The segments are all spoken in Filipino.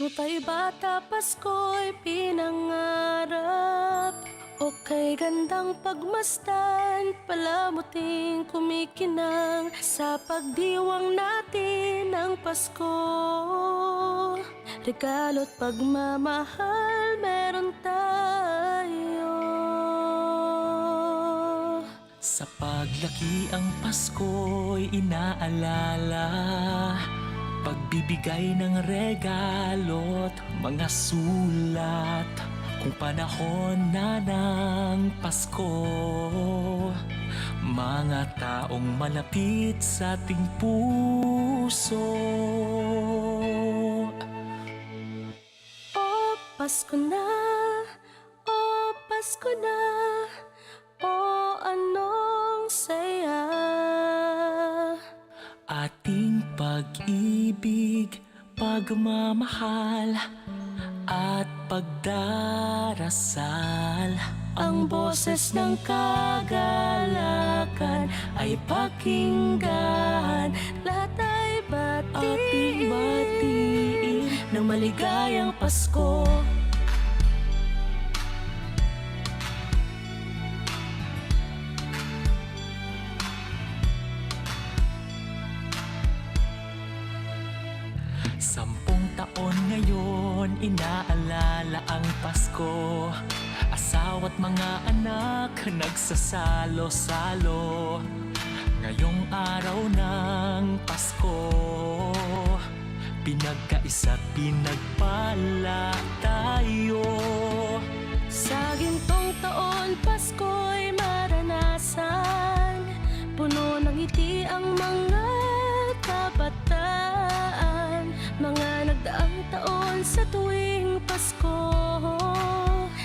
Tutay bata, Pasko'y pinangarap. O kay gandang pagmasdan, palamuting kumikinang sa pagdiwang natin ng Pasko. Regalo't pagmamahal meron tayo. Sa paglaki ang Pasko'y inaalala, pagbibigay ng regalo't mga sulat. Kung panahon na ng Pasko, mga taong malapit sa ating puso. O Pasko na, o Pasko na, o anong saya. Ating pag-ibig, pagmamahal at pagdarasal. Ang boses ng kagalakan ay pakinggan. Lahat ay Ating batiin ng maligayang Pasko. Sampung taon ngayon, inaalala ang Pasko. Asawa't mga anak, nagsasalo-salo. Ngayong araw ng Pasko, pinagkaisa't pinagpala tayo. Sa gintong taon, Pasko'y maranasan. Puno ng ngiti ang mga kabataan. Mga nagdaang taon sa tuwing Pasko.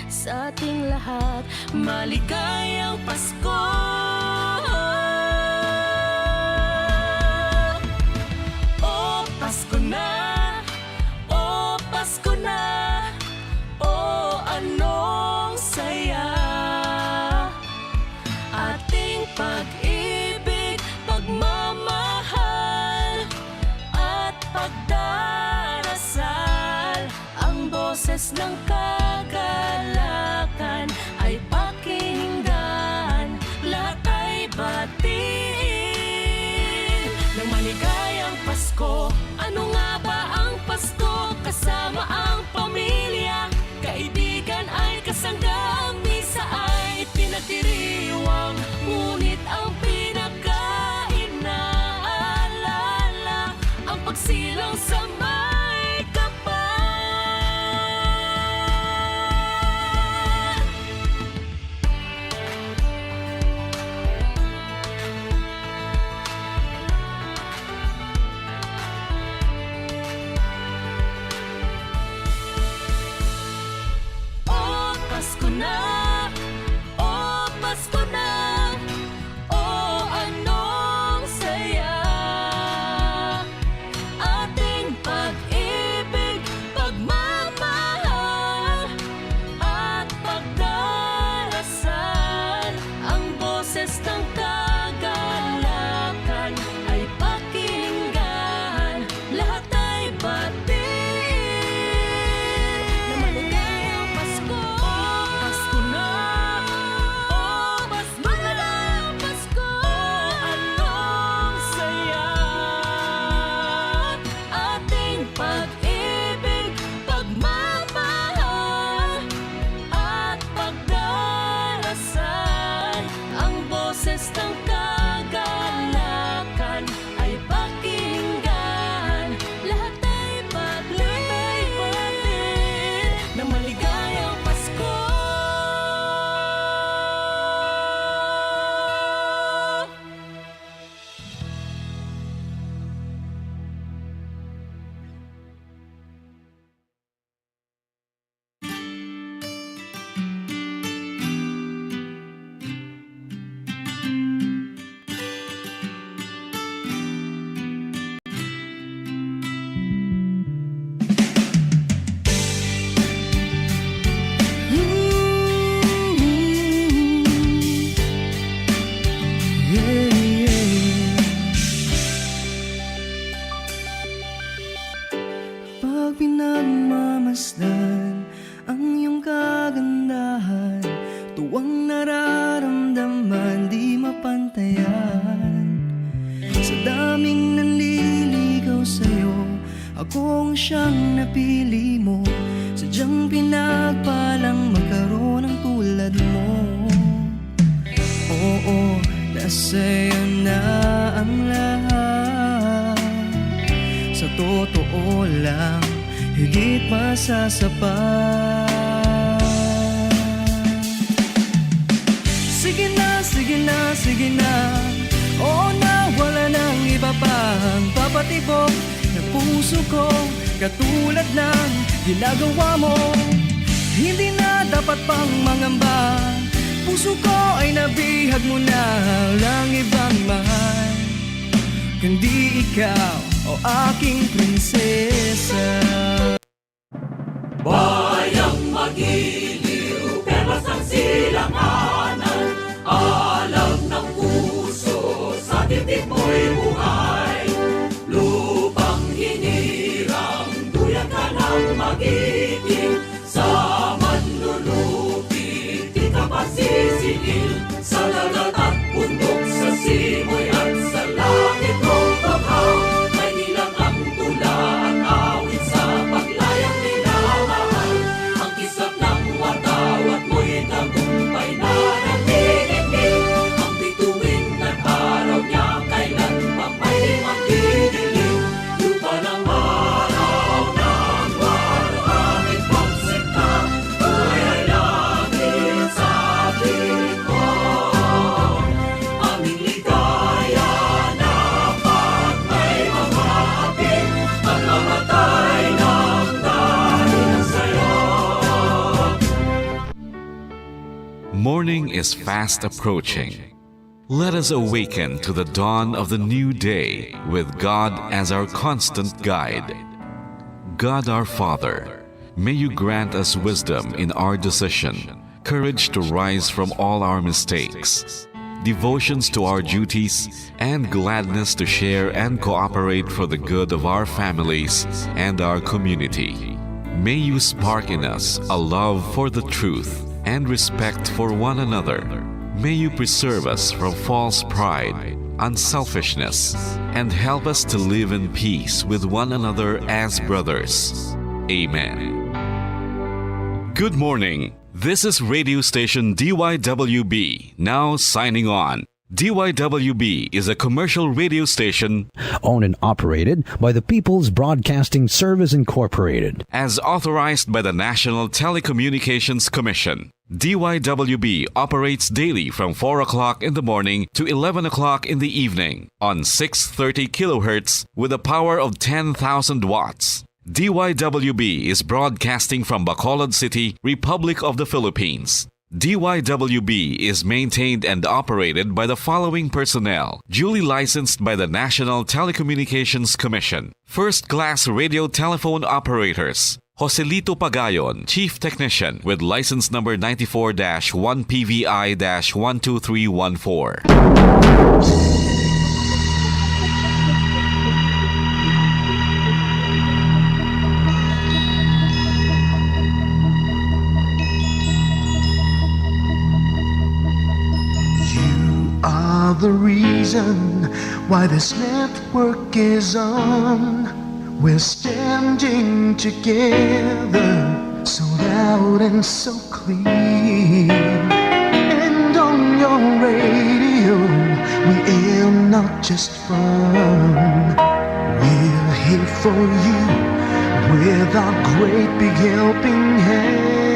Sa ating lahat, maligayang Pasko. O Pasko na, o Pasko na, o anong saya. Ating pag-ibig, pagmamahal at pagdarasal. Ang boses ng kagalakan ay pakinggan. Lahat ay batiin ng maligayang Pasko. Ano nga ba ang Pasko? Kasama ang pamilya, kaibigan ay kasangga. Ang misa ay pinagdiriwang, ngunit ang pinaka-inaalala ang pagsilang sa may kapal. O Pasko na, o Pasko na, o anong saya. Ating pag-ibig, pagmamahal at pagdarasal. Ang boses ng kagalakan ay pakinggan. Lahat ay batiin na maligayang Pasko. Pasko na, o maligayang Pasko. Anong saya. Ating pag-ibig, pagmamahal at pagdarasal. Ang boses ng kagalakan ay pakinggan. Lahat ay batiin ng maligayang Pasko. Pag pinagmahal siyang napili mo, sadyang pinagpalang magkaroon ng tulad mo. Oo, nasa'yo na ang lahat. Sa totoo lang, higit masasapat. Sige na, sige na, sige na. Oo na, wala nang iba pang papatibok na puso ko, katulad ng ginagawa mo. Hindi na dapat pang mangamba, puso ko ay nabihag mo na lang ibang mahal, kundi ikaw o aking prinsesa. Bayang magiliw, perlas ng silanganan, alam ng puso, sa titik mo'y buhay. Lupang hinirang, duyan ka ng magiting, sa manlulupi, di ka pasisingil. Sa dagat at bundok, sa simoy at sa langit mong baghaw, may nilang ang tula at awit sa paglayang minamahal. Ang kisap ng watawat mo'y tagumpay na nagdidikit. Ang bituin at araw niya kailan pa may magdidilim. Lupa ng araw ng waraming pagsikta, buhay ay langit sa piling ko. Aming ligaya na pag may mamapit, at mamatay ng dahil sa'yo. Morning is fast approaching. Let us awaken to the dawn of the new day with God as our constant guide. God our Father, may you grant us wisdom in our decision, courage to rise from all our mistakes, devotions to our duties, and gladness to share and cooperate for the good of our families and our community. May you spark in us a love for the truth and respect for one another. May you preserve us from false pride, unselfishness, and help us to live in peace with one another as brothers. Amen. Good morning. This is radio station DYWB, now signing on. DYWB is a commercial radio station owned and operated by the People's Broadcasting Service Incorporated. as authorized by the National Telecommunications Commission. DYWB operates daily from 4 o'clock in the morning to 11 o'clock in the evening on 630 kilohertz with a power of 10,000 watts. DYWB is broadcasting from Bacolod City, Republic of the Philippines. DYWB is maintained and operated by the following personnel, duly licensed by the National Telecommunications Commission. First-class radio telephone operators. Joselito Pagayon, Chief Technician with license number 94-1PVI-12314. Are the reason why this network is on. We're standing together, so loud and so clear. And on your radio, we air not just fun. We're here for you with our great big helping hand.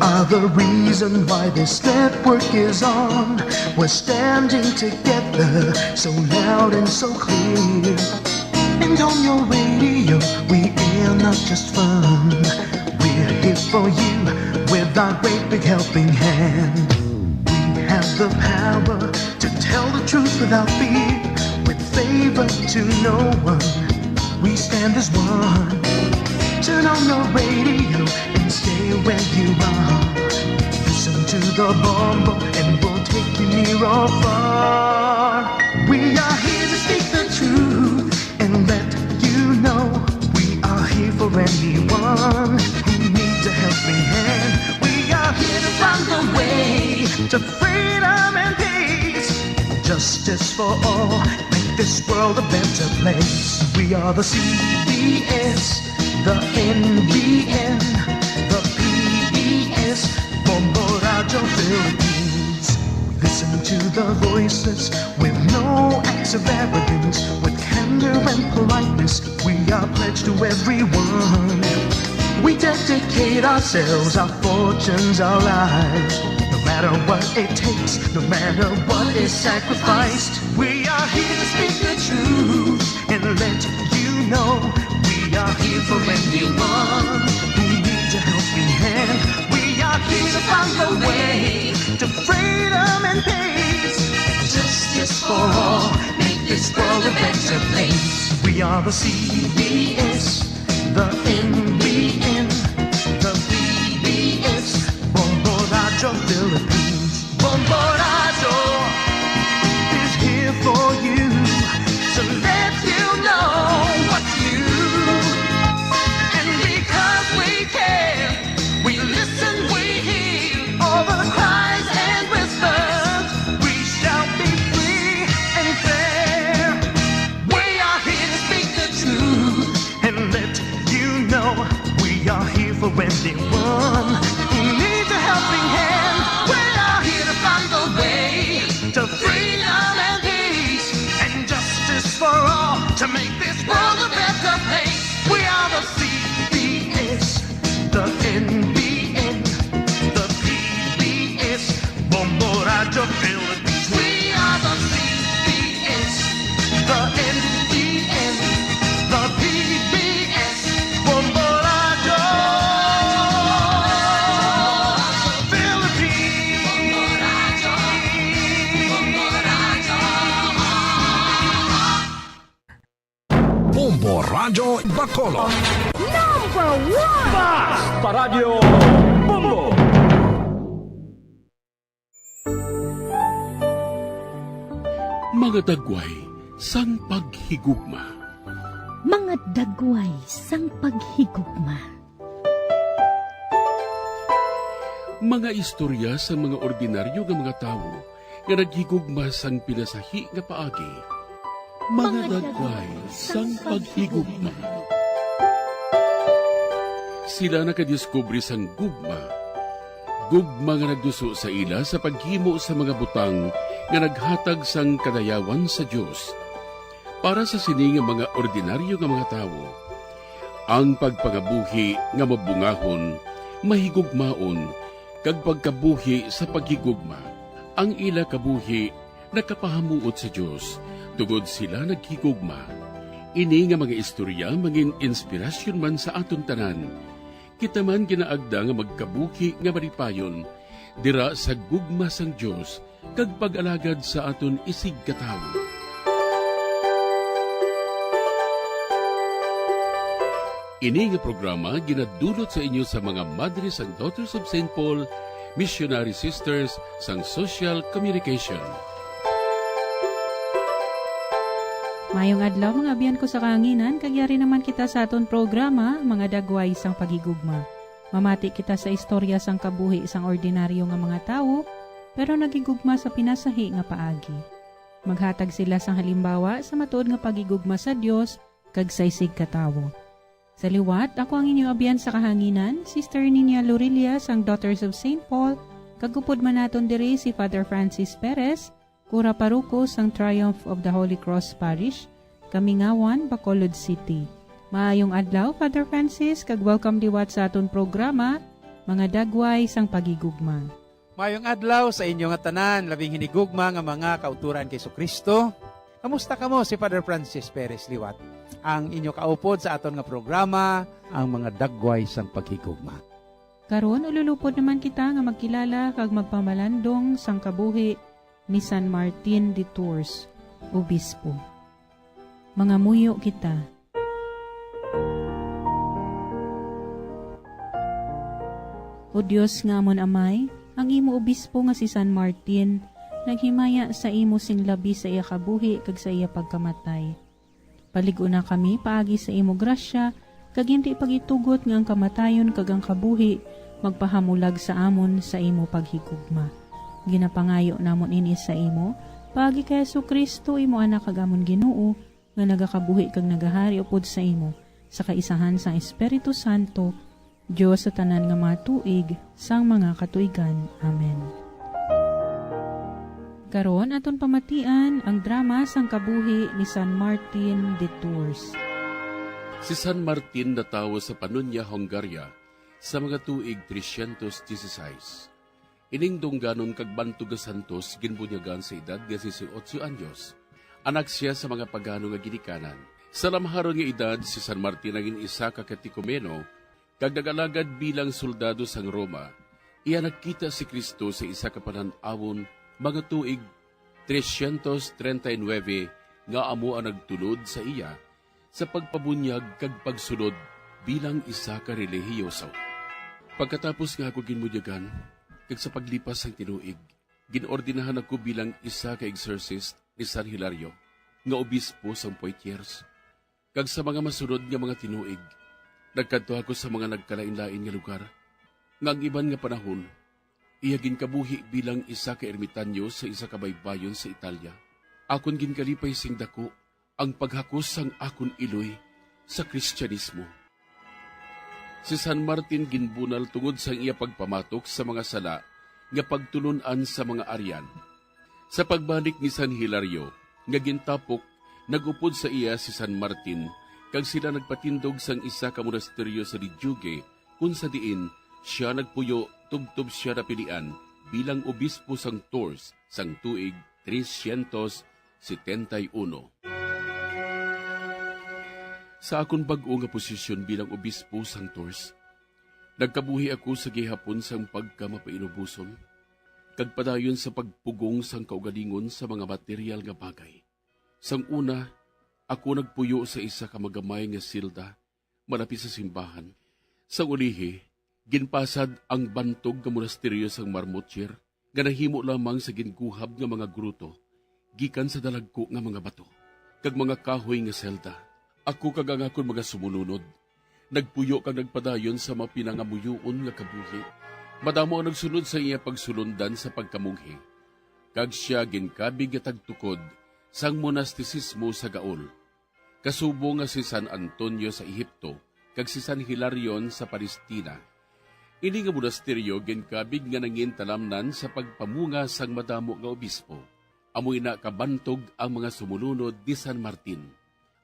Are the reason why this network is on. We're standing together, so loud and so clear. And on your radio, we air not just fun. We're here for you with our great big helping hand. We have the power to tell the truth without fear, with favor to no one. We stand as one. Turn on your radio and stay where you are. Listen to the bombo and we'll take you near or far. We are here to speak the truth and let you know we are here for to freedom and peace. Justice for all, make this world a better place. We are the CBS, the NBN, the PBS, Bombo Radio Philippines. We listen to the voices with no acts of arrogance, with candor and politeness. We are pledged to everyone. We dedicate ourselves, our fortunes, our lives. No matter what it takes, no matter what is sacrificed, we are here to speak the truth and let you know. We are here for anyone who needs a helping hand. We are here to find the way to freedom and peace. Justice for all, make this world a better place. We are the CBS, the NBN, the PBS, Bombo Radio Philippines. Bombo Radio is here for you to let you know what's new. And because we care, we listen, we hear all the cries and whispers. We shall be free and fair. We are here to speak the truth and let you know we are here for anyone who needs a helping hand. We are here to find the way to freedom and peace and justice for all, to make this world a better place. We are the CBS, the NBN, the PBS, Bombo Radio Philippines. We are the CBS, the NBN, the PBS, Bombo Radio Bombo Radio Bacolod. Mga dagway, sang paghigugma. Mga dagway sang paghigugma. Mga istorya sa mga ordinaryo nga mga tawo nga naghigugma sang pinasahi nga paagi. Mga dagway sang paghigugma. Sila nakadiskubre sang gugma. Gugma nga nagduso sa ila sa paghimo sa mga butang nga naghatag sang kadayawan sa Dios. Para sa sini nga mga ordinaryo nga mga tawo, ang pagpangabuhi nga mabungahon, mahigugmaon, kag pagkabuhi sa paghigugma. Ang ila kabuhi nakapahamuot sa Dios, tungod sila naghigugma. Ini nga mga istorya mangin inspirasyon man sa aton tanan. Kita man ginaagda nga magkabuhi nga maripayon, dira sa gugma sang Dios, kag pag-alagad sa aton isig katawo. Ini nga programa ginadulot sa inyo sa mga Madres and Daughters of St. Paul, Missionary Sisters sang Social Communication. Mayong adlaw mga abyan ko sa kahanginan, kagyari naman kita sa aton programa, mga dagway sang pagigugma. Mamati kita sa istorya sang kabuhi sang ordinaryo nga mga tao, pero nagigugma sa pinasahi nga paagi. Maghatag sila sang halimbawa sa matuod nga pagigugma sa Dios kag sa isig katawo. Sa liwat, ako ang inyong abyan sa kahanginan, Sister Nina Lorelia sang Daughters of St. Paul, kagupod man naton diri si Father Francis Perez, Kura Paruko sang Triumph of the Holy Cross Parish, Kamingawan, Bacolod City. Maayong adlaw, Father Francis, kag welcome liwat sa aton programa, mga dagway sang pagigugma. Maayong adlaw sa inyo nga tanan, labing hinigugma nga mga kauturan kay Kristo. Kamusta kamo si Father Francis Perez liwat? Ang inyo kaupod sa aton nga programa, ang mga dagway sang paghigugma. Karon ululupod naman kita nga magkilala kag magpamalandong sang kabuhi ni San Martin de Tours, Obispo. Mga muyo kita. O Diyos nga amon amay, ang imo obispo nga si San Martin, naghimaya sa imo sing labi sa iya kabuhi kag sa iya pagkamatay. Paligo na kami paagi sa imo grasya, kag hindi pagitugot nga ang kamatayon kag ang kabuhi, magpahamulag sa amon sa imo paghigugma. Ginapangayo namon ini sa imo, pagi kay Kristo imo anak kagamon Ginoo, nga nagakabuhi kag nagahari upod sa imo, sa kaisahan sang Espiritu Santo, Dios sa tanan nga mga tuig, sang mga katuigan. Amen. Karon aton pamatian ang drama sang kabuhi ni San Martin de Tours. Si San Martin natawo sa Panunya, Hungaria, sa mga tuig 316. Ining dungganon kag bantog nga santos ginbunyagan sa edad nga 18 anyos. Anak siya sa mga pagano nga ginikanan. Sa lamharon nga edad, si San Martin naging isa ka katikumeno, kag nagalagad bilang soldado sang Roma. Iya nagkita si Kristo sa isa ka pananawon mga tuig 339 nga amo ang nagtulod sa iya sa pagpabunyag kag pagsunod bilang isa ka relihiyoso. Pagkatapos nga ako ginmunyagan, kag sa paglipas ng tinuig, ginordinahan ako bilang isa ka exorcist ni San Hilario, nga obispo sang Poitiers. Kag sa mga masunod nga mga tinuig, nagkanto ako sa mga nagkalain-lain nga lugar, nga ang iban nga panahon, iya ginkabuhi bilang isa ka ermitanyo sa isa ka baybayon sa Italia. Akon ginkalipay sing dako ang paghakos sang akon iloy sa Kristyanismo. Si San Martin ginbunal tungod sa iya pagpamatok sa mga sala nga pagtulunan sa mga Aryan. Sa pagbalik ni San Hilario, nga gintapok, nagupod sa iya si San Martin, kag sila nagpatindog sang isa ka monasteryo sa Lijuge, kung sa diin siya nagpuyo tubtob siya na pilian bilang obispo sang Tours sang tuig 371. Sa akong bag-o nga posisyon bilang obispo sang Tours, nagkabuhi ako sa gihapon sang pagkamapainubuson, kag padayon sa pagpugong sang kaugalingon sa mga material nga bagay. Sang una, ako nagpuyo sa isa ka magamay nga silda, malapit sa simbahan. Sang ulihi, ginpasad ang bantog nga monasteryo sang Marmoutier, nga nahimo lamang sa ginguhab nga mga gruto, gikan sa dalagko nga mga bato, kag mga kahoy nga selda. Ako kag ang akon mga sumununod, nagpuyo kag nagpadayon sa mga pinangamuyoon nga kabuhi. Madamo ang nagsunod sa iya pagsulundan sa pagkamunghi. Kag siya ginkabig nga tagtukod sang monastisismo sa Gaol. Kasubo nga si San Antonio sa Ehipto, kag si San Hilarion sa Palestina. Ini nga monasteryo ginkabig nga nangin talamnan sa pagpamunga sang madamo nga obispo. Amoy na kabantog ang mga sumununod ni San Martin.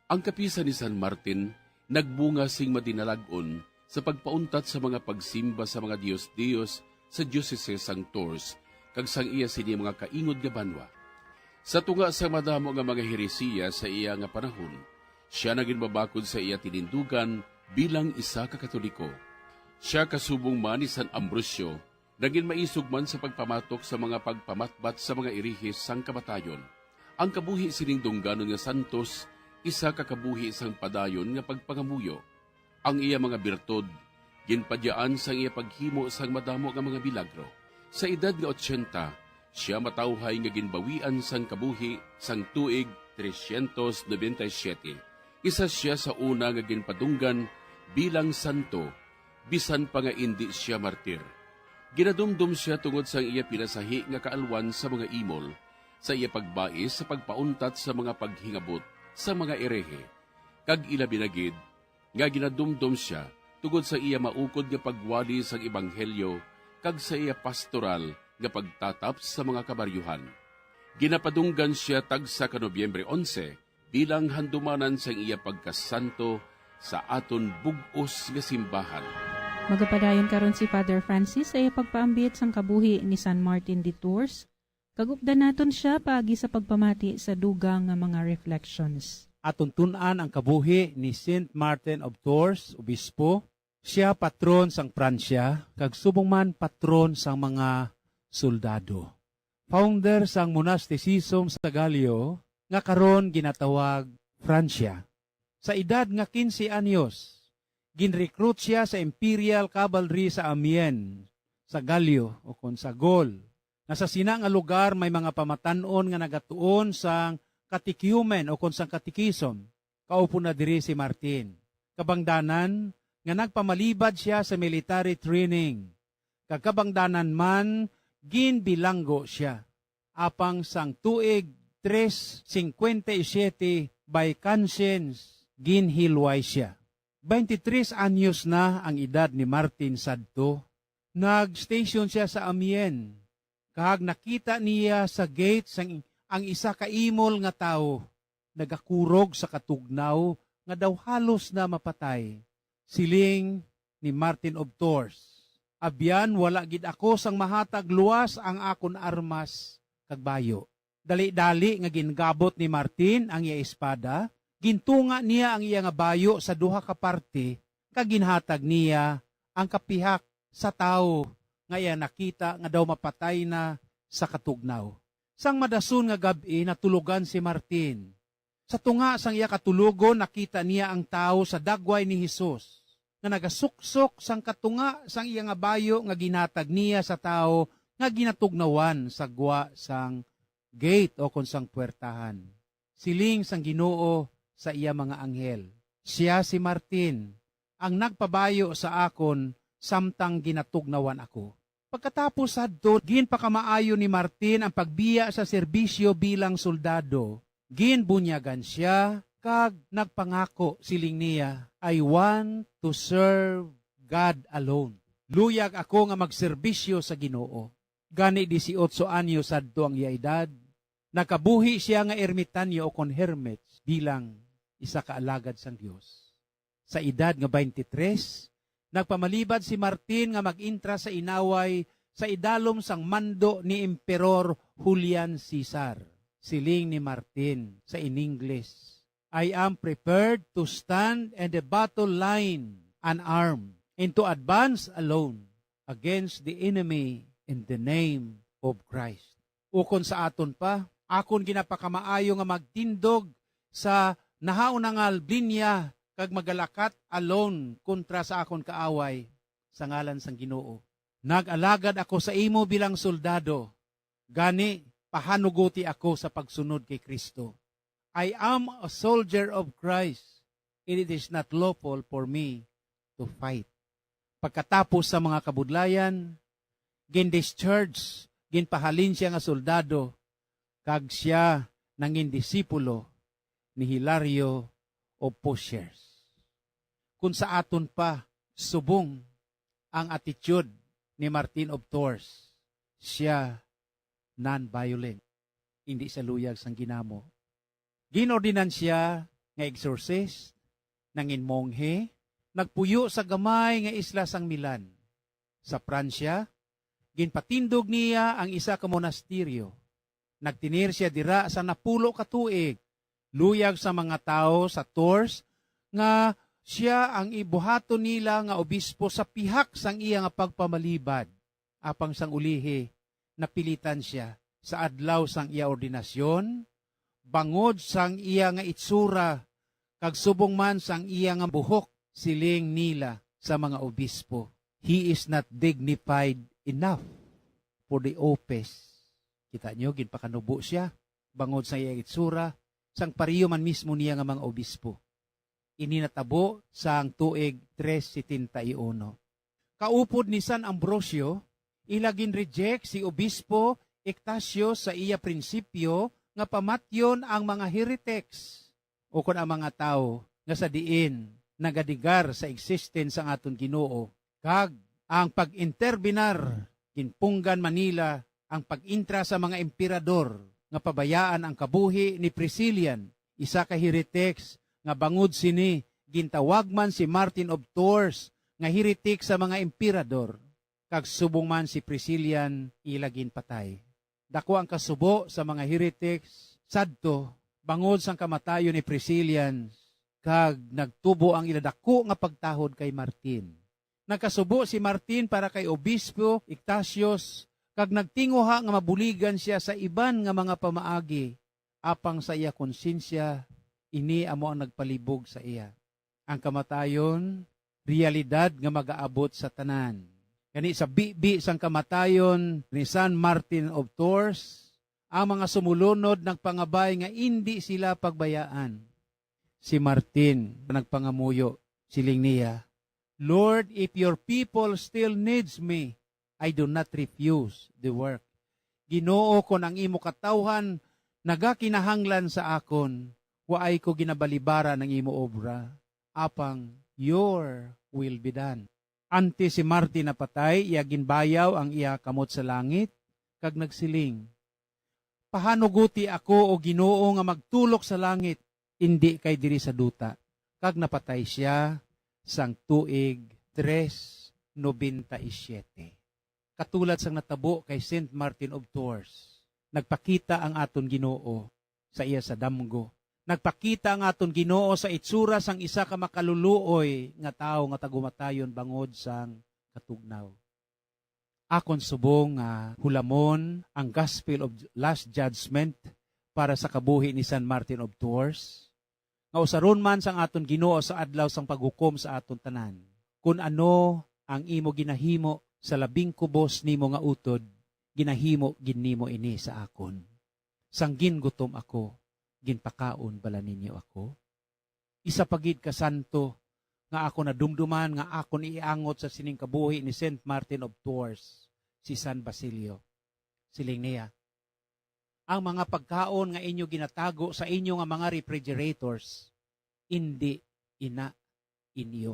Ang kapisa ni San Martin, nagbunga sing madinalagon sa pagpauntat sa mga pagsimba sa mga Diyos-Diyos sa diocese sang Tours, kag sang iya sini mga kaingod nga banwa. Sa tunga sa madamo nga mga heresiya sa iya nga panahon, siya naging babakod sa iya tinindugan bilang isa ka Katoliko. Siya kasubong man ni San Ambrosio, naging maisog man sa pagpamatok sa mga pagpamatbat sa mga irihis sang kamatayon. Ang kabuhi sining dungganon nga santos, isa kakabuhi sang padayon nga pagpangamuyo. Ang iya mga birtod, ginpadyaan sang iya paghimo sang madamo nga mga milagro. Sa edad nga 80, siya matawhay nga ginbawian sang kabuhi sang tuig 397. Isa siya sa una nga ginpadunggan bilang santo, bisan pa nga indi siya martir. Ginadumdum siya tungod sang iya pinasahi nga kaalwan sa mga imol, sa iya pagbais sa pagpauntat sa mga paghingabot sa mga erehe, kag ila binagid, nga ginadumdum siya tungod sa iya maukod nga pagwali sang ebanghelyo, kag sa iya pastoral nga pagtatap sa mga kabaryuhan. Ginapadunggan siya tagsa ka Nobyembre 11 bilang handumanan sang iya pagkasanto sa aton bug-os nga simbahan. Magapadayon karon si Father Francis sa iya pagpaambit sang kabuhi ni San Martin de Tours. Kagupdan naton siya paagi sa pagpamati sa dugang nga mga reflections. Atong tun-an ang kabuhi ni Saint Martin of Tours, obispo. Siya patron sang Pransya, kag subong man patron sang mga soldado. Founder sang monasticism sa Gallio, nga karon ginatawag Francia. Sa edad nga 15 anyos, ginrecruit siya sa Imperial Cavalry sa Amiens, sa Gallio o kon sa Gaul. Nasa sina nga lugar may mga pamatanon nga nagatuon sang katikumen o kon sang katikism. Kaupo na diri si Martin. Kabangdanan nga nagpamalibad siya sa military training. Kagkabangdanan man, ginbilanggo siya. Apang sang tuig 3:57 by conscience, ginhilway siya. 23 anyos na ang edad ni Martin sadto. Nag-station siya sa Amiens. Kag nakita niya sa gate ang isa ka imol nga tao. Nagakurog sa katugnaw nga daw halos na mapatay. Siling ni Martin of Tours. Abyan, wala gid ako sang mahatag luwas ang akon armas kag bayo. Dali-dali nga gingabot ni Martin ang iya espada, gintunga niya ang iya nga bayo sa duha ka parte, kag ginhatag niya ang kapihak sa tao nga iya nakita nga daw mapatay na sa katugnaw. Sang madason nga gabi natulugan si Martin. Sa tunga sang iya katulugon nakita niya ang tao sa dagway ni Hesus nga nagasuksok sang katunga sang iya nga bayo nga ginatag niya sa tao nga ginatugnawan sa gwa sang gate o kon sang puwertahan. Siling sang Ginoo sa iya mga anghel. Siya si Martin ang nagpabayo sa akon samtang ginatugnawan ako. Pagkatapos adto, ginpakamaayo ni Martin ang pagbiya sa serbisyo bilang soldado. Ginbunyagan siya, kag nagpangako siling niya, I want to serve God alone. Luyag ako nga magserbisyo sa Ginoo. Gani 18 anyos adto ang iya edad. Nakabuhi siya nga ermitanyo o kon hermits bilang isa ka alagad sang Dios. Sa edad nga 23, nagpamalibad si Martin nga mag-intra sa inaway sa idalom sang mando ni Emperor Julian Caesar. Siling ni Martin sa in English, I am prepared to stand in the battle line unarmed and to advance alone against the enemy in the name of Christ. Ukon sa aton pa, akon ginapakamaayo nga magtindog sa nahaunangal linya kag magalakat alone kontra sa akon kaaway sa ngalan sang Ginoo. Nag-alagad ako sa imo bilang soldado. Gani, pahanuguti ako sa pagsunod kay Kristo. I am a soldier of Christ. It is not lawful for me to fight. Pagkatapos sa mga kabudlayan, gin-discharge, ginpahalin siya nga soldado, kag siya nangin disipulo ni Hilario o Pushers. Kung sa aton pa, subong ang attitude ni Martin of Tours. Siya non-violent. Hindi sa luyag sang ginamo. Ginordinan siya nga exorcist, nangin monghe, nagpuyo sa gamay nga isla sang Milan. Sa Pransya, ginpatindog niya ang isa ka monasteryo. Nagtinir siya dira sa napulo ka tuig. Luyag sa mga tao sa Tours nga siya ang ibuhaton nila nga obispo sa pihak sang iya nga pagpamalibad. Apang sang ulihi, napilitan siya sa adlaw sang iya ordinasyon, bangod sang iya nga itsura, kag subong man sang iya nga buhok, siling nila sa mga obispo. He is not dignified enough for the office. Kita nyo, ginpakanubo siya, bangod sa iya itsura, sang pariyo man mismo niya nga mga obispo. Ininatabo sang tuig 371. Kaupod ni San Ambrosio, ilagin reject si Obispo Ectasio sa iya prinsipyo nga pamatyon ang mga heretics o kun ang mga tao nga sa diin nagadigar sa existence ang aton Ginoo. Kag ang pag-interbinar ginpunggan Manila ang pag-intra sa mga emperador nga pabayaan ang kabuhi ni Priscillian, isa ka heretics nga bangod sini gintawag man si Martin of Tours nga heretic sa mga emperador, kag subong man si Priscillian ilagin patay. Dako ang kasubo sa mga heretics sadto bangod sang kamatayon ni Priscillian, kag nagtubo ang iladako nga pagtahod kay Martin. Nagkasubo si Martin para kay Obispo Ectasios, kag nagtinguha nga mabuligan siya sa iban nga mga pamaagi, apang sa iya konsensya, ini amo ang nagpalibog sa iya. Ang kamatayon, realidad nga mag-aabot sa tanan. Kani sa bibi sang kamatayon ni San Martin of Tours, ang mga sumulunod nagpangabay nga hindi sila pagbayaan. Si Martin nagpangamuyo, siling niya, Lord, if your people still needs me, I do not refuse the work. Ginoo kon ang imo katawhan nagakinahanglan sa akon, waay ko ginabalibara ng imo obra. Apang your will be done. Ante si Martin napatay, iya ginbayaw ang iya kamot sa langit, kag nagsiling, pahanuguti ako o Ginoo nga magtulok sa langit, hindi kay diri sa duta. Kag napatay siya sang tuig 397. Katulad sang natabo kay Saint Martin of Tours, nagpakita ang aton Ginoo sa iya sa damgo. Nagpakita ang aton Ginoo sa itsura sang isa ka makaluluoy nga tawo nga tagumatayon bangod sang katugnaw. Akon subong nga hulamon ang Gospel of Last Judgment para sa kabuhi ni San Martin of Tours. Nga usaron man sang aton Ginoo sa adlaw sang paghukom sa aton tanan. Kung ano ang imo ginahimo sa labing kubos nimo nga utod, ginahimo ginnimo ini sa akon. Sang gingutom ako, ginpakaon bala ninyo ako. Isa pagid ka santo nga ako nadumduman nga akon iangot sa sining kabuhi ni Saint Martin of Tours, si San Basilio. Siling niya, ang mga pagkaon nga inyo ginatago sa inyo nga mga refrigerators, hindi ina inyo.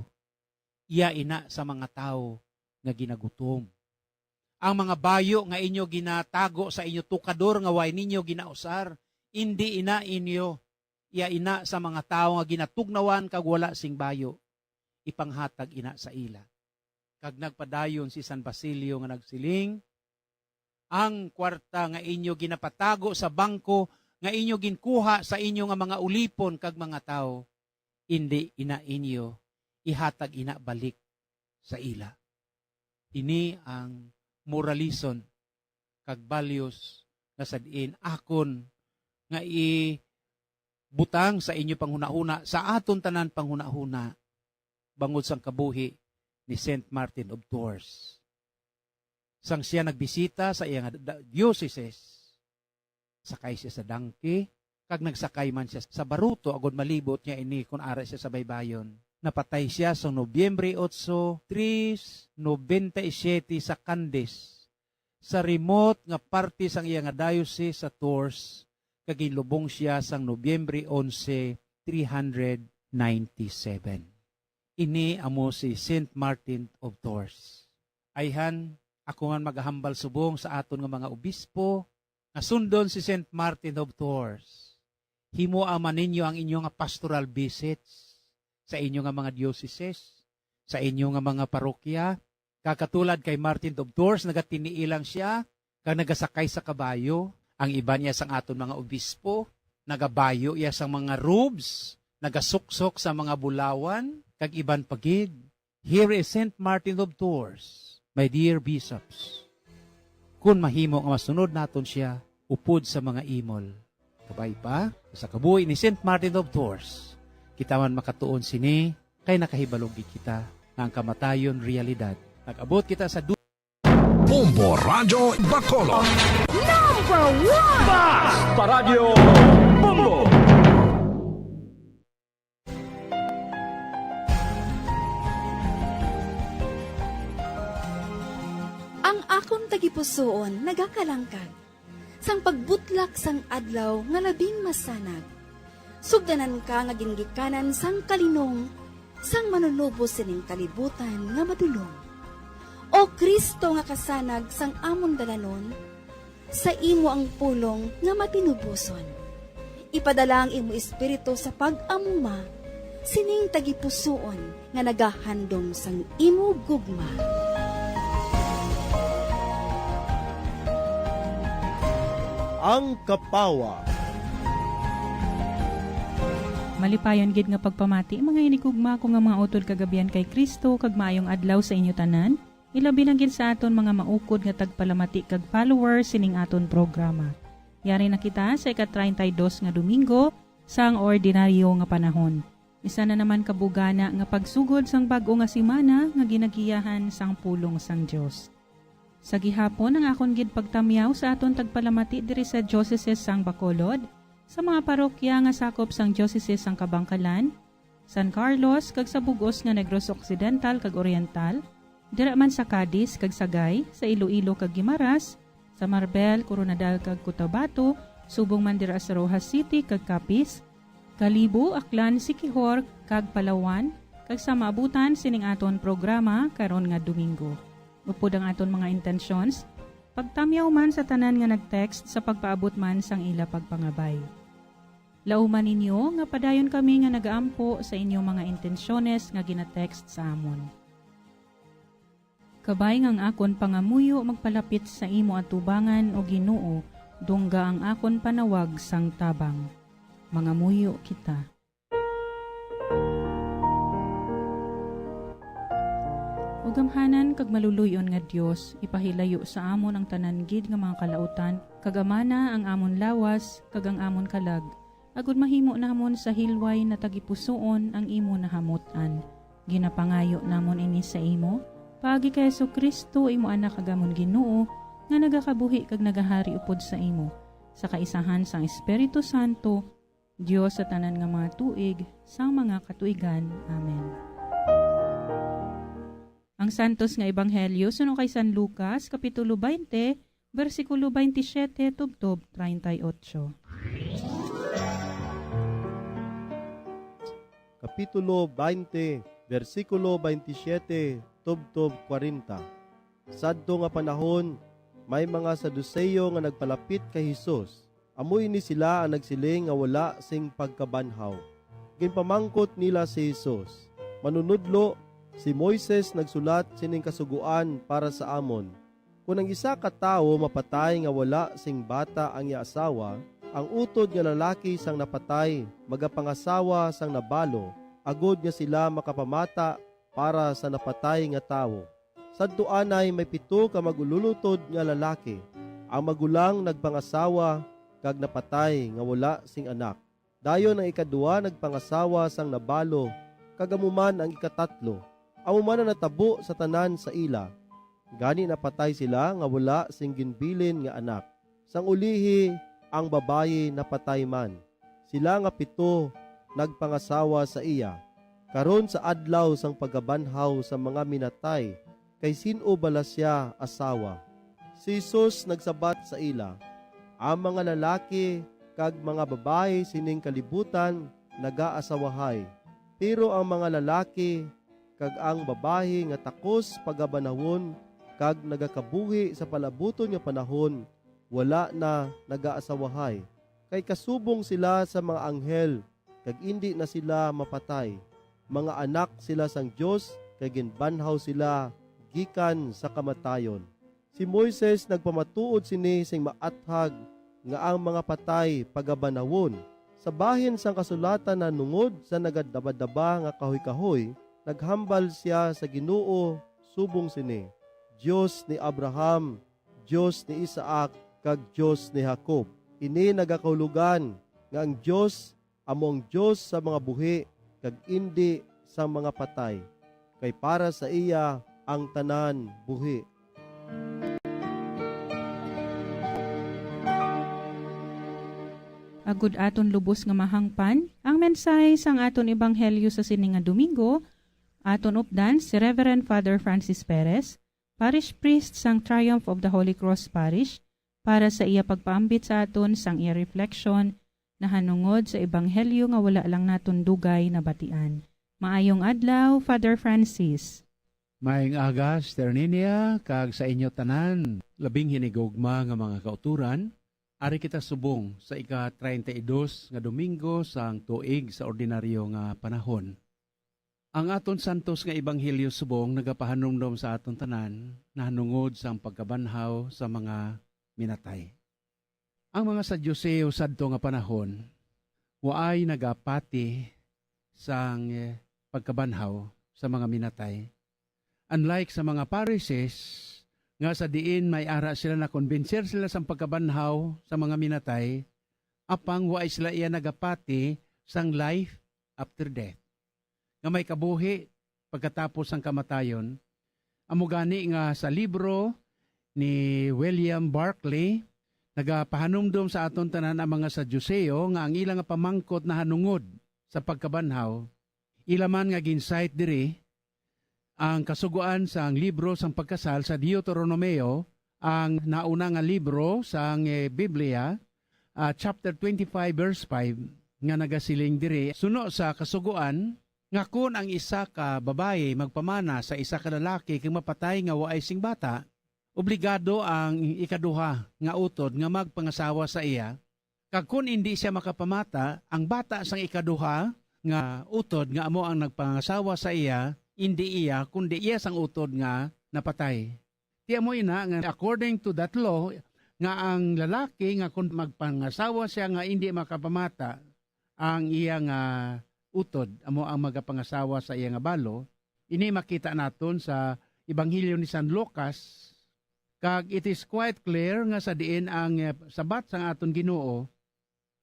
Iya ina sa mga tao nga ginagutom. Ang mga bayo nga inyo ginatago sa inyo tukador nga way ninyo ginausar, hindi ina inyo. Iya ina sa mga tao nga ginatugnawan kag wala sing bayo. Ipanghatag ina sa ila. Kag nagpadayon si San Basilio nga nagsiling, ang kwarta nga inyo ginapatago sa bangko nga inyo ginkuha sa inyo nga mga ulipon kag mga tao, hindi ina inyo, ihatag ina balik sa ila. Ini ang moralison kag values nga sadin akon nga butang sa inyo panghuna-huna, sa aton tanan panghuna-huna, bangod sang kabuhi ni Saint Martin of Tours. Sang siya nagbisita sa iyang diocese, sakay siya sa dangki, kag nagsakay man siya sa baruto, agod malibot niya ini kung ara siya sa baybayon. Napatay siya sa Nobyembre 8, 397 sa Candes, sa remote nga parte sang iyang diocese sa Tours, kaginlubong siya sang Nobyembre 11, 397. Ini amo si Saint Martin of Tours. Ayhan, ako man maghambal subong sa aton nga mga obispo, nga sundon si Saint Martin of Tours. Himo man ninyo ang inyo nga pastoral visits sa inyo nga mga dioceses, sa inyo nga mga parokya. Kakatulad kay Martin of Tours, nagatiniilang siya, kag nagasakay sa kabayo. Ang iba niya sang aton mga obispo, nagabayo iya sang mga robes, nagasuksok sa mga bulawan, kag iban pagid. Here is Saint Martin of Tours, my dear bishops. Kung mahimo nga masunod naton siya, upod sa mga imol. Kabay pa, sa kabuhi ni Saint Martin of Tours, kita man makatuon sini, kay nakahibalog kita nga ang kamatayon realidad. Nag-abot kita sa Bombo Radyo Bacolod. Number 1! Basta Radio Bombo! Ang akong tagipusoon nagakalangkag, sang pagbutlak sang adlaw nga labing masanag. Sugdanan ka nga ginggikanan sang kalinong, sang manunubos sining kalibutan nga madulong. O Kristo nga kasanag sang amon dalanon, sa imo ang pulong nga matinubuson. Ipadala ang imo espiritu sa pag-amuma, sining tagipusoon nga nagahandom sang imo gugma. Ang Kapawa. Malipayon gid nga pagpamati mga inigugma ko nga mga utod kagabian kay Kristo kag maayong adlaw sa inyo tanan. Ilabi na gid sa aton mga maukod nga tagpalamati kag followers sining aton programa. Yari na kita sa ika-32 nga Domingo sang ordinaryo nga panahon. Isa na naman kabugana nga pagsugod sang bag-o nga semana nga ginagiyahan sang pulong sang Dios. Sa gihapon ang akon gid pagtamyaw sa aton tagpalamati diri sa Diocese sang Bacolod, sa mga parokya nga sakop sang Diocese sang Kabangkalan, San Carlos kag sa bugos nga Negros Occidental kag Oriental, Dira man sa Cadiz kag Sagay, sa Iloilo kag Guimaras, sa Marbel, Coronadal kag Cotabato, subong man dira sa Rojas City kag Capiz, Kalibo, Aklan, Siquijor kag Palawan, kag sa maabutan sining aton programa karon nga Domingo. Upod ang aton mga intentions, pagtamyaw man sa tanan nga nag-text sa pagpaabot man sang ila pagpangabay. Lauman ninyo nga padayon kami nga nagaampo sa inyong mga intensyones nga gina-text sa amon. Kabay ngang akon pangamuyo magpalapit sa imo at tubangan o Ginoo, dungga ang akon panawag sang tabang. Mangamuyo kita. Ugamhanan kag maluluyon nga Dios, ipahilayo sa amon ang tanan gid nga mga kalautan, kag amana ang amon lawas, kag ang amon kalag. Agud mahimo namon sa hilway na tagipusoon ang imo nahamutan. Ginapangayo namon ini sa imo, paagi kay Jesucristo imo anak kagamon Ginoo, nga nagakabuhi kag nagahari upod sa imo. Sa kaisahan sang Espiritu Santo, Dios sa tanan nga mga tuig, sang mga katuigan. Amen. Ang santos nga ebanghelyo suno kay San Lucas, Kapitulo 20, versikulo 27, tubtob 38. Kapitulo 20, versikulo 27, tubtob 40. Sadto nga panahon, may mga Saduseyo nga nagpalapit kay Hesus. Amoy ni sila ang nagsiling nga wala sing pagkabanhaw. Ginpamangkot nila si Hesus. Manunudlo, si Moises nagsulat sining kasuguan para sa amon. Kung ang isa ka tawo mapatay nga wala sing bata ang iasawa, ang utod nga lalaki sang napatay, magapangasawa sang nabalo, agod nga sila makapamata para sa napatay nga tawo. Sadto anay may 7 ka magululutod nga lalaki. Ang magulang nagpangasawa kag napatay nga wala sing anak. Dayon ang ikaduha nagpangasawa sang nabalo, kag amuman ang ikatatlo. Amuman ang natabo sa tanan sa ila. Gani napatay sila nga wala sing ginbilin nga anak. Sang ulihi ang babayi napatay man. Sila nga 7 nagpangasawa sa iya. Karon sa adlaw sang pagabanhaw sa mga minatay, kay sino bala siya asawa? Si Jesus nagsabat sa ila, ang mga lalaki kag mga babae sining kalibutan nagaasawahay. Pero ang mga lalaki kag ang babae nga takos pagabanawon kag nagakabuhi sa palabuton nga panahon, wala na nagaasawahay. Kay kasubong sila sa mga anghel, kag indi na sila mapatay. Mga anak sila sang Dios, kay ginbanhaw sila gikan sa kamatayon. Si Moises nagpamatuod sini sing maathag nga ang mga patay pagabanawon. Sa bahin sang kasulatan na nungod sa nagadabadaba nga kahoy-kahoy, naghambal siya sa Ginoo subong sini, Dios ni Abraham, Dios ni Isaac, kag Dios ni Jacob. Ini nagakahulugan nga ang Dios among Dios sa mga buhi kag indi sa mga patay. Kay para sa iya ang tanan buhi. Agud aton lubos nga mahangpan, ang mensahe sang aton ebanghelyo sa sining nga Domingo, aton updan si Reverend Father Francis Perez, Parish Priest sang Triumph of the Holy Cross Parish, para sa iya pagpaambit sa aton sang iya reflection na hanungod sa ebanghelyo nga wala lang naton dugay na batian. Maayong adlaw, Father Francis. Maayong aga, Sister Ninia, kag sa inyo tanan, labing hinigugma nga mga kauturan, ari kita subong sa ika-32 nga Domingo sang tuig sa ordinaryo nga panahon. Ang aton santos nga ebanghelyo subong nagapahanumdom sa aton tanan na hanungod sang pagkabanhaw sa mga minatay. Ang mga Sadyuseo sadto nga panahon, waay nagapati sang pagkabanhaw sa mga minatay. Unlike sa mga Pharisees, nga sa diin may ara sila na konbinser sila sa pagkabanhaw sa mga minatay, apang waay sila iya nagapati sang life after death. Nga may kabuhi pagkatapos ang kamatayon. Amugani nga sa libro ni William Barclay, nagapahanumdom sa aton tanan ang mga Sadyuseo nga ang ilang nga pamangkot na hanungod sa pagkabanhaw, ilaman nga ginsight diri ang kasuguan sang libro sang pagkasal sa Deuteronomeo, ang nauna nga libro sang Biblia, chapter 25 verse 5 nga nagasiling diri suno sa kasuguan nga kun ang isa ka babaye magpamana sa isa ka lalaki kung mapatay nga waay sing bata, obligado ang ikaduha nga utod nga magpangasawa sa iya. Kag kun hindi siya makapamata, ang bata sang ikaduha nga utod nga amo ang nagpangasawa sa iya, hindi iya kundi iya sang utod nga napatay. Tiya mo ina nga according to that law nga ang lalaki nga kung magpangasawa siya nga hindi makapamata, ang iya nga utod amo ang magapangasawa sa iya nga balo. Ini makita naton sa Ebanghelyo ni San Lucas, kag it is quite clear nga sa diin ang sabat sang aton Ginoo,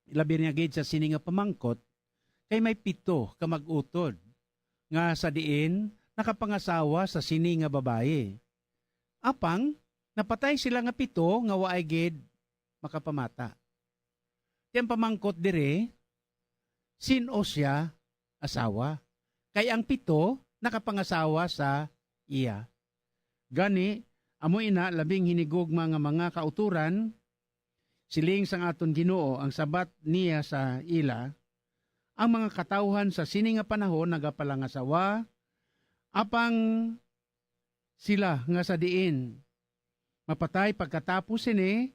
labi niya gid sa sini nga pamangkot, kay may 7 ka mag-utod nga sa diin nakapangasawa sa sini nga babaye. Apang napatay sila nga 7 nga waay gid makapamata. Tiyang pamangkot dire, sino siya asawa? Kay ang 7 nakapangasawa sa iya. Gani, amo ina labing hinigugma nga mga kauturan, siling sang aton Ginoo ang sabat niya sa ila, ang mga katawhan sa sini nga panahon nagapalangasawa, apang sila nga sa diin mapatay pagkatapos sini,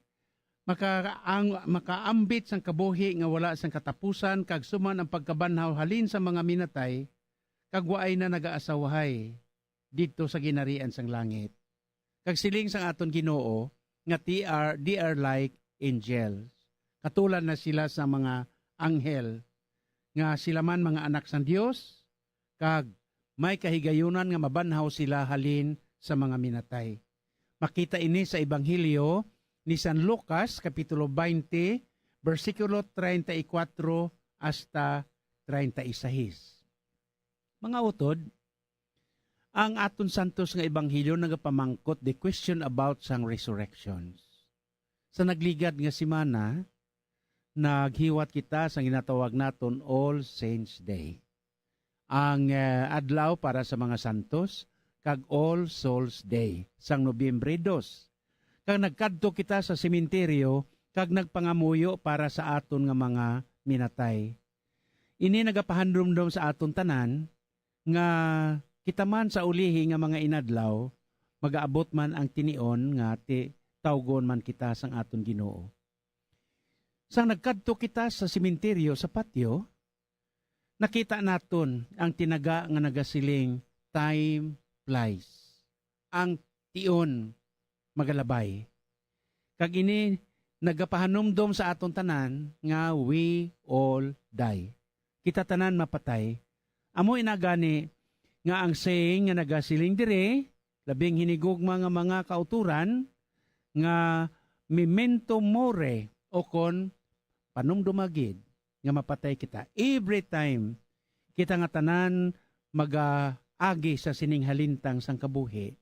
makaambit sang kabuhi nga wala sang katapusan, kag suman ang pagkabanhaw halin sa mga minatay, kag waay na nagaasawahay dito sa ginarian sang langit. Kag siling sang aton Ginoo nga they are like angels. Katulad na sila sa mga anghel, nga sila man mga anak sang Dios, kag may kahigayunan nga mabanhaw sila halin sa mga minatay. Makita ini sa Ebanghelyo ni San Lucas, Kapitulo 20, versikulo 34 hasta 36. Mga utod, ang aton santos nga Ebanghelyo nagapamangkot the question about sang resurrections. Sa nagligad nga simana, naghiwat kita sa ginatawag naton All Saints Day. Ang adlaw para sa mga santos, kag All Souls Day sang Nobyembre 2. Kag nagkadto kita sa sementeryo, kag nagpangamuyo para sa aton nga mga minatay. Ini nagapahandumdum sa aton tanan nga kita man sa ulihi nga mga inadlaw, magaabot man ang tinion nga tawgon man kita sang aton Ginoo. Sang nagkadto kita sa sementeryo sa patio, nakita naton ang tinaga nga nagasiling time flies. Ang tion magalabay. Kag ini nagapahanumdom sa aton tanan nga we all die. Kita tanan mapatay. Amo inagani nga ang saying nga nagasiling dire, labing hinigugma nga mga kauturan nga memento mori o kon panumdumagid nga mapatay kita. Every time kita nga tanan agi sa sining halintang sang kabuhi.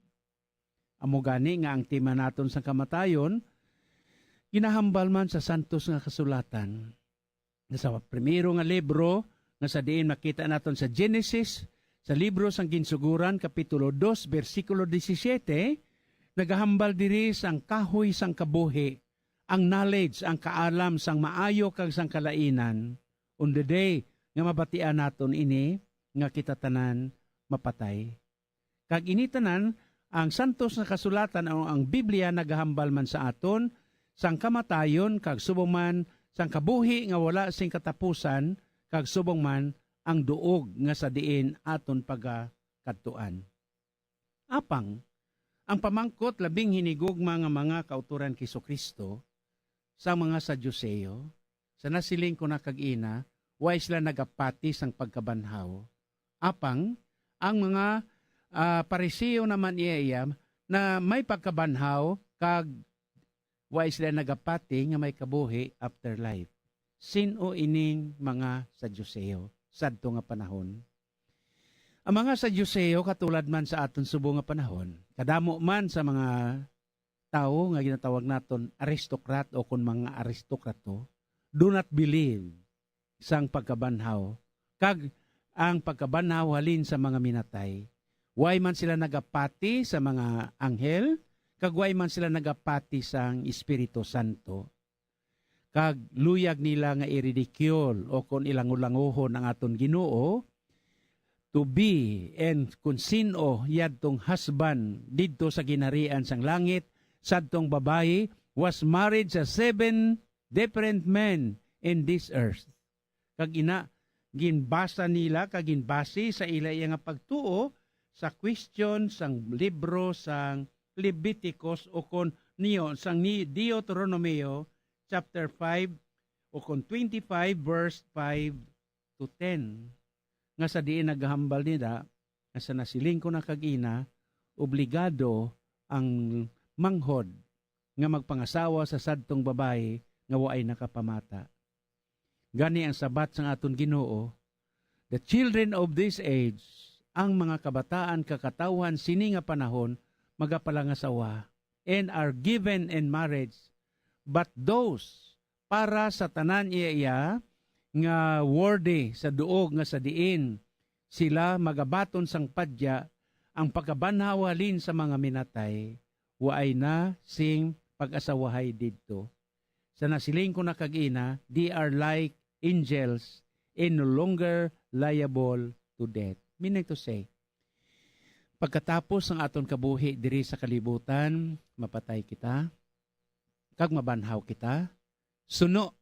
Amo gani nga ang tema naton sang kamatayon, ginahambal man sa santos nga kasulatan. Sa primero nga libro, nga sa diin makita naton sa Genesis, sa libro sang Ginsuguran, Kapitulo 2, versikulo 17, nagahambal diri sang kahoy sang kabuhi, ang knowledge, ang kaalam sang maayo kag sang kalainan. On the day nga mabatian naton ini, nga kita tanan mapatay. Kag initanan, ang santos na kasulatan o ang Biblia nagahambal man sa aton, sang kamatayon, kag subong man, sang kabuhi nga wala sing katapusan, kag subong man, ang duog nga sa diin aton pagkadtuan. Apang, ang pamangkot labing hinigugma nga mga kauturan kay Kristo sa mga Sadyuseo, sa nasiling ko na kag-ina, way sila nagapati sang pagkabanhaw. Apang, ang mga Pariseo naman iya na may pagkabanhaw kag way sila nagapati nga may kabuhi afterlife. Sino ining mga Sadyuseo sadto nga panahon? Ang mga Sadyuseo katulad man sa aton subo nga panahon, kadamo man sa mga tao nga ginatawag naton aristokrat o kun mga aristokrato, do not believe sang pagkabanhaw. Kag ang pagkabanhaw halin sa mga minatay, Way man sila nagapati sa mga anghel, kag way man sila nagapati sang Espiritu Santo. Kag luyag nila nga iridicule o kung ilangulanguhon ang aton Ginoo, to be and kung sino yadtong husband didto sa ginharian sang langit, sadtong babayi was married sa 7 different men in this earth. Kag ina, ginbasa nila, kag ginbasi sa ila nga pagtuo sa question sang libro sang Leviticus o kon niyo sang ni Deuteronomio chapter 5 o kon 25 verse 5 to 10. Nga sa diin naghambal nila, nga sa nasiling ko na kagina, obligado ang manghod nga magpangasawa sa sadtong babae nga waay nakapamata. Gani ang sabat sang aton Ginoo, the children of this age, ang mga kabataan kakatawhan sini nga panahon magapalangasawa and are given in marriage, but those para sa tanan iya nga worthy sa duog nga sa diin, sila magabaton sang padya ang pagkabanhawalin sa mga minatay, waay na sing pag-asawahay didto. Sa nasiling ko na kagina, they are like angels and no longer liable to death. Meaning to say, pagkatapos ng aton kabuhi diri sa kalibutan, mapatay kita, kag mabanhaw kita, suno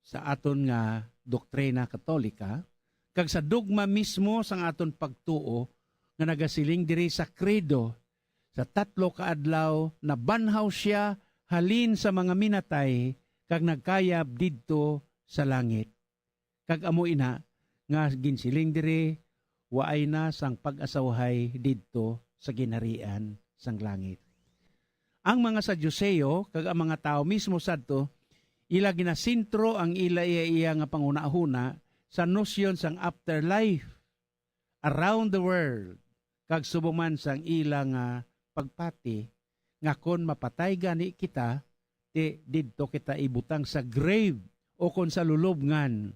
sa aton nga doktrina katolika, kag sa dogma mismo sang aton pagtuo nga nagasiling diri sa credo, sa 3 kaadlaw na banhaw siya halin sa mga minatay kag nagkayab didto sa langit. Kag amo ina nga ginsiling diri waay na sang pag-asawahay didto sa ginharian sang langit. Ang mga Sadyuseo kag ang mga tao mismo sadto, ila ginasintro ang ila iya nga pangunahuna sa nosyon sang afterlife around the world, kag subuman sang ila nga pagpati nga kon mapatay gani kita, didto kita ibutang sa grave o kon sa lulubngan.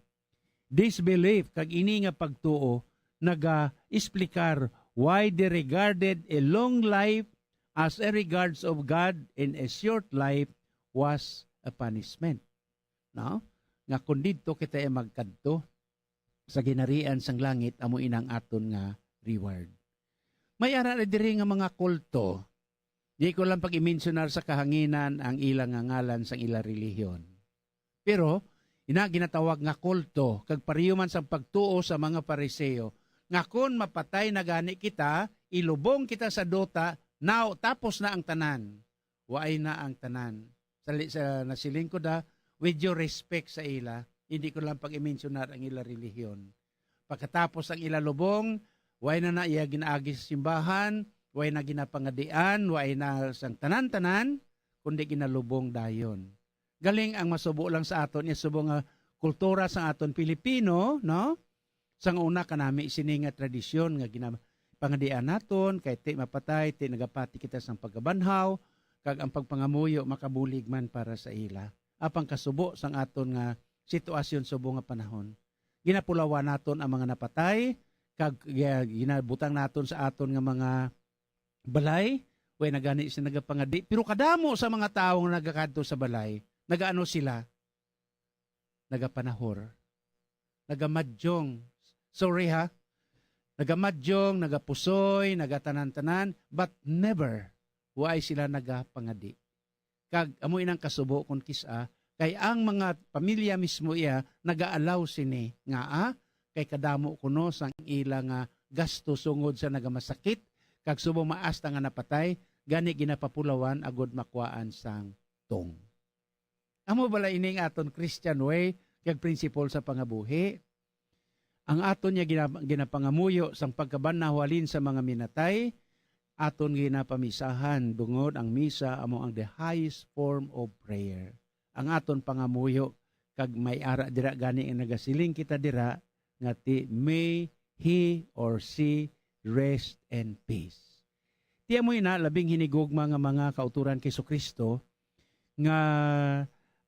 This belief kag ini nga pagtuo naga-esplikar why they regarded a long life as a regards of God and a short life was a punishment. No? Nga kung dito kita magkadto sa ginharian sang langit, amo inang aton nga reward. May ara na diri nga mga kulto. Di ko lang pag-imensionar sa kahanginan ang ilang nga ngalan sang ila relihiyon. Pero, ina ginatawag nga kulto, kag pareho man sa pagtuo sa mga Pariseo, nga kung mapatay na gani kita, ilubong kita sa dota, now tapos na ang tanan. Waay na ang tanan. Sa nasiling ko da, with your respect sa ila, hindi ko lang pag-imensionar ang ila relihiyon. Pagkatapos ang ila lubong, way na iya ginaagi sa simbahan, way na ginapangadian, way na sang tanan-tanan, kundi ginalubong dayon. Galing ang masubo lang sa aton, isubong nga kultura sa aton Pilipino, no? Sang una kanami sini nga tradisyon nga ginapangadian naton, kay ti mapatay, ti nagapati kita sang pagkabanhaw, kag ang pagpangamuyo makabulig man para sa ila. Apang kasubo sang aton nga sitwasyon subo nga panahon. Ginapulawan naton ang mga napatay, kag ginabutang naton sa aton nga mga balay, way nagani sila nagapangadi. Pero kadamo sa mga taong nagakadto sa balay, nagaano sila? Nagapanahor. Nagamadyong. Sorry ha? Nagamadyong, nagapusoy, nagatanan-tanan, but never waay sila nagapangadi. Kag amo inang kasubo kung kisa, kay ang mga pamilya mismo iya nagaalaw sini nga kay kadamo kuno sang ila nga gasto sungod sa nagamasakit, kag subo maasta nga napatay, gani ginapapulawan agod makuaan sang tong. Amo bala ining aton Christian way, kag principle sa pangabuhi. Ang aton niya ginapangamuyo sang pagkabanawalin sa mga minatay, aton ginapamisahan dungod ang misa amo ang the highest form of prayer. Ang aton pangamuyo kag may ara dira gani ang nagasiling kita dira nga ti may he or she rest and peace. Tiya mo ina labing hinigugma nga mga kauturan kay Kristo nga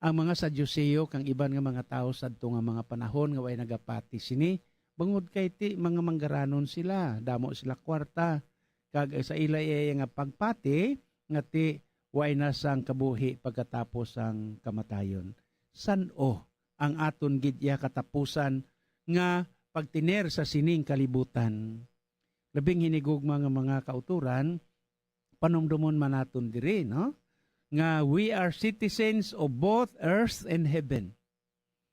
ang mga Sadyuseo kang iban nga mga tao sadto nga mga panahon nga way nagapati sini Bangod kay ti mga manggaranon sila, damo sila kwarta. Kag sa ila nga pagpati nga ti way na sang kabuhi pagkatapos ang kamatayon. San-o ang aton gidya katapusan nga pagtiner sa sining kalibutan. Labing hinigugma nga mga kauturan, panumdumon man naton diri, no? Nga we are citizens of both earth and heaven.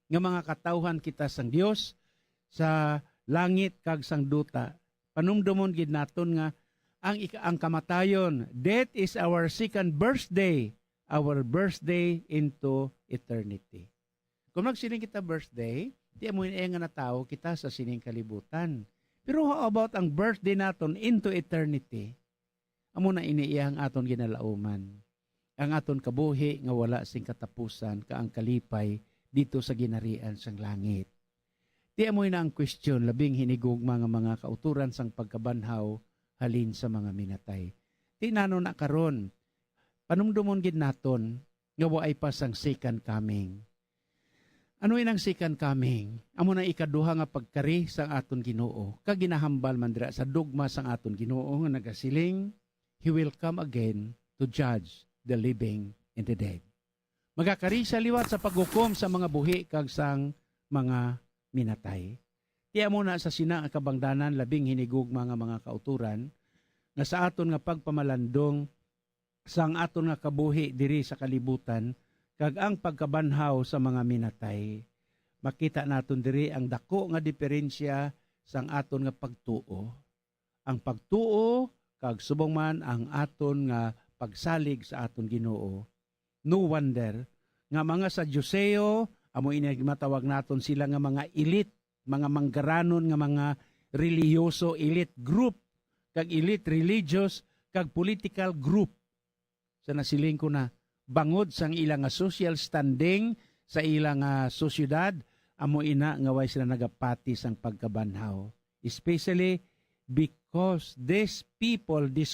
Nga mga katawhan kita sang Dios sa langit kag sang duta. Panumdumon gid naton nga ang kamatayon, death is our second birthday, our birthday into eternity. Kung nagsining kita birthday, di mo nga na tao kita sa sining kalibutan. Pero how about ang birthday naton into eternity? Amo na iniiyang aton ginalauman. Ang aton kabuhi nga wala sing katapusan kaang kalipay dito sa ginarian sang langit. Di mo na ang question labing hinigog mga kauturan sang pagkabanhaw halin sa mga minatay. Tinano na karon, panumdumon gid naton nga waay pa sang second coming. Ano inang second coming? Amo na ikaduha nga pagkari sang aton Ginoo. Kag ginahambal man dira sa dogma sang aton Ginoo nga nagasiling, He will come again to judge the living and the dead. Magakari sa liwat sa paghukom sa mga buhi kag sang mga minatay. Tiya mo na sa sina kabangdanan labing hinigug mga kauturan na sa aton nga pagpamalandong sang aton nga kabuhi diri sa kalibutan kag ang pagkabanhaw sa mga minatay. Makita naton diri ang dako nga diferensya sang aton nga pagtuo. Ang pagtuo kag subong man ang aton nga pagsalig sa aton Ginoo. No wonder nga mga Sadyuseo amo ini matawag naton sila nga mga elite, mga manggaranon nga mga reliyoso elite group, kag elite religious, kag political group. Sa nasiling ko na, bangod sang ilang social standing sa ilang sosyudad, amo ina nga way sila nagapati sang pagkabanhaw. Especially because this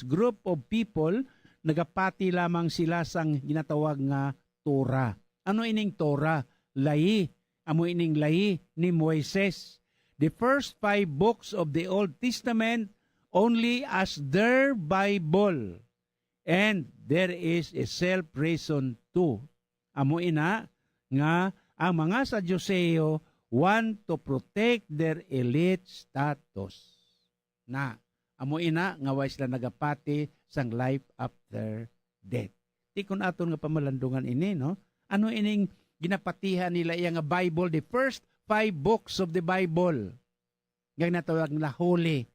group of people, nagapati lamang sila sang ginatawag nga Torah. Ano ining Torah? Lahi. Amo ining lahi ni Moises. The first 5 books of the Old Testament only as their Bible. And there is a self-reason too. Amo ina nga ang mga Sadyuseo want to protect their elite status. Na amo ina nga way sila nagapati sang life after death. Ti kun aton nga pamalandungan ini, no? Ano ining ginapatihan nila iya nga Bible, the first 5 books of the Bible. Nga natawag na holy.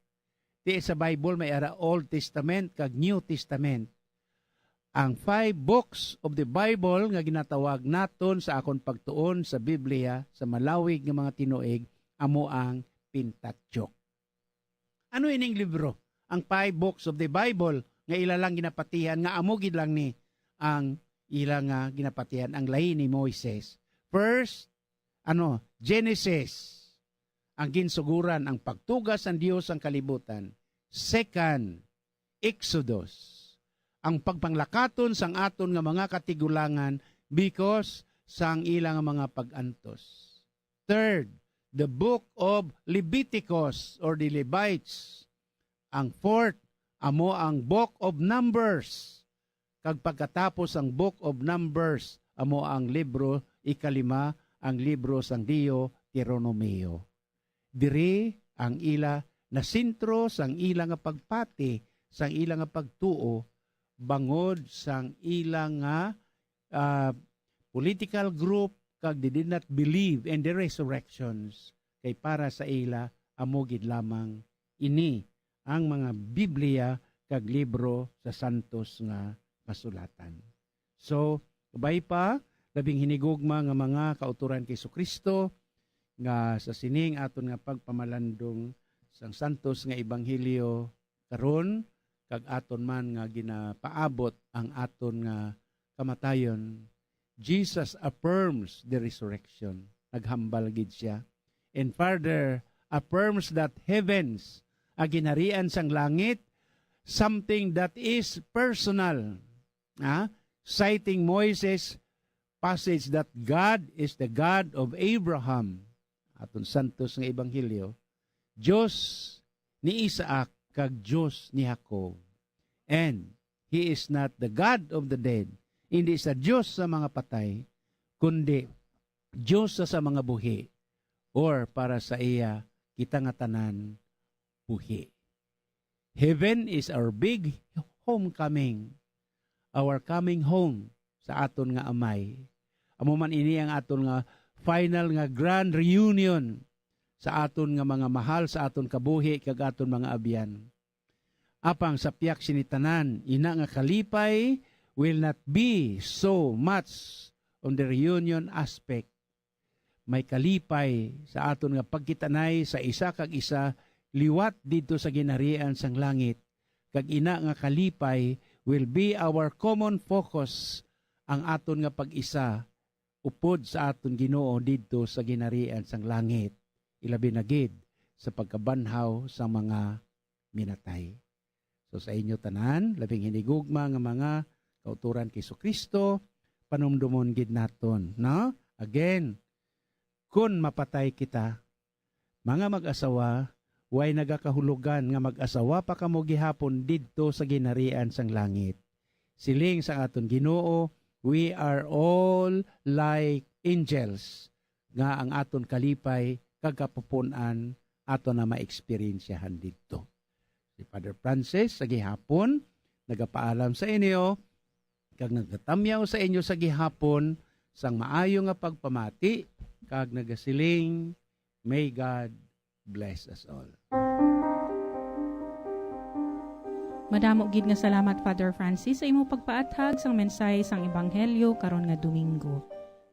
Ti sa Bible may ara Old Testament kag New Testament. Ang 5 books of the Bible nga ginatawag naton sa akon pagtuon sa Biblia, sa malawig nga mga tinuig, amo ang Pentateuch. Ano ining libro? Ang 5 books of the Bible nga ilalang ginapatihan nga amo gid lang ni ang ilang ginapatihan ang lahi ni Moises. First, Genesis, ang ginsuguran ang pagtugas ng Dios ang kalibutan. Second, Exodus, ang pagpanglakaton sang aton nga mga katigulangan because sang ilang mga pag-antos. Third, the book of Leviticus or the Levites. Ang fourth, amo ang book of Numbers. Kag pagkatapos ang Book of Numbers, amo ang libro, 5, ang libro sang Deuteronomio. Diri ang ila na sentro sang ila nga pagpati, sang ila nga pagtuo, bangod sang ila nga political group, kag they did not believe in the resurrections. Kay para sa ila, amo gid lamang ini ang mga Biblia kag libro sa santos nga kasulatan. So, kabay pa, labing hinigugma nga mga kauturan kay Kristo nga sa sining aton nga pagpamalandong sang santos nga ebanghelyo karon kag aton man nga ginapaabot ang aton nga kamatayon. Jesus affirms the resurrection. Naghambal gid siya. And further affirms that heavens, ang ginharian sang langit, something that is personal. Citing Moises' passage that God is the God of Abraham, aton santos nga ebanghelyo, Diyos ni Isaac kag Diyos ni Jacob. And He is not the God of the dead. Hindi sa Diyos sa mga patay, kundi Diyos sa mga buhi. Or para sa iya, kita nga tanan buhi. Heaven is our big homecoming. Our coming home sa aton nga amay. Amo man ini ang aton nga final nga grand reunion sa aton nga mga mahal, sa aton kabuhi, kag aton mga abyan. Apang sa piyak sinitanan, ina nga kalipay will not be so much on the reunion aspect. May kalipay sa aton nga pagkitanay sa isa kag isa, liwat dito sa ginharian sang langit. Kag ina nga kalipay will be our common focus, ang aton nga pag-isa upod sa aton Ginoo dito sa ginharian sang langit. Ilabi na gid sa pagkabanhaw sa mga minatay. So sa inyo tanan, labing hinigugma nga mga kauturan kay Kristo, panumdumon gid naton, no? Again, kung mapatay kita, mga mag-asawa, way nagakahulugan nga mag-asawa pa kamo gihapon didto sa ginharian sang langit. Siling sa aton Ginoo, we are all like angels, nga ang aton kalipay kagapupunan aton na ma-experiensyahan didto. Si Father Francis sa gihapon nagapaalam sa inyo kag nagatamyaw sa inyo sa gihapon sang maayo nga pagpamati kag nagasiling, may God bless us all. Madamo gid nga salamat Father Francis sa imo pagpaathag sang mensahe sang ebanghelyo karon nga Domingo.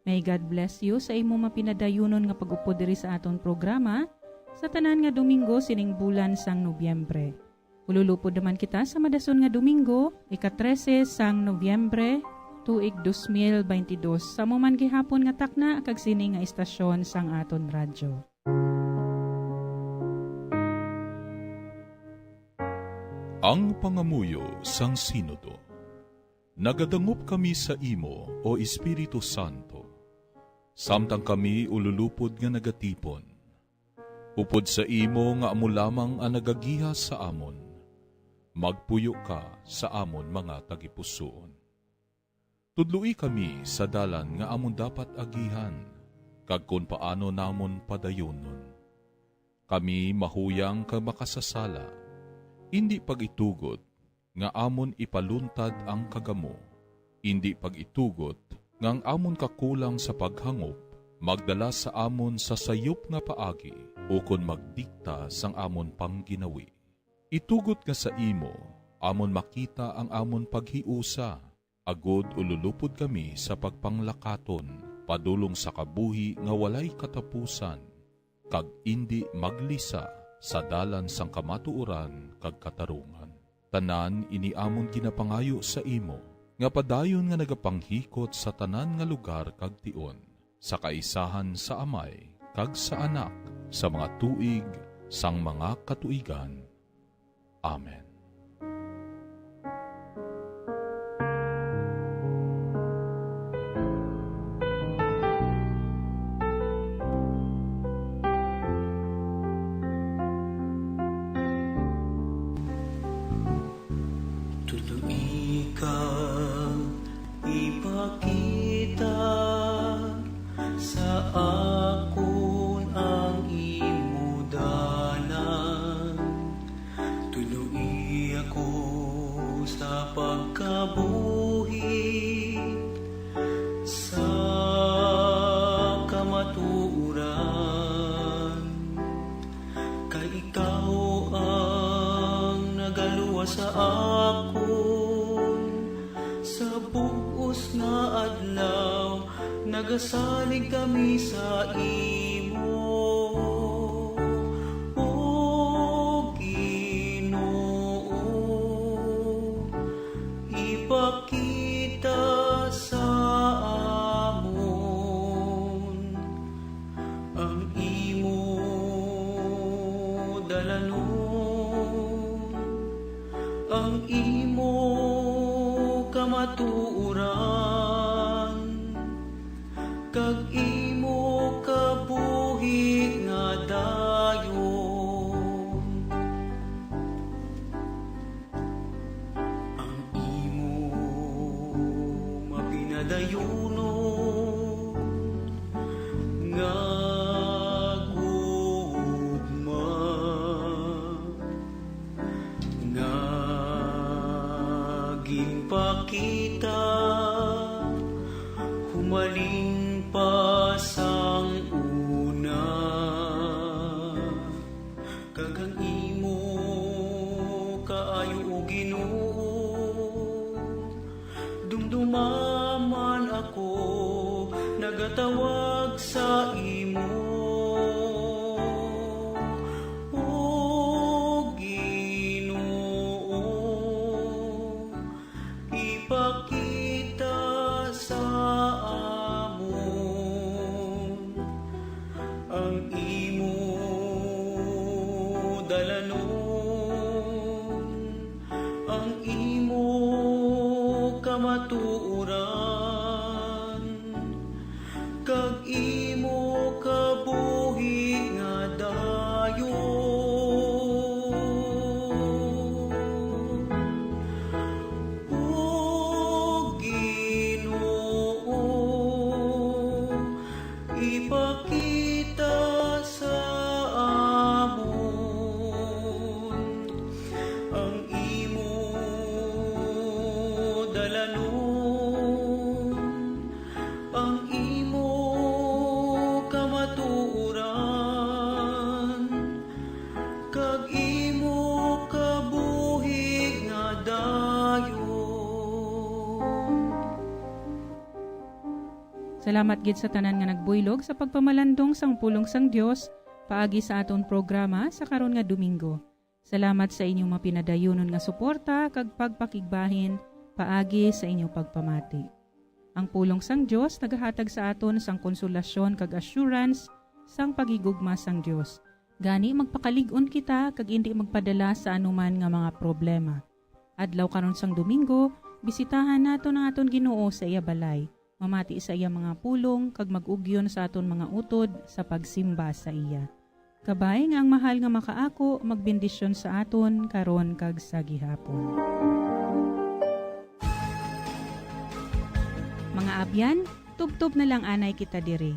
May God bless you sa imo mapinadayunon nga pag-upod diri sa aton programa sa tanan nga Domingo sining bulan sang Nobyembre. Ululupod naman kita sa madason nga Domingo, ika-13 sang Nobyembre, tuig 2022 sa muman gihapon nga takna kag sini nga istasyon sang aton radyo. Ang pangamuyo sang Sinodo. Nagadangup kami sa imo, o Espiritu Santo. Samtang kami ululupod nga nagatipon. Upod sa imo nga amo lamang ang nagagiha sa amon. Magpuyo ka sa amon mga tagipusoon. Tudlui kami sa dalan nga amon dapat agihan, kag kung paano namon padayonon. Kami mahuyang ka makasasala, hindi pag-itugot nga amon ipaluntad ang kagamo, hindi pag-itugot nga ang amon kakulang sa paghangop, magdala sa amon sa sayop nga paagi, o kon magdikta sang amon pangginawi. Itugot nga sa imo, amon makita ang amon paghiusa, agod ululupod kami sa pagpanglakaton, padulong sa kabuhi nga walay katapusan, kag indi maglisa sa dalan sang kamatuoran kag katarungan. Tanan iniamon ginapangayo sa imo, nga padayon nga nagapanghikot sa tanan nga lugar kag tion, sa kaisahan sa Amay kag sa Anak, sa mga tuig sang mga katuigan. Amen. Ipakita sa akon ang imo dalan, tuluy ako sa pagkabuhi, sa kamatuoran, kay ikaw ang nagaluwa sa akon sa buos nga adlaw, nagasalig kami sa imo, O Ginoo. Ipakita sa amon ang imo dalanon, ang imo kamatuoran, kag imo kabuhi nga dayon, maging pa kita, humaling pa sang una. Kagang imo kaayo o Ginoo, dumdumaman ako, nagatawag sa imo. O Ginoo, ipakita sa amon ang imo dalanon, ang imo kamatuoran, kag imo kabuhi nga dayon. O Ginoo, ipakita sa amon ang imo dalanon, ang imo kamatuoran, kag imo kabuhi nga dayon. Salamat gid sa tanan nga nagbuylog sa pagpamalandong sang pulong sang Dios paagi sa aton programa sa karon nga Domingo. Salamat sa inyong mapinadayonon nga suporta kag pagpakigbahin paagi sa inyong pagpamati. Ang pulong sang Dios nagahatag sa aton sang konsolasyon kag assurance sang pagigugma sang Dios. Gani magpakalig-on kita kag hindi magpadala sa anuman nga mga problema. Adlaw karon sang Domingo, bisitahan naton ang aton Ginoo sa iya balay. Mamati sa iya mga pulong kag mag-ugyon sa aton mga utod sa pagsimba sa iya. Kabay nga ang mahal nga makaako magbendisyon sa aton karon kag sa gihapon. Mga abyan, tubtob na lang anay kita diri.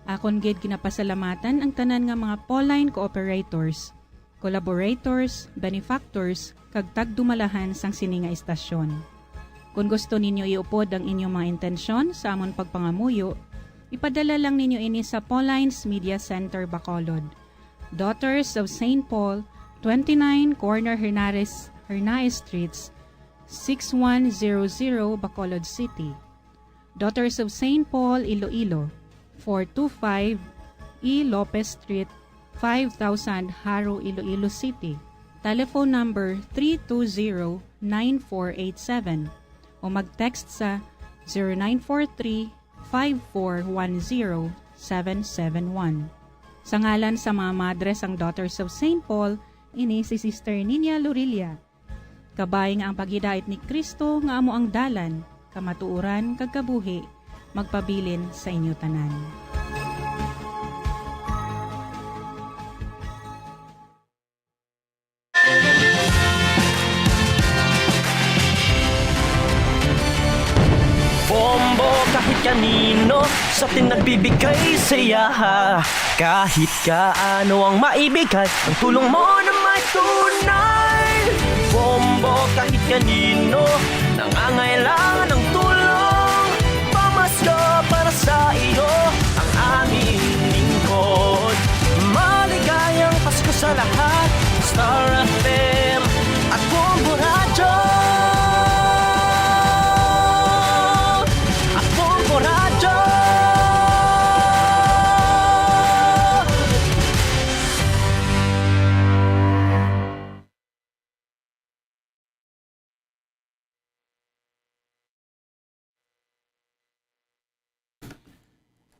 Akon gid kinapasalamatan ang tanan nga mga Pauline cooperators, collaborators, benefactors kag tagdumalahan sang sini nga istasyon. Kung gusto ninyo iupod ang inyong mga intensyon sa amon pagpangamuyo, ipadala lang ninyo ini sa Pauline's Media Center, Bacolod. Daughters of St. Paul, 29 Corner Hernaez Streets, 6100 Bacolod City. Daughters of St. Paul, Iloilo, 425 E. Lopez Street, 5000 Haro, Iloilo City. Telephone number 320-9487 o mag-text sa 0943-5410-771. Sa ngalan sa mga madres ang Daughters of St. Paul, ini si Sister Nina Lorilia. Kabay nga ang paghidait ni Kristo nga amo ang dalan, kamatuuran kag kabuhi, magpabilin sa inyo tanan. Bombo kahit kanino sa atin nagbibigay saya. Kahit kaano ang maibigay, ang tulong mo na may tunay. Bombo kahit kanino nangangailangan ng tulong, pamasko para sa iyo ang aming lingkod. Maligayang Pasko sa lahat, Star FM at Bombo Radio.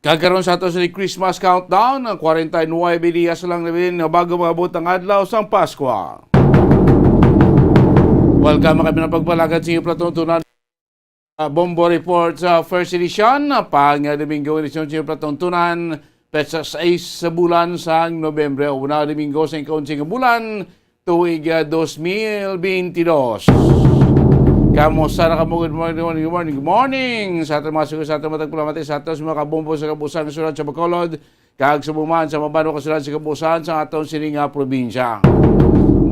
Kagaroon sa ato sa Christmas countdown, ang 49 dias lang na bago maabot ang adlaw sang Pasko. Welcome kami na pagpalagad sa inyo platuntunan. Bombo Report sa first edition, pang-Domingo edition sa inyo platuntunan, petsa 6 sa bulan sa Nobyembre, una Domingo sa ikaunting bulan, tuig 2022. Kamusta na kamo? Good morning. Sa ating mga sugo, sa ating matagpulamati, sa ating mga kabombo sa kabusan ng sulat sa Bacolod, kag sa buman sa mabano kasulat sa kabusan sa atong sininga probinsya.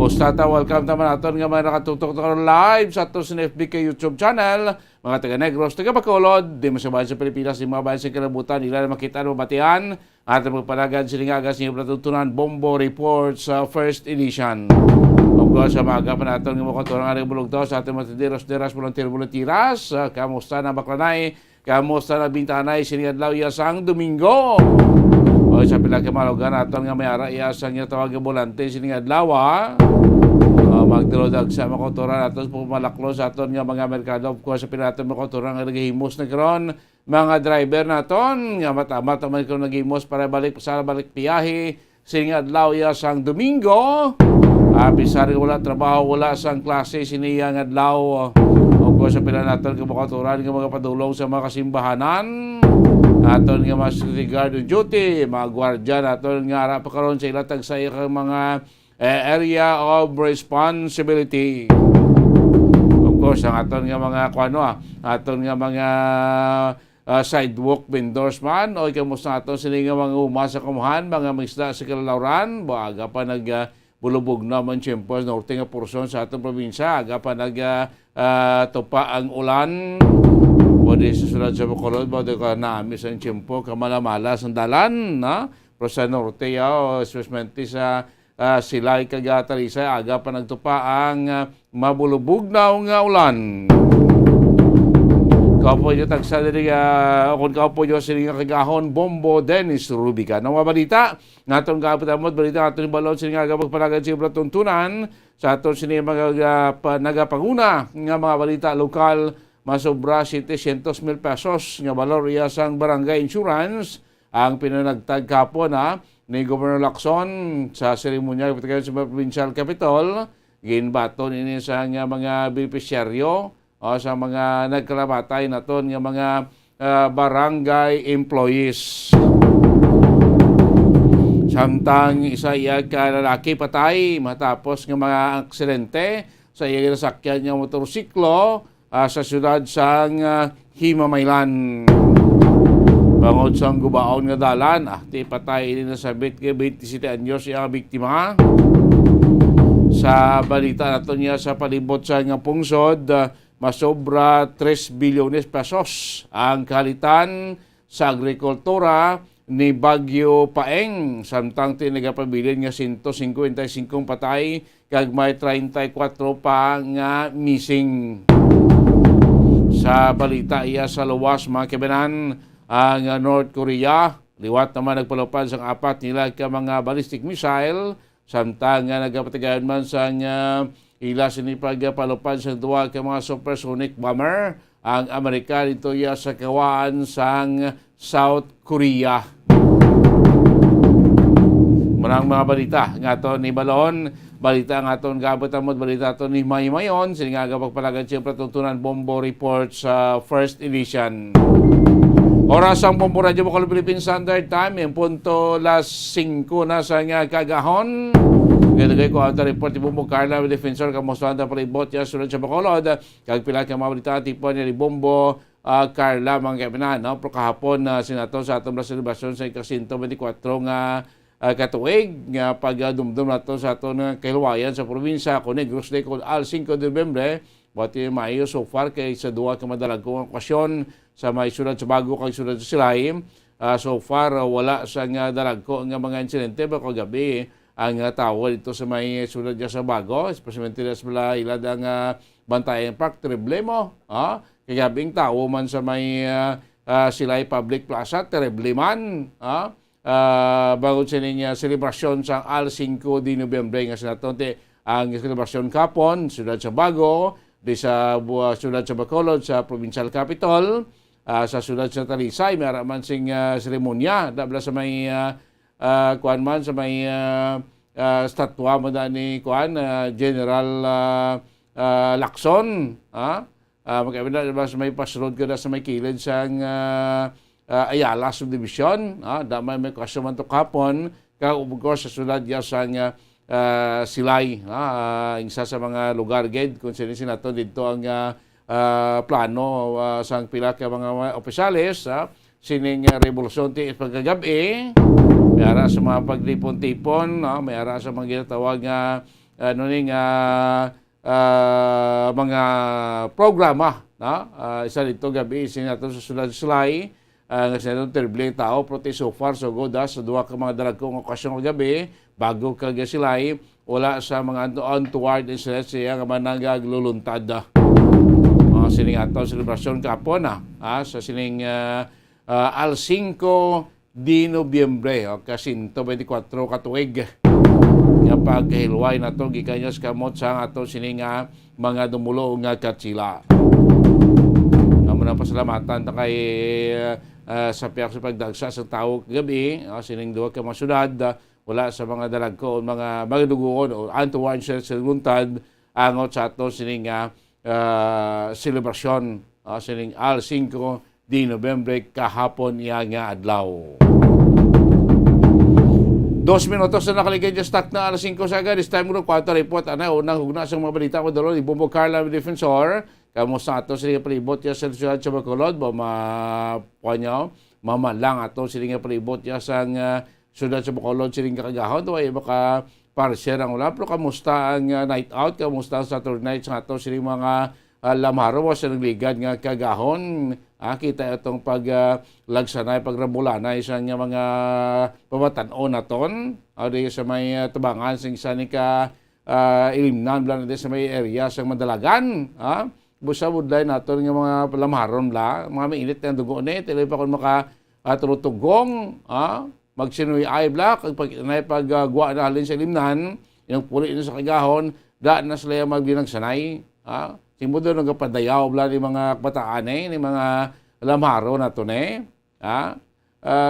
Mustata, welcome naman natin nga mga nakatutok live sa ato sa FBK YouTube channel. Mga taga Negros, taga Bacolod, di masabayan sa Pilipinas, di mga bayan sa kalabutan, nila na makita na mabatian. At magpanagan silingagas niyo natutunan Bombo Report sa first edition. Of course, sa mga pa natin nga mga katurang aring bulog daw sa ating matidiros-diras volunteer-volunteeras. Kamusta na baklanay? Kamusta na bintanay? Siniadlaw yasang Domingo. O sa pila kamalugan natin nga may ara iyasang niya tawag yung volante siningadlaw. Magdirodag sa mga katurang natin pumalaklo sa aton nga mga merkado. Of course, sa pila natin mga katurang nga naghihimos na karon. Mga driver naton nga matamat naman ko naghihimos para balik piyahe. Siningadlaw yasang Domingo. Bisar wala trabaho, wala sang klase siniyang adlaw. O sa pila natin kabukaturan ng mga padulong sa mga kasimbahanan. Aton nga mga security guard on duty, mga gwardiya naton nga ara pa karon sa ilatag sa mga area of responsibility. Of course, ang aton nga mga aton nga mga sidewalk vendors man o kamusta aton sila nga mga umasa kumuhan, mga misda sa kalalauran, baga pa bulubog naman siyempre sa norte nga porsyon sa atong probinsya. Aga pa tupa ang ulan. Pwede sa sulad sa Bacolod, pwede ka naamis ang siyempre kamalamala sa dalan. Pero sa norte, especially sa Silay, Cagatalisa, aga pa nagtupa ang mabulubog na nga ulan. Kaupo nyo tagsa diri kung kaupo nyo sining kagahon Bombo Dennis Rubica. Nang mabalita, naton kapitamot balita naton balon sining agapagpanagan sa tuntunan sa aton sining mga nagapanguna nga mga balita lokal masobra 700,000 pesos nga balor iya sang barangay insurance ang pinanagtag kapon ni Governor Lacson sa seremonya sa provincial capital. Ginbaton ini sa mga beneficiaryo o sa mga nagkalamatay naton nga mga barangay employees. Samtang isa iya ka lalaki patay matapos nga mga aksidente sa iya nasakyan nga motorsiklo sa syudad sang Himamaylan. Bangod sa gubaon nga dalan, ti patay ini nasabit nga 27 anyos iya biktima. Sa balita naton niya sa palibot sa nga pungsod, masobra 3 bilyones pesos ang kalitan sa agrikultura ni Bagyo Paeng. Samtang tinagapabilin nga 155 patay kag may 34 pa nga missing. Sa balita iya sa luwas mga kabanan, ang North Korea liwat naman nagpalupad sa 4 nila ka mga ballistic missile. Samtang nagapatigayon man sa ila sinipagpalupad sa duwa ka mga supersonic bomber ang Amerika dito ya sa kawaan sang South Korea. Marang mga balita nga to ni Balon, balita nga to gabatamod, balita to ni Maymayon, sininga pagpalagan siyempre tuntunan Bombo Report sa first edition. Oras ang Bombo Radio Bacolod Philippine Standard Time, yung punto las 5 na sa nga kagahon. Kaya ko ang report ni Bombo Carla, defensor kamusta ang palibot niya sunod sa Bacolod. Kag pila ka mga balita tipon ni Bombo Carla mga kapinan. Pero kahapon sinato sa atong celebration sa ika-124 nga katuig nga pagdumdum nato sa atong kahiluwayan sa probinsya ko Negros Day kung al 5 de Nobyembre. Bati maayo so far kay sa duwa ka madalag kong okasyon sa may sunod sa Bago kag sunod sa Silay. So far wala sa nga dalag ko nga mga insidente ba kagabi ang tawo dito sa may sunod niya sa Bago, especially sa ilad ang Bantayan Park, terrible mo. Kagabing tawo man sa may Silay Public Plaza, terrible man. Bago sa niya selebrasyon sa al 5 de Nobyembre nga sinatonte ang selebrasyon kapon, sunod sa Bago, di sa sunod sa Bacolod sa provincial capital, sa sunod sa Talisay, may araman sing seremonya, dabla sa may kuan man sa may statwa mo ni kuan General Lacson, magkabila sa may pasroad ka sa may kilid sang Ayala Subdivision, damay may kasaman to kapon, of course sa sunod ya sang Silay, isa sa mga lugar ged kung sinato dito ang plano sang pila ka mga opisyales sining revolusyon ti pagkagabi, may ara sa mga pagtipon-tipon, may ara sa mga ginatawag nga mga programa na isa dito gabi sinato sa sulad-sulay nga sinato terrible tao prote so far so good sa duha ka mga dalagkong okasyon gabi bago kag silay wala sa mga untoward incidents siya nga nagluluntad sining ato selebrasyon kapon sa sining al 5 de Nobyembre kasinto 24 katuig nga pagkahilway na to gikanyas kamot sa ato sining mga dumulo nga katsila. Amo na pasalamatan ta kay sa piyak sa pagdagsa sa tao gabi sining duha ka mga syudad wala sa mga dalagko mga magduguon o untoward sa luntad angot sa ato sining selebrasyon sining al 5 de Nobyembre kahapon iya nga adlaw. 2 minutos na nakaligay dyan stock na alas 5 sa agad. This time group, 4 report. Unang hugna sa mga balita ko dalo ni Bombo Carla Defensor. Kamusta ato sila palibot ya sa siyudad sa Bacolod. Mamanyo, mamalang ato sila palibot ya sa siyudad sa Bacolod siling kakagahon. Ito ay baka para-share ang ulam. Pero kamusta ang night out? Kamusta ang Saturday night sa ato siling mga lamharo sa nagligad nga kagahon? Kita itong paglagsanay, pagrambulanay sa mga pamatanon na ton. Sa may tabangan, sa ni ka ilimnan, sa may area sa madalagan. Busa budlay naton ng mga lamharon la, mga mainit na dugo ni, tila pa kung makatulutugong, magsinuy ay black, pagguwa na halin sa ilimnan, yung puli na sa kagahon, daan na sila magbinagsanay. Simudo nang kapadayaw bla ni mga kabataan ni mga lamharo na to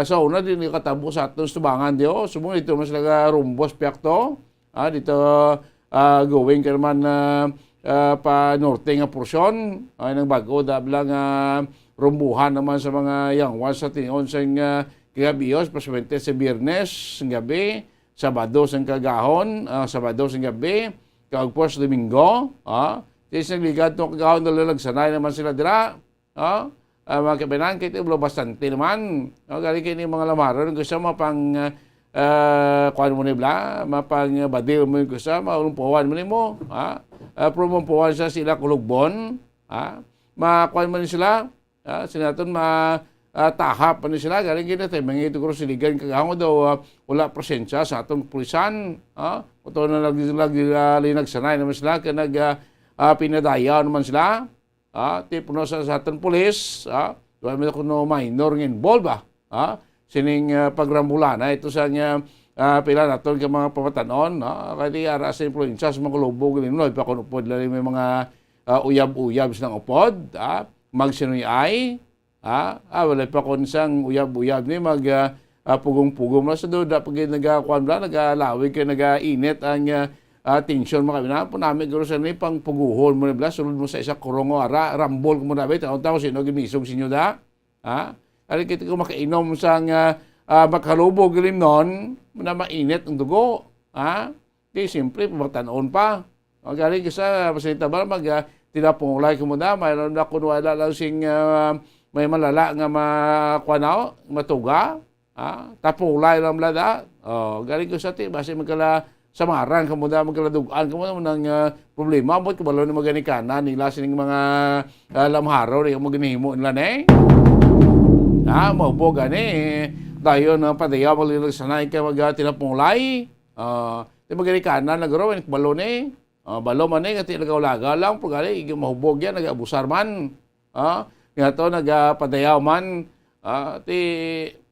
so una din katabo sa aton tubangan dio sumo ito mas laga rumbos piak to dito going ka naman pa norte nga porsyon nang bago da blang rumbuhan naman sa mga yangwan sa tingon sa gabios paswente sa Biyernes gabi Sabado sa kagahon Sabado sa gabi kagpos Domingo Kasi nagligad itong kagahon na lalagsanay naman sila dira. Mga kabinan, kahit yung bastante naman. Galing kayo mga lamaron. Gusto mapang kuhan mo nila. Mapang badil mo yung gusto. Maulumpuan mo nimo. Promompuan sa sila kulugbon. Makuhan mo sila. Sinaton matahap mo sila. Galing kayo natin. Mga ito kuro siligan kagahon daw. Wala presensya sa atong pulisan. Ito na linagsanay naman sila. Kaya pinadayaw naman sila. Tipo na sa ating pulis. Doon mo kuno minor ng involved sining pagrambulan. Ito sa niya pila naton ka mga pamatanon. Kaya ara sa influensya sa mga lubog. Pa kung upod lang may mga uyab-uyab silang upod. Magsinuyay. Wala pa kung isang uyab-uyab ni pugong-pugong na sa doon. Pag nagkakuan ba, nag-alawig ka, nag-init ang tension mga kabina po namin guro sa ni pang puguhon mo nila sulod mo sa isa kurong ara rambol mo na ba taon sino gimisog sinyo da ali kit ko makainom sa makalubog lim non na mainit ang dugo di simple pamatanon pa gali sa pasita ba mag tinapulay ko mo da mayroon na kunwala lang sing may malala nga makuanaw matuga tapulay lang lada gali ko sa ti base magkala samaran kamo da magkaladugan kamo ng problema mo kabalo na maganikanan nila sining mga lamharo ri mo ginihimo nila mo po gani dayon padayaw mo sanay ka mag tinapulay di maganikanan nagro ni kabalo ni balo man ni kati nagawlaga lang pagali mahubog yan nagabusar man nga to nagapadayaw man ti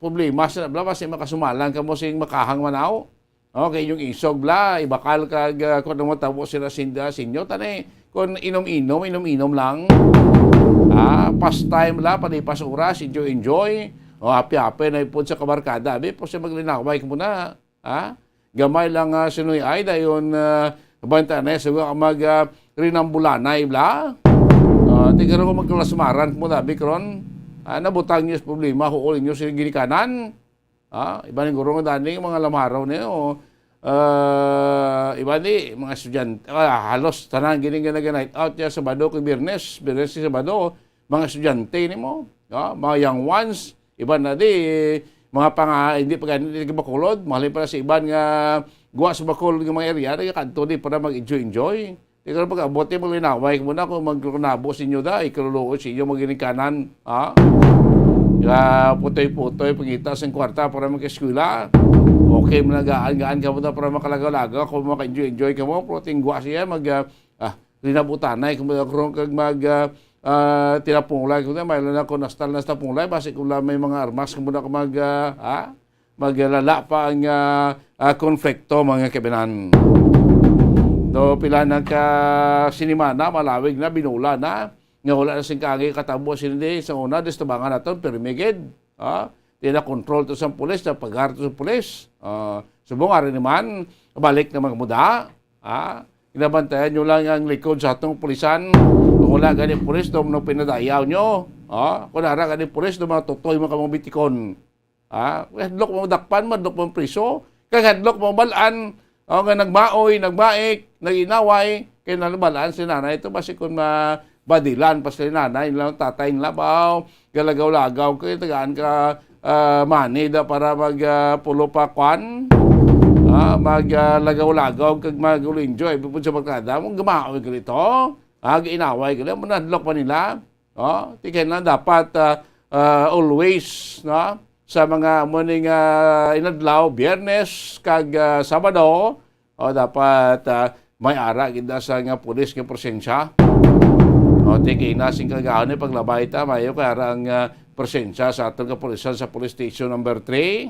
problema sa bla kasi makasumalan kamo sing makahang manaw. Okay, yung isog bla, ibakal kag kung mo tabo sila sinyo tani kung inom lang. Pastime la panipas oras, enjoy. Happy na ipod sa kabarkada. Abi po siya maglinaway ko muna. Gamay lang sinuy ay dayon banta na sugo mag rinambulanay bla. Tigaro ko magkalasmaran mo da bikron. Nabutang niyo problema huulin niyo sa ginikanan. Iba ni guro nga dani mga lamaraw niyo iba ni mga estudyante halos tanan gini nga night out ya Sabado kay Biyernes sa Sabado mga estudyante nimo mga young ones iba na di mga hindi pa ganito Bacolod mahalin para sa iban nga guwa sa Bacolod ng mga area, nagkanto di para mag-enjoy. Ikaw na pag-abot yung mga linaway ko muna kung magkunabo sa inyo da, ikaluluo sa inyo kanan. Ha? Putoy-putoy, pagkita sa kwarta para mag-eskwela. Okay, gaan-gaan ka muna para makalagaw-lagaw. Kung maka-enjoy ka mo, pero tingwa siya, linabutanay, kung tinapungulay ko na, mayroon na ako nastal pungulay, basi kung may mga armas, kung muna maglala pa ang konflikto, mga kabinan. Do pila sinimana, malawig na, binula na, nga wala na singkangi katabo sinindi sa una, destabangan natin, permigid. Tina-control to sa pulis, na pagharto sa pulis. Subong ari naman, balik na mga muda. Inabantayan nyo lang ang likod sa atong pulisan. Kung wala ganit pulis, doon nung pinadayaw nyo. Kung nara ganit pulis, doon mga tutoy mga kamang bitikon. Hadlok mo dakpan, madlok mo priso. Kaya hadlok mo balaan. Nga nagmaoy, nagmaik, naginaway. Kaya nabalaan si nanay. Ito basi kung badilan pa si nanay, tatay ng labaw, galagaw-lagaw. Kaya tagaan ka manida para magpulo pa kwan. Maglagaw-lagaw kag mag-enjoy. Bipun sa magkada, mong gamaoy ka rito. Ginaway ka rito. Manadlok pa nila. Tikin lang dapat always sa mga morning inadlaw, Biyernes kag Sabado, dapat may ara gid sa nga pulis nga presensya. Tikin na sing kagahon ni paglabay ta mayo kay ara ang presensya sa atong kapulisan sa police station number 3.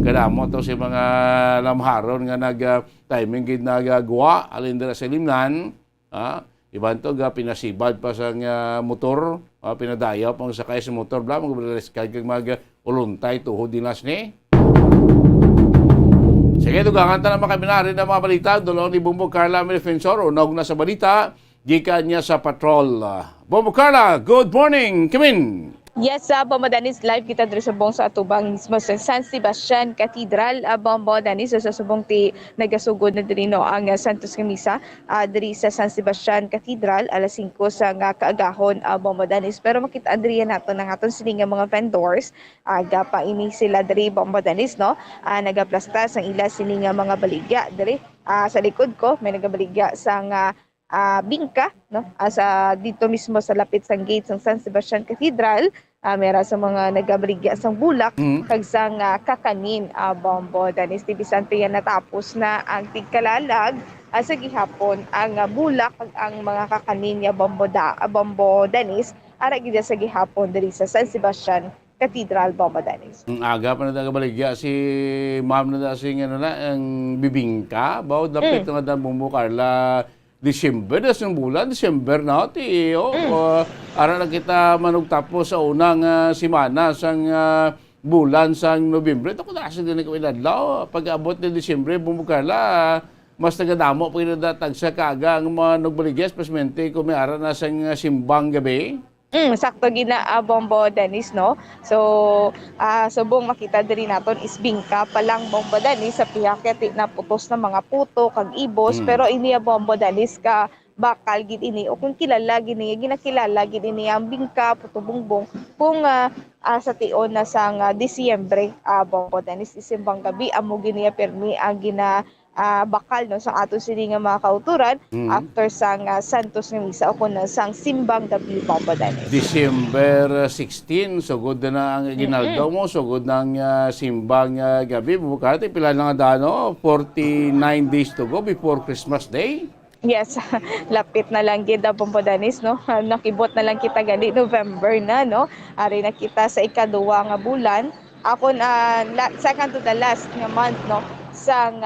Kadamo to si mga lamharon nga nag-timing gid nagagawa alin dira sa limnan. Iban to pinasibad pa sa motor, pinadayaw pang sakay sa motor bla mag-rescue kag mag-uluntay tuhod dinas ni. Sige, dugangan ta na makabinari ng mga balita. Dulong ni Bumbo Carla Defensor, unog na sa balita, gikan niya sa patrol. Bumbo Carla, good morning, come in! Yes, Bombo Danis, live kita dito sa buong sa atubang mismo sa San Sebastian Cathedral. Bombo Danis, sa subong ti nagasugod na dirino ang Santos Misa diri sa San Sebastian Cathedral alas 5 sa nga kaagahon Bombo Danis. Pero makita andriya nato ng aton sini nga mga vendors aga pa ini sila diri Bombo Danis, no? Nagaplasta sa ila sini nga mga baligya diri sa likod ko may nagabaligya sa nga bingka, no? Sa dito mismo sa lapit sang gate ng San Sebastian Cathedral. Mera sa mga nagabaligya sang bulak kag sang kakanin Bombo Danis. Tibisan yan natapos na ang tigkalalag sa gihapon ang bulak kag ang mga kakanin niya Bombo Danis ara gid sa gihapon diri sa San Sebastian Cathedral Bombo Danis. Aga pa na nagabaligya si ma'am na sing ang bibingka bawo dapit nga dan Bumbo Carla December na ti ara na kita manugtapos sa unang semana sang bulan sang Nobyembre. Ito ko nasa din ko inadlaw pag-abot ni December Bumbo Carla mas nagadamo pa inadatag sa kaga ang mga nagbaligya especialmente kung may ara na sang simbang gabi. Sakto gina Bombo Danis, no? So subong makita diri naton is bingka pa lang Bombo Danis sa pihakit na putos na mga puto kag ibos pero ini Bombo Danis ka bakal gid ini o kung kilala gini ginakilala gid ini ang bingka puto bungbong kung sa tion na sang Disyembre Bombo Danis isimbang gabi amo gini permi ang gina bakal no sa ato sini nga mga kauturan after sang Santos Misa o kun sang simbang gabi Bombo Danis. December 16 sugod na ang ginaldaw mo sugod ng simbang gabi Bumbo Carla pila na nga dano 49 days to go before Christmas Day. Yes, lapit na lang gid Bombo Danis, no? Nakibot na lang kita gani November na, no? Ari na kita sa ikaduwa nga bulan. Akon second to the last nga month, no? Sang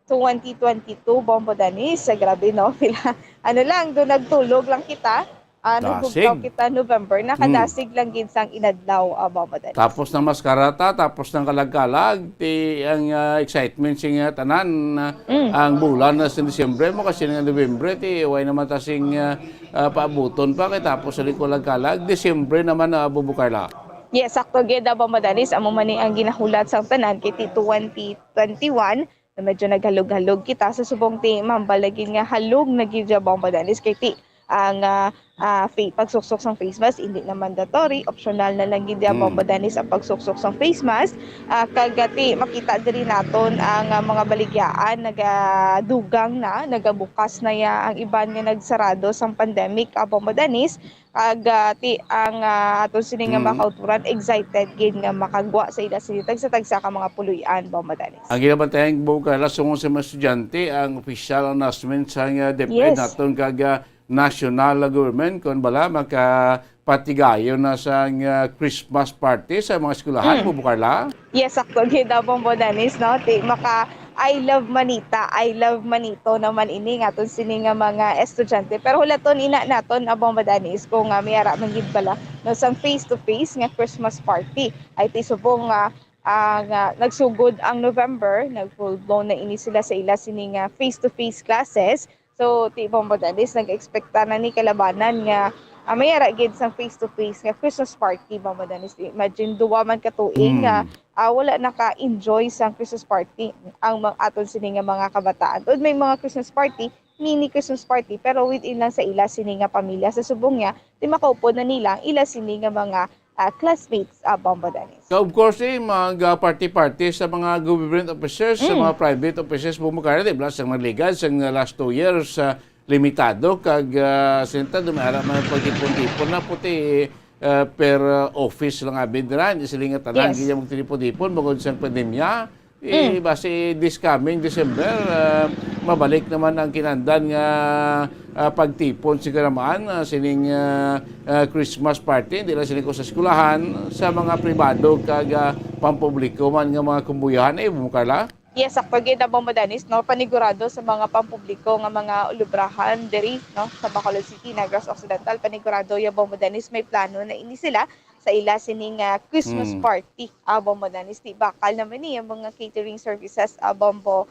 2022 Bombo Danis, grabe no, lang do nagtulog lang kita. Nagbugaw kita November, nakadasig lang gid sang inadlaw Bombo Danis. Tapos ng maskarata, tapos ng kalagkalag, ang excitement sing tanan ang bulan na sa Disyembre mo kasi ng November way naman tasing paabuton pa kay tapos sa kalagkalag, Disyembre naman Bumbo Carla. Yes, sakto gid Bombo Danis, amo man ang ginahulat sang tanan kay 2021. Medyo naghalog-halog kita sa subong ti mambalagin nga halog na gid Bombo Danis kay ti ang pagsuksok ng face mask hindi na mandatory, optional na lang gid Bombo Dennis ang pagsuksok ng face mask. Kagati makita diri naton ang mga baligyaan nagadugang na, nagabukas na ya ang iban nga nagsarado sang pandemic Bombo Dennis. Kagati ang aton sini nga makauturan excited gid nga makagwa sa ila sa tagsa ka mga puluyan Bombo Dennis. Ang ginabantayan buka lasong sa mga estudyante ang official announcement sa DepEd naton kag national government kung bala makapatigayo na sa Christmas party sa mga eskwelahan po Carla? Yes, sakto gid Bombo Dennis no. Maka I love Manita, I love Manito naman ini nga aton sini nga mga estudyante. Pero hulaton ina naton Bombo Dennis kung mayara man gid bala no sang face to face nga Christmas party. Ay ti subong nagsugod ang November, nag-full blown na ini sila sa ila sini nga face to face classes. So, Bombo Dennis, nag-expecta na ni kalabanan nga mayara gid sang face-to-face nga Christmas party, Bombo Dennis. Imagine, duwa man katuig nga wala naka-enjoy sang Christmas party ang aton sini nga mga kabataan. Tod may mga Christmas party, mini Christmas party, pero within lang sa ila sini nga pamilya. Sa subong niya, di makaupod na nila ila sini nga mga classmates Bombo Dennis. So of course, mag-party-party sa mga government officers, sa mga private officers, bumukara, di ba? Sa mga legal, sa last 2 years, limitado, kag sinta, dumara mga pagtipon-tipon na puti per office lang abid ran, isilinga tanan, ganyan magtipon-tipon, magod sa pandemya, base this coming December, mabalik naman ang kinandan nga pagtipon si karamaan sining Christmas party, hindi lang sining ko sa skulahan, sa mga pribado kag pampubliko man nga mga kumbuyahan bumukarla. Yes, sakto gid Bombo Dennis no, panigurado sa mga pampubliko nga mga ulubrahan diri no sa Bacolod City, Negros Occidental, panigurado ya Bombo Dennis may plano na ini sila sa ila sining Christmas party Bombo Dennis. Di bakal naman ni ang mga catering services Bombo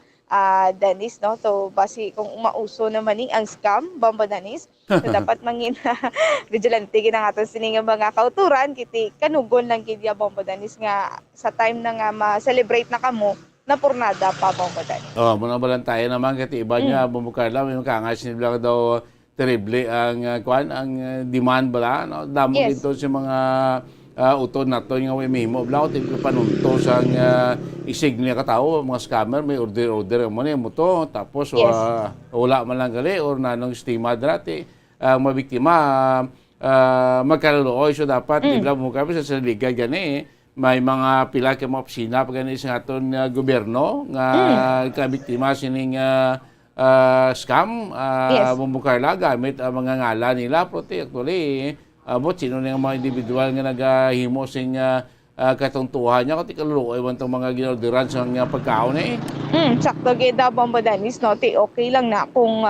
Dennis no. So basi kung umauso naman ni ang scam Bombo Dennis, so dapat mangin vigilante gid ang aton sining mga kauturan kiti kanugon lang gid ya Bombo Dennis nga sa time na nga ma-celebrate na kamo na pornada pa Bombo Dennis. Muna tayo naman kati iba niya bumukarla may makangas nila daw terrible ang ang demand bala no damo dito sa mga utod nato nga may memo bala ko panunto sa isig niya katao mga scammer may order mo ni mo to tapos wala man lang gali or nanong estima drati ang mabiktima magkaluluoy so dapat di bala bumukarla sa liga gani may mga pila ka mga opisina pag ganun sa aton gobyerno nga kabiktima sining scam bumukarla gamit ang mga ngalan nila prote actually sino na mga individual nga naghimo sing katungtuhan niya kasi kaluluoy man itong mga ginorderan sa mga pagkaon sakto gid Bombo Dennis no, okay lang na kung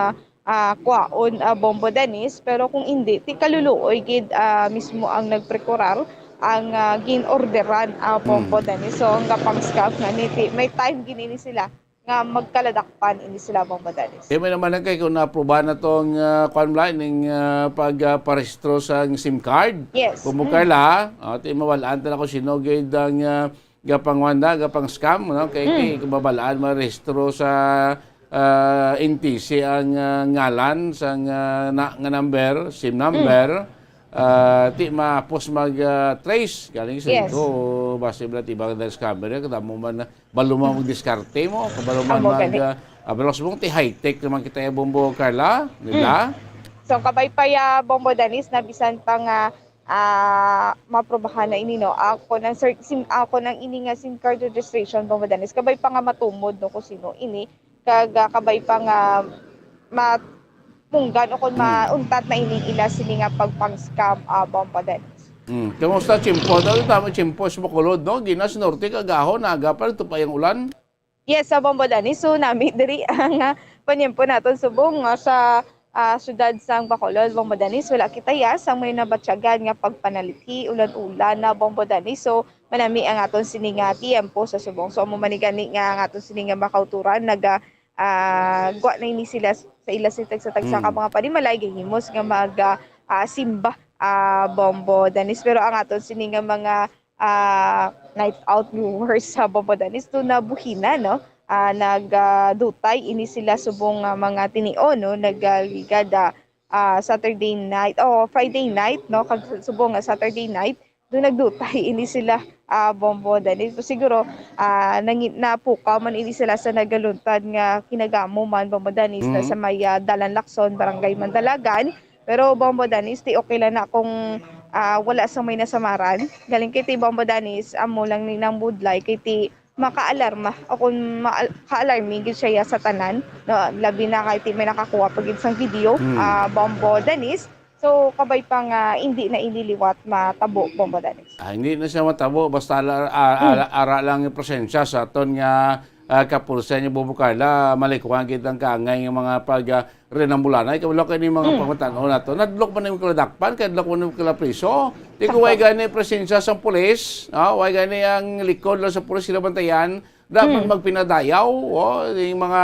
kwaon Bombo Dennis, pero kung hindi ti kaluluoy gid mismo ang nagprekurar ang ginorderan Bombo Dennis. So ang gapang scam nga niti may time ginini sila nga magkaladakpan ini sila Bombo Dennis. May naman lang kayo kung na-aproba na itong ning pagparehistro sa SIM card. Yes. Pumukarla, mawalaan talaga ko sino gayud ang gapang wanda, gapang scam, no? Kaya mabalaan marehistro sa NTC ang ngalan sa nga number, SIM number. Ti ma-post mag-trace galing sa ito base bala tibang dahil scammer kada mo man balumang mag-diskarte mo kabaluman abalos mong ti high-tech naman kita ya Bombo Carla nila. So kabay pa ya Bombo Dennis na bisan pa nga maprobahan na ini no ako nang ini nga SIM card registration Bombo Dennis kabay pa nga matumod no kung sino ini kabay pa nga munggan o kung mauntat na ining ila sini nga pagpang-scam Bombo Dennis. Kamusta Chimpo? Tama Chimpo sa Bacolod, no? Ginas Norte kagahon naga pa ito pa yung ulan. Yes, sa Bombo Dennis. So nami diri ang panyempo naton subong sa syudad sang Bacolod Bombo Dennis. Wala kita ang may nabatyagan nga pagpanalithi ulan-ulan na Bombo Dennis. So manami ang aton sini nga tiempo sa subong. So mo manigani nga ang aton sini nga makauturan gwa na ini sila sa ila sa tagsa ka mga panimalay gihimos nga mag simba Bombo Dennis, pero ang aton sini nga mga night out viewers sa Bombo Dennis to nabuhina no nagdutay ini sila subong mga tinio no nagligad Saturday night o Friday night, no, kag subong nga Saturday night doon nagdutay ini sila Bombo Danis. Siguro napukaw man ini sila sa nagaluntad nga kinagamo man Bombo Danis na sa may Dalan Lacson, Barangay Mandalagan. Pero Bombo Danis, ti okay lang na kung wala sa may nasamaran. Galing kay ti Bombo Danis, amo lang ni nang budlay kay ti makaalarma o kung ka-alarming gid siya sa tanan, no, labi na kay ti may nakakuha pagid sang video Bombo Danis. So kabay pang hindi na iniliwat matabo Bombo Danis. Hindi na siya matabo basta ara lang yung presensya sa aton nga kapulsa niya Bobo Carla, malikuhan kitang kaangay ng mga pag-renambulanay. Kabalo kayo ng mga pangutano na ito. Nadlok pa na yung kaladakpan, kadlok pa na yung kalapriso. Di ko way gani presensya sa pulis, way gani ang likod lang sa pulis sila bantayan, dapat magpinadayaw, yung mga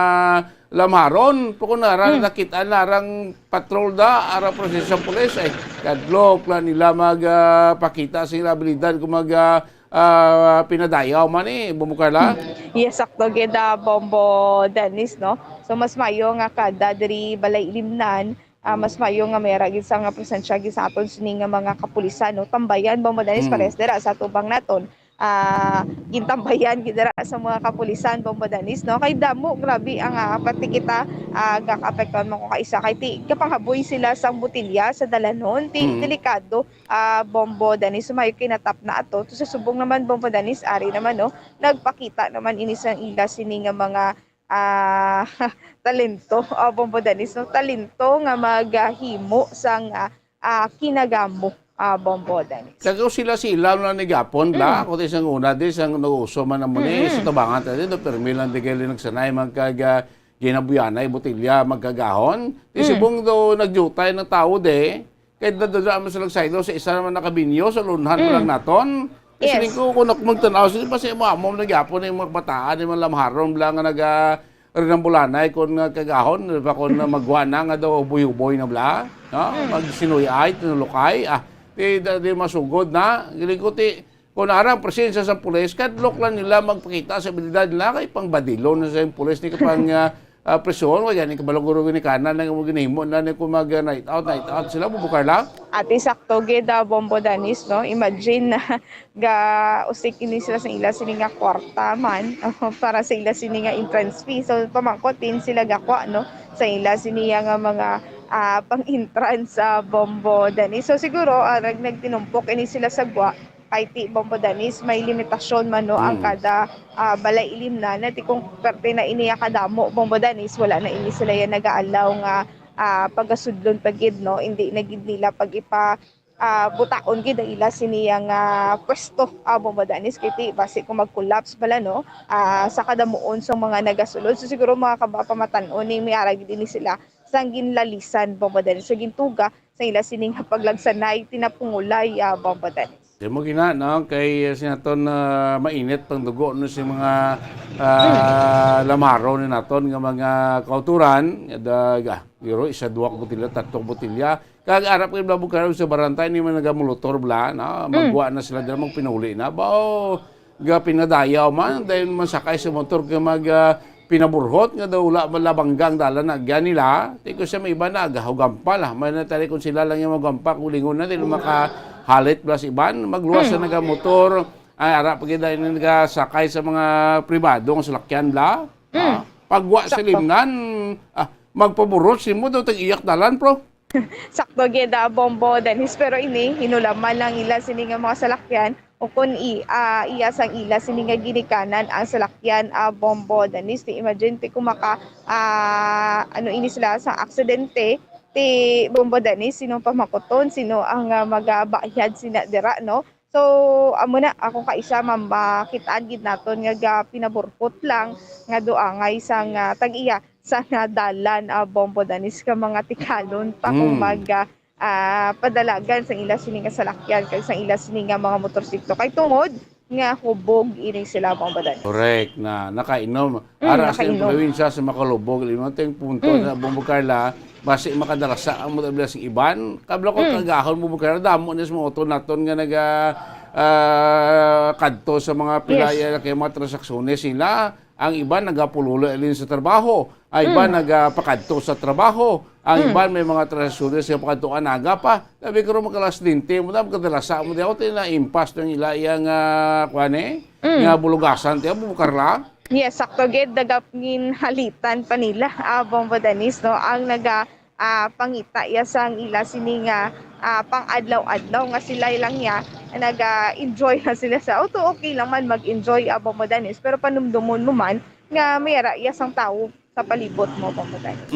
lamaron. Kung nakita narang patrol da, ara presensya sa pulis, kadlok lang nila magpakita sa ilang abilidad kung pinadayaw man Bobo Carla. Yes, sakto geda Bombo Danis, no. So mas mayo nga kada diri balay ilimnan, mas mayo nga mera gid sa nga presensya gid sa aton sini nga mga kapulisan, no. Tambayan Bombo Danis pares dira sa tubang naton. Gintambayan gid dira sa mga kapulisan Bombo Danis, no. Kay damo grabe ang pati kita gakaapektuhan mo ko kaisa kay ti kapanghaboy sila sang botilya sa dalanon ti delikado Bombo Danis. Sumayo kinatap na ato to sa subong naman Bombo Danis ari naman, no, nagpakita naman ini sang ila sini nga mga talento Bombo Danis, no, talento nga maghimo sang kinagamo Bombo Danis. Kagaw sila na nagapon la, kung isang una di isang nag-uso man naman sa tabangan tayo dito, pero milan di kayo nagsanay magkaga ginabuyanay, botilya, magkagahon. Isibong daw nagjutay ng tao kahit dadadaan mo sa lagsaydo, sa isa naman nakabinyo, sa lunhan mo lang naton. Kasi ko kung magtanaw, kasi pa siya mo nagyapon yung mga bataan, yung mga lamharon lang nga rinambulanay kung kagahon, kung magwa na nga daw buy-buy na bla, magsinuyay, tinulukay, di masugod na. Giling ko kung narang presensya sa pulis, kadlok lang nila magpakita sa abilidad nila kay pang badilo na sa yung pulis ni kapang presyon, wala ni kabalong ni kanan na ginahimo na ni kung mag-night out sila, Bobo Carla. Ati sakto geda Bombo Danis, no. Imagine na usik ini sila sa ila sini nga kwarta man para sa ila sini nga entrance fee. So pamangkotin sila gakwa, no, sa ila sini nga mga pang-entrance sa Bombo Danis. So siguro nagtinumpok ini sila sa gwa kay ti Bombo Danis, may limitasyon man, no, ang kada balay ilimnan na ti kung parte na iniya kadamo Bombo Danis, wala na ini sila yan nag-aalaw nga pagasudlon pagid, no, hindi nagid nila pag ipa butaon gid ila siniyang pwesto Bombo Danis kay ti base kung mag-collapse bala, no, sa kadamuon sa mga nagasulod. So siguro mga kabapamatan-on ni may arag din sila sang ginlalisan Bombo Danis sa gintuga sa ila sining paglagsanay tinapungulay Bombo Danis. Di mo gina, no, kay sinaton mainit pang dugo no si mga lamaro ni naton nga mga kauturan, giro isa duwa botilya, tatlong botilya. Kag arap kay Bobo Carla sa barantay ni man nagamulutor bla, no, magwa na sila dira magpinuli na. Bao ga pinadayaw man dahil masakay sa motor ka pinaburhot nga daw wala malabanggang dalan na agyan nila. Tiko siya may iba na agahugampal. May natali kung sila lang yung magampak, ulingon na dahil makahalit plus iban. Magluwas na nagamotor, arap pagkita yung nagasakay sa mga pribadong salakyan bla. Pagwa sa limnan, magpaburot, simo daw tag-iyak dalan, pro. Sakto geda Bombo Danis, pero ini hinulaman lang ila sini nga mga salakyan o kung iya sang ila sini nga ginikanan ang salakyan Bombo Danis. Ti imagine ti kung ini sila sa aksidente ti Bombo Danis, sino pamakoton, sino ang magabayad sina dira, no. So amo na ako kaisa makitaan gid naton nga pinaburpot lang nga doangay sang tag-iya sa dalan Bombo Danis ka mga tikalon pa kung padalagan sa ila sini nga salakyan kag sa ila sini nga mga motorsiklo kay tungod nga hubog ini sila Bombo Danis. Correct na nakainom. Ara sa probinsya sa makalubog limo teng punto na Bombo Carla basi makadarasa ang model sing iban kabla ko kagahon Bombo Carla damo ni sa motor naton nga kadto sa mga pilaya kay mga transaksyones sila Ang iba nagapululo alin sa trabaho. Ang iba nagapakadto sa trabaho. Ang iba may mga trasuri sa pakadto anaga pa. Sabi ko rin makalas dinti mo na magkadalasa mo. Di ako tina-impas ng ila yung nga bulugasan. Di ako bukarla. Yes, sakto gid dagapin halitan pa nila Bombo Danis no ang pangita ya sang ila sini nga pang adlaw-adlaw nga sila lang ya naga-enjoy na sila sa auto. Okay lang man mag-enjoy Bombo Danis pero panumdumon mo man nga mayara ya sang tao sa palibot mo Bombo Danis.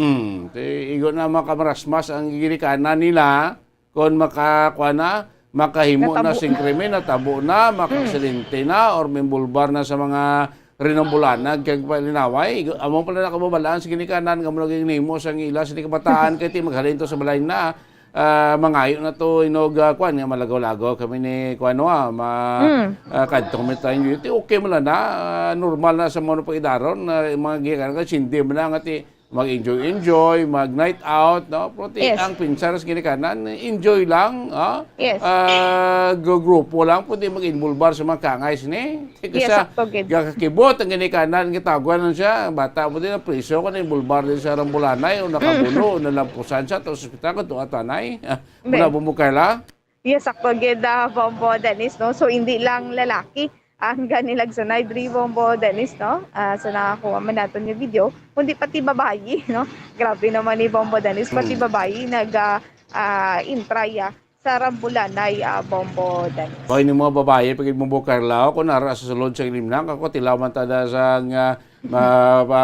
Igo na makamarasmas ang girikanan nila kung makahimo na sing krimen na tabo na makaaksidente na or mimbulbar na sa mga rinambulanag kag palinaway amo pala nakababalaan sa ginikanan nga mo nimo sang ila sa kabataan kay ti maghalin to sa balay na mangayo na to inog nga malagaw-lagaw kami ni kadtong metain yuti okay mo na normal na sa mo pa idaron mga gikanan ka sindi mo na nga ti mag-enjoy, mag-night out, no? Pero ang pinsan sa ginikanan, enjoy lang, grupo lang, pwede mag-involbar sa mga kangay sini. Kasi kakakibot ang ginikanan, gitaguan lang siya, bata mo din ang priso, kung involbar din sa rambulanay, o nakabulo, o nalampusan siya, tapos hospital, kung atanay, mula bumukala. Yes, sakto geda Bombo Danis, no? So, hindi lang lalaki ang ganilag sa night Bombo Danis, no? Sa nakakuha man natin yung video, kundi pati babayi, no? Grabe naman ni Bombo Danis, pati babayi nag-intraya sa rambulanay Bombo Danis. Pag yung mga babae, pag bumukar lao, kung nara sa sulod sa ilimnang, ako tilawan tada sa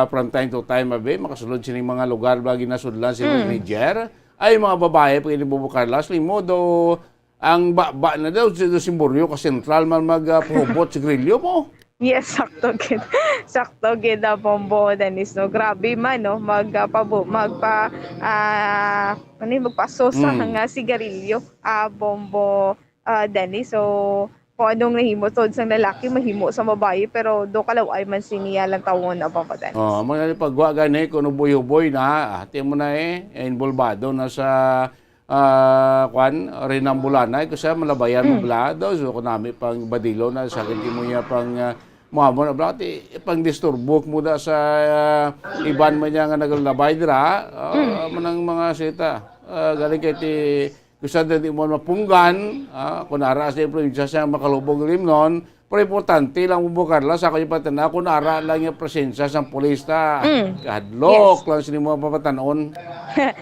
from time to time, makasulod siya ng mga lugar bagi nasudlan sa Niger, ay mga babae, pag bumukar lao, slimo do ang ba na daw sa Simboryo ka sentral man magpahubot sa grilyo mo. Yes, sakto gid. Sakto gid Bombo Danis, no. Grabe man no magpasosa nga sigarilyo Bombo Danis. So kung anong nahimo tod sang lalaki mahimo sa babae pero do kalaway man siniya lang tawon Bombo Danis. Mga pagwa gani kuno buyo-boy na ate mo na involvado na sa rinambulanay kasi malabayan mo bla daw so kunami pang badilo na sa akin mo niya pang mo na bla pang disturbo mo da sa iban man niya nga naglabay dira manang mga sita galing kay ti gusto din mo mapunggan kun ara sa probinsya sa makalubog limnon pero importante lang bubukar lang sa kanya patana kung ara lang yung presensya sa pulis na hadlok lang sini mo papatanon.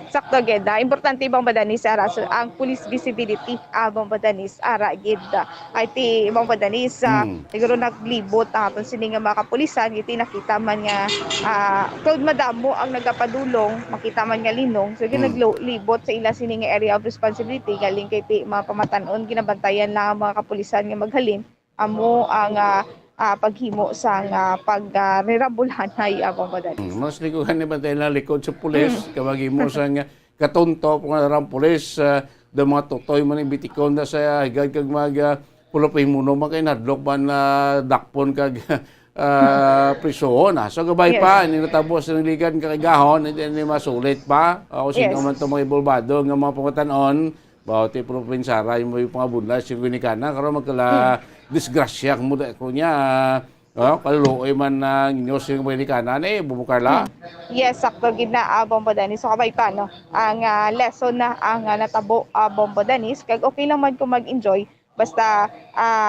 Sakto gid. Importante Bombo Danis ara ang police visibility Bombo Danis ara gid. Ay ti Bombo Danis siguro naglibot aton sini nga mga kapulisan iti nakita man nga cloud madamo ang nagapadulong makita man nga linong so naglibot sa ila sini nga area of responsibility galing kay ti mga pamatanon ginabantayan lang ang mga kapulisan nga maghalin amo ang paghimo sa pag-rerabulanay Bombo Danis. Mas likuhan ni bantay na likod sa pulis, kabagimo sa katonto kung narang pulis, do mga totoy man bitikon na sa higad kag pulopay muno man kay nadlok man dakpon kag prisoon. So gabay pa, ni natapos ng ligan kakigahon, hindi masulit pa. Ako sino man ito mga ibulbado ng mga pangatanon, bawati probinsara yung mga bunlas, yung ginikana, karoon magkala disgrasya mo da ko niya kaluoy man inyo sa Amerikanan bumukarla. Yes, sakto gid na Bombo Danis. So kabay pa no ang lesson na ang natabo Bombo Danis kag okay lang man kung mag-enjoy basta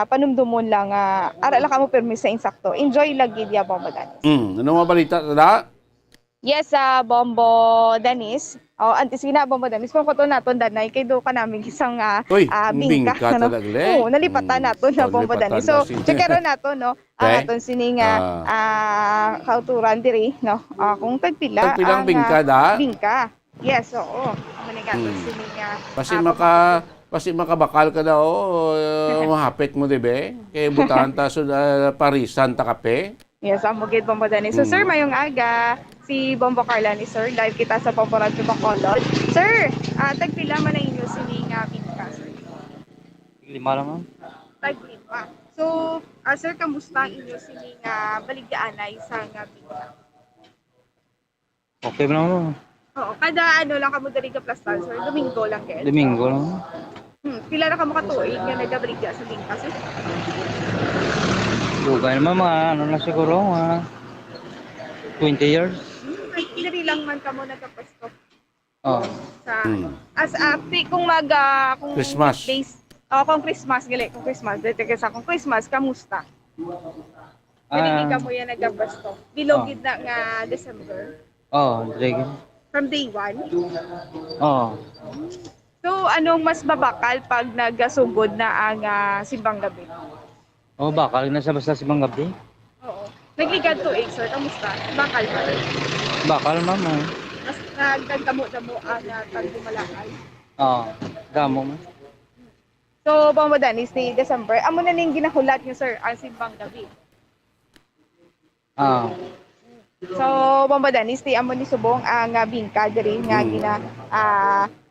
panumdumon lang ara lang kamo permis sa insakto. Enjoy lagi dia Bombo Danis. Ano mga balita tada? Yes, Bombo Danis. Antes gina Bombo Danis kung kato naton danay kay do ka namin isang bingka no. Nalipatan naton na Bombo Danis. So checkeron nato no aton sining kauturan diri no. Kung tagpila ang bingka da? Bingka. Yes, oo. Manigaton sining Pasi makabakal ka daw mahapit mo dibe kay butan ta so parisan ta kape. Yes, amo gid Bombo Danis. So sir, mayong aga si Bombo Carlani sir, live kita sa Bombo Radio Bacolod. Sir, tagpila man ang inyo sining bingka sir? 5 lang. Tag-5. So, sir, kamusta ang inyo sining baligyaanay sa bingka? Okay ba naman? Oo, kada lang kamo diri ka plastan sir, Domingo lang kay. Domingo lang. Pila na kamo katuig nga nagabaligya sa bingka sir? Dugay naman mga na siguro 20 years. Diri lang man kamo nagkapasto. Oh. Sa Hmm. as kung kung Christmas. days kung Christmas kung Christmas dito sa kung Christmas kamusta? Dili kamo yan nagkapasto. Bilogid na nga December. Oh, Drake. From day 1. Oh. So anong mas babakal pag nagasugod na ang simbang gabi? Oh, bakal nasa basta si Mang Gabi. Oo. Nagligad to sir, kamusta? Bakal pa rin. Bakal mama. Mas nagdamo-damo ang pagbumalakal. Oh, damo mo. So, pamadanis ni December, amo na ning ginahulat niyo sir ang simbang gabi. Ah. So, pamadanis ni amo ni subong ang bingka diri nga gina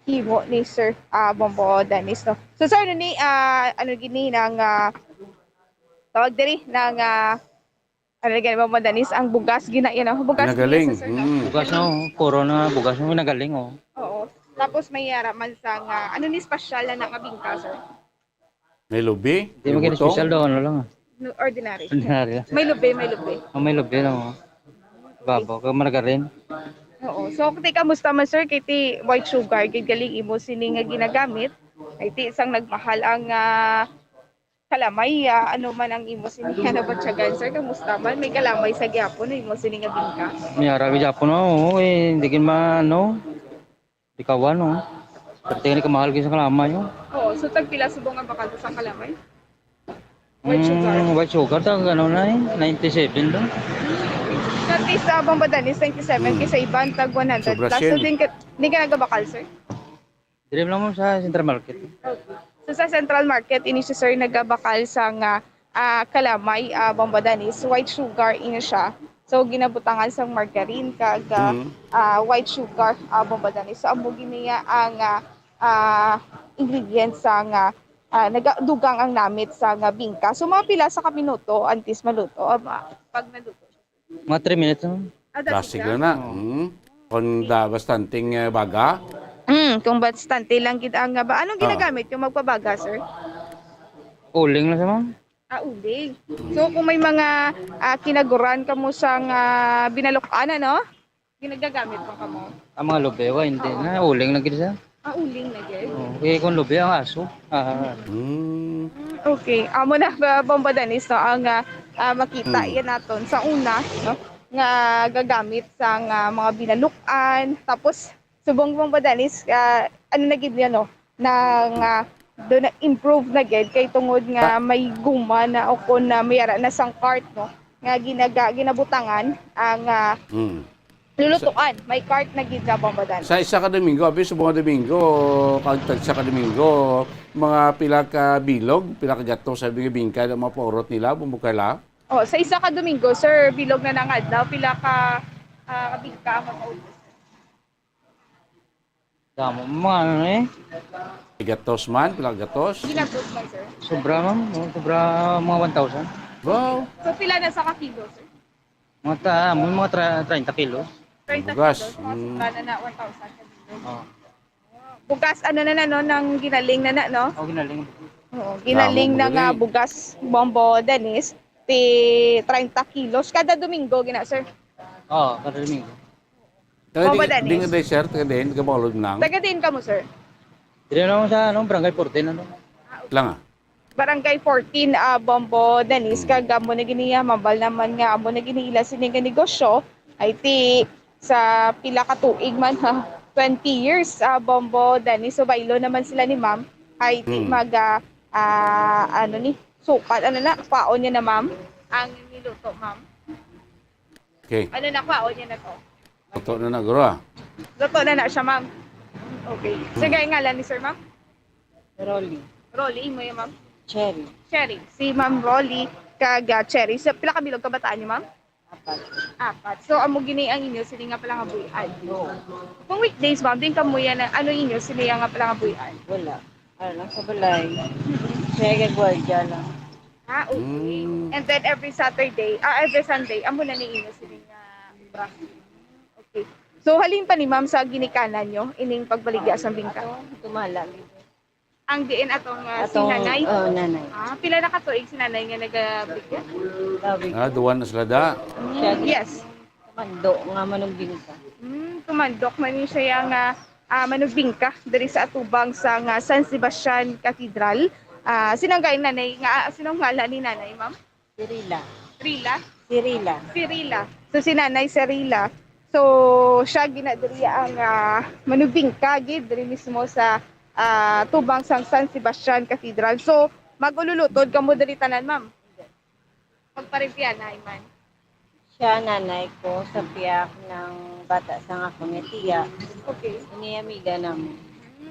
himo ni Sir Bombo Danis no. So sir ano ni ano gini nang tawag diri nang ano gani Bombo Danis ang bugas gina yan bugas Nagaling. gina, sir, no? Bugas no, puro na bugas mo nagaling oh. Oo. Tapos may man sa ano ni special na nga bingka sir. May lubi? Hindi mo kaya special doon, ano lang. No, ordinary. Ordinary lang. May lubi, may lubi. Oh, may lubi lang oh. Babaw, kaya maragarin. Oo. So, kati kamusta man sir, kiti white sugar, galing imo sini nga ginagamit. Kiti isang nagmahal ang kalamay, ano man ang imo sini nga nabatsagan sir, kamusta man? May kalamay sa gyapon, imo sini nga bingka. May arabi Japon oh, eh, hindi kin ano. Di kawan oh. Pero tingin ka mahal sa kalamay oh. Oo. So, tagpila subong nga bakal sa kalamay? White sugar. White sugar, tag ano na eh, 97 doon. Dati sa Bambadanis, 97, kaysa iban, tag 100 So, plus. Brazil. So, di ka nagabakal, sir? Direm lang mo sa Central Market. Okay. So, sa Central Market, ini si sir nagabakal sa kalamay, Bambadanis, white sugar, ini siya. So, ginabutangan sa margarine, kag white sugar, Bambadanis. So, ang niya ang ingredients sa nagadugang ang namit sa bingka. So, mga pila sa kaminuto, antis maluto, pag naluto. Mga 3 minutes oh. Plastic na na. Kung bastanting baga. Kung bastante lang gid ang ba. Anong ginagamit yung magpabaga, sir? Uling na sa ma'am. Uling. So kung may mga kinaguran kamo sa binalukan ano? Ginagamit pa kamo. Ang mga lubi wa hindi na uling na gid siya. Uling na gid. Okay, kung lubi ang aso. Okay. Amo na Bambadanis no ang makita yan naton sa una no nga gagamit sa mga binalukan tapos subong Bambadanis ano na gid no nang do na improve na gid kay tungod nga may guma na o kon na mayara na sang cart no nga ginabutangan ang lulutuan may cart na gid sa Bambadanis. Sa isa ka Domingo, abis sa mga Domingo, kagtag sa ka Domingo, mga pila ka bilog, pila ka gato sa bingka ng mga paurot nila, bumukala. Oh, sa isa ka Domingo, sir, bilog na nangadlaw, pila ka bingka ang makaubos. Damo mga ano eh. Gatos man, pila ka gatos. Ginagot man, sir. Sobra ma'am, sobra mga 1,000. Wow. So pila na sa kakilo, sir? Mga 30 kilos. 30 Bugas. kilos, mga sobra na 1,000 kakilo. Bugas, ano na no, ng ginaling na no? Oh, ginaling. Oo, ginaling na nga bugas, Bambadanis, 30 kilos. Kada Domingo, gina, sir? Oo, kada Domingo. Taga din nga sir, taga din, taga Bacolod nang. Taga din ka mo, sir? Dire na sa Barangay 14 ano. Lang Barangay 14, Bambadanis, kaga mo na giniya, mabal naman nga, amo na ginila sining negosyo, ay ti sa pila ka tuig man ha, 20 years, Bambadanis, so baylo naman sila ni ma'am, ay ti ano ni, sukat, ano na, kwaon niya na ma'am, ang niluto ma'am. Okay. Ano na kwaon niya na to? Luto na na, guro Luto na siya ma'am. Okay. Sige, ngalan ni sir ma'am? Rolly. Rolly, mo yung ma'am? Cherry. Cherry. Si Ma'am Rolly kaga Cherry. Sa pila ka bilog kabataan niyo, ma'am? 4. So amo gini ang inyo sini nga pala nga buyan. Kung weekdays, ma'am, din kamo yan ano inyo sini nga pala nga buyan? Wala. Ano lang sa balay. Sige, gwardiya lang. Okay. And then every Saturday, every Sunday, amo na ni inyo sini nga ubra. Okay. So halin pa ni ma'am sa ginikanan nyo ining pagbaligya sa bingka. Tumala. Ang diin atong si nanay. Oh, nanay. Pila na ka tuig si nanay nga nagaligya? duwan na sila da. Yes. Mando nga manugbingka. Tumandok man ni siya nga manugbingka diri sa atubang sa nga San Sebastian Cathedral. Sinang kay nanay nga sinong ngalan ni nanay, ma'am? Cirila. Rila? Cirila. Cirila. So si nanay Cirila. So siya ginadiri ang manugbingka gid diri mismo sa tubang sang San Sebastian Cathedral. So magululutod kamo diri tanan, ma'am. Pagparipyan na man. Siya nanay ko sa piyak ng bata sa nga pangitiya. Okay. Ini amiga namin.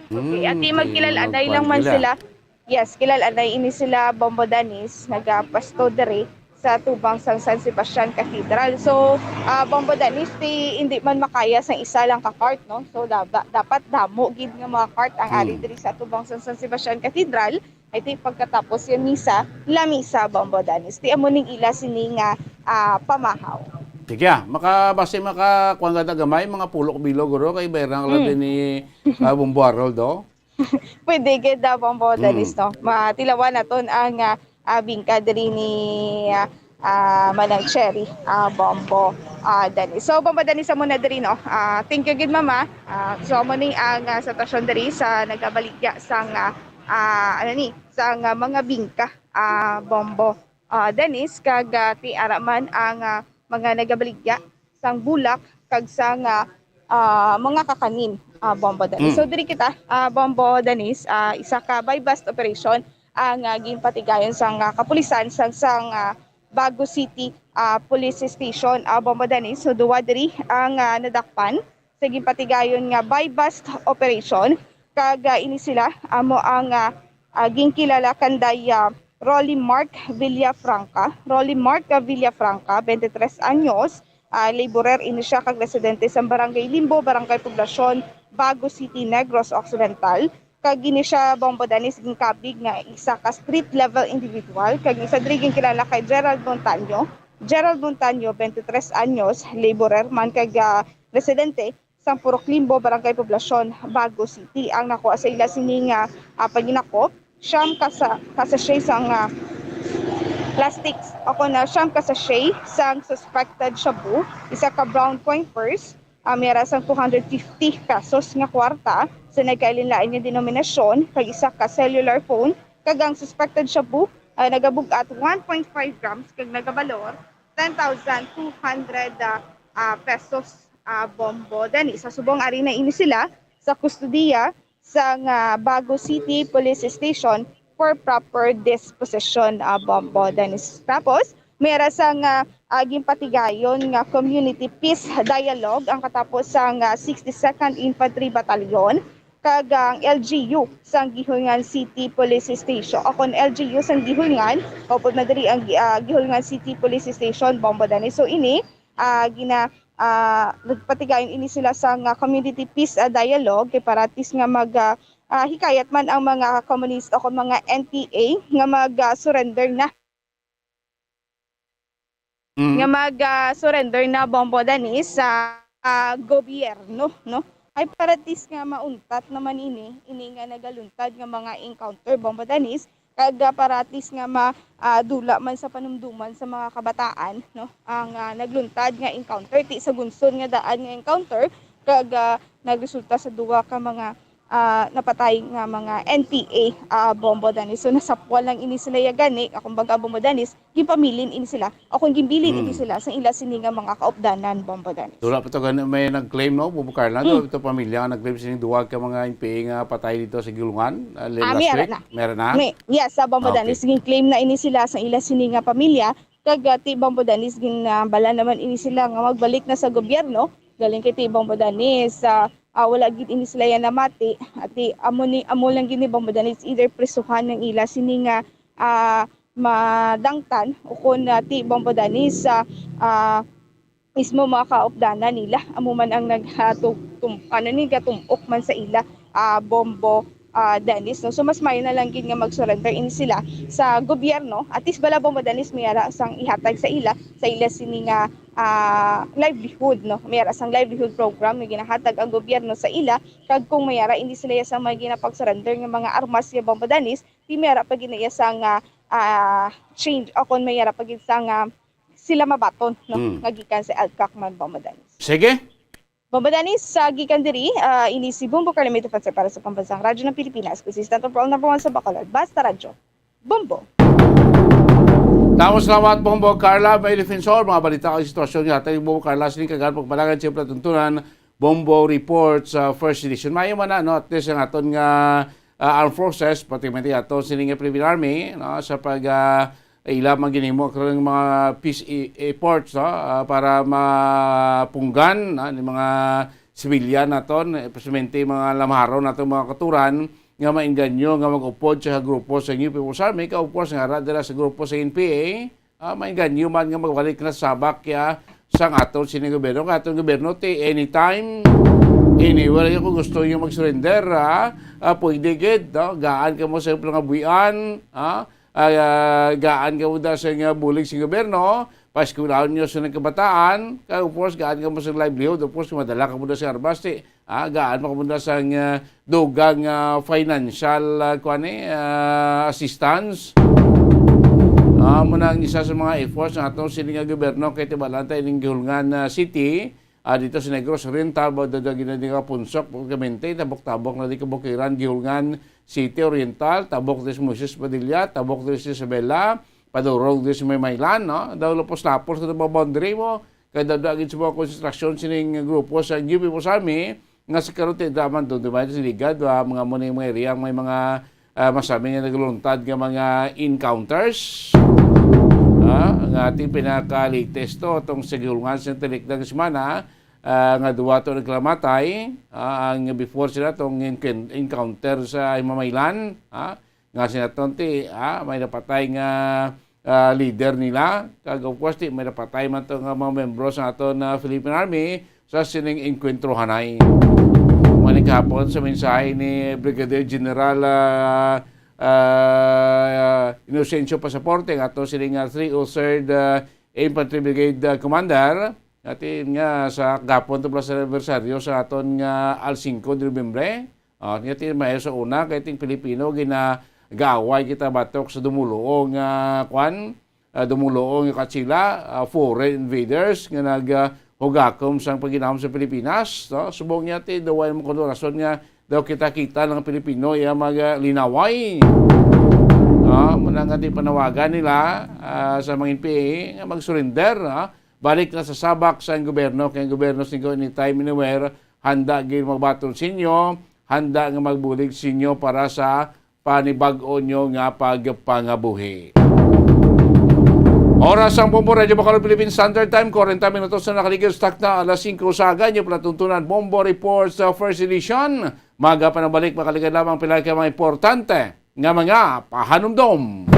Okay, ati magkilalanay lang man sila. Yes, kilalanay ini sila Bombo Danis, nagapasto dere sa tubang sang San Sebastian Cathedral. So, Bombo Danis, hindi man makaya sa isa lang ka cart, no? So, dapat damo gid nga mga cart ang ari diri sa tubang sang San Sebastian Cathedral. Ay ti pagkatapos yung misa, la misa Bombo Danis. Ti amo ning ila sini nga pamahaw. Sige, makakuha nga gamay, mga pulok bilog, guro, kay Berang din ni Bombo Harold, do? Pwede gid daw Bombo Danis, no? Matilawan naton ang bingka diri ni Manang Cherry, Bombo Danis. So, Bombo Danis sa muna diri, no? Thank you gid, mama. So, mo ning ang sitwasyon diri sa nagabaligya sang sang mga bingka, Bombo Danis, kag ti araman ang mga nagabaligya sang bulak kag sang mga kakanin, Bombo Danis. So diri kita, Bombo Danis, isa ka by bust operation ang ginpatigayon sang kapulisan sang Bago City Police Station, Bombo Danis. So duwa diri ang nadakpan sa ginpatigayon nga by bust operation kag ini sila amo ang ginkilala kanday Rolly Mark Villafranca. Rolly Mark Villafranca, 23 anyos, laborer ini siya kag residente sa Barangay Limbo, Barangay Poblacion, Bago City, Negros Occidental. Kag ini siya Bombo Danis ginkabig nga isa ka street level individual kag isa diri ginkilala kay Gerald Montaño. Gerald Montaño, 23 anyos, laborer man kag residente sa Purok Limbo, Barangay Poblacion, Bago City. Ang nakuha sa ila sini nga paginakop siyam kasashay sang plastics. Ako na siyam kasashay sang suspected shabu, isa ka brown coin purse, mera sang 250 pesos nga kwarta sa nagkailinlain nga denominasyon, kag isa ka cellular phone, kag ang suspected shabu nagabugat 1.5 grams kag nagabalor 10,200 pesos, Bombo Danis. Sa subong ari na ini sila sa kustudiya sa Bago City Police Station for proper disposition, Bombo Danis. Tapos mera sang ginpatigayon nga community peace dialogue ang katapos sang 62nd Infantry Battalion kag ang LGU sang Gihungan City Police Station. Akon LGU sang Gihungan, upod na diri ang Gihungan City Police Station, Bombo Danis. So ini nagpatigayon ini sila sa community peace dialogue kay paratis nga hikayat man ang mga komunista o mga NPA nga mag-surrender na. Nga mag-surrender na, Bombo Danis, sa gobyerno, no? Ay paratis nga mauntat naman ini nga nagaluntad nga mga encounter, Bombo Danis, kag paratis nga madula man sa panumduman sa mga kabataan, no? Ang nagluntad nga encounter ti sa gunson nga daan nga encounter kag nagresulta sa duwa ka mga napatay nga mga NPA, Bombo Danis. So nasapwal lang ini sila gani, akong baga Bombo Danis, gipamilin ini sila. Akong gimbilin ini sila sa ila sini nga mga kaupdanan, Bombo Danis. Dula pa to may nag-claim, no, Bubukar na ito pamilya nga nag-claim sini duwag ka mga NPA nga patay dito sa Gilungan last week. Meron na? Yes, sa Bombo Danis gin-claim na ini sila sa ila sini nga pamilya kag ti Bombo Danis ginbala naman ini sila nga magbalik na sa gobyerno galing kay ti Bombo Danis. Wala gid ini sila yan namati at amo lang gini Bombo Danis either presuhan ng ila sini nga madangtan o kun ti Bombo Danis mismo mga kaupdanan nila amo man ang gatumpok man sa ila, Bombo Danis, no? So mas mayo na lang gid nga mag-surrender in sila sa gobyerno at is bala Bombo Danis mayara sang ihatag sa ila sini nga livelihood, no? Mayara sang livelihood program nga ginahatag ang gobyerno sa ila kag kung mayara hindi sila sa mga ginapag-surrender nga mga armas nga Bombo Danis, di mayara pa ginaya sang change o kung mayara pa gid sang sila mabaton no nga gikan sa Alcacman Bombo Danis. Sige. Bombo Danis sa gikan diri ini si Bombo Carlamito Fatse para sa Pambansang Radyo ng Pilipinas. Consistent of number 1 sa Bacolod. Basta Radyo. Bombo. Tama, salamat Bombo Carla, may defensor, mga balita ang sitwasyon niya. Tayo Bombo Carla, sining kagahan pagpalagan siyempre tuntunan, Bombo Report sa first edition. Mayo man na, no, at least ang aton nga armed forces, pati mati ato sining Philippine Army, no, sa pag ilamang ginimo ng mga peace efforts, no, para mapunggan ni mga sibilyan naton, especially mga lamharo naton mga katuran, nga mainganyo nga mag-upod sa grupo sa New People's Army, of course nga radera sa grupo sa NPA, mainganyo man nga magbalik na sabak ya sang aton sining gobyerno. Nga aton gobyerno ti anytime, anywhere kung gusto nyo mag-surrender, pwede gid, no? Gaan ka mo sa mga buwian, gaan ka mo da sa bulig sa gobyerno, paskulaan nyo sa nagkabataan, of course, gaan ka mo sa livelihood, of course, madala ka mo da sa arbasti, gaan mo ka mo da sa dugang financial assistance. Muna ang isa sa mga efforts ng atong sining gobyerno kay Tibalantay ng Gihulngan City, dito sa Negros Oriental, badadagin na din ka punsok, pagkamente, tabok-tabok na di kabukiran, Gihulngan City Oriental, tabok din si Moses Padilla, tabok din si Isabela, padurog din si Maymaylan, no? Daw lapos-lapos na mga boundary mo, kaya dadagin sa mga konstruksyon sining grupo sa New People's Army, nga sa karote, daman doon, diba, sa ligad, mga muna yung mga area, may mga masabi nga nagluntad ng mga encounters. Ang ating pinaka-latest to, itong sa Gihulngan sa Tilikdang Semana, nga duwa to nagklamatay, ang before sila itong encounter sa Mamaylan, nga sinatonti, may napatay nga leader nila, kag of course, may napatay man itong mga membro sa aton Philippine Army sa sining enkwentro hanay. Maling kahapon sa mensahe ni Brigadier General Inocencio Pasaporte, nga ito siling 303rd Infantry Brigade Commander, natin nga sa gapon ito plus aniversaryo sa aton nga al-5 de Nobyembre. Natin mayo sa una, kaya ting Pilipino, ginagaway kita batok sa dumuloong dumuloong katsila, foreign invaders, nga naghugakom sa paginahom sa Pilipinas. Subong niya, daway mo kung rason nga, daw kita-kita ng Pilipino yung mga linaway. Muna nga din panawagan nila sa mga NPA nga mag-surrender. Balik na sa sabak sa gobyerno. Kaya ang gobyerno sa anytime, anywhere, handa gil magbatol sa inyo, handa nga magbulig sa inyo para sa panibag-o nyo nga pagpangabuhi. Oras ang Bombo Radio Bacolod Philippine Standard Time, 40 minutos na nakaligil stock na alas 5 usaga. Yung palatuntunan Bombo Reports First Edition. Maga pa na balik, makaligad lamang pila ka mga importante nga mga pahanumdom.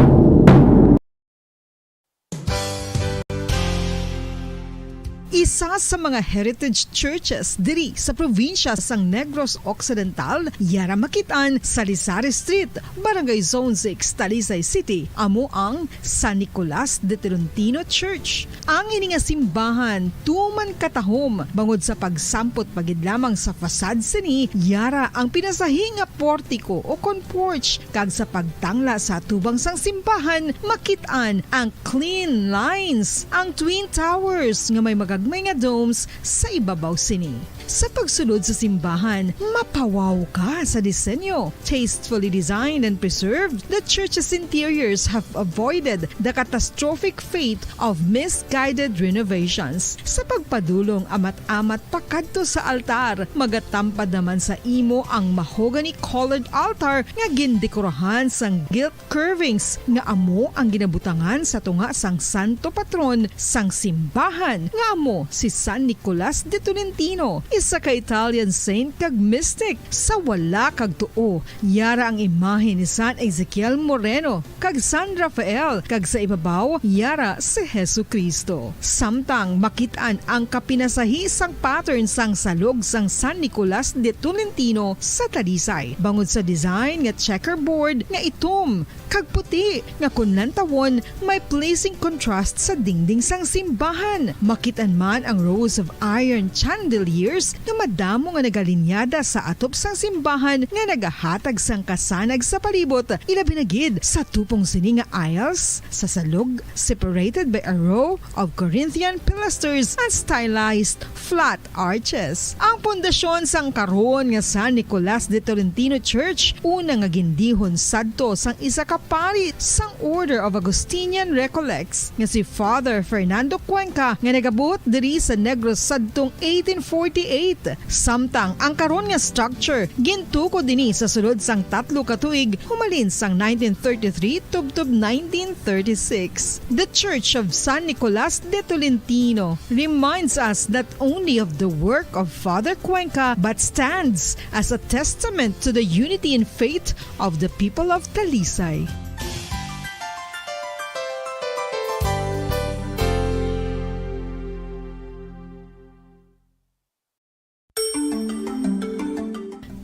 Isa sa mga heritage churches diri sa probinsya sang Negros Occidental, yara makitaan sa Rizal Street, Barangay Zone 6, Talisay City, amo ang San Nicolas de Tolentino Church. Ang ini nga simbahan tuman katahom bangod sa pagsampot pagid lamang sa fasad sini, yara ang pinasahi nga portico o porch, kag sa pagtangla sa tubang sang simbahan makitaan ang clean lines, ang twin towers nga may magagmay nga domes sa ibabaw sini. Sa pagsunod sa simbahan, mapawaw ka sa disenyo. Tastefully designed and preserved, the church's interiors have avoided the catastrophic fate of misguided renovations. Sa pagpadulong amat-amat pakadto sa altar, magatampad naman sa imo ang mahogany colored altar nga gindekorahan sang gilt curvings nga amo ang ginabutangan sa tunga sang santo patron sang simbahan nga amo si San Nicolas de Tolentino, isa ka Italian saint kag mystic. Sa wala kag tuo, yara ang imahe ni San Ezekiel Moreno kag San Rafael, kag sa ibabaw yara si Hesu Kristo. Samtang makitaan ang kapinasahi sang pattern sang salog sang San Nicolas de Tolentino sa Talisay, bangod sa design nga checkerboard nga itom kag puti nga kunlantawon may pleasing contrast sa dingding sang simbahan. Makitaan man ang rows of iron chandeliers pastors nga madamo nga nagalinyada sa atop sang simbahan nga nagahatag sang kasanag sa palibot, ilabi na gid sa tupong sini nga aisles sa salug separated by a row of Corinthian pilasters and stylized flat arches. Ang pundasyon sang karon nga San Nicolas de Tolentino Church una nga gindihon sadto sang isa ka pari sang Order of Augustinian Recollects nga si Father Fernando Cuenca nga nagabot diri sa Negros sadtong 1848. Samtang ang karon nga structure gintuko dinhi sa sulod sang 3 ka tuig humalin sang 1933 tubtob 1936. The Church of San Nicolas de Tolentino reminds us not only of the work of Father Cuenca but stands as a testament to the unity and faith of the people of Talisay.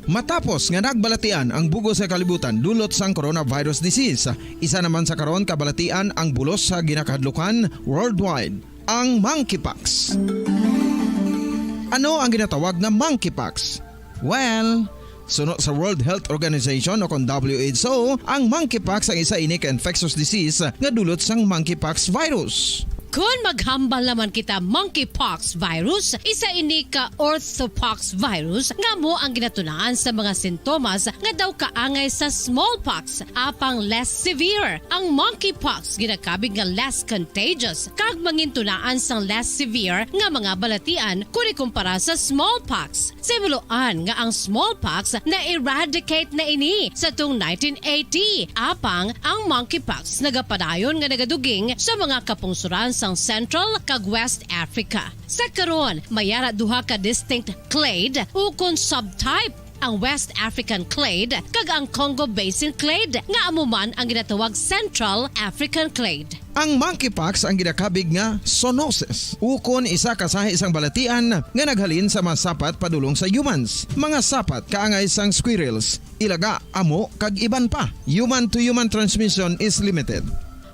Matapos nga nagbalatian ang bugos sa kalibutan dulot sang coronavirus disease, isa naman sa karon kabalatian ang bulos sa ginakahadlukan worldwide, ang monkeypox. Ano ang ginatawag na monkeypox? Well, sunod sa World Health Organization o kung WHO, ang monkeypox ang isa ini ka infectious disease nga dulot sang monkeypox virus. Kung maghambal naman kita monkeypox virus, isa ini ka orthopox virus nga mo ang ginatunaan sa mga sintomas nga daw kaangay sa smallpox, apang less severe. Ang monkeypox ginakabig nga less contagious kag mangintunaan sang less severe nga mga balatian kung ikumpara sa smallpox. Simuloan nga ang smallpox na eradicate na ini sa tung 1980, apang ang monkeypox nagapadayon nga nagaduging sa mga kapungsuran sang Central kag West Africa. Sa karon, mayara duha ka distinct clade ukon subtype, ang West African clade kag ang Congo Basin clade nga amuman ang ginatawag Central African clade. Ang monkeypox ang ginakabig nga zoonosis, ukon isa kasahi isang balatian nga naghalin sa mga sapat padulong sa humans. Mga sapat kaangay sang squirrels, ilaga, amo kag iban pa. Human to human transmission is limited.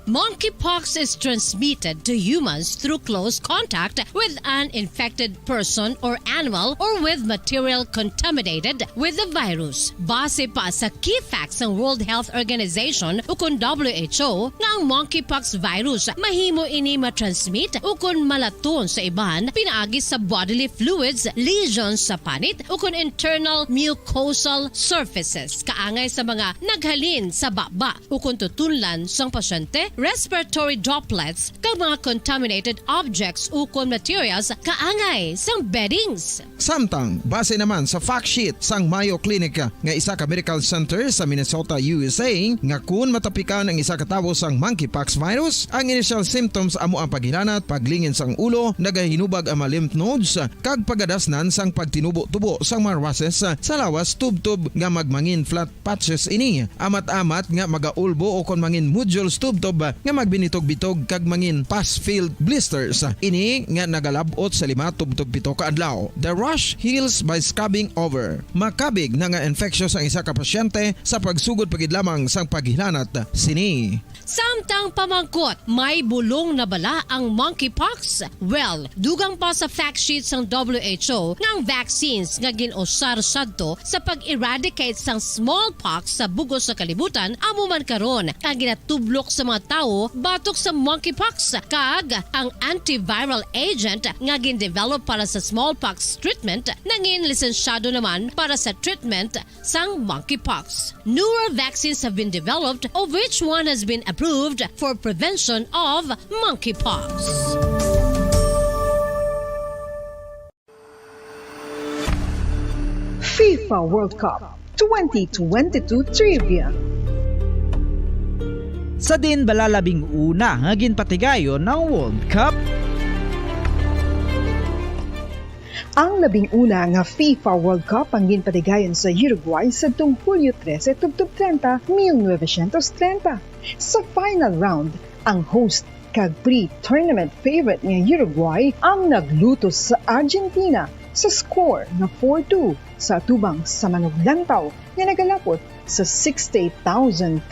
Monkeypox is transmitted to humans through close contact with an infected person or animal or with material contaminated with the virus. Base pa sa key facts ng World Health Organization ukon WHO nga ang monkeypox virus mahimo ini matransmit ukon malaton sa iban pinaagi sa bodily fluids, lesions sa panit ukon internal mucosal surfaces kaangay sa mga naghalin sa baba ukon tutunlan sang pasyente, respiratory droplets kag mga contaminated objects ukon materials kaangay sang beddings. Samtang, base naman sa fact sheet sang Mayo Clinic nga isa ka medical center sa Minnesota, USA, nga kun matapikan ang isa ka tawo sang monkeypox virus, ang initial symptoms amo ang paghilanat, paglingin sang ulo, nagahinubag ang mga lymph nodes, kag pagadasnan sang pagtinubo-tubo sang mga rashes sa lawas tubtub nga magmangin flat patches ini. Amat-amat nga magaulbo o kon mangin nodules tubtub nga magbinitog-bitog kag mangin pus-filled blisters. Ini nga nagalabot sa 5 tubtub 7 ka adlaw. The rash heals by scabbing over. Makabig na nga infectious ang isa ka pasyente sa pagsugod pagid lamang sang paghilanat sini. Samtang pamangkot, may bulong na bala ang monkeypox? Well, dugang pa sa fact sheet sang WHO nga ang vaccines nga ginusar sadto sa pag-eradicate sang smallpox sa bugos sa kalibutan amo man karon ang ginatublok sa mga tao batok sa monkeypox kag ang antiviral agent nga gin-develop para sa smallpox treatment nangin lisensyado naman para sa treatment sang monkeypox. Newer vaccines have been developed of which one has been approved for prevention of monkeypox. FIFA World Cup 2022 Trivia. Sa din balalabing una nga ginpatigayon ng World Cup. Ang labing una nga FIFA World Cup ang ginpatigayon sa Uruguay sa tung Hulyo 13 tubtob 30, 1930. Sa final round, ang host kag pre-tournament favorite nga Uruguay ang naglutos sa Argentina sa score na 4-2 sa atubang sa manuglantaw nga nagalapot sa 68,346.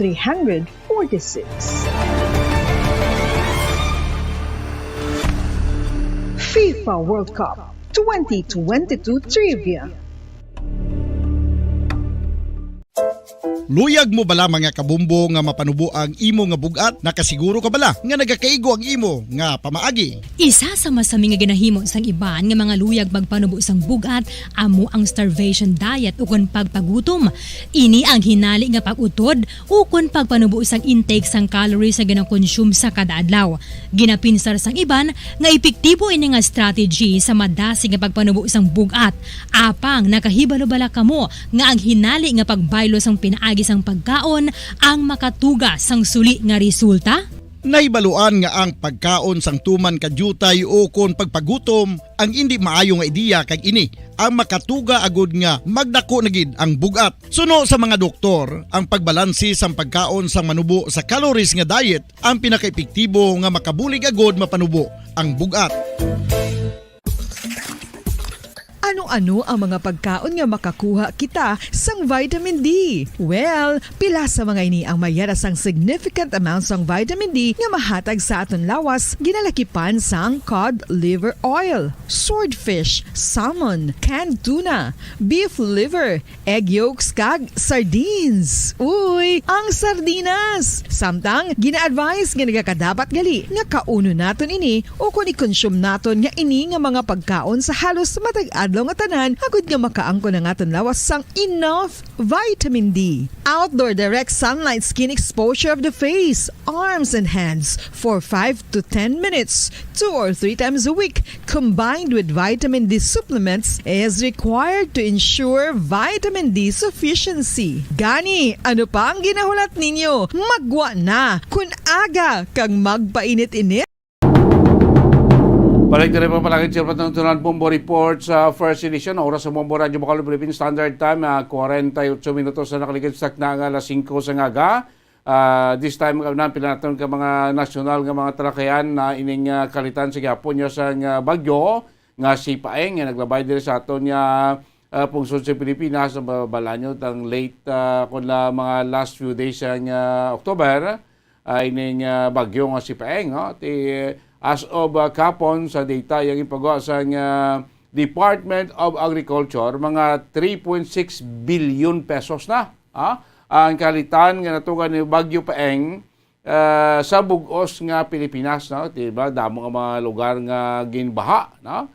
FIFA World Cup 2022 Trivia. Luyag mo bala mga kabumbo nga mapanubo ang imo nga bugat? Nakasiguro ka bala nga nagakaigo ang imo nga pamaagi? Isa sa masami nga ginahimo sang iban nga mga luyag magpanubo sang bugat amo ang starvation diet ukon pagpagutom. Ini ang hinali nga pag-utod ukon pagpanubo sang intake sang calories nga gina-consume sa kada adlaw. Ginapinsar sang iban nga epektibo ini nga strategy sa madasi nga pagpanubo sang bugat. Apang nakahibalo bala kamo nga ang hinali nga pagbaylo sang pinaagi sang pagkaon ang makatuga sang suli nga resulta? Naibaluan nga ang pagkaon sang tuman kadyutay o kon pagpagutom ang hindi maayo nga ideya kag ini ang makatuga agud nga magdako na gid ang bugat. Suno sa mga doktor, ang pagbalansi sang pagkaon sang manubo sa calories nga diet ang pinakaepektibo nga makabulig agud mapanubo ang bugat. Ano-ano ang mga pagkaon nga makakuha kita sang vitamin D? Well, pila sa mga ini ang mayara sang significant amounts sang vitamin D nga mahatag sa aton lawas ginalakipan sang cod liver oil, swordfish, salmon, canned tuna, beef liver, egg yolks kag sardines. Uy, ang sardinas! Samtang gina-advise nga nagakadapat gali nga kauno naton ini o kung i-consume naton nga ini nga mga pagkaon sa halos matag adlaw nga tanan agud nga makaangko na nga lawas sang enough vitamin D. Outdoor direct sunlight skin exposure of the face, arms and hands for 5 to 10 minutes 2 or 3 times a week combined with vitamin D supplements is required to ensure vitamin D sufficiency. Gani, ano pa ang ginahulat ninyo? Magwa na kun aga kang magpainit-init. Balik na rin po palagi siya patuntunan Bombo Report sa first edition. Oras sa Bombo Radio Bacolod Philippines Standard Time, 48 minutos na nakaligid sa na nga alas 5 sa ngaga. This time, pinanaton ka mga nasyonal nga mga talakayan na ining kalitan sa gyapon niya sa bagyo nga si Paeng nga naglabay din sa aton niya pungsod sa Pilipinas sa balanyo tang late kung mga last few days sa October ining bagyo nga si Paeng. As of kapon sa data yung ipagawa sa Department of Agriculture, mga 3.6 billion pesos na ang kalitan nga natugan ni Bagyo Paeng sa bugos nga Pilipinas. No? Diba? Damo ang mga lugar nga ginbaha. No?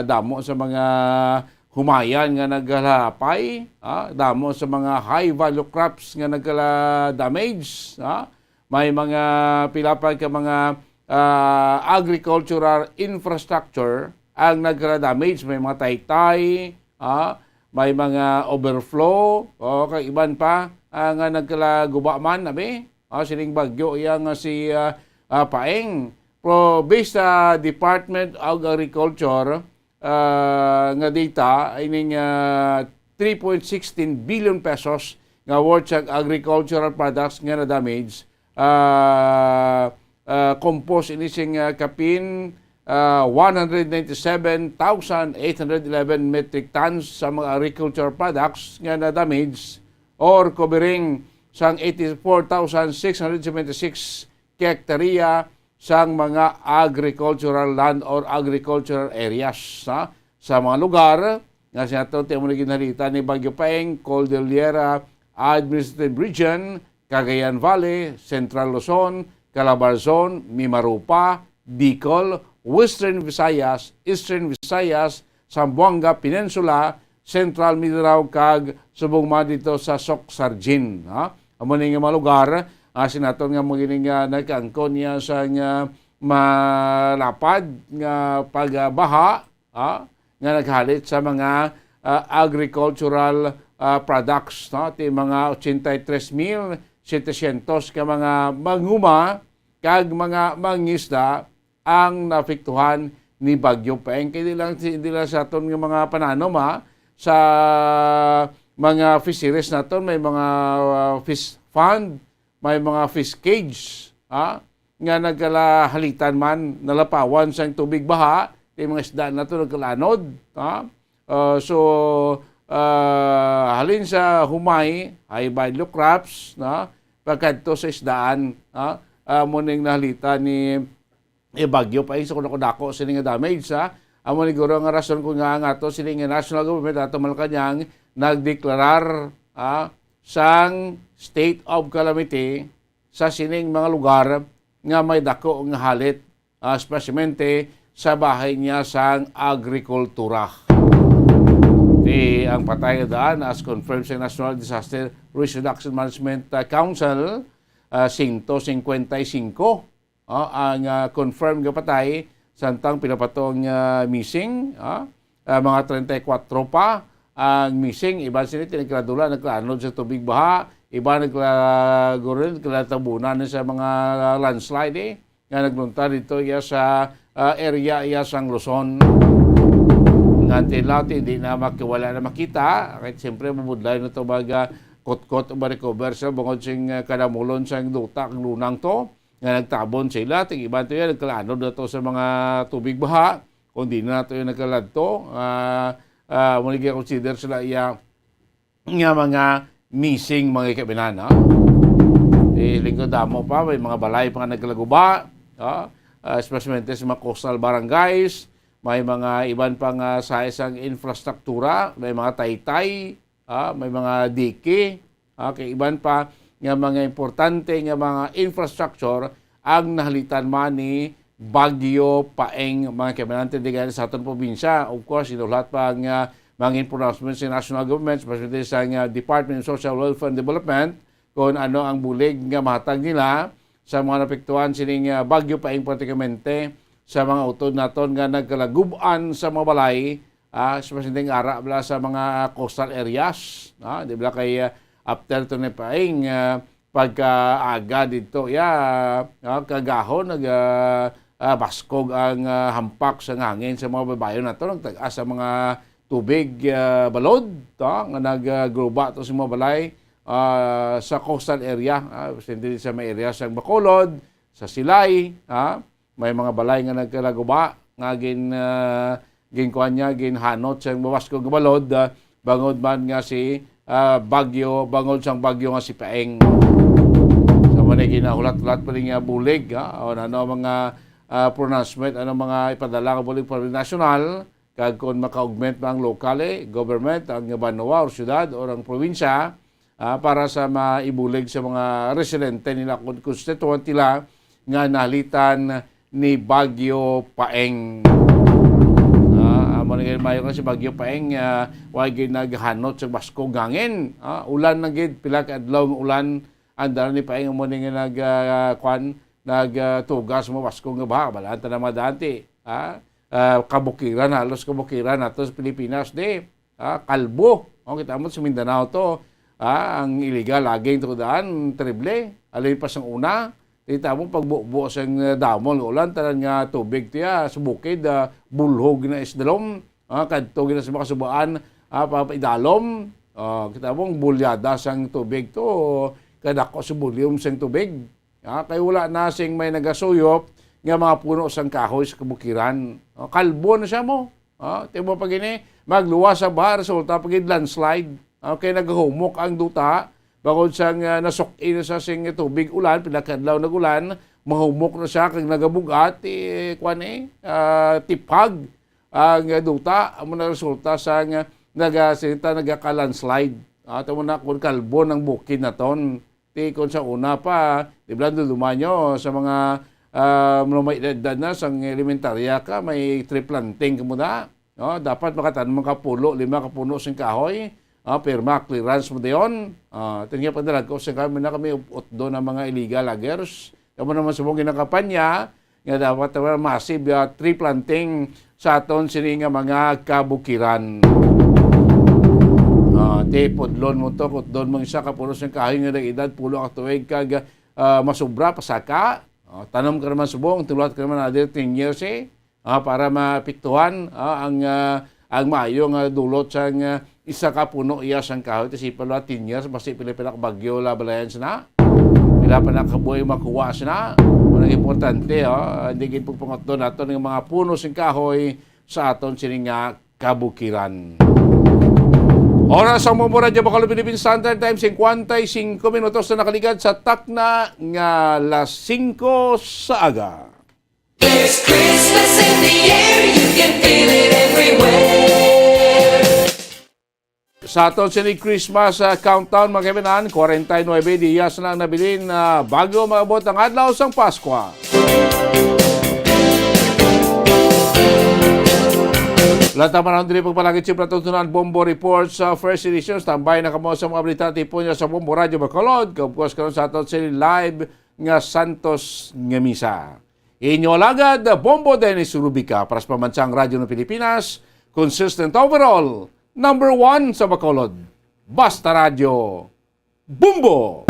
Damo sa mga humayan nga naghalapay. Damo sa mga high value crops nga nagala-damage. May mga pilapag ka mga agricultural infrastructure ang nagka-damage. May mga taytay, may mga overflow, kay iban pa nga nagkala-gubaman, sining bagyo, yang si Paeng. Pero based sa Department of Agriculture nga data, ay 3.16 billion pesos nga worth sa agricultural products nga na-damage. Compost ini sing kapin 197,811 metric tons sa mga agricultural products nga na damage or covering sang 84,676 hektarya sang mga agricultural land or agricultural areas sa mga lugar nga siya ito temo na ginalita ni Bagyo Paeng, Cordillera Administrative Region, Cagayan Valley, Central Luzon, Calabarzon, Mimaropa, Bicol, Western Visayas, Eastern Visayas, Zamboanga Peninsula, Central Mindanao kag subong dito sa Soc-Sargin. Amo ni nga mga lugar, sinaton nga magining nagkaangkon niya sa malapad nga pagbaha nga naghalit sa mga agricultural products. Ti mga 83,700 ka mga manguma kag mga mangisda ang naapektuhan ni Bagyo Paeng. Kaya hindi lang sa aton ng mga pananom sa mga fisheries naton may mga fish fund, may mga fish cage nga nagkalahalitan man nalapawan sa tubig baha, yung mga isda nato nagkalanod. Halin sa humay, high value crops, pagkadto sa isdaan, muning nahalita ni Bagyo Paeng sa kunako sa nga damage amo ni guro nga rason ko nga ato sini nga national government ato Malacañang nagdeklarar sang state of calamity sa sining mga lugar nga may dako nga halit, especialmente sa bahay niya sang agrikultura. Ang patay daan as confirmed sa National Disaster Risk Reduction Management Council, 155 ang confirmed nga patay, santang pinapatong missing, mga 34 pa ang missing. Iba sila tinagkladula, nagkaanod sa tubig baha, iba nagkatabunan sa mga landslide nga naglunta dito sa area sang Luzon. Until now, hindi na wala na makita. Kahit siyempre, mamudlay na ito mga kot-kot o ma-recover sa bungod sing kadamulon sa duta ang lunang to. Nga nagtabon sila. Tig-iba ito yan, nagkalanod na ito sa mga tubig baha. Kung di na ito yung nagkalad to, muli consider sila nga mga missing mga ikabinan. Lingkod damo pa, may mga balay pa nga nagkalaguba. Especially sa mga coastal barangays. May mga iban pang sa isang infrastruktura, may mga taytay, may mga dike, kay iban pa nga mga importante nga mga infrastructure ang nahalitan man ni Bagyo Paeng mga kabanante digay sa aton probinsya. Of course, inulat pa ang mga pronouncements sa national government, especially sa Department of Social Welfare and Development, kung ano ang bulig nga mahatag nila sa mga napektuhan sining Bagyo Paeng pratikamente sa mga utod naton nga nagkalaguban sa mga balay, especially ara bala sa mga coastal areas, di ba kay after to paing pagkaaga dito kagahon baskog ang hampak sa hangin sa mga babayon nato nagtag-as sa mga tubig balod nga naggroba to sa mga balay sa coastal area, especially sa mga area sa Bacolod, sa Silay, may mga balay nga nagkalaguba nga ginkuan niya ginhanot sa bawasko nga balod bangod man nga si bagyo bangod sang bagyo nga si Paeng. Sa man ginahulat-hulat pa rin nga bulig o ano mga pronouncement ano mga ipadala nga bulig para national kag kon maka-augment ang lokale government ang banwa or syudad or ang probinsya para sa maibulig sa mga residente nila kung constituent nila nga nalitan ni Bagyo Paeng. Amo ni mayo kasi Bagyo Paeng wag naghanot sa baskog hangin. Ulan na gid pila ka adlaw ng ulan andar ni Paeng mo ni nagtugas mo baskog nga baha balaan ta na madanti. Kabukiran halos kabukiran nato sa Pilipinas di. Kalbo. Kita mo sa Mindanao to. Ang illegal laging tudaan terrible. Alin pa sang una. Kita mo pagbuo sa damol ng ulan, tanan nga tubig tiya sa bukid, bulhog na isdalom, kadto na sa mga subaan, papaidalom. Kita mo bulyada sang tubig to, kadako sa bulyom sang tubig. Kaya wala na sing may nagasuyop, nga mga puno sang kahoy sa kabukiran. Kalbo na siya mo. Tiyo mo pag ini, magluwas sa bar, resulta pag landslide. Kaya naghumok ang duta, bangod sang nasok-in sa sing tubig ulan, pinakadlaw na ulan, mahumok na siya, kag nagabugat, tipag ang duta, amo na resulta sa nagaka-landslide. Ito mo na kung kalbo ng bukid na ton, kung sa una pa, di ba dumanyo sa mga may edad na, sang elementarya ka, may tree planting ka muna. Dapat makatanong ka pulo, 5 kapuno sing kahoy, perma clearance mo dayon. Tingnan pa dalag ko sa kami na kami utdo ng mga illegal loggers. Kamo naman sa mong ginakapanya nga dapat massive tree planting sa aton sini nga mga kabukiran. Pudlon mo to, pudlon mo isa ka pulos ng kahoy nga edad pulo ka tuig kag masubra pasaka. Tanom ka naman subong, tulad ka naman another 10 years para mapiktuhan ang maayo nga dulot sa isa ka puno iya sang kahoy kasi pala 10 years basta pila bagyo la balayan sina pila pa nakabuhay makuha sina ang importante hindi gid pagpangatdo nato ng mga puno sing kahoy sa aton sining nga kabukiran. Oras ang Bombo Radio Bacolod Philippine Standard Time 55 minutos na nakaligad sa takna nga las 5 sa aga. There's Christmas in the air, you can feel it everywhere. Sa aton sinig Christmas countdown mga kaibigan, 49 días na nabilin bago maabot ang adlaw sang Pasko. Lataman ang dili pagpalagit si Pratuntunan Bombo Report sa first edition. Tambay na kamo sa mga balita tipo niya sa Bombo Radio Bacolod. Kapos karon sa aton sinig live nga Santos nga Misa. Inyo lagad, Bombo Dennis Rubica para sa Pambansang Radyo ng Pilipinas. Consistent overall, number 1 sa Bacolod. Basta Radio. Bombo!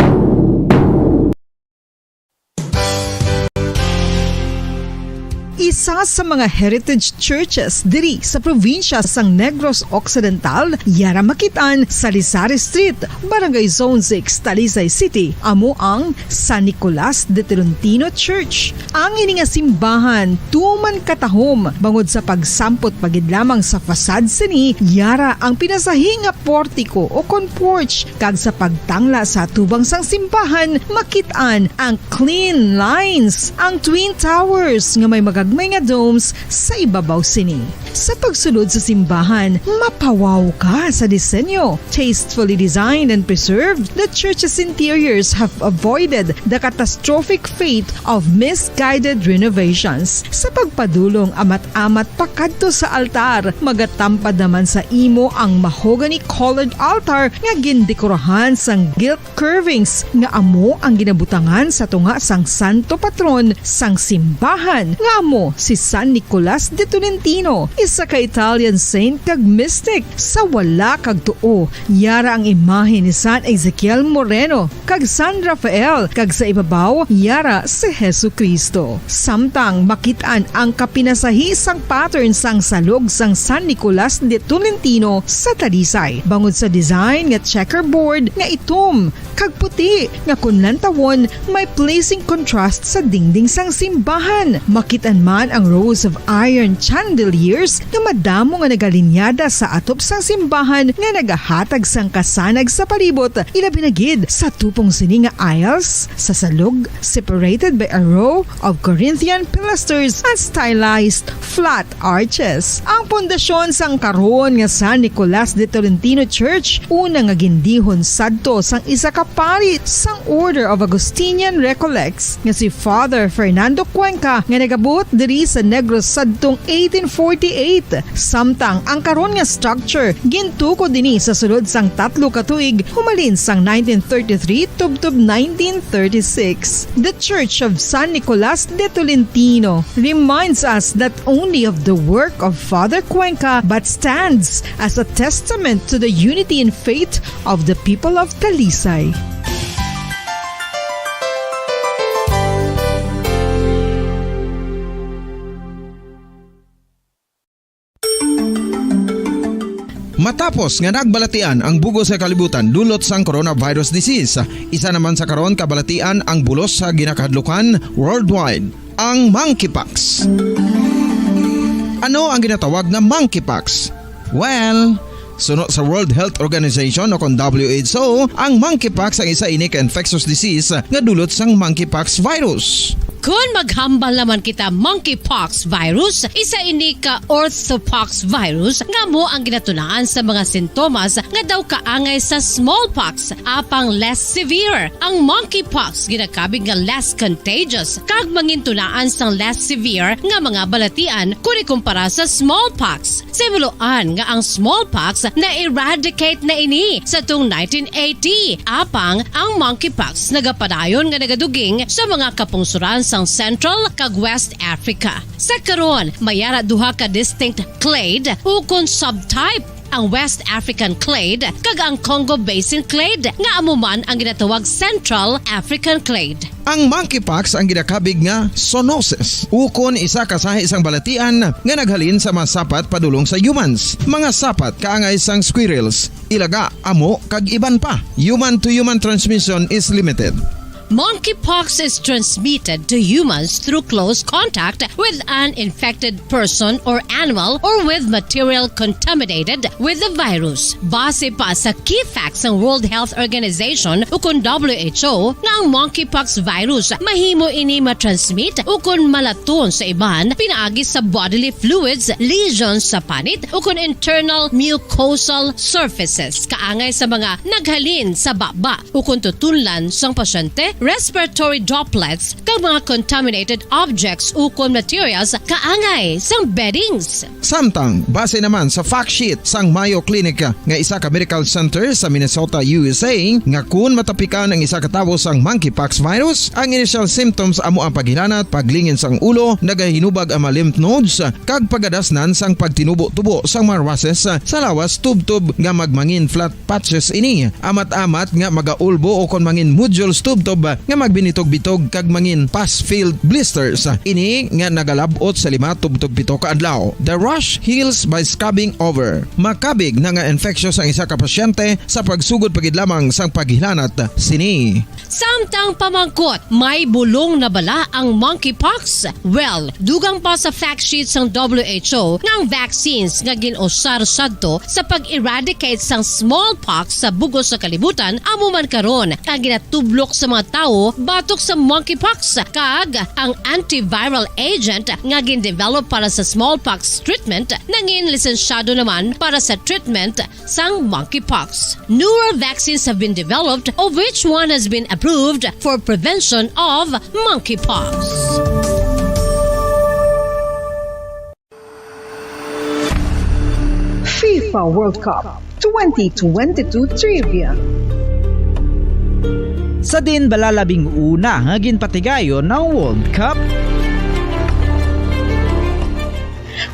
Isa sa mga heritage churches diri sa probinsya sang Negros Occidental, yara makitaan sa Lizares Street, Barangay Zone 6, Talisay City, amo ang San Nicolas de Tolentino Church. Ang ini nga simbahan tuman katahom bangod sa pagsampot pagid lamang sa fasad sini, yara ang pinasahi nga portiko o kon porch, kag sa pagtangla sa tubang sang simbahan makitaan ang clean lines, ang twin towers nga may may nga domes sa ibabaw sini. Sa pagsulod sa simbahan, mapawaw ka sa disenyo. Tastefully designed and preserved, the church's interiors have avoided the catastrophic fate of misguided renovations. Sa pagpadulong amat-amat pakadto sa altar, magatampad naman sa imo ang mahogany colored altar nga gindekorahan sang gilt curvings nga amo ang ginabutangan sa tunga sang santo patron sang simbahan nga amo si San Nicolas de Tolentino, isa ka Italian saint kag mystic. Sa wala kag tuo, yara ang imahe ni San Ezekiel Moreno kag San Rafael, kag sa ibabaw yara si Hesu Kristo. Samtang makitaan ang kapinasahi sang pattern sang salog sang San Nicolas de Tolentino sa Talisay, bangod sa design nga checkerboard nga itom kag puti nga kunlantawon may pleasing contrast sa dingding sang simbahan. Makitaan man ang rows of iron chandeliers nga madamo nga nagalinyada sa atop sang simbahan nga nagahatag sang kasanag sa palibot, ilabi na gid sa tupong sini nga aisles sa salog, separated by a row of Corinthian pilasters and stylized flat arches. Ang pundasyon sang karon nga San Nicolas de Tolentino Church una nga gindihon sadto sang isa ka pari sang Order of Augustinian Recollects nga si Father Fernando Cuenca nga nagabot diri sa Negros sadtong 1848. Samtang ang karon nga structure gintuko dinhi sa sulod sang 3 ka tuig humalin sang 1933 tubtob 1936. The Church of San Nicolas de Tolentino reminds us not only of the work of Father Cuenca but stands as a testament to the unity and faith of the people of Talisay. Matapos nga nagbalatian ang bugos sa kalibutan dulot sang coronavirus disease, isa naman sa karon kabalatian ang bulos sa ginakahadlukan worldwide, ang monkeypox. Ano ang ginatawag na monkeypox? Well, suno sa World Health Organization o kon WHO, ang monkeypox ang isa ini ka infectious disease nga dulot sang monkeypox virus. Kung maghambal naman kita monkeypox virus, isa ini ka orthopox virus nga mo ang ginatunaan sa mga sintomas nga daw kaangay sa smallpox, apang less severe. Ang monkeypox ginakabig nga less contagious kag mangintunaan sang less severe nga mga balatian kung ikumpara sa smallpox. Simuloan nga ang smallpox na eradicate na ini sa tung 1980, apang ang monkeypox nagapadayon nga nagaduging sa mga kapungsuran sa Central kag West Africa. Sa karon, mayara duha ka distinct clade ukon subtype, ang West African clade kag ang Congo Basin clade nga amuman ang ginatawag Central African clade. Ang monkeypox ang ginakabig nga zoonosis, ukon isa kasahi isang balatian nga naghalin sa mga sapat padulong sa humans. Mga sapat kaangay sang squirrels, ilaga, amo kag iban pa. Human to human transmission is limited. Monkeypox is transmitted to humans through close contact with an infected person or animal or with material contaminated with the virus. Base pa sa key facts ng World Health Organization ukon WHO nga ang monkeypox virus mahimo ini matransmit ukon malaton sa iban pinaagi sa bodily fluids, lesions sa panit ukon internal mucosal surfaces kaangay sa mga naghalin sa baba ukon tutunlan sang pasyente, respiratory droplets kag mga contaminated objects ukon materials kaangay sang beddings. Samtang, base naman sa fact sheet sang Mayo Clinic nga isa ka medical center sa Minnesota, USA, nga kun matapikan ang isa ka tawo sang monkeypox virus, ang initial symptoms amo ang paghilanat, paglingin sang ulo, nagahinubag ang mga lymph nodes, kag pagadasnan sang pagtinubo-tubo sang mga rashes sa lawas tub-tub nga magmangin flat patches ini. Amat-amat nga magaulbo o kon mangin nodules tub-tub nga magbinitog-bitog kag mangin pus-filled blisters. Ini nga nagalabot sa 5 tub-tub 7 ka adlaw. The rush heals by scabbing over. Makabig na nga infectious ang isa ka pasyente sa pagsugod pagid lamang sang paghilanat sini. Samtang pamangkot, may bulong na bala ang monkeypox? Well, dugang pa sa fact sheets ng WHO ng vaccines nga ginusar sadto sa pag-eradicate sang smallpox sa bugos sa kalibutan amo man karon ang ginatublok sa mga tao batok sa monkeypox kag ang antiviral agent nga gin-develop para sa smallpox treatment nangin lisensyado naman para sa treatment sang monkeypox. Newer vaccines have been developed of which one has been approved for prevention of monkeypox. FIFA World Cup 2022 Trivia. Sa din balalabing una nga ginpatigayon ng World Cup.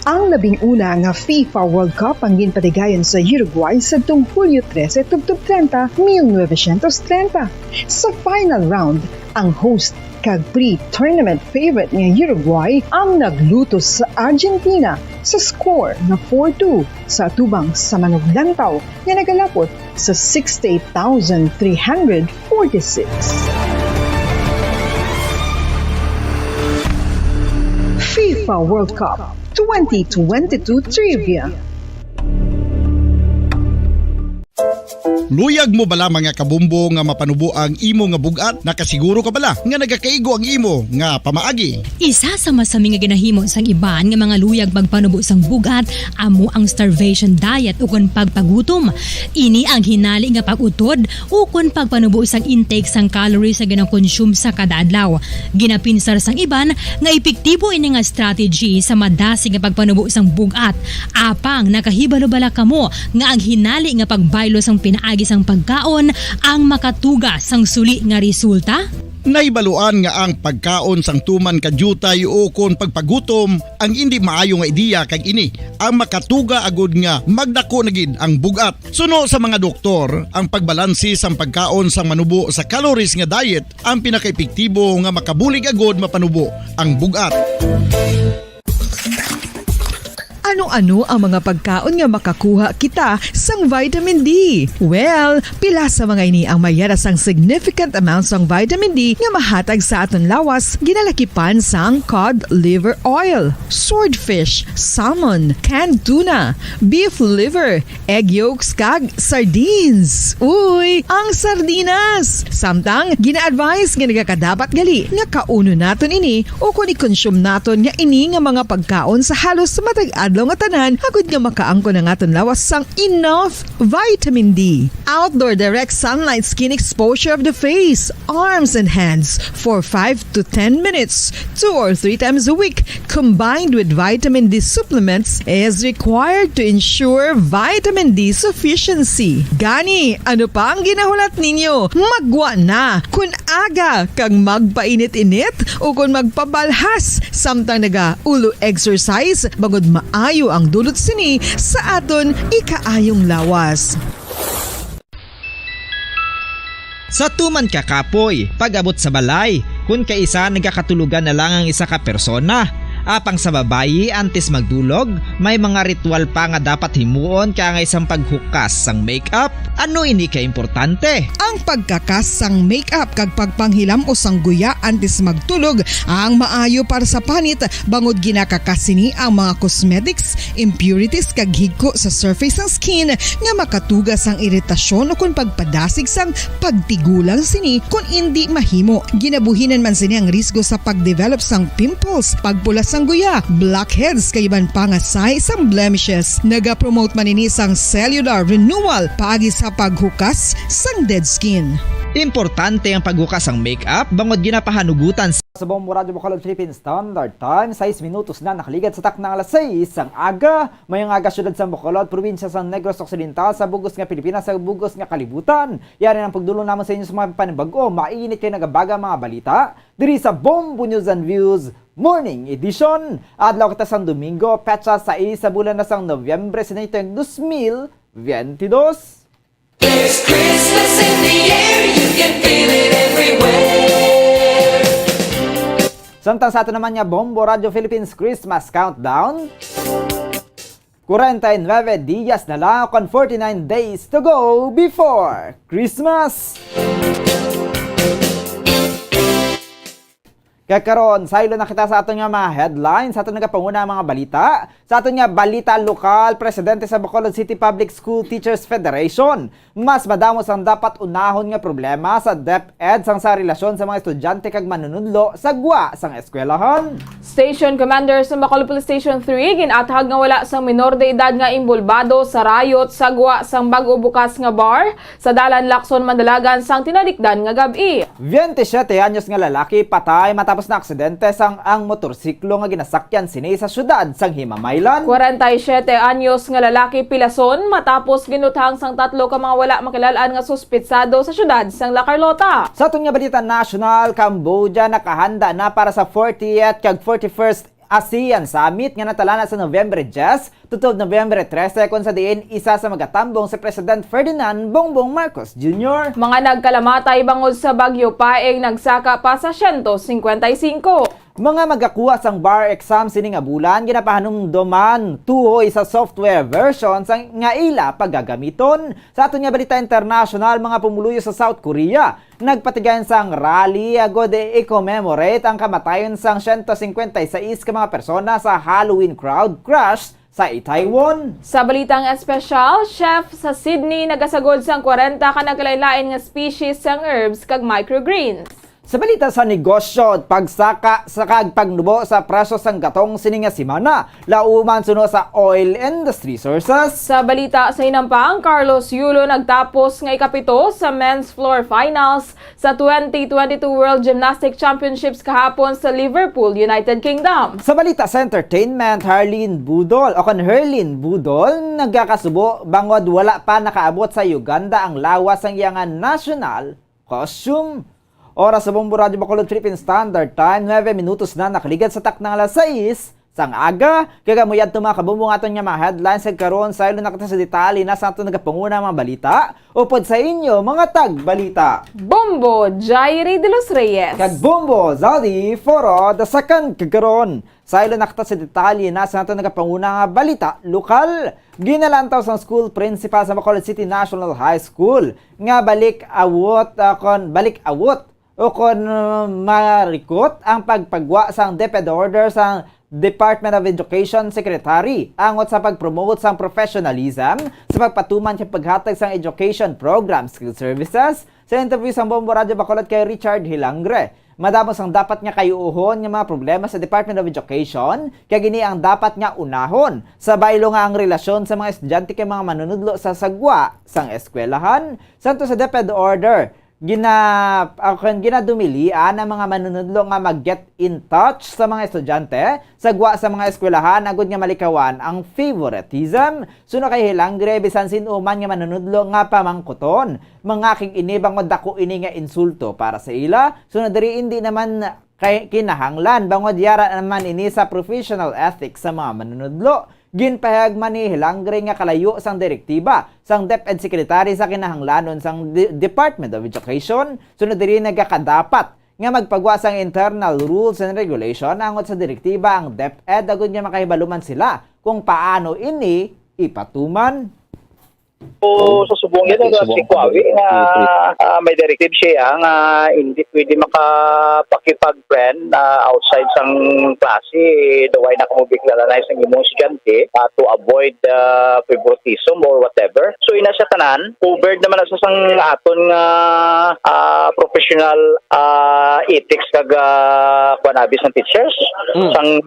Ang 11 nga FIFA World Cup ang ginpatigayon sa Uruguay sa Hulyo 13, 1930. Sa final round, ang host kag pre-tournament favorite nga Uruguay ang naglutos sa Argentina sa score na 4-2 sa atubang sa manuglantaw nga nagalapot sa 68,346. FIFA World Cup 2022 Trivia. Luyag mo bala mga kabumbo nga mapanubo ang imo nga bugat? Nakasiguro ka bala nga nagakaigo ang imo nga pamaagi? Isa sa masami nga ginahimo sang iban nga mga luyag pagpanubo sang bugat amo ang starvation diet ukon pagpagutom. Ini ang hinali nga pag-utod ukon pagpanubo sang intake sang calories sa ginakonsume sa kada adlaw. Ginapinsar sang iban nga epektibo ini nga strategy sa madasi nga pagpanubo sang bugat. Apang nakahibalo bala kamo nga ang hinali nga pagbaylo sang pinaagi sang pagkaon ang makatuga sang suli nga resulta? Naibaluan nga ang pagkaon sang tuman kadyutay o kon pagpagutom ang hindi maayo nga ideya kag ini ang makatuga agud nga magdako na gid ang bugat. Suno sa mga doktor, ang pagbalansi sang pagkaon sang manubo sa calories nga diet ang pinakaepektibo nga makabulig agud mapanubo ang bugat. Ano-ano ang mga pagkaon nga makakuha kita sang vitamin D? Well, pila sa mga ini ang mayara sang significant amount sang vitamin D nga mahatag sa aton lawas ginalakipan sang cod liver oil, swordfish, salmon, canned tuna, beef liver, egg yolks kag sardines. Uy, ang sardinas! Samtang gina-advise nga nagakadapat gali nga kauno naton ini o kung i-consume naton nga ini nga mga pagkaon sa halos matag adlaw nga tanan hagud nga makaangko na naton lawas sang enough vitamin D. Outdoor direct sunlight skin exposure of the face, arms and hands for 5 to 10 minutes 2 or 3 times a week combined with vitamin D supplements is required to ensure vitamin D sufficiency. Gani, ano pa ang ginahulat ninyo? Magwa na kun aga kang magpainit-init o kun magpabalhas samtang naga ulo exercise bagod maayo ang dulot sini sa aton ikaayong lawas. Sa tuman ka kapoy, pag-abot sa balay, kung kaisa nagkakatulugan na lang ang isa ka persona, Apang sa babayi antes magdulog, may mga ritual pa nga dapat himuon kaya nga isang paghukas sang makeup. Ano ini ka importante? Ang pagkakas sang makeup kag pagpanghilam o sangguya antes magtulog ang maayo para sa panit bangod ginakakasini ang mga cosmetics, impurities kag higko sa surface ng skin nga makatugas ang iritasyon o kung pagpadasig sang pagtigulang sini kung hindi mahimo. Ginabuhinan man sini ang risgo sa pagdevelop sang pimples, pagpula sang guya, blackheads kay iban pa nga size sang blemishes. Naga-promote man ini sang cellular renewal paagi sa paghukas sang dead skin. Importante ang paghukas ang makeup bangod ginapahanugutan sa buong Radyo Bacolod Philippine Standard Time, 6 minutos na nakaligad sa taknang alas 6 ang aga. Mayang aga syudad sa Bacolod, probinsya sa Negros Occidental, sa bugos nga Pilipinas, sa bugos nga kalibutan. Yari ang pagdulong naman sa inyo sa mga panibago, mainit kayo nagabaga mga balita. Diri sa Bombo News and Views Morning Edition. Adlaw kita sang Domingo, petsa sa sa bulan na sang Nobyembre, sinito yung 2022. There's Christmas in the air, you can feel it everywhere. Samtang sa ato naman niya, Bombo Radio Philippines Christmas Countdown. 49 días na lang, 49 days to go before Christmas. Kakaroon, sa ilo nakita sa ato nga mga headlines, sa ato nga panguna mga balita. Sa ato nga balita lokal, presidente sa Bacolod City Public School Teachers Federation. Mas madamos ang dapat unahon nga problema sa DepEd sang sa relasyon sa mga estudyante kag manunudlo sa gwa sang eskwelahan. Station Commander sa Bacolod Police Station 3 ginatahag nga wala sang minor de edad nga imbulbado sa rayot sa gwa sang bag-o bukas nga bar sa Dalan Lacson Mandalagan sang tinalikdan nga gabi. 27 anyos nga lalaki patay matapos na aksidente sang ang motorsiklo nga ginasakyan sini sa syudad sang Himamaylan. 47 anyos nga lalaki pilason matapos ginuthang sang tatlo ka mga wala makilalaan nga suspitsado sa syudad sang La Carlota. Sa atong nga balita national, Cambodia nakahanda na para sa 40th kag 41st ASEAN Summit nga natalana sa November 10 tutob November 13 kung sa diin isa sa magatambong si President Ferdinand Bongbong Marcos Jr. Mga nagkalamatay bangod sa bagyo paeng nagsaka pa sa 155. Mga magakuha sang bar exam sini nga bulan ginapahanumdoman tuhoy sa software version sang nga ila paggagamiton. Sa aton nga balita international, mga pumuluyo sa South Korea nagpatigayon sang rally agod i-commemorate ang kamatayon sang 156 ka mga persona sa Halloween crowd crash sa Itaewon. Sa balitang espesyal, chef sa Sydney nagasagod sang 40 ka nagkalain-lain nga species sang herbs kag microgreens. Sa balita sa negosyo, pagsaka sa pagnubo sa presyo sang gatong sini nga semana, lauman suno sa oil industry sources. Sa balita sa inampang, Carlos Yulo nagtapos nga ikapito sa men's floor finals sa 2022 World Gymnastic Championships kahapon sa Liverpool, United Kingdom. Sa balita sa entertainment, Herlin Budol nagkakasubo bangod wala pa nakaabot sa Uganda ang lawas ang iyang national costume. Oras sa Bombo Radio Bacolod Philippine Standard Time, 9 minutos na nakaligad sa taknang alas 6 sang aga. Kagamuyad tumakabumong aton nga mga headlines sa karon sa ilo nakita sa detalye na sa aton nagapanguna mga balita. Upod sa inyo mga tagbalita. Bombo Jairi de los Reyes kag Bombo Zaldi Foro the second kagaron. Sa ilo nakita sa detalye na sa aton nagapanguna nga balita lokal. Ginalantaw sang school principal sa Bacolod City National High School nga balik awot o kon marikot ang pagpagwa sang DepEd order sang Department of Education Secretary angot sa pagpromote sang professionalism sa pagpatuman sa paghatag sang education program skill services. Sa interview sang Bombo Radio Bacolod kay Richard Hilangre, madamos ang dapat nga kayuuhon nga mga problema sa Department of Education kaya gini ang dapat nga unahon sa baylo nga ang relasyon sa mga estudyante kay mga manunudlo sa sagwa sang eskwelahan. Santo sa DepEd order ginadumilian ang mga manunudlo nga mag-get in touch sa mga estudyante sagwa sa mga eskwelahan agud nga malikawan ang favoritism. Suno kay Hilangre, bisan sinuman nga manunudlo nga pamangkuton mga king ini bangod dako ini nga insulto para sa ila. Suno diri hindi naman kay kinahanglan bangod yara naman ini sa professional ethics sa mga manunudlo. Ginpahayag man ni Hilangre nga kalayo sang direktiba sang DepEd Secretary sa kinahanglanon sang Department of Education. Sunod diri nagakadapat nga magpagwa sang internal rules and regulation angot sa direktiba ang DepEd agud nga makahibaluman sila kung paano ini ipatuman. So, sa subong yan, si Kuawi, may directive siya nga hindi pwede makapakipag-friend outside sang klase, daway na kamubiklalanize ng imong estudyante to avoid favoritism or whatever. So, ina siya tanan, covered naman sa sang aton nga professional ethics kag kwanabis ng teachers. Sang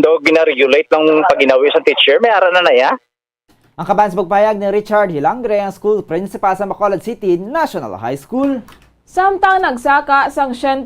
daw gina-regulate ng paginawi sa teacher, may ara na ya. Ang kaban sa pagpayag ni Richard Hilangre, ang school principal sa Bacolod City National High School. Samtang nagsaka sang 100%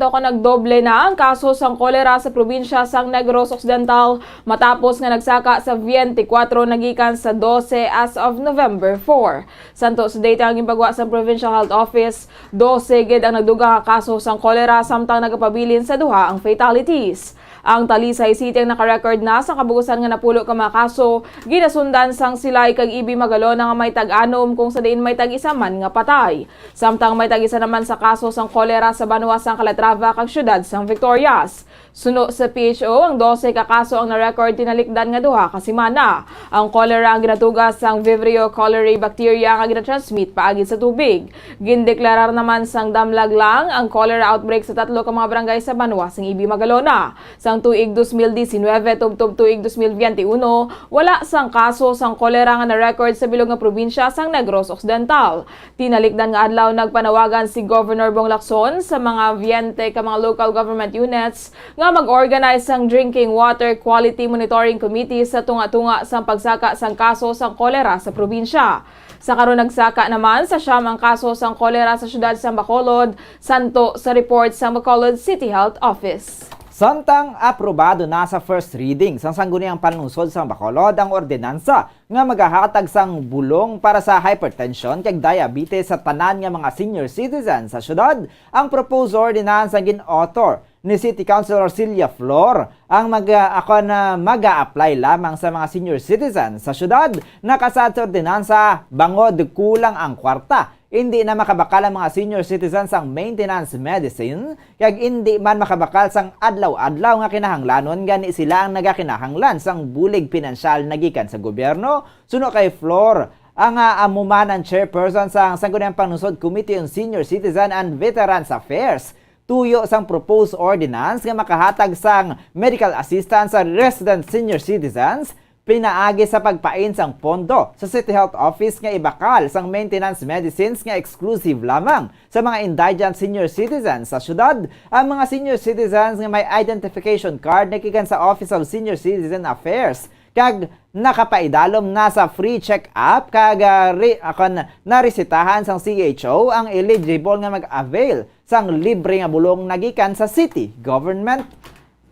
ka nagdoble na ang kaso sang kolera sa probinsya sang Negros Occidental matapos nga nagsaka sa 24 nagikan sa 12 as of November 4. Santo sa data ang impagwa sa Provincial Health Office, 12 gid ang nagdugang kaso sang kolera samtang nagapabilin sa duha ang fatalities. Ang Talisay City ang naka-record na sa kabugusan nga napulo ka mga kaso, ginasundan sang Silay kag Ibi Magalona nga may tag-anom kung sa diin may tag-isa man nga patay. Samtang may tag-isa naman sa kaso sang kolera sa Banwa sang Calatrava kag syudad sang Victorias. Suno sa PHO, ang 12 ka kaso ang na-record tinalikdan nga duha ka semana. Ang kolera ang ginatugas sang Vibrio cholerae bacteria nga ginatransmit paagi sa tubig. Gindeklarar naman sang damlag lang ang cholera outbreak sa 3 ka mga barangay sa Banwa sang Ibi Magalona. Sang tuig 2019 tubtob tuig 2021, wala sang kaso sang kolera nga na-record sa bilog nga probinsya sang Negros Occidental. Tinalikdan nga adlaw nagpanawagan si Governor Bong Lacson sa mga 20 ka mga local government units nga mag-organize sang Drinking Water Quality Monitoring Committee sa tunga-tunga sang pagsaka sang kaso sang kolera sa probinsya. Sa karon nagsaka naman sa siyam ang kaso sang kolera sa syudad sang Bacolod, santo sa report sa Bacolod City Health Office. Samtang aprobado na sa first reading sang sangguniang panlungsod sa Bacolod ang ordinansa nga magahatag sang bulong para sa hypertension kag diabetes sa tanan nga mga senior citizens sa syudad. Ang proposed ordinance ang gin-author ni City Councilor Celia Flor ang mag-a-apply lamang sa mga senior citizens sa syudad. Nakasad sa ordinansa bangod kulang ang kwarta. Hindi na makabakal ang mga senior citizens ang maintenance medicine, kag hindi man makabakal sang adlaw-adlaw nga kinahanglanon gani sila ang nagakinahanglan sang bulig pinansyal nagikan sa gobyerno. Suno kay Flor, ang amuman ang chairperson sa Sangguniang Panlungsod Committee on Senior Citizen and Veterans Affairs. Tuyo sang proposed ordinance nga makahatag sang medical assistance sa resident senior citizens, pinaagi sa pagpain sang pondo sa City Health Office nga ibakal sang maintenance medicines nga exclusive lamang sa mga indigent senior citizens sa syudad. Ang mga senior citizens nga may identification card nakikan sa Office of Senior Citizen Affairs kag nakapaidalom na sa free check-up kag naresetahan sang CHO ang eligible nga mag-avail sang libre nga bulong nagikan sa city government.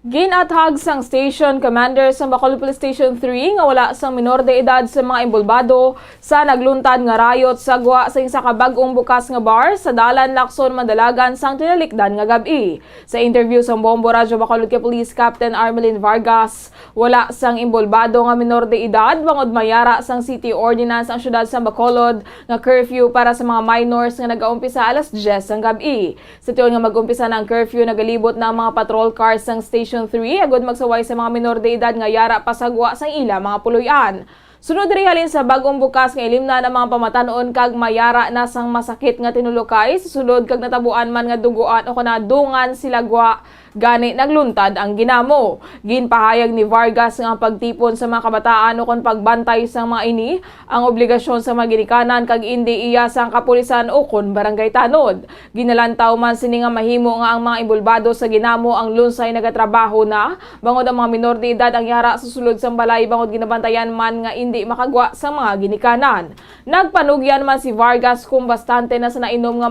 Ginathag sang station commander sa Bacolod Police Station 3 nga wala sang minor de edad sa mga imbolbado sa nagluntad nga rayot sa gwa sa isa ka bag-ong bukas nga bar sa Dalan Lacson Mandalagan sang tinalikdan nga gabi. Sa interview sa Bombo Radyo Bacolod kay Police Captain Armelin Vargas, wala sang imbolbado nga minor de edad bangod mayara sang city ordinance ang syudad sa Bacolod nga curfew para sa mga minors nga nagaumpisa alas 10 sang gabi. Sa tiyon nga mag-umpisa ng curfew nagalibot na mga patrol cars sang Station 3 agud magsaway sa mga minor de edad nga yara pasagwa sang ila mga puloy-an. Sunod diri halin sa bagong bukas nga ilimna ng mga pamatanon kag mayara na sang masakit nga tinulokay sulod kag natabuan man nga duguan o kana dungan sila gwa gani nagluntad ang ginamo. Ginpahayag ni Vargas nga pagtipon sa mga kabataan o kon pagbantay sa mga ini ang obligasyon sa mga ginikanan kag indi iya sang kapulisan o kon barangay tanod. Ginalantaw man sini nga mahimo nga ang mga imbulbado sa ginamo ang lunsay nagatrabaho na bangod ang mga minor de edad ang yara sa sulod sa balay bangod ginabantayan man nga indi makagwa sa mga ginikanan. Nagpanugyan man si Vargas kung bastante na sa nainom nga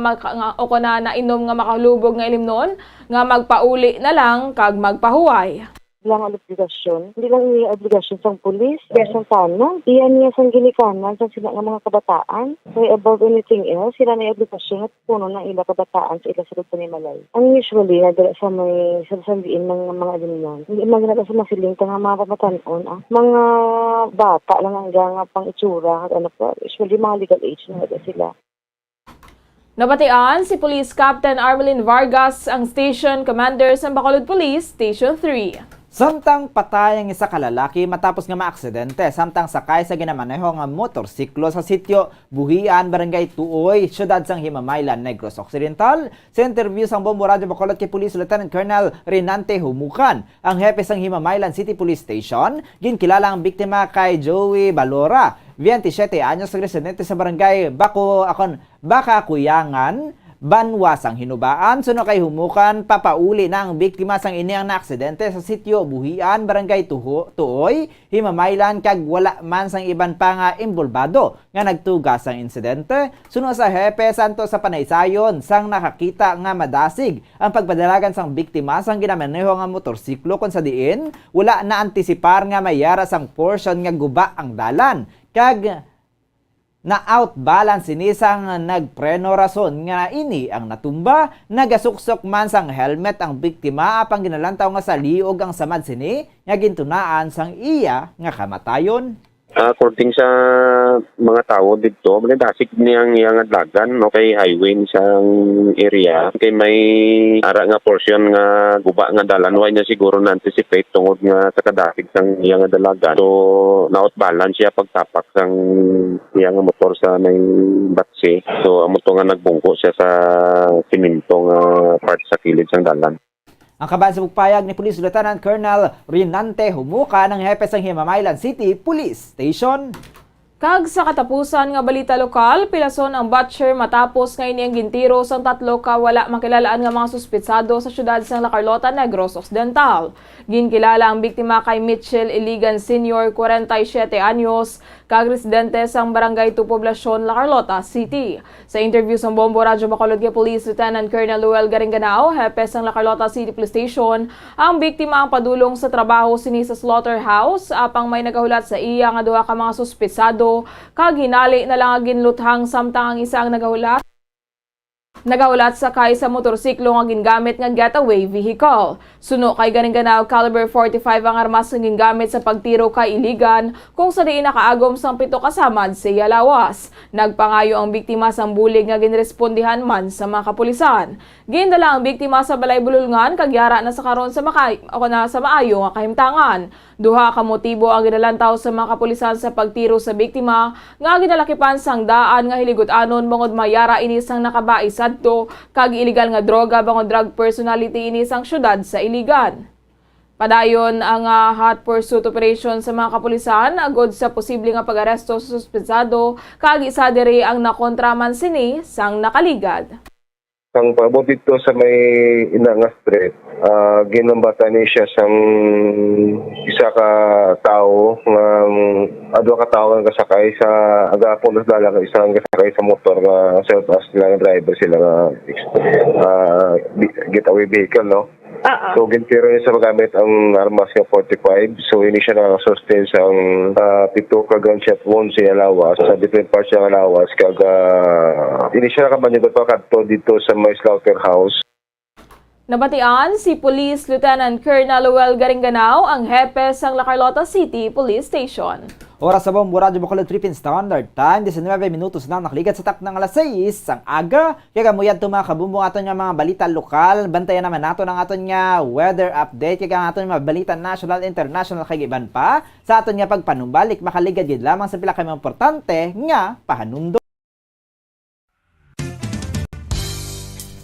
nainom nga makalubog nga ilimnon nga magpauli na lang kag magpahuway. Lang ang obligasyon. Hindi lang niya obligasyon sa pulis, kaya sa tanon. Iyan niya sa ginikanan sa sila ng mga kabataan. So above anything else, sila na obligasyon at puno ng ila kabataan sa ila sa ni Malay. Ang usually, nadala sa may sasabihin ng mga alimnon. Hindi maginala sa masiling ka nga mga kabataan. Mga bata lang hanggang pang itsura. Usually mga legal age na sila. Nabatian si Police Captain Armelin Vargas ang Station Commander sa Bacolod Police Station 3. Samtang patay ang isa ka lalaki matapos nga maaksidente samtang sakay sa ginamaneho nga motorsiklo sa sitio Buhian, Barangay Tuoy, siyudad sang Himamaylan, Negros Occidental. Sa interview sang Bombo Radio Bacolod kay Police Lieutenant Colonel Renante Humukan, ang hepe sang Himamaylan City Police Station, ginkilala ang biktima kay Joey Balora, 27 anyos, residente sa Barangay Baka Kuyangan, Banwasang Hinubaan. Suno kay Humukan, papauli na ang biktima sang iniyang na aksidente sa sitio Buhian, Barangay Tuoy, Himamaylan, kag wala man sang iban pa nga imbolbado nga nagtugas ang insidente. Suno sa hepe santo sa panaysayon sang nakakita nga madasig ang pagpadalagan sang biktima sang ginamaneho nga motorsiklo kon sa diin wala na antisipar nga mayara sang portion nga guba ang dalan kag na outbalance sinisang nagpreno rason nga ini ang natumba, nagasuksok man sang helmet ang biktima apang ginalantaw nga sa liog ang samad sini nga gintunaan sang iya nga kamatayon. According sa mga tao dito, magandasik niyang iyang adlagan no kay highway sang area kay may ara nga portion nga guba nga dalan way niya siguro na anticipate tungod nga sa kadasig sang iyang adlagan. So na-outbalance siya pagtapak sang iyang motor sa may batse. So amo to nga nagbungko siya sa simento nga part sa kilid sang dalan. Ang kaban sa pagpayag ni Police Lieutenant Colonel Renante Humuka ng hepe sang Himamaylan City Police Station. Kag sa katapusan nga balita lokal, pilason ang butcher matapos nga ini ang gintiro sang 3 ka wala makilalaan nga mga suspitsado sa syudad sang La Carlota, Negros Occidental. Ginkilala ang biktima kay Mitchell Iligan Sr., 47 anyos, kag residente sang Barangay 2 Poblacion, La Carlota City. Sa interview sa Bombo Radio Bacolod kay Police Lieutenant Colonel Luel Garinganao, hepe sang La Carlota City Police Station, ang biktima ang padulong sa trabaho sini sa slaughterhouse apang may nagahulat sa iya nga duha ka mga suspitsado kag hinali na lang ginluthang samtang ang isa ang nagahulat sakay sa motorsiklo nga gingamit nga getaway vehicle. Suno kay Garinganao, caliber 45 ang armas nga gingamit sa pagtiro kay Iligan kung sa diin nakaagom sang 7 kasamad sa iya lawas. Nagpangayo ang biktima sang bulig nga ginrespondihan man sa mga kapulisan. Gindala ang biktima sa balay bululngan kag yara na sa karon sa maayo nga kahimtangan. Duha ka motibo ang ginalantaw sa mga kapulisan sa pagtiro sa biktima nga ginalakipan sang daan nga hiligot-anon bangod mayara ini sang nakabai sadto kag illegal nga droga bangod drug personality ini sang syudad sa Iligan. Padayon ang hot pursuit operation sa mga kapulisan agod sa posible nga pag-aresto sa suspensado kag isa diri ang nakontraman sini sang nakaligad. Ang paabot dito sa may Inanga Street, ginambata ni siya sang isa ka tao nga adwa ka tao nga kasakay sa agapon sa dalan isang kasakay sa motor nga self-as sila nga driver sila nga getaway vehicle no. So gintiro niya sa magamit ang armas nga 45. So ini siya nakasustain sa 7 ka gunshot wounds sa lawas sa different parts ng lawas kag ini siya nakabanyagot pa kadto dito sa may slaughterhouse. Nabatian si Police Lieutenant Colonel Luel Garinganao ang hepe sang La Carlota City Police Station. Oras sa Bombo Radio Bacolod Philippine Standard Time, 19 minutos na nakaligat sa tak ng alas 6 sang aga. Kaya kamuyad ito mga kabumbong aton nga mga balita lokal. Bantayan naman nato ng aton nga weather update. Kaya aton mga balita national, international kay iban pa. Sa aton nga pagpanumbalik, makaligad yun lamang sa pila kay mga importante nga pahanundo.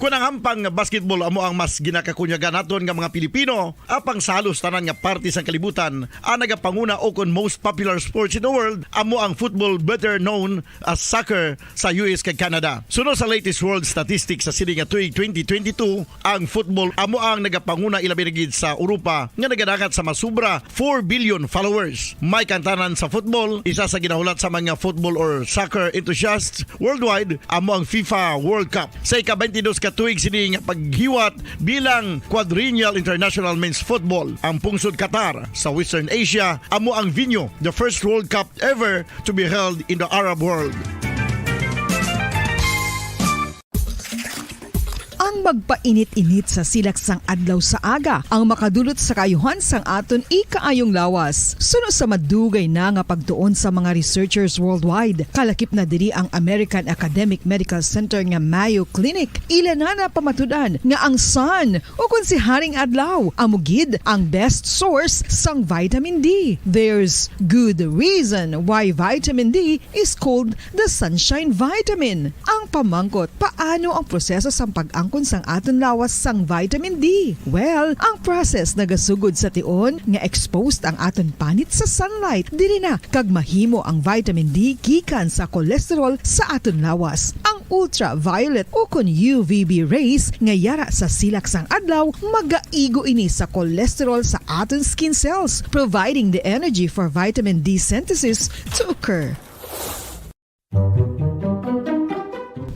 Kung ang hampang basketball amo ang mas ginakakunyagan naton nga mga Pilipino, apang sa halos tanan nga parte sang kalibutan, ang nagapanguna o kon most popular sports in the world, amo ang football better known as soccer sa US kag Canada. Suno sa latest world statistics sa sini nga tuig 2022, ang football amo ang nagapanguna ilabi na gid sa Europa nga nagadagat sa masubra 4 billion followers. May kantanan sa football, isa sa ginahulat sa mga football or soccer enthusiasts worldwide, amo ang FIFA World Cup. Sa ika-22 ka tuig sini nga paghiwat bilang quadrennial international men's football. Ang pungsod Qatar sa Western Asia amo ang venue, the first World Cup ever to be held in the Arab world. ang magpainit-init sa silak sang adlaw sa aga ang makadulot sa kayuhan sang aton ikaayong lawas. Suno sa madugay na nga pagtuon sa mga researchers worldwide, kalakip na diri ang American Academic Medical Center nga Mayo Clinic. Ila na pamatudan nga ang sun o kung si Haring Adlaw amugid ang best source sang vitamin D. There's good reason why vitamin D is called the sunshine vitamin. Ang pamangkot, paano ang proseso sang pag-angkon sang aton lawas sang vitamin D? Well, ang process nagasugod sa tion nga exposed ang aton panit sa sunlight. Dili na kag mahimo ang vitamin D gikan sa cholesterol sa aton lawas. Ang ultraviolet o kun UVB rays nga yara sa silak sang adlaw magaigo ini sa cholesterol sa aton skin cells, providing the energy for vitamin D synthesis to occur.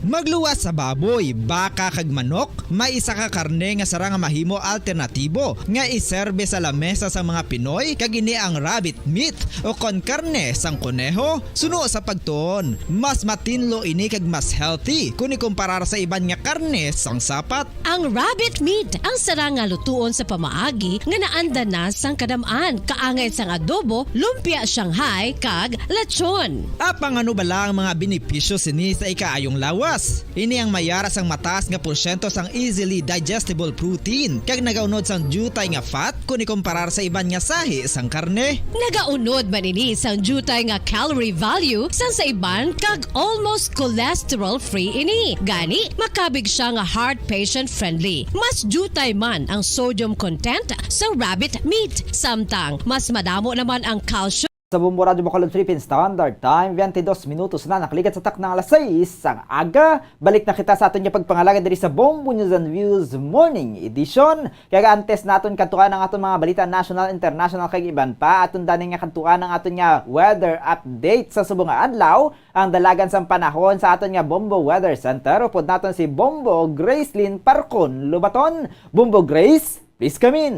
Magluwas sa baboy, baka kag manok, may isa ka karne nga sara nga mahimo alternatibo nga iserbe sa lamesa sa mga Pinoy kag ini ang rabbit meat o kon karne sang kuneho. Suno sa pagtuon, mas matinlo ini kag mas healthy kung ikumparar sa iban nga karne sang sapat. Ang rabbit meat ang sara nga lutuon sa pamaagi nga naanda na sang kadamaan, kaangay sang adobo, lumpia Shanghai kag lechon. Apang ano bala ang mga benepisyo sini sa ikaayong lawas? Ini ang mayara sang mataas nga porsyento sang easily digestible protein kag nagaunod sang jutay nga fat kung ikumparar sa iban nga sahi sang karne. Nagaunod man ini sang jutay nga calorie value sang sa iban kag almost cholesterol free ini. Gani makabig siya nga heart patient friendly. Mas jutay man ang sodium content sa rabbit meat, samtang mas madamo naman ang calcium. Sa Bombo Radio Bacolod Philippine Standard Time, 22 minutos na nakalikat sa tak ng alas 6 sang aga. Balik na kita sa aton yung pagpangalaga diri sa Bombo News and Views Morning Edition. Kaya antes naton kantuan ang aton mga balita national, international kag iban pa. Aton daning nga kantuan ang aton nga weather update sa subong nga adlaw. Ang dalagan sang panahon sa aton nga Bombo Weather Center. Upod naton si Bombo Gracelyn Parcon Lubaton. Bombo Grace, please come in.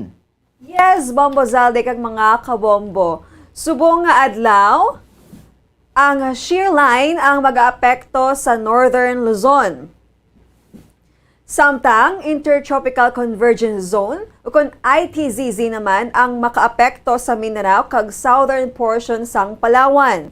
Yes, Bombo Zalde kag mga kabombo. Subong nga adlaw, ang shear line ang mag-aapekto sa Northern Luzon. Samtang Intertropical Convergence Zone o kung ITZZ naman ang makaapekto sa Mindanao kag southern portion sang Palawan.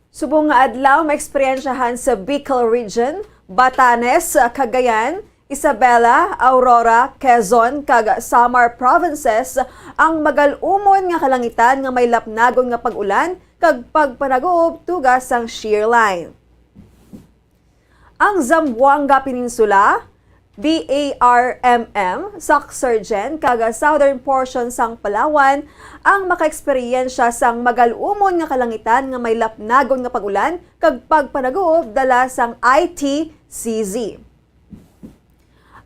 Subong nga adlaw maeksperiensyahan sa Bicol Region, Batanes, Cagayan, Isabela, Aurora, Quezon, kag Samar provinces ang magalumon nga kalangitan nga may lapnagon nga pag-ulan kag pagpanagob tugas sang shear line. Ang Zamboanga Peninsula, BARMM, Sac-Surgen, kag southern portion sang Palawan ang makaeksperyensya sang magalumon nga kalangitan nga may lapnagon nga pag-ulan kag pagpanagob dala sang ITCZ.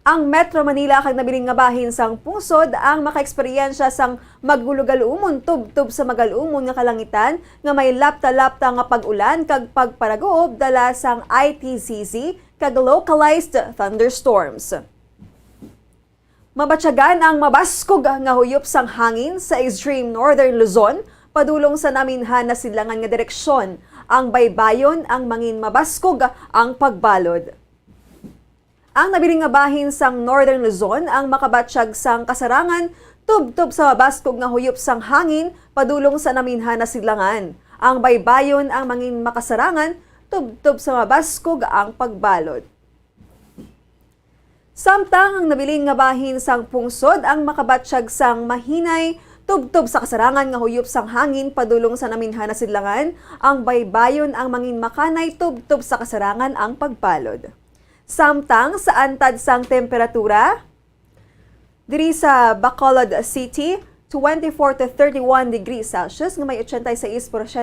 Ang Metro Manila kag nabiling nga bahin sang pungsod ang makaeksperyensya sang maggulugalumon tub-tub sa magalumon nga kalangitan nga may lapta-lapta nga pag-ulan kag pagparagoob dala sang ITCZ kag localized thunderstorms. Mabatyagan ang mabaskog nga huyop sang hangin sa extreme northern Luzon padulong sa naminhan na silangan nga direksyon. Ang baybayon ang mangin mabaskog ang pagbalod. Ang nabiling nga bahin sang Northern Luzon ang makabatsyag sang kasarangan tub-tub sa mabaskog nga huyop sang hangin padulong sa naminhan na silangan. Ang baybayon ang mangin makasarangan tub-tub sa mabaskog ang pagbalod. Samtang ang nabiling nga bahin sang pungsod ang makabatsyag sang mahinay tub-tub sa kasarangan nga huyop sang hangin padulong sa naminhan na silangan. Ang baybayon ang mangin makanay tub-tub sa kasarangan ang pagbalod. Samtang sa antad sang temperatura, diri sa Bacolod City, 24 to 31 degrees Celsius, nga may 86%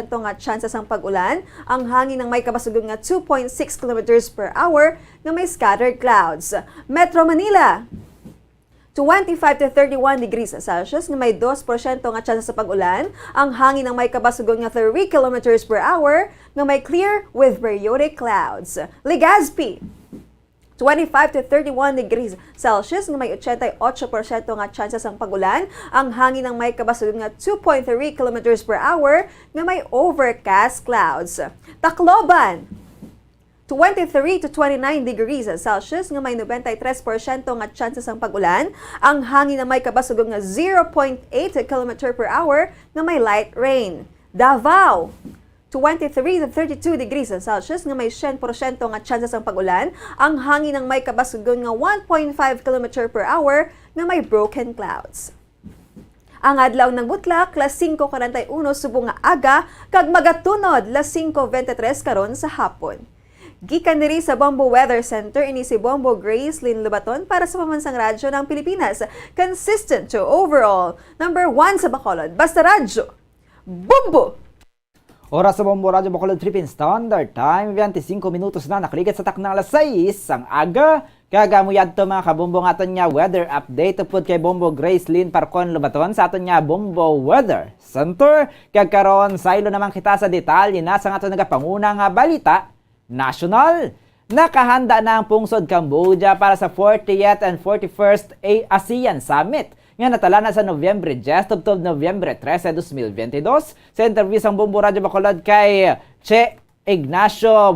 nga tsansa sang pag-ulan. Ang hangin ng may kabasugong nga 2.6 kilometers per hour, nga may scattered clouds. Metro Manila, 25 to 31 degrees Celsius, nga may 2% nga tsansa sa pag-ulan. Ang hangin ng may kabasugong nga 3 kilometers per hour, nga may clear with periodic clouds. Legazpi, 25 to 31 degrees Celsius, nga may 88% nga tsansa sang pag-ulan. Ang hangin ng may kabasugong nga 2.3 kilometers per hour, nga may overcast clouds. Tacloban, 23 to 29 degrees Celsius nga may 93% nga chances ang pag-ulan. Ang hangin na may kabasugong nga 0.8 km per hour nga may light rain. Davao, 23 to 32 degrees Celsius nga may 100% nga chances ang pag-ulan. Ang hangin ng may kabasugong nga 1.5 km per hour nga may broken clouds. Ang adlaw ng Butlak, las 5:41 subong nga aga, kag magatunod las 5:23 karon sa hapon. Gikan diri sa Bombo Weather Center, ini si Bombo Grace Lynn Lubaton para sa Pambansang Radyo ng Pilipinas. Consistent to overall, number 1 sa Bacolod. Basta Radyo, Bombo! Oras sa Bombo Radyo Bacolod Philippine Standard Time, 25 minutos na nakalikat sa taknang alas 6 ang aga. Kagamuyad to mga kabumbong aton nga weather update upod kay Bombo Grace Lynn Parcon Lubaton sa aton nga Bombo Weather Center. Kagkaroon sa ilo naman kita sa detalye na sa aton nagapanguna nga balita national. Nakahanda na ang Pungsod Cambodia para sa 40th and 41st ASEAN Summit nga natala na sa Nobyembre 10 to Nobyembre 13, 2022. Sa interview sa Bombo Radyo Bacolod kay Che Ignacio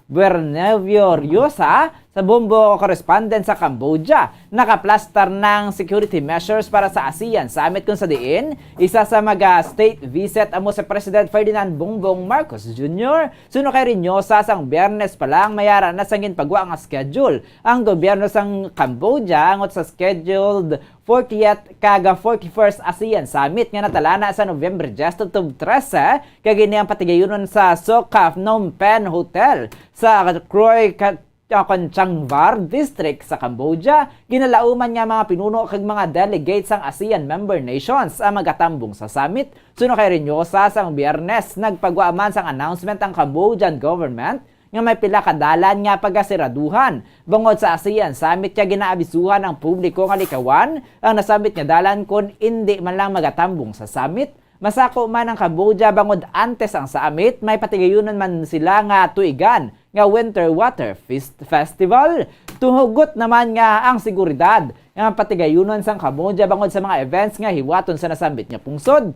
Buernevio Riosa sa Bombo Correspondent sa Cambodia. Nakaplastar ng security measures para sa ASEAN Summit kung sa diin. Isa sa state visit amo sa President Ferdinand Bongbong Marcos Jr. Suno kay Rinosa sang Biyernes pa lang mayara na sang ginpagwa nga schedule. Ang gobyerno sang Cambodia angot sa scheduled 40th kaga 41st ASEAN Summit nga natala na sa November 10 to 13 kag ini ang patigayunon sa Soka Phnom Penh Hotel sa Kroy Changvar District sa Cambodia. Ginalauman nga mga pinuno kag mga delegates sang ASEAN member nations ang magatambong sa summit. Suno kay Rinosa sang Biyernes nagpagwa man sang announcement ang Cambodian government nga may pila ka dalan nga pagasiraduhan. Bangod sa ASEAN Summit kaya ginaabisuhan ang publiko nga likawan ang nasabit nga dalan kun hindi man lang magatambong sa summit. Masako man ang Cambodia bangod antes ang summit, may patigayunan man sila nga tuigan nga Winter Water Festival. Tuhugot naman nga ang seguridad nga patigayunan sang Cambodia bangod sa mga events nga hiwaton sa nasambit nga pungsod.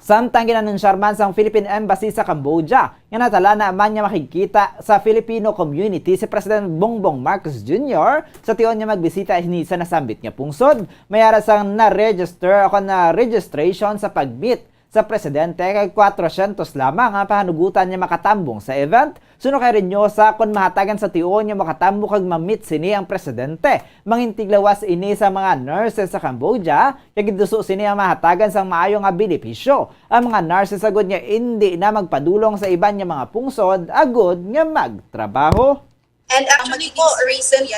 Samtang ginanunsyar man sang Philippine Embassy sa Cambodia, nga natala na man niya makikita sa Filipino community si President Bongbong Marcos Jr. sa tiyon niya magbisita sa nasambit nga pungsod. Mayara sang na-register o na registration sa pag-meet sa presidente kay 400 lamang ang pahanugutan niya makatambong sa event. Suno kay Rinosa kung mahatagan sa tiyon niya makatambong kag ma-meet sini ang presidente. Mangintiglawas ini sa mga nurses sa Cambodia kay giduso sini ang mahatagan sang maayo nga benepisyo. Ang mga nurses agud niya hindi na magpadulong sa iban niya mga pungsod agud nga magtrabaho. And actually po, recently,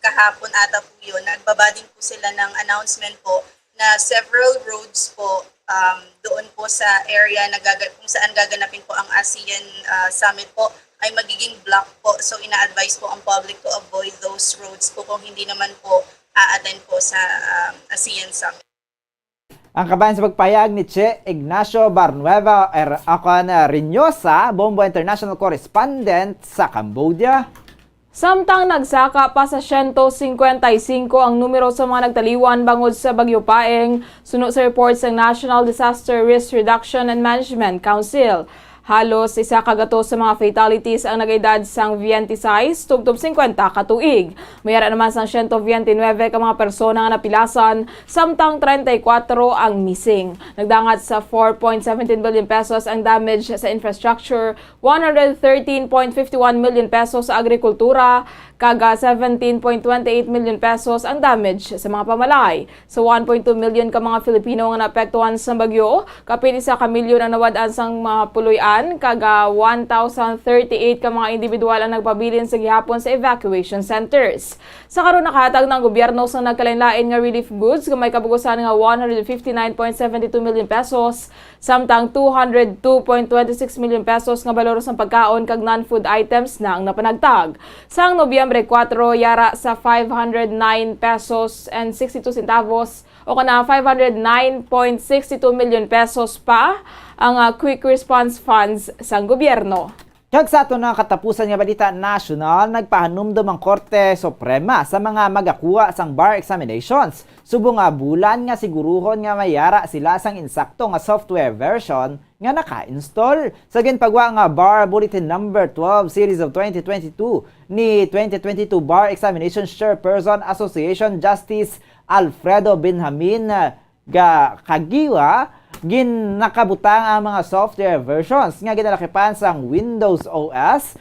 kahapon ata po yun, nagbabading po sila ng announcement po na several roads po doon po sa area na kung saan gaganapin po ang ASEAN Summit po ay magiging block po. So ina-advise po ang public to avoid those roads po kung hindi naman po a-attend po sa ASEAN Summit. Ang kabayan sa pagpayag ni Che Ignacio Barnueva Rinosa, Bombo International Correspondent sa Cambodia. Samtang nagsaka pa sa 155 ang numero sa mga nagtaliwan bangod sa Bagyo Paeng, suno sa reports ng National Disaster Risk Reduction and Management Council. Halos isa kagato sa mga fatalities ang nag-edad sang 26 tubtob 50 katuig. Mayara naman sang 129 ka mga persona nga napilasan, samtang 34 ang missing. Nagdangat sa 4.17 billion pesos ang damage sa infrastructure, 113.51 million pesos sa agrikultura, kaga 17.28 million pesos ang damage sa mga pamalay. Sa 1.2 million ka mga Filipino nga naapektuhan sa bagyo, kapin isa ka milyon ang nawadaan sang mga puluyan, kaga 1,038 ka mga individual ang nagpabilin sa gihapon sa evacuation centers. Sa karon nakahatag ng gobyerno sa nagkalain-lain nga relief goods nga may kabugusan nga 159.72 million pesos, samtang 202.26 million pesos nga balor sa pagkaon kag non-food items na ang napanagtag. Sang Nobyembre 4 yara sa 509 pesos and 62 centavos o kana 509.62 million pesos pa ang quick response funds sang gobyerno. Kag sa ato na katapusan nga balita national, nagpahanumdum ang Korte Suprema sa mga magakuha sang bar examinations. Subong nga bulan nga siguruhon nga mayara sila sang insakto nga software version nga naka-install. Sa ginpagwa nga Bar Bulletin Number 12 Series of 2022 ni 2022 Bar Examination Chairperson Association Justice Alfredo Benjamin Kagiwa, ginakabutang ang mga software versions nga ginalakipan sang Windows OS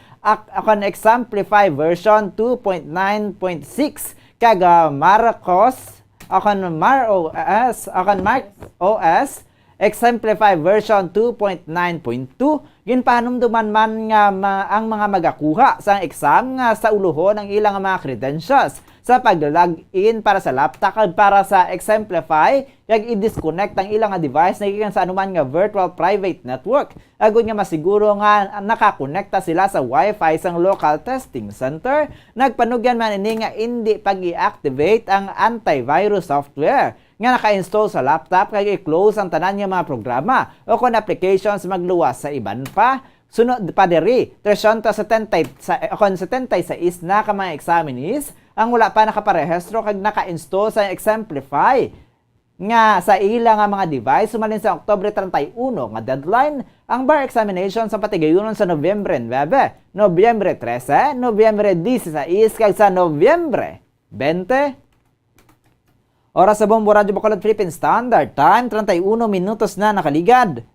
akan Exemplify version 2.9.6 kag Marcos akan Mac OS Exemplify version 2.9.2 ginpahanumduman man nga ang mga magakuha sa exam nga sa uluhon ang ilang mga credentials sa pag-login para sa laptop kag para sa Exemplify kag i-disconnect ang ilang nga device na gikan sa anuman nga virtual private network agud nga masiguro nga nakakonekta sila sa Wi-Fi sang local testing center. Nagpanugyan man ini nga hindi pag-i-activate ang antivirus software nga naka-install sa laptop kag i-close ang tanan nga mga programa o kung applications magluwas sa iban pa. Sunod pa diri 376 sa isna ka mga examinees ang wala pa nakaparehistro kag naka-install sa Exemplify nga sa ila nga mga device sumalin sa Oktubre 31 nga deadline ang bar examination sa patigayonon sa Nobyembre 9, Nobyembre 13, Nobyembre 16 kag sa Nobyembre 20. Oras sa Bombo Radyo Bacolod Philippine Standard Time 31 minutos na nakaligad.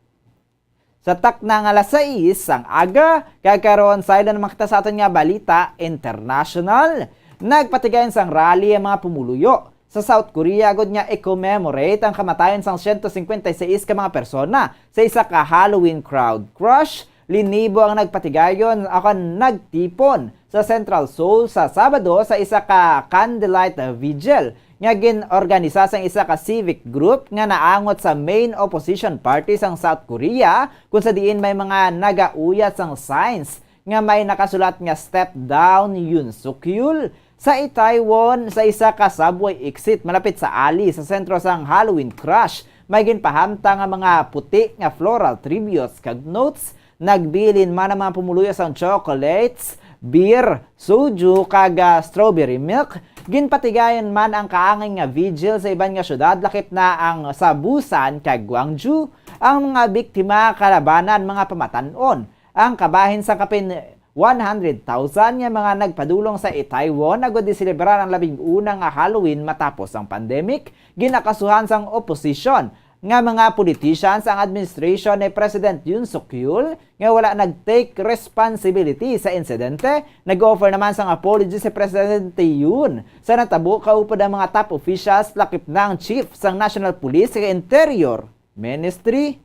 Sa takna nga alas 6 ang aga kagkaroon sa ilan makita sa aton nga balita international. Nagpatigayon sang rally ang mga pumuluyo sa South Korea agud nga i-commemorate ang kamatayon sang 156 ka mga persona sa isa ka Halloween crowd crush. Linibo ang nagpatigayon akan nagtipon sa Central Seoul sa Sabado sa isa ka candlelight vigil nga gin-organisa sang isa ka civic group nga naangot sa main opposition party sang South Korea kung sa diin may mga nagauyat sang signs nga may nakasulat nga step down Yoon Suk Yeol sa Itaewon sa isa ka subway exit malapit sa ali sa sentro sang Halloween crush. May ginpahamta nga mga puti nga floral tributes kag notes. Nagbilin man ang mga pumuluyo sang chocolates, beer, soju kag strawberry milk. Ginpatigayon man ang kaangay nga vigil sa iban nga syudad lakip na ang sa Busan kag Gwangju. Ang mga biktima kalabanan mga pamatanon. Ang kabahin sa kapin 100,000 nga mga nagpadulong sa Itaewon agud diselebrar ang 11 nga Halloween matapos ang pandemic. Ginakasuhan sang opposition nga mga politicians ang administration ni President Yoon Suk Yeol nga wala nag-take responsibility sa insidente. Nag-offer naman sang apology si Presidente Yoon sa natabo kaupod ang mga top officials lakip na ang chief sang National Police sa Interior Ministry.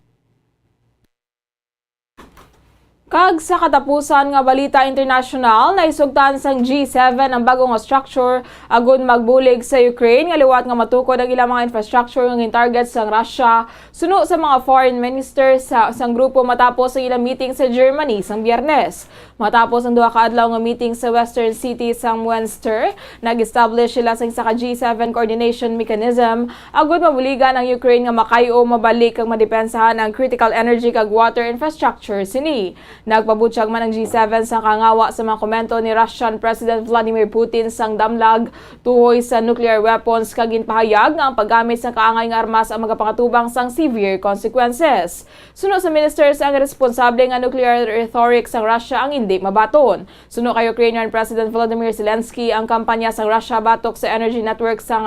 Kag sa katapusan nga balita international, naisugtan sang G7 ang bagong structure agud magbulig sa Ukraine nga liwat nga matukod ang ilang mga infrastructure nga target sang Russia suno sa mga foreign ministers sang grupo matapos ang ilang meeting sa Germany sang Biyernes. Matapos ang duha ka adlaw nga meeting sa Western City sang Wednesday, nag-establish sila sang isa ka G7 coordination mechanism agud mabuligan ang Ukraine nga makayo mabalik kag madepensahan ang critical energy kag water infrastructure sini. Nagpabutyag man ang G7 sa kangawa sa mga komento ni Russian President Vladimir Putin sang damlag tuhoy sa nuclear weapons kag ginpahayag nga ang paggamit sa kaangay nga armas ang magapakatubang sang severe consequences. Suno sa ministers ang responsable nga nuclear rhetoric sang Russia ang hindi mabaton. Suno kay Ukrainian President Volodymyr Zelensky ang kampanya sang Russia batok sa energy network sang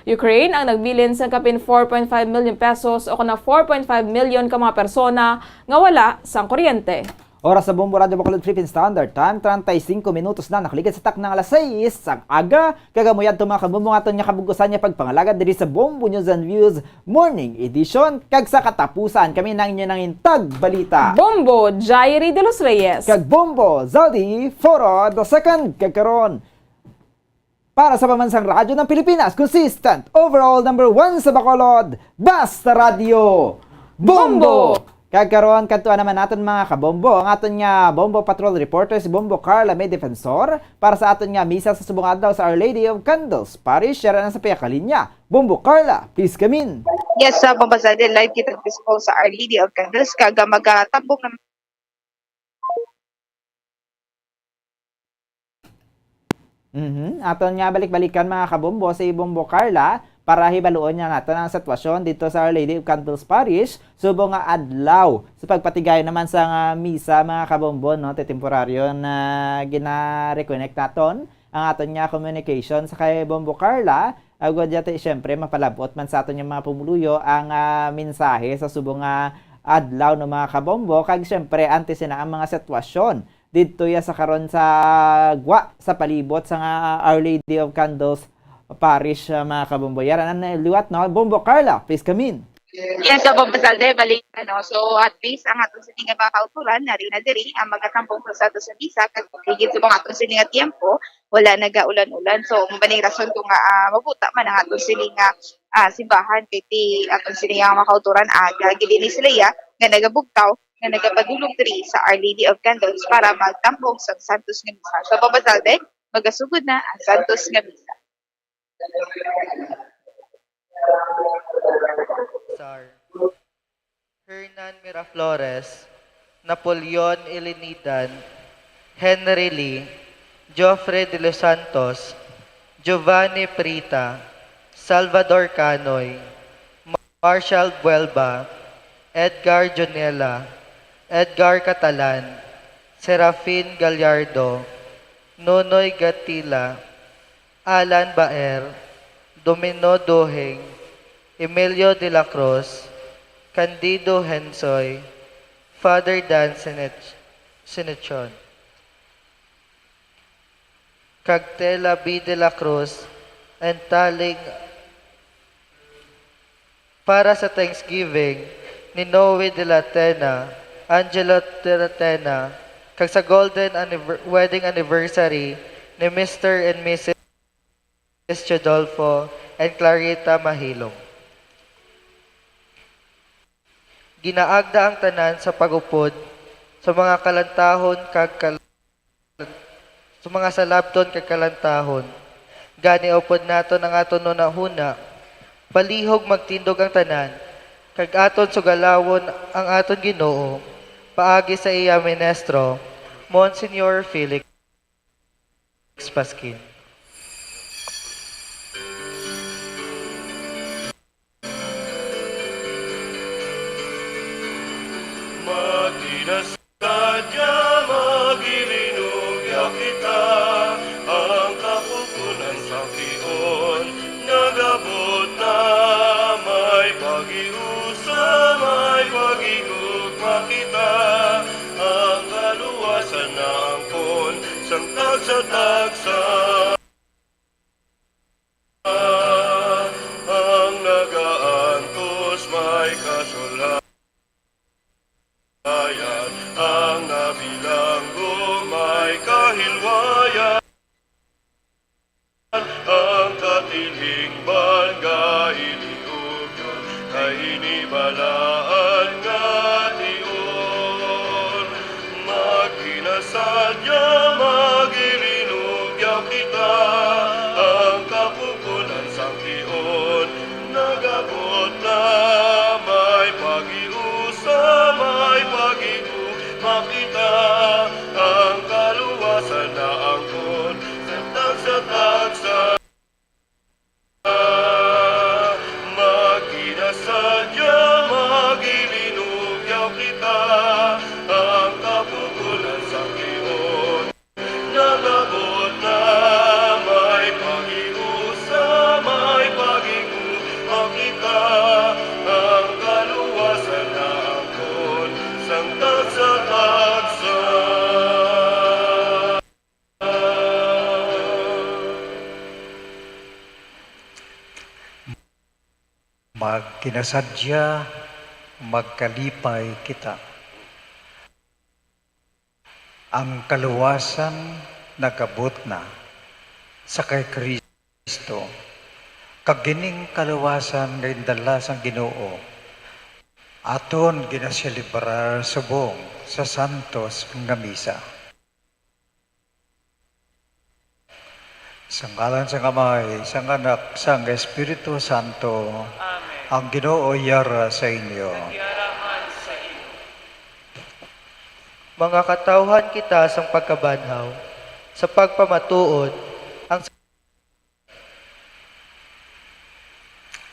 Ukraine ang nagbilin sa kapin 4.5 million pesos o kana 4.5 million ka mga persona nga wala sang kuryente. Oras sa Bombo Radyo Bacolod Philippine Standard Time 35 minutos na nakaligid sa taknang alas 6 sang aga kagamuyad to mga kabumbungaton nya kabugusan nya pagpangalagad diri sa Bombo News and Views Morning Edition kag sa katapusan kami nang inyo nang intag balita Bombo Jairi de los Reyes kag Bombo Zaldi Foro the second kagkaron para sa pamansang radyo ng Pilipinas, consistent overall number 1 sa Bacolod, Basta Radio Bombo! Kagkaroon kantuan naman natin mga kabombo. Ang aton nga Bombo Patrol reporter si Bombo Carla May Defensor para sa aton nga misa sa subong adlaw sa Our Lady of Candles Parish. Share na sa piyakalinya. Bombo Carla, please come in. Yes, sa Bombo Zaldi, live kita dispo sa Our Lady of Candles. Kaga magatabok na Aton nga balik-balikan mga kabombo si Bombo Carla para hibaluon niya nato ang sitwasyon dito sa Our Lady of Candles Parish subong nga adlaw sa pagpatigay naman sa misa mga kabombon no temporaryo na gina-reconnect naton ang aton nga communication sa kay Bombo Carla agad yata syempre mapalabot man sa aton yung mga pumuluyo ang mensahe sa subong nga adlaw no mga kabombo kag syempre antes na ang mga sitwasyon dito ya sa karon sa gwa sa palibot sa Our Lady of Candles Parish mga kabombo. Yaran na liwat no Bombo Carla, please come in. Yes, so Bombasalde, balik no. So at least ang atong sining nga mga kauturan nari na diri ang magatampong prosado sa bisa kag higit sa mga atong sining nga tiempo wala nagaulan-ulan. So mabaning rason kung mabuta man ang atong sining nga simbahan kay ti atong sining nga mga kauturan aga gilini sila ya nga nagabugtaw nga nagapadulong diri sa Our Lady of Candles para magtampong sa Santos nga misa. So Bombasalde, magasugod na ang Santos nga misa. Hernan Miraflores, Napoleon Ilinidan, Henry Lee, Joffre de los Santos, Giovanni Prita, Salvador Canoy, Marshall Buelba, Edgar Jonella, Edgar Catalan, Serafin Gallardo, Nonoy Gatila, Alan Baer, Domino Doheng, Emilio de la Cruz, Candido Hensoy, Father Dan Sinechon, Cagtela B. de la Cruz, and taling para sa Thanksgiving ni Noe de la Tena, Angelo de la Tena, kag sa golden wedding anniversary ni Mr. and Mrs. Chodolfo and Clarita Mahilong. Ginaagda ang tanan sa pagupod sa mga kalantahon sa mga salabton kag kalantahon. Gani upod nato ang aton nunahuna, palihog magtindog ang tanan, kag aton sugalawon ang aton Ginoo, paagi sa iya ministro, Monsignor Felix Pasquin. Magkinasadya, magilinugya kita, ang kapupunan sa kion, nagabot na may pag-iusa, may pag-igugma kita, ang kaluwasan na angkon, sang tagsa-tagsa. Ang nagaantos may kasulhan. Ang nabilanggo may kahilwayan, ang katiling bangga iliugyon, kay inibalaan nga tiyon. Magkinasadya, magilinugyaw kita, ang kapupunan sang tiyon, nagabot na may pag-iusa, may pag-iug, makita ang kaluwasan na angkon, sa tagsa. Magkinasadya, magilinugyaw kita, ang kapupunan sa kiyon, nagabot na may pag-iusa, may pag-iug, makita ang kaluwasan na angkon, sang tagsa-tagsa. Magkinasadya, magkalipay kita. Ang kaluwasan nagabot na sa kay Kristo. Kagining kaluwasan nga indala sang Ginoo. Aton ginaselebrar subong sa Santos nga misa. Sa ngalan sa Amay, sa Anak, sa Espiritu Santo. Ang Ginoo yara sa inyo. Mga katawhan kita sang pagkabanhaw, sa pagpamatuod,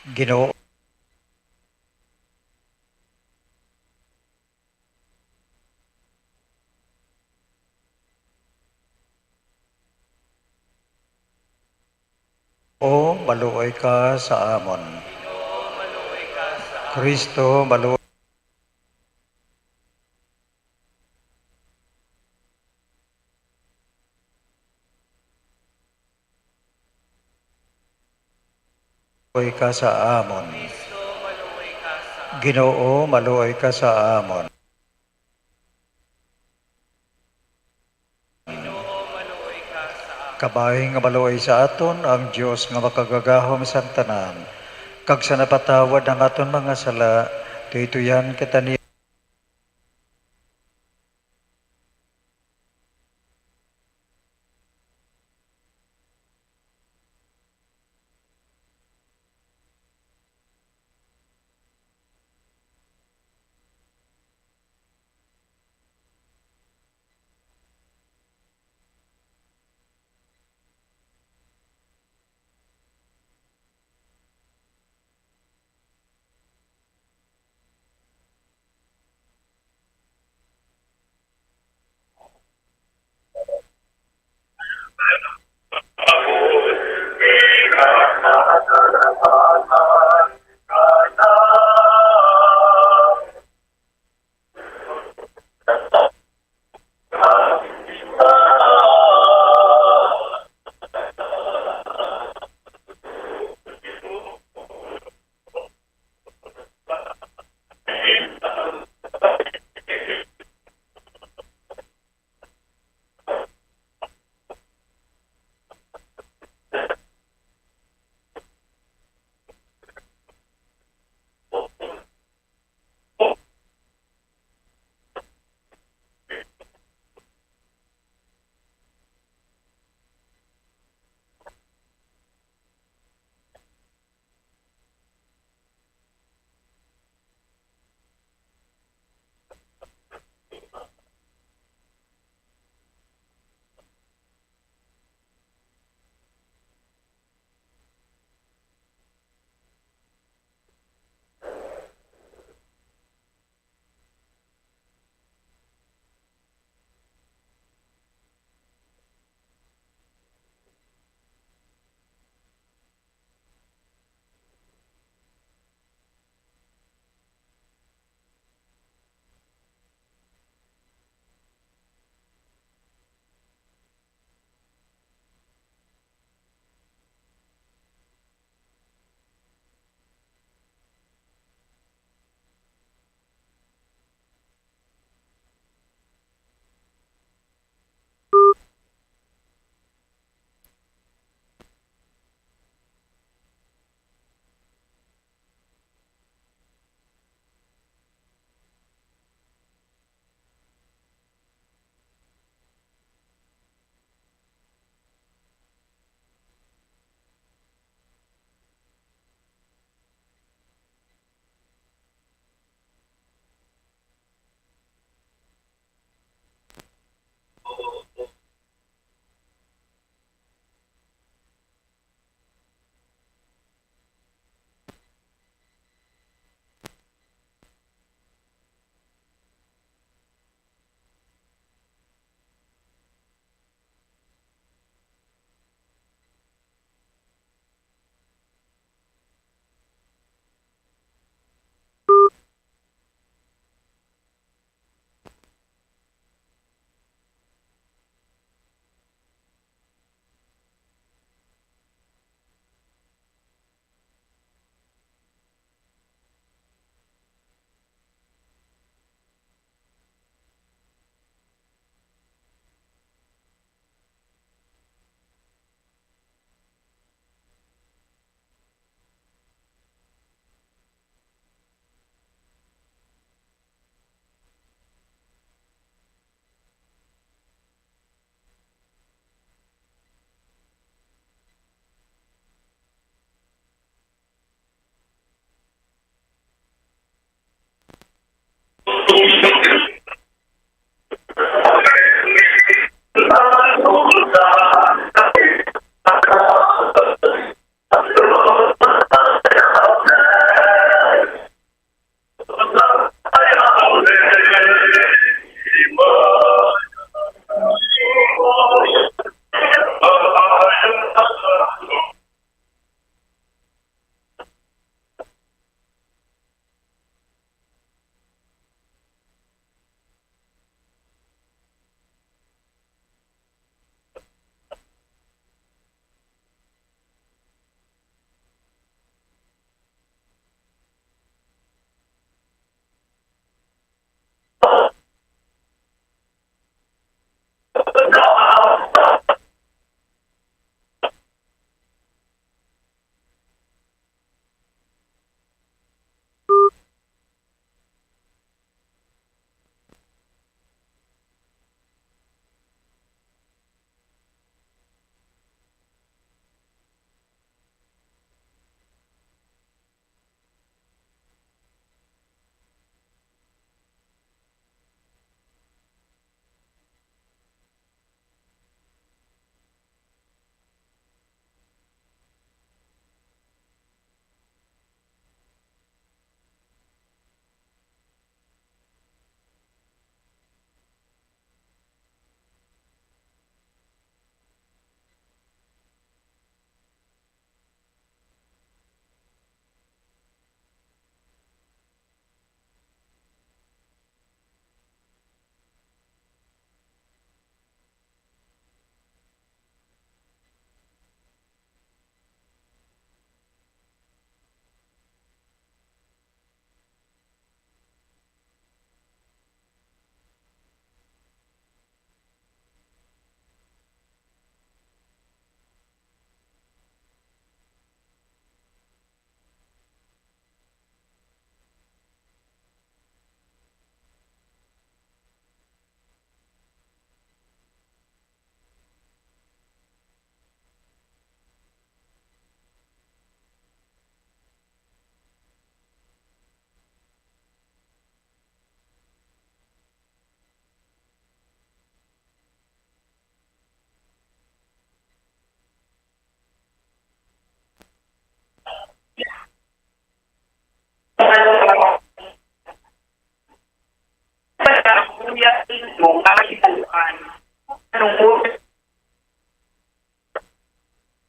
Ginoo O maluoy ka sa amon. Kristo maluoy ka sa amon. Ginoo maluoy ka sa amon. Kabahin nga maluoy sa aton ang Dios nga makagagahom sa tanan. Kag sa napatawad ang aton mga sala, tuytuyan kita ni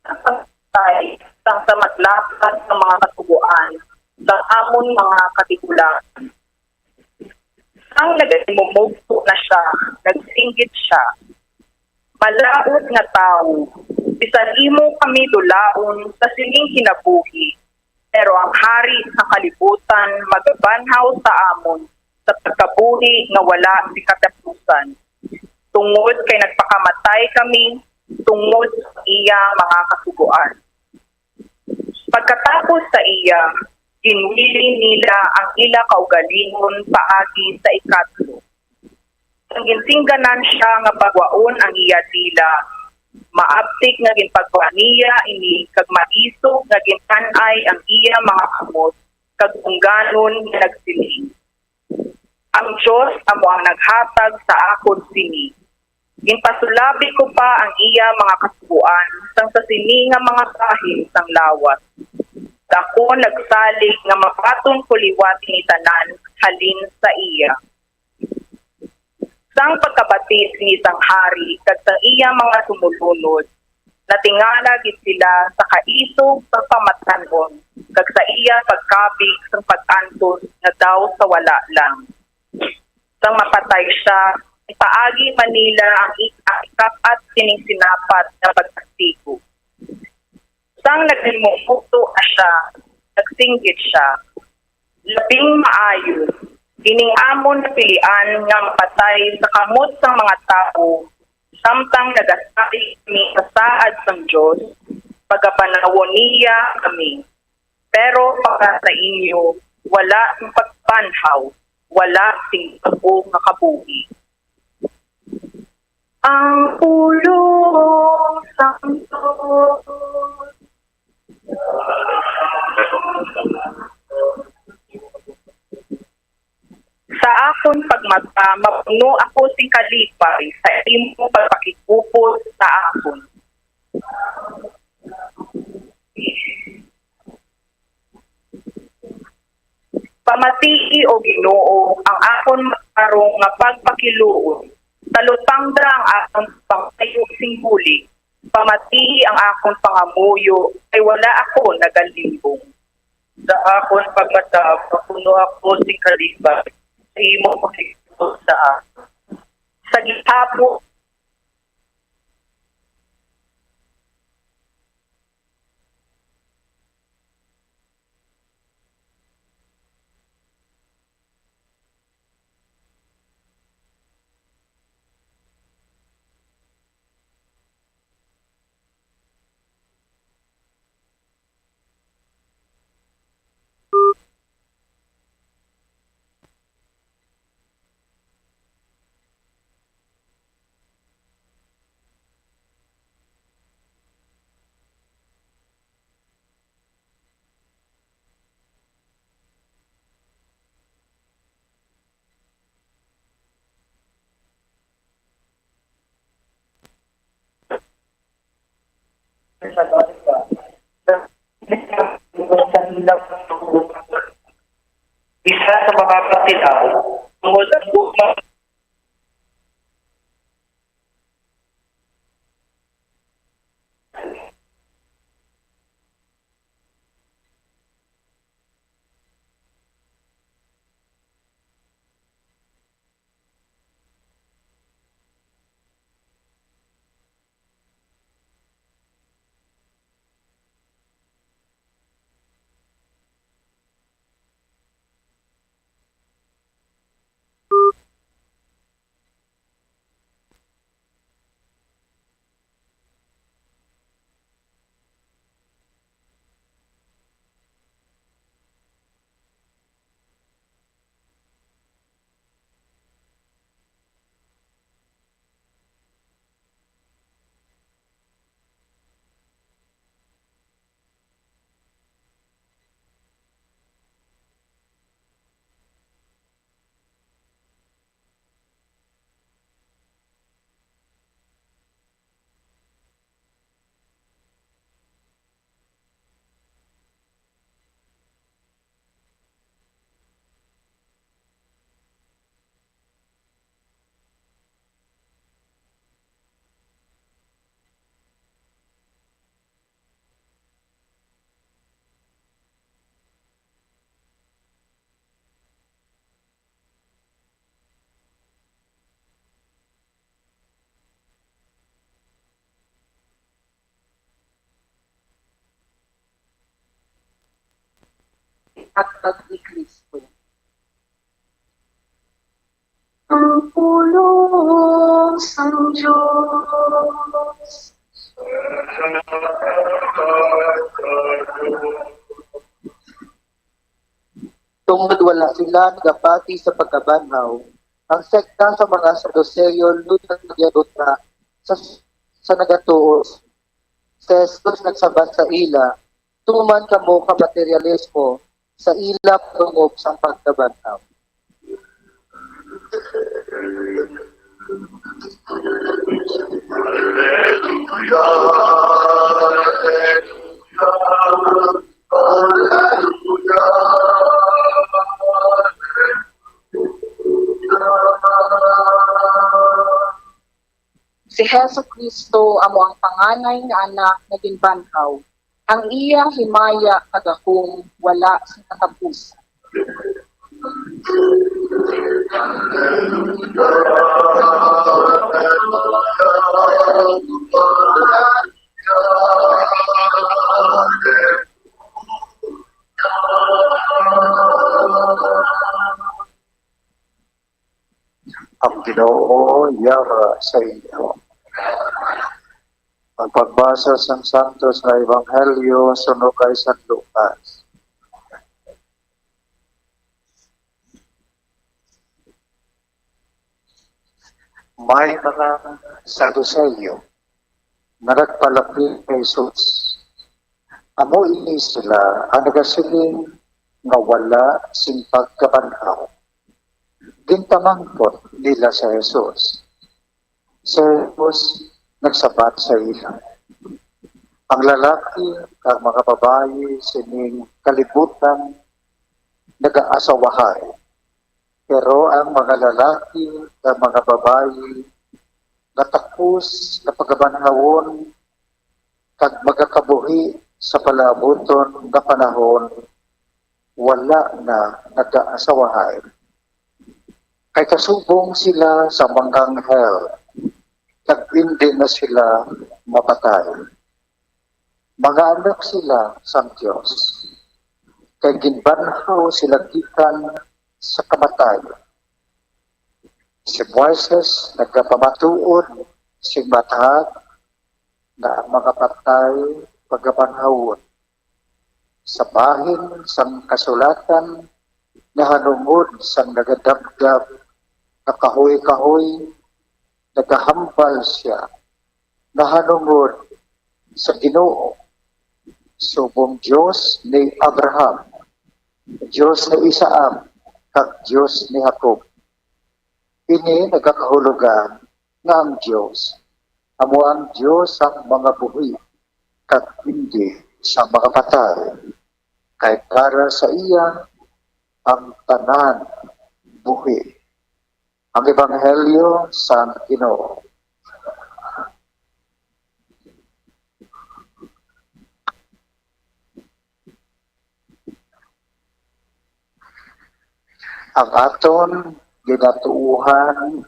Pagtay sang sa matlapat ng mga katubuan sa amon mga katigulan. Ang nagmumugto na siya, nagsinggit siya. Malaot nga tao, bisan imo kami dulaon sa sining kinabuhi. Pero ang hari sa kalibutan magabanhaw sa amon sa pagkabuhi nga wala si katapusan. Tungod kay nagpakamatay kami, tungod sa iya mga kasuguan. Pagkatapos sa iya, ginwili nila ang ila kaugalingon paagi sa ikatlo. Ang ginsingganan siya nga pagwaon ang iya dila, maaptik nga ginpagwa niya ini kag maisog nga gintanay ang iya mga kamot kag ungganon nga nagsiling. Ang Diyos amo ang naghatag sa akon sini. Ginpasulabi ko pa ang iya mga kasubuan sang sa sini nga mga bahin sang lawas. Ako nagsalig nga mapatong kuliwat ni tanan halin sa iya. Sang pagkabatis ni sang hari kag sa iya mga sumulunod, natingala gid sila sa kaisog sa pamatanon kag sa iya pagkabig sang pag-antos nga daw sa wala lang. Sang mapatay siya, ipaagi Manila ang ikap at sining sinapat na pagkastigo. Sang naglimumuto na siya, nagsinggit siya, labing maayo, ining amon na pilian nga mapatay sa kamot sang mga tao, samtang nagasari kami sa saad sang Diyos, pagapanawon niya kami. Pero para sa inyo, wala sing pagpanhaw, wala sing pag-o nga kabuhi. Ang pulong santo sa akon pagmata, mapuno ako sing kalipay sa imo pagpakikupos sa akon. Pamatii o Ginoo ang akon matarong nga pagpakiluon. Talutangda ang akon pangtayo sing huli. Pamatii ang akon pangamuyo ay wala ako nagalimbong. Sa akon pagmata, mapuno ako sing kalipay sa imo pagkikupos sa akon. Sa gihapon isa sa mga patilaw tungod ang bukma hatag ni Kristo. Ang pulong sang Diyos. Tungod wala sila nagapati sa pagkabanhaw, ang sekta sa mga Saduceo lutang nagyaduta sa nagatuo. Si Jesus nagsabat sa ila, tuman kamo ka materialismo sa ila tungog sa pagkabanhaw. Si Hesus Kristo amo ang panganay nga anak nga ginbanhaw. Ang iya himaya kagakong wala sa katapusan. Ang Ginoo yara sa inyo. Ang pagbasa sa Santos na Ebanghelyo suno kay San Lucas. May mga Saduceo na nagpalapit kay Jesus. Amo ini sila ang nagasiling nga wala sing pagkabanhaw. Gintamangkot nila sa Jesus. Si Jesus nagsabat sa ila. Ang lalaki ang mga babae sining kalibutan nag-aasawahay. Pero ang mga lalaki at mga babae natapos na pagkabanhawon kag magakabuhi sa palabuton na panahon wala na nag-aasawahay. Kay kasubong sila sa manggang hell, nag-hindi na sila mapatay. Mga anak sila sa Diyos, kay ginbanhaw sila gikan sa kamatayon. Si Moises nagkapamatuon, si matahag na ang mga patay pagkabanhawon. Sa bahin sang kasulatan, nahanungod sang nagadabdab, nakahoy-kahoy, nagahambal siya, nahanungod sa Ginoo, subong Diyos ni Abraham, Diyos ni Isaac, kag Diyos ni Jacob. Ini nagakahulugan nga ang Diyos, amo ang Diyos ang mga buhi, kag hindi sa mga patay, kay para sa iya ang tanan buhi. Ang Ebanghelyo sa Ginoo. Ang aton ginatuuhan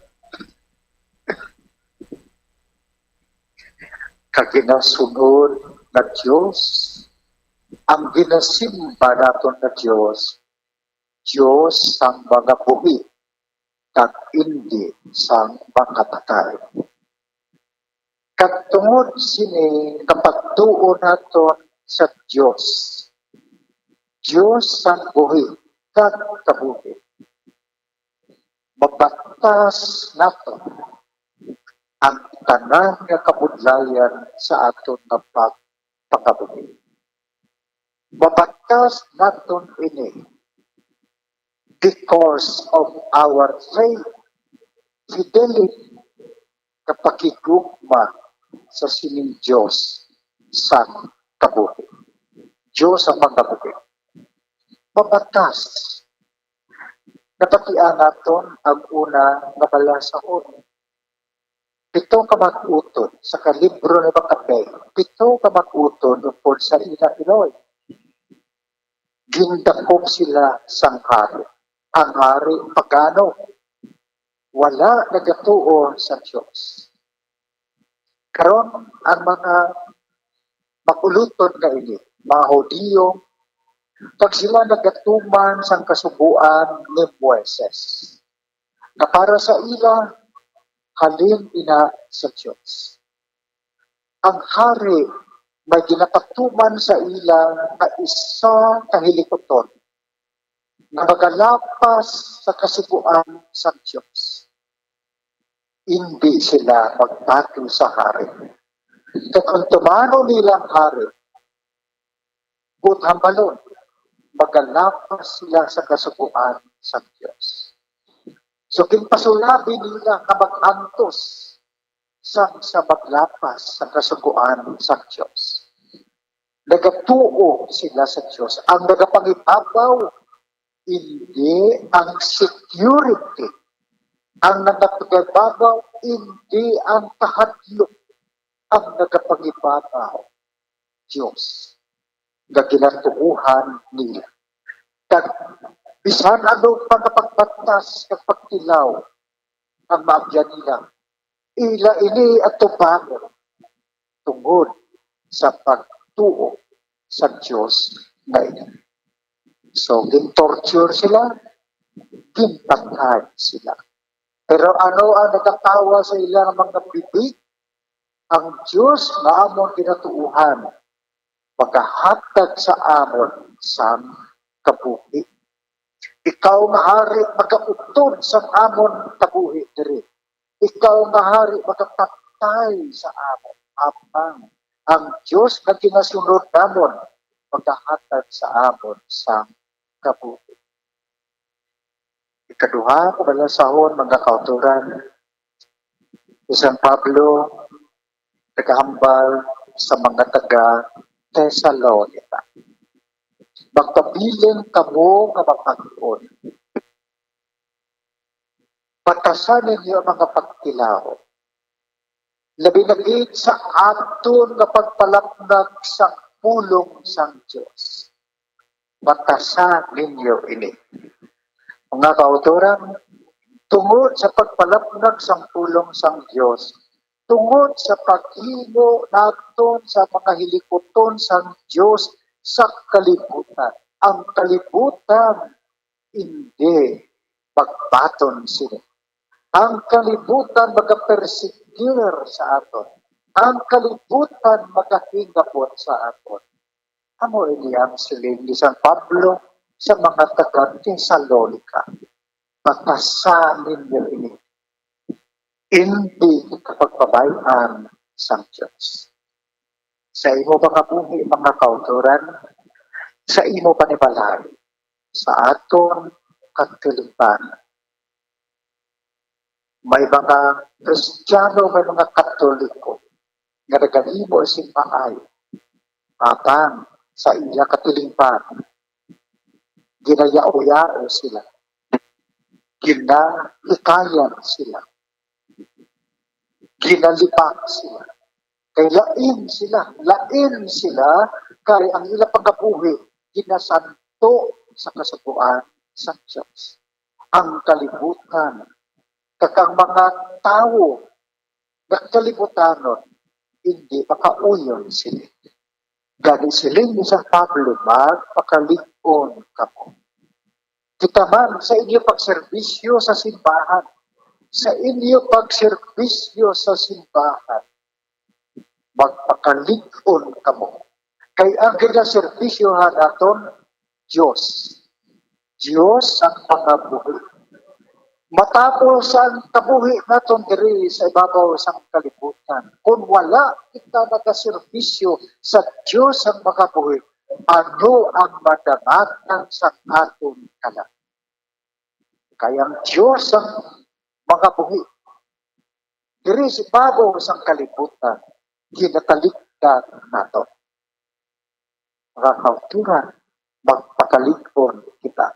kag ginasunod na Diyos, ang ginasimba naton na Diyos, Diyos sang mga buhi, kag hindi sang mga patay. Kag tungod sini kapagtuon naton sa Diyos, Diyos sang buhi, kag kabuhi. Mabatas naton ang tanan nga kabudlayan sa aton nga pagpakabuhi. Mabatas naton ini because of our faith, fidelity, kapakigugma sa sining Diyos sa kabuhi. Diyos ang pagkabuhi. Mabatas. Napatian naton ang una nga balasahon. 7 ka mag-utod sa kalibro ni Makapay. 7 ka mag-utod upod sa ina-Iloy. Gindakop sila sang hari. Ang hari pagano. Wala nagatuo sa Diyos. Karon ang mga makulutod na ini, mga Hudiyo, Pag sila nagatuman sang kasubuan ni Moises, na para sa ila, halin ina sa Diyos. Ang hari may ginakatuman sa ila na isa kahilikoton na magalapas sa kasubuan sa Diyos. Hindi sila magpatol sa hari. Kaya kung tumano nilang hari, hambalon, magalapas sila sa kasubuan sa Diyos. So, kinpasulabi nila na mag-antos sa maglapas sa kasubuan sa Diyos. Nagatuo sila sa Diyos. Ang nagapangibabaw, hindi ang security. Ang nagapangibabaw, hindi ang kahadlok. Ang nagapangibabaw, Diyos. Na ginatuuhan nila. Kag bisan ano pagpagbatas kag pagtilaw ang maabyan nila. Ila ini at tubangon tungod sa pagtuo sa Diyos na ina. So, gin-torture sila, gin-patay sila. Pero ano ang nagkatawa sa ilang mga bibig? Ang Diyos na among ginatuuhan magkahatag sa amon sa kabuhi. Ikaw mahari magkautod sa amon kabuhi diri. Ikaw mahari magkapatay sa amon. Apang ang Diyos na ginasunod namon magkahatag sa amon sa kabuhi. Ikaduha, kabalasahon, mga kauturan, Isang Pablo, nagahambal sa mga taga Thessalonica. Magpabiling kamo nga mapag-on. Patasan ninyo ang mga pagkilaw. Labi-labid sa aton nga pagpalapnag sa pulong sang Diyos. Patasan ninyo ini. Mga kauturan, tungod sa pagpalapnag sang pulong sang Diyos, tungod sa paghimo naton sa mga hilikoton sang Diyos sa kalibutan. Ang kalibutan, hindi magbaton sila. Ang kalibutan magapersikir sa aton. Ang kalibutan magahingapon sa aton. Amo iniyang siling ni San Pablo sa mga taga-Thessalonica. Patasan ninyo ini. Hindi pagpabayaan sa Diyos. Sa imo mga buhi, mga kauturan, sa imo panibalay, sa aton katilipan. May mga Kristiyano, may mga Katoliko, nga nagahimo simbahay, apang sa iya katilipan, ginayao-yao sila, ginahikayan sila, ginalipak sila. Kay lain sila, kay ang ilang pagkabuhi, ginasanto sa kasubuan sa Diyos. Ang kalibutan, kakang mga tao, nagkalibutanon, hindi makauyon sila. Gani sila ni San Pablo, magpakalikon kamo. Kita man sa inyo pagserbisyo sa simbahan, sa inyo pagserbisyo sa simbahan, magpakalikon kamo. Kay ang ginaserbisyohan naton, Diyos. Diyos ang mga buhi. Matapos ang kabuhi naton diri sa ibabaw sa kalibutan, kung wala kita nagaserbisyo sa Diyos ang mga buhi, ano ang madamatan sa aton kalan? Kaya ang Diyos ang mga buhi. Diri sa ibabaw sa kalibutan, ginatalikdan nato. Mga kauturan, magpakalikon kita.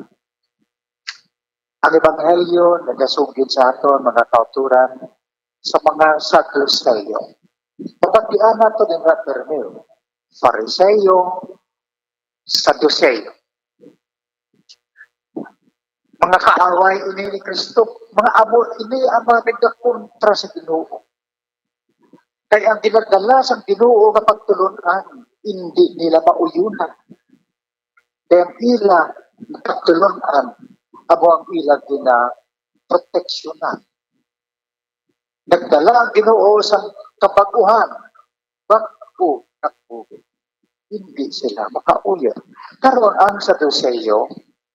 Ang Ebanghelyo nagasugid sa aton, mga kauturan, sa mga Sadduceo. Pagkatian nato ng Rapermeo, Fariseo, Sadduceo. Mga kaaway ini ni Kristo, mga amo ini ang mga nagkakontra sa Ginoo. Kaya ang dinagdala sa Ginoo nga pagtulunan, hindi nila mauyunan. Then ila nakatulunan amo ang ila gina proteksyonan. Nagdala ang Ginoo sa kabaguhan. Bago ako, hindi sila makauyo. Karon ang Saduceo,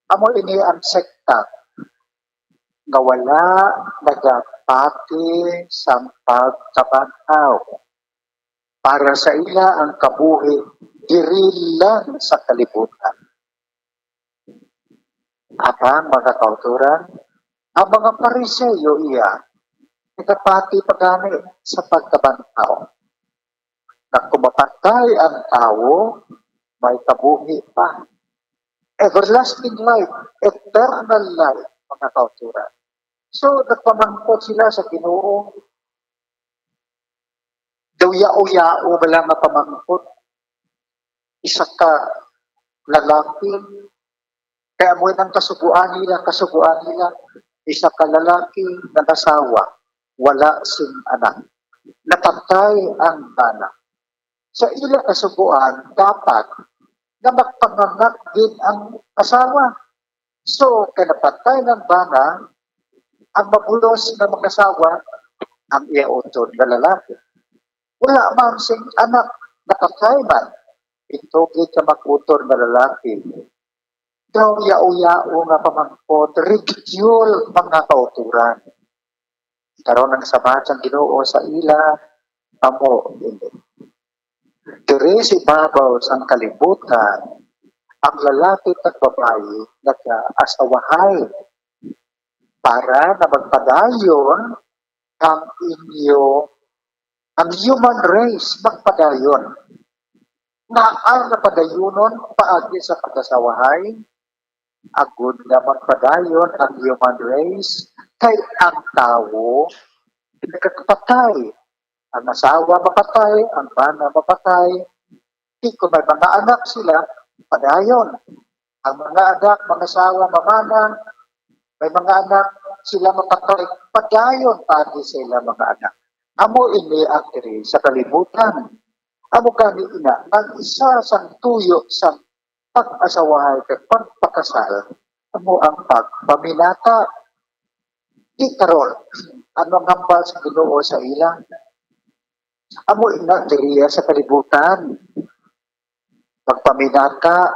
amo ini ang sekta nga wala nagapati sa pagkabanhaw. Para sa ila ang kabuhi diri lang sa kalibutan. Apang mga kauturan, ang mga Pariseo iya nagapati pagani sa pagkabanhaw. Na kumapatay ang tao, may kabuhi pa. Everlasting life, eternal life, mga kauturan. So, nagpamangkot sila sa Ginoo. Daw-yao-yao wala mapamangkot. Isa ka lalaki, kaya mo ng kasubuan nila, isa ka lalaki na nasawa, wala sing anak. Napatay ang bana. Sa ilang kasubuan, dapat na magpanganak din ang asawa. So, kinapatay ng bana, ang mabulos na mag-asawa, ang iautod na lalaki. Wala man sing anak, napatay man. Ito ka mag-utod na lalaki. Daw yao-yao nga pamangkot, ridicule mga kauturan. Karon ng sabat ang Ginoo sa ila, amo hindi. Diri si babaw ang kalibutan, ang lalaki at babae nag-asawahay para na magpadayon ang human race magpadayon. Na ang napadayunon paagi sa pag-asawahay, agud na magpadayon ang human race kay ang tao nagkakapatay. Ang asawa mapatay, ang bana mapatay. Kung may mga anak sila, padayon. Ang mga anak, mga asawa mamana, may mga anak sila mapatay, padayon pati sila mga anak. Amo ini akri sa kalibutan. Amo kani ina, ang isa sang tuyo sa pag-asawahay kay pagpakasal, amo ang pagpaminata. Di karon, ano ang hambal sa Ginoo sa ila? Amo ina diriya sa kalibutan. Pagpaminata,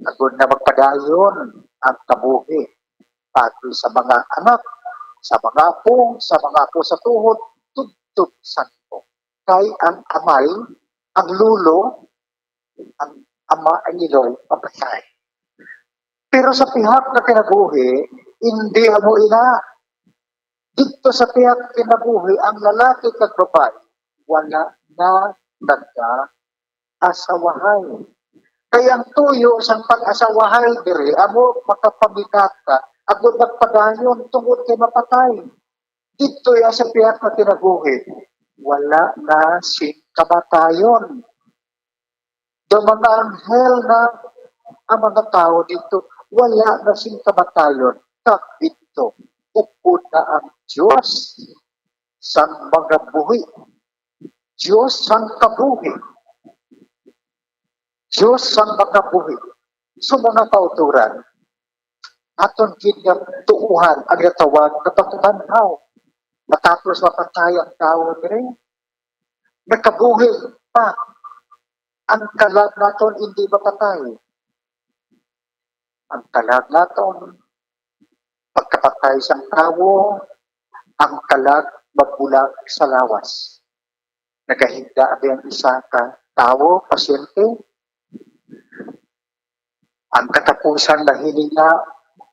agud na magpadayon ang kabuhi pati sa mga anak, sa mga apo sa tuhod, tugtog santo. Kay ang amay, ang lulo, ang ama ang iloy, papatay. Pero sa pihak na kinabuhi, hindi amo ina. Dito sa pihak kinabuhi, ang lalaki at babae, wala na nagka-asawahay. Kaya ang tuyo sa pag-asawahay diri, amo makapaminata, agud nagpadayon tungod kay mapatay. Dito ya sa pihak na kinabuhi, wala na si kamatayon. Do mga anghel na ang mga tao dito, wala na si kamatayon. Kag dito, upod na ang Diyos sa mga buhi. Diyos sang kabuhi. Diyos sang mga buhi. So mga kauturan, aton kinatuuhan ang natawag na pagkabanhaw. Matapos mapatay ang tao rin, nakabuhi pa. Ang kalag naton hindi mapatay. Ang kalag naton, pagkapatay sa tao, ang kalag magbulag sa lawas. Nagahinda ang isa ka tao, pasyente. Ang katapusan na hininga,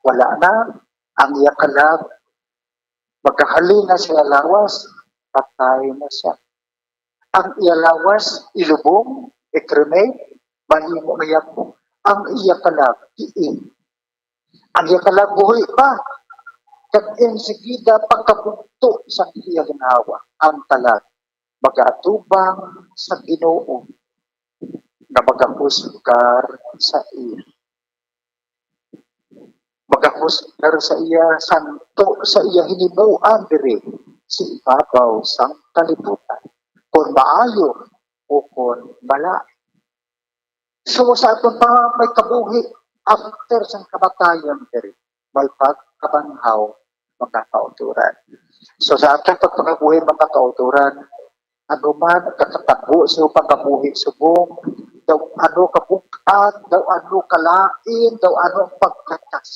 wala na. Ang iya kalag, magkahali na siya lawas, patay na siya. Ang iya lawas, ilubong, ikremate, mahimo na yan po. Ang iya kalag, iin. Ang iya kalag, buhay pa. Kaya enseguida, pagkabugto sa iya ginawa, ang kalag, mag-atubang sa Ginoo na mag-ahusgar sa iya. Mag-ahusgar sa iya, santo sa iya hinimuan diri si ibabaw sang kalibutan. Kung maayo o kung mala. So sa aton pa may kabuhi after sa kamatayon diri may pagkabanhaw mga kauturan. So sa aton pagpakabuhi mga kauturan, ano man kakatago sa pagkabuhi subong, daw ano kabukat, daw ano kalain, daw ano ang pagkatas.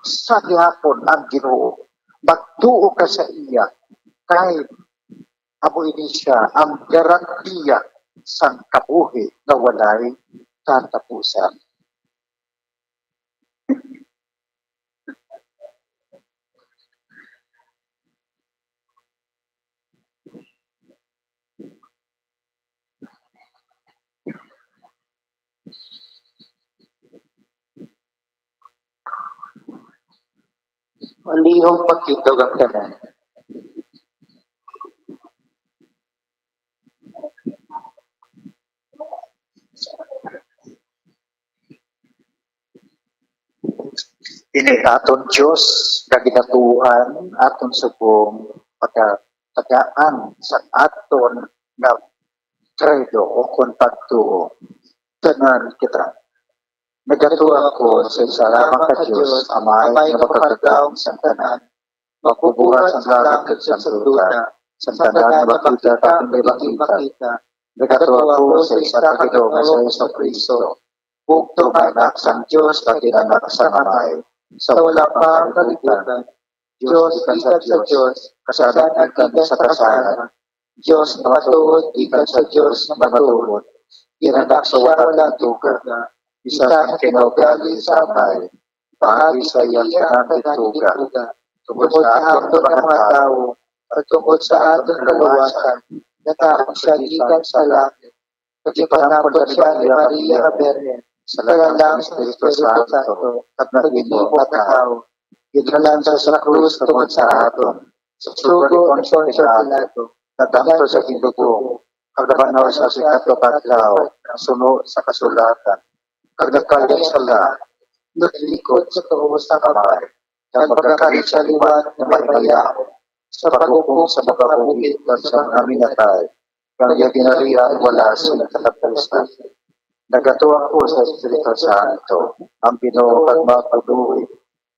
Sa gihapon ang Ginoo, magtuo ka sa iya, kay amo ini siya ang garantiya sang kabuhi na walay katapusan. Malihong magtindog ang tanan. Ini aton Diyos na ginatuhan aton subong pagkatagaan sa aton na kredo o kung pagtuo. Tanan kita. Nagatuwa ko sa salamat ka Diyos, amay na mapagkagaong sa tanan, magbubuhat ang lahat sa duda, sa tanan na makita at hindi makita. Nagatuwa ko sa isa kagido nga sa Yeso Cristo, bukto anak sang Diyos na tinanak sa amay, sa wala pa ang kalibutan, Diyos ikan sa Diyos, kasalan ikan sa kasalan, Diyos na matuod, ikan sa Diyos na matuod, tinanak sa walang tuga, isa ang kinaugali sa amay, bahagi sa iyang kanang tungkol sa aton mga tao, at tungkol sa aton kaluwasan, na taong siya ikan sa langit, at ipanapod siya ni Maria Bergen, sa lang sa Espiritu Santo, at nagiging at tao, ginalan sa krus tungkol sa aton, sa sugo at Pilato, natampo sa hindugo, kagdabanaw sa sikato katlaw, suno sa kasulatan, kagdakalit sa lahat, naglikod sa tuos ng kamay, at pagkakalit sa liwan na may bayaw, sa pagkukong sa mga bukid at sa mga minatay, kaya ginariya wala sa nagkatapusan. Nagatuwa ko sa Espiritu Santo, ang Ginoo at magpaduwi,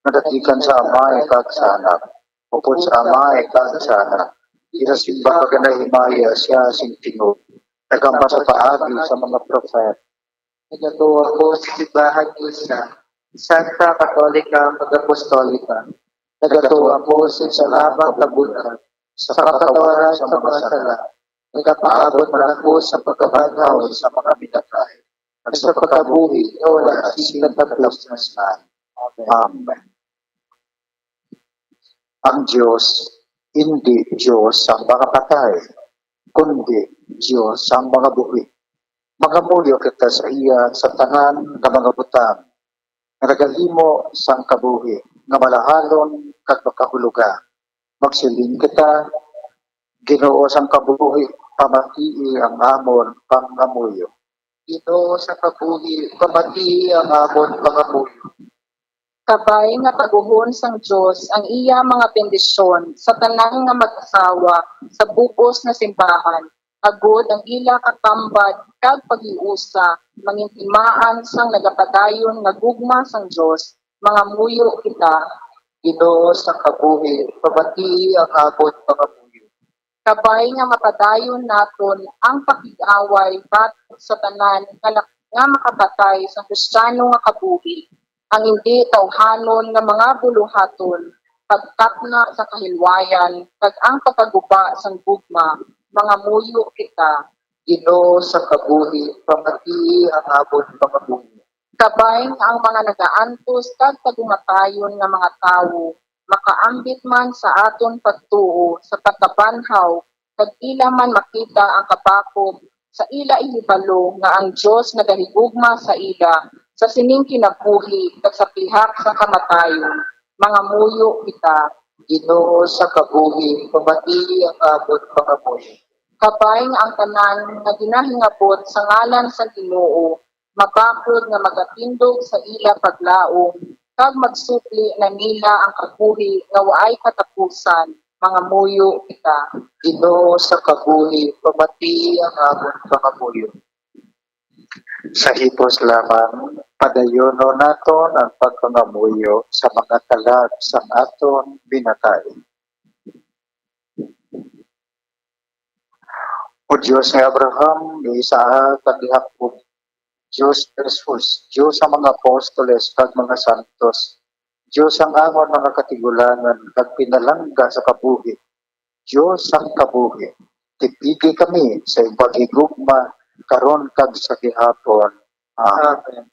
nadatikan sa amay kagsanak, upod sa amay kagsanak, inasimba ka na himaya siya sing tinod, nagamba sa paagi sa mga prophet. Nagatuwa ko sa simbahan isa, Santa Katolika Mag-Apostolika, nagatuwa ko sa salamang kabutan, sa kapatawaran sa mga sala, nagpapaabot na ako sa pagkabanhaw sa mga minatay, at sa pagkabuhi na wala silang tapos na saan. Amen. Ang Diyos, hindi Diyos ang mga patay, kundi Diyos ang mga buhi. Magamuyo kita sa iya sa tangan ng mga butang, nagahimo sang kabuhi, nga malahalon kat makahulugan. Magsiling kita, Ginoo sang kabuhi, pamatii ang amon pangamuyo. Ginoo sa kabuhi, pamatii ang amon pangamuyo. Kabay nga paguhon sang Diyos ang iya mga bendisyon sa tanang nga mag-asawa sa bugos na simbahan, agod ang ila katambad kag pag-iusa, mangintimaan sang nagapadayon nga gugma sang Diyos, mga muyo kita. Ginoo sa kabuhi, pamatii ang amon pangamuyo. Kabay nga mapadayon naton ang pakig-away batok sa tanan nga makapatay sa Kristiyano nga kabuhi, ang hindi tawhanon nga mga buluhaton, pagtapna sa kahilwayan, kag ang pagkaguba sang gugma, mga muyo kita. Ginoo sa kabuhi, pamatii ang amon pangamuyo. Kabay nga ang mga nagaantos kag pagumatayon nga mga tawo, makaambit man sa aton pagtuo sa pagkabanhaw, kag ila man makita ang kabakob sa ila ihibalo nga ang Dios nagahigugma sa ila sa sining kinabuhi kag sa pihak sa kamatayon, mga muyo kita. Ginoo sa kabuhi, pamatii ang amon pangamuyo. Kabay nga ang tanan nga ginahingabot sa ngalan sa Ginoo, mabakod nga magatindog sa ila paglaom, kag magsupli na nila ang kabuhi nga waay katapusan, mga muyo kita. Ginoo sa kabuhi, pamatii ang amon pangamuyo. Sa hipos lamang, padayono naton ang pagpangamuyo sa mga kalag sa aton binatay. O Diyos ni Abraham, ni Isaac, at ni Jacob, Diyos Jesus, Diyos ang mga apostoles kag mga santos, Diyos ang angon mga katigulangan kag pinalangga sa kabuhi, Diyos ang kabuhi, tipigi kami sa iyong paghigugma karon kag sa gihapon. Amen.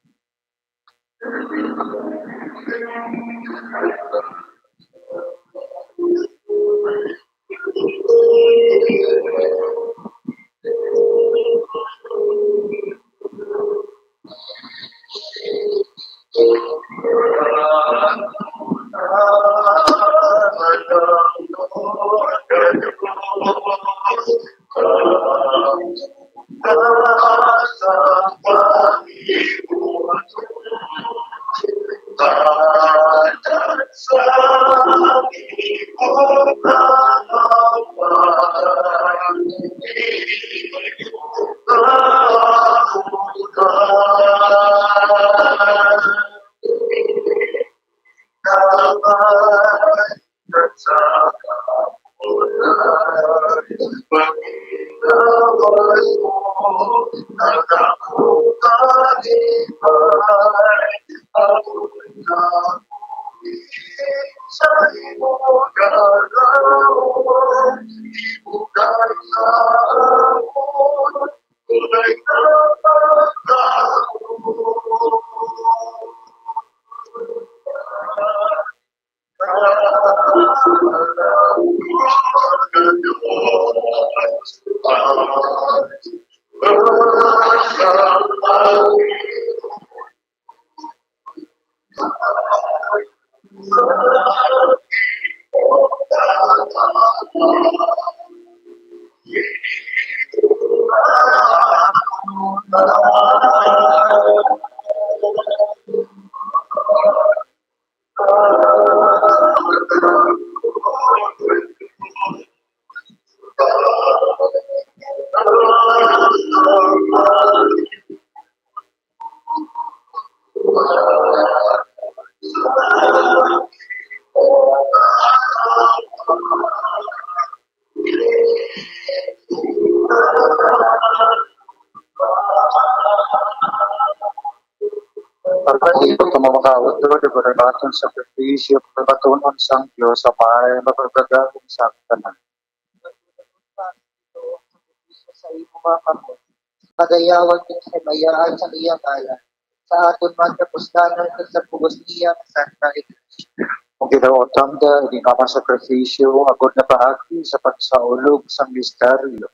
Pagpatibok ng mga kauto, debaranaton sa perpisyo, pagpatunon sang Diyos sa may mapagagawin sa kanan. Sa imo mga kamot, pagayawag din sa mayaan sa iyang ala, sa aton man kapustanan at sa pugos niya sa Iglesia. Kung ginaotanda, hindi naman sakripisyo, agod na paagi sa pagsaulog sa misteryo.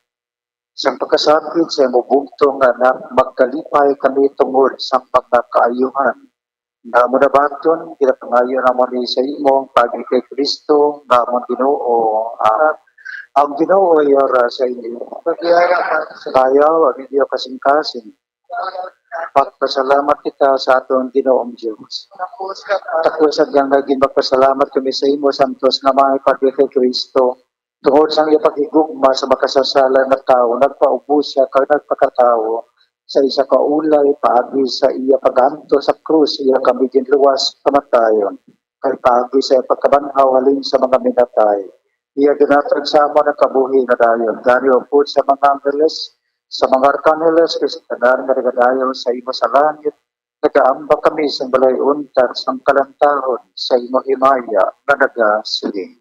Sa pagkasapit sa imo bugtong anak, magkalipay kami tungod sa pagkakaayuhan. Namo na baton, kinapangayon naman ni sa imo, pagi kay Kristo, namon Ginoo, ang Ginoo ay ora sa inyo. Pagkiyara sa kayaw, ang hindi kasing-kasing. Pagpasalamat kita sa aton Ginoong Diyos. Tapos hanggang naging magpasalamat kami sa imo, santos na mga pagi kay Kristo. Tungod sa iyang paghigugma sa makasasala na tao, nagpaubos siya kag nagpakatao sa isa ka ulay paagi sa iya paganto sa krus, iya kami ginluwas kamatayon. Kay paagi sa pagkabanhaw halin sa mga minatay. Iya ginatag sa amo ng kabuhi na dayon. Gani upod sa mga angeles, sa mga arkangeles, kristanar nga nagadayon sa imo sa langit. Nagaamba kami sa balay untar sang kalantahon sa imo himaya nga nagasiling.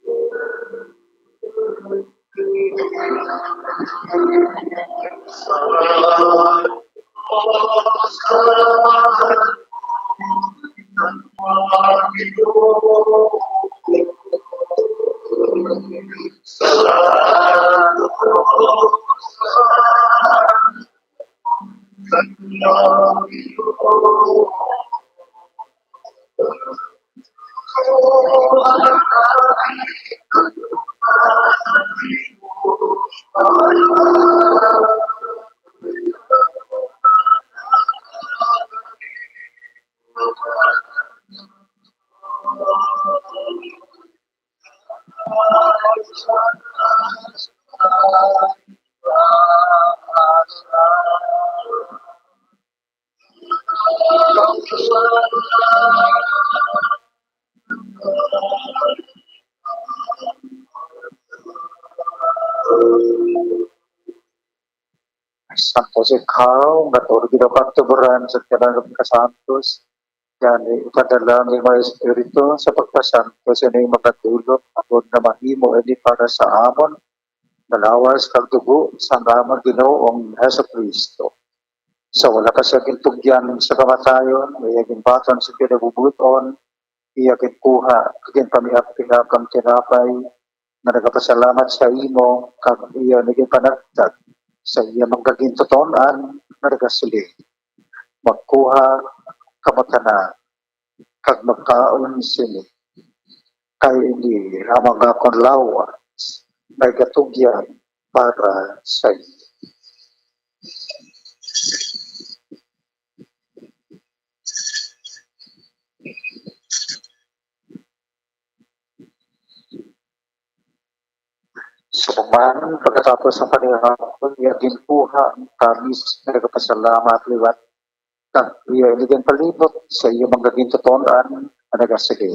Santos ikaw, naturo ginapagtuburan sa kanang kasantos. Gani, ipadala ng mga espiritu sa pagpasanto sa inyong mga tulog agod na mahimo ini para sa amon, nalawas kag dugo sa amon Ginoong Hesus Kristo. Sa wala ka siya gintugyan sa kamatayon, iyagin baton sa kinabubuton, iyagin kuha, kagin pamihap-pihap ang tinapay, na nagapasalamat sa imo, kag iya naging panagtag, sa iya manggaging totonan, na nagasilig. Magkuha, kamatana, kag magkaon sini, kay hindi ramang akong lawas, may katugyan para sa iyo. Suman, pagkatapos ng panihapon, iya ginkuha ang tamis na nagpasalamat liwat kag iya iligyan palibot sa iyo manggaging totonan na nagasige.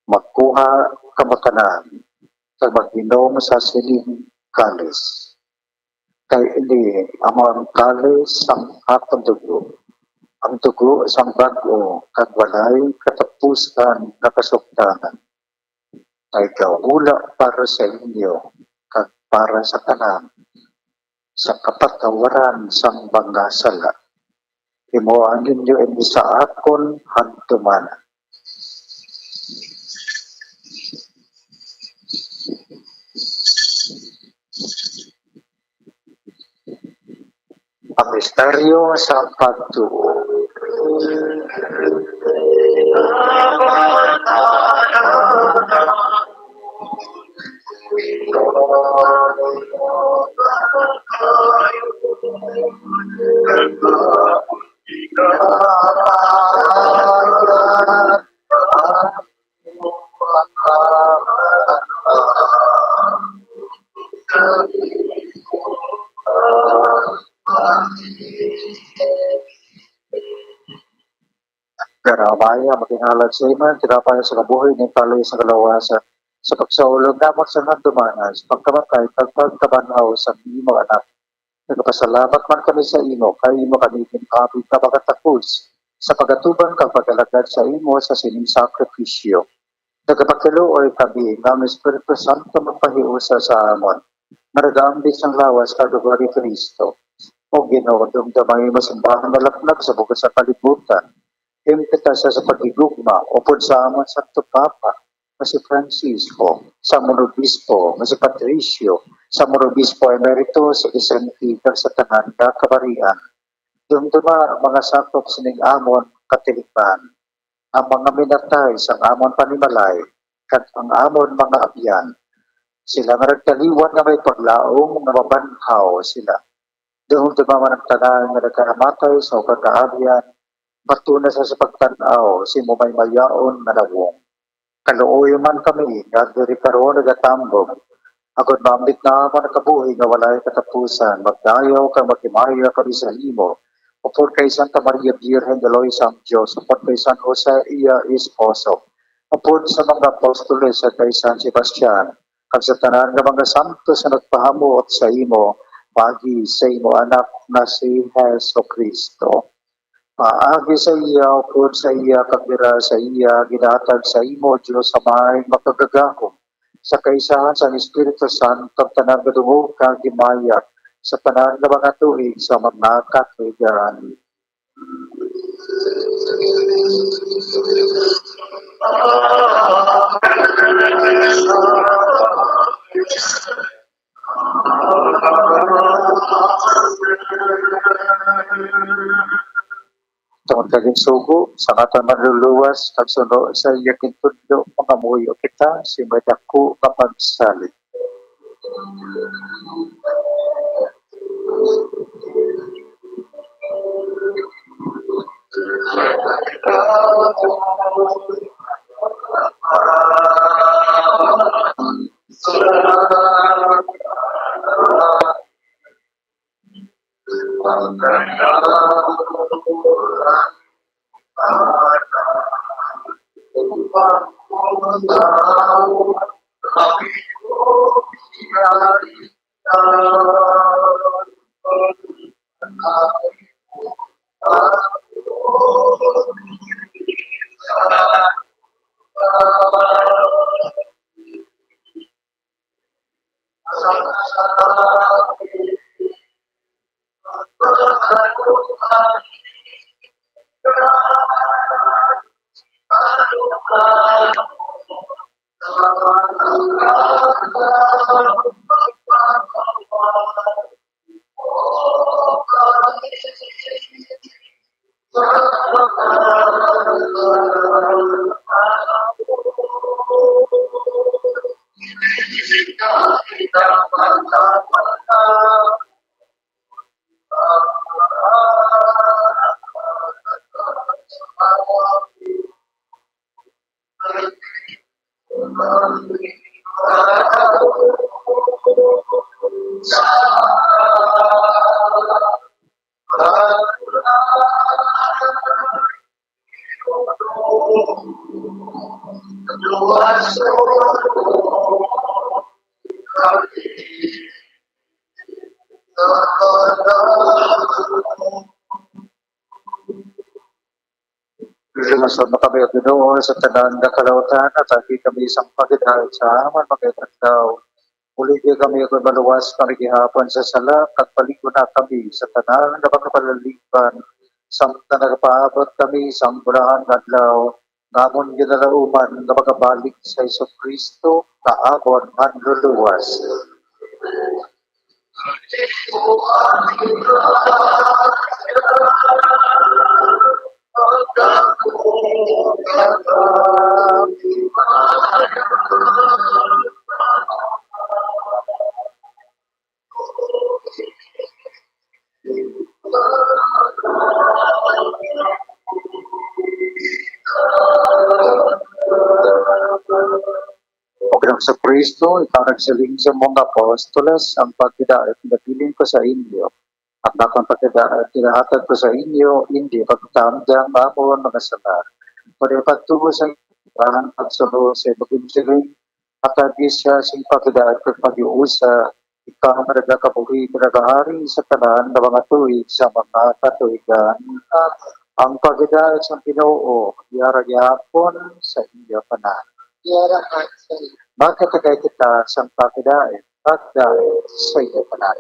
Magkuha kamakanan kag mag-inom sa sining kalis. Kay ini amang kalis ang atong dugo. Ang dugo isang bago kag walay katapusan na kasugdanan. Ay gawula para sa inyo kag para sa tanan sa kapatawaran sang mga sala. Himuan ninyo ini sa akon hantuman. Ang misteryo sa pagtuo. Karamaya, matingalad sa iman, tinapay sa kabuhay ng taloy sa kalawasan, sa pagsaulog namang sa nandumanas, pagkamatay, pagpagkabanaw sa imo anak. Nagpasalamat man kami sa imo, kay imo kami kapit na pagkatakos, sa pagatuban kang pag-alagad sa imo sa sining sakripisyo. Nagpagkiluoy kami ng Espiritu Santo magpahiusa sa amon, naragambis ang lawas kadugo ni Kristo. O Ginoo, dumdamay mo simbahan na lapnag sa bukas sa kalibutan. Impita siya sa pagigugma upod sa amon Santo Papa na si Francisco, sa Monobispo na si Patricio, sa Monobispo Emeritus, sa Vicente, sa tanan na kabarian. Dumduma ang mga sakop sining amon katilipan, ang mga minatay sa amon panimalay, kat ang amon mga abyan. Sila nga nagtaliwan na may paglaong na mabanhaw sila. Dumduma man ang tanan na nagkaramatay sa pagkaabyan, matuna sa pagtanaw, si Mumay Mayaon na nawong. Kaluoy man kami, nagdiri karoon nagatambog. Agad mamit na man kabuhi nga walay katapusan, magdayaw kang magimaya kami sa imo. Upod kay Santa Maria Virgen de Lois ang Diyos, upod kay San Jose iya esposo. Upod sa mga apostoles at kay San Sebastian, kag sa tanan nga mga santos na nagpahamuot sa imo, pagi sa imo anak na si Hesus Kristo. Paagi sa iya, upod sa iya, kagbira sa iya, ginatag sa imo, Diyos sa may makagagahom. Sa kaisahan sa Espiritu Santo, tanan gadungog kang gimayat, sa tanan nga mga tuig sa mga katwigan. Tungod kaging sugo, sa katang manluluwas, pagsuno sa iyakin tudlo, mga muyo kita, si Madako kapagsalit. Lumasod na kami at Ginoo sa tanan na kalautan at aki kami isang pagidahit sa aman magitan daw. Muli kami at maluwas marigihapon sa sala at paligo na kami sa tanan na pagkapalalipan. Samta nagpaabot kami isang bulahan adlaw. Ngamon ginalauman na magabalik sa Iso Kristo kaabon man luluwas. Pagkakang sa Kristo, ikaw nagsiling sa mga apostoles ang pagkidait na piling ko sa inyo. At bakang pagkidait tinahatag ko sa inyo, hindi pagkatamdang mamon mga sala. Pwede pagtubo sa ibahan pagsulo sa pagkimsiling at agis siya sing pagkidait at pag-iusa. Ikaw ang nagkakabuhi, pinagahari sa tanan ng mga tuwid sa mga katuwigan. Ang pagkidait sa Ginoo, yaragihapon sa inyo panan. Magkatagay kita sa pagkidait at dahil sa inyo panan.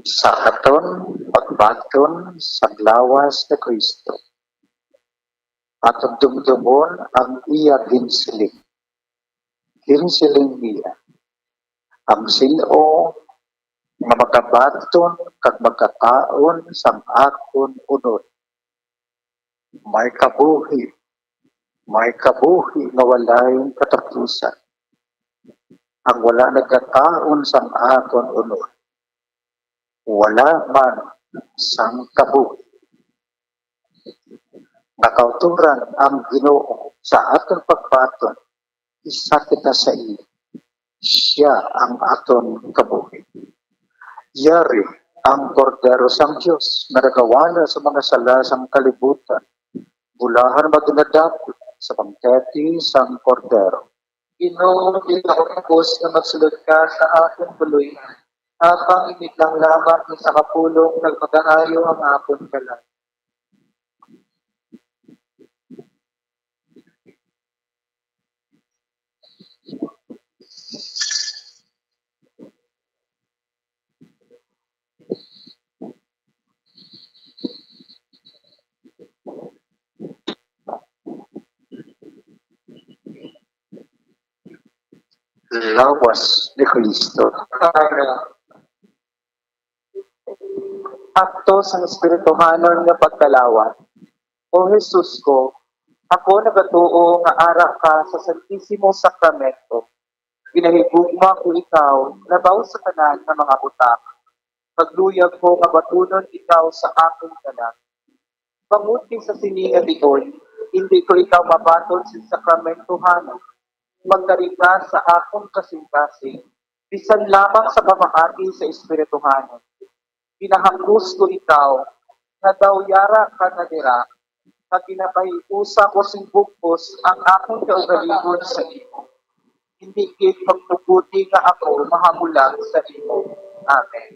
Sa katon, pagbaton, sa lawas na Kristo. At dumdumon ang iya ginsiling. Ginsiling niya. Ang sino nga magabaton kag magkataon sang akon unod. May kabuhi nga walay katapusan. Ang wala nagkataon sang akon unod. Wala man sang kabuhi. Nakauturan ang Ginoo sa aton pagbaton, isa kita sa iyo. Siya ang aton kabuhi. Yari ang kordero sang Diyos na nagawala sa mga sala sang kalibutan. Bulahan maginadapit sa pangketi sang kordero. Ginoo, di ako tapos na magsulod ka sa aking buloy. Apang init lang lamang sa kapulong nagpag-aayo ang akong kalan. Lawas ni Kristo. Akto sa espirituhanon nga pagkalawan. O Jesus ko, ako nagatuo nga ara ka sa Santisimo Sakramento. Ginahigugma ko ikaw, labaw sa tanan ng mga utak. Pagluyag ko nga batunon ikaw sa akong tanan. Pamuti sa sininga diyon, hindi ko ikaw mabatol sa sakramentohanon. Magkarika sa akong kasing-kasing, bisan lamang sa pamahati sa espirituhanon. Pinahanggus ko ikaw, na daw yara ka na dira, at pinapahiusa ko sing bukos ang akong kaugalingon sa iyo. hindi gid magtuguti nga ako mahamulang sa imo. Amen.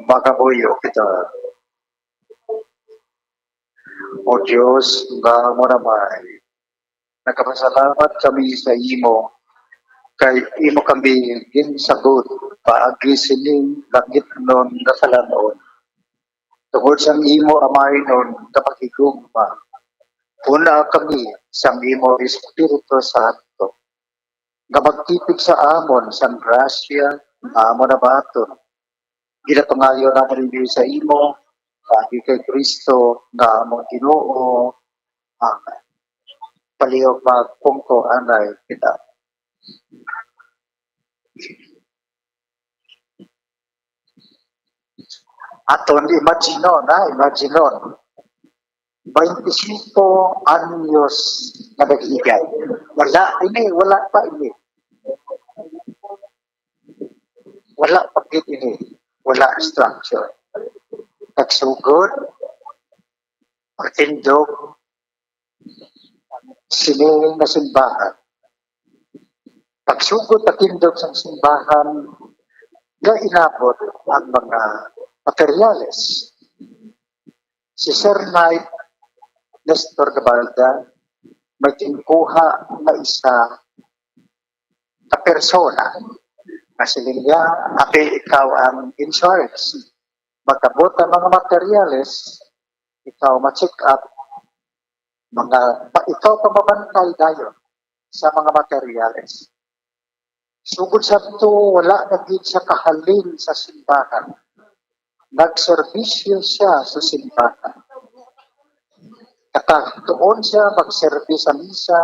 Makabuyo kita. O Diyos, nga mo naman, nagkapasalamat kami sa imo, kay imo kami ginsagot, paagi sining langit nun nasalanon. Tungod sang imo amay nun kapakigugma, puna kami sang imo Espiritu Santo, nga magtipig sa amon sang grasya, amon na baton. Ginatungayo namin rin sa imo, pagi kay Kristo na among Ginoo. Amen. Palihog magpungko anay kita. Aton imaginon. 25 anyos na nag-igay. Wala pa ini. Wala pa ini. Wala structure. Nagsugod, pagtindog, siniling na simbahan. Pagsugod pagtindog sa simbahan, na inabot ang mga materyales. Si Sir Knight Nestor Gabalda may tinkuha na isa na persona na silingya, api ikaw ang in charge. Magkabot ang mga materyales, ikaw ma-check up, ikaw pamabantay dayon sa mga materyales. Sugod sa ito, wala naging sa kahalin sa simbahan. Nagserbisyo siya sa simbahan. Doon siya magserbis sa misa,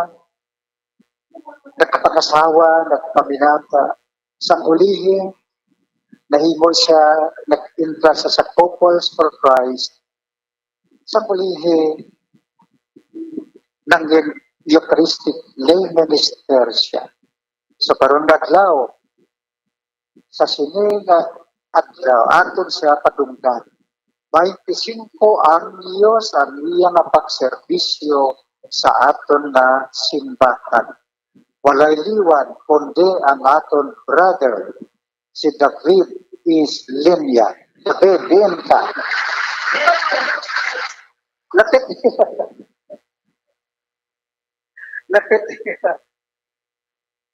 nagkapangasawa, nagpaminata, sa ulihin, nahimo siya, nag-intra sa Couples for Christ, sa ulihin, ng Eucharistic lay minister siya. So karon adlaw, sa sininga adlaw, aton siya padunggan. 25 anyos ang iyang pagserbisyo sa aton na simbahan. Walay liwan, kundi ang aton brother, si David Islinia. David, din ka. Lapit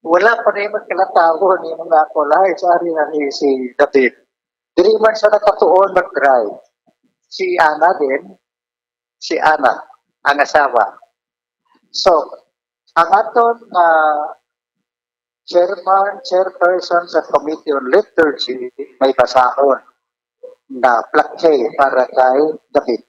wala pa rin magkalatawo ni mga kulay sa ari na ni si David. Dili man siya nakatuon mag-drive. Si Ana din, si Ana, ang asawa. So, ang aton chairperson sa Committee on Liturgy may basahon na plaque para kay David.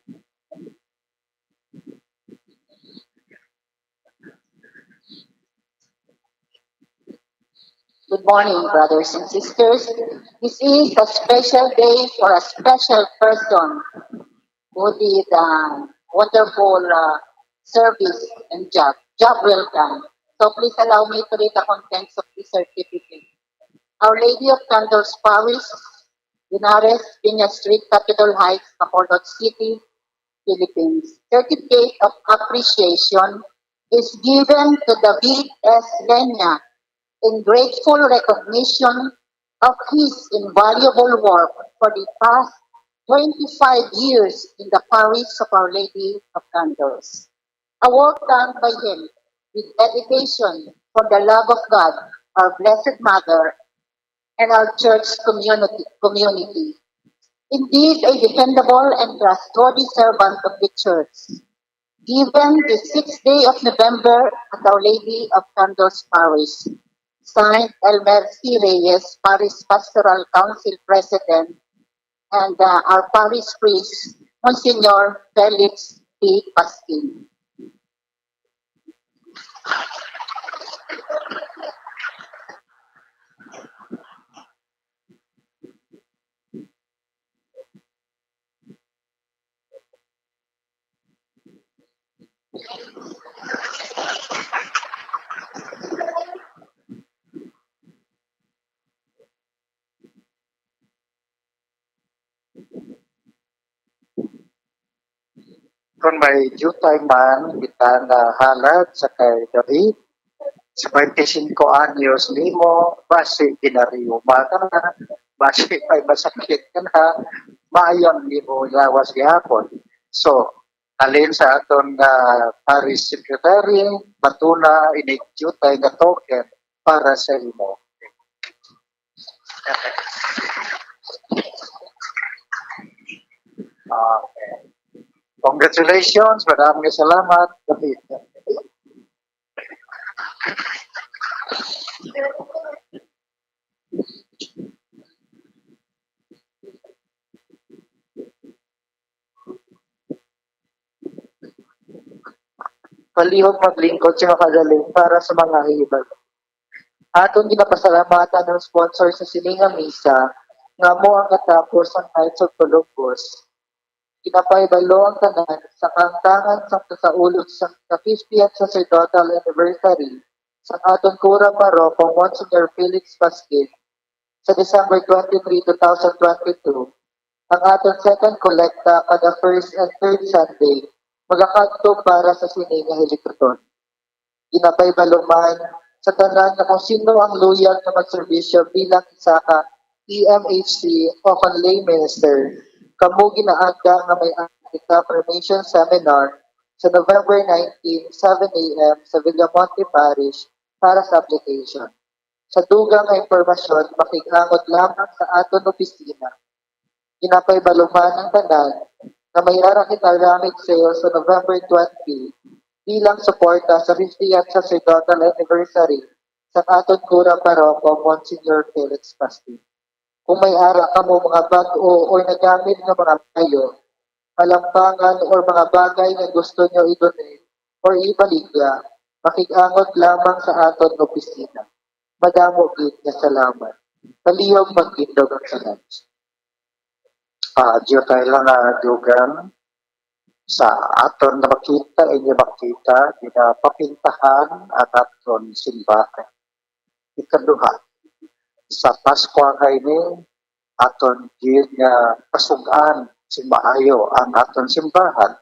Good morning, brothers and sisters. This is a special day for a special person who did wonderful service and job well done. So please allow me to read the contents of this certificate. Our Lady of Candles Parish, Linares, Piña Street, Capitol Heights, Bacolod City, Philippines. Certificate of appreciation is given to David S. Lenya in grateful recognition of his invaluable work for the past 25 years in the parish of Our Lady of Candles. A work done by him with dedication for the love of God, our Blessed Mother, and our church community. Indeed, a dependable and trustworthy servant of the church. Given the 6th day of November at Our Lady of Candles Parish, signed Elmer C. Reyes, Parish Pastoral Council President, and our parish priest, Monsignor Felix P. Pasquin. Kung may due time man, kita na halad sa kay David, sa 25 anyos nimo, basi kinariuma ka na, basi may masakit ka na, maayang nimo lawas gihapon. So, alin sa aton parish secretary, batuna ini-due time na token para sa imo. Okay. Congratulations, maraming salamat, David. Palihog maglingkod sa kagaling para sa mga hibag. Atong ginapasalamatan ng sponsor sa siningang misa nga mo ang katapos ang Knights of Columbus Kinapahibalo ang tanan sa kantangan sa ulot sa 50th sacerdotal anniversary sa aton kurang paroko Monsignor Felix Pasquin sa December 23, 2022. Ang aton second kolekta kada first and third Sunday magakadto para sa sini nga helikopter. Kinapahibalo man sa tanan na kung sino ang loyal na magserbisyo bilang isa ka EMHC o kung lay minister, kamo ginaadda nga may affirmation seminar sa November 19, 7 a.m. sa Villamonte Parish para sa application. Sa dugang nga impormasyon, makikangot lamang sa aton opisina. Kinapahibaloman ng tanan na may kita ramid sale sa November 20 bilang suporta sa 50th sacerdotal anniversary sa aton kurang paroko Monsignor Felix Pasquin. Kung may ara ka mo mga bag-o o nagamit ng mga payo, palampangan o mga bagay na gusto nyo i-donate or ibaligya, makikangot lamang sa aton opisina. Madamo gid nga salamat. Kaliyog magtindog ang salamat. Diyo tayo lang dugang sa aton na makita, inyo makita, pinapapintahan at aton simbahan. Ikaduha, sa Pasko kay ni aton gid nga pasugaan si maayo ang aton simbahan.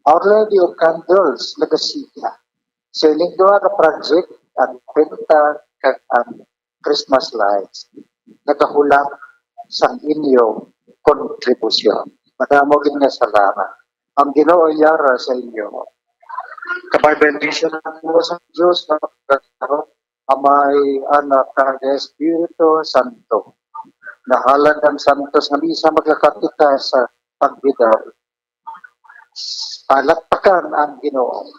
Our Lady of Candles nagasita. Sa linggo nga project ang penta kag ang Christmas lights nagahulak sang inyo kontribusyon. Madamo gid nga salamat. Ang Ginoo yara sa inyo. Kabay bendition mo sa Dios na pagkakaroon Amay, Anak, kag Espiritu Santo. Nahalan ng Santos na isa magkakapita sa pagbidaw. Palakpakan ang Ginoo.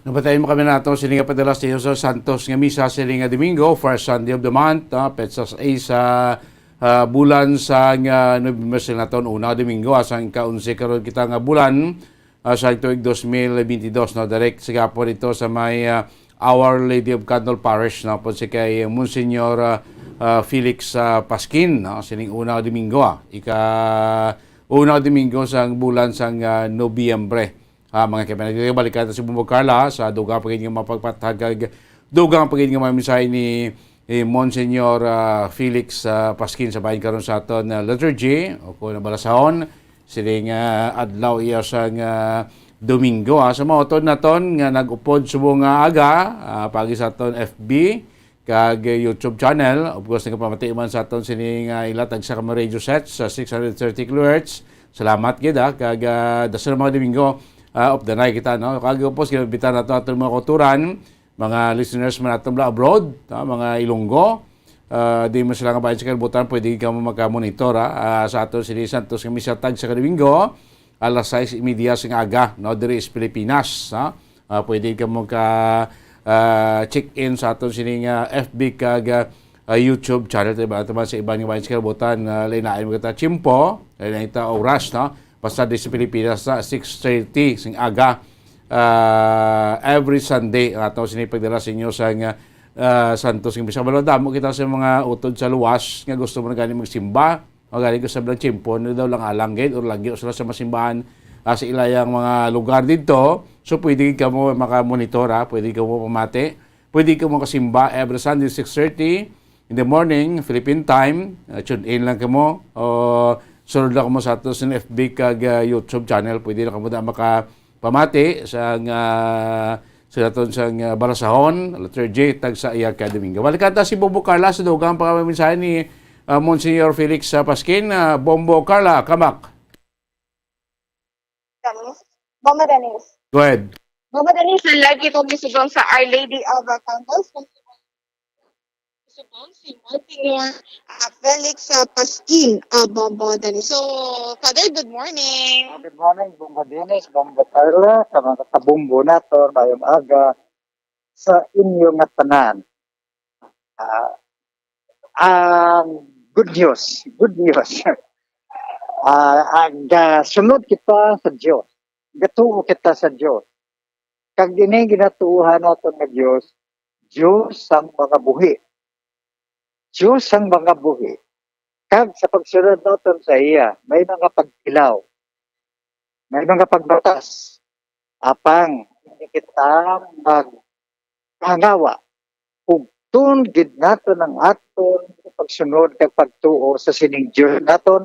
Nabatayin mo kami na ito silinga padalas sa Jesus Santos nga misa silinga Domingo, first Sunday of the month, Petsas A sa bulan sa November na ito, una Domingo, asang kaunsi karon kita nga bulan sa ito'y 2022, no? Direct sigapon ito sa may Our Lady of Candle Parish, no? Po si kay Monsignor Felix Pasquin, no? Siling una Domingo, una Domingo sa bulan sa Nobyembre. Mga kaibigan, balikan sa Bumbo Carla sa dugang pagiging mapagpatagag dugang pagiging mamisay ni Monsignor Felix Pasquin sa bahin karon sa aton liturgy o kung nabalasahon siling adlaw iya sa Domingo sa mga otod naton nga nag-upod subong aga pagi sa aton FB kag YouTube channel of course nagpamatiman sa aton sining ilatag sa radio sets sa 630 kHz. Salamat gid kag dasal mga Domingo of the night kita, no? Kagapos kinabitan nato aton mga kulturan, mga listeners man nato abroad, mga Ilonggo, di mo sila nga bayan sa kalibutan, pwede ka mo magka-monitor sa aton si Santos nga misa tag sa Domingo, alas 6:30 sing aga, no? Diri is Pilipinas, pwede ka mo check in sa aton sining FB kag YouTube channel diba naman sa ibang bayan sa kalibutan, lain-lain mo kita chimpo, lain ita oras, no? Basta di sa Pilipinas sa 6:30 sing aga every Sunday ang atong sinipagdala sa inyo sa Santos ng Bisaya. Balodamo kita sa mga utod sa luwas nga gusto mo na gani magsimba o gani ko sa blang chimpo na daw lang alanggit o lagyo sila sa masimbahan sa ilayang mga lugar dito. So pwede ka mo makamonitor, pwede ka mo pamati Pwede ka mo kasimba every Sunday 6:30 in the morning, Philippine time. Tune in lang ka mo. Sunod lang ka mo sa ato sa FB kag YouTube channel. Pwede na ka mo na makapamati sa aton sa Barasahon, letter J, tag sa iya ka Domingo. Balikan ta si Bombo Carla sa dugang pagkamaminsahan ni Monsignor Felix Pasquin. Bombo Carla, kamak. Mama Denise. Go ahead. Mama Denise, lagi ko gisugong sa Our Lady of the Candles. Gisugong si Monsignor Felix Pasquin, Mama Denise. So, Father, good morning. Good morning, Bomba Dennis, Bomba Carla, sa mga kabumbo nato, mayong aga, sa inyong tanan. Good news. Sunod kita sa Diyos. Gatuo kita sa Diyos. Kag dini ginatuuhan nato nga Diyos, Diyos ang mga buhi. Diyos ang mga buhi. Kag sa pagsunod natin sa iya, may mga pagkilaw. May mga pagbatas. Apang hindi kita maghangawa. Kung gid naton ang aton pagsunod kag pagtuo sa sining Diyos naton,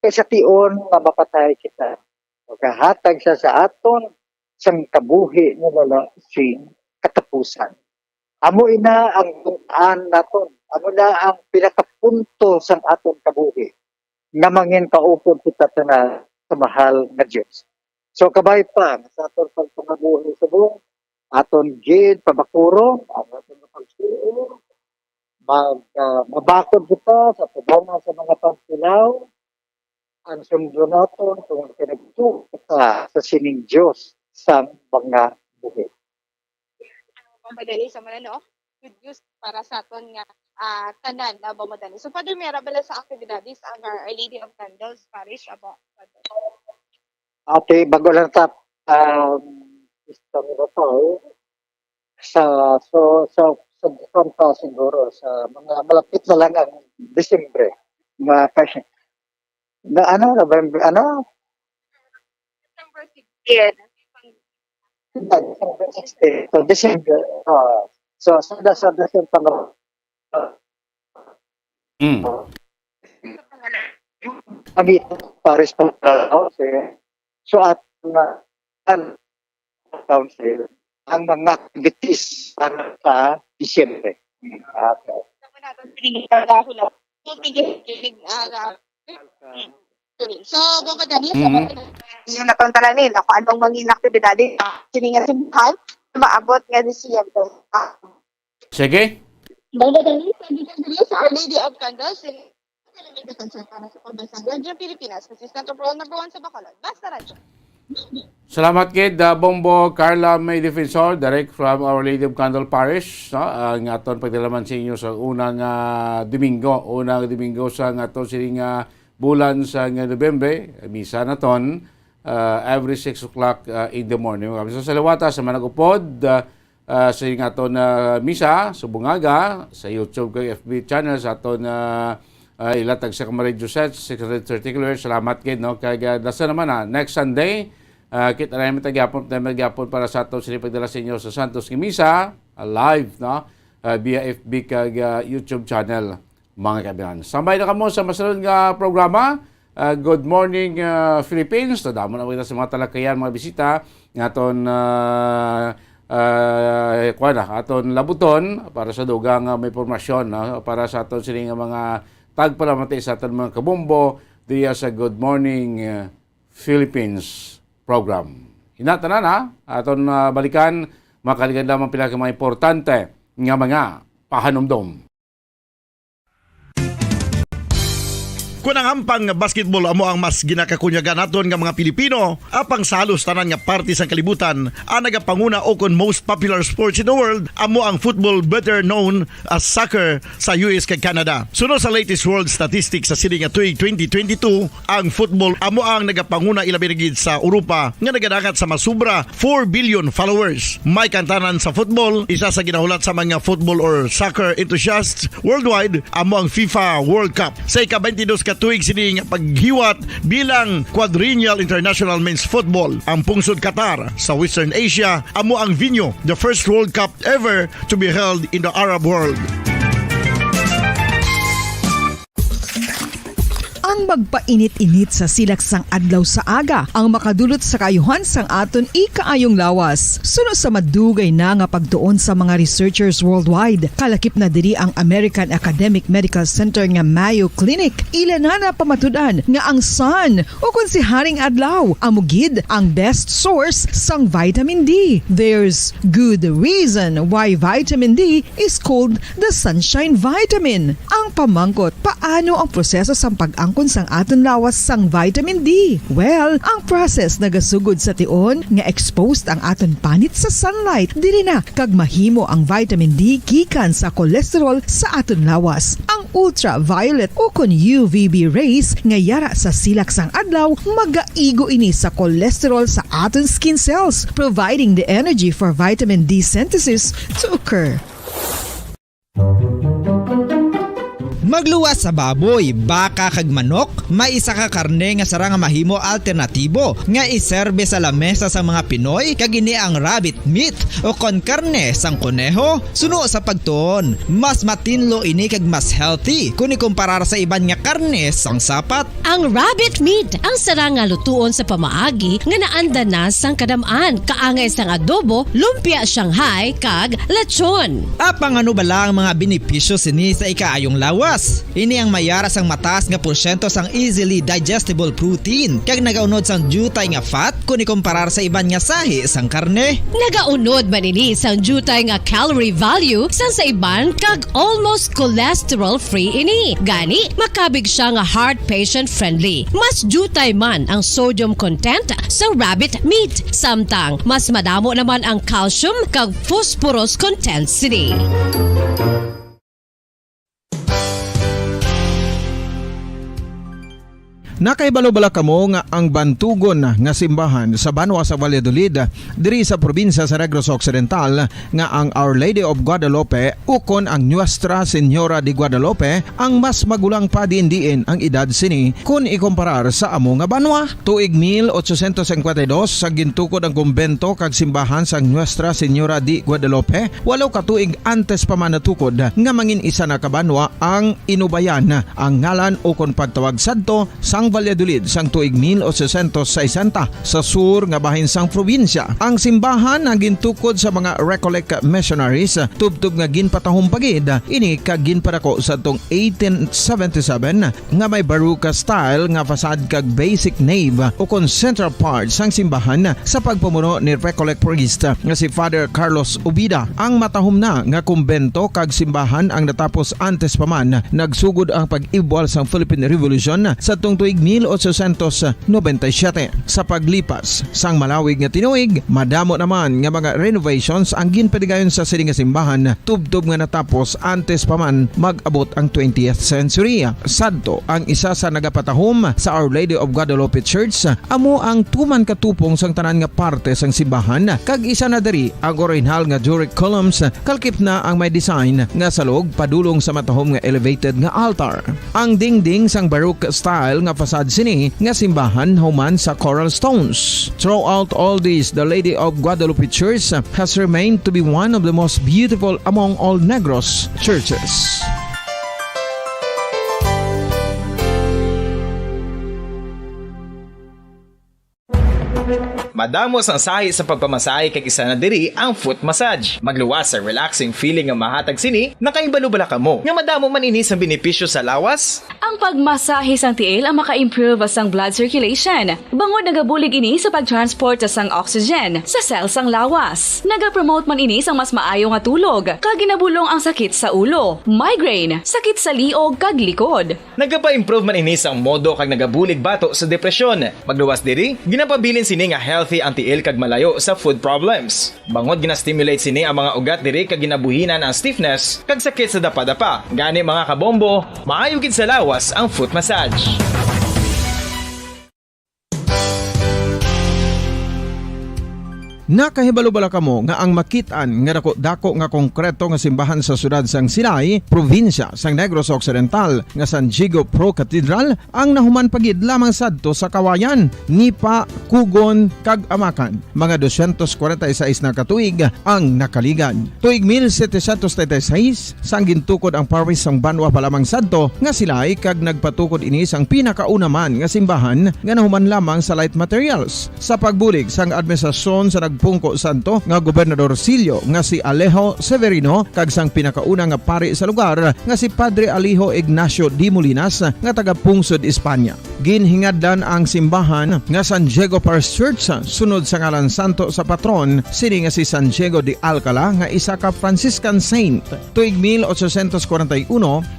kay sa tion nga mapatay kita. Kahatag siya sa aton sang kabuhi nga wala sing katapusan. Amo ina ang tuntaan naton. Amo na ang pinakapunto sang aton kabuhi. Nga mangin kaupod kita na sa mahal nga Diyos. So kabay pa sa aton pagpangabuhi sa buong aton gid pabakuro, aton pagsuo, mabakod kita sa pagdama sa mga pagkilaw. Ang sundo naton kung pinagtuo kita sa sining Diyos sa mga buhi. Pamadali sa mga good news para sa aton nga tanan na Pamadali. So, Father, may rabala sa aktibidades ang Our Lady of Candles Parish about Ate, bago lang tap history na to, sa Desembre siguro, sa mga malapit na lang ang Desembre, mga passion. November, December 16. December 16. So, December, so sa December, kami Paris Council. So, at council, ang mga activities para sa Disyembre. Okay. So, Pamadali, yung natuntalan nila kung anong maging aktibidades siningan simbahan, maabot nga ni Disyembre. Sige. Pamadali, sa Our Lady of Candles, para sa pagbansang Radyo Pilipinas, Assistant of Role No. 1 sa Bacolod. Basta radyo. Salamat kid Bombo Carla May Defensor, direct from Our Lady of Candle Parish. Ang aton pagdalaman sa inyo sa unang Domingo sa aton sining bulan sa Nobyembre, misa naton every 6 o'clock in the morning. Kami sa salawata sa managupod sa ining aton misa sa bungaga sa YouTube kay FB channel sa aton ilatag sa Camarillo Set, 630 salamat kid kay nasa naman next Sunday kita namin tagyapon para sa aton sila pagdala sa inyo sa Santos nga Misa live via FB kag YouTube channel mga kaibigan. Sambay na kamo sa masunod nga programa. Good morning Philippines. Tadamo na kita sa mga talakayan, mga bisita ngaton aton labuton para sa dugang may impormasyon para sa aton sining mga tagpalamati sa aton mga kabombo diya sa Good Morning Philippines program. Hinatanan aton balikan makaligan lamang pila ka mga importante nga mga pahanumdom. Kung ang ampang basketball amo ang mas ginakakunyagan naton nga mga Pilipino, apang salos tanan nga parte sa kalibutan, ang nagapanguna o kon most popular sports in the world, amo ang football better known as soccer sa US kag Canada. Suno sa latest world statistics sa sining nga tuig 2022, ang football amo ang nagapanguna ilabi na gid sa Europa nga nagadangat sa masubra 4 billion followers. May kantanan sa football, isa sa ginahulat sa mga football or soccer enthusiasts worldwide, amo ang FIFA World Cup. Sa ika-22 ka tuig sini nga paghiwat bilang Quadrennial International Men's Football. Ang pungsod Qatar sa Western Asia amo ang venue, the first World Cup ever to be held in the Arab world. Ang magpainit-init sa silaksang adlaw sa aga ang makadulot sa kaayuhan sang aton ikaayong lawas. Suno sa madugay na nga pagtuon sa mga researchers worldwide, kalakip na diri ang American Academic Medical Center nga Mayo Clinic. Ila na pamatudan nga ang sun o kung si Haring Adlaw amugid ang best source sang vitamin D. There's good reason why vitamin D is called the sunshine vitamin. Ang pamangkot, paano ang proseso sang pag-angkon sang aton lawas sang vitamin D? Well, ang process nagasugod sa tion nga exposed ang aton panit sa sunlight dili na kag mahimo ang vitamin D gikan sa cholesterol sa aton lawas. Ang ultraviolet o kon UVB rays nga yara sa silak sang adlaw magaigo ini sa cholesterol sa aton skin cells, providing the energy for vitamin D synthesis to occur. Magluwas sa baboy, baka kag manok, may isa ka karne nga sarang mahimo alternatibo nga iserbe sa lamesa sa mga Pinoy kag ini ang rabbit meat o kon karne sang kuneho. Suno sa pagtuon, mas matinlo ini kag mas healthy kung ikumparar sa iban nga karne sang sapat. Ang rabbit meat ang sarang nga lutuon sa pamaagi nga naanda na sang kadamaan, kaangay sang adobo, lumpia Shanghai kag lechon. Apang ano bala ang mga benepisyo sini sa ikaayong lawas? Ini ang mayara sang mataas nga porsyento sang easily digestible protein kag nagaunod sang jutay nga fat kung ikumparar sa iban nga sahi sang karne. Nagaunod man ini sang jutay nga calorie value sang sa iban kag almost cholesterol free ini. Gani makabig siya nga heart patient friendly. Mas jutay man ang sodium content sa rabbit meat, samtang mas madamo naman ang calcium kag phosphorus content sini. Nakaibalo-bala kamo nga ang bantugon nga simbahan sa Banwa sa Valladolid diri sa probinsya sa Negros Occidental nga ang Our Lady of Guadalupe ukon ang Nuestra Señora de Guadalupe ang mas magulang pa diin ang edad sini kung ikumparar sa amo nga banwa. Tuig 1852 sa gintukod ang kumbento kag simbahan sang Nuestra Señora de Guadalupe, walo ka tuig antes pa man natukod nga mangin isa na kabanwa ang inubayan ang ngalan ukon pagtawag sadto sang Valladolid sang tuig 1860 sa sur nga bahin sang probinsya. Ang simbahan ang gintukod sa mga Recollect missionaries tubtub nga ginpatahumpagid ini kag ginpadako sa tong 1877 nga may baroque style nga fasad kag basic nave o kon central part sang simbahan sa pagpamuno ni Recollect priest nga si Father Carlos Ubida. Ang matahum na nga kumbento kag simbahan ang natapos antes pa man nagsugod ang pag-ibwal sang Philippine Revolution sa tong tuig 1897. Sa paglipas sang malawig nga tinuig, madamo naman nga mga renovations ang ginpadigayon sa sining nga simbahan tubtob nga natapos antes pa man mag-abot ang 20th century. Sadto ang isa sa nagapatahom sa Our Lady of Guadalupe Church amo ang tuman katupong sang tanan nga parte sang simbahan kag isa na diri ang original nga Doric columns kalkip na ang may design nga salog padulong sa matahom nga elevated nga altar. Ang dingding sang baroque style nga fasad sini nga simbahan human sa coral stones. Throughout all this, the Lady of Guadalupe Church has remained to be one of the most beautiful among all Negros churches. Madamo sang sahi sa pagpamasahe kag isa na diri ang foot massage. Magluwas sa relaxing feeling nga mahatag sini, nakaibalo-bala kamo. Nga madamo man ini sa benepisyo sa lawas. Ang pagmasahe sang tiil ang maka-improve sang blood circulation. Bangod nagabulig ini sa pagtransport sang oxygen sa cells sang lawas. Nagapromote man ini sang mas maayo nga tulog, kag ginabulong ang sakit sa ulo, migraine, sakit sa liog kag likod. Nagapa-improve man ini sang modo kag nagabulig bato sa depresyon. Magluwas diri, ginapabilin sini nga healthy ang tiil kag malayo sa food problems. Bangod gina-stimulate sini ang mga ugat diri kag ginabuhinan ang stiffness kag sakit sa dapa-dapa. Gani mga kabombo, maayo gid sa lawas ang foot massage. Nakahibalo bala kamo nga ang makitaan nga dako nga konkreto nga simbahan sa sudad sang Sinay, probinsya sang Negros Occidental nga San Diego Pro Cathedral ang nahuman pagid lamang sadto sa kawayan ni pa Kugon kag Amakan. Mga 246 na katuig ang nakaligan. Tuig 1736 sang gintukod ang parish sang Banwa pa lamang sadto nga sila ay kag nagpatukod ini sang pinakauna man nga simbahan nga nahuman lamang sa light materials. Sa pagbulig sang administrasyon sa nagpungko santo nga Gobernador Silio nga si Alejo Severino kag sang pinakauna nga pari sa lugar nga si Padre Alijo Ignacio Di Molinas nga taga Pungsod, Espanya. Ginhingaddan ang simbahan nga San Diego Parish Church sunod sa ngalan santo sa patron sini nga si San Diego de Alcala nga isa ka Franciscan saint. Tuig 1841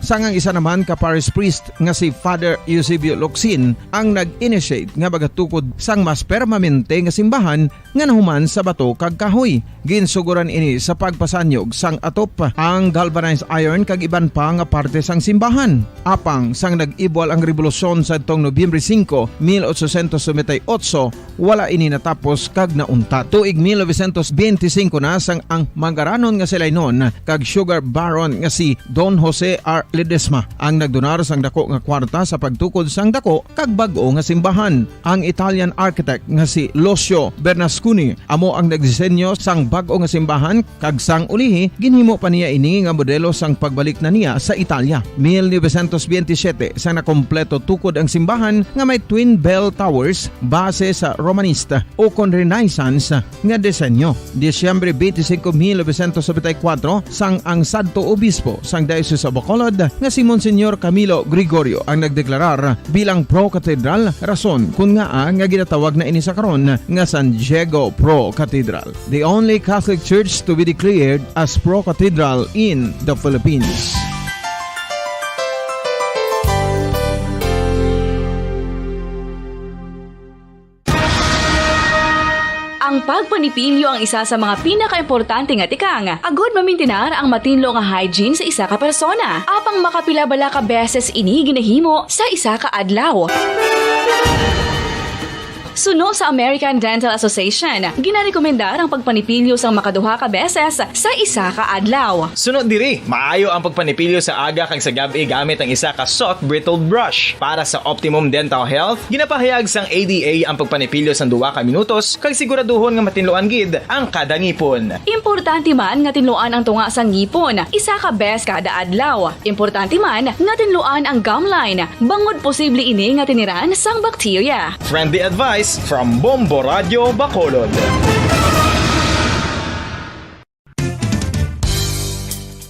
sangang isa naman ka parish priest nga si Father Eusebio Locsin ang nag-initiate nga bagatukod sang mas permanente nga simbahan nga nahuman sa bato kag kahoy. Ginsuguran ini sa pagpasanyog sang atop ang galvanized iron kag iban pa nga parte sang simbahan. Apang sang nag-ibwal ang revolusyon sa tong Nobyembre 5, 1898, wala ini natapos kag naunta. Tuig 1925 na sang ang manggaranon nga sila noon kag sugar baron nga si Don Jose R. Ledesma ang nagdonar sang dako nga kwarta sa pagtukod sang dako kag bag-o nga simbahan. Ang Italian architect nga si Lucio Bernasconi amo ang nagdisenyo sang bag-o nga simbahan kag sang ulihi ginhimo pa niya ini nga modelo sang pagbalik na niya sa Italia. 1927 sang nakompleto tukod ang simbahan nga may twin bell towers base sa Romanista o kon Renaissance nga disenyo. Disyembre 25, 1974 sang ang sadto obispo sang Diocese of Bacolod nga si Monsignor Camilo Gregorio ang nagdeklarar bilang Pro Cathedral, rason kung nga ginatawag na ini sa karon nga San Diego Pro Cathedral, the only Catholic Church to be declared as Pro Cathedral in the Philippines. Ang pagpanipilyo ang isa sa mga pinaka-importante nga tikang. Agod mamintinar ang matinlo nga hygiene sa isa ka persona. Apang makapilabala ka beses ini ginahimo sa isa ka adlaw. Suno sa American Dental Association, ginarekomendar ang pagpanipilyo sang makaduha ka beses sa isa ka adlaw. Sunod diri, maayo ang pagpanipilyo sa aga kag sa gabi gamit ang isa ka soft brittled brush. Para sa optimum dental health, ginapahayag sang ADA ang pagpanipilyo sang 2 ka minutos kag siguraduhon nga matinloan gid ang kada ngipon. Importante man nga tinluan ang tunga sang ngipon, isa ka bes kada adlaw. Importante man nga tinluan ang gum line, bangod posible ini nga tiniran sang bakterya. Friendly advice from Bombo Radio Bacolod.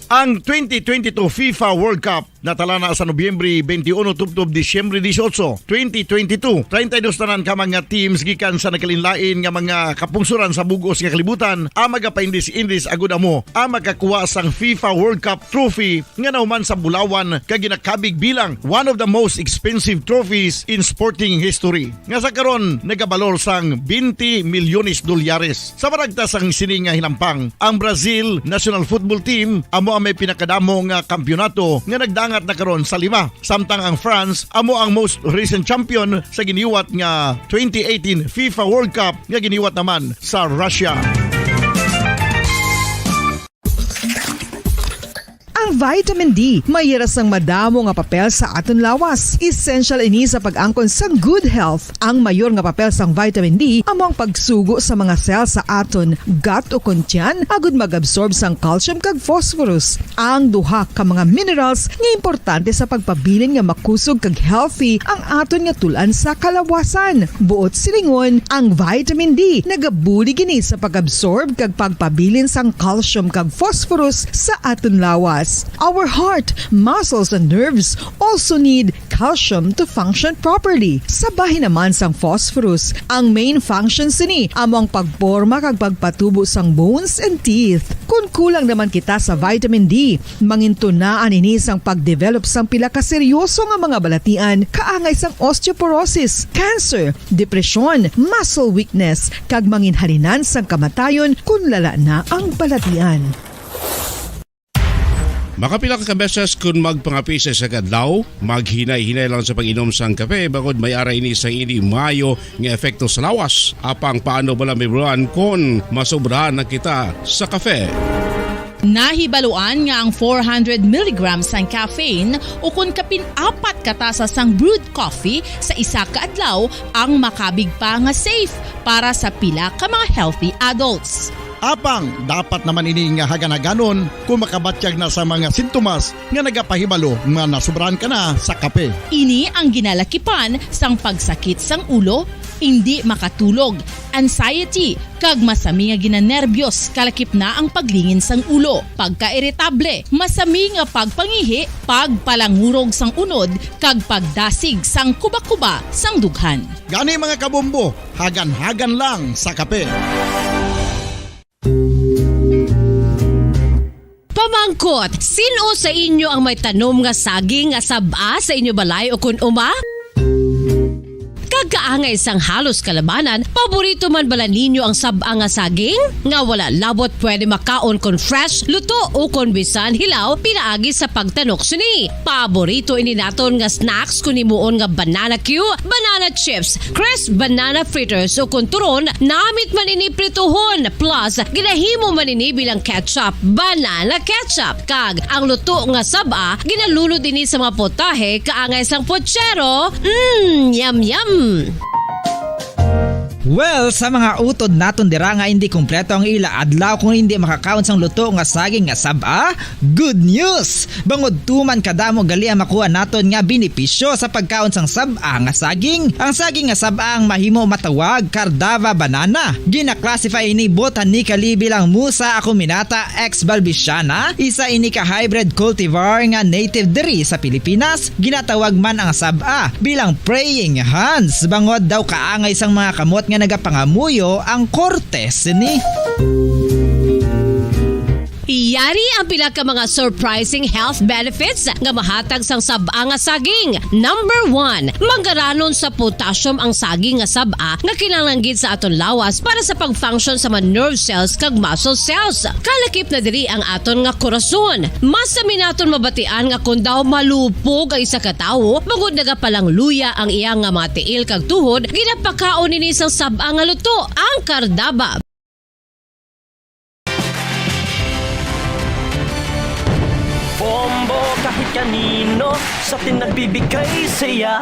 Ang 2022 FIFA World Cup natala na sa Nobyembre 21 tubtob Disyembre 18, 2022. 32 tanan ka mga teams gikan sa nakalinlain nga mga kapungsuran sa bugos nga kalibutan ang magapaindis-indis agud amo ang makakuha sang FIFA World Cup trophy nga nauman sa Bulawan kag ginakabig bilang one of the most expensive trophies in sporting history. Nga sa karon nagabalor sang 20 milyones dolyares. Sa baragta sang sini nga hinampang, ang Brazil National Football Team amo ang may pinakadamo nga kampyonato nga nagdangat na karon sa 5. Samtang ang France amo ang most recent champion sa giniwat nga 2018 FIFA World Cup nga giniwat naman sa Russia. Ang vitamin D mayira sang madamo nga papel sa aton lawas. Essential ini sa pag-angkon sang good health. Ang mayor nga papel sang vitamin D amo ang pagsugo sa mga cell sa aton gut o kuntyan agud mag-absorb sang calcium kag phosphorus. Ang duha ka mga minerals nga importante sa pagpabilin nga makusog kag healthy ang aton nga tulan sa kalawasan. Buot silingon, ang vitamin D nagabuli gini sa pag-absorb kag pagpabilin sang calcium kag phosphorus sa aton lawas. Our heart, muscles, and nerves also need calcium to function properly. Sabahin naman sang phosphorus. Ang main functions ni amo ang pagporma kag pagpatubo sang bones and teeth. Kung kulang naman kita sa vitamin D, mangintunaan ini sang pagdevelop sang pila ka seryoso nga mga balatian kaangay sang osteoporosis, cancer, depression, muscle weakness, kag manginhalinan sang kamatayon kung lala na ang balatian. Makapila ka beses kung magpangapisa sa kadlaw, maghinay-hinay lang sa pag-inom sang kape bagod may ara ini sa ini mayo nga efekto sa lawas. Apang paano bala may bulan kung masobrahan na kita sa kape. Nahibaluan nga ang 400 mg ang caffeine o kung kapin-apat katasa sang brewed coffee sa isa ka adlaw ang makabig pa nga safe para sa pila ka mga healthy adults. Apang dapat naman ini nga haganaganon kung makabatyag na sa mga sintomas nga nagapahibalo nga nasubrahan ka na sa kape. Ini ang ginalakipan sang pagsakit sang ulo, hindi makatulog, anxiety, kag masami nga ginanerbiyos kalakip na ang paglingin sang ulo, pagka-iritable, masami nga pagpangihi, pagpalangurog sang unod, kag pagdasig sang kuba-kuba sang dughan. Gani mga kabombo, hagan-hagan lang sa kape. Pamangkot, sino sa inyo ang may tanom nga saging nga saba sa inyo balay o kun uma? Kagkaangay sang halos kalabanan, paborito man bala ninyo ang saba nga saging? Nga wala labot pwede makaon kon fresh, luto o kon bisan hilaw pinaagi sa pagtanok suni. Paborito ini naton nga snacks kun imuon nga banana Q, banana chips, crisp banana fritters o kun turon, namit man ini prituhon plus ginahimo man ini bilang ketchup, banana ketchup. Kag ang luto nga saba ginalunod ini sa mga potahe kaangay sang pochero. Yum yum. Well, sa mga utod naton dira nga hindi kumpleto ang ila adlaw kung hindi makakaon sang luto nga saging nga saba, good news! Bangod tuman kadamo gali ang makuha naton nga benepisyo sa pagkaon sang saba nga saging. Ang saging nga saba ang mahimo matawag Cardava banana. Gina-classify ini botanically bilang Musa acuminata ex balbisiana, isa ini ka hybrid cultivar nga native diri sa Pilipinas. Ginatawag man ang saba bilang praying hands. Bangod daw kaangay sang mga kamot nga nagapangamuyo ang kortes ni. Yari ang pila ka mga surprising health benefits nga mahatag sang saba nga saging. Number 1, manggaranon sa potassium ang saging nga saba nga kinahanglan sa aton lawas para sa pag-function sa mga nerve cells kag muscle cells. Kalakip na diri ang aton nga korason. Mas sa minaton mabatian nga kung daw malupog ang isa ka tawo, bangod nagapalang luya ang iyang nga mga tiil kag tuhod, ginapakaon ini sang saba nga luto, ang Cardava. Bombo kahit kanino sa atin nagbibigay saya.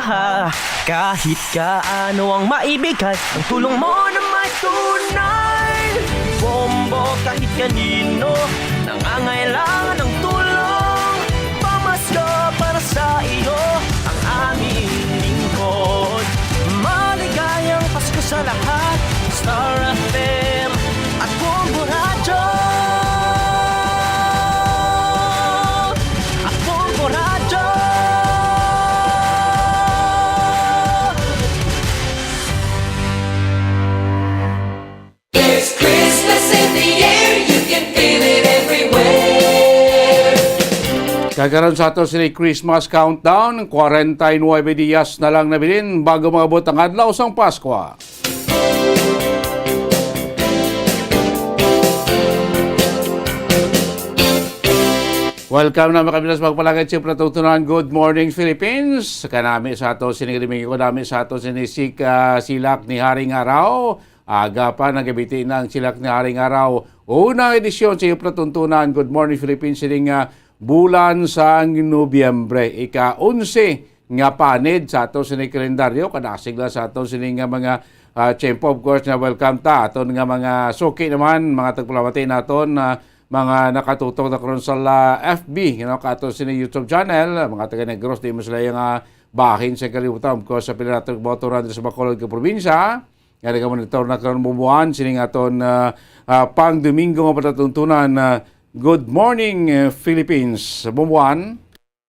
Kahit kaano ang maibigay, ang tulong mo na may tunay. Bombo kahit kanino nangangailangan ng tulong. Pamasko para sa iyo ang aming lingkod. Maligayang Pasko sa lahat, Star FM at Bombo Radio. Kagaroon sa ato sila Christmas countdown, 49 días na lang nabilin bago maabot ang adlaw sang Pasko. Welcome na mga kabilas magpalagay siyempre tutunan Good Morning Philippines. Kanami sa ato sinigriming ko namin sa ato sinisik silak ni Haring Araw. Aga pa nagabiti ng silak ni Haring Araw. Unang edisyon sa iyo tuntunan Good Morning Philippines sining bulan sang Nobyembre, ika-11 nga panid sa ato sining kalendaryo, kadasig lang sa ato sining mga tiyempo, of course, na welcome ta. Aton nga mga suki naman, mga tagpulamati naton, mga nakatutok na karon sa FB, kato sining YouTube channel, mga taga-Negros, di mo sila yung bahin sa kalibutan, of course, sa pinatog botoran sa Bacolod ka probinsya. Kaya ka monitor na karon bumuan, sining aton pang Domingo nga patatuntunan, Good morning, Philippines. Bumuan.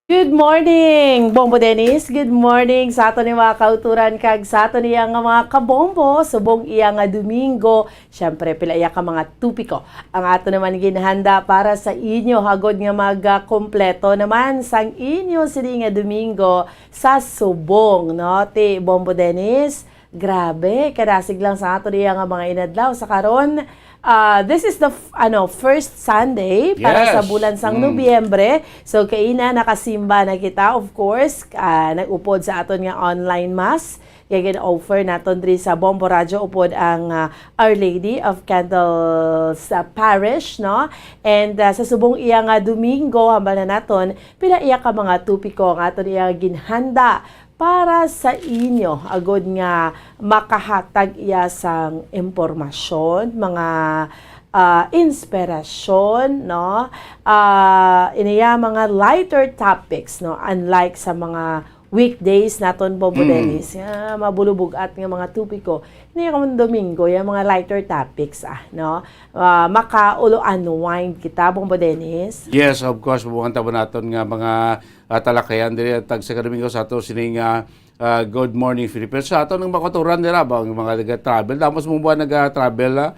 Good morning, Bombo Dennis. Good morning sa ato ni mga kauturan kag sa ato niya nga mga kabombo. Subong iya nga Domingo. Siyempre, pila iya ka mga tupiko. Ang ato naman ginahanda para sa inyo. Hagod nga magkompleto naman sang inyo sili nga Domingo sa subong. No? Ti Bombo Dennis. Grabe, kadasig lang sa ato niya nga mga inadlaw sa karon. this is the first Sunday para sa Yes. bulan sang Nobyembre. So kaina nakasimba na kita, of course, nag-upod sa aton nga online mass. Kaya offer naton diri sa Bombo Radyo upod ang Our Lady of Candles Parish, no? And sa subong iya nga Domingo hambal na naton pila iya ka mga tupiko nga aton iya ginhanda para sa inyo agod nga makahatag iya sang impormasyon, mga inspirasyon, no? Iniya mga lighter topics, no? Unlike sa mga weekdays naton Bombo Dennis, mabulubog-at nga mga tupiko. Hindi ka Domingo, yung mga lighter topics, no? Maka-ulo-unwind kita, Bombo Dennis. Yes, of course, bubukan tabo naton nga mga talakayan diri tag sa Domingo sa ato sining Good Morning Philippines. Sa ato nang makaturan nila ba ang mga nag-travel. Damos mo buwan nag-travel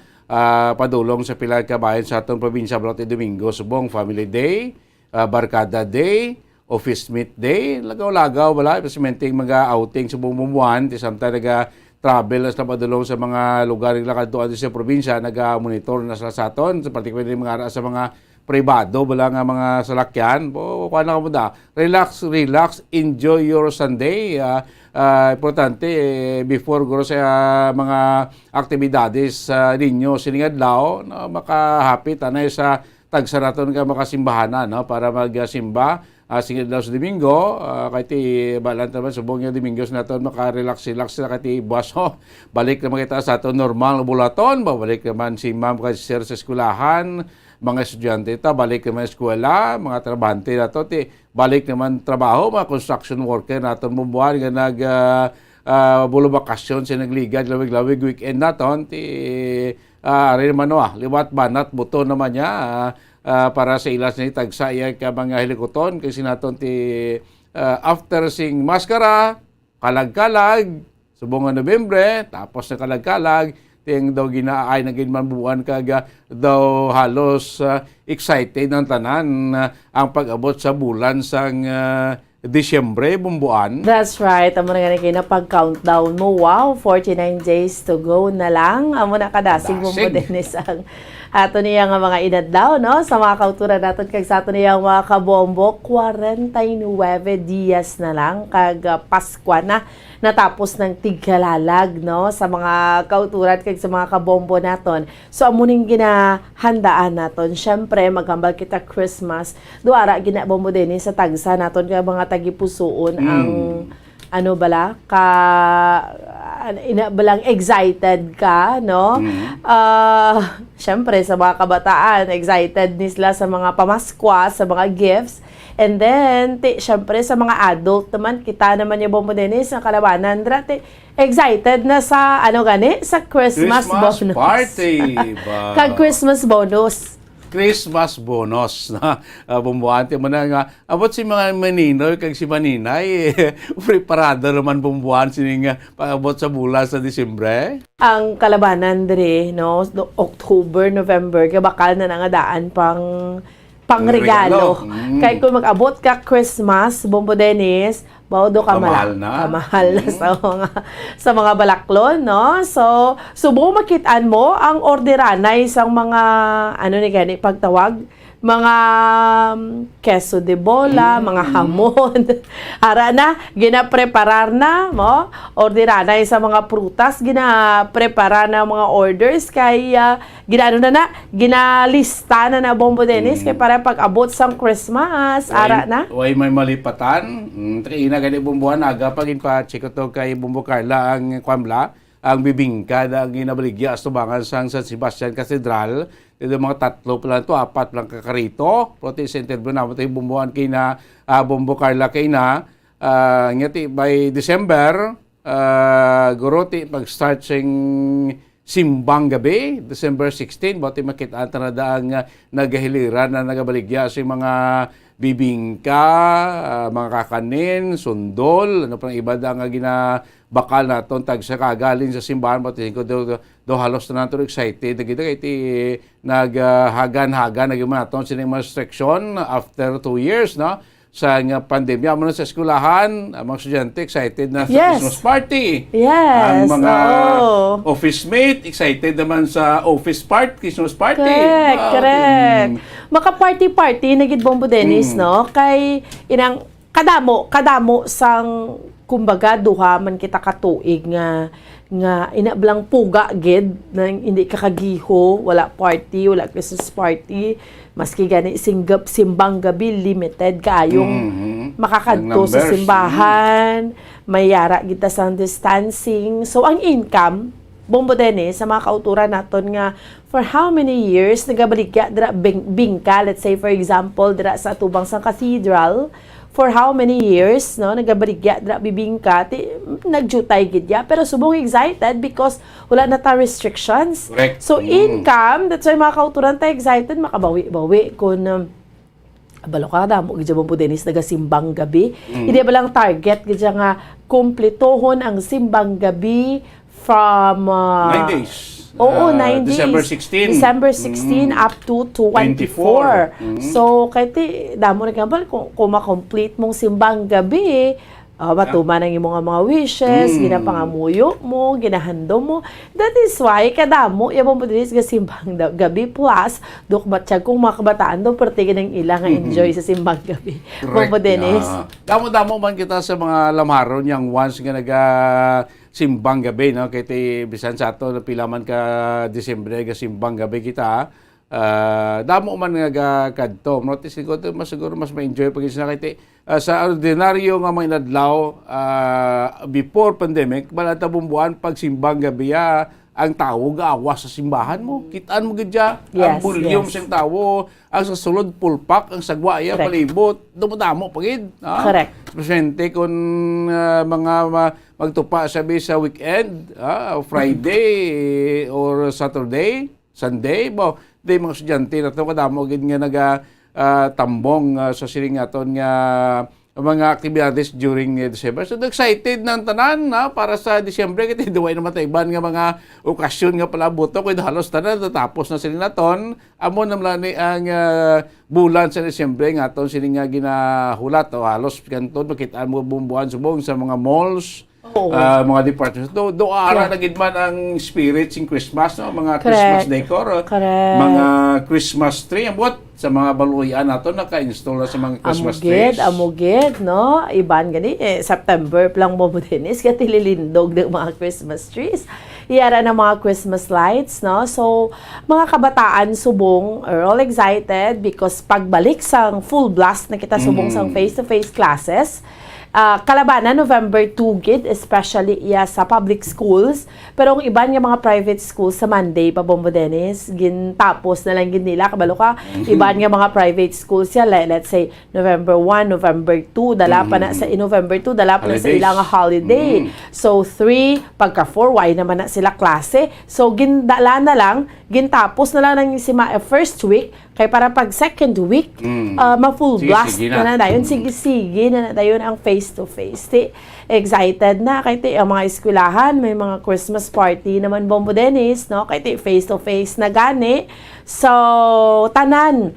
padulong sa pila ka bayan sa atong probinsya Blote Domingo, subong Family Day, Barkada Day, Office Meet Day, lagaw-lagaw, wala, pasimenting mga outing sa buong buwan, sometimes nag-travel na padulong sa mga lugar ng lakad doon sa probinsya, nag-monitor na sa aton, sa particularly mga sa mga privado, wala nga mga salakyan, kuha na ka mo da. Relax, enjoy your Sunday. Importante, before guro sa mga aktibidades ninyo siningadlaw, no, makahapit, anay sa tagsaraton ka makasimbahanan, no, para magsimba. Singid daw sa Domingo, kahit balan naman subong yung Domingo sa naton maka-relax na kahit baso. Balik naman kita sa aton normal na bulaton, babalik naman si ma'am kasi sir sa eskulahan, mga estudyante ta, balik naman eskwela, mga trabahante na to, balik naman trabaho, mga construction worker naton mumbuhan nga bulo bakasyon sa nagligad, lawig-lawig weekend naton, rin naman liwat banat, buto naman niya, para sa ilas ni tagsa iya ka mga helikoton kasi naton after sing maskara kalag-kalag subong nga Nobyembre tapos na kalag-kalag ting daw ginaay na ginman buwan kaga daw halos excited ng tanan ang pag-abot sa bulan sang Disyembre bumbuan. That's right. Amo na ganun na pag-countdown mo. Wow, 49 days to go na lang. Amo na kadasig mo mo Dennis ang ato niya nga mga inadlaw, no? Sa mga kauturan natin kag sa ato niya mga kabombo, 49 días na lang kag Pasko na natapos ng tigkalalag, no? Sa mga kauturan kag sa mga kabombo naton. So amo ning ginahandaan naton. Syempre maghambal kita Christmas. Duara ginabombo din sa tagsa naton kag mga tagipusoon ang ano bala balang excited ka, no? Syempre sa mga kabataan, excited nila sa mga pamaskwa, sa mga gifts. And then, syempre sa mga adult naman, kita naman yung Bombo Dennis, ang kalabanan, excited na sa, sa Christmas bonus. Party! Kag Christmas bonus. Christmas bonus na bumbuante mo na nga abot si mga maninoy kag si maninay preparado naman bumbuan sining pag-abot sa bulan sa Disyembre. Ang kalabanan dire, no, October, November bakal na nangadaan pang regalo. Kay kung mag-abot ka Christmas, Bombo Dennis, bawdo ka kamahal na sa mga balaklon, no? So, subo makitaan mo ang orderanay sa mga pagtawag, mga queso de bola, mga hamon. Ara na, ginapreparar na mo. Orderanay sa mga prutas, ginapreparar na mga orders kay ginalista na Bombo Dennis kay para pag-abot sang Christmas. Ara na. Way may malipatan. Ina gani bumbuan aga pagin pa chiko to kay Bumbo Carla ang kwamla ang bibingka ang ginabaligya sa tubangan sang San Sebastian Cathedral. Ito mga 3 pa lang to, 4 lang kakarito. Protest interview na ito yung bumbuan kay na Bumbo Carla kay na ngati by December guroti pag-start sing simbang gabi, December 16, bati makitaan na daang nagahiliran na nagabaligya sa mga bibingka, mga kakanin, sundol, ano pang iba da nga ginabakal naton tag sa kagaling sa simbahan, pati ko do halos na nato excited kita kay naghagan-hagan naging naton sining restriction after 2 years, no? sa pandemya. Muna sa eskwelahan, ang mga estudyante excited na sa Yes. Christmas party. Yes, Ang mga oo. office mate excited naman sa office Christmas party. Correct, Ah, correct. Maka-party-party na gid Bombo Dennis, no? Kay inang kadamo sang kumbaga duha man kita katuig nga inablang puga gid nang hindi kakagiho, wala party, wala Christmas party, maski gani simbang gabi limited kaayong makakadto sa numbers. simbahan, may yara kita sa distancing. So ang income Bombo Dennis, sa mga kauturan naton nga for how many years nagabaligya dira bingka, let's say for example dira sa tubang sang cathedral, for how many years no nagabaligya dira bibingka nagjutay gid ya, pero subong excited because wala na ta restrictions. Correct. So income, that's why mga kauturan ta excited makabawi-bawi kun abalo ka damo gid Bombo Dennis nagasimbang gabi. Hindi ba lang target gid nga kumpletohon ang simbang gabi from 9 days. Oo, 9 days. December 16. December 16 up to 24. So, kahit damo na kambal, kung ma-complete mong simbang gabi, matuman ang imong mga wishes, ginapangamuyo mo, ginahando mo. That is why, kadamo, yung mo din sa simbang gabi plus, duk matsyag kung mga kabataan do, pertigin ng ilang enjoy sa simbang gabi. Bombo Dennis. Damo-damo man kita sa mga lamaron yang once nga simbang gabi, no? Kaya bisan sa ato, napilaman ka Disyembre, simbang gabi kita, damo man nga kadto. Notice ko, mas siguro mas ma-enjoy pag isa kaya sa ordinaryo nga mga inadlaw before pandemic, balata bumbuan pag simbang gabi ang tao gaawas sa simbahan mo. Kitaan mo gidya ang bulyom sa tao, ang sa sulod pulpak, ang sagwaya palibot, dumudamo pagid. Correct. Presente kung mga magtupa sabi sa weekend, Friday or Saturday, Sunday, day mga estudyante na ito, kadamo gid nga tambong sa silingaton nga mga aktibidades during December. So, excited ng tanan para sa Disyembre. Kasi duway naman taiban nga mga okasyon nga pala buto. Kaya halos tanan, natapos na silingaton. Amo naman ang bulan sa Disyembre nga ito siling nga ginahulat. O halos kanton, makitaan mo bumbuan subong sa mga malls, mga departments. Do ara na gid man ang spirits in Christmas, no? Mga Christmas decor, mga Christmas tree, ambot sa mga baluyan nato naka-install na sa mga Christmas trees. Amugid, no? Iban gani September lang mo Dennis kaya tililindog ng mga Christmas trees. Iyara ng mga Christmas lights, no? So, mga kabataan subong are all excited because pagbalik sa full blast na kita subong sang face-to-face classes, kalabanan November 2 gid, especially sa public schools, pero ang iban nga mga private schools sa Monday pa Bombo Dennis gintapos na lang gid nila kabalo ka iban nga mga private schools let's say November 1, November 2 dala pa na sa November 2 dala pa na sa ilang holiday. So 3 pagka 4 why naman na sila klase, so gindala na lang gintapos na lang ng first week kay para pag second week ma-full blast na dayon sige na dayon ang face-to-face. Excited na kay ang mga eskwelahan may mga Christmas party naman Bombo Dennis, no? Kay face-to-face na gani. So tanan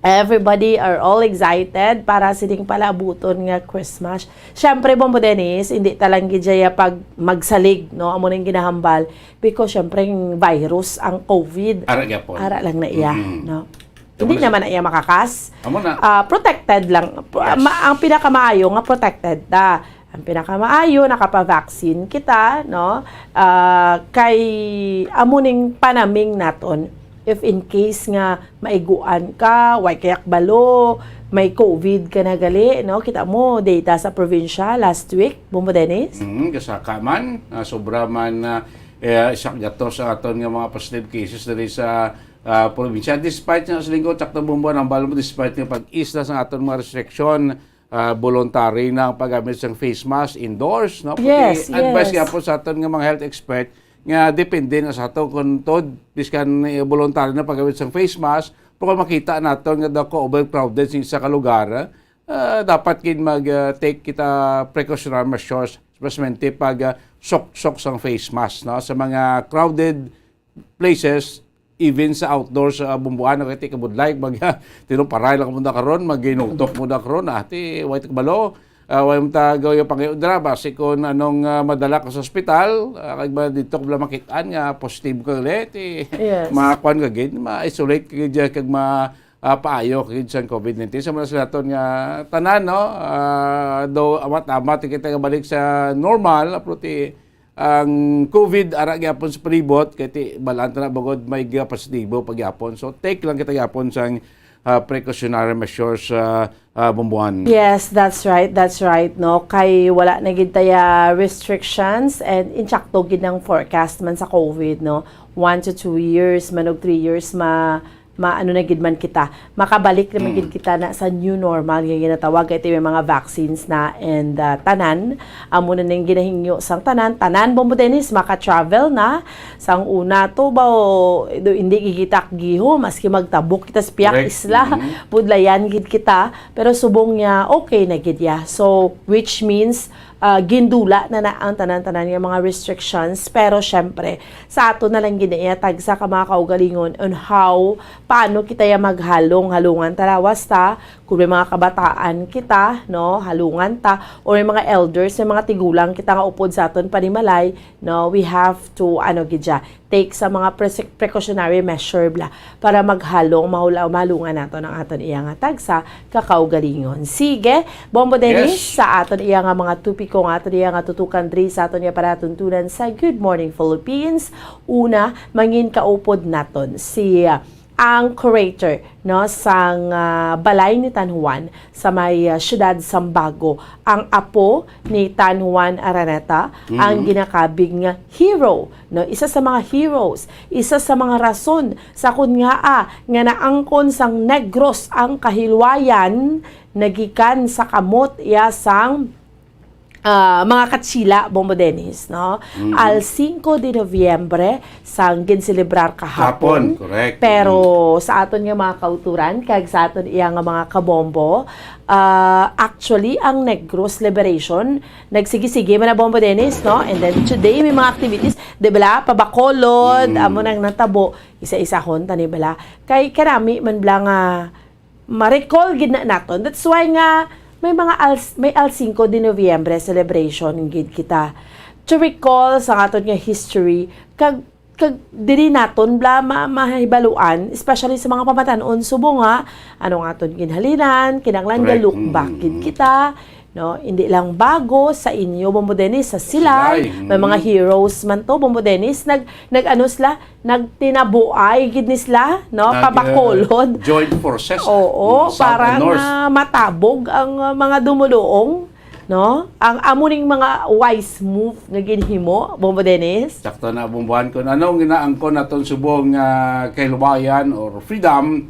everybody are all excited para sining palabuton nga Christmas. Syempre Bombo Dennis, hindi talang gidya pag magsalig, no? Amo nang ginahambal because syempre virus ang COVID. Ara lang na iya, no? Hindi naman na iya makakas. Protected lang. Ang pinakamaayo nga protected ta. Ang pinakamaayo nakapa-vaccine kita, no? Kay amuning panaming naton if in case nga maiguan ka, way kayak balo, may COVID ka na gali, no? Kita mo data sa probinsya last week, Bombo Dennis? Kasaka man, sobra man isak gato sa aton nga mga positive cases dali sa probinsya. Despite nga sa linggo, sakto bumbuan ang balo mo, despite nga pag-isla sa aton mga restriction, voluntary na ang paggamit ng face mask indoors, no? Yes, advice nga po sa aton nga mga health expert, nga depende na sa ato kung tod biskan voluntary na paggamit ng face mask, pero kung makita naton nga daw ko overcrowded sa kalugar, dapat kin mag-take kita precautionary measures, especially pag sok-sok sang face mask, no? Sa mga crowded places, even sa outdoors sa bumbuan na kiti kabudlay magya tinuparay lang mo na karon maginutok mo na karon ati white kabalo way mo ta gawyo pangiudra base kon anong madala ka sa ospital kag ba dito ko makitaan nga positive ka ulit makakuan ka gid ma-isolate ka gid kag paayo kag sa COVID-19 sa mga sinaton nga tanan no do amat-amat kita nga balik sa normal aputi ang COVID ara gyapon sa palibot kay balanta na bagod may positibo pagyapon so take lang kita gyapon sang precautionary measures sa bumbuan. Yes, that's right no kay wala na gid taya restrictions and insakto gid ng forecast man sa COVID no 1 to 2 years manog 3 years maano na gid man kita makabalik naman gid kita na sa new normal nga ginatawag iti may mga vaccines na and tanan amo na ning ginahingyo sang tanan Bombo Dennis maka-travel na sang una to ba hindi gigitak giho maski magtabok kita sa piyak isla pudlayan gid kita pero subong niya okay na gid ya so which means gindula na ang tanan-tanan yung mga restrictions pero syempre sa ato na lang giniatag sa mga kaugalingon on how paano kita ya maghalungan talawas ta kung may mga kabataan kita no halungan ta or may mga elders may mga tigulang kita nga upod sa aton panimalay no we have to gidya take sa mga precautionary measure para maghalong malungan nato ng aton iya nga tagsa kakaugalingon. Sige, Bombo Dennis sa aton iya nga mga tupiko nga aton iya nga tutukan diri sa aton iya para tuntunan sa Good Morning Philippines. Una, mangin kaupod naton si ang curator no sang balay ni Tan Juan sa may siyudad Sambago ang apo ni Tan Juan Araneta ang ginakabig nga hero no isa sa mga heroes isa sa mga rason sa kun nga naangkon sang Negros ang kahilwayan nagikan sa kamot iya sang mga katsila, Bombo Dennis, no? Al 5 de Nobyembre, sang ginselebrar kahapon. Correct. Pero sa aton nga mga kauturan, kag sa aton iya nga mga kabombo, actually, ang Negros Liberation, nagsigi-sige man na Bombo Dennis, no? And then today, may mga activities, di bala, pabakolod, amo nang natabo, isa-isa hon, tani bala. Kay karami, man bala nga, ma-recall gid na naton. That's why nga, may al 5 de Nobyembre celebration gid kita to recall sa aton nga history kag diri naton mahibaluan especially sa mga pamatanon subo nga ano nga aton ginhalinan kinanglan nga look back gid kita no hindi lang bago sa inyo Bombo Dennis sa Silay may mga heroes man to Bombo Dennis nagtinabuay gid ni sila no pabakolod joint forces para nga matabog ang mga dumuluong no ang amuning mga wise move nga ginhimo Bombo Dennis sakto na bumbuhan ko anong ginaangkon naton subong kahilwayan or freedom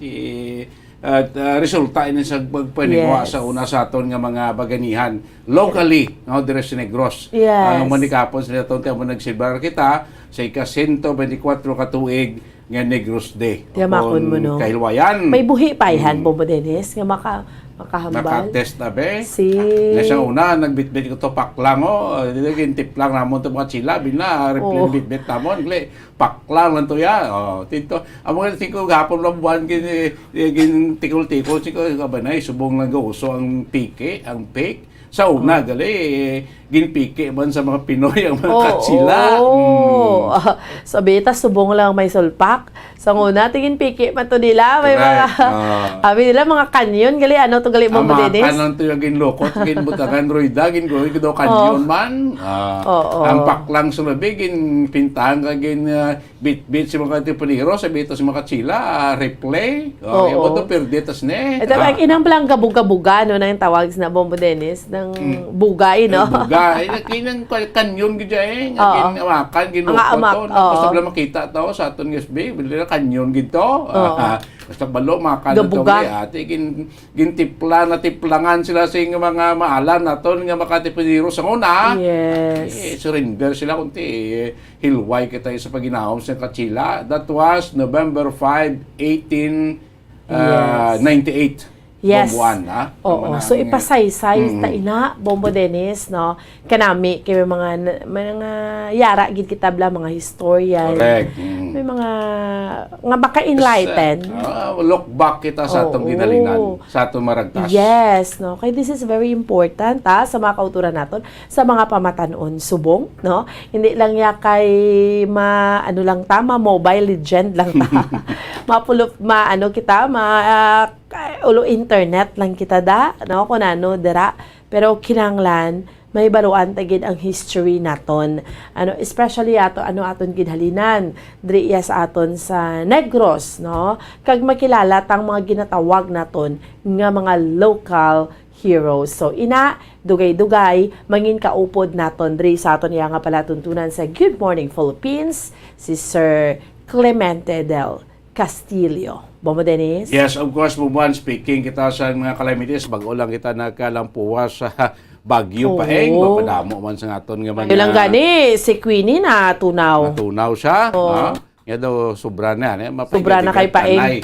at resulta ini sa pagpanigwa sa una sa aton nga mga baganihan locally no dire sa Negros ang manikapon sila aton mo nagsilbar kita sa ika-124 ka tuig nga Negros Day tiyamakon mo no kahilwayan may buhi payhan Bombo Dennis nga makahambal nakatest na be sa una nagbitbit ko to paklang gintip lang namon to mga chila bina bitbit namon paklang lang to ya tito amo nga tiko gapon lang buwan gin tikol-tikol siko kabanay subong lang uso ang pike ang fake sa una gali ginpike man sa mga Pinoy ang mga katsila. Sabi ta subong lang may sulpak. Sa una tingin pike man to nila may mga abi nila mga kanyon gali ano to gali Bombo Dennis. Kanon to yung ginlokot gin butagan roida gin go do kanyon man. Ang paklang sulabi gin pintahan ka gin bit sa mga tipuliro sa bito sa mga katsila replay. Mo to perditas ne. Ito ang inang palang gabuga-buga no nang tawag na Bombo Dennis ng bugay no. Ay kinang kanyon gid ngin awakan ginukot to tapos bala makita to sa aton USB bili kanyon gid to basta balo makan to ate tiplangan sila sa mga maalan naton nga makatipidiro sa una surrender sila kunti hilway kita sa paginahom sa katsila that was November 5, 1898 Yes. Bombuan, So ipasaysay ta ina Bombo Dennis no kanami kay mga yara gid kitabla mga historian. Correct. May mga nga maka-enlighten. Look back kita sa atong ginalingan, sa atong maragtas. Yes, no. Kaya this is very important sa mga kauturan naton, sa mga pamatanon subong, no. Hindi lang ya kay ano lang tama Mobile Legend lang ta. Ulo internet lang kita no, kung ano dira. Pero kinanglan may baruan tagid ang history naton. Especially aton gidhalinan diri sa aton sa Negros, no? Kag makilala tang mga ginatawag naton nga mga local heroes. So dugay-dugay mangin kaupod naton diri sa aton nga palatuntunan sa Good Morning Philippines si Sir Clemente del Castillo. Bomo Dennis? Yes, of course, Bubuan, speaking kita sa mga calamities, bago lang kita nagkalampuwa sa Bagyo Paeng, mapadamo man sa aton nga mga... Yung lang gani, si Queenie na tunaw. Natunaw siya. Nga daw, sobra na. Sobra na kay Paeng.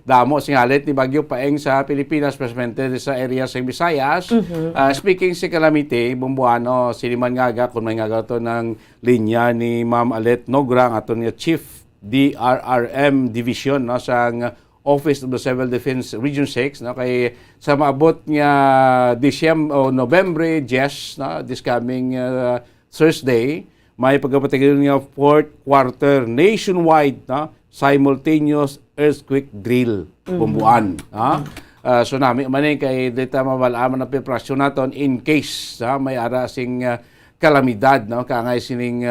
Damo singalit ni Bagyo Paeng sa Pilipinas, presente sa area sa Visayas. Speaking si Calamity, Bumbuano, siniman nga kung may nga to ng linya ni Ma'am Alet Nogra, ang aton nga Chief DRRM Division, no, sa Office of the Civil Defense Region 6, no, kay sa maabot nga November 10, no, this coming Thursday, may pagpatigil nga 4th quarter nationwide, no, simultaneous earthquake drill bumbuan, so nami maning kay data mabalaman na preparasyon naton in case may ara sing kalamidad, no, kaangay sining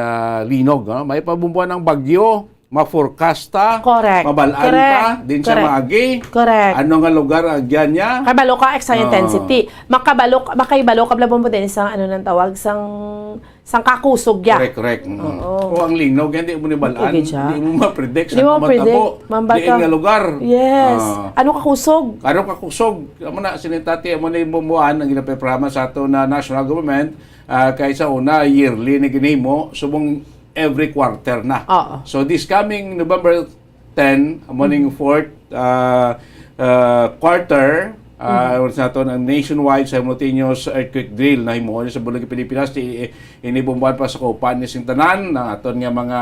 linog, no, may pabumbuan ng bagyo, ma-forecasta, mabalaan pa, din sa maagi. Correct. Ano nga lugar agyan niya? Kabalo ka extra intensity. Makaibalo ka blabon mo din isang nang tawag sang kakusog ya. Correct. O ang linog, hindi mo nibalaan, hindi mo ma-predict sa matabo. Di nga lugar. Yes. Ano kakusog? Amo na sinitati mo na bumuan ang ginapeprama sa ato na national government kaysa una yearly ni ginimo subong every quarter na. So this coming November 10, morning 4th quarter, sa ito ng nationwide simultaneous earthquake drill na himuon sa Bulog Pilipinas, inibumbuan pa sa Kaupan ni Sintanan ng aton nga mga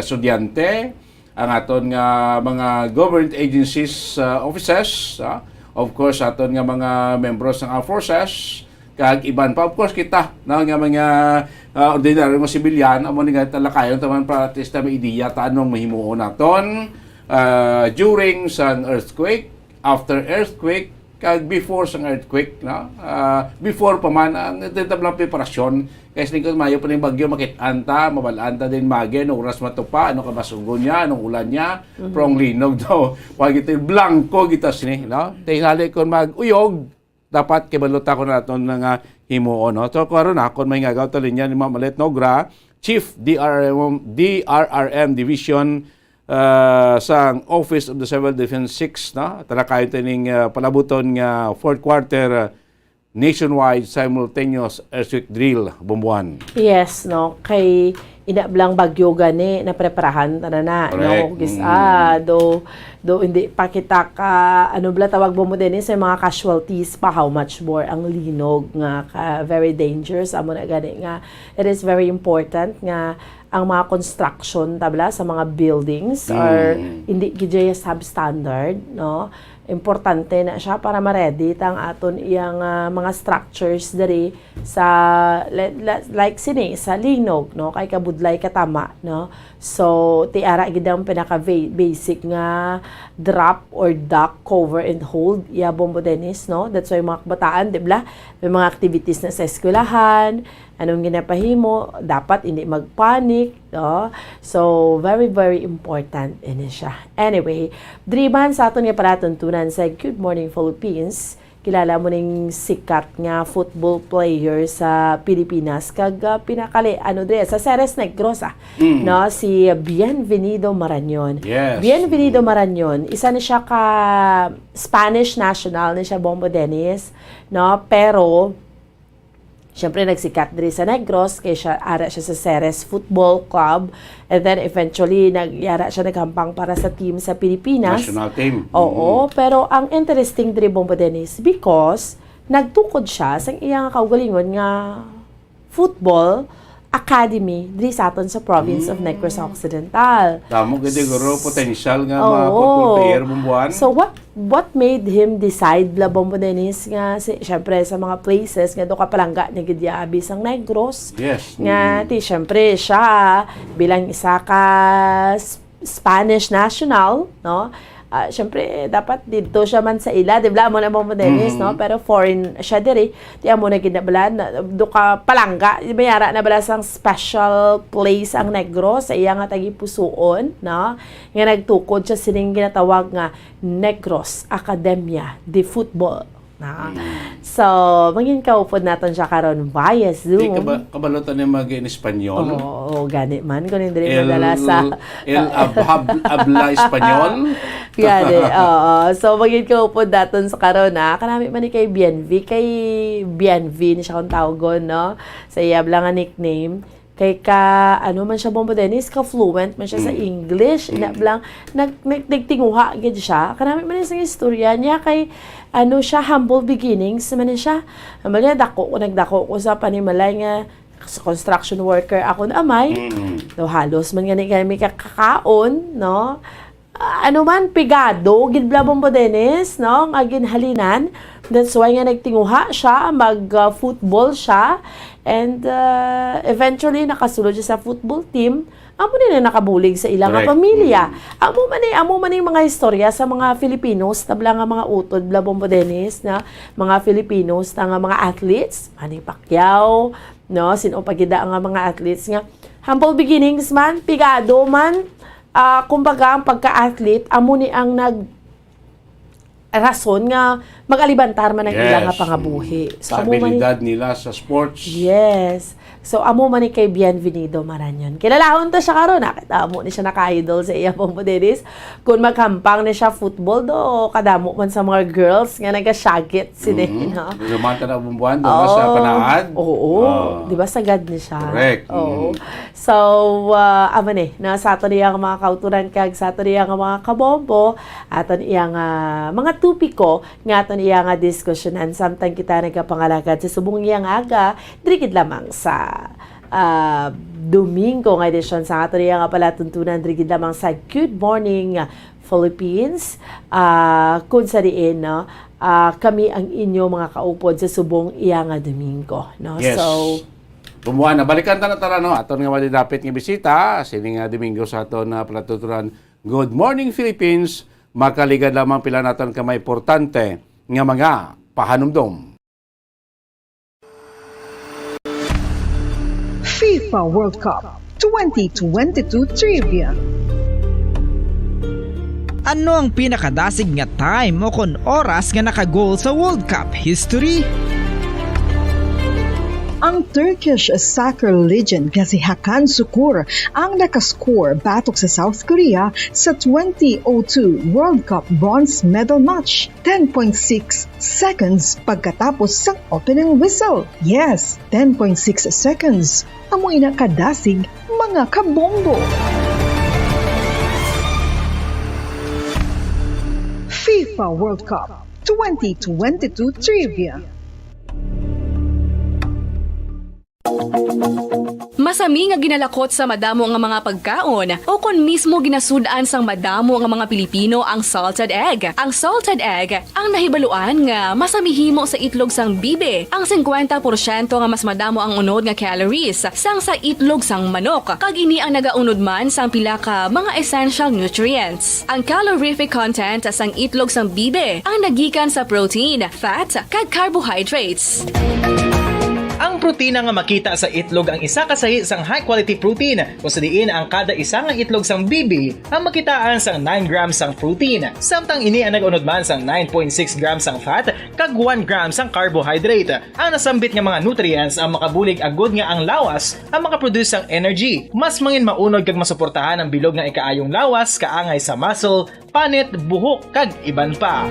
estudyante, ang aton nga mga government agencies offices, of course aton nga mga members ng armed forces, kag iban pa of course kita na nga mga ordinary mga sibilyan amo ni nga talakayon taman para at least may ideya ta anong mahimuon naton during sang earthquake, after earthquake, kag before sang earthquake, no? Before pa man ang detablang preparasyon kasi lingkod mayo pa ning bagyo makit-anta mabalanta din magi no oras matupa ano kabasugon niya anong ulan niya prong linog daw wag ito blanco gitas ni, no? Tingali kon mag-uyog dapat kibaluta ko naton nga himuon, no? So karon na kon may ngagaw to linya ni Ma'am Alet Nogra, Chief DRRM Division sa Office of the Civil Defense 6, no? Talakayon tining palabuton nga 4th quarter nationwide simultaneous earthquake drill bumbuan. Yes, no, kay inablang bagyo gani na preparahan na no, do hindi pa kita ka tawag mo din sa mga casualties pa, how much more ang linog nga very dangerous amo na gani nga it is very important nga ang mga construction tabla sa mga buildings are hindi gid substandard, no. Importante na siya para ma-ready tang aton iyang mga structures diri sa like sini sa linog, no, kay kabudlay katama, no. So tiara gid ang pinaka basic nga drop or duct cover and hold ya bombo Dennis, no. That's why mga kabataan dibla may mga activities na sa eskwelahan, anong ginapahimo dapat hindi magpanic, no. So very very important ini siya. Anyway, driban sa aton nga palatuntunan sa Good Morning Philippines, kilala mo ning sikat nga football player sa Pilipinas kag pinakali sa Ceres Negros, no, si Bienvenido Marañon. Yes. Bienvenido Marañon, isa na siya ka Spanish national na siya bombo Dennis, no, pero siyempre nagsikat diri sa Negros kay ara siya sa Ceres Football Club, and then eventually naghampang para sa team sa Pilipinas. National team. Oo, pero ang interesting diri bombo Dennis because nagtukod siya sa iyang kaugalingon nga football academy diri sa aton sa province of Negros Occidental. Damo gid guro potential nga mga football player bumbuan. So what made him decide la Bombo Dennis nga syempre sa mga places nga do ka palangga ni gid abis ang Negros. Yes. Nga ti syempre siya bilang isa ka Spanish national, no? Syempre, dapat dito siya man sa ila, di ba? Amo na Bombo Dennis, no? Pero foreign siya diri. Di amo na ginabala, do ka palangga. Di ba yara na bala sang special place ang Negros sa iya nga tagipusoon, no? Nga nagtukod siya sining ginatawag nga Negros Academia de Football. Na. So, mangin kaupod natin siya karon via Zoom. Kabalotan niya mag-in Espanyol. Oo, gani man. Kung hindi rin madala sa... habla Espanyol. Gani, oo. So, mangin kaupod natin sa karon na. Kanami man ni kay Bienvi. Kay Bienvi ni siya kung tawagon, no? Sa iya nga nickname. Kay ano man siya Bombo Dennis, ka-fluent man siya sa English. Inablang, nagtinguha gid siya. Kanami man isang istorya niya kay siya, humble beginnings man siya. Nagdako ko sa panimalay nga sa construction worker ako na amay. So, halos man gani kami kakakaon, no? Ano man, pigado, gidbla Bombo Dennis, no? Nga ginhalinan. That's why nga nagtinguha siya, mag-football siya. And eventually, nakasulod siya sa football team. Amo nila nakabulig sa ilang pamilya. Amo man yung mga istorya sa mga Filipinos, tabla nga mga utod, bla Bombo Dennis, na mga Filipinos, na nga mga athletes, Manny Pacquiao, no? Sino pagida nga mga athletes nga. Humble beginnings man, pigado man, kumbaga ang pagka-athlete, amo ni ang rason nga magalibantar man ang ilang nga pangabuhi. So, sa abilidad nila sa sports. Yes. So, amo man ni kay Bienvenido Maranyon. Kilalahon ta siya karon, nakita mo ni siya naka-idol sa iya Bombo Dennis. Kung magkampang ni siya football do, kadamo man sa mga girls nga naga-shagit sila. Luman ka na bumbuan doon sa panaad. Oo. Di ba sagad ni siya? Correct. Oo. So, amo ni, na sa ato niya mga kauturan kag sa ato niya mga kabombo, ato niya mga tupiko, nga ato niya nga diskusyonan, samtang kita nagkapangalagad sa subong iyang aga, dirigid lamang sa Domingo nga edisyon sa ato niya nga pala tuntunan dirigid lamang sa Good Morning Philippines. Kung sa diin, no, kami ang inyo mga kaupod sa subong iya nga Domingo. No? Yes. So, Bumuan na. Balikan ta na tara, no? Aton nga madidapit nga bisita, sining Domingo sa aton na palatuturan. Good Morning Philippines. Makaligad lamang pila naton ka may importante nga mga pahanumdom. FIFA World Cup 2022 Trivia. Ano ang pinakadasig nga time o kon oras nga nakagol sa World Cup history? Ang Turkish soccer legend nga si Hakan Şükür ang nakascore batok sa South Korea sa 2002 World Cup bronze medal match. 10.6 seconds pagkatapos sa opening whistle. Yes, 10.6 seconds. Amoy na kadasig mga kabombo. FIFA World Cup 2022 Trivia. Masami nga ginalakot sa madamo nga mga pagkaon o kon mismo ginasudan sang madamo nga mga Pilipino ang salted egg. Ang salted egg ang nahibaluan nga masamihimo sa itlog sang bibe. Ang 50% nga mas madamo ang unod nga calories sang sa itlog sang manok. Kag ini ang nagaunod man sang pila ka mga essential nutrients. Ang calorific content sang itlog sang bibe ang nagikan sa protein, fat, kag carbohydrates. Ang protina nga makita sa itlog ang isa kasahi sang high quality protein kung sa diin ang kada isa nga itlog sang bibi ang makitaan sang 9 grams sang protein. Samtang ini ang nag-unod man sang 9.6 grams sang fat kag 1 grams sang carbohydrate. Ang nasambit nga mga nutrients ang makabulig agud nga ang lawas ang makaproduce sang energy. Mas mangin maunod kag masuportahan ang bilog nga ikaayong lawas kaangay sa muscle, panit, buhok kag iban pa.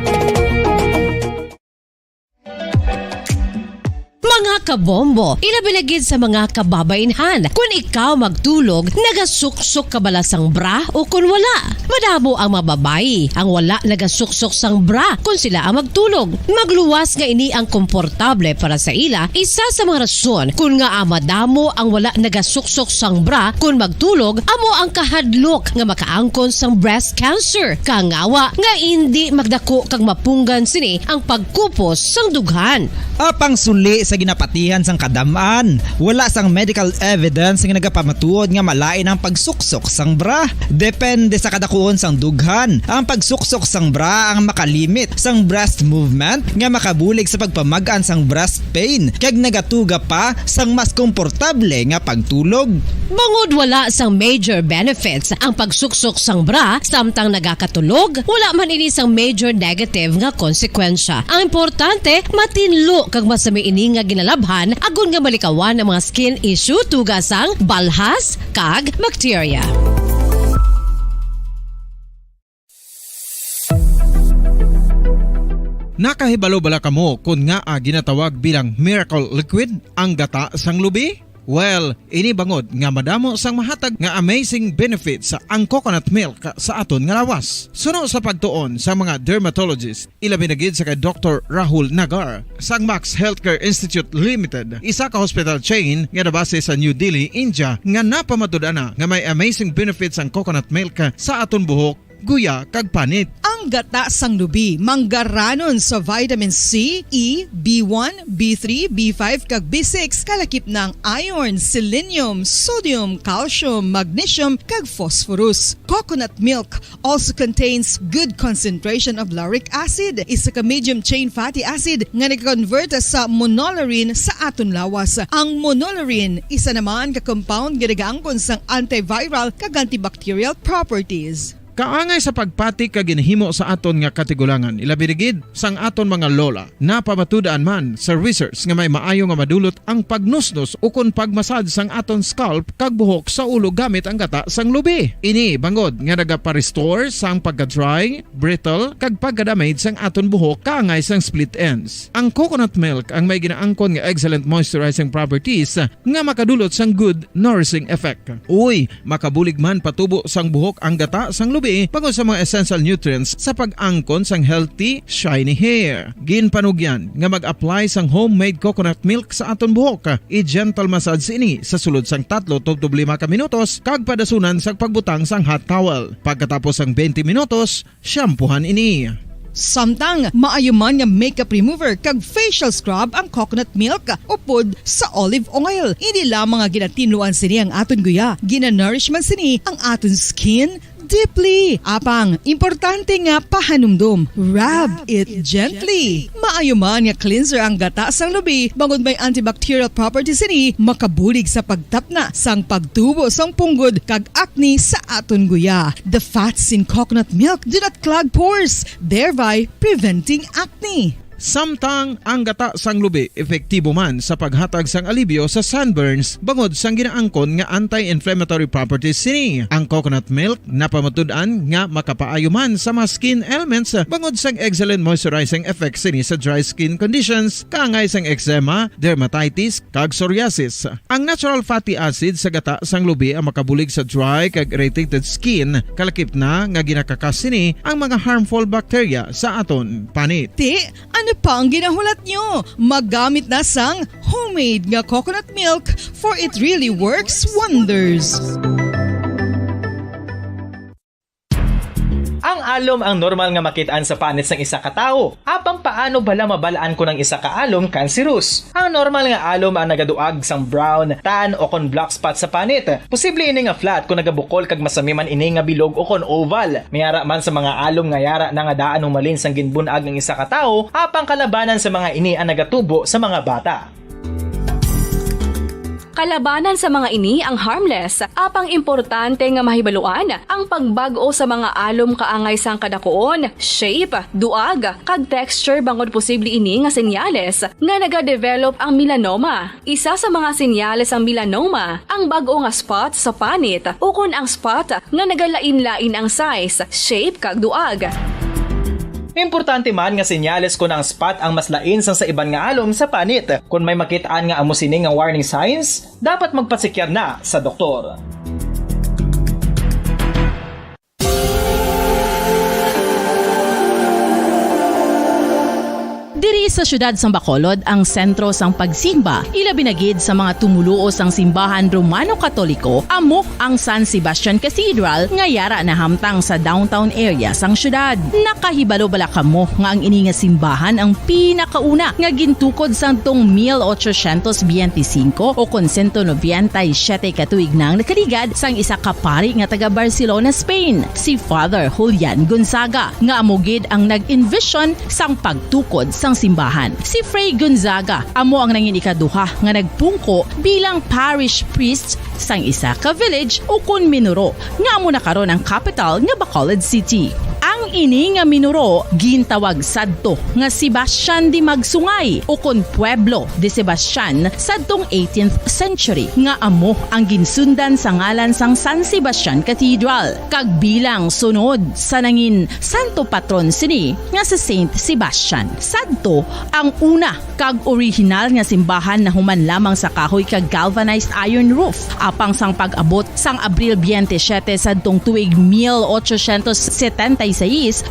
Mga kabombo, ilabilagid sa mga kababainhan. Kung ikaw magtulog, nagasuksok ka bala sang bra o kung wala. Madamo ang mababayi ang wala nagasuksok sang bra kung sila ang magtulog. Magluwas nga ini ang komportable para sa ila, isa sa mga rason kung nga madamo ang wala nagasuksok sang bra kung magtulog, amo ang kahadlok nga makaangkon sang breast cancer. Kangawa nga hindi magdako kag mapunggan sini ang pagkupos sang dughan. Apang suli sa ginapatihan sang kadamaan, wala sang medical evidence nga nagapamatuod nga malain ang pagsuksok sang bra. Depende sa kadakuon sang dughan. Ang pagsuksok sang bra ang makalimit sang breast movement nga makabulig sa pagpamagaan sang breast pain kag nagatuga pa sang mas komportable nga pagtulog. Bangod wala sang major benefits ang pagsuksok sang bra samtang nagakatulog, wala man ini sang major negative nga konsekwensya. Ang importante, matinlo kag masami ini nga ginalabhan agon nga malikawan ang mga skin issue tugas sang balhas kag bacteria. Nakahibalo bala kamo kung nga ginatawag bilang miracle liquid ang gata sang lubi? Well, ini bangod nga madamo sang mahatag nga amazing benefit sa ang coconut milk sa aton nga lawas. Suno sa pagtuon sa mga dermatologist, ilabi na gid sa kay Dr. Rahul Nagar sang Max Healthcare Institute Limited, isa ka hospital chain nga nabase sa New Delhi, India, nga napamatud-ana nga may amazing benefits ang coconut milk sa aton buhok, guya kag panit. Ang gata sang lubi manggaranon sa vitamin C, E, B1, B3, B5 kag B6 kalakip ng iron, selenium, sodium, calcium, magnesium kag phosphorus. Coconut milk also contains good concentration of lauric acid, isa ka medium chain fatty acid nga nag-convert sa monolarin sa aton lawas. Ang monolarin isa naman ka compound nga nagaangkon sang antiviral kag antibacterial properties. Kaangay sa pagpati ka ginhimo sa aton nga katigulangan, ilabirigid sang aton mga lola. Napamatudaan man sa research nga may maayo nga madulot ang pagnusnos o kun pagmasad sang aton scalp kag buhok sa ulo gamit ang gata sang lubi. Ini bangod nga nagapa-restore sang pagka-dry, brittle kag pagka-damage sang aton buhok kaangay sang split ends. Ang coconut milk ang may ginaangkon nga excellent moisturizing properties nga makadulot sang good nourishing effect. Uy, makabulig man patubo sang buhok ang gata sang lubi pagod sa mga essential nutrients sa pag-angkon sang healthy, shiny hair. Ginpanugyan nga mag-apply sang homemade coconut milk sa aton buhok. I-gentle massage ini sa sulod sang 3 to 5 ka minutos kag padasunan sang pagbutang sang hot towel. Pagkatapos sang 20 minutos, shampoohan ini. Samtang maayuman nga makeup remover kag facial scrub ang coconut milk upod sa olive oil. Hindi lamang nga ginatinluan sini ang aton guya, ginanourishman sini ang aton skin deeply. Apang, importante nga pahanumdum. Rub it gently. Maayuman nga cleanser ang gata sang lubi, bangod may antibacterial properties ini, makabulig sa pagtapna sang pagtubo sang punggod kag acne sa aton guya. The fats in coconut milk do not clog pores, thereby preventing acne. Samtang ang gata sang lubi epektibo man sa paghatag sang alibyo sa sunburns bangod sang ginaangkon nga anti-inflammatory properties sini. Ang coconut milk napamatud-an nga makapaayo man sa mga skin ailments bangod sang excellent moisturizing effect sini sa dry skin conditions kaangay sang eczema, dermatitis kag psoriasis. Ang natural fatty acid sa gata sang lubi ang makabulig sa dry kag irritated skin, kalakip na nga ginakakas sini ang mga harmful bacteria sa aton panit. Ano pa ang ginahulat nyo? Maggamit na sang homemade nga coconut milk for it really works wonders. Ang alom ang normal nga makitaan sa panit sang isa ka tawo. Apang paano bala mabalaan ko ng isa ka alom cancerous? Ang normal nga alom ang nagaduag sang brown, tan o kon black spot sa panit. Posible ini nga flat kung nagabukol kag masami man ini nga bilog o kon oval. Mayara man sa mga alom nga yara na nga daan humalin sang ginbunag ng isa ka tawo, apang kalabanan sa mga ini ang nagatubo sa mga bata. Kalabanan sa mga ini ang harmless, apang importante nga mahibaluan ang pagbago sa mga alom kaangay sang kadakuon, shape, duag, kag texture bangod posible ini nga senyales nga nagadevelop ang melanoma. Isa sa mga senyales ang melanoma, ang bago nga spot sa panit o kun ang spot nga nagalain-lain ang size, shape kag duag. Importante man nga senyales kung ang spot ang mas lain sang sa iban nga alom sa panit. Kung may makitaan nga amo sini nga warning signs, dapat magpasikyar na sa doktor. Diri sa syudad sang Bacolod ang sentro sang pagsimba, ilabi na gid sa mga tumuluo sang simbahan Romano-Katoliko, amo ang San Sebastian Cathedral nga yara na hamtang sa downtown area sang syudad. Nakahibalo bala kamo nga ang ini nga simbahan ang pinakauna nga gintukod sang tong 1825 o 197 katuig nang nakaligad sang isa ka pari nga taga Barcelona, Spain, si Father Julian Gonzaga, nga amo gid ang nag-envision sang pagtukod sang simbahan. Si Fray Gonzaga amo ang nangin ikaduha nga nagpungko bilang parish priest sang isa ka village o kun minuro nga amo na karon ang capital nga Bacolod City. Ang ini nga minuro gintawag sadto nga Sebastian de Magsungay o kun Pueblo de Sebastian sadtong 18th century nga amo ang ginsundan sa ngalan sang San Sebastian Cathedral kag bilang sunod sa nangin santo patron sini nga sa Saint Sebastian. Sadto ang una kag original nga simbahan na human lamang sa kahoy kag galvanized iron roof apang sang pag-abot sang Abril 27 sadtong tuig 1876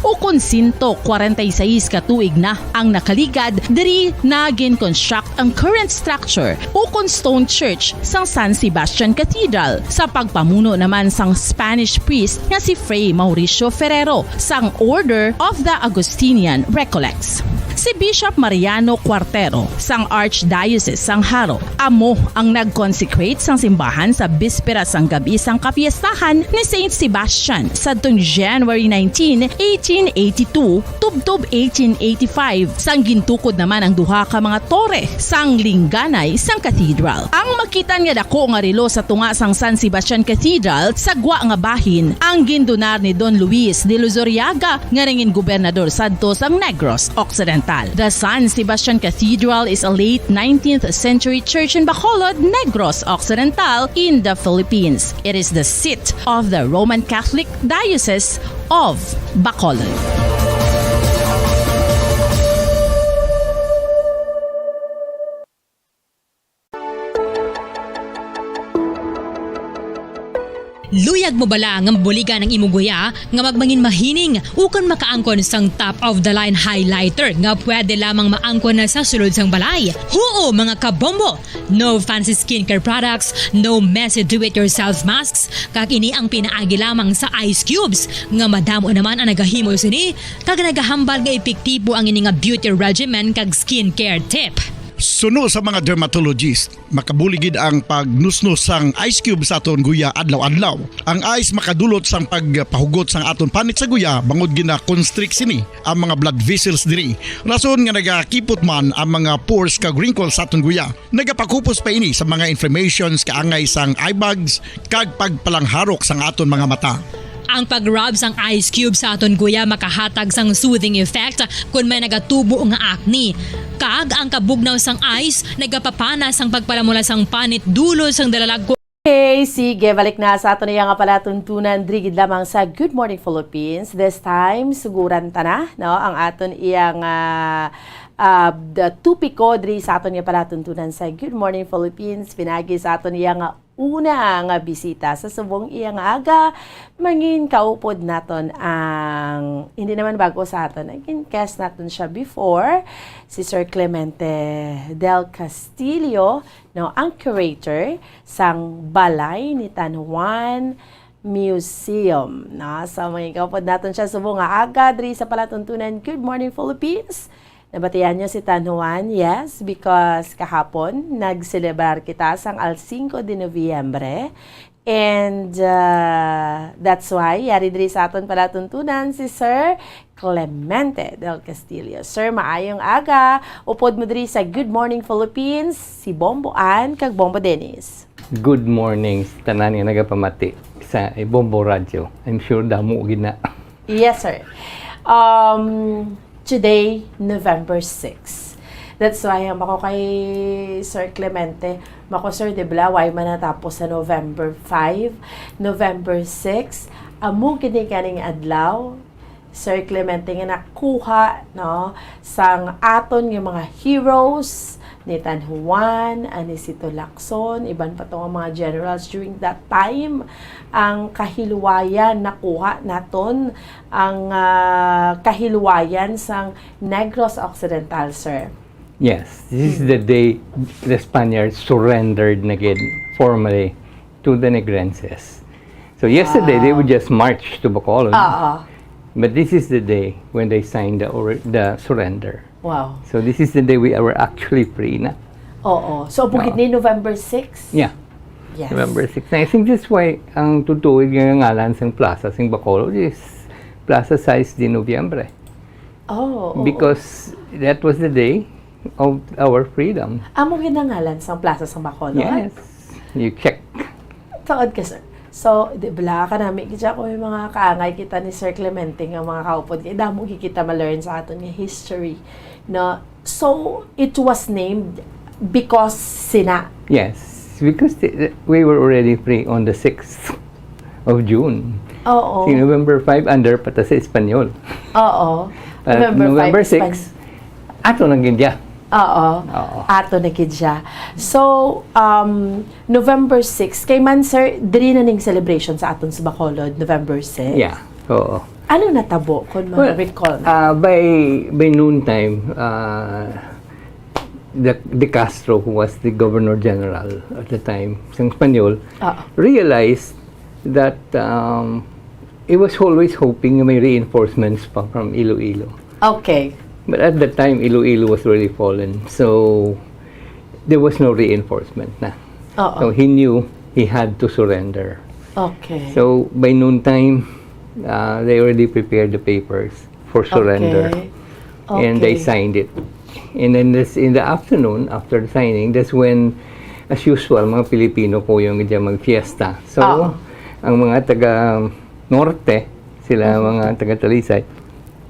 o kun 146 katuig na ang nakaligad diri na gin-construct ang current structure o kun stone church sang San Sebastian Cathedral sa pagpamuno naman sang Spanish priest nga si Fray Mauricio Ferrero sang Order of the Augustinian Recollects. Si Bishop Mariano Cuartero sang Archdiocese sang Haro amo ang nag-consecrate sang simbahan sa bispera sang gabi sang kapiestahan ni Saint Sebastian sadtong January 19, 1882 tubtob 1885 sang gintukod naman ang duha ka mga tore sang lingganay sang cathedral. Ang makitan nga dako nga relo sa tunga sang San Sebastian Cathedral sa gwa nga bahin ang gindonar ni Don Luis de Luzuriaga nga nangin gobernador sadto sang Negros Occidental. The San Sebastian Cathedral is a late 19th century church in Bacolod, Negros Occidental in the Philippines. It is the seat of the Roman Catholic Diocese of Bacolod. Luyag mo bala nga mabuligan ang imong guya nga magmangin mahining ukan makaangkon sang top of the line highlighter nga pwede lamang maangkon na sa sulod sang balay. Huo mga kabombo! No fancy skincare products, no messy do-it-yourself masks, kag ini ang pinaagi lamang sa ice cubes nga madamo naman ang nagahimo sini kag nagahambal nga epektibo ang ini nga beauty regimen kag skincare tip. Suno sa mga dermatologist, makabuligid ang pagnusnos sang ice cube sa aton guya adlaw-adlaw. Ang ice makadulot sang pagpahugot sang aton panit sa guya bangod gina constrict sini ang mga blood vessels diri. Rason nga nagakipot man ang mga pores kag wrinkles sa aton guya. Nagapakupos pa ini sa mga inflammations kaangay sang eye bags kag pagpalangharok sang aton mga mata. Ang pag-rub sang ice cube sa aton guya makahatag sang soothing effect kung may nagatubo nga acne. Kag ang kabugnaw sang ice nagapapana sang pagpalamula sang panit dulo sang dalalag. Okay, sige, balik na sa ato niya nga pala tuntunan drigid lamang sa Good Morning Philippines. This time, suguran ta na, no? Ang aton iyang the tupiko diri sa aton niya pala tuntunan sa Good Morning Philippines. Pinagi sa aton niya nga una nga bisita sa subong iyang aga. Mangin kaupod naton ang, hindi naman bago sa aton, naging guest naton siya before, si Sir Clemente Del Castillo, no, ang curator sang Balay ni Tan Juan Museum. No? So, mangin kaupod naton siya subong nga aga diri sa palatuntunan Good Morning Philippines. Nabatihan niyo si Tan Juan? Yes, because kahapon nag-celebrar kita sang al 5 de Nobyembre. And that's why yari diri sa aton pala tuntunan si Sir Clemente Del Castillo. Sir, maayong aga. Upod mo diri sa Good Morning Philippines, si Bombo Ann kag Bombo Dennis. Good morning sa tanan nga nagapamati sa Bombo Radio. I'm sure damo gina. Yes, sir. Today, November 6. That's why ako kay Sir Clemente, mako Sir de Blaway man natapos sa November 5, November 6, amo kini kaning adlaw Sir Clemente nga nakuha no sang aton nga mga heroes ni Tan Juan, ani si Lacson, iban pa tong mga generals during that time. Ang kahilwayan nakuha naton ang kahilwayan sang Negros Occidental, sir. Yes, this is the day the Spaniards surrendered again formally to the Negrenses. So yesterday they would just march to Bacolod. But this is the day when they signed the surrender. Wow. So this is the day we were actually free na. Oo. So bukid ni November 6? Yeah. Yes. November 6. I think that's why ang tutuig ng ngalan sa plaza sa Bacolod is Plaza 6 de Noviembre. Because that was the day of our freedom. Amo ginangalan sa plaza sa Bacolod? Yes. You check. Taod ka, sir. So, di bala ka namin, kita ko yung mga kaangay kita ni Sir Clemente nga mga kaupod. Damo kikita ma-learn sa aton yung history. No? So, it was named because sina. Yes, because we were already free on the 6th of June. Oo. Si November 5, under pata sa Espanyol. Oo. November 6, ato nang India. Oo. Ato na kid siya. So, November 6, kay man sir, diri na ning celebration sa aton sa Bacolod, November 6. Yeah. Oo. Ano natabo kung ma-recall na? By noontime, De Castro, who was the Governor General at the time, sa Espanyol, realized that he was always hoping may reinforcements from Iloilo. Okay. But at that time, Iloilo was already fallen, so there was no reinforcement na. So he knew he had to surrender. Okay. So by noontime, they already prepared the papers for surrender, and they signed it. And then in the afternoon, after the signing, that's when, as usual, mga Pilipino po yung mag-fiesta. So ang mga taga-norte, sila mga taga-Talisay,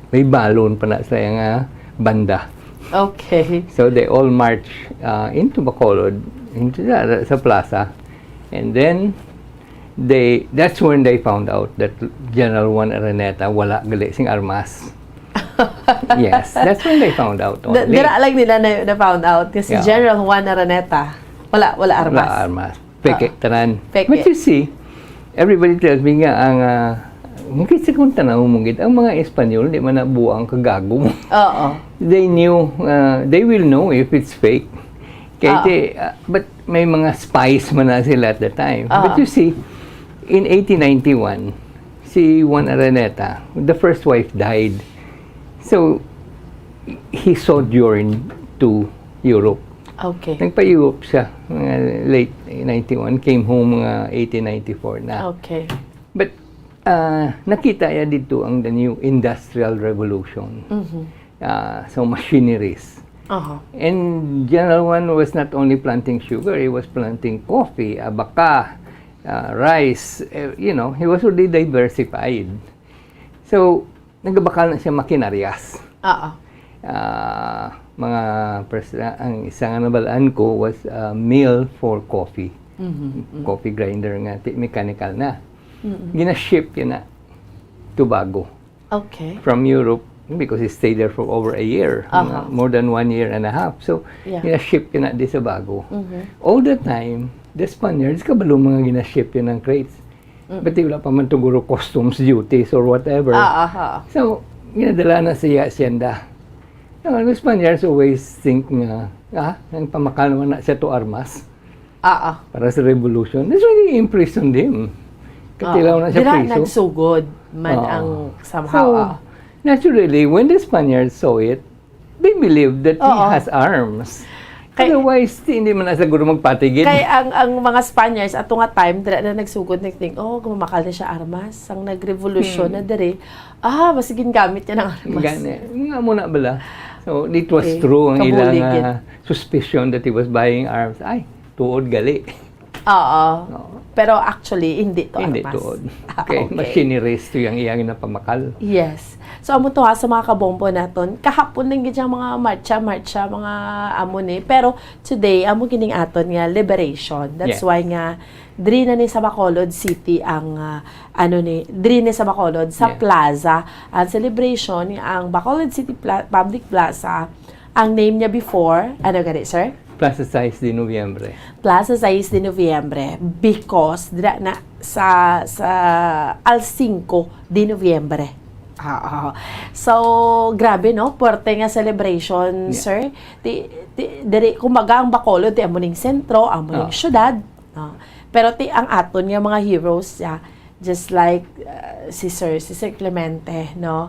may balon pa na sa yung banda. Okay. So they all march into Bacolod, into sa plaza, and then that's when they found out that General Juan Araneta wala gali sing armas. Yes, that's when they found out. Dira lang nila na found out kasi General Juan Araneta wala armas. Wala armas. Peke tanan. Peke. But you see, everybody tells me nga ang mungkin sa kung tanaw mong ang mga Espanyol, di man nabuang kagago mo. They knew, they will know if it's fake. But may mga spies man na sila at the time. But you see, in 1891, si Juan Araneta, the first wife died. So, he sojourned to Europe. Okay. Nagpa-Europe siya, late 91, came home 1894 na. Okay. But, nakita ya dito ang the new industrial revolution. So machineries. And General Juan was not only planting sugar, he was planting coffee, abaca, rice. He was already diversified. So nagbakal na siya makinarias. Ang isang nabalaan ko was mill for coffee. Coffee grinder nga, mechanical na. Gina-ship yun na Tobago. Okay. From Europe because he stayed there for over a year, more than 1 year and a half. So, gina-ship yun na di sa Bago. All the time, the Spaniards, kabalo mga gina-ship yun ng crates. But wala pa man tuguro customs duties or whatever. So, ginadala na siya hacienda. The Spaniards always think nga, ang pamakal naman na siya to armas. Para sa revolution. That's why they imprisoned him. Katilaw na siya priso. Dira nagsugod man ang somehow. So, naturally, when the Spaniards saw it, they believed that he has arms. Otherwise, hindi man na siguro magpatigil. Kaya ang mga Spaniards, ato nga time, dira na nagsugod, nag-think, gumamakal na siya armas. Ang nag-revolusyon na diri, masigin gamit niya ng armas. Nga muna bala. So, it was true ang ilang suspicion that he was buying arms. Ay, tuod gali. Oo. Pero actually, hindi to. Hindi Armas. to. Okay, machineries to yung iyang na pamakal. Yes. So, amo to ha, sa mga kabombo naton, kahapon lang gid mga marcha, mga amo ni. Pero today, amo gining aton nga liberation. That's Yeah. why nga, diri na ni sa Bacolod City ang, diri ni sa Bacolod, sa plaza, ang celebration, ang Bacolod City Public Plaza, ang name niya before, ano gani, sir? Plaza 6 de Noviembre. Plaza 6 de Noviembre because dira na sa al 5 de Noviembre. So, grabe no, puwerte nga celebration, sir. Diri kumbaga ang Bacolod ti amuning sentro, amuning syudad, no. Pero ti ang aton nga mga heroes just like si Sir Clemente, no.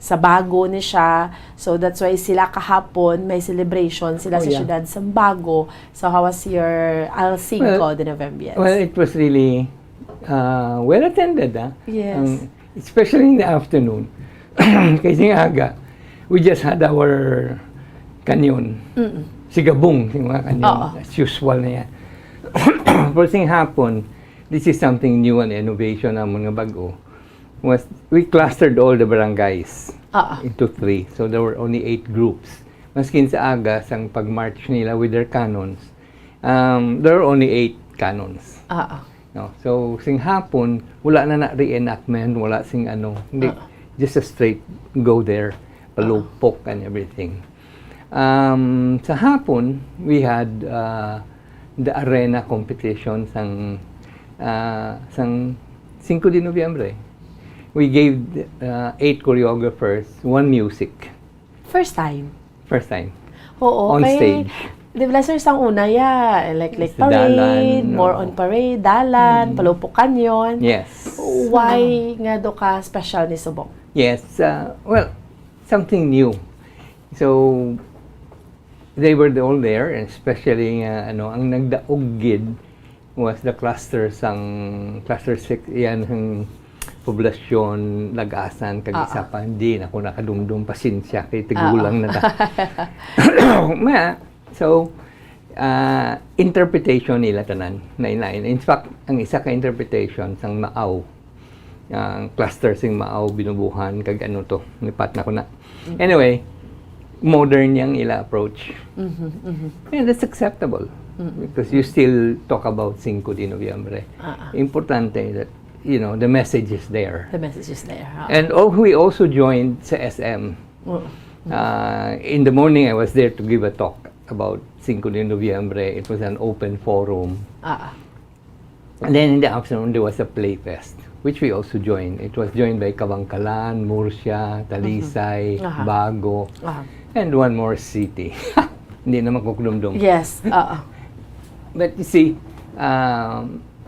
Sa Bago ni siya. So, that's why sila kahapon, may celebration sila sa syudad sa Bago. So, how was your Al 5 de November? Well, it was really well attended. Yes. Especially in the afternoon. Kasi nga aga, we just had our kanyon. Sigabong, yung mga kanyon. As usual na yan. First thing hapon, this is something new and innovation naman nga bago. Was we clustered all the barangays into 3. So there were only 8 groups. Maskin sa aga, sang pag-march nila with their cannons, there were only 8 cannons. No? So, sing hapon, wala na reenactment, wala sing hindi, just a straight go there, palupok and everything. Sa hapon, we had the arena competition sang 5 de Noviembre. We gave 8 choreographers 1 music. First time? First time. Oo. On stage. Di ba, sir, sang una, like parade, Dalan, more on parade, dalan, palupok kanyon. Yes. Why nga do ka special ni Subong? Yes. Well, something new. So, they were all there, and especially, ang nagdaog gid was the cluster 6, yan ang poblasyon, Lagasan, Kag-isa pa, hindi na ako nakadumdum, pasensya, kay tigulang na ta. So, interpretation nila tanan, nainain. In fact, ang isa ka interpretation sang Maaw, ang cluster sing Maaw, binubuhan, kag ano to, nipat na ko na. Anyway, modern yang ila approach. And that's acceptable. Because you still talk about 5 de Noviembre. Importante that the message is there. The message is there. And we also joined sa SM. In the morning, I was there to give a talk about 5 de Noviembre. It was an open forum. And then in the afternoon, there was a play fest, which we also joined. It was joined by Kabangkalan, Murcia, Talisay, Bago, and one more city. Hindi naman kukulumdum. Yes. But you see,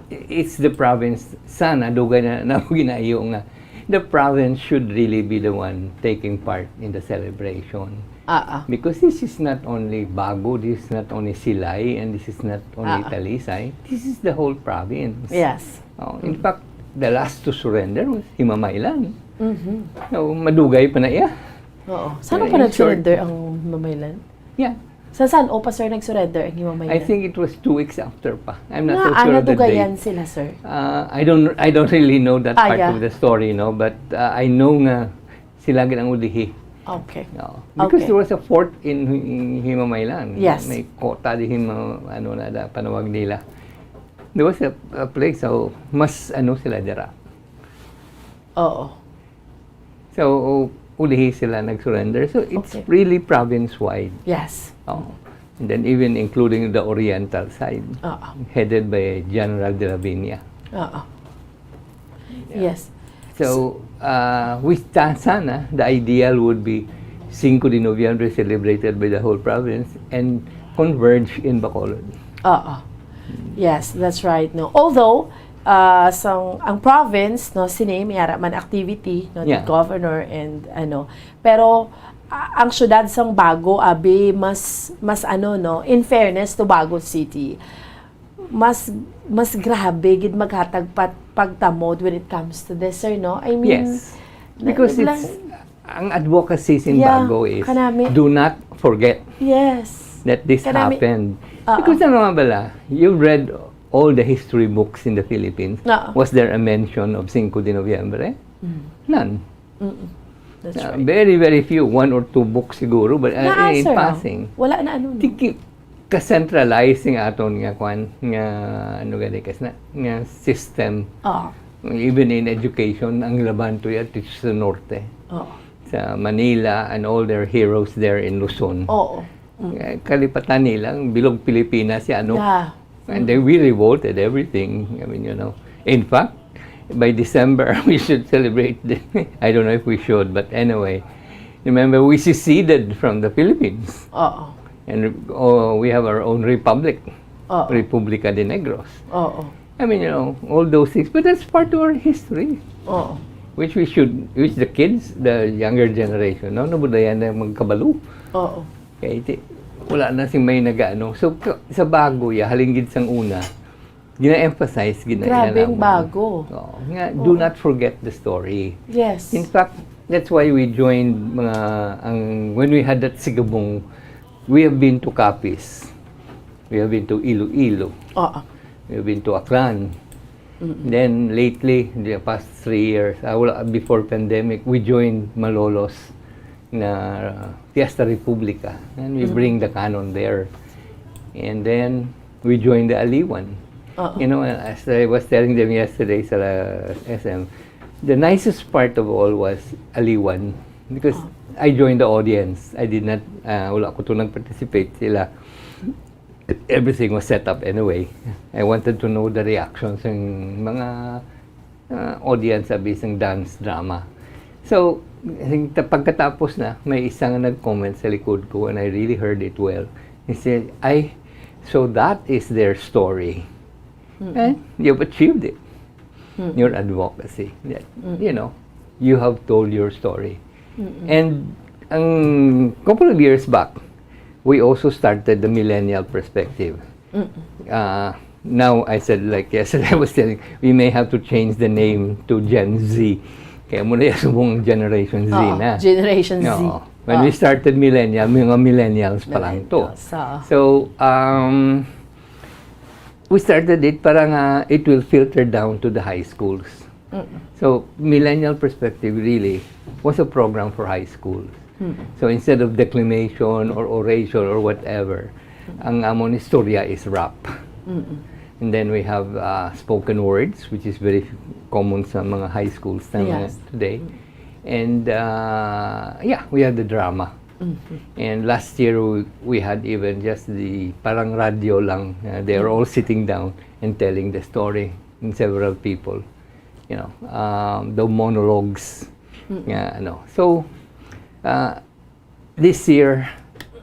it's the province. Sana dugay na ginayo nga the province should really be the one taking part in the celebration. Because this is not only Bago, this is not only Silay, and this is not only Talisay. This is the whole province. Yes. In fact, the last to surrender was Himamaylan. So, madugay pa na iya. Oo. Saan pa nag-surrender ang Himamaylan? Yeah. Saan pa, sir, nag-surrender ang Himamaylan? I think it was 2 weeks after pa. I'm not so sure of the dugayan date. sila, sir? I don't really know that part of the story, but I know nga sila ang ulihi. Okay. Because there was a fort in Himamaylan. Yes. May kota din panawag nila. There was a place, so mas sila dira. Oo. So, ulihi sila nag-surrender. So, it's really province-wide. Yes. And then even including the oriental side, headed by General de la Viña. Yes. So, sana, the ideal would be 5 de Noviembre celebrated by the whole province and converge in Bacolod. Yes, that's right. No, although ang province siname yara man activity the governor and pero ang syudad sang Bago abi mas in fairness to Bago City, mas grabe gid maghatag pagtamod when it comes to this, sir, no? I mean, yes, because it's ang advocacy in Bago is do not forget. Yes. that this Karami- happened. Oo. Because ano nga bala, you read all the history books in the Philippines. Oo. Was there a mention of 5 de Noviembre? None. That's right. Very, very few. 1 or 2 books siguro, but in sir, passing. Wala na ano. Ka-centralizing aton nga kwan nga ano gani nga system. Even in education, ang laban to yan sa norte. Sa Manila and all their heroes there in Luzon. Kalipatan nilang bilog Pilipinas ano. And they really voted everything. I mean, you know. In fact, by December, we should celebrate. I don't know if we should, but anyway. Remember, we seceded from the Philippines. And we have our own republic. Republica de Negros. I mean, you know, all those things. But that's part of our history. Which the kids, the younger generation, no? Nabudayan na magkabalo. Kaya wala na sing may nag-ano. So, sa bago, halinggid sang una, gina-emphasize, Grabing bago. Do not forget the story. Yes. In fact, that's why we joined when we had that Sigabong, we have been to Capiz. We have been to Iloilo. We have been to Aklan. Then lately, the past 3 years, before pandemic, we joined Malolos na Fiesta Republica, and we bring the canon there. And then we joined the Aliwan. You know, as I was telling them yesterday sa SM, the nicest part of all was Aliwan because I joined the audience. I did not, wala ko to nag-participate sila. Everything was set up anyway. I wanted to know the reactions ng mga audience sa bisang dance drama. So, pagkatapos na, may isang nag-comment sa likod ko and I really heard it well. He said, so that is their story. And you've achieved it. Your advocacy. That, you know, you have told your story. And a couple of years back, we also started the millennial perspective. Now, I said, like yesterday, I was telling, we may have to change the name to Gen Z. Kaya muna yung subong Generation Z na. Generation Z. When we started millennial, mga millennials pa lang to. So, we started it parang it will filter down to the high schools. So, millennial perspective really was a program for high schools. So, instead of declamation or oration or whatever, ang amon istorya is rap. And then we have spoken words, which is very common sa mga high schools today. And we had the drama. And last year we had even just the parang radio lang. They were all sitting down and telling the story in several people. You know, the monologues. So this year,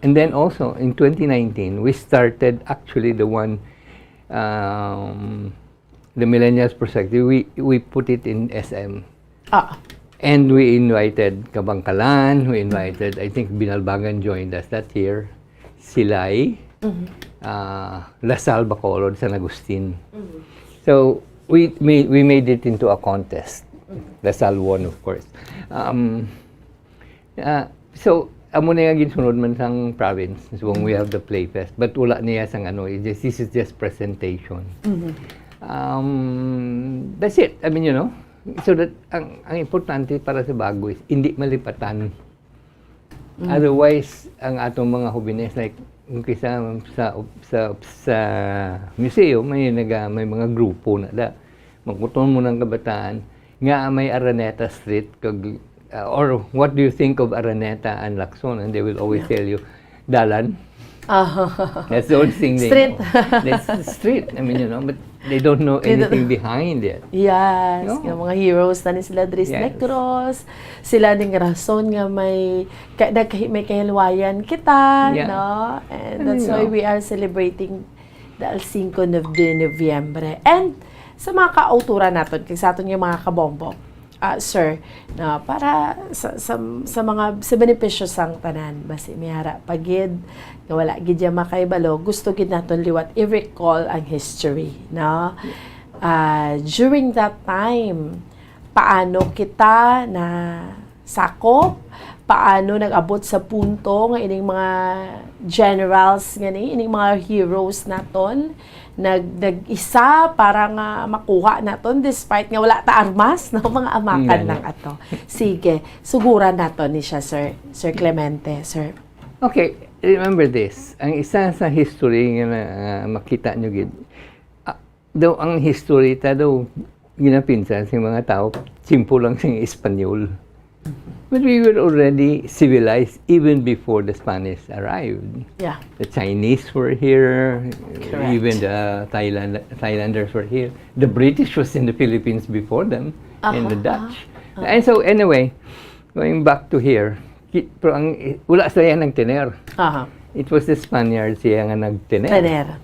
and then also in 2019, we started actually the one. The millennials perspective, we put it in SM. And we invited Kabangkalan, we invited, I think Binalbangan joined us that year, Silay, Lasal Bacolod, San Agustin. So we made it into a contest. Lasal won, of course. So amo na yung ginsunod man sang province so we have the play fest but wala niya sang this is just presentation. That's it. I mean, you know, so that ang importante para sa bago is hindi malipatan. Otherwise ang atong mga hobines like kisa sa museum may mga grupo na da magkuton mo ng kabataan nga may Araneta Street kag or what do you think of Araneta and Lacson? And they will always tell you, Dalan. That's the only thing they know. That's the street. I mean, you know, but they don't know anything behind it. Yes. Yung mga heroes na ni sila Dris Necros, sila ding rason nga may kahilwayan kita, no? And that's why we are celebrating the 5 de Noviembre. And sa mga kauturan natin, kaya sa atin yung mga kabombo, sir, no, para sa mga sa benepisyo sang tanan basi mihara pagid nga wala gid ya makaibalo gusto gid naton liwat i-recall ang history, no? During that time paano kita na sakop, paano nag-abot sa punto nga ining mga generals ngani, ining mga heroes naton nag-isa para nga makuha naton despite nga wala ta armas no mga amakan lang ato. Sige, suguran naton ni siya Sir Clemente, sir. Okay, remember this. Ang isa sa history nga makita nyo gid. Daw ang history ta daw ginapinsan sa mga tao, simple lang siyang Espanyol. But we were already civilized even before the Spanish arrived. Yeah. The Chinese were here, Correct. even the Thailanders were here. The British was in the Philippines before them, and the Dutch. And so anyway, going back to here, pero wala sila ng tener. It was the Spaniards nga nagtener. Tener.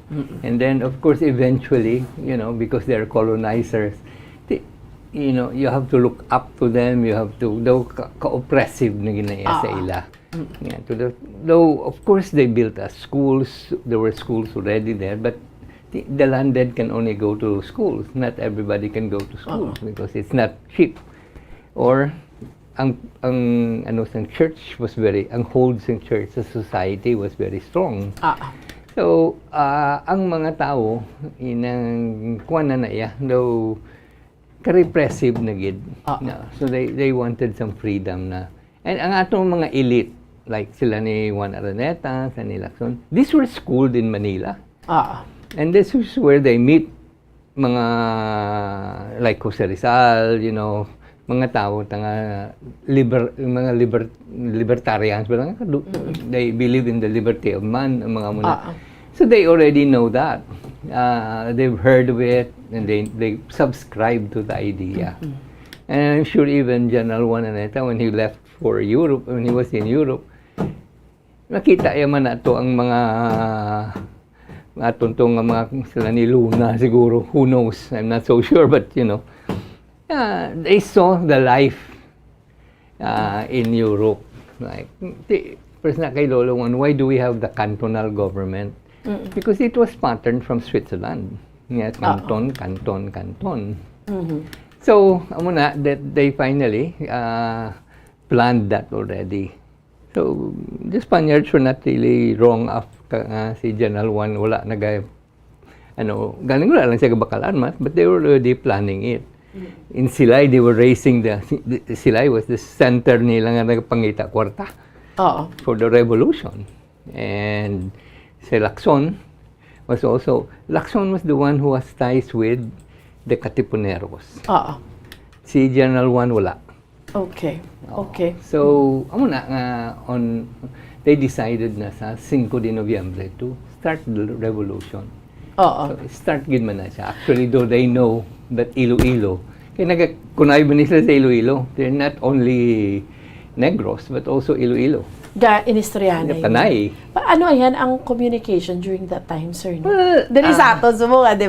And then of course eventually, because they're colonizers, you have to look up to them, you have to, though ka-oppressive na ginaya sa ila. Yeah, though, of course, they built schools, there were schools already there, but the landed can only go to schools. Not everybody can go to schools because it's not cheap. Or, ang church was ang holds in church, the society was very strong. So, ang mga tao, inang kuwan na iya, though, ka-repressive na gid. So they wanted some freedom na. And ang atong mga elite, like sila ni Juan Araneta, sa ni Lacson, these were schooled in Manila. And this is where they meet mga like Jose Rizal, mga tao mga libertarians, they believe in the liberty of man, mga muna. So they already know that. They've heard of it, and they subscribe to the idea. And I'm sure even General Juan Araneta, when he left for Europe, when he was in Europe, nakita yaman na to ang mga atuntong mga sila ni Luna siguro, who knows, I'm not so sure, but they saw the life in Europe. Like, first na kay Lolo, why do we have the cantonal government? Because it was patterned from Switzerland. Yeah, canton. So, that they finally planned that already. So, the Spaniards were not really wrong after si General Juan, wala galing wala lang siya bakalan, but they were already planning it. In Silay, they were raising the Silay was the center nila nga nagpangita kwarta for the revolution. And si Lacson was the one who has ties with the Katipuneros. Si General Juan wala. Okay. So, they decided na sa 5 de Nobyembre to start the revolution. So, start gid man na siya. Actually, though they know that Iloilo, kaya nagkunay ba nila sa Iloilo? They're not only Negros, but also Iloilo. Inistoryana yun. Panay. Ano ayan ang communication during that time, sir? No? Dali sa ato, subong, di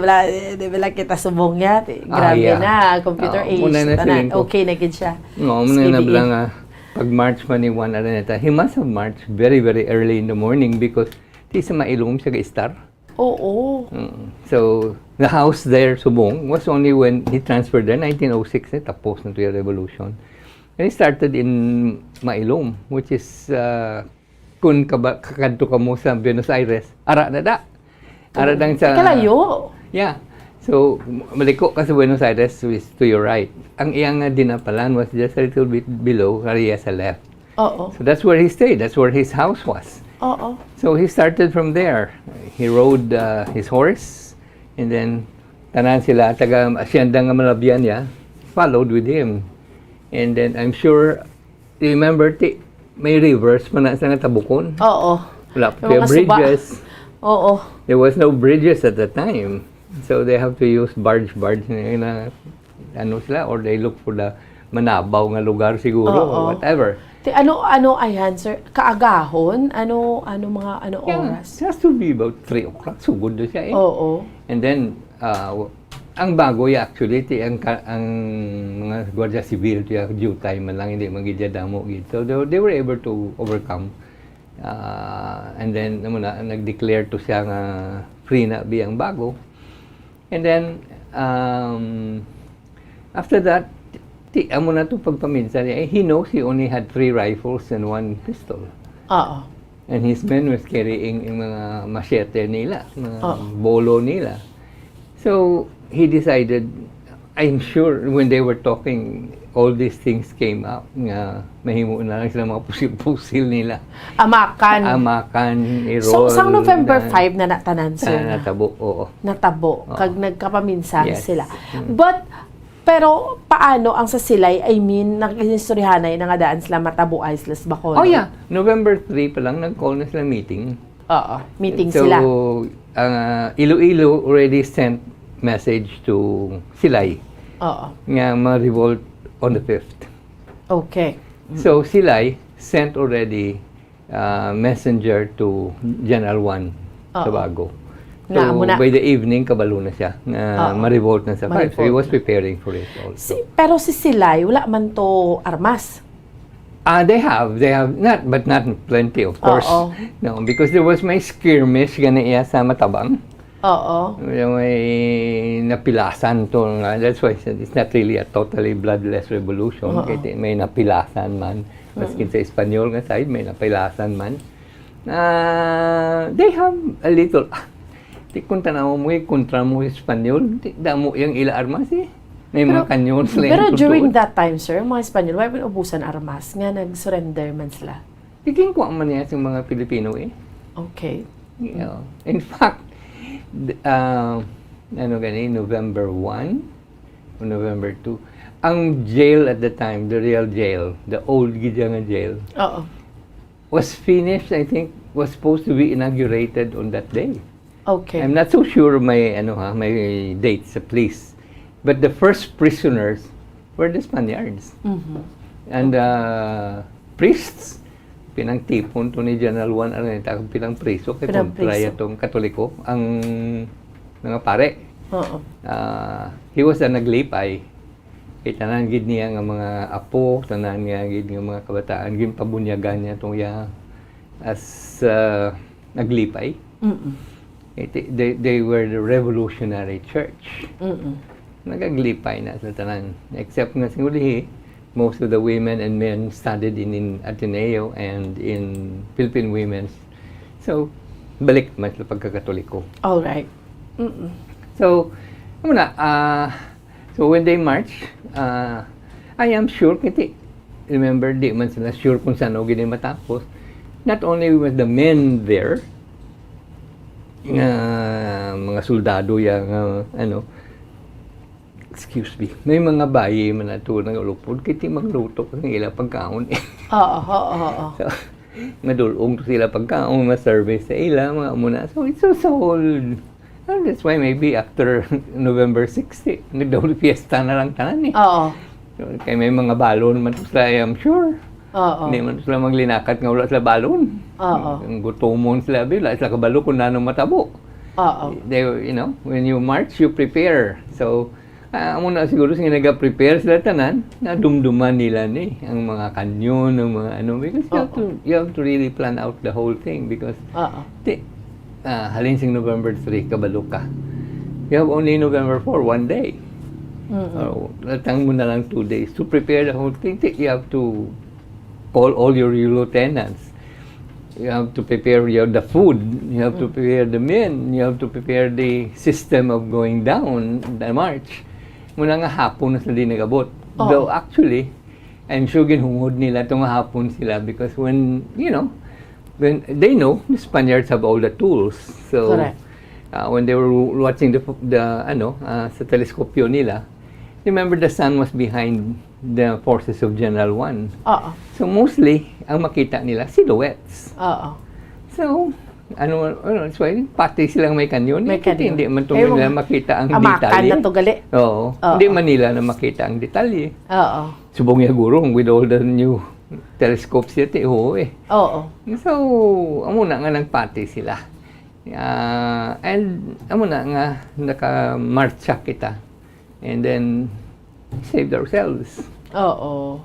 ba kita subong niya? Grabe na, computer age. Okay na gid siya. Muna na lang, pag March man ni Juan Araneta, he must have marched very, very early in the morning because di sa mailum siya ka-star. So, the house there, Subong, was only when he transferred there, 1906, tapos na to yung revolution. And he started in Mailom, which is, kung kakadto ka mo sa Buenos Aires, ara na da. Ara dang sa... Kalayo. Yeah. So, maliko ka sa Buenos Aires, is to your right. Ang iyang dinapalan was just a little bit below, kariya sa left. So that's where he stayed. That's where his house was. So he started from there. He rode his horse, and then tanan sila, taga asyenda nga Malabyan niya, followed with him. And then I'm sure, remember, may rivers man sa Tabukon. Wala pa bridges. There was no bridges at the time. So they have to use barge na sila, or they look for the manabaw nga lugar siguro, or whatever. Ano ayan, sir? Kaagahon? Ano oras? It has to be about 3 o'clock. So good na siya And then, ang bago actually, ang mga Guardia Civil, due time man lang, hindi magidadamo. So they were able to overcome. And then, nag-declare to siya nga free na biyang bago. And then, after that, amo na to pagpaminsan niya. He knows he only had 3 rifles and 1 pistol. Oo. And his men was carrying yung mga machete nila, mga bolo nila. So, he decided, I'm sure when they were talking, all these things came up. Nga, mahimo na lang sila mga pusil-pusil nila. Amakan, i-roll. So, sang November 5 na natanan sir? Natabo, oo. Natabo. Oo. Kag nagkapaminsan Yes. sila. Pero, paano ang sa silay, I mean, nakinistoryahanay na nga daan sila matabo ay sila sa Bacolod? Oh yeah, November 3 pa lang nag-call na sila meeting. Oo, meeting so, sila. So, Iloilo already sent message to Silay. Oo. Nga ma-revolt on the 5th. Okay. So, Silay sent already messenger to General 1 sa Bago. So, by the evening, kabalo na siya. Ma-revolt na sa 5. So, he was preparing for it also. Pero si Silay, wala man to armas. They have not, but not plenty, of course. No, because there was may skirmish ganiya sa Matabang. Oo. May napilasan to. That's why I said it's not really a totally bloodless revolution. Kasi may napilasan man. Maskin sa Espanyol nga side, may napilasan man. They have a little... kung tanaw mo kontra mo Espanyol, damo yung ila armas eh. May mga kanyon sila. Pero during that time, sir, mga Espanyol, why ubusan armas? Nga nag-surrender man sila. Tiging ko man niya yung mga Pilipino eh. Okay. Yeah. In fact, November 1 o November 2, ang jail at the time, the real jail, the old Gidyanga jail, was finished, I think, was supposed to be inaugurated on that day. Okay. I'm not so sure my dates, please. But the first prisoners were the Spaniards. Mm-hmm. And priests, pinangtipon to ni General Juan Araneta, pinang priso, kay kontra itong Katoliko, ang mga pare. He was a naglipay. Tanan gid niya nga mga apo, tanan nga gid nga mga kabataan, ginpabunyagan niya itong as naglipay. They were the revolutionary church. Nagaglipay na sa tanan. Except nga siguro most of the women and men studied in Ateneo and in Philippine Women's. So, balik man sa pagkakatoliko. All right. So, so when they march, I am sure, remember, di man sila sure kung saan o gini matapos. Not only with the men there, mga soldado excuse me, may mga bayi man ato nga ulupod kiti magluto ng ila pagkaon eh. So, madulong to sila pagkaon, ma-service sa ila mga muna. So it's so old. And that's why maybe after November 60, nagdawal fiesta na lang tanan eh. So, kaya may mga balon man sila, I'm sure. Hindi man sila maglinakat nga wala sila balon. Ang gutomon sila, wala sila kabalo kung nanong matabo. They, when you march, you prepare. So, amo na siguro nga nag-prepare sila tanan, na dumduman nila ni ang mga kanyon, ang mga because you have to really plan out the whole thing because halin sing November 3, kabalo ka. You have only November 4, 1 day. Latang mo na lang 2 days. To prepare the whole thing, you have to call all your lieutenants. You have to prepare the food. You have to prepare the men. You have to prepare the system of going down the march. Muna nga hapon na sila din nagabot. Though actually, I'm sure ginhungod nila itong hapon sila because when they know the Spaniards have all the tools. So when they were watching sa teleskopyo nila, remember the sun was behind the forces of General Juan. So mostly, ang makita nila, silhouettes. So, that's why, pati silang may kanyon. Hindi man nila makita ang detalye. Amakan na to gali. Hindi man nila na makita ang detalye. Subong niya gurong with all the new telescopes yun. So, amo na nga ng pati sila. And amo na nga naka-marcha kita. And then, saved ourselves. Oo.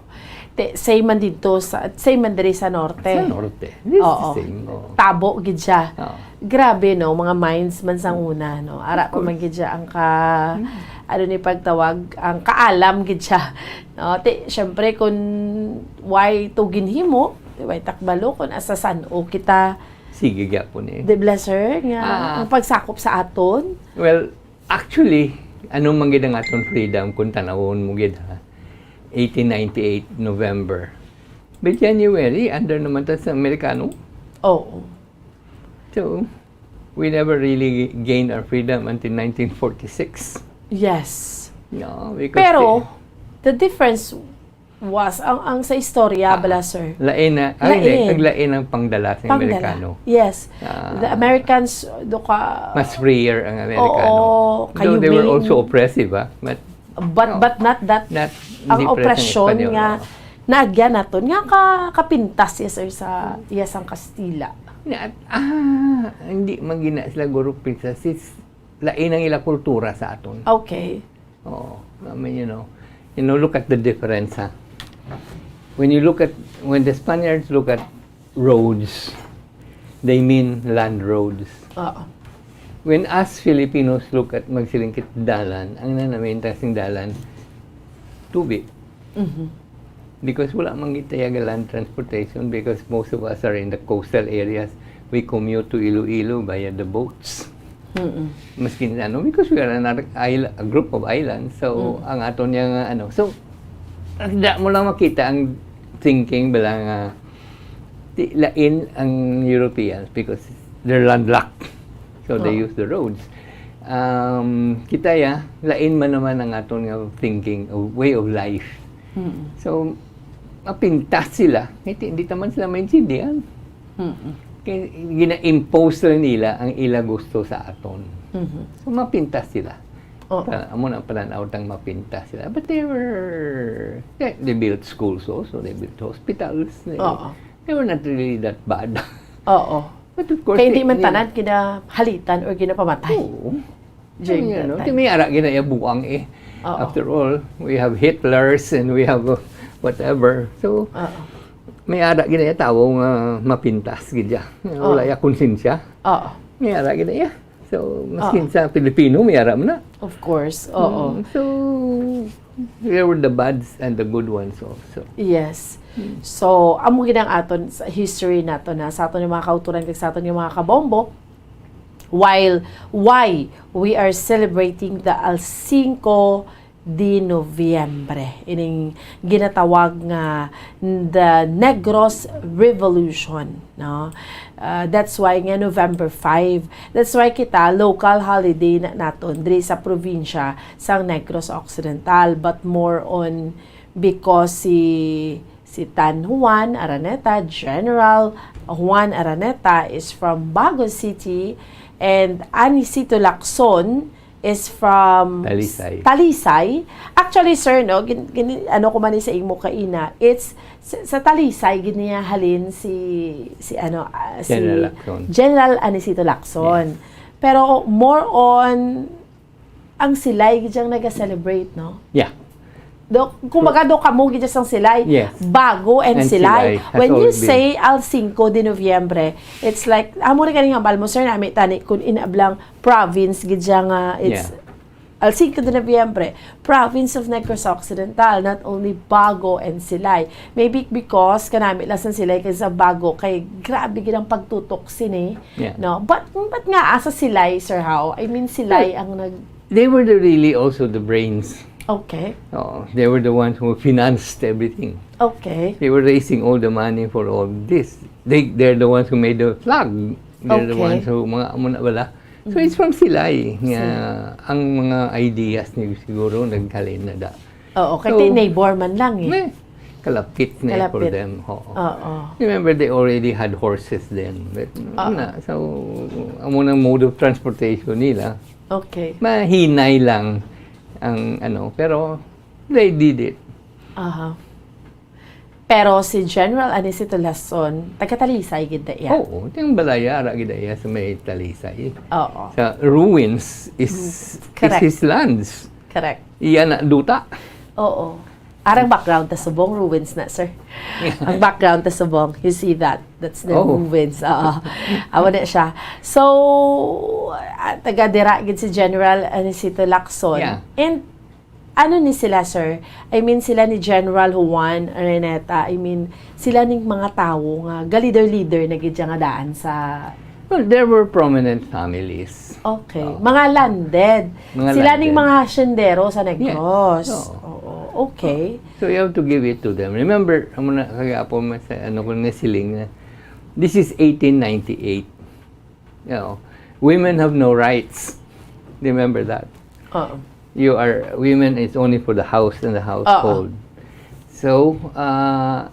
Same man dito same man diri sa norte. Sa norte. This is Oo. the same. Oo. Tabo gid siya. Oo. Grabe no, mga mines man sang una no. Ara ko man gid siya ang ano ni pagtawag, ang kaalam gid siya. No, syempre kun why to ginhimo, why takbalo kun asa san-o kita. Sige gyapon eh. The blesser nga ang pagsakop sa aton. Well, actually, anong man gid ang aton freedom kung tanawon mo gid ha? 1898 November. But January, under naman ta sa Amerikano. Oo. So, we never really gained our freedom until 1946. Yes. No, because Pero, the difference was, ang sa istorya, bala, sir. lain na, naglain ang pangdala sa Amerikano. Yes. The Americans, Mas freer ang Amerikano. Oo, Though they were also oppressive, ha? But not that, ang oppression nga, nagyan naton nga kapintas yes, sir, sa iyasang Kastila. Hindi magina sila guro pinsasis. Lain ang ila kultura sa aton. Okay. Oh, I mean, you know, look at the difference, ha? When the Spaniards look at roads, they mean land roads. When us Filipinos look at magsilingkit dalan, ang nanamin tasing dalan, tubig. Because wala mang gitayaga land transportation because most of us are in the coastal areas. We commute to Iloilo via the boats. Maskin because we are a group of islands. So, ang aton yung So, hindi mo lang makita ang thinking bilang lain ang Europeans because they're landlocked. So, they use the roads. Kita lain man naman ang aton nga thinking, way of life. So, mapintas sila. Hindi naman sila maintindihan. Kaya gina-impose lang nila ang ila gusto sa aton. So, mapintas sila. Amo na pananaw tang mapintas sila. But they built schools also. They built hospitals. They were not really that bad. But of course, kaya hindi man tanan kinahalitan or kinapamatay. May ara ginaya buang eh. After all, we have Hitlers and we have whatever. So, may ara ginaya tawo nga mapintas gidya. Wala ya konsensya. May ara ginaya. So, maskin sa Pilipino, may ara man na. Of course. So, there were the bads and the good ones also. Yes. So, amo ginang aton sa history nato na sa aton yung mga kauturan kag sa aton yung mga kabombo. Why we are celebrating the El 5 de Noviembre. Ining ginatawag nga the Negros Revolution, no? That's why nga November 5. That's why kita local holiday naton diri sa probinsya sang Negros Occidental, but more on because si Tan Juan Araneta, General Juan Araneta is from Bago City, and Anisito Lacson is from Talisay. Actually, sir, no, ano ko man sa imo kaina, it's sa Talisay giniya halin si General Anisito Lacson. Pero more on ang silay gidyang naga-celebrate, no? Yeah. Kumaga do kamo gid sang silay, Bago and silay. When you say El 5 de Noviembre, it's like amo rin ganing ambal mo sir nami tani kun inablang province gid nga it's El 5 de Noviembre, province of Negros Occidental, not only Bago and Silay. Maybe because kanami lang sang silay kay sa Bago kay grabe gid ang pagtutok sini, no? But nga asa Silay, sir, how? I mean Silay ang They were really also the brains. Okay. They were the ones who financed everything. Okay. They were raising all the money for all this. They're the ones who made the flag. They're the ones who mga amuna wala. So it's from Silay nga ang mga ideas ni siguro nagkalin na da. Kay neighbor man lang eh. Kalapit na for them. Remember they already had horses then. But so amuna mode of transportation nila. Okay. Mahinay lang ang pero they did it. Pero si General Anisito Lacson, taga-Talisay gid iya. Oo, yung balaya ra gid iya sa may Talisay. Sa ruins is his lands. Correct. Iyan na duta. Arang background ta Subong ruins na, sir. Ang background ta Subong, you see that? That's the ruins. Awa na siya. So, taga-dira gid si General Anisito Lacson. Yeah. And ano ni sila, sir? I mean, sila ni General Juan Araneta. I mean, sila ning mga tawo nga leader na gid nga daan sa... Well, there were prominent families. Okay. Mga landed. Sila ning mga hasyendero sa Negros. Yes. Okay. So you have to give it to them. Remember, amo na kagapon sa ano ko na siling na this is 1898. You know, women have no rights. Remember that. Women is only for the house and the household. So,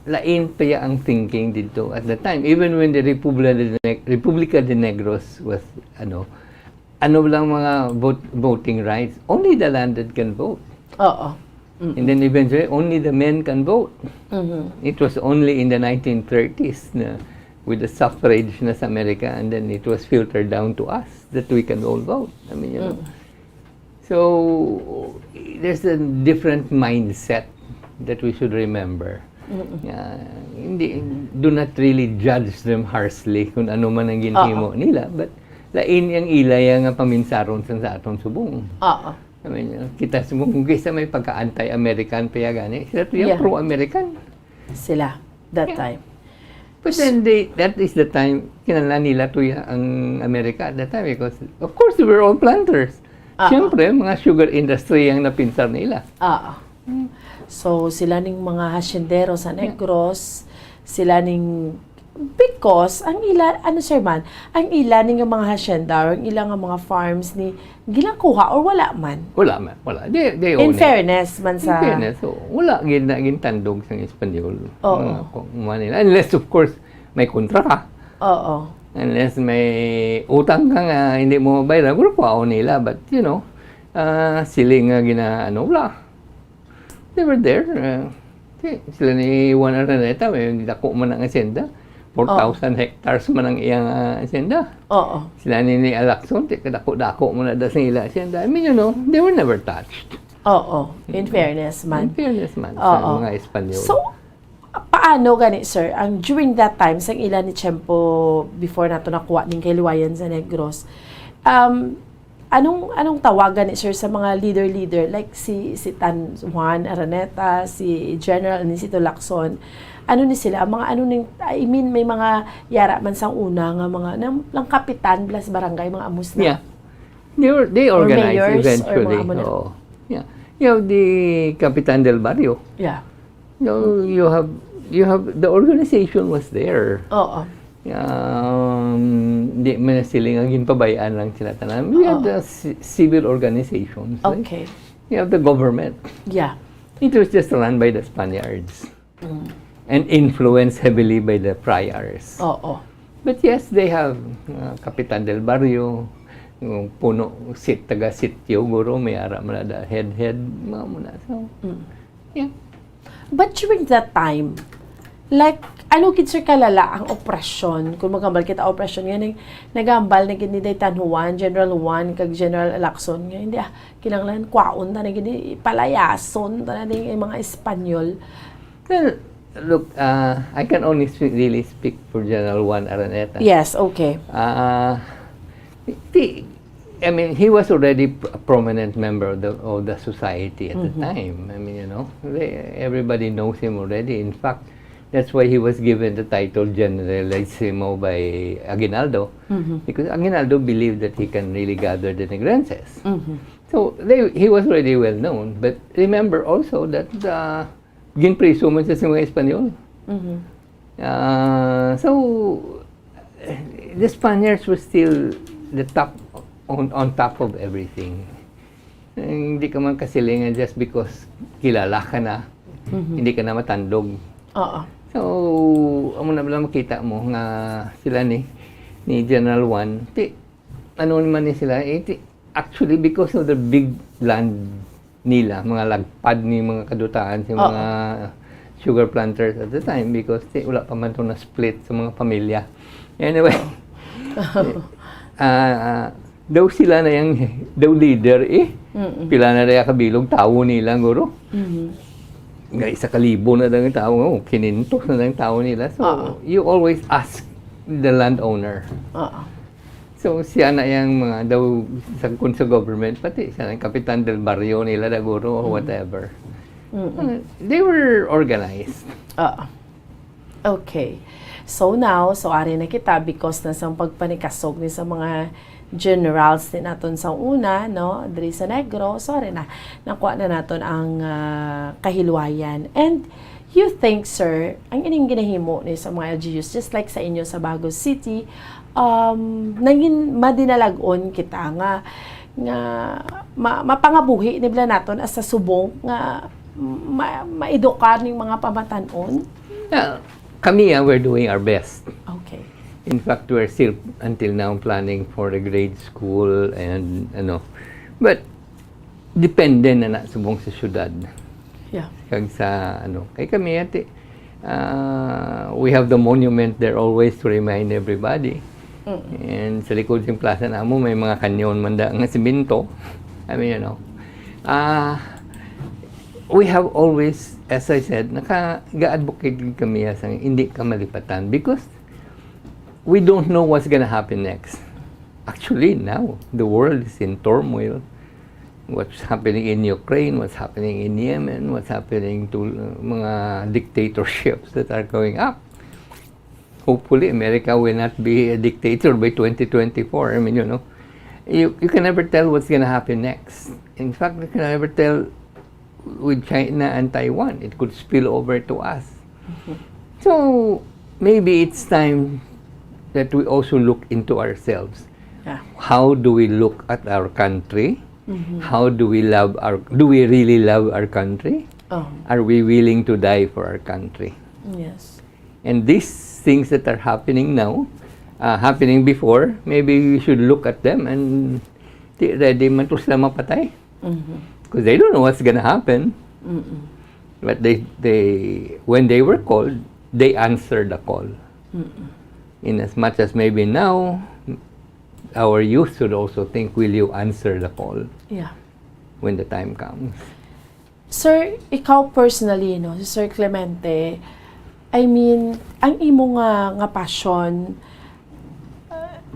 lain pa ya ang thinking dito at the time. Even when the Republica de Negros was, ano lang mga voting rights, only the landed can vote. And then eventually, only the men can vote. It was only in the 1930s na, with the suffrage na sa America, and then it was filtered down to us that we can all vote. I mean, you know. So, there's a different mindset that we should remember. Do not really judge them harshly kung ano man ang ginhimo nila, but lain yung ilay nga paminsaron sa aton subong. I mean, kita subong kung kaysa may pagka-anti-American pa gani, sila tuya pro-American. Sila, that time. But then that is the time kinala nila tuya ang Amerika at that time because of course they were all planters. Siyempre, mga sugar industry ang napinsar nila. So, sila ning mga hasyendero sa Negros, sila ning because ang ang ila ning mga hasyenda or ang ilang mga farms ni gilang kuha or wala man. Wala. They own In fairness man sa In fairness, wala gin tandog sa Espanyol. Manila unless of course may kontra ka. Unless may utang ka nga hindi mo bayaran, kuha nila, but you know, siling nga wala. They were there. Sila ni Juan Araneta, may dako man ang asyenda. 4,000 hectares man ang iyang asyenda. Sila ni Lacson, dako mo na da sa ila asyenda. I mean, you know, they were never touched. In fairness man. Sa mga Espanyol. So, paano gani, sir, ang during that time, sa ilan ni Tiempo before nato nakuha ning kayluwayan sa Negros, anong tawagan ni sir sa mga leader like si Tan Juan Araneta, si General Anisito Lacson, ano ni sila mga I mean may mga yara man sang una nga mga lang kapitan plus barangay mga amos na. They organized eventually. You have the Capitan del Barrio. You have the organization was there. Di man sila nga ginpabayaan lang sila tanan. We have the civil organizations. Okay. You have the government. It was just run by the Spaniards. And influenced heavily by the friars. But yes, they have Capitan del Barrio, yung puno taga-sityo guro, may ara man da head mga muna. So, But during that time, like, ano kid sir kalala ang operasyon? Kung magambal kita operasyon, yan nagambal na gini Tan Juan, General Juan, kag General Lacson, nga hindi kinanglan kwaon na gini palayason na yung mga Espanyol. Well, look, I can only really speak for General Juan Araneta. Yes, okay. I mean, he was already a prominent member of the society at the time. I mean, you know, everybody knows him already. In fact, that's why he was given the title Generalissimo by Aguinaldo, because Aguinaldo believed that he can really gather the Negrenses. So he was already well known. But remember also that ginpriso man sa mga Espanyol. So the Spaniards were still the top on top of everything. Hindi ka man kasilingan just because kilala ka na, hindi ka na matandog. So, amo na lang makita mo nga sila ni General Juan, ano naman ni sila, actually because of the big land nila, mga lagpad ni mga kadutaan sa mga sugar planters at the time because wala pa man ito na split sa mga pamilya. Anyway, daw sila na yung daw leader pila na rin kabilog, tao nila guro. isa kalibo na ng tao, kinintos na ng tao nila. So, you always ask the landowner. So, siya na yung mga daw sa government, pati siya ng kapitan del barrio nila, daguro, or whatever. They were organized. Okay. So now, so ari na kita because na sa pagpanikasog ni sa mga generals din naton sa una, no, diri sa Negro, sorry na, nakuha na naton ang kahilwayan. And you think, sir, ang ining ginahimo ni sa mga LGUs, just like sa inyo sa Baguio City, naging madinalagon kita nga mapangabuhi nibla naton as sa subong nga maedukar ning mga pamatanon. Kami, we're doing our best. Okay. In fact, we're still until now planning for the grade school and but depende na subong sa syudad. Yeah. Kag sa kay kami ati we have the monument there always to remind everybody. And sa likod ng plaza namo may mga kanyon manda nga simento. I mean, we have always, as I said, naka-advocate kami sa hindi ka malipatan because we don't know what's gonna happen next. Actually, now, the world is in turmoil. What's happening in Ukraine, what's happening in Yemen, what's happening to mga dictatorships that are going up. Hopefully, America will not be a dictator by 2024. I mean, you can never tell what's gonna happen next. In fact, you can never tell with China and Taiwan. It could spill over to us. So, maybe it's time that we also look into ourselves. Yeah. How do we look at our country? How do we do we really love our country? Are we willing to die for our country? Yes. And these things that are happening now, happening before, maybe we should look at them and ready man to sila mapatay. Because they don't know what's gonna happen. But they when they were called, they answered the call. In as much as maybe now, our youth should also think, will you answer the call? Yeah. When the time comes. Sir, ikaw personally, si Sir Clemente, I mean, ang imo nga passion,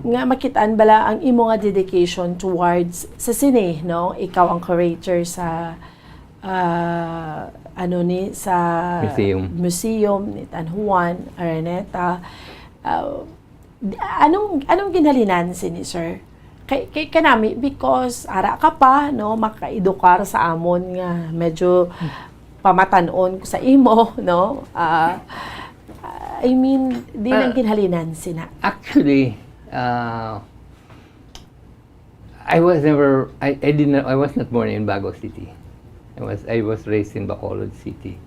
nga makitaan bala ang imo nga dedication towards sa sine, no? Ikaw ang curator sa sa museum ni Tan Juan Araneta. Anong ginhalinan ni sir? Kay kanami because ara ka pa no makaedukar sa amon nga medyo pamatanon ko sa imo no. I mean, di nang ginhalinan sina. Actually, I was not born in Baguio City. I was raised in Bacolod City.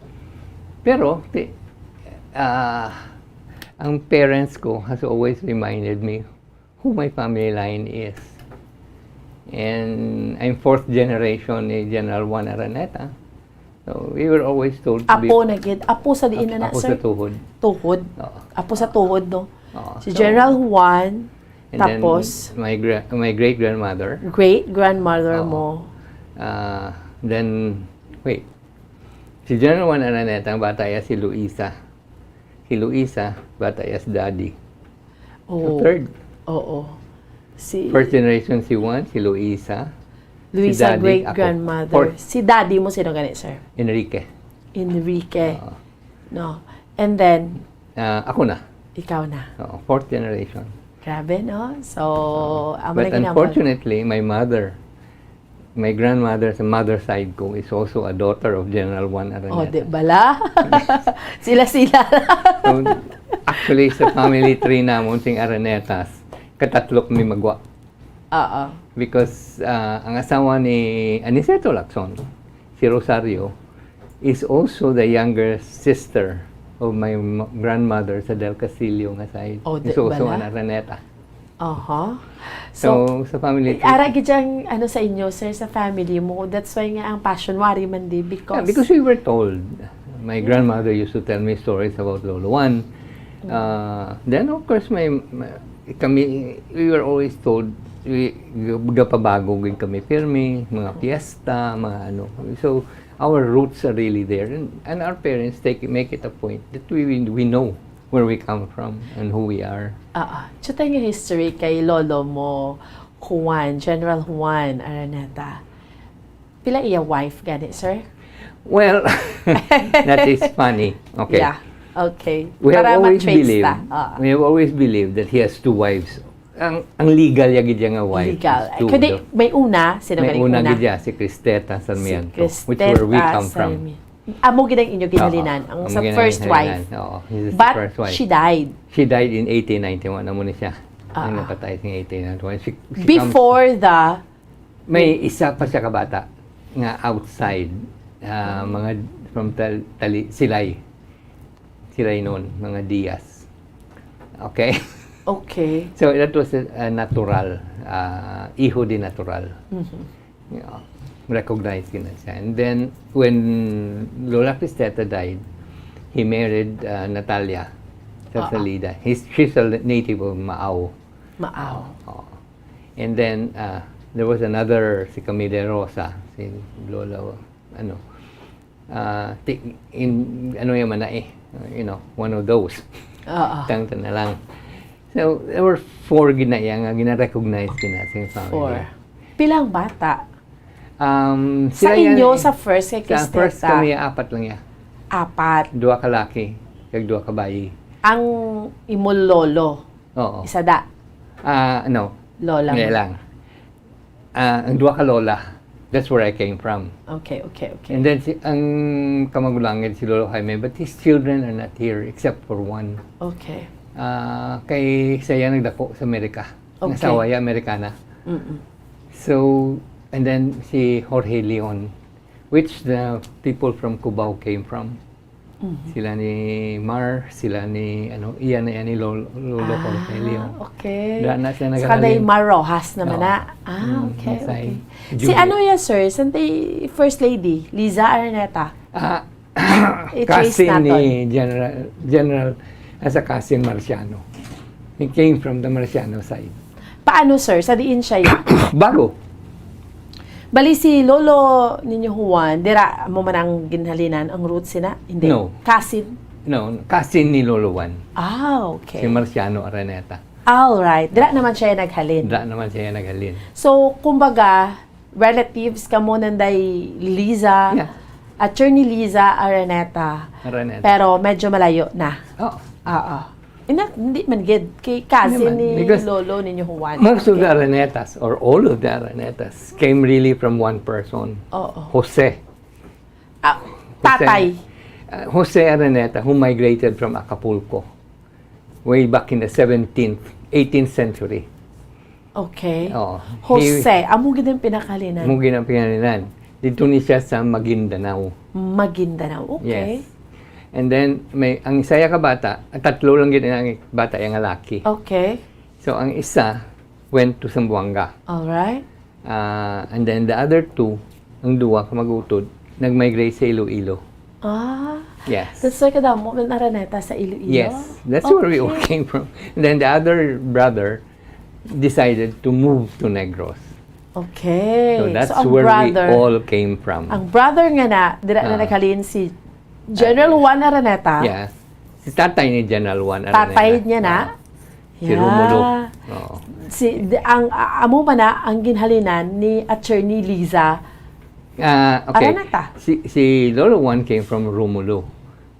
Pero ang parents ko has always reminded me who my family line is. And I'm fourth generation ni General Juan Araneta. So we were always told to be... Apo sa diin na, sir? Apo sa tuhod. Tuhod? Oo. Apo sa tuhod, no? Si So, General Juan, and tapos... then my great-grandmother. Great-grandmother mo. Then, wait. Si General Juan Araneta, ang bata ay si Luisa. Si Luisa, bata ay si Daddy. Oh. So, third. Oo. First generation si Juan, si Luisa. Luisa, si Daddy, great-grandmother. Si Daddy mo, sino ganit, sir? Enrique. No. And then? Ako na. Ikaw na. Fourth generation. Grabe, no? So, but unfortunately, my grandmother sa mother side ko is also a daughter of General Juan Araneta. Di bala? Sila-sila. So, actually, sa family tree namon sing Aranetas, katatlo kami magwa. Because ang asawa ni Aniceto Lacson, si Rosario, is also the younger sister of my grandmother sa Del Castillo nga side. Is also an Araneta. So, sa family tree. Ara gidyang sa inyo, sir, sa family mo. That's why nga ang passion wari man di because... Yeah, because we were told. My grandmother used to tell me stories about Lolo Juan. Then, of course, we were always told gapabago din kami pirmi, mga fiesta, mga ano. So, our roots are really there. And our parents make it a point that we know where we come from and who we are. Chutay nga history kay lolo mo, Juan, General Juan Araneta. Pila iya wife gani, sir? Well, that is funny. Okay. Yeah. Okay. We have always believed that he has 2 wives. Ang legal yagid nga wife. Legal. is 2, Kundi may una, sino may una gid si Cristeta Sarmiento, which where we come from. Amo gid ang inyo ginhalinan ang sa first wife. But first wife. She died. She died in 1891. Amo ni siya. Ang napatay in 1891. She Before the may isa pa siya kabata nga outside mga from Silay noon, mga Diaz. Okay? Okay. So that was a natural, hijo de natural. Recognized siya. And then, when Lola Cristeta died, he married Natalia Salida. She's a native of Maao. And then, there was another, si Camille Rosa, si Lola, one of those. Tangta na lang. So, there were 4 gina-recognize sa family. 4. Pilang bata? Sa inyo, sa first kay Cristeta? Sa first kami, 4 lang yan. 4? 2 ka laki, kag 2 ka bayi. Ang imong lolo? Oo. Isa da? Lola. Ngayon lang. Ang 2 ka lola, that's where I came from. Okay. And then, ang kamagulangin si Lolo Jaime, but his children are not here except for 1. Okay. Kay saya nagdako sa Amerika. Okay. Nasawa ya Amerikana. So, and then si Jorge Leon, which the people from Cubao came from. Sila ni Mar, sila ni iyan ni Lolo Jorge Leon. Okay. Daan na siya Saka day Mar Rojas naman na. Okay. Si ano yan, sir? Santay First Lady, Liza Araneta. Cousin ni General as a cousin Marciano. He came from the Marciano side. Paano, sir? Sa diin siya yan? Bago. Bali si Lolo ninyo Juan, dira mo man ang ginhalinan ang roots sina? Hindi. No. Cousin? No, cousin ni Lolo Juan. Okay. Si Marciano Araneta. Alright. Dira naman siya naghalin. So, kumbaga, relatives ka mo nanday Liza, Attorney Liza Araneta. Pero medyo malayo na. Oo. Hindi man gid kay cousin ni Lolo ninyo Juan. Most of the Aranetas, or all of the Aranetas, came really from one person. Jose. Tatay. Jose Araneta, who migrated from Acapulco way back in the 18th century. Okay. Jose, amo gid ang pinakalinan. Amo gid ang pinakalinan. Dito ni siya sa Maguindanao. Okay. Yes. And then, ang isaya ka bata, 3 lang gid ang bata yung laki. Okay. So, ang isa went to Zamboanga. Alright. And then the other 2, ang 2 ka magutod, nag-migrate sa Iloilo. Yes. That's why kadamo ng Araneta sa Iloilo? Yes. That's where we all came from. And then the other brother decided to move to Negros. Okay. So that's where we all came from. Ang brother nga na, dira na naghalin si General Juan Araneta. Yes. Si tatay ni General Juan Araneta. Tatay niya na. Si Romulo. Ang amo man na ang ginhalinan ni Attorney Liza Araneta. Si Lolo Juan came from Romulo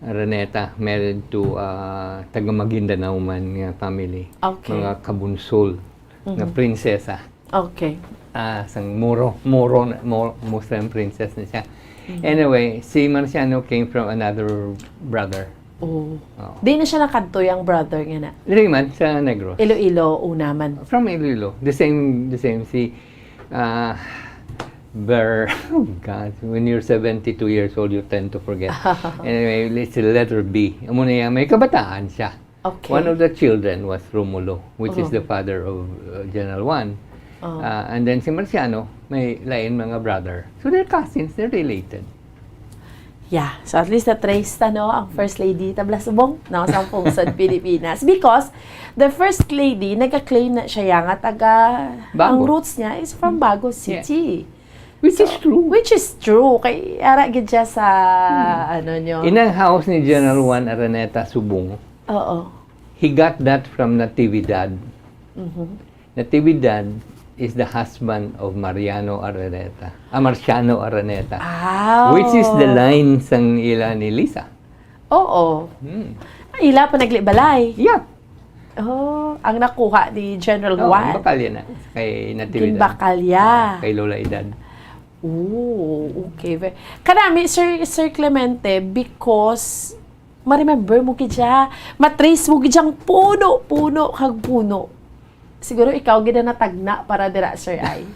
Araneta, married to taga Maguindanao man nga family. Okay. Mga kabunsol na prinsesa. Okay. Sang Muslim princess na siya. Anyway, si Marciano came from another brother. Di na siya nakadto yung brother nga na? Dili man, sa Negros. Iloilo, una man. From Iloilo. The same, si oh God, when you're 72 years old, you tend to forget. Anyway, it's the letter B. Amo na yan, may kabataan siya. Okay. One of the children was Romulo, which is the father of General Juan. And then si Marciano, may lain mga brother. So they're cousins, they're related. Yeah, so at least na-trace no, ang First Lady tabla subong no, sa pungsod Pilipinas. Because the First Lady, nagka-claim na siya nga taga, ang roots niya is from Bago City. Which is true. Which is true. Kay ara gid siya sa ano nyo. Inang house ni General Juan Araneta Subong. Oo. He got that from Natividad. Mhm. Natividad is the husband of Marciano Araneta. Marciano Araneta. Which is the line sang ila ni Lisa. Oo. Ila pa naglibalay. Yeah. Oh, ang nakuha ni General Juan. Bakalya na. Kay Natividad. Ginbakalya. Kay Lola Edad. Oh, okay. Karami, Sir Clemente, because ma-remember mo kidya, matrace mo kidyang puno, kag puno. Siguro ikaw gina natagna para dira, Sir Ay.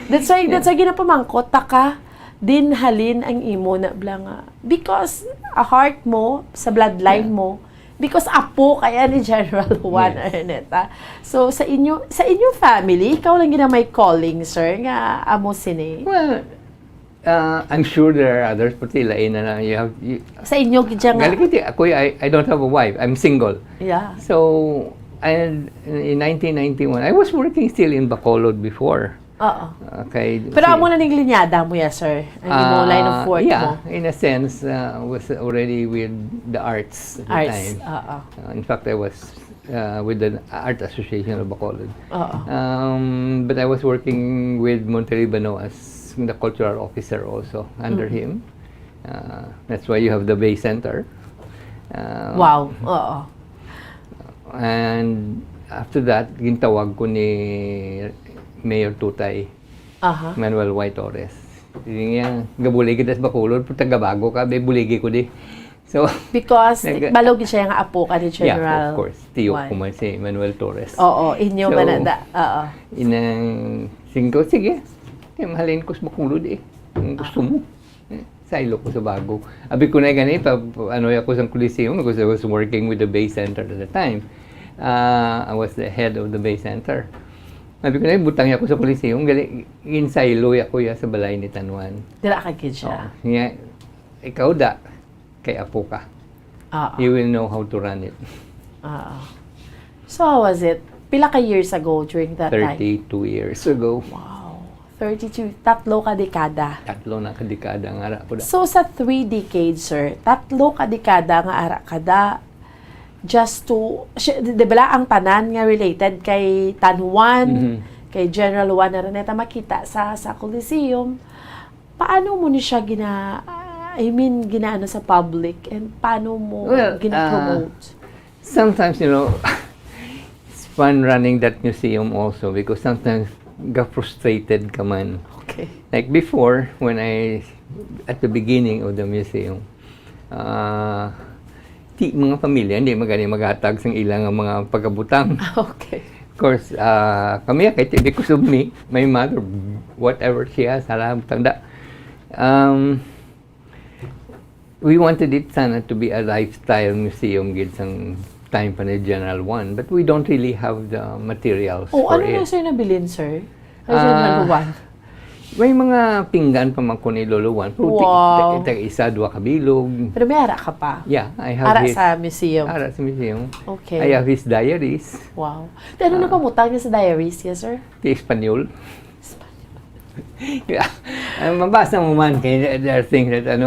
That's why ginapamangkot, taka, din halin ang imo na blanga. Because a heart mo, sa bloodline mo, because apo kaya ni General Juan Araneta. So, sa inyong family, ikaw lang ginamay calling, sir, nga amo sini. Well, I'm sure there are others, pati lain na sa inyo, gidya nga. Galikiti, ako, I don't have a wife. I'm single. Yeah. So, and in 1991, I was working still in Bacolod before. Oo. Okay. Pero amo na ning linyada mo ya, sir? Ang imo line of work mo? Yeah, in a sense, was already with the arts at the time. In fact, I was with the Art Association of Bacolod. But I was working with Monterribano as the cultural officer also under him. That's why you have the Bay Center. Wow. Oo. And after that, gintawag ko ni Mayor Tutay, Manuel Y. Torres. Hindi niya, gabuligi das Bacolod, pero tagabago ka, buligi ko di. So, because balog siya nga apo ka ni General. Yeah, of course. Tiyo ko man si Manuel Torres. Oo, inyo mananda. Oo. Inang singko, sige, mahalin ko sa Bacolod kung gusto mo. Sailo ko sa bago. Abi ko na gani, ano ako sa Coliseum, because I was working with the Bay Center at the time. I was the head of the Bay Center. Sabi ko na, butang ako sa Coliseum, insaylo ako sa balay ni Tanwan. Dila ka kid siya. Ikaw da, kay apo ka. You will know how to run it. So how was it? Pila ka years ago during that 32 time? years ago. Wow. 32, tatlo ka dekada. Tatlo na ka dekada nga ara ko da. So sa 3 decades, sir, tatlo ka dekada nga ara kada, just to, di ba ang tanan nga related kay Tanwan, kay General Juan Araneta, makita sa Coliseum, paano mo ni siya ginaano sa public, and paano mo gina-promote? Sometimes, it's fun running that museum also because sometimes got frustrated ka man. Okay. Like before, when at the beginning of the museum, mga pamilya, hindi magatag sa ilang mga pagkabutang. Okay. Of course, kami, because of me, my mother, whatever she has, tanda. We wanted it sana to be a lifestyle museum gid sang time pa ni General Juan, but we don't really have the materials for ano it. na sir nabilin, sir? Kay General Juan? May mga pinggan pa man ko ni Lolo Juan. Wow. Isa, dua kabilog. Pero may ara ka pa? Yeah, I have ara sa museum? Ara sa museum. Okay. I have his diaries. Wow. Ano na pamutang niya sa diaries, yes, sir? Di Espanyol. Yeah. Mabasa mo man, kaya there are things that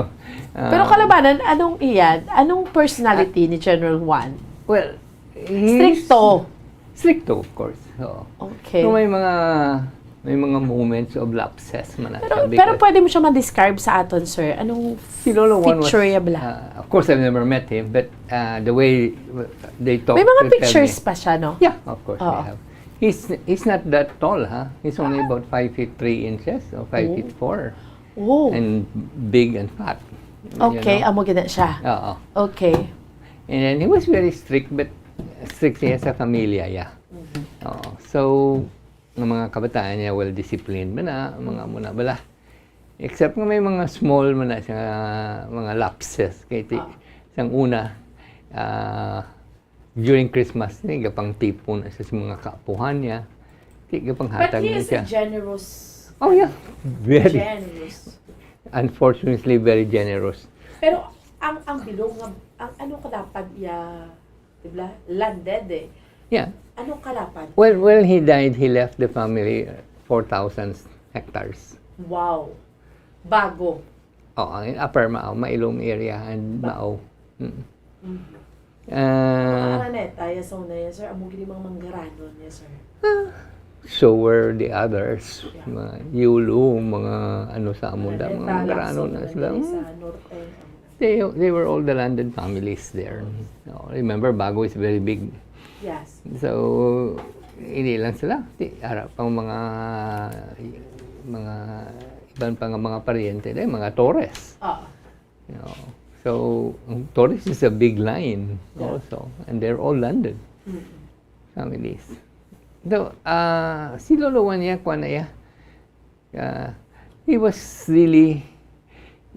Pero kalabanan, anong iyan? Anong personality ni General Juan? Well, Stricto, of course. So, okay. So may mga moments of lapses man. Pero pwede mo siya ma-describe sa aton, sir. Anong feature niya bala? Of course, I've never met him, but the way they talk. May mga pictures pa siya, no? Yeah, of course, I have. He's not that tall, He's only about 5 feet 3 inches or 5 feet 4. Oh. And big and fat. Okay, amo gina siya. Oo. Okay. And then he was very strict, but strict siya sa familia, yeah. So, ng mga kabataan niya, well-disciplined man mga muna bala. Except nga may mga small man siya, mga lapses. Kaya isang una, during Christmas, gapang tipon sa mga kaapuhan niya. Gapang hatag niya siya. But he is a generous. Oh yeah, very. Generous. unfortunately very generous. Pero ang bilog nga ang ano kalapad ya, diba? Landed eh. Yeah. Anong kalapad? Well, he died, he left the family 4,000 hectares. Wow. Bago. Oh, in Upper Mao, Mailong area and Mao. Aranet, yes, so na yes, sir. Amo gini mga manggaranon, yes, sir. So were the others. Mga Yulu, mga ano sa Amunda, mga Garano na sila. They were all the landed families there. Remember, Bago is very big. Yes. So, hindi lang sila. Harap pang mga iban pang mga pariente, mga Torres. So, Torres is a big line also. And they're all landed families. Though, si Lolo Juan niya, he was really,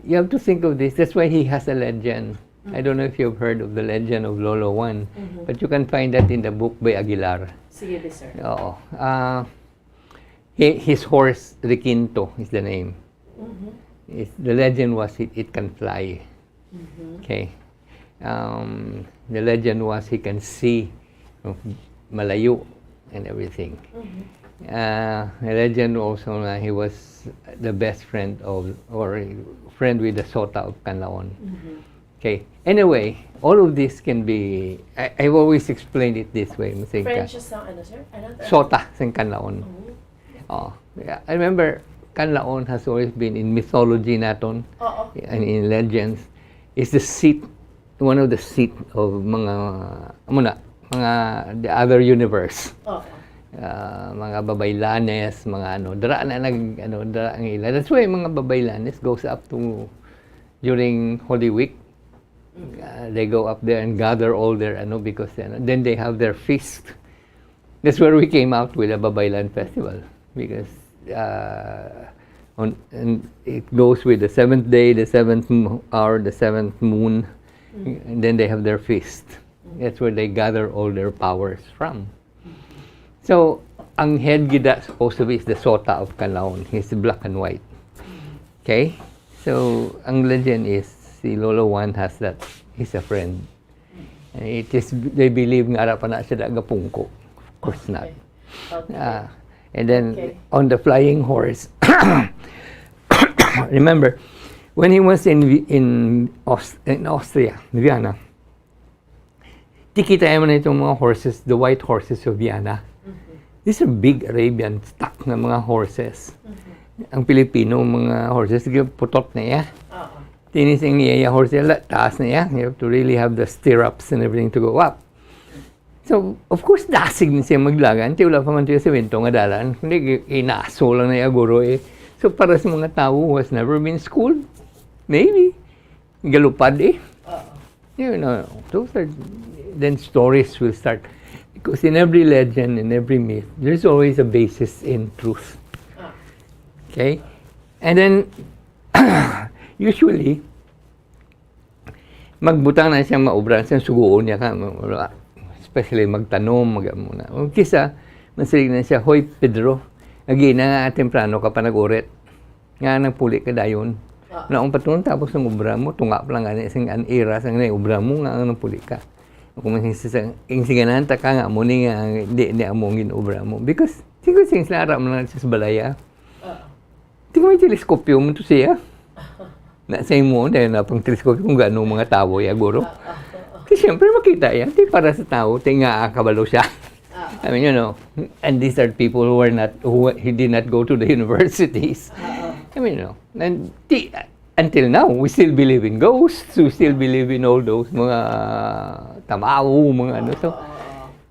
you have to think of this, that's why he has a legend. I don't know if you've heard of the legend of Lolo Juan, but you can find that in the book by Aguilar. Sige, sir. Oo. His horse, Requinto, is the name. The legend was it can fly. Okay. The legend was he can see malayo and everything. The legend also na he was the best friend of, or friend with the Sota of Canlaon. Okay. Anyway, all of this can be, I've always explained it this way. French is ano, sir? Sota sa Canlaon. Yeah. I remember Canlaon has always been in mythology naton and in legends. Is the seat, one of the seat of the other universe. Mga babaylanes, mga dara ang ila. That's why mga babaylanes goes up to during Holy Week. They go up there and gather all their because then they have their feast. That's where we came out with a Babaylan festival, because and it goes with the 7th day, the 7th hour, the 7th moon, and then they have their feast. That's where they gather all their powers from. So, ang head gida supposed to be is the Sota of Canlaon. He's black and white. Okay? So, ang legend is si Lolo Juan has that. He's a friend. And it is, they believe nga arapan na siya gapungko. Of course not. Okay. And then, on the flying horse, remember, when he was in Austria, Vienna, tikita mo na itong mga horses, the white horses of Vienna. These are big Arabian stock na mga horses. Ang Pilipino, mga horses, putot na yan. Tinising niya yung horses, taas na yan. You have to really have the stirrups and everything to go up. So, of course, dasig na siya maglagan. Wala pa man siya sa winto nga dalan. Hindi, inaso lang na yung guro eh. So, para sa mga tao who has never been schooled, maybe, galupad eh. You know, those are, then stories will start. Because in every legend, in every myth, there's always a basis in truth. Okay? And then, usually, magbutang na siyang maobra, siyang suguon niya ka, especially magtanom, muna. Kisa, masilig na siya, hoy Pedro, agina nga temprano ka pa nag-uret. Nga nagpuli ka dayon. Naong patun, tapos ng obra mo, tunga pa lang nga isang anira, sang na obra mo, nga nagpuli ka. Kung ingsiganan ta ka nga mo ni nga hindi among ginobra mo, because siguro sing slara mo lang sa balaya. Tingnan mo yung teleskopyo mo to siya. Na sa mo dahil na pang teleskopyo kung gaano mga tao ya guro. Kasi siyempre makita yan, di para sa tao, tinga kabalo siya. I mean, you know, and these are people who did not go to the universities. I mean, you know, and until now, we still believe in ghosts, we still believe in all those mga tamao, mga ano. So,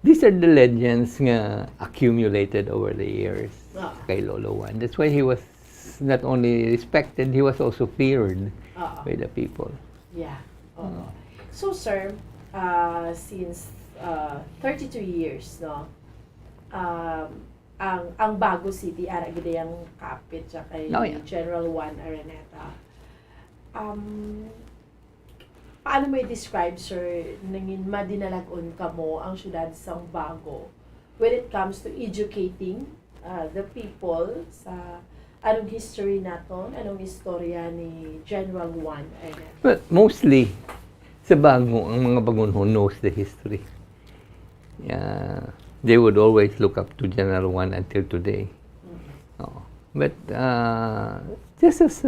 these are the legends nga accumulated over the years kay Lolo Juan. That's why he was not only respected, he was also feared by the people. Yeah. So, sir, since 32 years, no, ang Bago City, ara gid ang kapit siya kay General Juan Araneta. Paano mo i-describe, sir, nangin madinalagon ka mo ang syudad sang Bago when it comes to educating the people sa Anong history naton? Anong istorya ni General Juan Araneta? But mostly, sa bago, ang mga bagunhon knows the history. They would always look up to General Juan until today. But just as,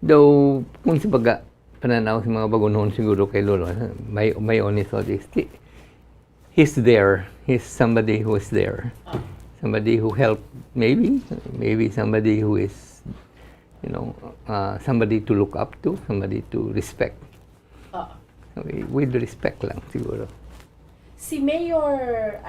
though, kung sa baga, pananaw sa mga bagunhon siguro kay Lolo, my only thought is, he's there. He's somebody who is there. Somebody who helped, maybe somebody who is, somebody to look up to, somebody to respect. With respect lang siguro. Si Mayor,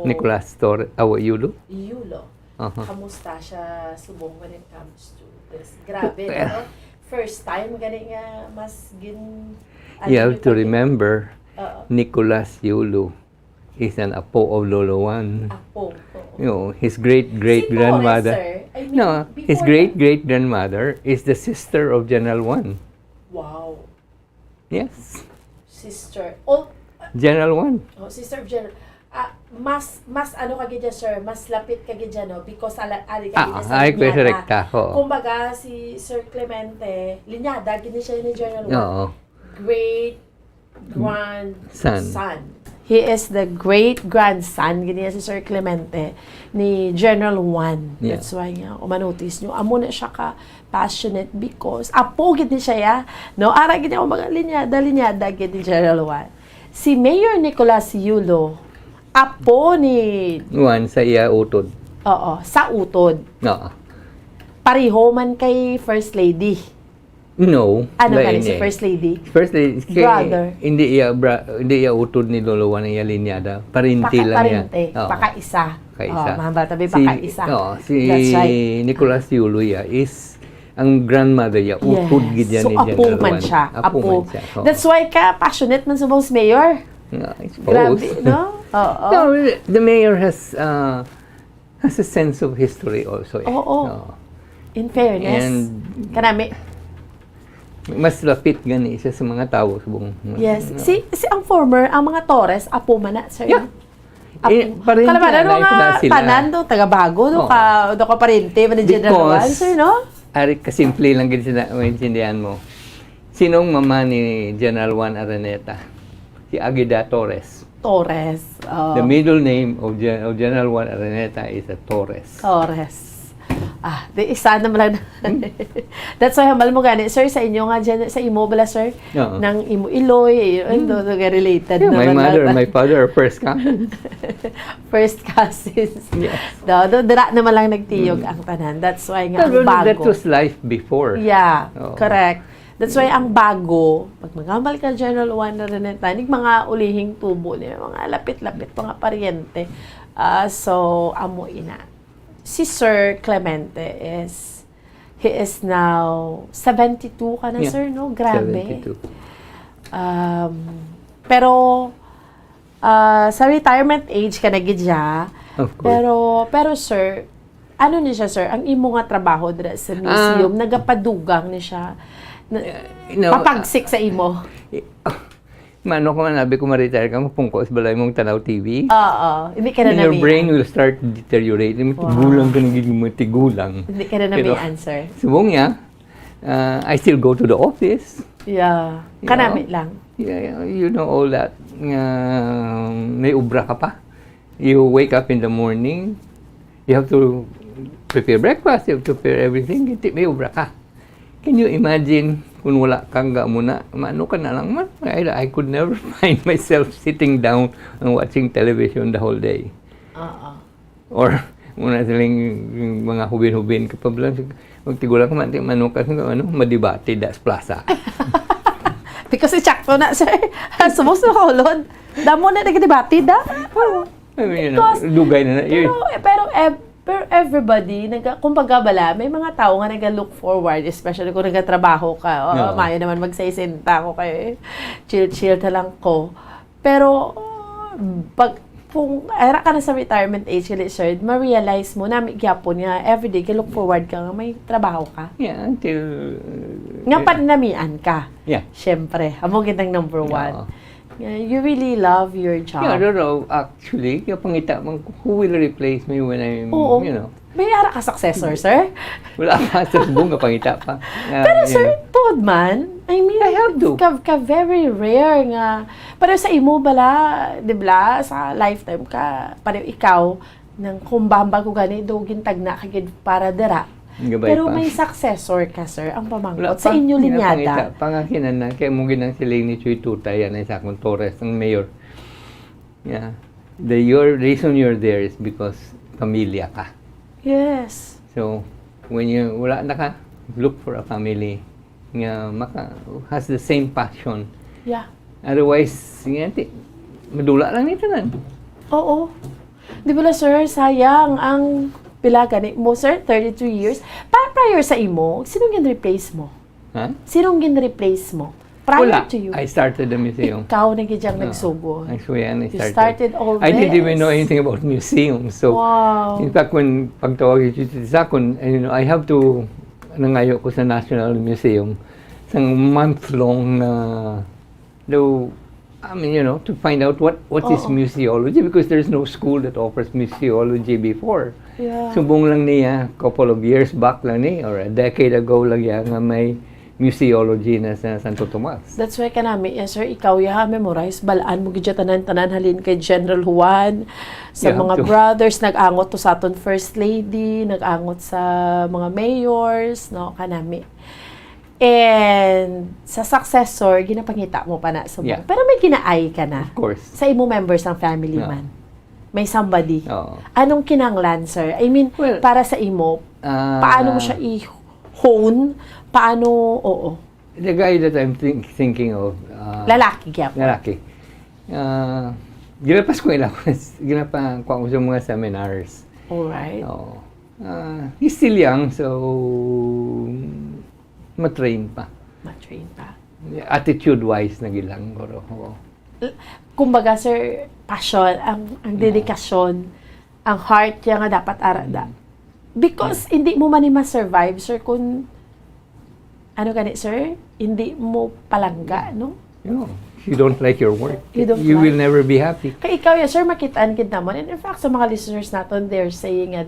Nicolas Yulo. Yulo. Kamusta siya subong when it comes to this? Grabe, no? First time, gani nga, mas You have to remember, Nicolas Yulo is an apo of Lolo Juan. Apo. His great-great-grandmother. His great-great-grandmother is the sister of General Juan. Wow. Yes. Sister. General Juan. Sister of General. Mas kagid dyan, sir, mas lapit kagid dyan, no? Because ali kagid sa linyada. Kumbaga, si Sir Clemente, linyada, gini siya ni General Juan. Great-grandson. He is the great-grandson, gini si Sir Clemente, ni General Juan. That's why nga, umanotice nyo, amo na siya ka passionate because, apo gini siya, no? Ara gini ako mga linyada, gini General Juan. Si Mayor Nicolas Yulo, apo ni Juan sa iya utod. Oo, sa utod. Oo. Pareho man kay First Lady. No. Ano ka si First Lady? First Lady. Brother. Hindi iya utod ni Lolo Juan iya linyada. Parinti lang yan. Pakaisa. Pakaisa. Mga bata, pakaisa. Si Nicolas Yulo is ang grandmother niya, utod gid yan ni General Juan. So, apo man siya. Apo. That's why ka passionate man sa most mayor. I suppose. Grabe, no? No, the mayor has a sense of history also. In fairness. And kanami. Mas lapit gani siya sa mga tao sa buong. Yes. Si ang mga Torres, apo man na, sir. Yeah. Parinti na nga tanan do taga-bago do ka parinti man ni General Juan, sir, no? Ari kasimple lang gid sina maintindihan mo. Sinong mama ni General Juan Araneta? Si Agueda Torres. The middle name of General Juan Araneta is a Torres. Di isa na lang. That's why hamal mo gani, sir, sa inyo nga dyan, sa imo bala, sir, nang imo Iloy, related na. My father are first cousins. First cousins. Yes. Dira naman lang nagtiyog ang tanan. That's why nga ang bago. That was life before. Yeah, correct. That's why ang bago, pag magamal ka General Juan Araneta, mga ulihing tubo niya, mga lapit-lapit, mga paryente. So, amo ina. Si Sir Clemente he is now 72 ka na, sir, no? Grabe. 72. Pero, sa retirement age ka na gidya. Pero, sir, ano ni siya, sir? Ang imo nga trabaho dira sa museum, nagapadugang ni siya. Papagsik sa imo. Mano ko man, nabi ko ma-retire ka, mapungkos balay mong tanaw TV. Hindi ka na namiyan. Your brain will start deteriorating. Matigulang ka nagiging matigulang. Hindi ka na namiyan, sir. Subong niya, I still go to the office. Yeah. Kanamit lang. Yeah, you know all that. May ubra ka pa. You wake up in the morning, you have to prepare breakfast, you have to prepare everything. May ubra ka. Can you imagine kung wala kang muna, ano ka na lang man? I could never find myself sitting down and watching television the whole day. Or muna silang mga hubin-hubin ka pa lang. Magtigulang ka man, madibati das plaza. Because sakto na, sir. Sumos na kaulon. Damo na nagdibati da. Lugay na na. Pero everybody, kumbaga bala, may mga tao nga nag-look forward, especially kung nagtatrabaho ka. Mayo naman magsaisinta ko kayo. Chill-chill na lang ko. Pero, kung era ka na sa retirement age, sir, ma-realize mo na may gyapon nga, everyday, look forward ka nga, may trabaho ka. Yeah, until... nga panamian ka. Yeah. Siyempre, among gitang number one. You really love your job. Yeah, no, actually, yung pangita, who will replace me when I'm, May ara ka successor, sir? Wala pa sa bunga pangita pa. Pero sir, tuod man, I mean, I have to. Ka very rare nga. Pero sa imo bala, di ba, sa lifetime ka, pareho ikaw, nang kumbamba ko gani, do gintag na kagid para dira. Gabay Pero pa. may successor ka, sir, ang pamangkot. Wala Sa pa. inyo linyada. Pangakinan na, kaya mong ginang siling ni Chuy Tutay, yan ay Sakon Torres, ang mayor. Yeah. Your reason you're there is because pamilya ka. Yes. So, when you wala na ka, look for a family nga has the same passion. Yeah. Otherwise, madula lang nito na. Oo. Di ba sir, sayang ang pila gani mo, sir, 32 years. Prior sa imo, sinong gin-replace mo? Ha? Sinong gin-replace mo? Prior Wala. to you. I started the museum. Ikaw na gidyang nagsugo. Actually, I You started all I didn't this. even know anything about museums. So, Wow. in fact, when pagtawag ito sa akin, I have to, nangayo ko sa National Museum, isang month-long to find out what is museology, because there's no school that offers museology before. Yeah. Subong lang niya, couple of years back lang ni, or a decade ago lang yan, nga may museology na sa Santo Tomas. That's why kanami, yes sir, ikaw memorize, balaan mo gidya tanan halin kay General Juan, sa You have mga to. brothers, nag-angot to sa aton First Lady, nag-angot sa mga mayors, no, kanami. And sa successor, ginapangita mo pa na sa mga. Yeah. Pero may ginaay ka na. Of course. Sa imo members ng family No. man. May somebody. Oo. Anong kinanglan, sir? I mean, para sa imo, paano mo siya i-hone? Paano, The guy that I'm thinking of, lalaki, gyapon. lalaki. Ginapas ko ilang, ginapa ko sa mga seminars. Alright. He's still young, so matrain pa. Matrain pa. Attitude-wise na gilang guro. Kumbaga, sir, passion, ang dedikasyon, ang heart niya nga dapat arada. Because hindi mo man ma-survive, sir, kung ano ganit, sir, hindi mo palangga, no? If you don't like your work, You don't you like- will never be happy. Kaya ikaw, sir, makitaan kid naman. And in fact, sa mga listeners natin, they're saying nga,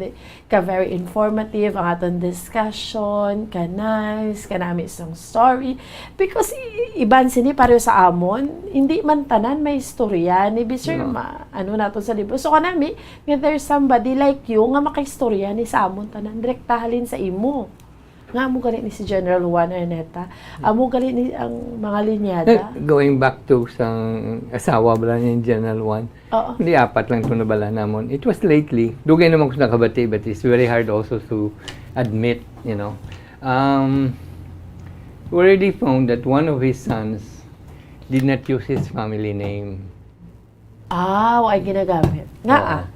ka very informative, ang aton discussion, ka nice, ka namin isang story. Because iban sini, pareho sa amon, hindi man tanan, may istorya. Ni sir, ano nato sa libro. So, kanami, nga there's somebody like you, nga makaistorya ni sa amon tanan, direktahalin sa imo. Nga mo galit ni si General Juan Arneta. Amo galit ni ang mga linyada. Going back to sang asawa bala ni General Juan, hindi apat lang ito nabala namon. It was lately. Dugay naman ko nakabati, but it's very hard also to admit, We already found that one of his sons did not use his family name. Ay ginagamit. Nga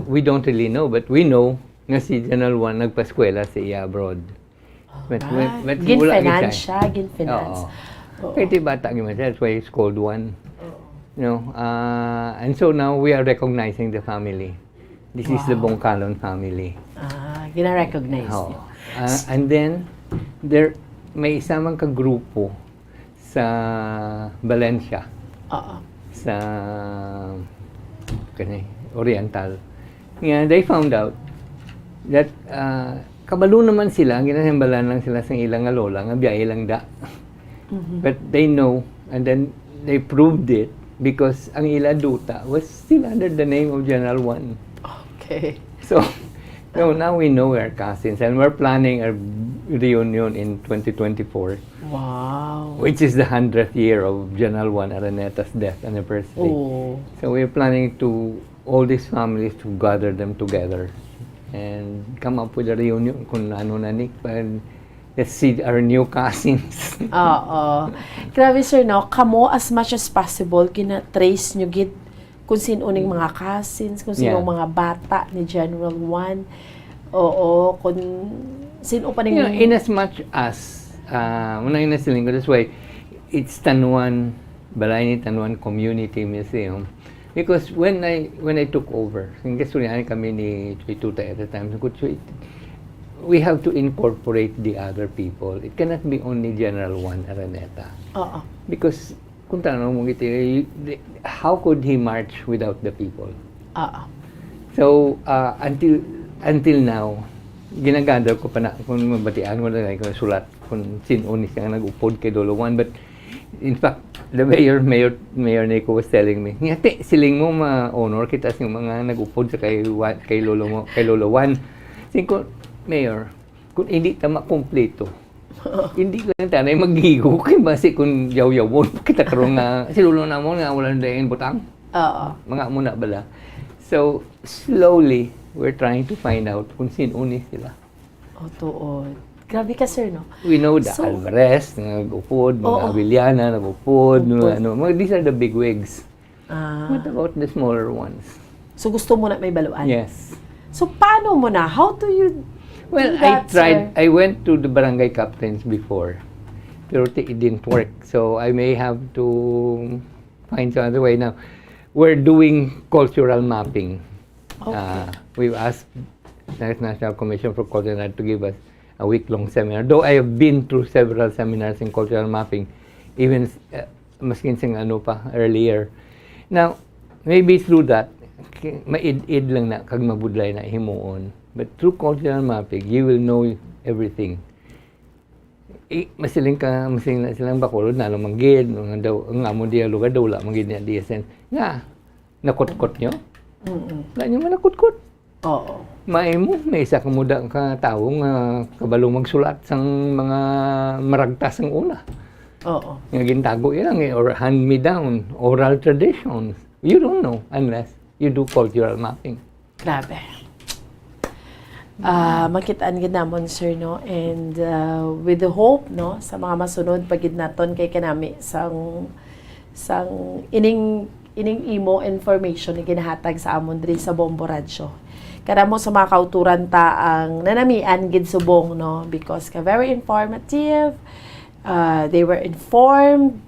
We don't really know, but we know nga si General Juan nagpaskwela sa iya abroad. But Gin-finance siya, gin-finance. Pretty bata gyud man. That's why it's called Juan. And so now we are recognizing the family. This is the Bongkalon family. Gina-recognize niyo. And then may isa man ka grupo sa Valencia. Sa Oriental. Nga, they found out that kabalo naman sila, ginasimbalan lang sila sa ilang lola, nga biyahe lang da. But they know, and then they proved it because ang ila duta was still under the name of General Juan. Okay. So now we know we're cousins, and we're planning a reunion in 2024. Wow. Which is the 100th year of General Juan Araneta's death anniversary. Oh. So we're planning to all these families to gather them together and come up with a reunion kung ano na ni. Let's see our new cousins. Grabe sir, no? Kamo as much as possible, kina-trace nyo gid kung sino ning mga cousins, kung sino mga bata ni General Juan. Kung sino pa ning... In as much as, una yun na siling ko, that's why it's Tanuan, Balay ni Tanuan Community Museum. Because when I took over, kasi kami ni Chuy Tutay at the time, we have to incorporate the other people. It cannot be only General Juan Araneta. Because kung tanong mo how could he march without the people? So until until now, ginagather ko pa na kung mabatian ko na kung sulat kung sinunis nga nag-upod kay Lolo Juan. But in fact, the Mayor Nico was telling me, ngati, siling mo ma-honor kita yung mga nag-upod sa kay Lolo Juan. Sabi ko, Mayor, kung hindi ta makumpleto, hindi ko lang tanay maghigo kay basi kung yaw-yawon kita karon nga si Lolo na mo nga wala dayon butang. Mga muna bala. So, slowly, we're trying to find out kung sinunis sila. Tuod. Grabe ka, sir, no? We know the Alvarez, nag-upod, mga Avellana, nag-upod, these are the big wigs. What about the smaller ones? So, gusto mo na may baluan? Yes. So, paano mo na? How do you Well, do that, I tried. sir? I went to the barangay captains before, pero it didn't work. So I may have to find some other way. Now, we're doing cultural mapping. We've asked the National Commission for Cultural Art to give us a week-long seminar. Though I have been through several seminars in cultural mapping, even maskin sing ano pa earlier. Now, maybe through that, maid-id lang na kag mabudlay na himuon. But through cultural mapping, you will know everything. Masiling na silang bakulod na manggid, ang amon diya lugar daw la manggid niya DSN. Nga, nakot-kot nyo? Wala nyo man nakot-kot. May isa ka muda ka taong kabalong magsulat sang mga maragtas ang una. Nga gintago yan or hand-me-down, oral traditions. You don't know unless you do cultural mapping. Grabe. Makitaan gid namon, sir, no? And with the hope, no, sa mga masunod pagid naton kay kanami sang ining imo information na ginahatag sa amon diri sa Bombo Radio. Kada mo sa mga kauturan ta ang nanamian gid subong, no, because ka very informative. They were informed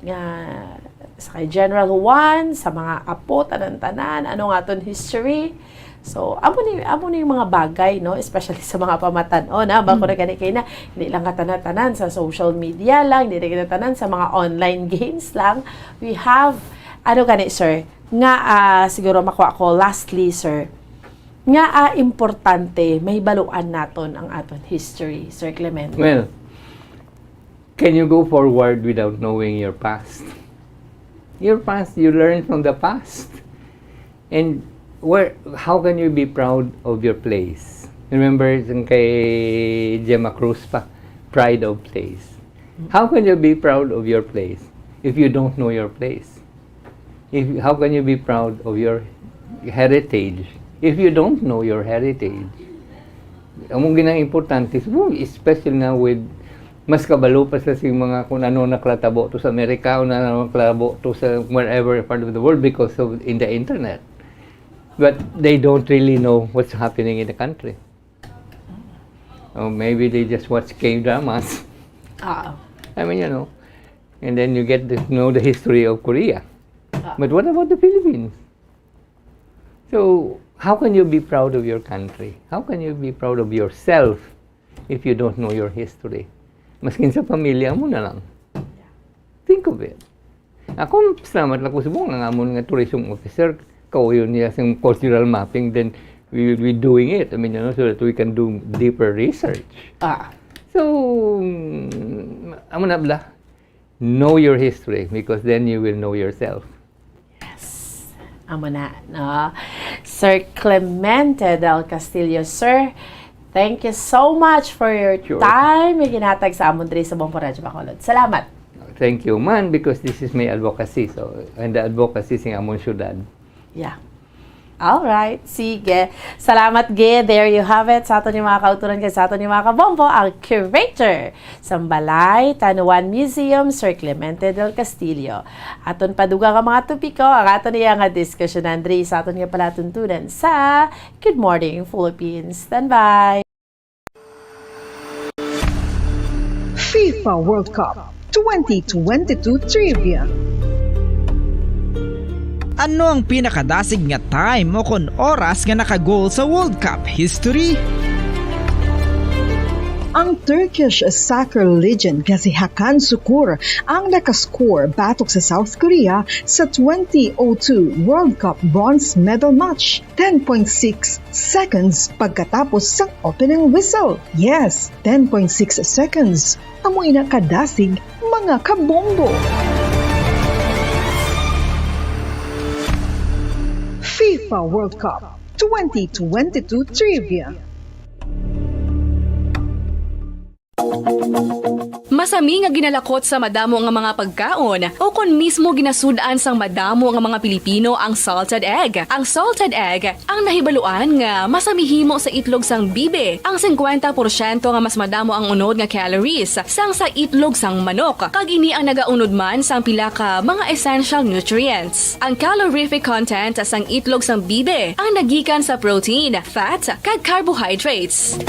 sa kay General Juan, sa mga apo tanan-tanan, ano nga ton history. So, amo ni yung mga bagay, no, especially sa mga pamatan-o na bako na gani kay na hindi lang katanan-tanan sa social media lang, hindi lang katanan sa mga online games lang. We have gani, sir, nga siguro makuha ko lastly, sir, nga importante may baluan naton ang aton history, Sir Clemente. Well, can you go forward without knowing your past? Your past, you learn from the past. And how can you be proud of your place? Remember kay Gemma Cruz pa, pride of place. How can you be proud of your place if you don't know your place? How can you be proud of your heritage if you don't know your heritage? Among ginang importante, especially now with mas kabalo pa sa mga kung ano naklatabo to sa Amerika o na naklatabo to sa wherever part of the world because of in the internet. But they don't really know what's happening in the country. Or maybe they just watch K-dramas. I mean, and then you get to know the history of Korea. But what about the Philippines? So, how can you be proud of your country? How can you be proud of yourself if you don't know your history? Maskin sa pamilya mo na lang. Think of it. Ako, salamat lang ko sa buong ang amon nga tourism officer, yun niya sa cultural mapping, then we will be doing it. I mean, so that we can do deeper research. So, amo na bla, know your history because then you will know yourself. Yes. Amo na, no? Sir Clemente del Castillo, sir, thank you so much for your time. May ginatag sa amon diri sa Bombo Radio Bacolod. Salamat. Thank you, man, because this is my advocacy. So, and the advocacy is in amon syudad. Yeah. All right. Sige. Salamat, Ge. There you have it. Sa ato ni mga kauturan kay sa ato ni mga kabombo, ang curator sa Balay Tanuan Museum, Sir Clemente del Castillo. Aton paduga ka mga tupiko, ang ato niya nga diskusyon Andri sa aton nga palatuntunan sa Good Morning Philippines. Stand by. FIFA World Cup 2022 Trivia. Ano ang pinakadasig nga time o kon oras nga naka-goal sa World Cup history? Ang Turkish soccer legend nga si Hakan Şükür ang nakascore batok sa South Korea sa 2002 World Cup bronze medal match. 10.6 seconds pagkatapos sa opening whistle. Yes, 10.6 seconds. Amoy na kadasig mga kabombo. FIFA World Cup 2022 Trivia. Masami nga ginalakot sa madamo nga mga pagkaon o kon mismo ginasudaan sang madamo nga mga Pilipino ang salted egg. Ang salted egg ang nahibaluan nga masamihimo sa itlog sang bibe. Ang 50% nga mas madamo ang unod nga calories sang sa itlog sang manok. Kag ini ang nagaunod man sang pila ka mga essential nutrients. Ang calorific content sang itlog sang bibe ang nagikan sa protein, fat, kag carbohydrates.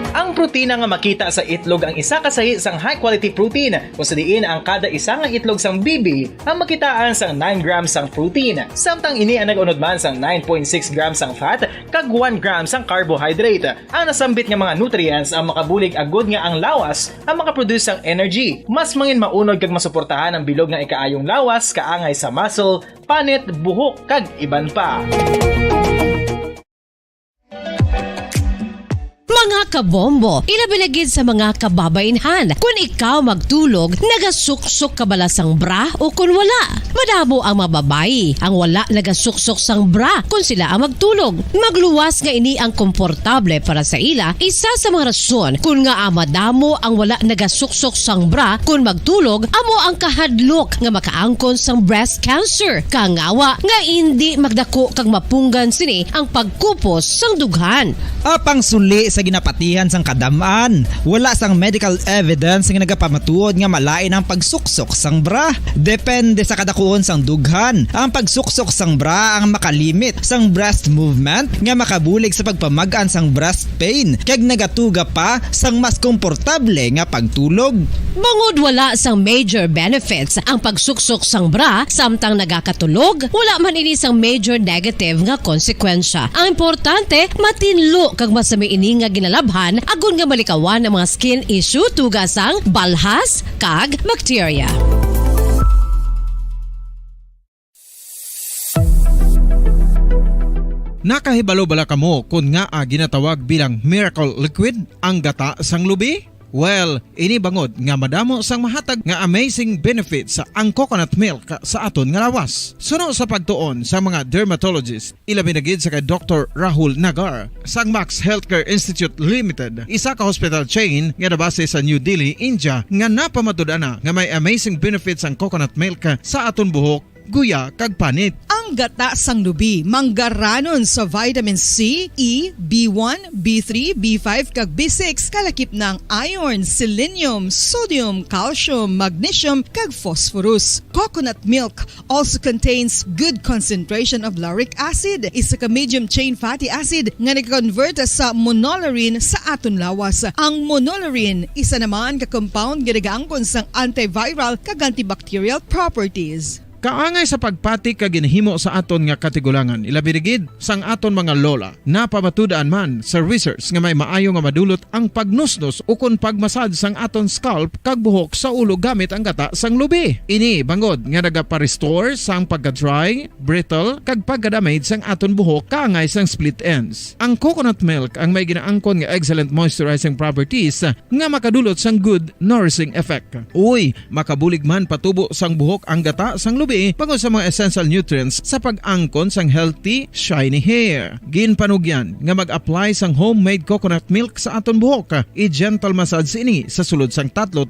Ang protina nga makita sa itlog ang isa kasahi sang high quality protein kung sa diin ang kada isa nga itlog sang bibi ang makitaan sang 9 grams sang protein. Samtang ini ang nag-unod man sang 9.6 grams sang fat kag 1 gram sang carbohydrate. Ang nasambit nga mga nutrients ang makabulig agud nga ang lawas ang makaproduce sang energy. Mas mangin maunod kag masuportahan ang bilog nga ikaayong lawas kaangay sa muscle, panit, buhok kag iban pa. Mga kabombo, ilabilagid sa mga kababainhan. Kung ikaw magtulog, nagasuksok ka bala sang bra o kung wala. Madamo ang mababayi ang wala nagasuksok sang bra kung sila ang magtulog. Magluwas nga ini ang komportable para sa ila. Isa sa mga rason kung nga madamo ang wala nagasuksok sang bra kung magtulog, amo ang kahadlok nga makaangkon sang breast cancer. Kangawa nga hindi magdako kag mapunggan sini ang pagkupos sang dughan. Apang suli sa ginapatihan sang kadamaan, wala sang medical evidence nga nagapamatuod nga malain ang pagsuksok sang bra. Depende sa kadakuon sang dughan. Ang pagsuksok sang bra ang makalimit sang breast movement nga makabulig sa pagpamagaan sang breast pain kag nagatuga pa sang mas komportable nga pagtulog. Bangod wala sang major benefits ang pagsuksok sang bra samtang nagakatulog, wala man ini sang major negative nga konsekwensya. Ang importante, matinlo kag masami ini nga ginalabhan agon nga malikawan ang mga skin issue tugas sang balhas kag bacteria. Nakahibalo bala kamo kung nga ginatawag bilang miracle liquid ang gata sang lubi? Well, ini bangod nga madamo sang mahatag nga amazing benefits sa ang coconut milk sa aton nga lawas. Suno sa pagtuon sa mga dermatologist, ilabi na gid sa kay Dr. Rahul Nagar sang Max Healthcare Institute Limited, isa ka hospital chain nga nabase sa New Delhi, India, nga napamatud-ana nga may amazing benefits ang coconut milk sa aton buhok, guya kag panit. Ang gata sang lubi manggaranon sa vitamin C, E, B1, B3, B5 kag B6 kalakip ng iron, selenium, sodium, calcium, magnesium kag phosphorus. Coconut milk also contains good concentration of lauric acid, isa ka medium chain fatty acid nga nag-convert sa monolarin sa aton lawas. Ang monolarin isa naman ka compound nga nagaangkon sang antiviral kag antibacterial properties. Kaangay sa pagpati ka ginhimo sa aton nga katigulangan, ilabirigid sang aton mga lola, napamatudan man sa research nga may maayo nga madulot ang pagnusnos o kon pagmasad sang aton scalp kag buhok sa ulo gamit ang gata sang lubi. Ini bangod nga nagapa-restore sang pagka-dry, brittle kag pagka-damage sang aton buhok kaangay sang split ends. Ang coconut milk ang may ginaangkon nga excellent moisturizing properties nga makadulot sang good nourishing effect. Uy, makabulig man patubo sang buhok ang gata sang lubi pagod sa mga essential nutrients sa pag-angkon sang healthy, shiny hair. Ginpanugyan nga mag-apply sang homemade coconut milk sa aton buhok. I-gentle massage ini sa sulod sang 3-5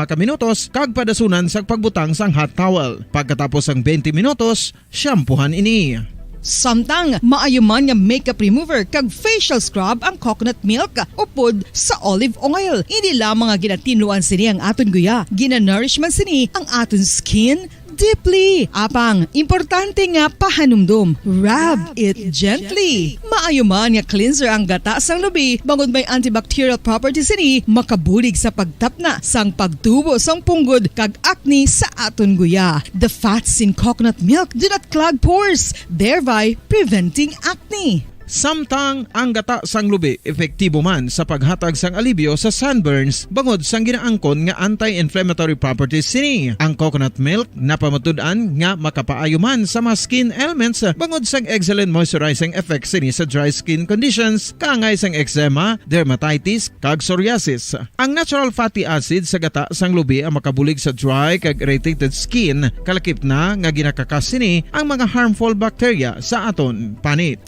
ka minutos kag padasunan sa pagbutang sang hot towel. Pagkatapos sang 20 minutos, shampoohan ini. Samtang maayuman nga makeup remover kag facial scrub ang coconut milk upod sa olive oil. Hindi lamang nga ginatinluan sini ang aton guya, ginanourish man sini ang aton skin deeply. Apang, importante nga pahanumdum. Rub it gently. Maayo man nga cleanser ang gata sang lubi, bangod may antibacterial properties ini, makabulig sa pagtapna sang pagtubo sang punggod kag acne sa aton guya. The fats in coconut milk do not clog pores, thereby preventing acne. Samtang ang gata sang lubi epektibo man sa paghatag sang alibyo sa sunburns bangod sang ginaangkon nga anti-inflammatory properties sini. Ang coconut milk napamatud-an nga makapaayo man sa mga skin ailments bangod sang excellent moisturizing effect sini sa dry skin conditions kaangay sang eczema, dermatitis kag psoriasis. Ang natural fatty acid sa gata sang lubi ang makabulig sa dry kag irritated skin kalakip na nga ginakakas sini ang mga harmful bacteria sa aton panit.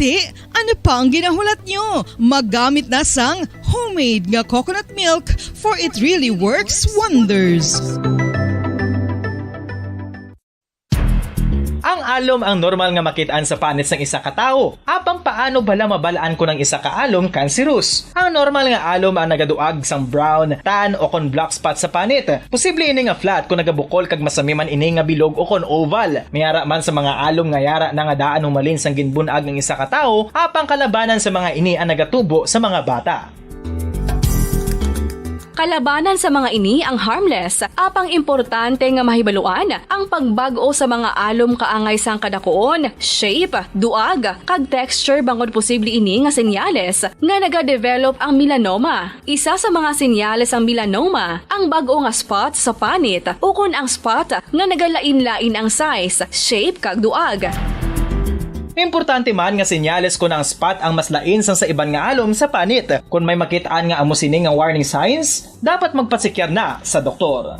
Ano pa ang ginahulat nyo? Magamit na sang homemade nga coconut milk for it really works wonders. Ang alom ang normal nga makitaan sa panit ng isa ka tawo. Apang paano bala mabalaan ko ng isa ka alom cancerous? Ang normal nga alom ang nagaduag sang brown, tan o kon black spot sa panit. Posible ini nga flat kung nagabukol kag masami man ini nga bilog o kon oval. Mayara man sa mga alom nga yara na nga daan humalin sang ginbunag ng isa ka tawo, apang kalabanan sa mga ini ang nagatubo sa mga bata. Kalabanan sa mga ini ang harmless, apang importante nga mahibaluan ang pagbag-o sa mga alom kaangay sang kadakuon, shape, duag, kag texture bangod posible ini nga senyales nga nagadevelop ang melanoma. Isa sa mga senyales ang melanoma, ang bag-o nga spot sa panit o kun ang spot nga nagalain-lain ang size, shape kag duag. Importante man nga senyales kung ang spot ang mas lain sang sa iban nga alom sa panit. Kung may makitaan nga amo sini nga warning signs, dapat magpasikyar na sa doktor.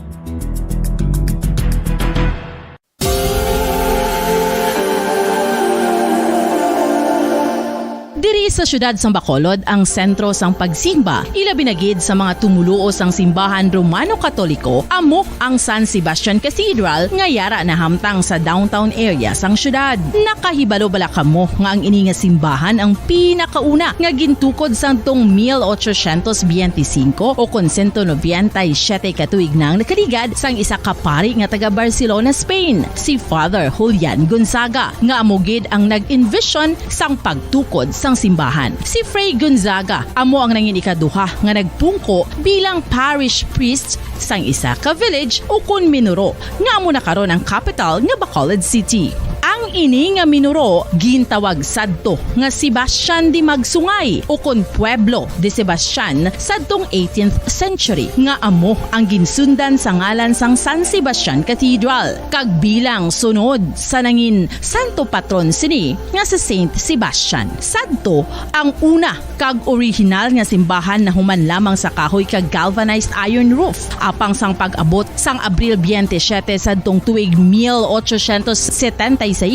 Diri sa syudad sang Bacolod ang sentro sang pagsimba, ilabi na gid sa mga tumuluo sang simbahan Romano-Katoliko, amok ang San Sebastian Cathedral nga yara na hamtang sa downtown area sang syudad. Nakahibalo bala kamo nga ang ini nga simbahan ang pinakauna nga gintukod sang tong 1825 o kon 197 katuig nang nakaligad sang isa ka pari nga taga Barcelona, Spain, si Father Julian Gonzaga, nga amo gid ang nag-envision sang pagtukod sang simbahan. Si Fray Gonzaga amo ang nangin ikaduha nga nagpungko bilang parish priest sang isa ka village o kun minuro nga amo na karon ang capital nga Bacolod City. Ang ini nga minuro gintawag sadto nga Sebastian de Magsungay o kon Pueblo de Sebastian sadtong 18th century nga amo ang ginsundan sa ngalan sang San Sebastian Cathedral kag bilang sunod sa nangin santo patron sini nga si Saint Sebastian. Sadto ang una kag original nga simbahan na human lamang sa kahoy kag galvanized iron roof apang sang pag-abot sang Abril 27 sadtong tuig 1876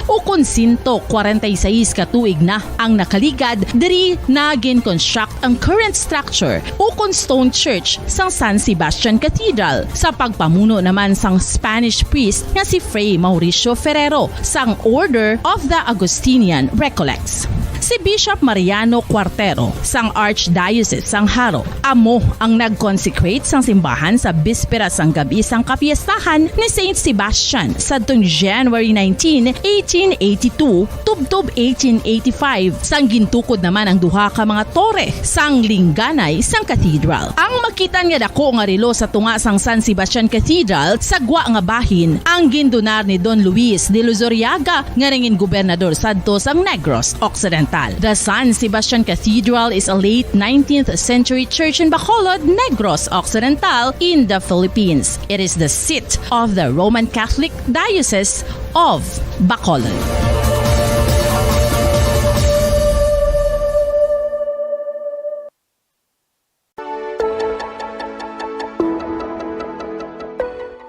o kon 146 katuig na ang nakaligad diri na gin-construct ang current structure o kon stone church sang San Sebastian Cathedral sa pagpamuno naman sang Spanish priest nga si Fray Mauricio Ferrero sang Order of the Augustinian Recollects. Si Bishop Mariano Cuartero sang Archdiocese sang Haro amo ang nag-consecrate sang simbahan sa bispera sang gabi sang kapiestahan ni Saint Sebastian sadtong January 19, 1882 tubtob 1885 sang gintukod naman ang duha ka mga tore sang lingganay sang cathedral. Ang makitan nga dako nga relo sa tunga sang San Sebastian Cathedral sa gwa nga bahin ang gindonar ni Don Luis de Luzuriaga nga nangin gobernador sadto sang Negros Occidental. The San Sebastian Cathedral is a late 19th century church in Bacolod, Negros Occidental in the Philippines. It is the seat of the Roman Catholic Diocese of Bacolod.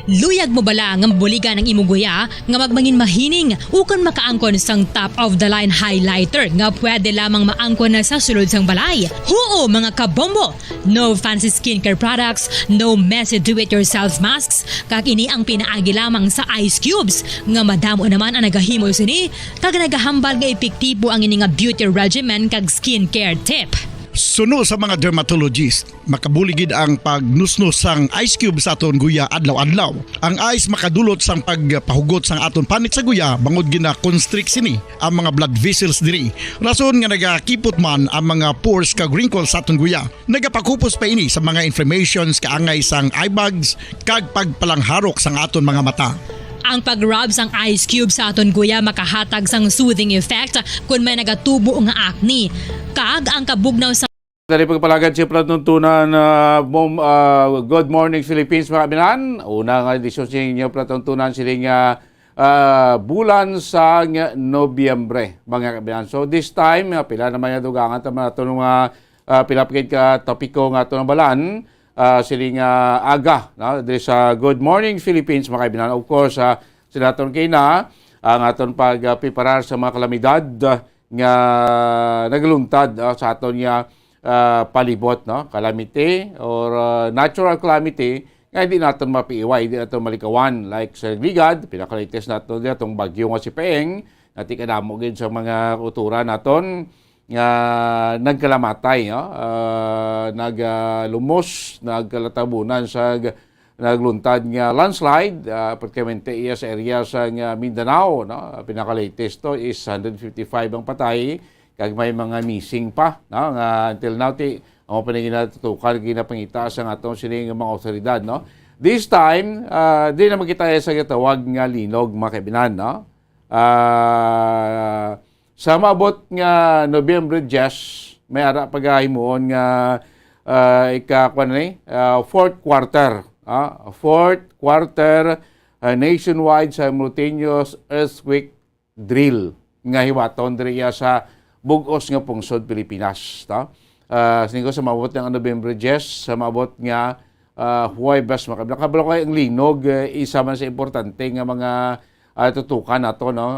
Luyag mo bala nga mabuliga ng imuguya nga magmangin mahining ukon makaangkon sang top of the line highlighter nga pwede lamang maangkon na sa sulod sang balay. Huo mga kabombo! No fancy skincare products, no messy do-it-yourself masks, kag ini ang pinaagi lamang sa ice cubes nga madamo naman ang nagahimo sini kag nagahambal nga epektibo ang ini nga beauty regimen kag skincare tip. Suno sa mga dermatologist, makabuligid ang pagnusnos sang ice cube sa aton guya adlaw-adlaw. Ang ice makadulot sang pagpahugot sang aton panit sa guya bangod gina-constrict sini ang mga blood vessels diri. Rason nga nagakipot man ang mga pores kag wrinkles sa aton guya. Nagapakupos pa ini sa mga inflammations kaangay sang eye bags kag pagpalangharok sang aton mga mata. Ang pag-rub sang ice cube sa aton guya makahatag sang soothing effect kung may nagatubo nga acne. Kag ang kabugnaw sa Dari pagpalagad si Platuntunan Good Morning Philippines mga kabinan. Una nga edisyon sa inyo Platuntunan siling bulan sa Nobyembre mga kabinan. So this time, pila naman yung dugangan tama ito nung pilapikit ka topiko nga ito ng balan. Siling aga. No? There is Good Morning Philippines mga kabinan. Of course, sila ito kina ang aton pagpiparar sa mga kalamidad nga nagluntad sa aton nga palibot, no? Calamity or natural calamity nga hindi natin mapiiway, hindi natin malikawan. Like sa Ligad, pinaka-latest natin dito, itong bagyo nga si Peeng, natin kadamo din sa mga kultura natin nga nagkalamatay, no? Naglumos, nagkalatabunan sa nagluntad nga landslide, particularmente iya sa area sa Mindanao, no? Pinaka-latest to is 155 ang patay, kag may mga missing pa, no? Until now ang paningin natutukan ginapangita sa atong sining mga otoridad, no? This time di na makita sa gitawag nga linog mga kaibinan, no? Sa maabot nga November 10 may ara pagahimuon nga fourth quarter, fourth quarter nationwide simultaneous earthquake drill nga hiwaton diriya sa bugos nga pungsod Pilipinas, no? Sinigo sa maabot ng November 10, sa maabot nga Huwebes makabila. Kabalo kayo ang linog, isa man sa importante nga mga tutukan nato, no?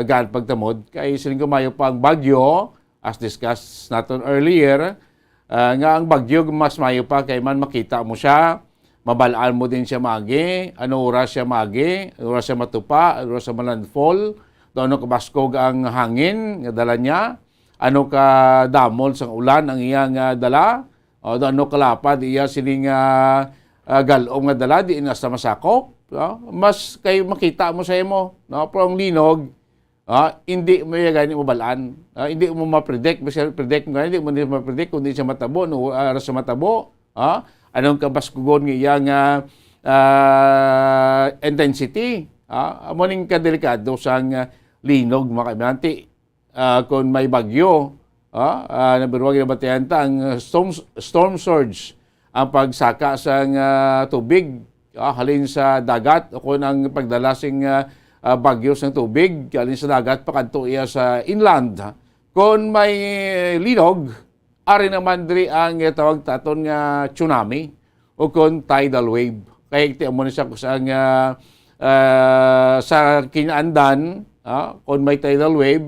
Gaan pagtamod. Kaya siling kumayo pa ang bagyo, as discussed natin earlier, nga ang bagyo mas mayo pa kay man makita mo siya, mabalaan mo din siya magi, ano oras siya magi, ano oras siya matupa, ano oras siya malandfall, doon kabaskog ang hangin nga dala niya, ano ka damol sang ulan ang iyang dala, o ano kalapad iya sining galong nga dala di na sa masakop, no? Mas kay makita mo sa imo, no? Pero ang linog, hindi mo gani mo balaan, hindi mo ma-predict, predict mo hindi mo ma-predict kung hindi siya matabo, no oras siya matabo, anong kabaskugon nga iyang intensity, amo ning kadelikado sang linog mga kaibigan. Kung may bagyo, nabiruwag na batayan ang storm surge, ang pagsaka sa tubig halin sa dagat o kung ang pagdalasing bagyo sa tubig halin sa dagat pakanto iya sa inland. Kung may linog, ari naman diri ang tawag taton nga tsunami o kung tidal wave. Kaya iti mo na siya sa kinaandan, kung may tidal wave,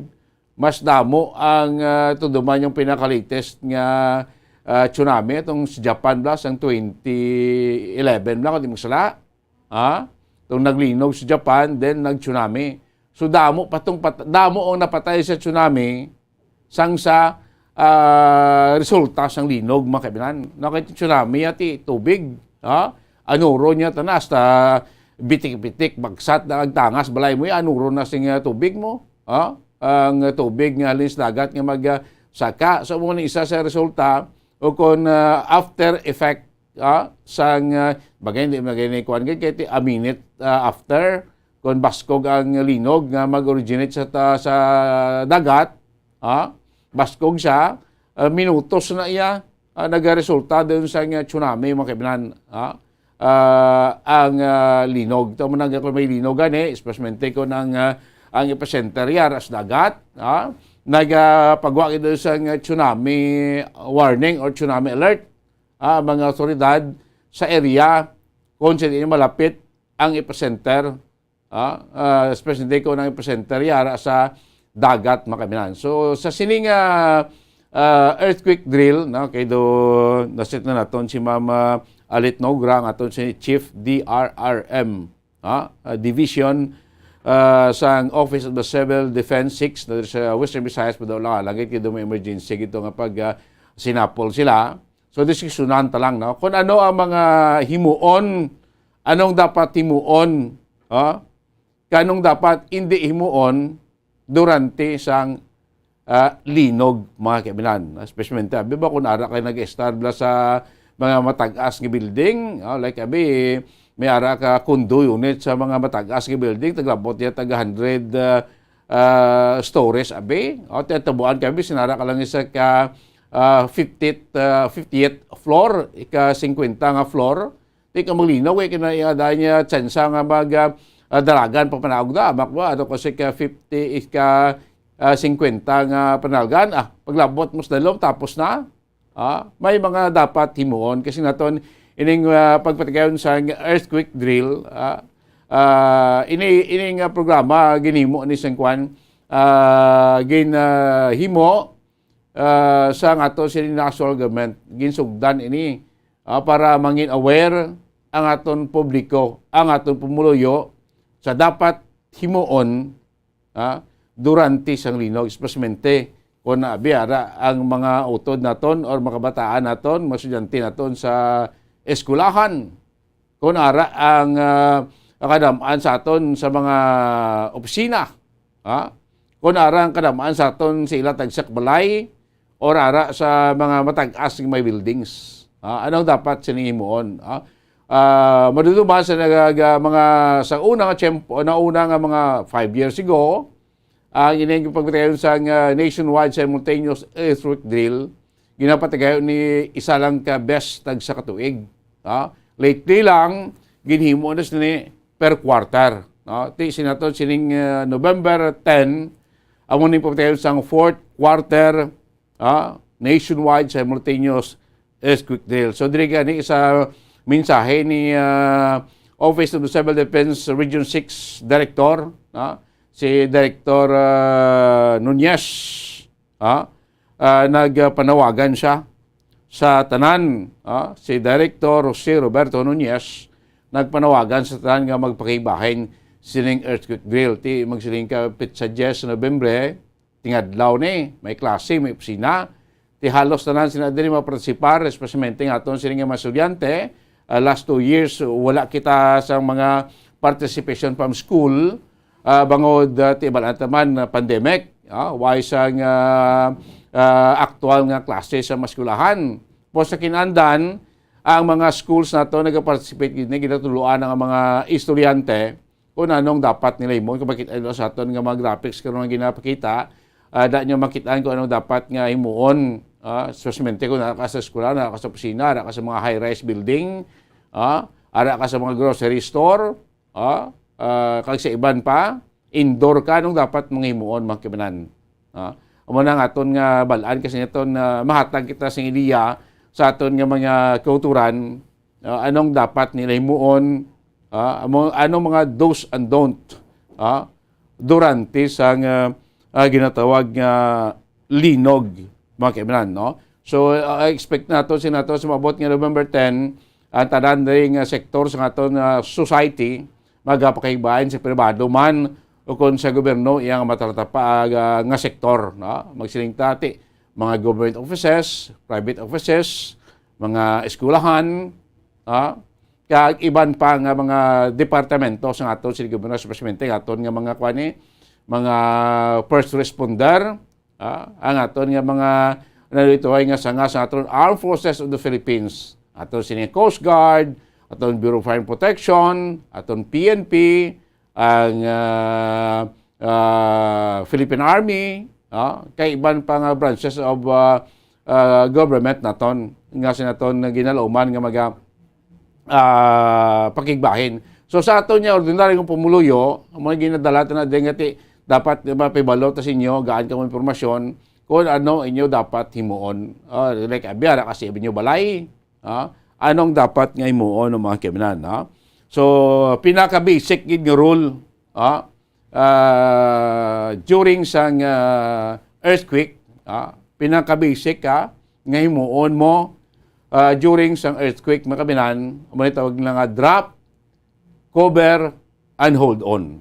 mas damo ang tuduman yung pinaka-latest nga tsunami. Itong sa Japan blast, ang 2011 lang, kung di magsala. Itong naglinog sa Japan, then nag-tsunami. So damo ang napatay sa tsunami sang sa resulta sang linog, mga kaibigan. Nakita tsunami at tubig. Anuro niya tanas, bitik-bitik, bagsat na agtangas, balay mo, anuro na sing tubig mo. Ang tubig nga halin sa dagat nga magsaka. So, muna isa sa resulta o kung after effect sang bagay hindi magiging kaya a minute after kung baskog ang linog nga mag-originate sa dagat, baskog siya, minutos na iya nag-resulta doon sa tsunami mga kaibigan. Ang linog. Ito mo nang may linog especially kung ang epicenter as dagat, nagpagwagi doon sa tsunami warning or tsunami alert, mga otoridad sa area kung saan malapit ang epicenter, especially kung ang epicenter sa dagat, mga kaibigan. So, sa sining earthquake drill, kay do nasit na naton si Mama Alit Nogra, ang aton si Chief DRRM, Division sa Office of the Civil Defense 6 na sa Western Visayas pa daw lang lagit kaya may emergency gito nga pag sinapol sila. So diskusyonan ta lang, no? Kung ano ang mga himuon, anong dapat himuon, kanong dapat hindi himuon durante sang linog, mga kaibigan. Especially kung ara kayo nag-establish sa mga matag-as nga building, like may ara ka condo unit sa mga matagas nga building, taglabot niya taga 100 stories abi. O tatabuan kami sinara ka lang isa ka 50th floor, ika 50 nga floor. Di ka maglinaw kay kinaya niya tsansa nga dalagan pa panawag da makwa ato kasi ka 50 ika 50 nga panalgan paglabot mo sa dalom tapos na may mga dapat himuon kasi naton ining pagpatigayon sa earthquake drill ining programa ginhimo ni Sengkwan ginhimo sa ato sa national government ginsugdan ini para mangin aware ang aton publiko, ang aton pumuluyo sa dapat himuon durante sang linog, especialmente kung naabiyara ang mga utod naton or mga kabataan naton, mga estudyante naton sa eskulahan. Kung ara ang kadamaan sa aton sa mga opisina, kung ara ang kadamaan sa aton sa ilang tagsak balay, or ara sa mga matag-as ng may buildings. Anong dapat sinihimuon? Maduduman sa mga sa unang tiyempo, nga mga 5 years ago, ang ining pagpatayon sa nationwide simultaneous earthquake drill, ginapatayon ni isa lang ka best tag sa katuig. Lately lang, ginhimo na sini per quarter. Ti sinaton sining November 10, ang muning pagpatayon sa 4th quarter nationwide simultaneous earthquake drill. So, diri gani isa mensahe ni Office of the Civil Defense Region 6 Director, si Director Nunez, nagpanawagan siya sa tanan, si Director Jose Roberto Nunez, nagpanawagan sa tanan nga magpakibahin sining earthquake drill. Ti magsiling ka sa 10 Nobyembre, tingadlaw ni, may klase, may opisina, ti halos tanan sila din maparticipar, especialmente nga aton sining mga estudyante. Last 2 years, wala kita sa mga participation from school, bangod ti balantaman pandemic, why sang aktual nga klase sa maskulahan. Po sa kinandan, ang mga schools na to nag-participate gini, ginatuluan ng mga estudyante kung anong dapat nila imon. Kung makita nyo sa aton nga mga graphics karon nga ginapakita, da nyo makitaan kung anong dapat nga himuon, especialmente kung naka sa eskwela, naka sa opisina, naka sa mga high-rise building, ara ka sa mga grocery store, kag sa iban pa, indoor ka nung dapat mga himuon, mga kibanan. Amo na nga aton nga balaan kasi naton mahatag kita sa ideya sa aton nga mga kauturan, anong dapat nila himuon, anong mga do's and don't durante sa ginatawag nga linog, mga kibanan, no? So, I expect nato sa mabot nga November 10, ang tanan ring sektor sa aton society magapakaibahin sa pribado man o kung sa gobyerno iyang matatapa nga sektor, no? Magsiling tati mga government offices, private offices, mga eskwelahan, kag iban pa nga mga departamento sa aton sa gobyerno, especially aton nga mga kwani, mga first responder, ang aton nga mga narituhay nga sa aton Armed Forces of the Philippines, aton sining Coast Guard, aton Bureau of Fire Protection, aton PNP, ang Philippine Army, kay iban pa nga branches of government naton nga sinaton ginalauman nga maga pakigbahin. So sa aton nya ordinaryo ng pumuluyo, mga ginadala na dengati dapat mapibalo ta sa inyo gaan ka impormasyon kung ano inyo dapat himuon. Like abiyara kasi inyo balay, anong dapat nga himuon ng mga kibanan. So pinaka-basic gid nga rule during sang earthquake, pinaka-basic nga himuon mo during sang earthquake mga kabinan, mo tawag nga drop, cover, and hold on.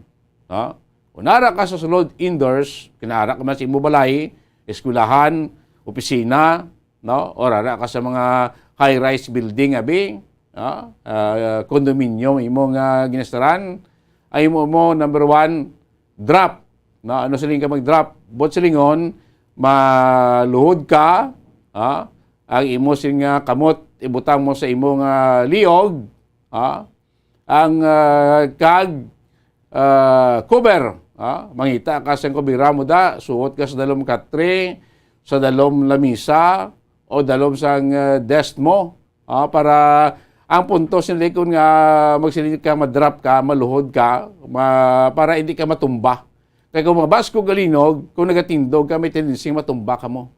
Kung nara ka sa sulod indoors, kinara ka man sa imo balay, eskwelahan, opisina, no? O nara ka sa mga high-rise building abi, condominium imo nga ginastaran, ay mo number 1, drop. No? Ano siling ka mag-drop? Bot silingon, maluhod ka, ang imo siling kamot, ibutang mo sa imo nga liog, ang cover. Mangita ka sa kubira mo da, suot ka sa dalom katre, sa dalom lamisa, o dalom sang desk mo. Para ang punto sinilikon nga magsilid ka, madrop ka, maluhod ka, para hindi ka matumba. Kaya kung mabas ko galinog, kung nagatindog ka, may tendency matumba ka mo.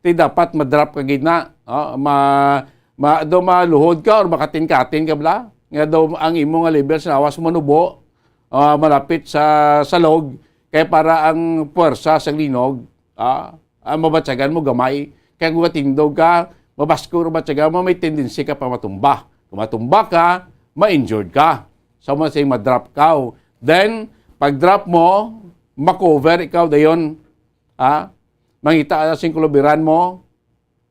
Dapat madrop ka gina. Do maluhod ka or makatin-katin ka bla. Nga daw ang imo nga level sa awas manubo, malapit sa salog, kaya para ang puwersa sa linog, mabatsagan mo gamay. Kaya kung matindog ka, mabasko o batsagan mo, may tendency ka pa matumba. Kung matumba ka, ma-injured ka. So, masay madrop ka. Then, pag-drop mo, makover ikaw dayon. Mangita ka sa kulubiran mo,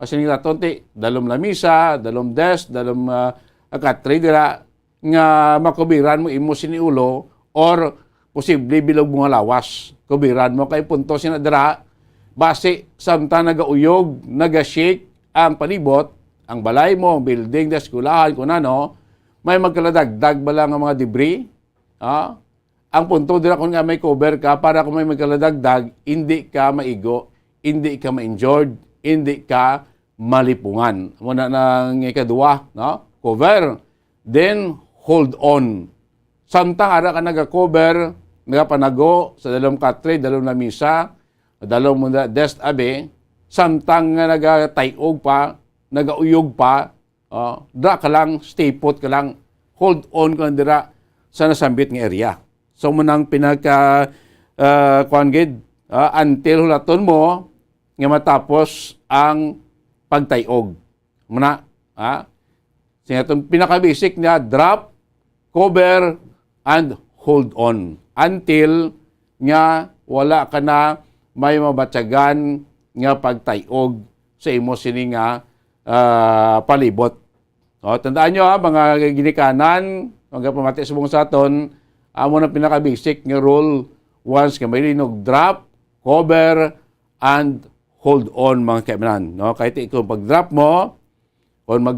kasi nila tonti, dalom lamisa, dalom desk, dalom katridira, nga makubiran mo imo siniulo, or posible bilog mga lawas. Kubiran mo kay punto sinadra, base samtang nagauyog, nagashake ang palibot, ang balay mo, building, eskulahan, kung ano, may magkaladagdag ba lang ang mga debris? Ang punto dira kung nga may cover ka, para kung may magkaladagdag, hindi ka maigo, hindi ka ma-injured, hindi ka malipungan. Muna ng ikadua, cover, then hold on. Samtang ara ka nag-cover, nagapanago sa dalawang katre, dalawang lamisa, dalawang muna desk abe, samtang nagatayog pa, nagauyog pa, dra ka lang, stay put ka lang, hold on ka dira sa nasambit ng area. So munang until hulaton mo, nga matapos ang pagtayog. Muna, itong pinaka-basic niya, drop, cover, and hold on. Until nga wala ka na may mabatsagan nga pagtayog sa imo sini nga palibot. Tandaan nyo mga ginikanan, mga pamati sa buong saton, amo na pinaka-basic nga rule, once nga may linog, drop, cover, and hold on mga kaibigan. Kahit ikaw pag-drop mo, kung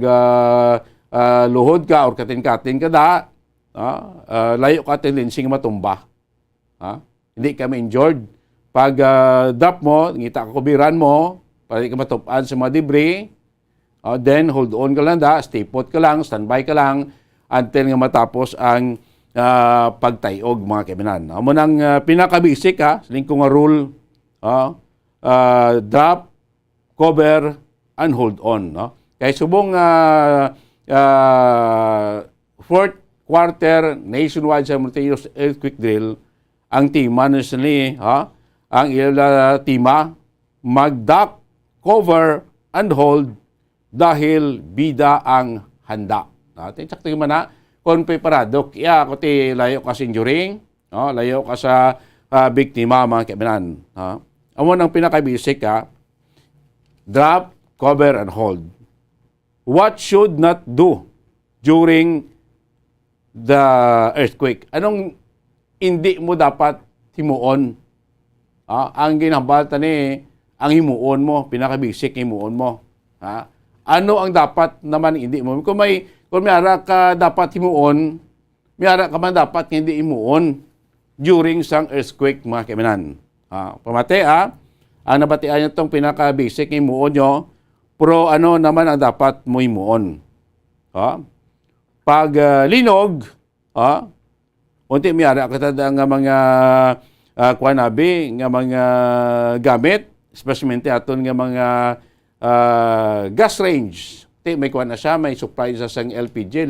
luhod ka or katin-katin ka da, layo ka tendency nga matumba. Hindi ka ma-injured. Pag drop mo, ngita ka kubiran mo, para hindi ka matupaan sa mga debris, then hold on ka lang da, stay put ka lang, standby ka lang, until nga matapos ang pagtayog mga kaibigan. Amo nang pinaka-basic siling ko nga rule, drop, cover, and hold on. Kaya subong fourth quarter nationwide simultaneous earthquake drill, ang tima ni ang ila tima mag-duck, cover, and hold dahil bida ang handa. Natin sakto man na kung preparado kaya ko ti layo ka sa injuring, layo ka sa biktima mga kaibigan. Amo nang pinaka-basic drop, cover, and hold. What should not do during the earthquake? Anong hindi mo dapat himuon? Ang ginabalta ni ang himuon mo, pinaka-basic himuon mo. Ano ang dapat naman hindi mo? Kung may ara ka dapat himuon, may ara ka man dapat hindi himuon during sang earthquake mga kaibigan. Pamati ang nabatian nyo itong pinaka-basic himuon nyo, pero ano naman ang dapat mo himuon? Pag linog, unti miyara katanda nga mga kuanabi, nga mga gamit, especially aton nga mga gas range. May kuha na siya, may supply sa sang LPG,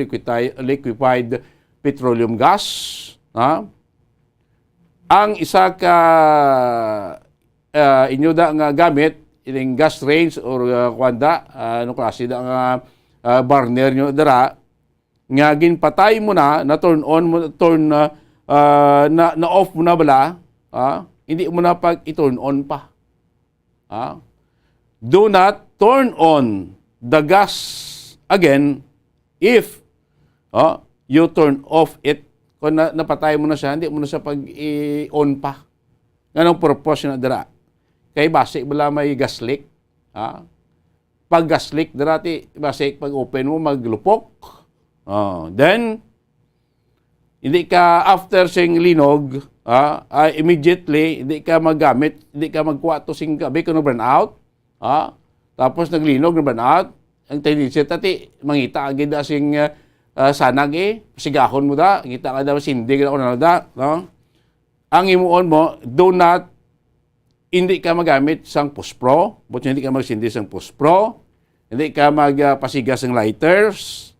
liquefied petroleum gas. Ang isa ka inyo da nga gamit, ining gas range or kuanda, anong klase da nga burner nyo dara, nga ginpatay mo na turn on mo, na off mo na bala, hindi mo na pag i-turn on pa. Do not turn on the gas again if you turn off it. Kung napatay mo na siya, hindi mo na siya pag-i-on pa. Anong purpose na dira? Kay basic bala may gas leak. Pag gas leak dira, basic pag open mo, maglupok. Then, hindi ka after sing linog, immediately hindi ka maggamit, hindi ka magkuha to sing gabi kuno burn out. Tapos naglinog na burn out. Ang tendency tati mangita agad sing sanag sigahon mo da, kita ka daw sindig ako na da, no? Ang imuon mo, do not hindi ka magamit sang puspro, but hindi ka magsindi sang puspro, hindi ka magpasigas ng lighters,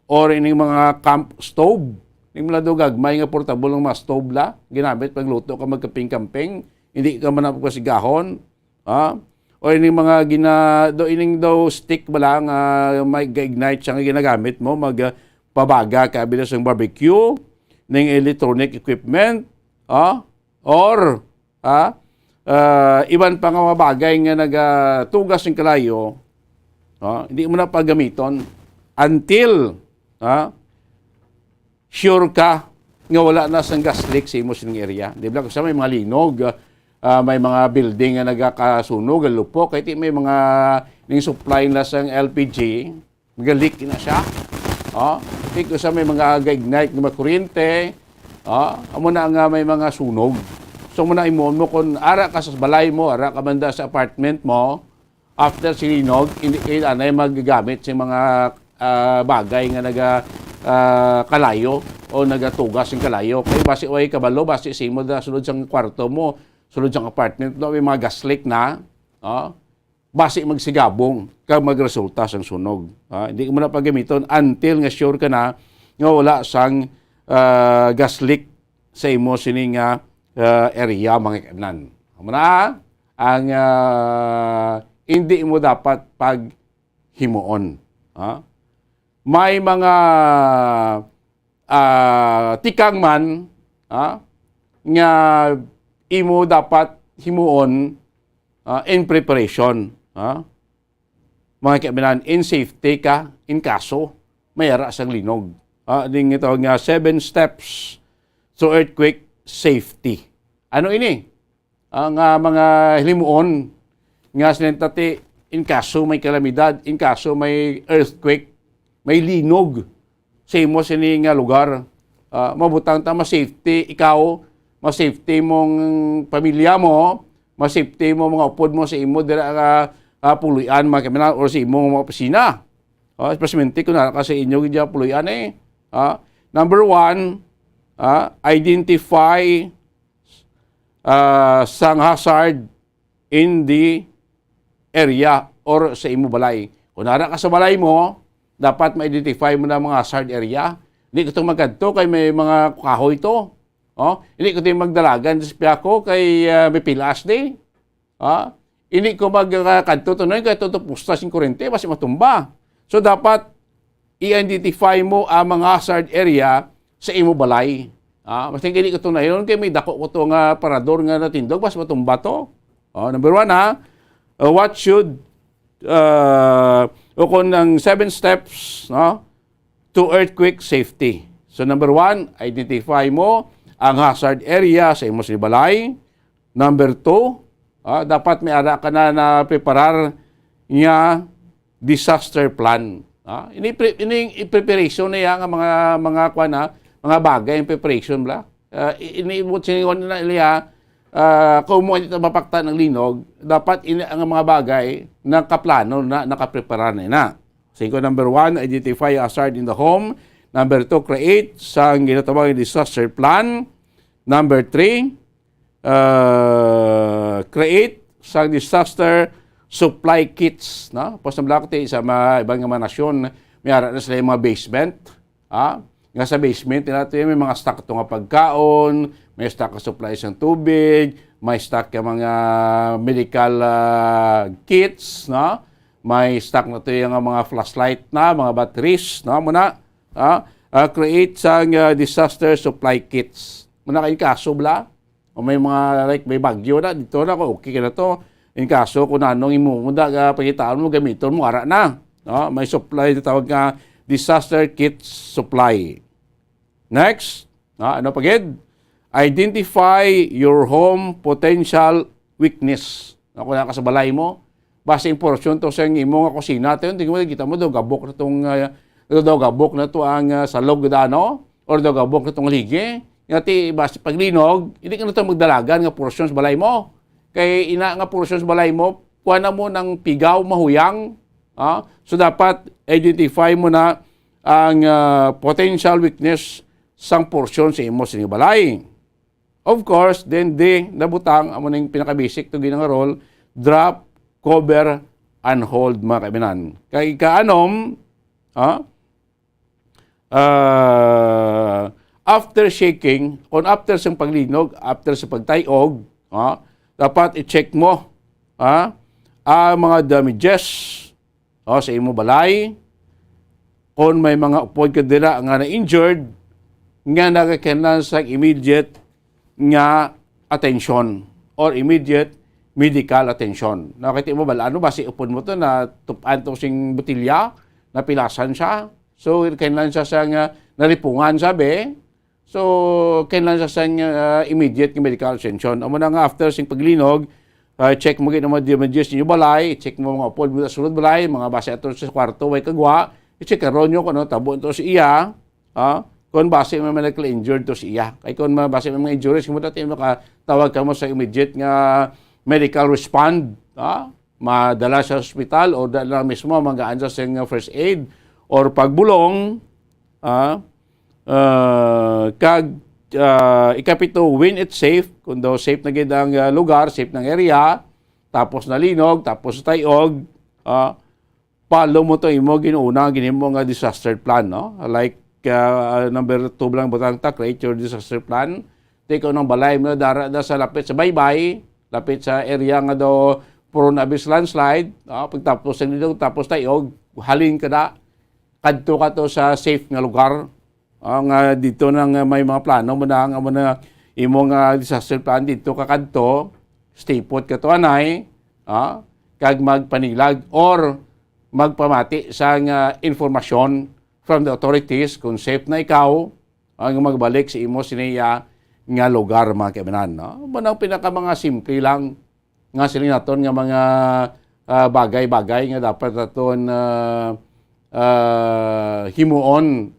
or ining mga camp stove. Hindi mo na doon gagmay nga portable ng mga stove la, ginamit pagluto ka magkamping-kamping, hindi ka man napagpasigahon, o ining mga ining daw stick ba lang, may ignite siya nga ginagamit mo, magpabaga ka bilas ng barbecue, ng electronic equipment, or iban pa nga mga bagay nga nagtugas ng kalayo, hindi mo na paggamiton until sure ka nga wala na sang gas leak sa imo sining area. Di ba? Kasi may mga linog, may mga building nga nagakasunog, lupo, kahit may mga ning supply na sang LPG, nag-leak na siya. Kasi may mga ignite ng mga kuryente, amo na nga may mga sunog. So muna imon mo kung ara ka sa balay mo, ara ka banda sa apartment mo, after silinog, hindi kayo anay magagamit sa mga bagay nga kalayo o nagatugas ng kalayo. Kaya basi way kabalo, basi simo da sulod sang kwarto mo, sulod sang apartment mo, may mga gas leak na, basi magsigabong kag magresulta sang sunog. Hindi mo na paggamiton until nga sure ka na nga wala sang gas leak sa imo sining area mga kaibigan. Muna ang hindi mo dapat paghimuon. May mga tikang man nga imo dapat himuon in preparation. Mga kaibigan, in safety ka, in kaso, mayara sang linog. Ding ito nga 7 steps to earthquake safety. Ano ini? Ang mga hilimuon nga sinentati in kaso may kalamidad, in kaso may earthquake, may linog sa imo sining lugar. Mabutang ta ma-safety ikaw, ma-safety mong pamilya mo, ma-safety mo mga upod mo sa imo dira puluyan mga kaibigan or sa imo mga opisina. Especially kung nara ka sa inyo gidya puluyan Number 1, identify sang hazard in the area or sa imo balay. Kung nara ka sa balay mo, dapat ma-identify mo na mga hazard area. Hindi ko itong magkanto kay may mga kahoy to. Hindi ko itong magdalagan sa piyako kay may pilas di. Hindi ko magkanto to na kaya ito pustas yung kurente, basi matumba. So dapat i-identify mo ang mga hazard area sa imo balay. Basta hindi ko ito na yun, kaya may dako ko ito nga parador nga natindog, basi matumba to. Number 1 what should o kung ng 7 steps to earthquake safety. So number 1, identify mo ang hazard area sa imo balay. Number 2, dapat may ara ka na preparar nga disaster plan. Ini preparation na yan mga mga bagay yung preparation bla. Iniibot siningon na iliya kung mo ito mapakta ng linog, dapat ang mga bagay na kaplano na nakaprepara na. So, number 1, identify hazard in the home. Number 2, create sang ginatawag disaster plan. Number 3, create sang disaster supply kits. Pos na blakte sa mga ibang mga nasyon, may ara na sila yung mga basement. Nga sa basement, may mga stock ito nga pagkaon, may stock ka supplies ng tubig, may stock ka mga medical kits, may stock na ito yung mga flashlight na, mga batteries, muna, create sang disaster supply kits. Muna kayo kaso bla, o may mga like may bagyo na, dito na ko, okay ka na to, in kaso kung anong imumunda, pagitaan mo, gamiton mo, ara na. May supply, tawag nga, disaster kit supply. Next, ano pagid? Identify your home potential weakness. Kung naka sa balay mo, basta impormasyon to sa imo nga kusina, ito yung kita mo daw gabok na itong gabok na to ang salog na or dagabong katong ligi nga ti base paglinog hindi ka na ito magdalagan nga porsyon sa balay mo kay ina nga porsyon sa balay mo kuha na mo ng pigaw mahuyang so dapat identify mo na ang potential weakness sang porsyon sa imo sa balay. Of course, then nabutang amo ning pinaka-basic to ginang role, drop, cover, and hold mga kaibigan. Kay kaanom, after shaking, after sa paglinog, after sa pagtayog, dapat i-check mo ang mga damages sa imo balay. Kung may mga upod ka dila nga na-injured, nga nagkakailangan sa immediate nga attention or immediate medical attention. Nakita mo ba, ano ba si upod mo to na tupan to sing botilya, napilasan siya. So, kailangan siya sa nalipungan sabi. So, kailangan siya sa immediate medical attention. Amo na nga after sing paglinog, check mo gina mga damages ninyo balay, check mo mga upod mo sa sulod balay, mga base ato sa kwarto, way kagwa, i-check karon nyo kung tabo ito si iya, kung base may medical injured to si iya. Kaya kung base may mga injuries, kung dati makatawag ka mo sa immediate nga medical respond, madala sa hospital o dala mismo mag-aansa sa first aid or pagbulong, ikapito, when it's safe, kung daw safe na gid ang lugar, safe ng area, tapos nalinog, tapos tayog, follow mo to imo ginuuna ginimo nga disaster plan, no? Like number 2 lang butang create your disaster plan. Take ng balay mo dara sa lapit sa baybay, lapit sa area nga do prone abyss landslide, pagtapos ng linog tapos tayog, halin ka da kadto ka to sa safe nga lugar. Nga dito nang may mga plano mo na amo na imo nga disaster plan dito ka kadto, stay put ka to anay, kag magpanilag or magpamati sa informasyon from the authorities kung safe na ikaw ang magbalik sa imo siniya nga lugar mga kaibigan. Manang pinaka mga simple lang nga sila naton nga mga bagay-bagay nga dapat naton himuon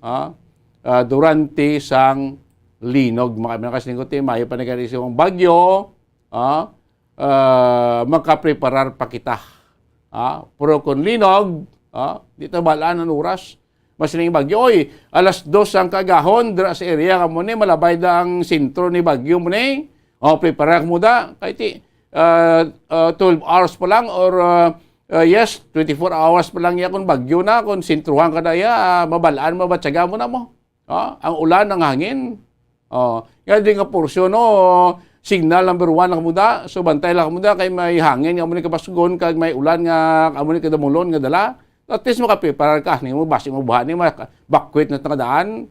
durante sang linog mga kaibigan. Kasi ngunit mayo pa nagkarisong bagyo, makapreparar pa kita. Pero kung linog, dito balaan ang oras. Mas ning bagyo, alas 2 ang kagahon, dira sa area ka mo ni, malabay da ang sintro ni bagyo mo ni. Prepare mo da, kahit 12 hours pa lang or 24 hours pa lang ya kung bagyo na, kung sintruhan ka na ya, mabalaan mo, batsaga mo na mo. Ang ulan, ang hangin. Kaya din nga porsyon, signal number 1 lang muda, so bantay lang muda kay may hangin nga mo ni kapasugon kag may ulan nga amo ni kadamulon nga dala. At least makaprepare ka ni mo basi mo buhat ni bakwit na tangadaan,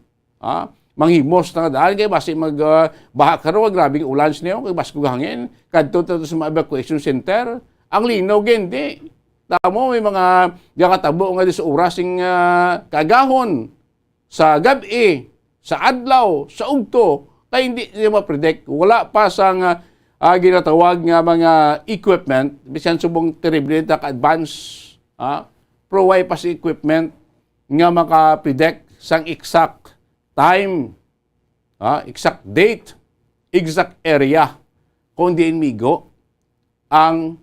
manghimos tangadaan kay basi mag baha karon grabing ulan niyo kay basgo hangin kadto to sa evacuation center. Ang linaw gendi. Tamo may mga gakatabo nga di sa oras sing kagahon sa gabi, sa adlaw, sa ugto. Tayo hindi niya ma-predict. Wala pa sa ginatawag nga mga equipment, bisan subong terrible na ka-advance, provide pa sa equipment nga maka-predict sang exact time, exact date, exact area, kung diin migo ang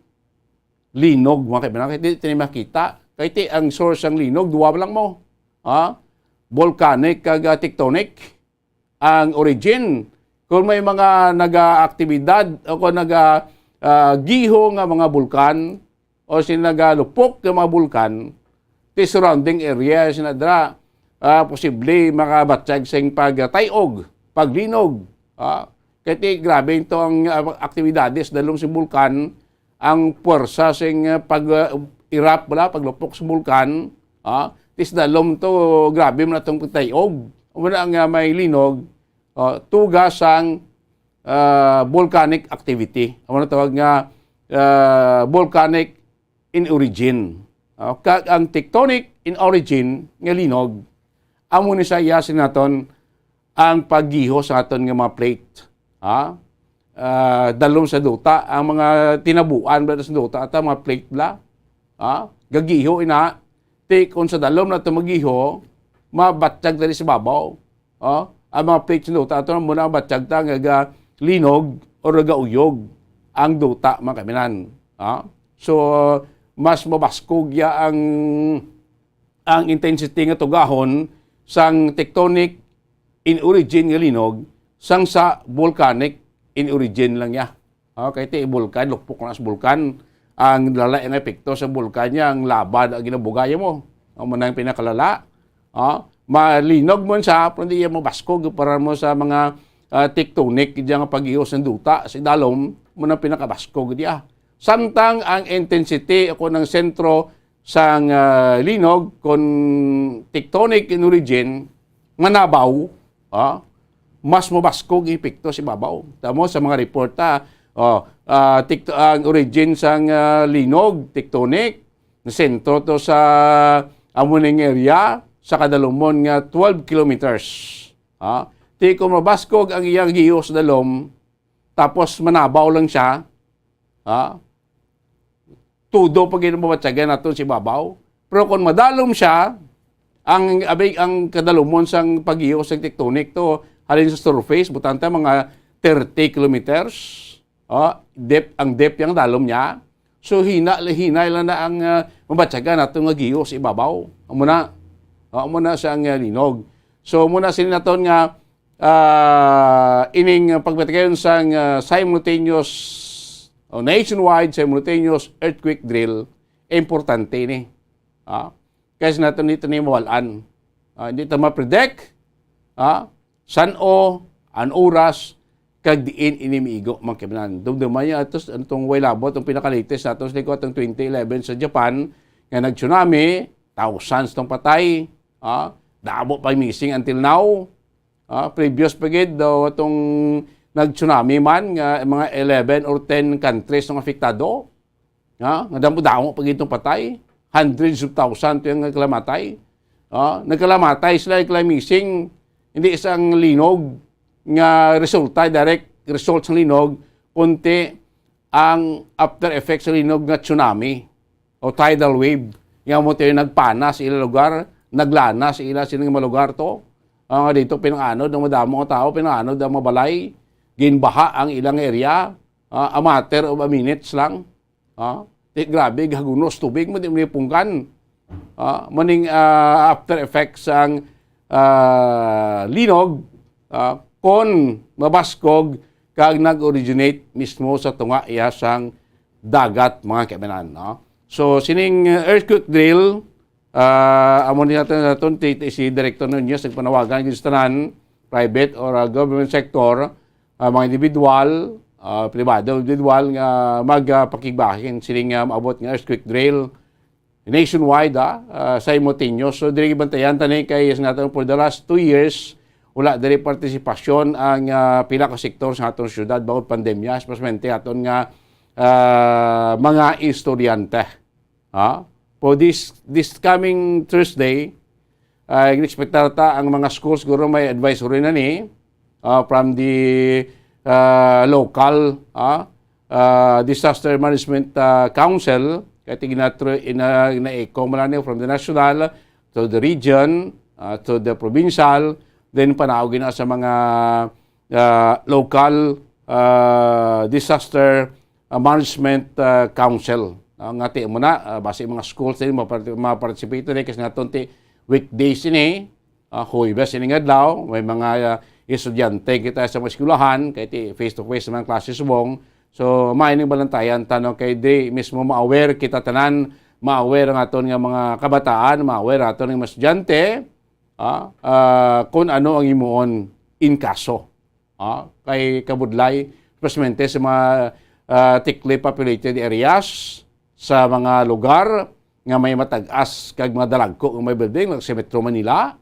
linog, mga kaibigan. Kaya di makita. Kaya ang source ng linog, duwa lang mo. Volcanic kag tectonic ang origin. Kung may mga naga-aktibidad o kung naga-giho nga mga bulkan o sinagalupok ng mga bulkan, the surrounding area sinadra, posible makabatsag sa pagtayog, paglinog. Kaya grabe ito ang aktibidades dalong si bulkan, ang puwersa sa pag-irap, paglupok sa bulkan, tis dalom to grabe mo na itong pagtayog. Una ang may linog, tugas ang volcanic activity. Ang tawag nga volcanic in origin. Ang tectonic in origin nga linog, amo ni saya sinaton ang paggiho sa aton nga mga plate. Dalom sa duta, ang mga tinabuan ba sa duta at mga plate bla. Gagiho ina, kung sa dalom na ito magiho, mabatsag dali sa babaw. ang mga plates ng duta ato muna ang batsyag ta nga linog o uyog ang duta mga kaminan. So mas mabaskog ya ang intensity nga tugahon sang tectonic in origin nga linog sang sa volcanic in origin lang ya. Kaya iti bulkan, lukpok na sa bulkan, ang lalay ang epekto sa bulkan niya, ang labad ang ginabugaya mo. Ang manang pinakalala. Malinog mo sa, pero hindi mo baskog para mo sa mga tectonic, diyan nga pag-ios ng duta, sa dalom, mo na pinakabaskog diya. Samtang ang intensity ako ng sentro sang linog, kung tectonic in origin, manabaw, mas mabaskog epekto si babaw. Tamo sa mga report ang origin sang linog, tectonic, na sentro to sa amuning area, sa kadalumon nga 12 kilometers. Di kung mabaskog ang iyang giyos dalom, tapos manabaw lang siya, tudo pag ginamabatsagan natin si babaw. Pero kung madalom siya, ang kadalumon sang pag-iyo sa tectonic to, halin sa surface, butanta mga 30 kilometers, ang depth yung dalom niya. So hinay lang na ang mabatsagan natin nga giyo sa ibabaw. Muna sa ang linog. So muna sila natin nga ining pagbatagayon sa simultaneous nationwide simultaneous earthquake drill, importante ni. Kasi natin dito ni mawalan. Hindi ito ma-predict san o, an oras, kag diin inimigo mga kibanan. Dumduman niya atos itong way labot, itong pinaka-latest atos liko itong 2011 sa Japan, nga nag-tsunami, thousands tong patay, dabo pa missing until now. Previous pagid daw itong nag-tsunami man, nga mga 11 or 10 countries ng apektado. Nga damo pagid itong patay, hundreds of thousands yung nagkalamatay. Nagkalamatay sila yung missing, hindi isang linog nga resulta, direct result sa linog, kunti ang after effects sa linog nga tsunami o tidal wave. Nga mo tayo nagpana sa ilang lugar, naglana sa ilang sinang lugar to. Dito pinanganod ng madamong tao, pinanganod ng mabalay, ginbaha ang ilang area, a matter of a minutes lang. Grabe, gagunos tubig, mo di mo pungkan. Maning after effects ang linog, kon mabaskog kag nag-originate mismo sa tunga iya sang dagat mga kaibigan. So sining earthquake drill, amon natin si Director ng News nagpanawagan ng tanan, private or government sector, mga individual, privado individual nga magpakigbahin sining maabot nga earthquake drill nationwide, simultaneous. So diri bantayan tani kay natin for the last 2 years wala diri partisipasyon ang pila ka sektor sa aton syudad bawod pandemya, especially aton nga mga estudyante. For this coming Thursday, expectar ta ang mga schools siguro may advisory na ni from the local disaster management council, kaya ina-echo mo lang from the national to the region to the provincial, then panawagin na sa mga local disaster management council. Ngati mo na, base mga schools din, maparticipate rin kasi natin weekdays ini, Huwebes ini nga daw, may mga estudyante kita sa mga eskulahan, kaya face-to-face sa mga klase subong. So, maining balantayan, tanong kay di mismo ma-aware kita tanan, ma-aware ang aton nga mga kabataan, ma-aware aton nga estudyante, kung ano ang imuon in kaso. Kay kabudlay, especially sa mga thickly populated areas, sa mga lugar nga may matag-as kag mga dalagko ng may building, like sa Metro Manila.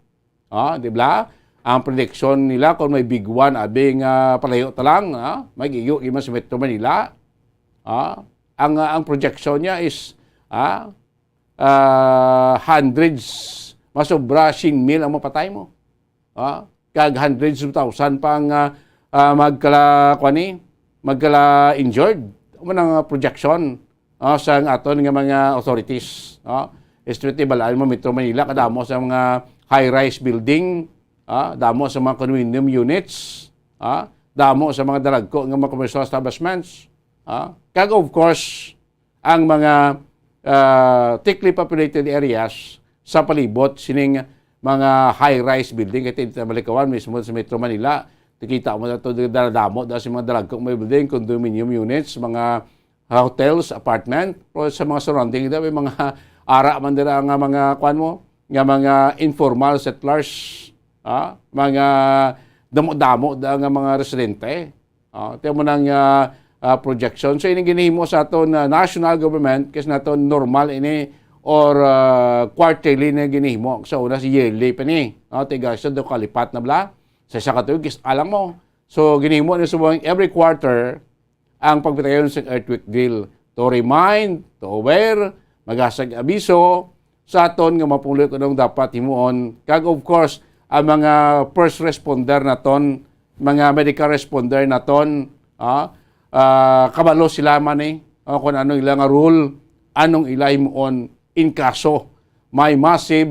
Di ba? Ang prediction nila kung may big one, abing palayo talang, may giyo iman sa Metro Manila. Ang projection niya is hundreds, masobra 100,000 ang mapatay mo. Kag hundreds of thousand pang magkala injured. Ang projection sa aton nga mga authorities. Estudyante balaan mo Metro Manila kadamo sa mga high-rise building, damo sa mga condominium units, damo sa mga dalagko ng mga commercial establishments, kag of course ang mga thickly populated areas sa palibot sining mga high-rise building kaya dito malikawan mismo sa Metro Manila. Tikita mo na ito damo dahil sa mga dalagkong may building, condominium units, mga hotels, apartment, o sa mga surrounding may mga ara man dira nga mga kuan mo, nga mga informal settlers, mga damo-damo da nga mga residente. Tiyan mo nang projection. So ini ginihimo sa aton national government kasi naton normal ini or quarterly na ginihimo. Sa una si yearly pa ni. Tiga sa do kalipat na bla. Sa isa katuig is alam mo. So ginihimo ni subong every quarter ang pagbitayon sa earthquake drill to remind, to aware, magasag abiso sa aton nga mapuloy kung dapat himuon. Kag of course ang mga first responder naton, mga medical responder naton, kabalo sila man kung anong ilang rule, anong ilay moon in kaso may massive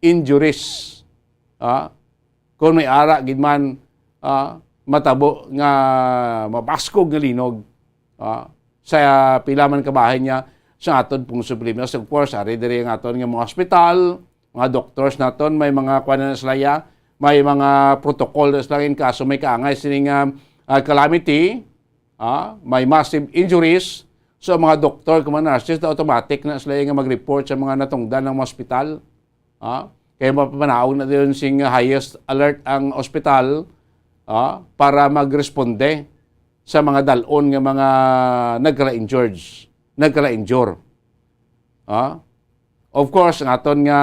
injuries. Kung may ara gid man matabo nga mabaskog nga linog sa pila man kabahin niya sa aton pong subliminal. Of course, ari diri ang aton nga mga hospital, mga doctors naton, may mga kuan na sila, may mga protocol na sila in kaso may kaangay sining calamity, may massive injuries. So mga doktor, mga nurses, automatic na sila nga mag-report sa mga natungdan ng hospital. Kaya mapapanaog na din sing highest alert ang hospital para mag-responde sa mga dalon nga mga nagkala-injure. Of course, ang aton nga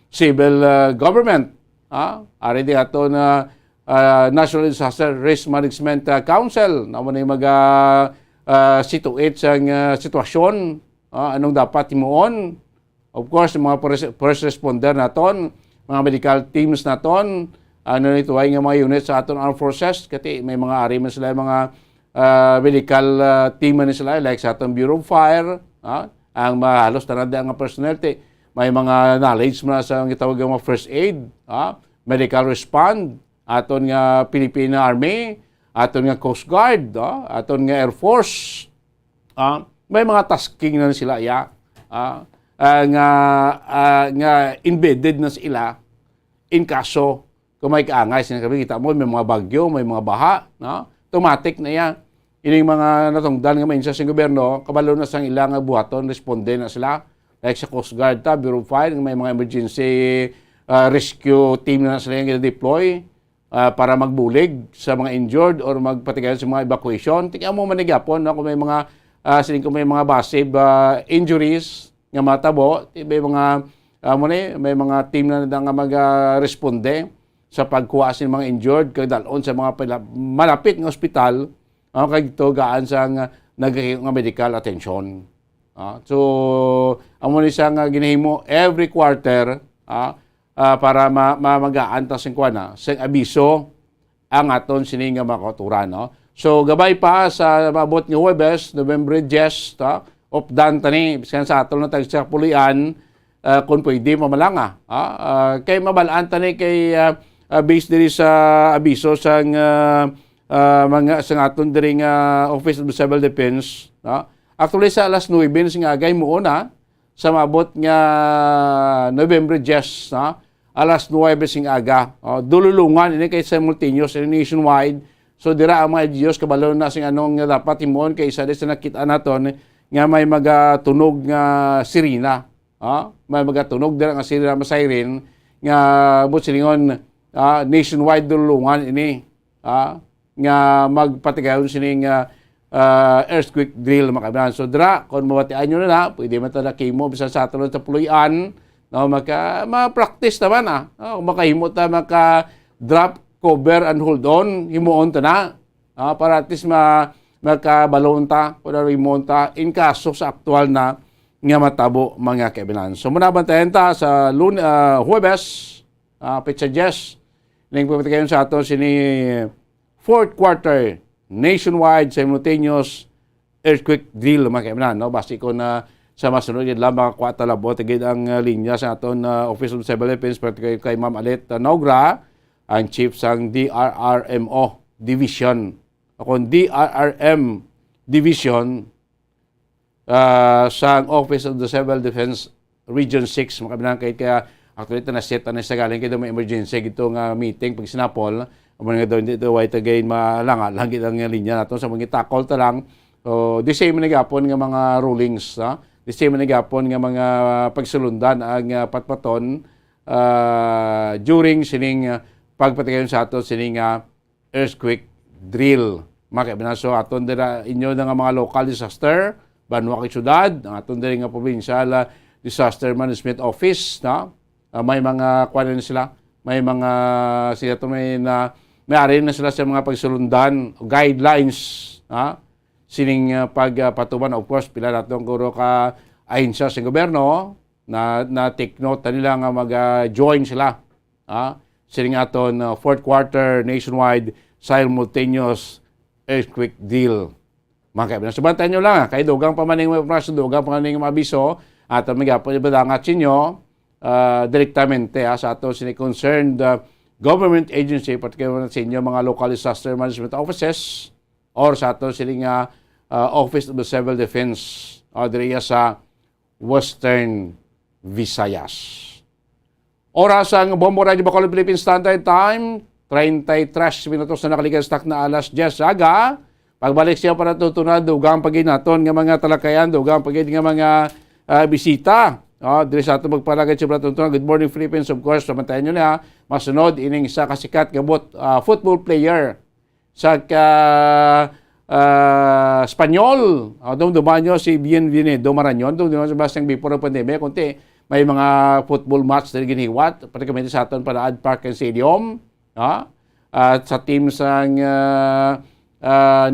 civil government, ari di aton National Disaster Risk Management Council na mo na situate sa sitwasyon, anong dapat himuon. Of course, mga first responder naton, mga medical teams naton, nito ay nga mga units sa aton armed forces, kasi may mga ari man sila, mga medical team man sila, like sa aton Bureau of Fire, ang halos tanada nga personnel, may mga knowledge man sa gitawag nga first aid, medical respond, aton nga Philippine Army, aton nga Coast Guard, aton nga Air Force, may mga tasking na sila nga embedded na sila in kaso kung may kaangay. Kita mo, may mga bagyo, may mga baha, automatic na yan. Ining mga natungdan nga mainsa sa gobyerno, kabalo na sang ilang buhaton, responde na sila. Like sa Coast Guard, Bureau of Fire, may mga emergency rescue team na sila yung deploy para magbulig sa mga injured or magpatigayon sa mga evacuation. Tingnan mo manigapon, kung may mga may mga massive injuries nga matabo, may mga may mga team na nga mag-responde sa pagkuha sa mga injured kag dalon sa mga malapit ng ospital, kag ito gaan sa nga medical attention. So amo ni sa nga ginahimo every quarter para magaan ta sing kuana sa abiso ang aton sining nga makaturan, So gabay pa sa maabot nga Huwebes, November 10, opdan tani bisan sa aton na tagsa pulian kung pwede mamalanga. Kay mabalaan tani kay based diri sa abiso sa mga sa aton diri nga Office of Civil Defense. Actually sa alas 9 sing agay muuna sa maabot nga November 10, alas 9 sing aga. Dululungan ini kay simultaneous nationwide. So dira ang mga Diyos kabalo na sing anong dapat himuon kay isa sa nakita naton nga may magatunog nga sirena. May magatunog dira nga sirena siren nga busilingon nationwide dulungan ini nga magpatigayon sining earthquake drill makabilan. So dira kon mawatian nyo na pwede man ta nakimo bisan sa aton sa puloy-an ma-practice naman makahimo ta maka drop, cover and hold on himuon ta na para at least makabalon ta o himuon ta in kaso sa aktual na nga matabo mga kaibigan. So muna bantayan ta sa Huwebes petsa 10 ning pagpatigayon sa aton sini fourth quarter nationwide simultaneous earthquake drill mga kaibigan, base ko na sa masunod yun lang mga kwatalabo tigid ang linya sa aton Office of Civil Defense pero kay Ma'am Alet Nogra, ang chief sang DRRMO Division. Akong DRRM Division sa Office of the Civil Defense Region 6 makabilang kaya actually na set na sa galing kay may emergency gitong meeting pag sinapol amo nga daw dito way tagay malanga lang gid ang linya nato sa mga tackle ta lang. So the same na gapon nga mga rulings the same na gapon nga mga pagsulundan ang patpaton during sining pagpatigayon sa ato sining earthquake drill. Makabinaso aton dira inyo nga mga local disaster Banwa kay syudad, ang aton diri nga provincial disaster management office may mga kuan sila, may mga sila to may ari na sila sa mga pagsulundan guidelines sining pagpatuman of course pila natong guro ka ahensya sa gobyerno na take note nila nga mag-join sila sining aton fourth quarter nationwide simultaneous earthquake drill. Mga kaibigan, subantayan nyo lang kay dugang pamaning mga operasyon, dugang pamaning mga abiso at magapon ibadangat sinyo direktamente sa ato sini concerned government agency, particularly sa inyo mga local disaster management offices or sa ato sining Office of the Civil Defense diri sa Western Visayas. Oras ang Bombo Radio Bacolod Philippine Standard Time, 33 minutos na nakalikan stock na alas 10 aga. Pagbalik siya para tutunan, dugang paginaton nga mga talakayan, dugang pagin nga mga bisita. Diri sa ato magpalagay siya para tutunan. Good morning Philippines, of course. Samantayan nyo na, masunod, ining sa kasikat nga football player sa Espanyol. Dumaan nyo si Bienvenido Marañon. Dumaan sa basang before ng pandemya. Kunti, may mga football match na ginihiwat. Particularly sa aton para Ad Park and Stadium. At sa team sang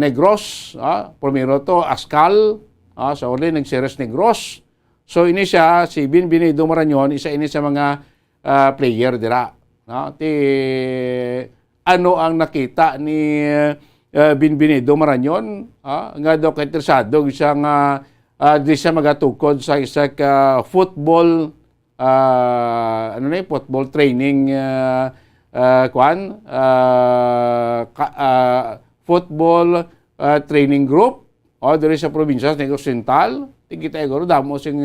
Negros, primero to Ascal, sa uli nagseres Negros. So ini siya si Bienvenido Marañon, isa ini sa mga player dira. Ano ang nakita ni Bienvenido Marañon? Nga daw interesado siyang di siya magatukod sa isa football football training football training group diri sa probinsya ng Occidental. Tigita iguro damo sing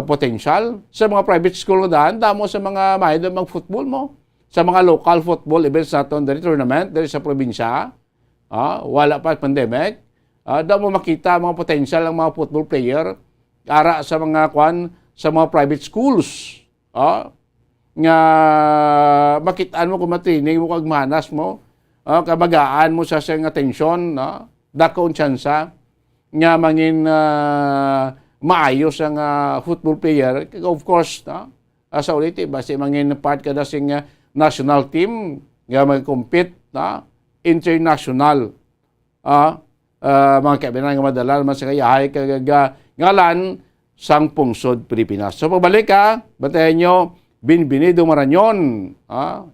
potential sa mga private school daan, damo sa mga mahid mag football mo. Sa mga local football events naton diri tournament diri sa probinsya. Wala pa pandemic. Damo makita mga potential ang mga football player ara sa mga sa mga private schools. Nga makitaan mo kung matrinig mo kag manas mo. Kabagaan mo sa siyang atensyon, dakon tsansa nga mangin maayos ang football player. Of course, sa ulit, basta mangin part ka na sing national team nga mag-compete international. Mga kaibigan nga madala naman sa kayahay ngalan sang pungsod Pilipinas. So pagbalik batayan nyo, Bienvenido Marañon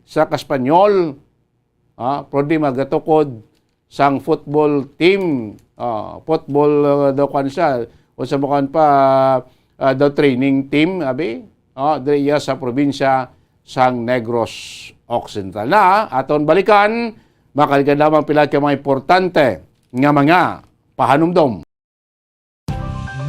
sa Kaspanyol. Pwede magatukod sang football team, football daw kansa, o sa bukan pa daw training team, diri sa probinsya sang Negros Occidental. Aton balikan, makalikan lamang pila ka mga importante nga mga pahanumdom.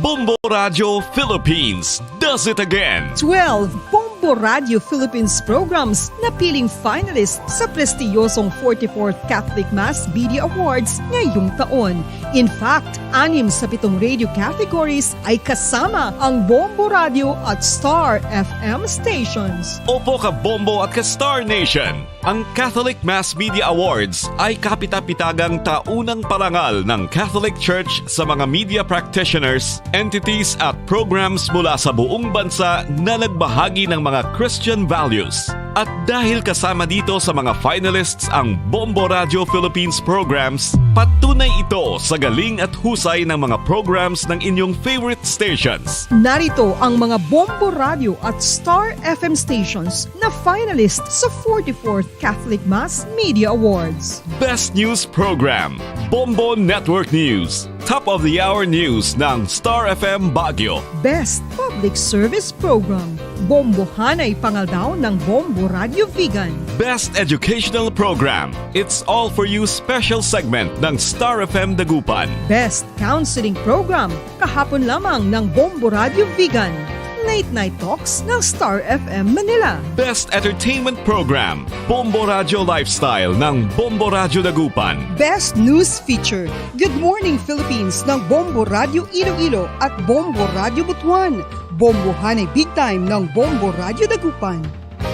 Bombo Radio Philippines does it again. 12 Bombo Radio Philippines programs na piling finalist sa prestiyosong 44th Catholic Mass Media Awards ngayong taon. In fact, 6 sa 7 radio categories ay kasama ang Bombo Radio at Star FM stations. Opo ka Bombo at ka Star Nation. Ang Catholic Mass Media Awards ay kapita-pitagang taunang parangal ng Catholic Church sa mga media practitioners, entities at programs mula sa buong bansa na nagbahagi ng mga Christian values. At dahil kasama dito sa mga finalists ang Bombo Radio Philippines programs, patunay ito sa galing at husay ng mga programs ng inyong favorite stations. Narito ang mga Bombo Radio at Star FM stations na finalist sa 44th Catholic Mass Media Awards. Best News Program, Bombo Network News. top of the hour news ng Star FM Baguio. Best Public Service Program. Bombohanay Pangaldaw ng Bombo Radio Vegan. Best Educational Program. It's All For You special segment ng Star FM Dagupan. Best Counseling Program. Kahapon lamang ng Bombo Radio Vegan. Late Night Talks ng Star FM Manila. Best Entertainment Program. Bombo Radio Lifestyle ng Bombo Radio Dagupan. Best News Feature. Good Morning Philippines ng Bombo Radio Iloilo at Bombo Radio Butuan. Bombohanay Big Time ng Bombo Radio Dagupan.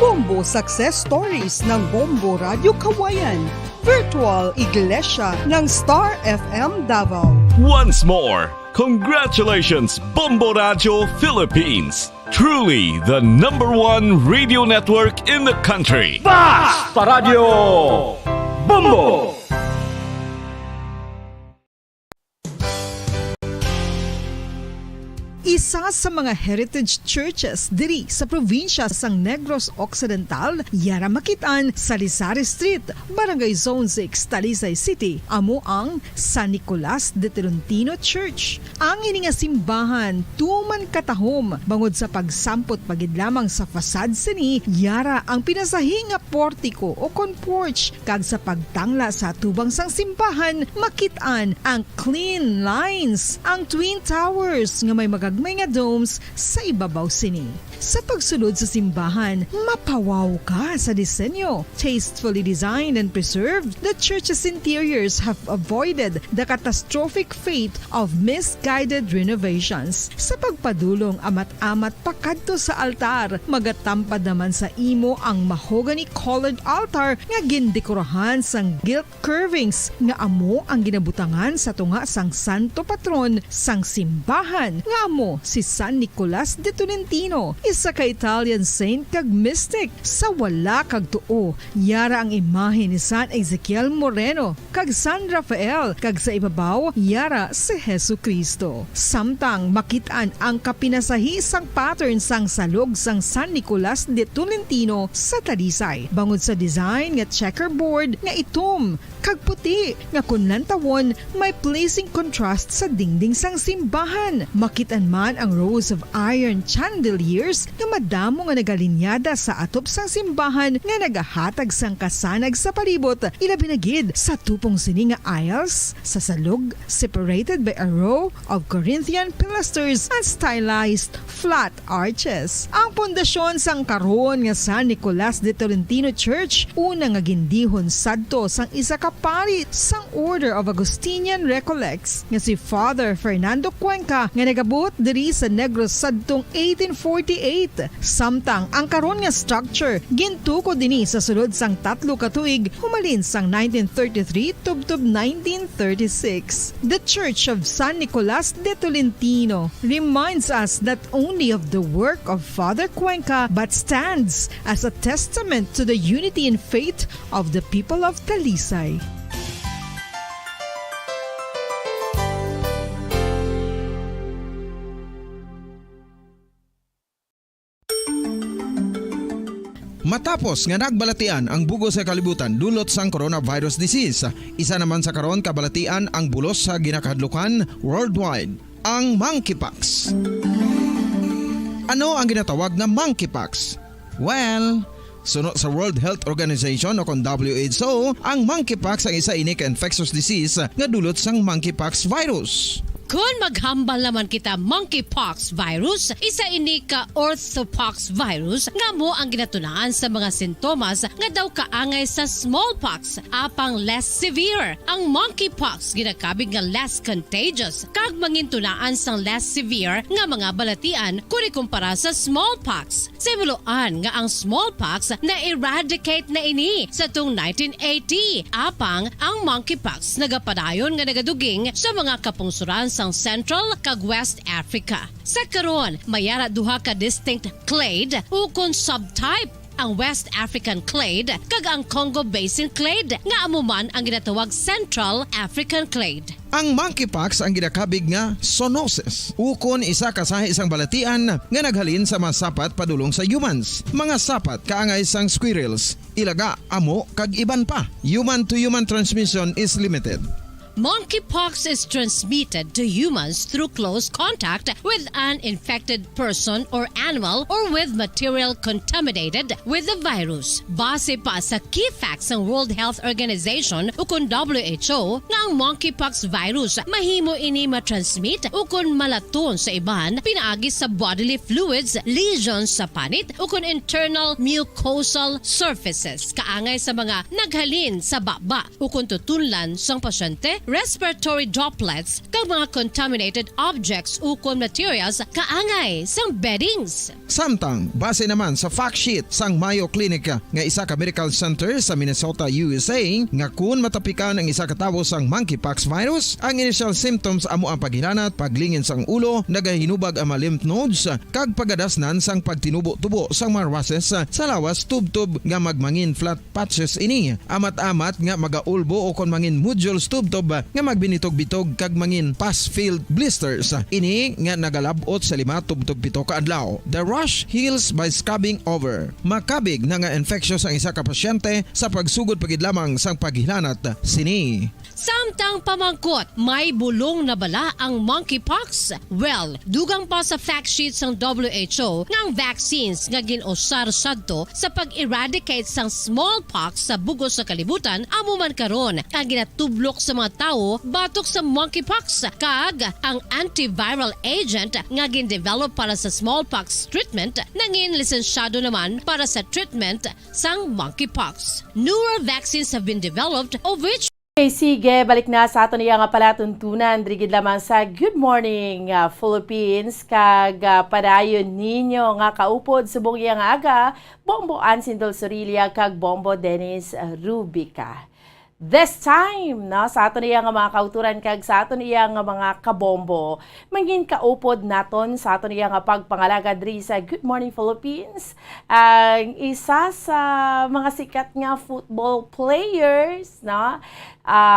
Bombo Success Stories ng Bombo Radio Kawayan. Virtual Iglesia ng Star FM Davao. Once more, congratulations Bombo Radio Philippines. Truly the #1 radio network in the country. Basta Radio Bombo! Isa sa mga heritage churches diri sa probinsya sang Negros Occidental, yara makitaan sa Lisari Street, Barangay Zone 6, Talisay City, amo ang San Nicolas de Tolentino Church. Ang ini nga simbahan tuman katahom bangod sa pagsampot pagid lamang sa fasad sini, yara ang pinasahi nga portiko o porch kag sa pagtangla sa tubang sang simbahan makitaan ang clean lines, ang twin towers nga may magagmay nga domes sa ibabaw sini. Sa pagsulod sa simbahan, mapawaw ka sa disenyo. Tastefully designed and preserved, the church's interiors have avoided the catastrophic fate of misguided renovations. Sa pagpadulong amat-amat pakadto sa altar, magatampad naman sa imo ang mahogany colored altar nga gindekorahan sang gilt curvings nga amo ang ginabutangan sa tunga sang santo patron sang simbahan nga amo si San Nicolas de Tolentino, isa ka Italian saint kag mystic. Sa wala kag tuo, yara ang imahe ni San Ezekiel Moreno kag San Rafael, kag sa ibabaw yara si Hesu Kristo. Samtang makitaan ang kapinasahi sang pattern sang salog sang San Nicolas de Tolentino sa Talisay, bangod sa design nga checkerboard nga itom kag puti nga kunlantawon may pleasing contrast sa dingding sang simbahan. Makitaan man ang rows of iron chandeliers nga madamo nga nagalinyada sa atop sang simbahan nga nagahatag sang kasanag sa palibot, ilabi na gid sa tupong sini nga aisles sa salog separated by a row of Corinthian pilasters and stylized flat arches. Ang pundasyon sang karon nga San Nicolas de Tolentino Church una nga gindihon sadto sang isa ka pari sang Order of Augustinian Recollects nga si Father Fernando Cuenca nga nagabot diri sa Negros sadtong 1848. Samtang ang karon nga structure gintuko dinhi sa sulod sang 3 ka tuig humalin sang 1933 tubtob 1936. The Church of San Nicolas de Tolentino reminds us not only of the work of Father Cuenca but stands as a testament to the unity and faith of the people of Talisay. Matapos nga nagbalatian ang bugo sa kalibutan dulot sang coronavirus disease, isa naman sa karon kabalatian ang bulos sa ginakahadlukan worldwide, ang monkeypox. Ano ang ginatawag na monkeypox? Well, sunod sa World Health Organization o kung WHO, ang monkeypox ang isa ini ka infectious disease nga dulot sang monkeypox virus. Kung maghambal naman kita monkeypox virus, isa ini ka orthopox virus nga mo ang ginatunaan sa mga sintomas nga daw kaangay sa smallpox, apang less severe. Ang monkeypox ginakabig nga less contagious kag mangintunaan sang less severe nga mga balatian kung ikumpara sa smallpox. Simuloan nga ang smallpox na eradicate na ini sa tung 1980, apang ang monkeypox nagapadayon nga nagaduging sa mga kapungsuran sang Central kag West Africa. Sa karon, mayara duha ka distinct clade ukon subtype, ang West African clade kag ang Congo Basin clade nga amuman ang ginatawag Central African clade. Ang monkeypox ang ginakabig nga zoonosis, ukon isa ka sa isang balatian nga naghalin sa mga sapat padulong sa humans. Mga sapat kaangay sang squirrels, ilaga, amo kag iban pa. Human to human transmission is limited. Monkeypox is transmitted to humans through close contact with an infected person or animal or with material contaminated with the virus. Base pa sa key facts ng World Health Organization o kung WHO nga ang monkeypox virus mahimo ini matransmit o kung malaton sa iban pinaagi sa bodily fluids, lesions sa panit o kung internal mucosal surfaces kaangay sa mga naghalin sa baba o kung tutunlan sang pasyente, respiratory droplets kag mga contaminated objects o kung materials kaangay sang beddings. Samtang, base naman sa fact sheet sang Mayo Clinic nga isa ka medical center sa Minnesota, USA, nga kun matapikan ang isa ka tawo sang monkeypox virus, ang initial symptoms amo ang paghilanat, paglingin sang ulo, nagahinubag ang mga lymph nodes, kag pagadasnan sang pagtinubo-tubo sang mga rashes sa lawas tubtub nga magmangin flat patches ini. Amat-amat nga magaulbo o kon mangin nodules tubtub nga magbinitog-bitog kag mangin pus-filled blisters. Ini nga nagalabot sa 5 tubtub 7 ka adlaw. The rash heals by scabbing over. Makabig na nga infectious ang isa ka pasyente sa pagsugod pagid lamang sang paghilanat sini. Samtang pamangkot, may bulong na bala ang monkeypox? Well, dugang pa sa fact sheet ng WHO nga ang vaccines nga ginusar sadto sa pag-eradicate sang smallpox sa bugos sa kalibutan amo man karon ang ginatublok sa mga tao batok sa monkeypox kag ang antiviral agent nga gin-develop para sa smallpox treatment nangin lisensyado naman para sa treatment sang monkeypox. Newer vaccines have been developed of which Okay, sige, balik na sa aton iya nga palatuntunan drigid lamang sa Good Morning Philippines kag padayon ninyo nga kaupod subong iya nga aga Bombo Ansindol Sorilia kag Bombo Dennis Rubica. This time, no, sa aton iya nga mga kauturan kag sa aton iya nga mga kabombo, mangin kaupod naton sa aton iya nga pagpangalaga diri sa Good Morning Philippines, ang isa sa mga sikat nga football players, no,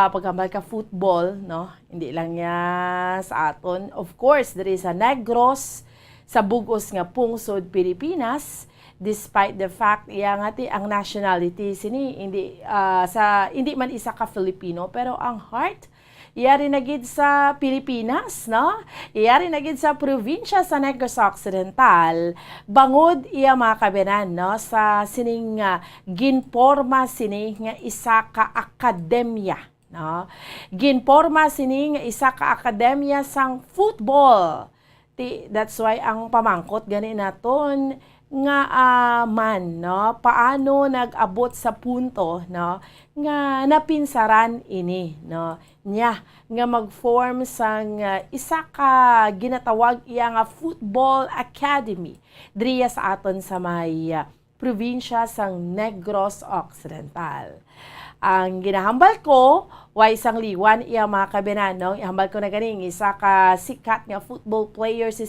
paghambal ka football, no, hindi lang niya sa aton. Of course, diri sa Negros, sa bugos nga pungsod Pilipinas, despite the fact iya nga ti ang nationality sini hindi man isa ka Filipino pero ang heart iyari na gid sa Pilipinas, no? Iyari na gid sa probinsya sa Negros Occidental. Bangod iya makabenan, no, sa sining ginporma sini nga isa ka akademya, no? Ginporma sini nga isa ka akademya sang football. That's why ang pamangkot gani naton nga man, no, paano nag-abot sa punto, no, nga napinsaran ini, no, niya nga mag-form sang isa ka ginatawag iya nga football academy driya sa aton sa may probinsya sang Negros Occidental. Ang ginahambal ko, way isang liwan iya mga kabinan, no? Ihambal ko na ganing isa ka sikat nga football player si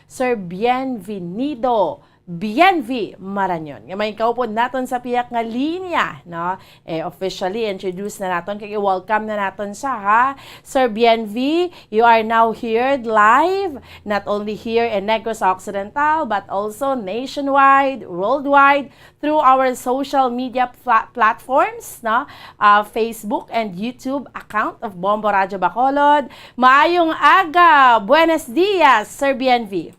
Sir Bienvenido Bienvi Marañon. Nga may kaupod naton sa piyak nga linya, no? Officially introduce na naton kay welcome na naton siya, ha. Sir Bienvi, you are now here live, not only here in Negros Occidental but also nationwide, worldwide through our social media platforms, no? Facebook and YouTube account of Bombo Radyo Bacolod. Maayong aga, buenos dias, Sir Bienvi.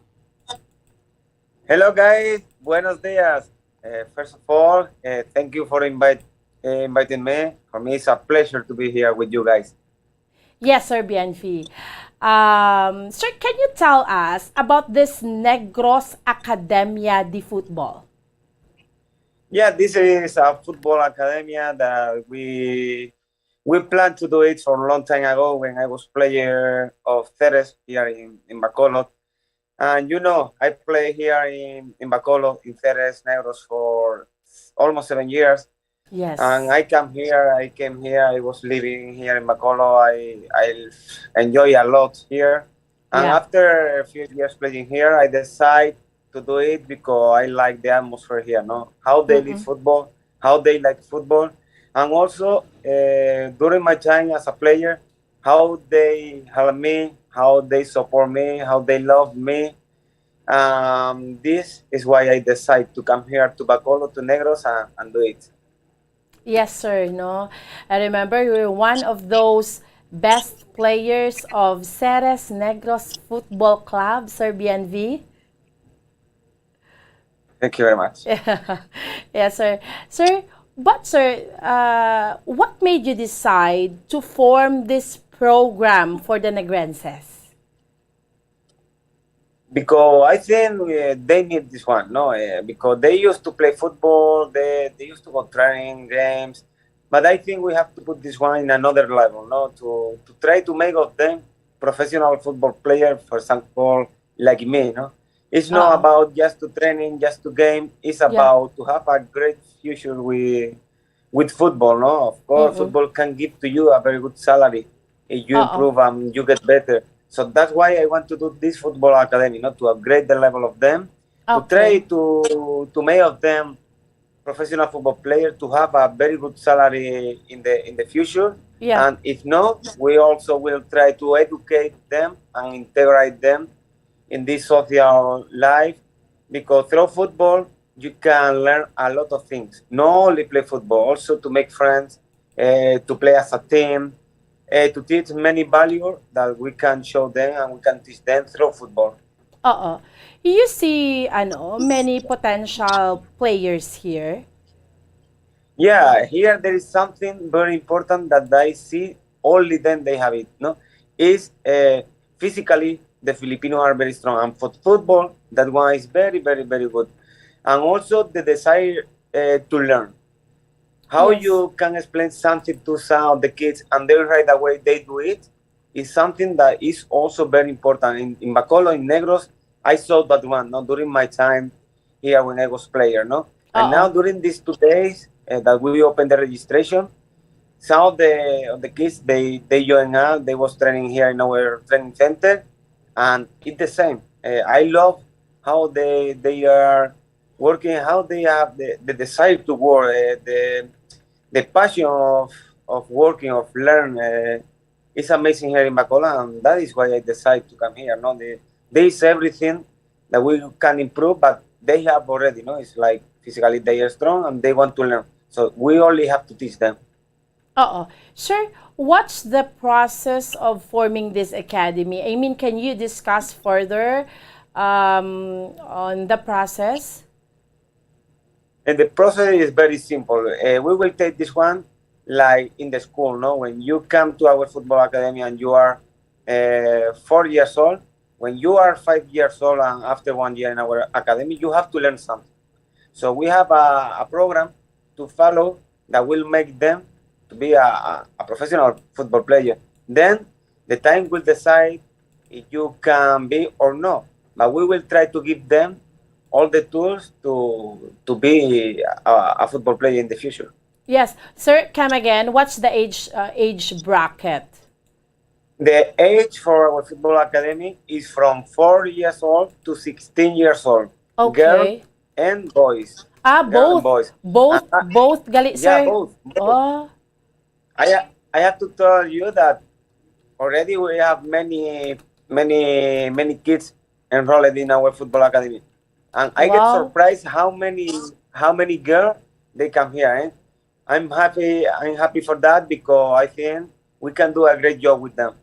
Hello guys, buenos dias. First of all, thank you for inviting me. For me, it's a pleasure to be here with you guys. Yes, Sir Bienvi. Sir, can you tell us about this Negros Academia de Football? Yeah, this is a football academia that we planned to do it for a long time ago when I was player of Ceres here in Bacolod. And you know, I play here in Bacolod, in Ceres Negros for almost 7 years. Yes. And I came here, I was living here in Bacolod. I enjoy a lot here. And after a few years playing here, I decided to do it because I like the atmosphere here, no? How they live football, how they like football. And also, during my time as a player, how they help me, how they support me, how they love me. This is why I decided to come here to Bacolod, to Negros, and do it. Yes, sir. No, I remember you were one of those best players of Ceres Negros Football Club, Sir BNV. Thank you very much. Yes, sir. Sir, what made you decide to form this program for the Negrenses? Because I think they need this one, no? Because they used to play football, they used to go training games, but I think we have to put this one in another level, no? To try to make of them professional football player, for example, like me, no? It's not about just to training, just to game. It's about to have a great future with football, no? Of course, football can give to you a very good salary if you improve and you get better. So that's why I want to do this football academy, to upgrade the level of them, to try to make of them professional football players, to have a very good salary in the future. Yeah. And if not, we also will try to educate them and integrate them in this social life, because through football you can learn a lot of things. Not only play football, also to make friends, to play as a team, to teach many values that we can show them and we can teach them through football. You see many potential players here? Yeah, here there is something very important that I see only then they have it. No, is physically the Filipinos are very strong, and for football that one is very, very, very good, and also the desire to learn. How you can explain something to some of the kids and they right away they do it is something that is also very important. In Bacolod, in Negros, I saw that one during my time here when I was player. And now during these 2 days that we opened the registration, some of the kids they join us. They was training here in our training center, and it's the same. I love how they are working, how they have the desire to work, the passion of working, of learn. It's amazing here in Bacolod, and that is why I decided to come here. There is everything that we can improve, but they have already. It's like physically they are strong and they want to learn. So we only have to teach them. Sir, what's the process of forming this academy? I mean, can you discuss further on the process? And the process is very simple. We will take this one like in the school. When you come to our football academy and you are 4 years old, when you are 5 years old and after 1 year in our academy, you have to learn something. So we have a program to follow that will make them to be a professional football player. Then the time will decide if you can be or not. But we will try to give them all the tools to be a football player in the future. Yes. Sir, come again. What's the age bracket? The age for our football academy is from 4 years old to 16 years old. Okay. Girls and boys. Both. Boys. Both, gali, sir? Yeah, both. I have to tell you that already we have many kids enrolled in our football academy. And I get surprised how many girls they come here. I'm happy for that, because I think we can do a great job with them.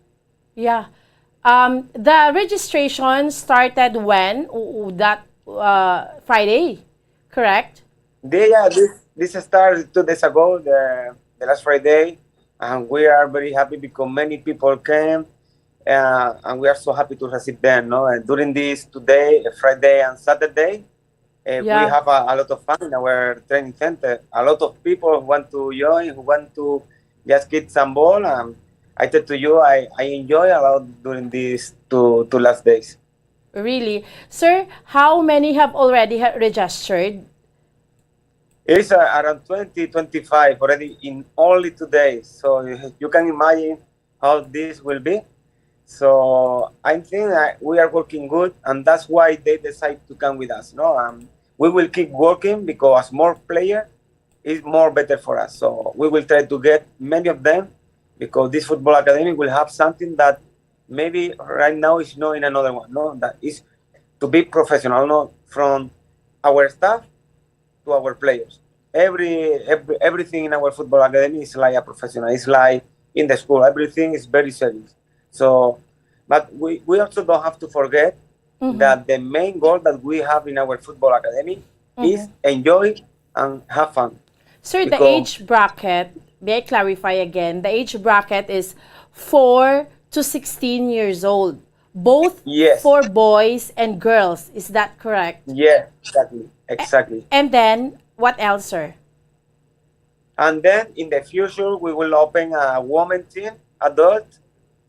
Yeah. The registration started when? That Friday, correct? This started 2 days ago, the last Friday, and we are very happy because many people came. And we are so happy to receive them. And during this today, Friday and Saturday, we have a lot of fun in our training center. A lot of people who want to join, who want to just get some ball. And I tell to you, I enjoy a lot during these two last days. Really? Sir, how many have already registered? It's around 20-25 already in only 2 days. So you can imagine how this will be. So I think that we are working good, and that's why they decide to come with us. We will keep working, because as more player is more better for us. So we will try to get many of them, because this football academy will have something that maybe right now is not in another one. That is to be professional, from our staff to our players. Everything in our football academy is like a professional. It's like in the school. Everything is very serious. So, but we also don't have to forget that the main goal that we have in our football academy is enjoy and have fun. Sir, the age bracket, may I clarify again, the age bracket is 4 to 16 years old. Both for boys and girls. Is that correct? Yeah, exactly. And then, what else, sir? And then in the future, we will open a women team, adult,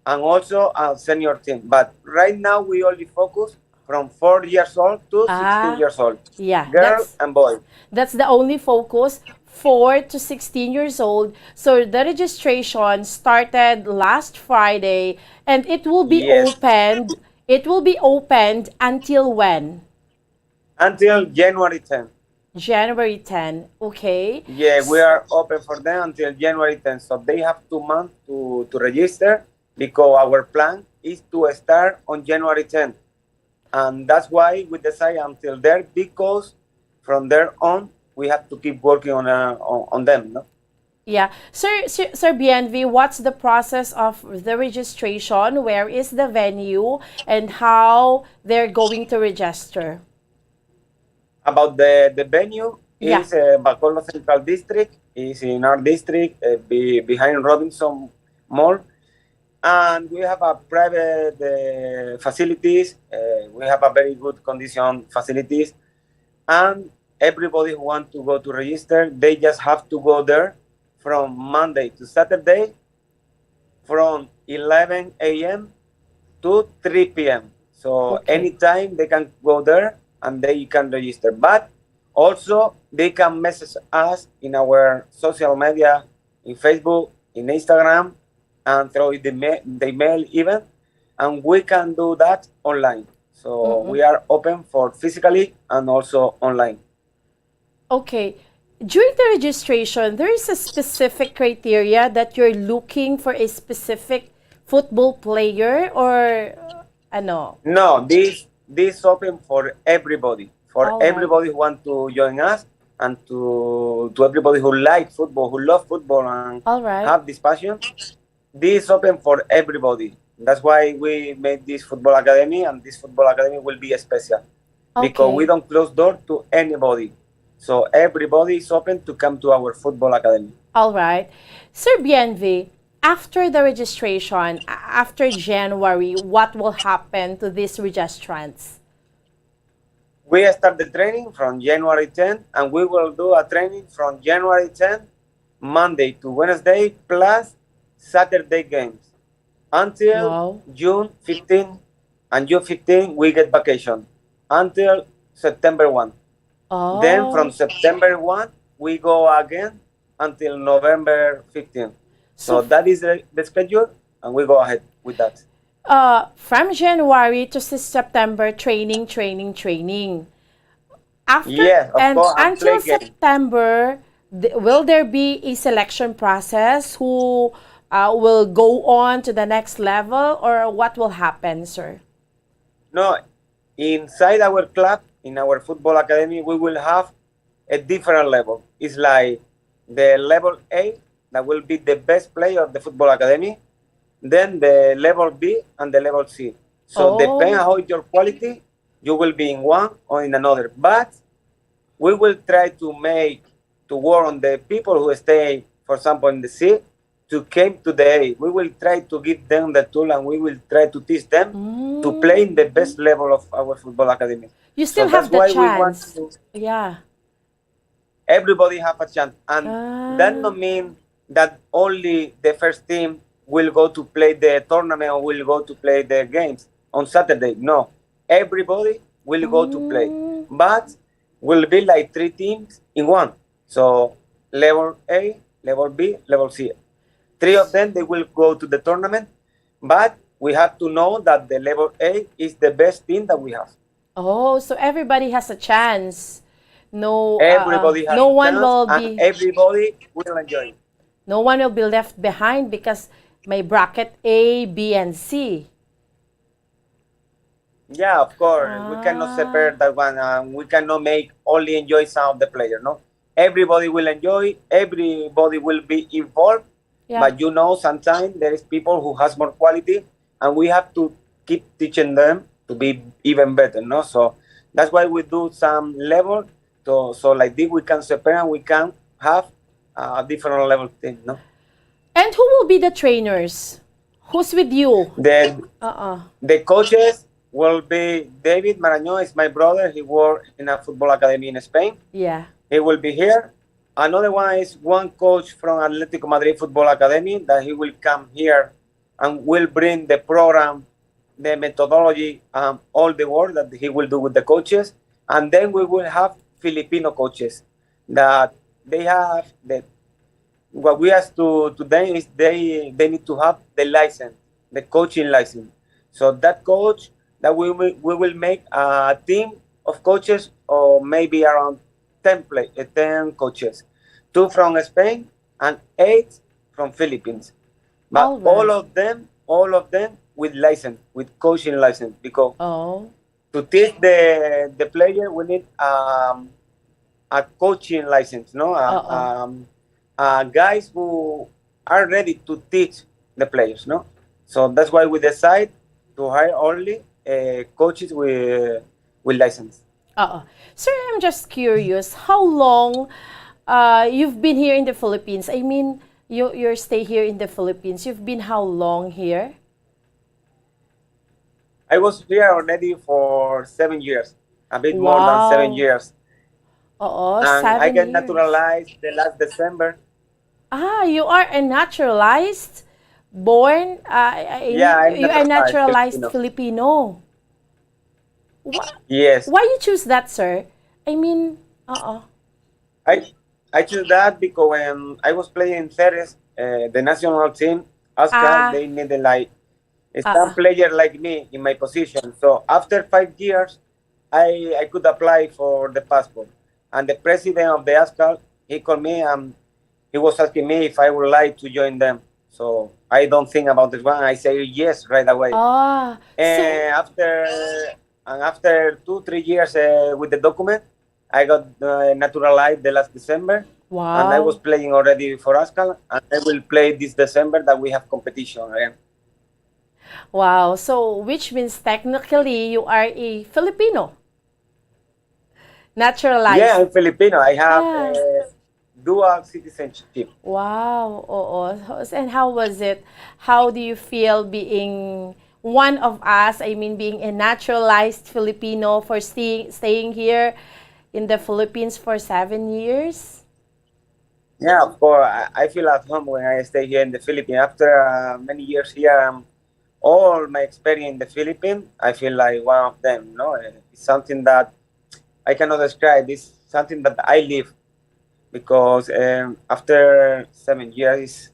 and also a senior team. But right now, we only focus from 4 years old to 16 years old. Yeah. Girls and boys. That's the only focus, 4 to 16 years old. So the registration started last Friday and it will be opened. It will be opened until when? Until January 10th. January 10, okay. Yeah, we are open for them until January 10th. So they have 2 months to register because our plan is to start on January 10th. And that's why we decide until there, because from there on, we have to keep working on them. No? Yeah. Sir BNV, what's the process of the registration? Where is the venue? And how they're going to register? About the venue, is Bacolod Central District, is in our district, behind Robinson Mall. And we have a private facilities. We have a very good condition facilities. And everybody who wants to go to register, they just have to go there from Monday to Saturday from 11 a.m. to 3 p.m. So anytime they can go there and they can register. But also they can message us in our social media, in Facebook, in Instagram, and through the mail even, and we can do that online. So we are open for physically and also online. Okay. During the registration, there is a specific criteria that you're looking for a specific football player or ano? No, this open for everybody. For everybody who want to join us and to everybody who like football, who love football and have this passion. This is open for everybody. That's why we made this football academy, and this football academy will be special because we don't close door to anybody. So everybody is open to come to our football academy. All right. Sir BNV, after the registration, after January, what will happen to these registrants? We start the training from January 10th, and we will do a training from January 10th, Monday to Wednesday, plus Saturday games until June 15, and June 15 we get vacation until September 1. Then from September 1 we go again until November 15. So that is the schedule, and we go ahead with that. From January to September, training. After until September, will there be a selection process? Who will go on to the next level, or what will happen, sir? No, inside our club, in our football academy, we will have a different level. It's like the level A, that will be the best player of the football academy, then the level B and the level C. So depending on how your quality, you will be in one or in another. But we will try to work on the people who stay, for example, in the C, to come to the A. We will try to give them the tool, and we will try to teach them to play in the best level of our football academy. You still have the chance. Yeah. Everybody have a chance. And that don't mean that only the first team will go to play the tournament or will go to play the games on Saturday. No. Everybody will go to play. But will be like 3 teams in one. So level A, level B, level C. 3 of them, they will go to the tournament, but we have to know that the level A is the best team that we have. Oh, so everybody has a chance. No, everybody has no a one chance, will and be. Everybody will enjoy. No one will be left behind because may bracket A, B, and C. Yeah, of course. We cannot separate that one. We cannot make only enjoy some of the players. No, everybody will enjoy. Everybody will be involved. Yeah. But you know, sometimes there is people who has more quality, and we have to keep teaching them to be even better, no? So that's why we do some level, so like this we can separate and we can have a different level thing, no? And who will be the trainers? Who's with you? The coaches will be David Marañón, is my brother. He worked in a football academy in Spain. Yeah. He will be here. Another one is one coach from Atlético Madrid Football Academy that he will come here and will bring the program, the methodology, all the work that he will do with the coaches. And then we will have Filipino coaches that they have that. What we ask to them is they need to have the license, the coaching license. So that coach, that we will make a team of coaches, or maybe around 10 coaches, 2 from Spain and 8 from Philippines. But all of them with license, with coaching license, because to teach the player we need a coaching license, no? Guys who are ready to teach the players, no? So that's why we decide to hire only coaches with license. Sir, I'm just curious, how long you've been here in the Philippines? I mean, your stay here in the Philippines, you've been how long here? I was here already for 7 years, a bit more than 7 years. And I got naturalized the last December. You are a naturalized, born, you are naturalized Filipino. Yes. Why you choose that, sir? I mean, I choose that because when I was playing in Ceres, the national team, Oscar, they needed like some player like me in my position. So after 5 years, I could apply for the passport. And the president of the ASCAL, he called me and he was asking me if I would like to join them. So I don't think about this one. I say yes right away. And after 2-3 years with the document, I got naturalized the last December. Wow. And I was playing already for ASCAL, and I will play this December that we have competition again. Wow. So which means technically you are a Filipino. Naturalized. Yeah, I'm Filipino. I have dual citizenship. Wow. And how was it? How do you feel being one of us? I mean, being a naturalized Filipino for staying here in the Philippines for 7 years? Yeah, of course. I feel at home when I stay here in the Philippines. After many years here, all my experience in the Philippines, I feel like one of them. No, it's something that I cannot describe. It's something that I live, because after 7 years,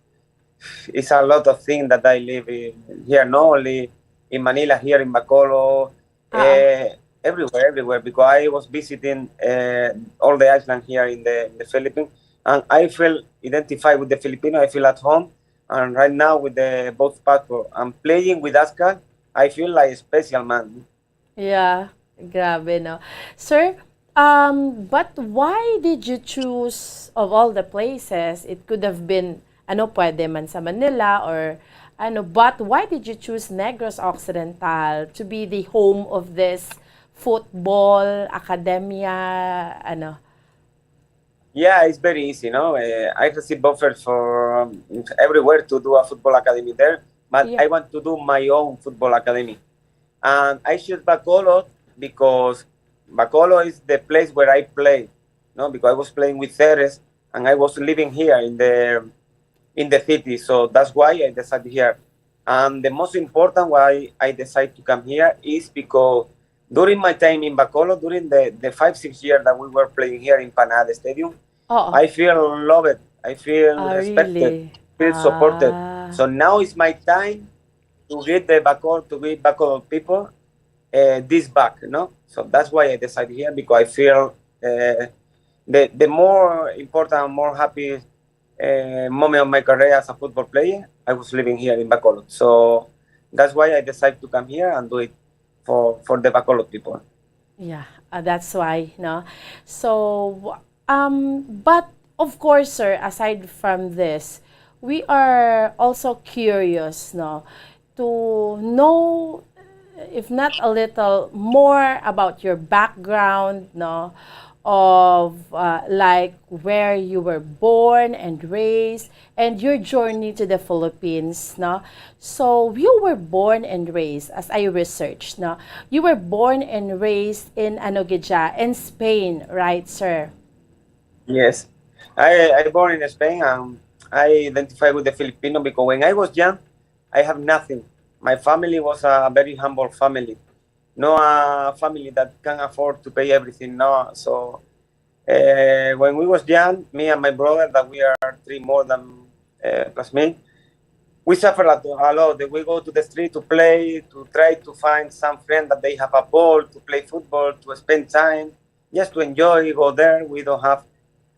it's a lot of things that I live in here, not only in Manila, here in Bacolod, everywhere, because I was visiting all the islands here in the Philippines, and I feel identified with the Filipino. I feel at home, and right now with the both passport, I'm playing with ASCAL. I feel like a special man. Yeah. Grabe, no? Sir, but why did you choose, of all the places, it could have been, pwede man sa Manila or but why did you choose Negros Occidental to be the home of this football academia, Yeah, it's very easy, no? I received offers for everywhere to do a football academy there, but I want to do my own football academy. And I choose Bacolod because Bacolod is the place where I play, no? Because I was playing with Ceres and I was living here in the city, so that's why I decided here. And the most important why I decided to come here is because during my time in Bacolod, during the 5-6 years that we were playing here in Panada Stadium, I feel loved, I feel respected, feel supported. So now is my time to get the Bacolod people this back, no? So that's why I decided here, because I feel the more important, more happy moment of my career as a football player, I was living here in Bacolod. So that's why I decided to come here and do it for the Bacolod people. Yeah, that's why, no? So, but of course, sir, aside from this, we are also curious, no, to know, if not a little more about your background, no, of like where you were born and raised and your journey to the Philippines, no. So you were born and raised, as I researched, no, you were born and raised in Anogija in Spain, right, sir? Yes. I born in Spain. I identify with the Filipino because when I was young, I have nothing. My family was a very humble family. No a family that can afford to pay everything. No. So when we was young, me and my brother, that we are three more than plus me, we suffer a lot. We go to the street to play, to try to find some friend that they have a ball, to play football, to spend time, just to enjoy, go there. We don't have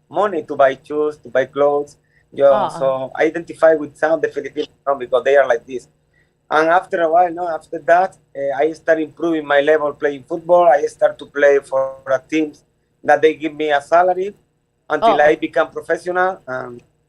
money to buy shoes, to buy clothes. So I identify with some of the Filipinos because they are like this. And after a while, no, after that, I start improving my level playing football. I start to play for a teams that they give me a salary until I become professional.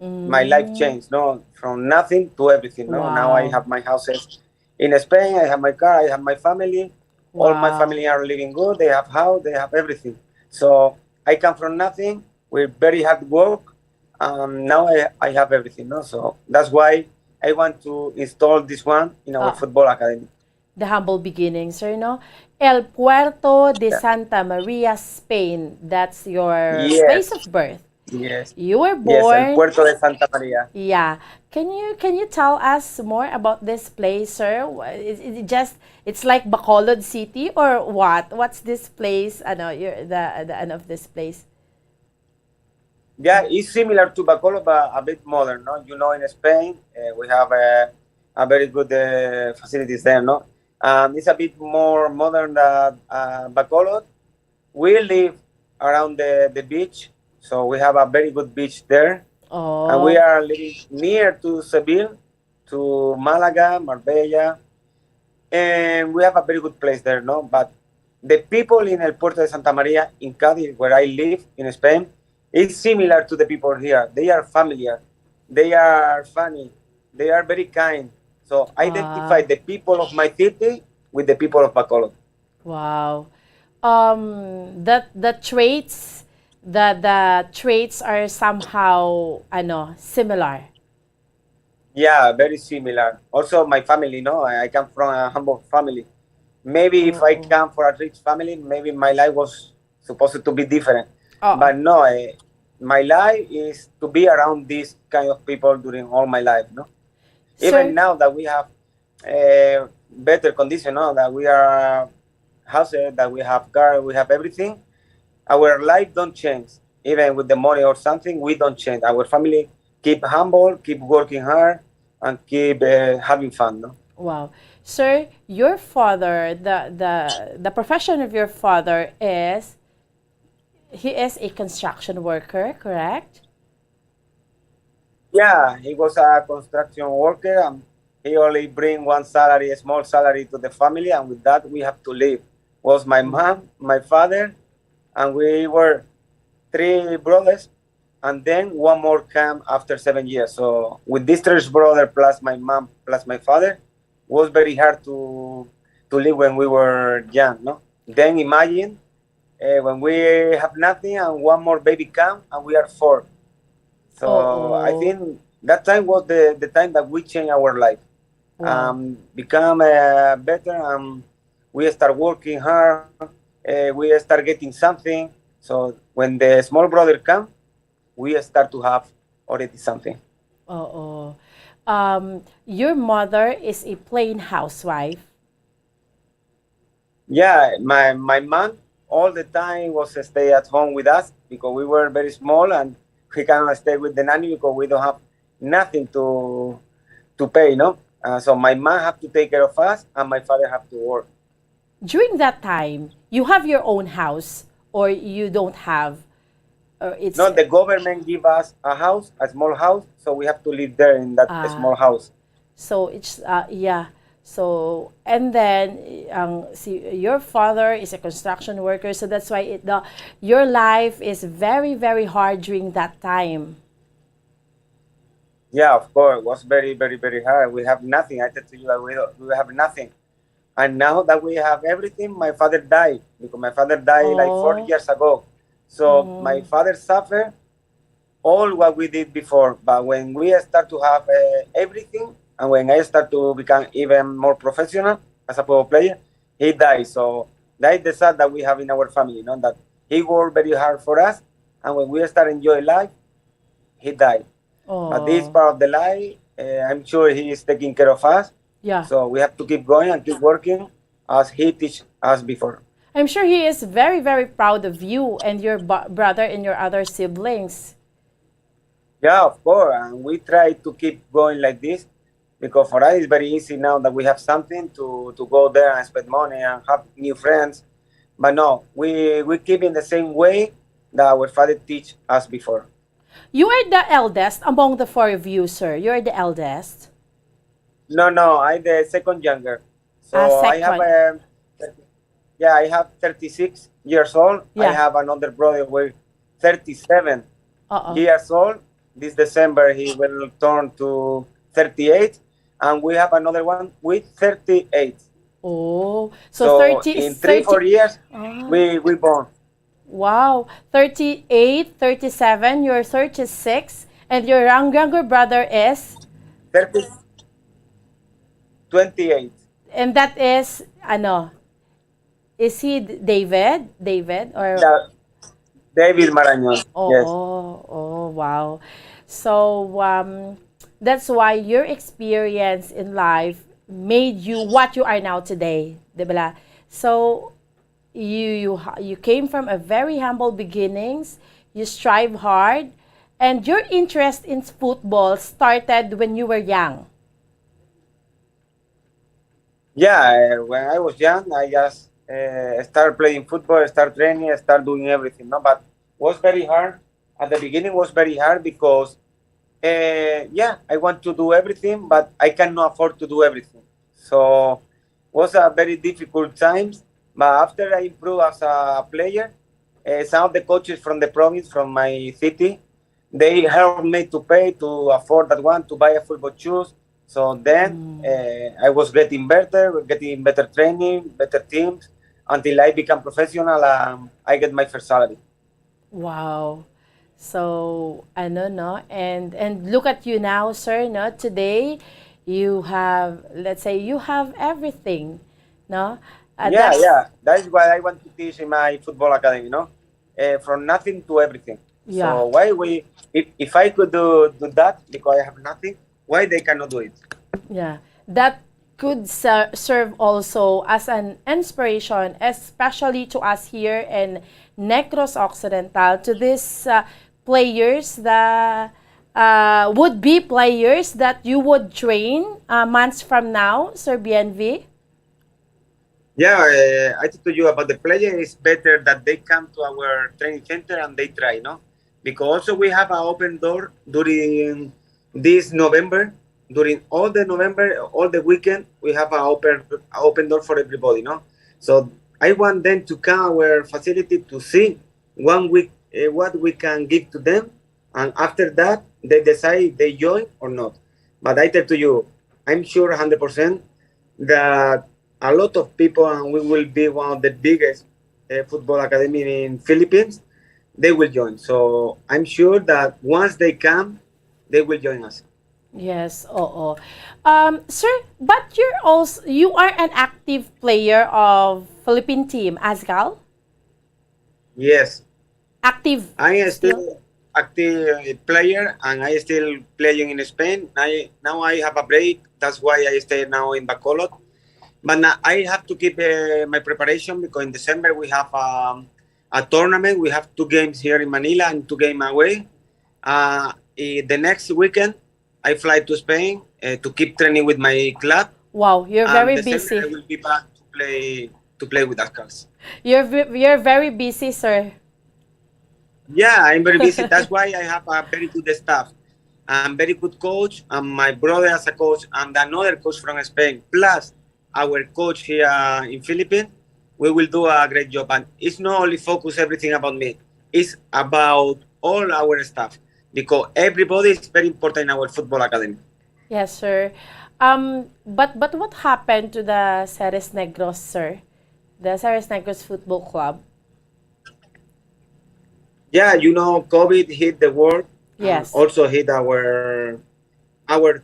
My life changed, no, from nothing to everything. No, now I have my houses in Spain. I have my car. I have my family. All my family are living good. They have house. They have everything. So I come from nothing with very hard work. Now I have everything. No, so that's why I want to install this one in our football academy. The humble beginnings, sir, no? El Puerto de Santa Maria, Spain. That's your place of birth. Yes. You were born. Yes, El Puerto de Santa Maria. Yeah. Can you tell us more about this place, sir? Is it just, it's like Bacolod City or what? What's this place? The end of this place. Yeah, it's similar to Bacolod, but a bit modern, no? You know, in Spain, we have a very good facilities there, no? It's a bit more modern than Bacolod. We live around the beach, so we have a very good beach there. And we are living near to Seville, to Malaga, Marbella, and we have a very good place there, no? But the people in El Puerto de Santa Maria, in Cádiz, where I live in Spain, it's similar to the people here. They are familiar. They are funny. They are very kind. So I identify the people of my city with the people of Bacolod. Wow. The traits are somehow similar. Yeah, very similar. Also my family, no? I come from a humble family. Maybe if I come from a rich family, maybe my life was supposed to be different. But no, my life is to be around these kind of people during all my life, no? Even now that we have better condition, no? That we are houses, that we have car, we have everything, our life don't change. Even with the money or something, we don't change. Our family keep humble, keep working hard, and keep having fun, no? Wow. Sir, your father, the profession of your father is, he is a construction worker, correct? Yeah, he was a construction worker, and he only bring one salary, a small salary to the family, and with that we have to live. Was my mom, my father, and we were three brothers, and then one more came after 7 years. So with this third brother plus my mom plus my father, was very hard to live when we were young, no? Then imagine when we have nothing and one more baby come and we are four. So I think that time was the time that we changed our life. Become better, we start working hard, we start getting something. So when the small brother come, we start to have already something. Your mother is a plain housewife. Yeah, my mom all the time was stay at home with us because we were very small and we cannot stay with the nanny because we don't have nothing to pay, no? So my mom have to take care of us and my father have to work. During that time, you have your own house or you don't have? No, the government give us a house, a small house, so we have to live there in that small house. So it's, So, and then, your father is a construction worker, so that's why your life is very, very hard during that time. Yeah, of course. It was very, very, very hard. We have nothing. I tell to you that we have nothing. And now that we have everything, my father died. Because my father died like 4 years ago. So my father suffered all what we did before. But when we start to have everything, and when I start to become even more professional as a pro player, he died. So that is the sad that we have in our family, you know, that he worked very hard for us. And when we start enjoy life, he died. But this part of the life, I'm sure he is taking care of us. Yeah. So we have to keep going and keep working as he teach us before. I'm sure he is very, very proud of you and your brother and your other siblings. Yeah, of course. And we try to keep going like this because for us it's very easy now that we have something to go there and spend money and have new friends. But no, we keep in the same way that our father teach us before. You are the eldest among the four of you, sir. You are the eldest. No, I'm the second younger. So I have I have 36 years old. Yeah. I have another brother with 37 years old. This December he will turn to 38, and we have another one with 38. Oh, so 30 in 3-4 years we born. Wow, 38, 37, you're 36, and your younger brother is? 28. And that is, is he David? David? Or? Yeah, David Marañon, yes. Oh, wow. So, that's why your experience in life made you what you are now today, diba? So, you came from a very humble beginnings, you strive hard, and your interest in football started when you were young. Yeah, when I was young, I just started playing football, start training, start doing everything. No, but was very hard. At the beginning, was very hard because, I want to do everything, but I cannot afford to do everything. So, was a very difficult times. But after I improved as a player, some of the coaches from the province, from my city, they helped me to pay to afford that one, to buy a football shoes. So then I was getting better training, better teams, until I become professional and I get my first salary. Wow. So, no? And look at you now, sir, no? Today, you have, let's say, you have everything, no? Yeah. That is what I want to teach in my football academy, no? From nothing to everything. Yeah. So why if I could do that because I have nothing, why they cannot do it? Yeah, that could serve also as an inspiration, especially to us here in Negros Occidental, to these players, the would-be players that you would train months from now, Sir BNV. Yeah, I talked to you about the player. It's better that they come to our training center and they try, no? Because also we have an open door during this November. During all the November, all the weekend, we have an open door for everybody, no? So I want them to come our facility to see 1 week what we can give to them, and after that they decide they join or not. But I tell to you, I'm sure 100% that a lot of people, and we will be one of the biggest football academy in Philippines, they will join. So I'm sure that once they come, they will join us. Yes, sir, but you are an active player of Philippine team, Azgal? Yes. Active. I am still active player, and I still playing in Spain. Now I have a break. That's why I stay now in Bacolod. But now I have to keep my preparation because in December we have a tournament. We have 2 games here in Manila and 2 games away. The next weekend, I fly to Spain to keep training with my club. Wow, you're very busy. I will be back to play with Azcals. You're very busy, sir. Yeah, I'm very busy. That's why I have a very good staff. I'm very good coach, and my brother as a coach, and another coach from Spain, plus our coach here in Philippines. We will do a great job. And it's not only focus everything about me. It's about all our staff. because everybody is very important in our football academy. Yes, sir. But what happened to the Ceres Negros, sir? The Ceres Negros Football Club? Yeah, COVID hit the world. Yes. Also hit our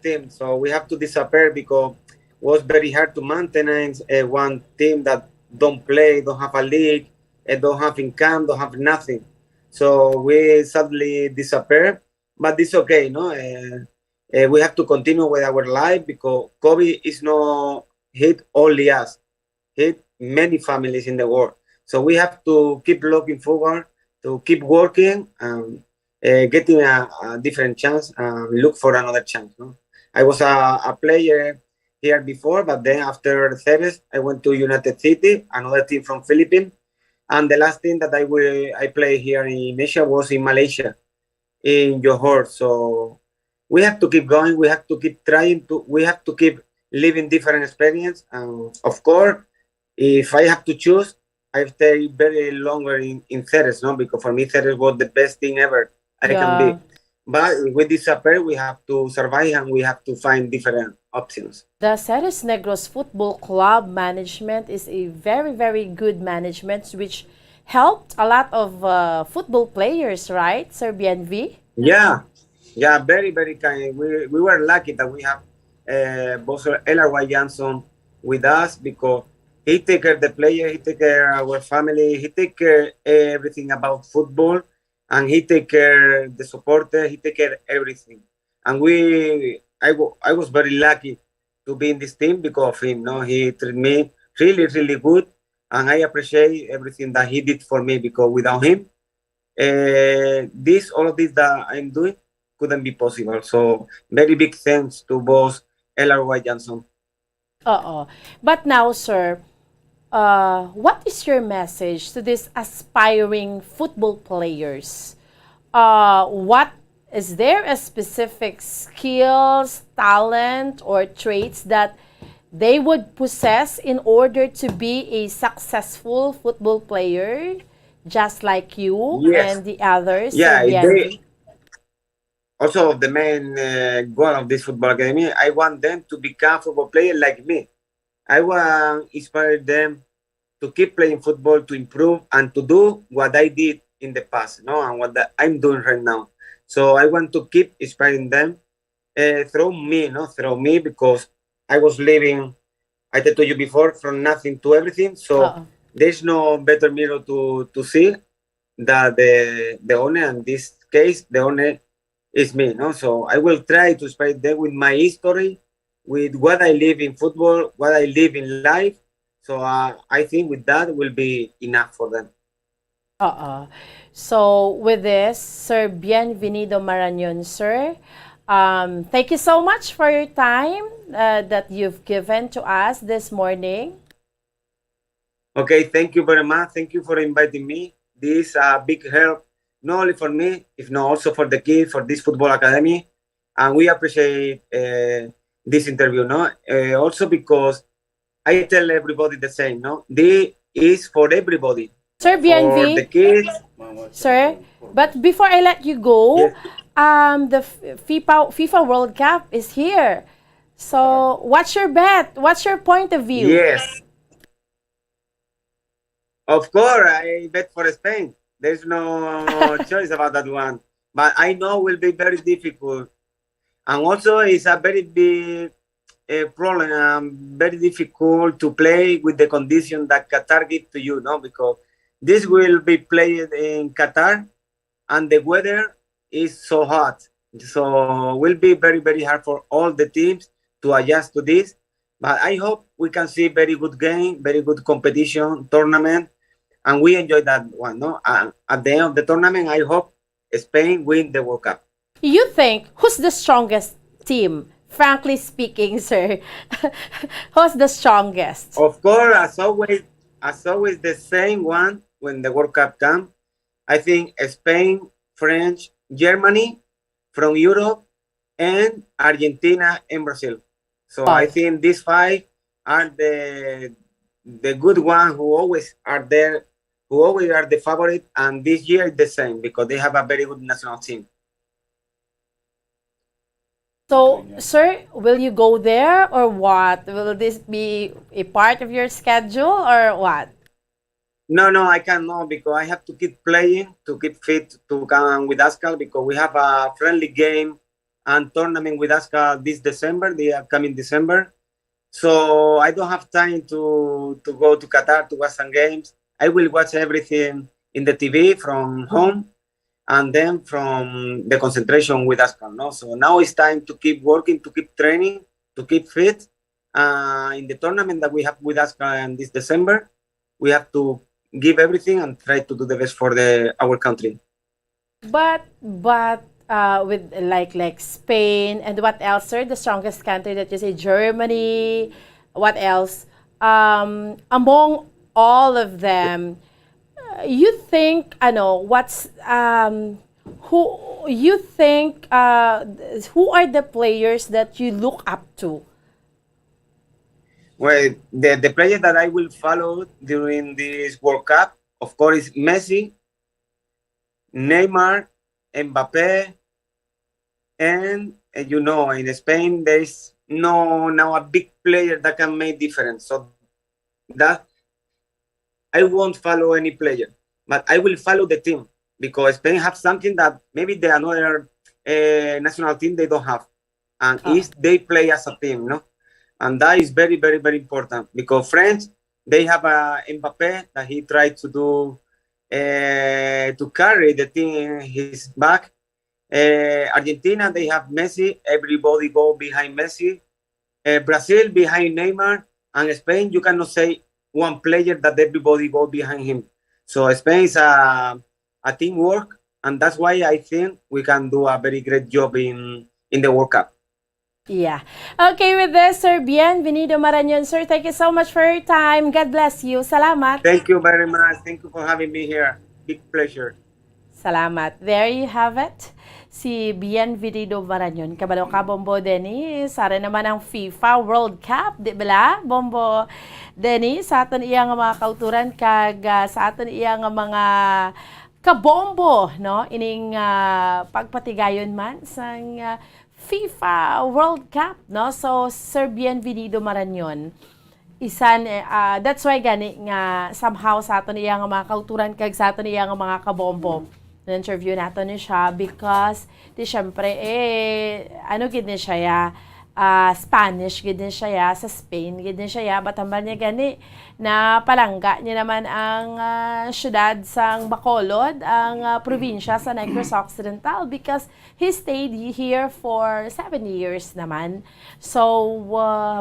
team. So we have to disappear because it was very hard to maintain one team that don't play, don't have a league, don't have income, don't have nothing. So we suddenly disappear, but it's okay, no? We have to continue with our life because COVID is not hit only us, hit many families in the world. So we have to keep looking forward, to keep working, and getting a different chance, look for another chance. No? I was a player here before, but then after Ceres, I went to United City, another team from Philippines. And the last thing that I played here in Asia was in Malaysia, in Johor. So we have to keep going. We have to keep trying to. We have to keep living different experience. And of course, if I have to choose, I stay very longer in Ceres, no? Because for me, Ceres was the best thing ever I can be. But if we disappear, we have to survive and we have to find different options. The Ceres Negros Football Club management is a very, very good management which helped a lot of football players, right, Sir BNV? Yeah, very, very kind. We were lucky that we have both LRY Johnson with us because he take care of the player, he take care of our family, he take care everything about football, and he take care the supporter, he take care everything. And I was very lucky to be in this team because of him. No, he treated me really, really good, and I appreciate everything that he did for me because without him, all of this that I'm doing couldn't be possible. So very big thanks to both LRY Johnson. But now, sir, what is your message to these aspiring football players? What is there a specific skills, talent, or traits that they would possess in order to be a successful football player, just like you and the others? Yeah, also the main goal of this football academy, I want them to become football players like me. I want to inspire them to keep playing football, to improve, and to do what I did in the past, and what I'm doing right now. So I want to keep inspiring them through me, because I was living, I told you before, from nothing to everything. So there's no better mirror to see that the owner, in this case, the owner is me. So I will try to inspire them with my history, with what I live in football, what I live in life. So I think with that will be enough for them. So with this, Sir Bienvenido Marañon, sir, thank you so much for your time that you've given to us this morning. Okay, thank you very much. Thank you for inviting me. This is a big help, not only for me, if not also for the kids, for this football academy. And we appreciate this interview, also because I tell everybody the same, This is for everybody. Sir BNV, for the kids. Sir, but before I let you go, the FIFA World Cup is here. So, what's your bet? What's your point of view? Yes. Of course, I bet for Spain. There's no choice about that one. But I know it will be very difficult. And also, it's a very big problem, very difficult to play with the condition that Qatar gives to you, because this will be played in Qatar and the weather is so hot. So it will be very, very hard for all the teams to adjust to this. But I hope we can see very good game, very good competition, tournament, and we enjoy that one. At the end of the tournament, I hope Spain win the World Cup. You think, who's the strongest team? Frankly speaking, sir, who's the strongest? Of course, as always, the same one when the World Cup comes. I think Spain, France, Germany from Europe, and Argentina and Brazil. So I think these five are the good ones who always are there, who always are the favorite. And this year the same because they have a very good national team. So, sir, will you go there or what? Will this be a part of your schedule or what? No, I cannot because I have to keep playing, to keep fit, to come with Ascal because we have a friendly game and tournament with Ascal this December, the upcoming December. So I don't have time to go to Qatar to watch some games. I will watch everything in the TV from home and then from the concentration with Ascal. No? So now it's time to keep working, to keep training, to keep fit. In the tournament that we have with Ascal this December, we have to give everything and try to do the best for our country. But with like Spain and what else, sir? The strongest country that you say, Germany. What else? Among all of them, you think who are the players that you look up to? Well, the players that I will follow during this World Cup, of course, is Messi, Neymar, Mbappe, and in Spain there is now a big player that can make difference. So that I won't follow any player, but I will follow the team because Spain have something that maybe the another national team they don't have, and is they play as a team, and that is very, very, very important because France they have a Mbappe that he tried to do to carry the team in his back. Argentina they have Messi, everybody go behind Messi. Brazil behind Neymar, and Spain you cannot say one player that everybody go behind him. So Spain is a teamwork, and that's why I think we can do a very great job in the World Cup. Yeah. Okay, with this, Sir Bienvenido Marañon. Sir, thank you so much for your time. God bless you. Salamat. Thank you very much. Thank you for having me here. Big pleasure. Salamat. There you have it. Si Bienvenido Marañon. Kabalo ka, Bombo Dennis. Sara naman ang FIFA World Cup. Di ba, Bombo Dennis? Sa aton iyang mga kauturan kag sa aton iyang mga kabombo, no? Ining pagpatigayon man sang FIFA World Cup, no? So, Sir Bienvenido Marañon. That's why gani nga somehow sa aton iyang mga kauturan kag sa aton iyang mga kabombo. Na-interview nato ni siya because di syempre gid ni siya Spanish gid ni siya sa Spain gid ni siya batambal niya gani na palangga niya naman ang syudad sang Bacolod ang probinsya sa Negros Occidental because he stayed here for 7 years naman. So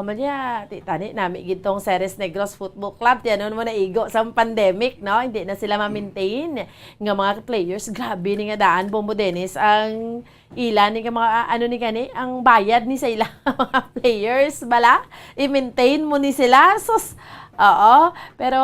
manya tani nami gitong Ceres Negros Football Club tiyan mo na igo sa pandemic, no? Hindi na sila ma-maintain nga mga players. Grabe ni nga daan, Bombo Dennis, ang ilan ni mga ni gani ang bayad ni sa ilang mga players bala i-maintain mo ni sila. Sus, oo, pero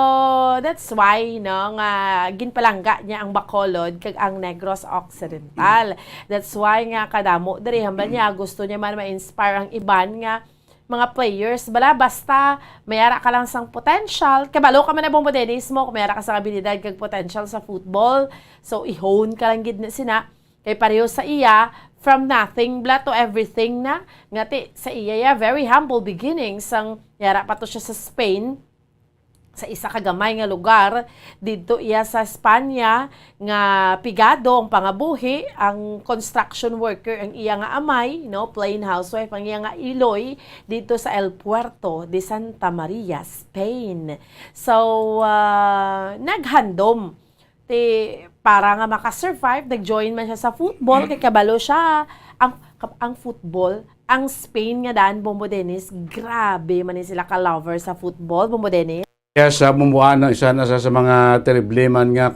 that's why nga ginpalangga niya ang Bacolod kag ang Negros Occidental. That's why nga kadamo diri hambal niya gusto niya man ma-inspire ang iban nga mga players bala basta mayara ka lang sang potential. Kabalo ka man na Bombo Dennis mo kung mayara ka sa abilidad kag potential sa football. So i-hone ka lang gid na sina kay pareho sa iya from nothing bla to everything na ngati sa iya very humble beginnings sang yara pa to siya sa Spain sa isa ka gamay nga lugar dito iya sa Espanya nga pigado ang pangabuhi ang construction worker ang iya nga amay, no, plain housewife ang iya nga iloy dito sa El Puerto de Santa Maria, Spain. So naghandom para nga makasurvive, nag-join man siya sa football kay kabalo siya ang football. Ang Spain nga daan, Bombo Dennis, grabe man sila ka-lover sa football, Bombo Dennis. Yes, bumubuan ng isa na sa mga terribleman nga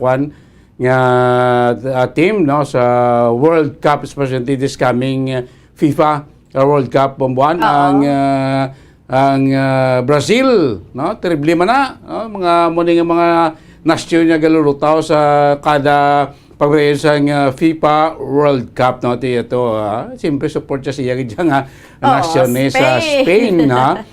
team, no, sa World Cup, especially this coming FIFA World Cup bumubuan ang Brazil, no, terriblema na, no, mga nasyon niya galulutaw sa kada pagbayad FIFA World Cup, no, ito siyempre support siya nga nasyon ni sa Spain nga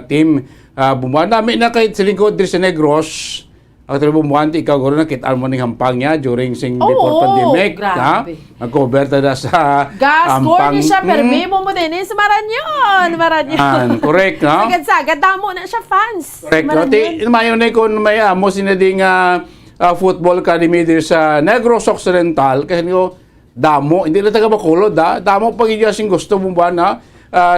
team bumuan namin na kahit sa lingkod din sa Negros Actually, bumuhan, ikaw guro nakitaan mo ng hampang niya during before pandemic. Grabe. Nag-cover tada sa Gas-score ni siya, pero may mo din sa Maranyon. Correct, no? Sagad-sagad, damo na siya fans. Correct, no? Mayon na kung may amo sinading football academy din sa Negros Occidental, kasi ko, damo, hindi na taga Bacolod, damo pag sing gusto mo ba na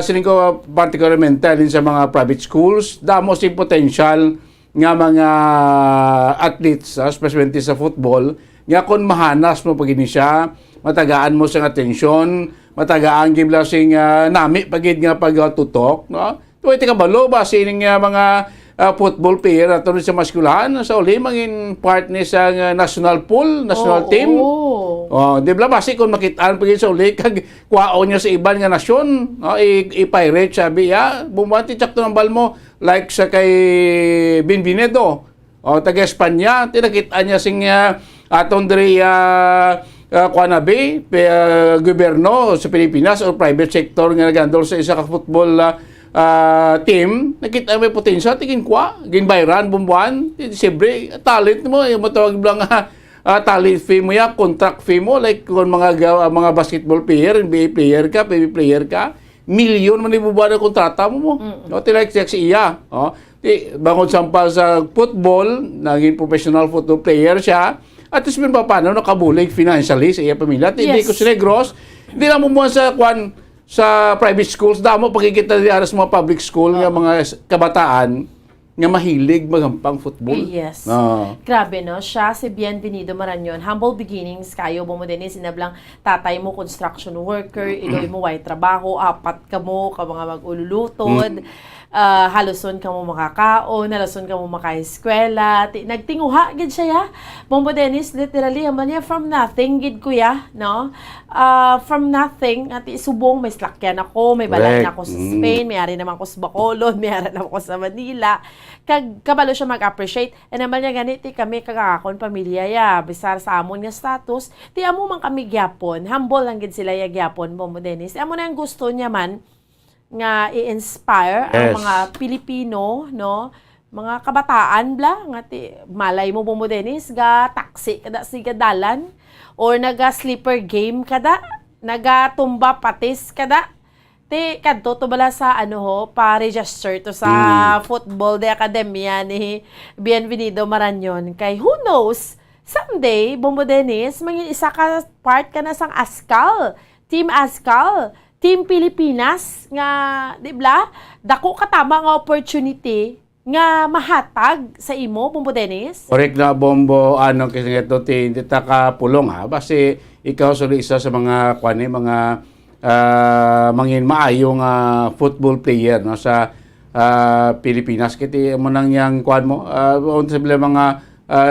sining ko particularmente din sa mga private schools, damo si potential nga mga athletes, especially sa football, nga kung mahanas mo pag siya, matagaan mo sa atensyon, matagaan gibla sing nami pagid nga pagtutok, no? Tuway tika balo ba sining mga football player ato sa maskulahan sa uli mangin part ni sa national pool, national team. Di ba basi kung makitaan pagid sa uli kag kwao niya sa iban nga nasyon, no? I-pirate sabi bumati tsakto ng bal mo like sa kay Binbinedo. Taga Espanya, tinakita niya sing aton diri kuanabi gobyerno sa Pilipinas o private sector nga nagandol sa isa ka football team, nakita may potensya, tingin kwa, ginbayran, bumbuan, siyempre, talent mo, matawag lang talent fee mo ya, contract fee mo, like kung mga basketball player, NBA player ka, PB player ka, milyon man ibubuan ang kontrata mo. No, like si iya. Bangod sampal sa football, naging professional football player siya, at least pa paano nakabulig financially sa iya pamilya. Hindi ko si Negros, hindi na bumuan sa private schools, damo pagkikita di aras mga public school nga mga kabataan nga mahilig magampang football. Yes. Grabe, no? Siya, si Bienvenido Maranyon. Humble beginnings kayo. Bumudin sinablang tatay mo construction worker, iloy mo way trabaho, apat ka mo, ka mga mag-ululutod. Haluson ka mo makakaon, haluson ka mo makaeskwela. Nagtinguha, gid siya ya. Bombo Dennis, literally, man niya, from nothing, gid kuya, no? From nothing, at subong, may slakyan ako, may balan na ako sa Spain, may ari naman ako sa Bacolod, may ari naman ako sa Manila. Kabalo siya mag-appreciate. E naman niya ganiti kami kagakakon pamilya ya, bisar sa amon nga status, ti amo man kami gyapon, humble lang gid sila ya gyapon, Bombo Dennis. Amo na yung gusto niya man, nga i-inspire ang mga Pilipino, no, mga kabataan nga malay mo Bombo Dennis ga taxi kada siga dalan or naga sleeper game kada naga tumba patis kada kadto to bala sa pa-register to sa football de academia ni Bienvenido Maranyon kay who knows someday Bombo Dennis mangin isa ka part ka na sang Askal, Team Pilipinas nga, di ba? Dako katama nga opportunity nga mahatag sa imo, Bombo Dennis? Correct na, Bombo. Kasi ito, hindi ta ka pulong, ha? Basi ikaw suli isa sa mga, mga mangin maayong football player no, sa Pilipinas. Kiti mo nang yang kuan mo. Sabi mga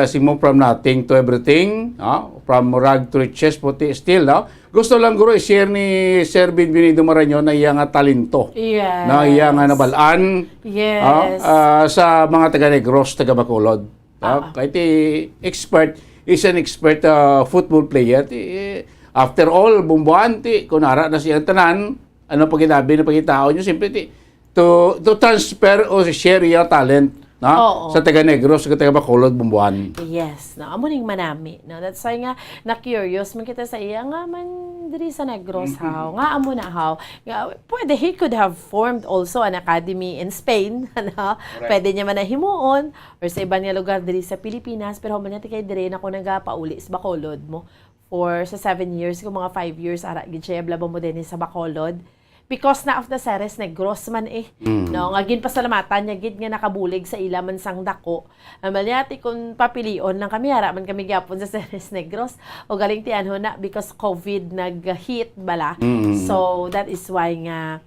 simo from nothing to everything, from rag to riches, puti still, gusto lang guro i-share ni Sir Bienvenido Maranyon na iyang talento. Yes. Na iyang nabalaan. Yes. Sa mga taga-Negros, taga-Bacolod. Kahit expert, is an expert football player. After all, bumbuan, kunara na siyang tanan, ano pagkitabi na pagkitao nyo, simply to transfer o share your talent. No? Sa taga-Negros, sa taga-Bacolod, bumbuan. Yes. No, amo ning manami. No, that's why nga na-curious man kita sa iya nga man diri sa Negros how. Nga amo na how. Pwede he could have formed also an academy in Spain, no? Pwede niya man na himuon or sa ibang lugar diri sa Pilipinas pero man natin kay diri na ko nagapauli sa Bacolod mo for sa 7 years ko mga 5 years ara gid siya blabo mo din sa Bacolod. Because na of the Ceres Negros man no, nga gin pasalamatan niya gid nga nakabulig sa ila man sang dako. Amalyati kung papilion lang kami hara man kami gyapon sa Ceres Negros o galing ti anho na because COVID nag-hit bala. So that is why nga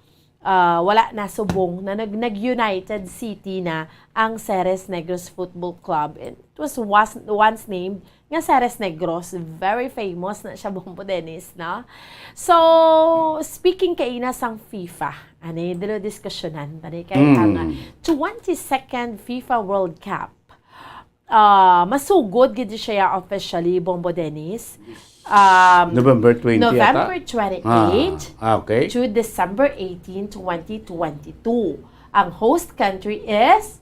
wala na subong na nag-United City na ang Ceres Negros Football Club. It was once named nga Ceres Negros, very famous na siya Bombo Dennis, no? So, speaking kay ina sang FIFA, dilo diskusyonan, kay ang 22nd FIFA World Cup, masugod gid siya officially Bombo Dennis. November 20 November 28 okay. to December 18, 2022. Ang host country is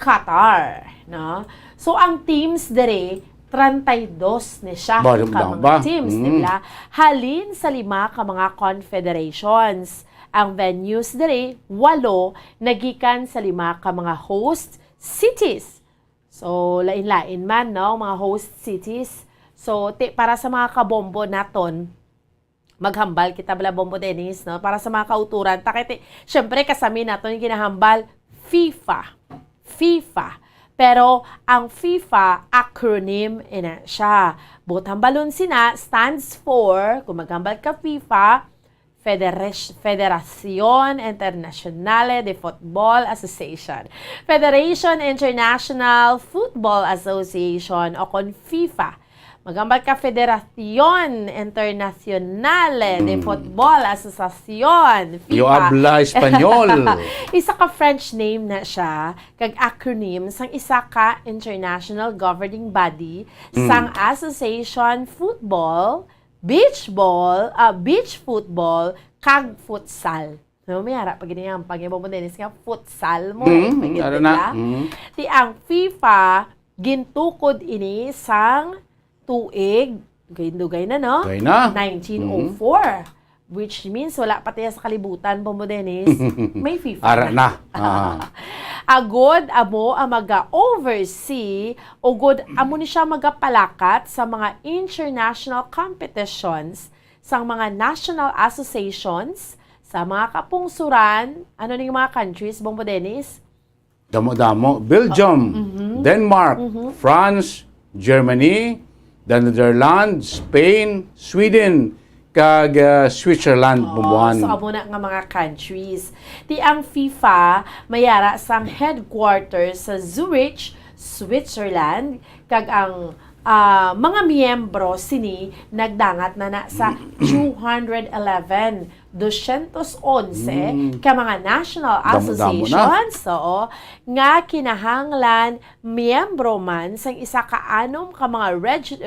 Qatar, no? So ang teams dere 32 ni siya Ba, ka ba? mga teams, di ba? Halin sa 5 ka mga confederations. Ang venues dere 8 nagikan sa 5 ka mga host cities. So lain-lain man, no, mga host cities. So para sa mga kabombo naton, maghambal kita bala Bombo Dennis, no? Para sa mga kauturan, takit syempre kasami naton yung kinahambal FIFA. Pero ang FIFA acronym ina siya. But hambalon sina stands for, kung maghambal ka FIFA, Federación Internacional de Football Association. Federation International Football Association o kon FIFA. Magambal ka Federación Internacional de Football Association. FIFA. Yo habla Espanyol. Isa ka French name na siya, kag acronym sang isa ka international governing body sang Association Football, beach football, kag futsal. No, may harap pag ganyan pag mo Dennis nga futsal mo Ti ang FIFA gintukod ini sang tuig, dugay na, no? Dugay na. 1904. Which means, wala pati sa kalibutan, Bombo Dennis. May FIFA Ara na. Agod, amo, ang mag-oversee, o good, amo ni siya magapalakat sa mga international competitions, sa mga national associations, sa mga kapungsuran, ano ning mga countries, Bombo Dennis? Damo-damo. Belgium, Denmark, France, Germany, the Netherlands, Spain, Sweden, kag Switzerland bumuan. So amo na nga mga countries. Ti ang FIFA mayara sang headquarters sa Zurich, Switzerland, kag ang mga miyembro sini nagdangat na sa 211 ka mga national associations nga kinahanglan miyembro man sang isa ka anom ka mga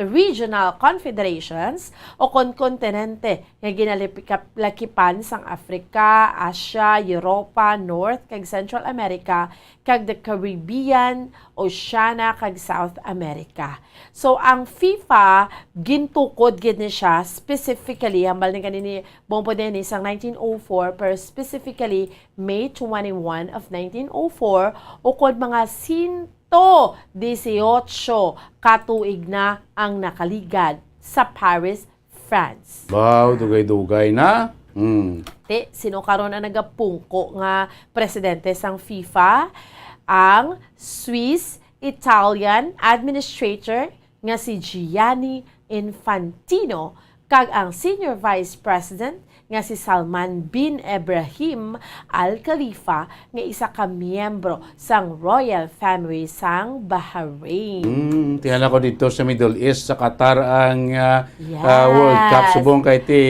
regional confederations o kontinente nga ginalakipan sang Africa, Asia, Europa, North kag Central America kag the Caribbean, Oceania kag South America. So ang FIFA gintukod gid ni siya specifically hambal ni kanini Bombo Dennis ang 1904 pero specifically May 21 of 1904 o kod mga 118 katuig na ang nakaligad sa Paris, France. Wow, dugay-dugay na. Sino karon ang nagapungko nga presidente sang FIFA? Ang Swiss Italian administrator nga si Gianni Infantino kag ang senior vice president nga si Salman bin Ibrahim Al Khalifa nga isa ka miyembro sang royal family sang Bahrain. Tingala ko dito sa Middle East, sa Qatar ang World Cup. Subong kay ti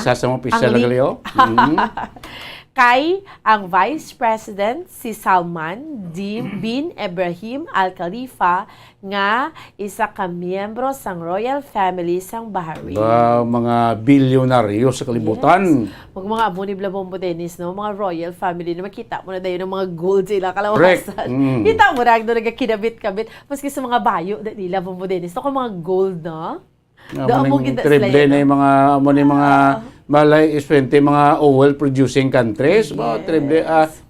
sa mga opisyal na galiyo. Kay ang Vice President si Salman bin Ibrahim Al Khalifa nga isa ka miyembro sang royal family sang Bahrain. Mga bilyonaryo sa kalibutan. Yes. Mga abonibla Bombo Dennis, no? Mga royal family na makita mo na dayo ng mga gold sila kalawasan. Kita mo na doon nagkinabit-kabit. Maski sa mga bayo nila Bombo Dennis. Ito mga gold, no? Triple na yung mga malay iswente mga oil producing countries.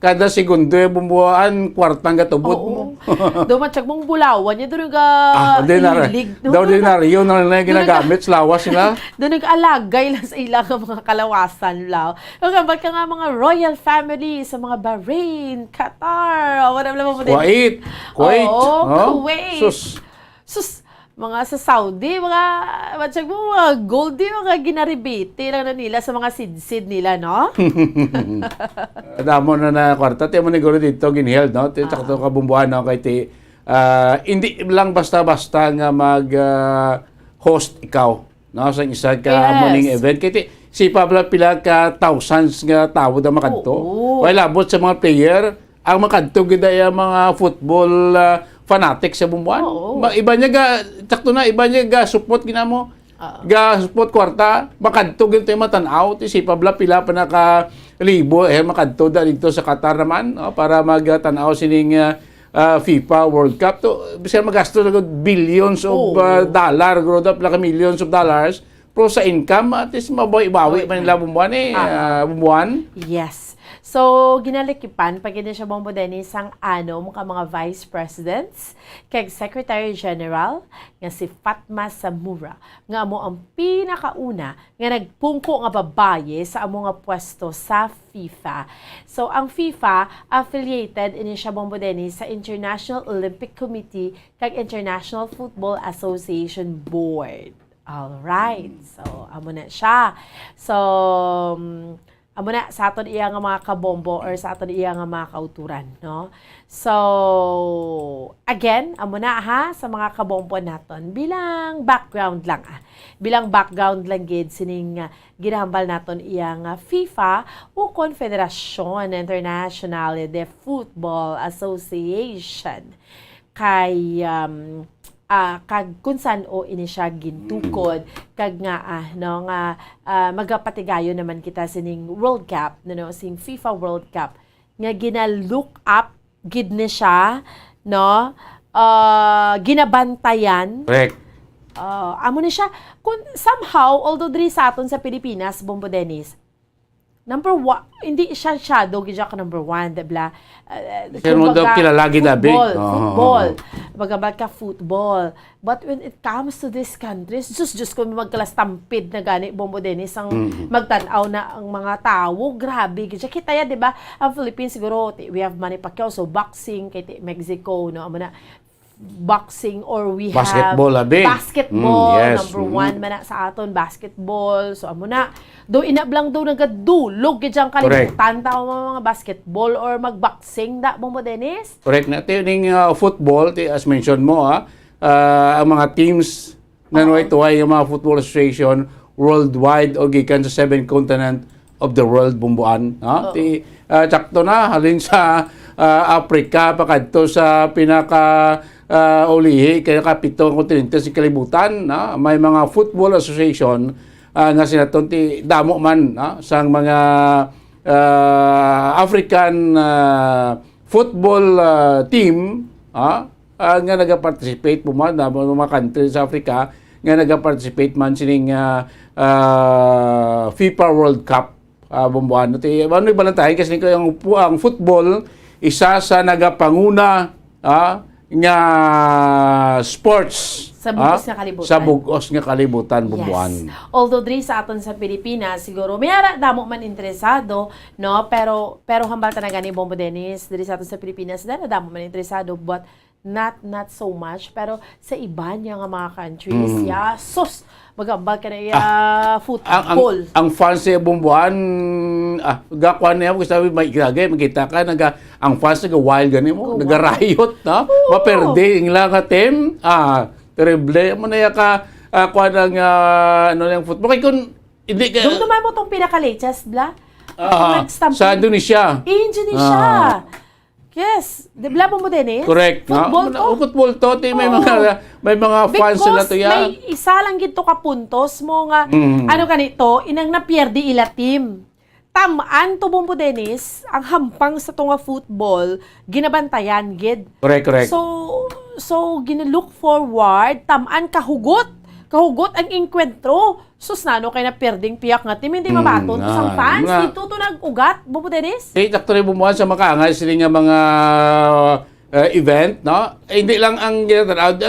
Kada segundo bumbuan kwartang gatubot mo. Dumatsyag mong bulawan niya doon ilig. Ordinaryo na lang ginagamit sa lawas nila. Doon nag-alagay lang sa ilang mga kalawasan lang. Ba't ka nga mga royal family sa mga Bahrain, Qatar, Kuwait. Kuwait. Sus, mga sa Saudi, mga goldie, mga ginaribiti lang na nila sa mga sidsid nila, no? Damo na kwarta. Tiyan mo niguro dito, ginheld, no? Sakto kabumbuhan, no? Kaya hindi lang basta-basta nga mag-host ikaw, no? Sa isa ka morning event. Kaya si Pablo pila ka thousands nga tao na makadto. Wala labot sa mga player, ang makadto gida yung mga football fanatic sa bumbuan. Iba niya iba niya support ginamo. Support kwarta, makadto ginto yung matanaw, si Pablo pila pa naka libo makadto da dito sa Qatar naman para magtanaw sining FIFA World Cup to bisan magasto na billions of dollar, growth up like millions of dollars. Pero sa income, at least mabawi-bawi man nila bumbuan bumbuan. Yes. So, ginalikipan, pag hindi siya Bombo Dennis, ang anom ka mga Vice Presidents, kay Secretary General, nga si Fatma Samura, nga mo ang pinakauna, nga nagpungko nga babaye sa amo nga pwesto sa FIFA. So, ang FIFA, affiliated ini siya Bombo Dennis sa International Olympic Committee kag International Football Association Board. Alright. So, amo na siya. So, amo na sa aton iya nga mga kabombo or sa aton iya nga mga kauturan, no? So, again, amo na ha sa mga kabombo naton bilang background lang Bilang background lang gid sining ginahambal naton iya nga FIFA o Confederation Internationale de Football Association kay kag kung saan ini siya gintukod kag nga no nga magapatigayo naman kita sining World Cup no sing FIFA World Cup nga gina-look up gid ni siya no ginabantayan. Correct. Amo ni siya kung somehow although diri sa aton sa Pilipinas Bombo Dennis number one, hindi siya shadow, gidya ka number one, diba? Pero mo daw kilalagi dabi. Football. Magabat ka football. But when it comes to these countries, just kung magkalastampid na gani, Bombo Dennis, ang magtanaw na ang mga tao, grabe. Gidya kita ya, diba? Ang Philippines siguro, we have Manny Pacquiao, so boxing, kay Mexico, no? Amo na, boxing or we basketball, have basketball, yes. number one man na sa aton, basketball. So, amo na, do inablang do nagadulog, gidyang kalimutan tao mga basketball or magboxing, da, Bombo Dennis? Correct na. Yung football, as mentioned mo, ang mga teams na tuway yung mga Football Association worldwide o gikan sa 7 continent of the world, bumbuan. Tsakto na, halin sa Africa, pakadto sa ulihi, kaya kapitong kontinente si kalibutan, may mga football association nga sinaton ti damo man sang mga African football team nga nagaparticipate po man mga country sa Africa nga nagaparticipate man sining FIFA World Cup bumbuan. Ano ibalantay kasi ang football isa sa nagapanguna nga sports sa bugos nga kalibutan. Sa bugos nga kalibutan bumbuan. Yes. Although diri sa aton sa Pilipinas siguro may ara damo man interesado, no, pero hambal ta na gani Bombo Dennis diri sa aton sa Pilipinas damo man interesado but not so much, pero sa iba niya nga mga countries sus magambal ka na football. Ang fans sa bumbuan gakwan niya ko sabi may gagay makita ka ang fans wild gani mo nagarayot na maperde ang lang team terrible mo na ka kuha ng yung football kay kun hindi ka dumduman mo tong pinaka-latest bla sa Indonesia. Indonesia. Yes, di ba Bombo Dennis? Correct. Football to, may mga fans sila to ya. May isa lang gito ka puntos mo nga ano kanito, inang napierdi ila team. Tamaan to Bombo Dennis, ang hampang sa tunga football, ginabantayan gid. Correct. So gina-look forward, tamaan kahugot ang enkwentro. Sus nano kay na perding piyak nga team, hindi mabaton to sang fans, dito to nag-ugat, Bombo Dennis? Actually, bumuhan sa makaangay sila nga mga event, no? Hindi lang ang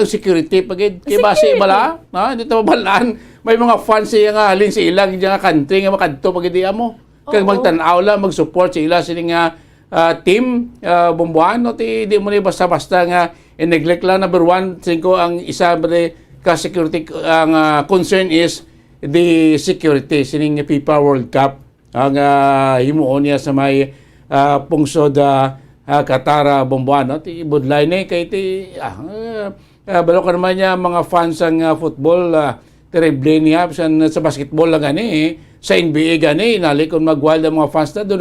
security, pagid base bala, no? Hindi to mabalaan. May mga fans siya nga halin sa ilang nga country nga makadto pagid mo. Kag magtan-aw lang, mag-support sila sila nga team bumbuhan, no? Di mo ni basta-basta nga neglect lang. Number 1, ang isa ka security ang concern is the security sining FIFA World Cup ang himuon niya sa may pungsod Qatar bumbuan ti budlay ni kay ti balo ka naman niya mga fans ang football terrible niya sa basketball lang gani sa NBA gani nali kun magwild ang mga fans na do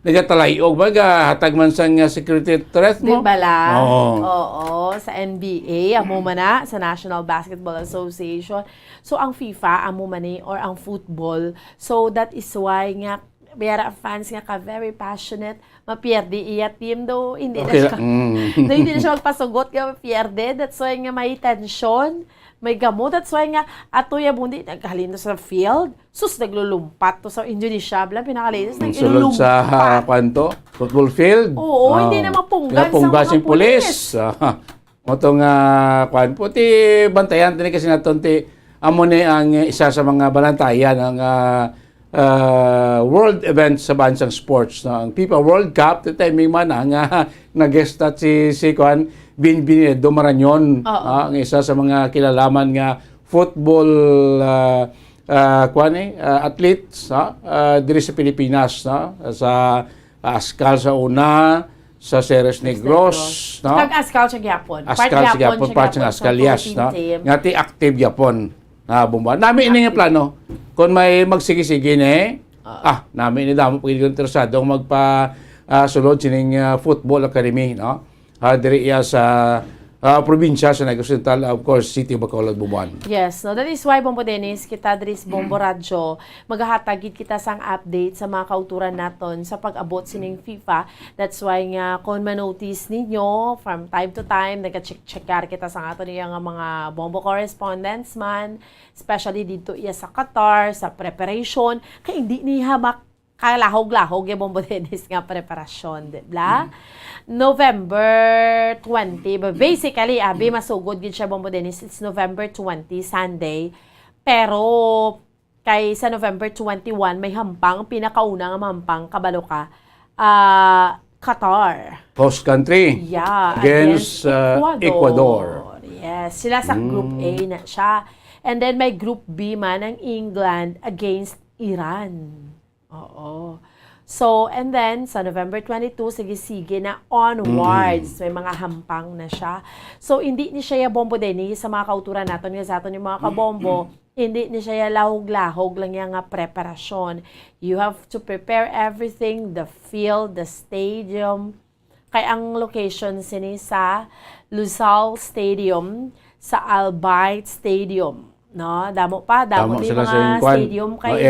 nagatalayog hatag man sang security threat mo. Di ba lang? Oo, sa NBA, amo man na, sa National Basketball Association. So, ang FIFA, amo man or ang football. So, that is why nga, biyara fans nga ka very passionate, mapierde iya team do hindi Okay. na siya. Do hindi na siya magpasugot nga mapierde. That's why nga may tension, may gamot. That's why nga ato ya bundi naghalin sa field. Sus naglulumpat to sa Indonesia, bla pinakalinis Sulod sa kwanto, football field. Oo, hindi na mapunggan sa mga pulis. Moto nga kwan po ti bantayan tani kasi naton ti amo ni ang isa sa mga balantayan ang world event sa bansang sports ang FIFA World Cup ti timing man nga nag-guest si Kwan Binbinedo Marañon ang isa sa mga kilalaman nga football athletes diri sa Pilipinas sa Askal sa una sa Ceres Negros, no? Kag-Askal siya gyapon. Askal siya gyapon, part ng Askal, yes, no? Nga ti active gyapon na bomba. Nami ini nga plano. Kung may magsige-sige ni, nami ini damo pagiging interesado magpa sulod sining football academy, no? Diri iya sa probinsya sa Negros Oriental, of course, City of Bacolod, Bubuan. Yes, no, that is why Bombo Dennis, kita dris Bombo Radyo, maghahatagid kita sang update sa mga kauturan naton sa pag-abot sining FIFA. That's why nga kung manotice ninyo from time to time, nagka-check-checkar kita sa ato niya nga mga Bombo correspondents man, especially dito iya sa Qatar, sa preparation, kaya hindi niya kalahog-lahog yung Bombo Dennis nga preparasyon, diba? November 20, but basically, abi masugod gid siya Bombo Dennis, it's November 20, Sunday. Pero, kay sa November 21, may hampang, pinakauna nga hampang, kabalo ka, Qatar. Host country. Yeah, against Ecuador. Yes, sila sa Group A na siya. And then may Group B man ang England against Iran. Oo. So, and then, sa November 22, sige-sige na onwards. May mga hampang na siya. So, hindi ni siya Bombo Dennis sa mga kauturan natin. Nga sa atin yung mga kabombo, hindi ni siya lahog-lahog lang yung preparasyon. You have to prepare everything, the field, the stadium. Kaya ang location sini sa Luzal Stadium, sa Albayt Stadium. No, damo ni mga stadium kay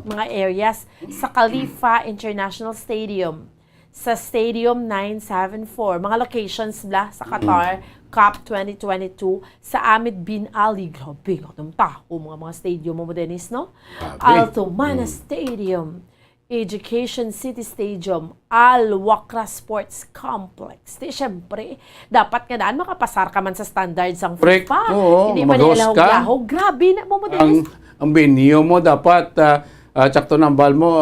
mga areas sa Khalifa International Stadium, sa Stadium 974, mga locations bla sa Qatar Cup 2022 sa Ahmed bin Ali. Grabe, ng tao mga stadium mo Dennis, no? Altomana Stadium, Education City Stadium, Al-Wakra Sports Complex. Di, syempre, dapat nga daan makapasar ka man sa standards ang FIFA. Hindi man nila lahog-lahog. Grabe na mo Dennis. Ang venue mo dapat, tsakto ng bal mo,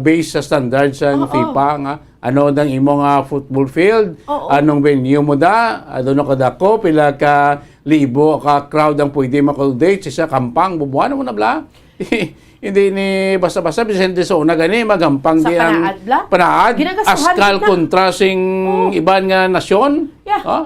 based sa standards ng FIFA nga. Ano dang imo nga football field? Anong venue mo da? Ano kadako? Pila ka libo ka crowd ang pwede makulodate sa kampang? Bubuhan mo na bla? Hindi ni basta-basta Vicente sa una gani magampang di ang panaad Askal kontra sing iban nga nasyon.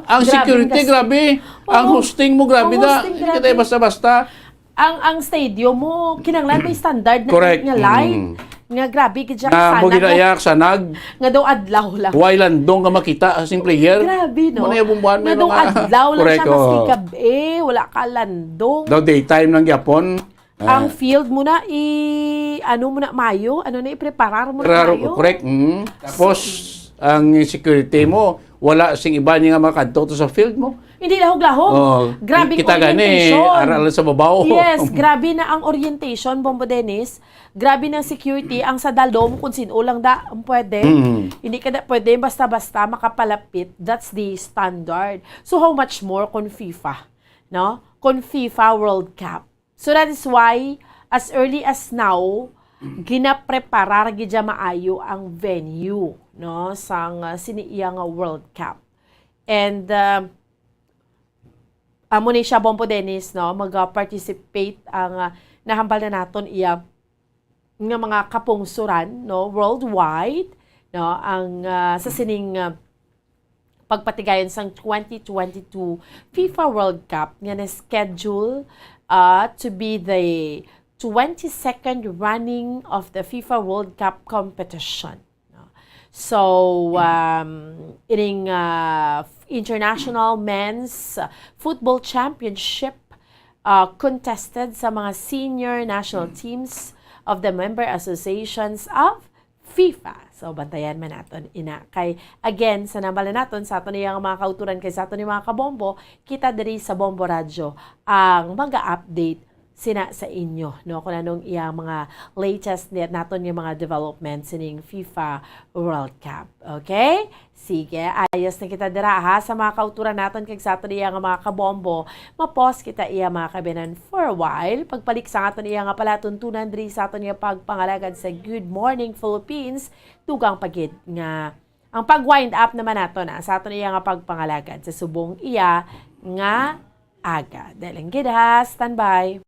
Ang security grabe, ang hosting mo grabe da. Hindi basta-basta. Ang stadium mo kinanglan may standard na nga light. Nga grabe gid siya sana. Mo ginayak sanag. Nga daw adlaw lang. Way landong nga makita asing player. Grabe no. Mo na bumbuhan nga daw adlaw lang siya maski gabi, wala ka landong. Daw daytime ng Japon. Ang field mo na Mayo, i-preparar mo na Mayo. Correct. Tapos, ang security mo, wala sing iba niya nga makadto sa field mo. Hindi lahog-lahog. Grabe kita orientation. Aral sa babaw. Yes, grabe na ang orientation, Bombo Dennis. Grabe na ang security. Ang sa dalom, kung sino lang ang pwede. Hindi ka na pwede basta-basta makapalapit. That's the standard. So, how much more kung FIFA? No? Kung FIFA World Cup. So that is why, as early as now, ginapreparar gidya maayo ang venue, no, sang siniiyang World Cup. And amo ni siya Bombo Dennis, no, mag-participate ang nahambal na naton iya nga mga kapungsuran, no, worldwide, no, ang sa sining pagpatigayon sang 2022 FIFA World Cup nga na schedule to be the 22nd running of the FIFA World Cup competition. So, ining International Men's Football Championship contested sa mga senior national teams of the member associations of FIFA. So, bantayan man natin ina. Kay, again, sa nambala natin, sa ato niyang mga kauturan, kay sa ato niyang mga kabombo, kita diri sa Bombo Radio ang mga update sina sa inyo, no? Kung anong iyang mga latest net naton yung mga developments sining FIFA World Cup. Okay? Sige, ayos na kita dira ha sa mga kauturan naton kay sa aton iyang mga kabombo. Mapos kita iya mga kabinan for a while. Pagpalik sa aton iya nga pala tuntunan diri sa aton iya pagpangalagad sa Good Morning Philippines, tugang pagid nga ang pag-wind up naman nato na sa aton iya nga pagpangalagad sa subong iya nga aga. Dahil gid ha, standby.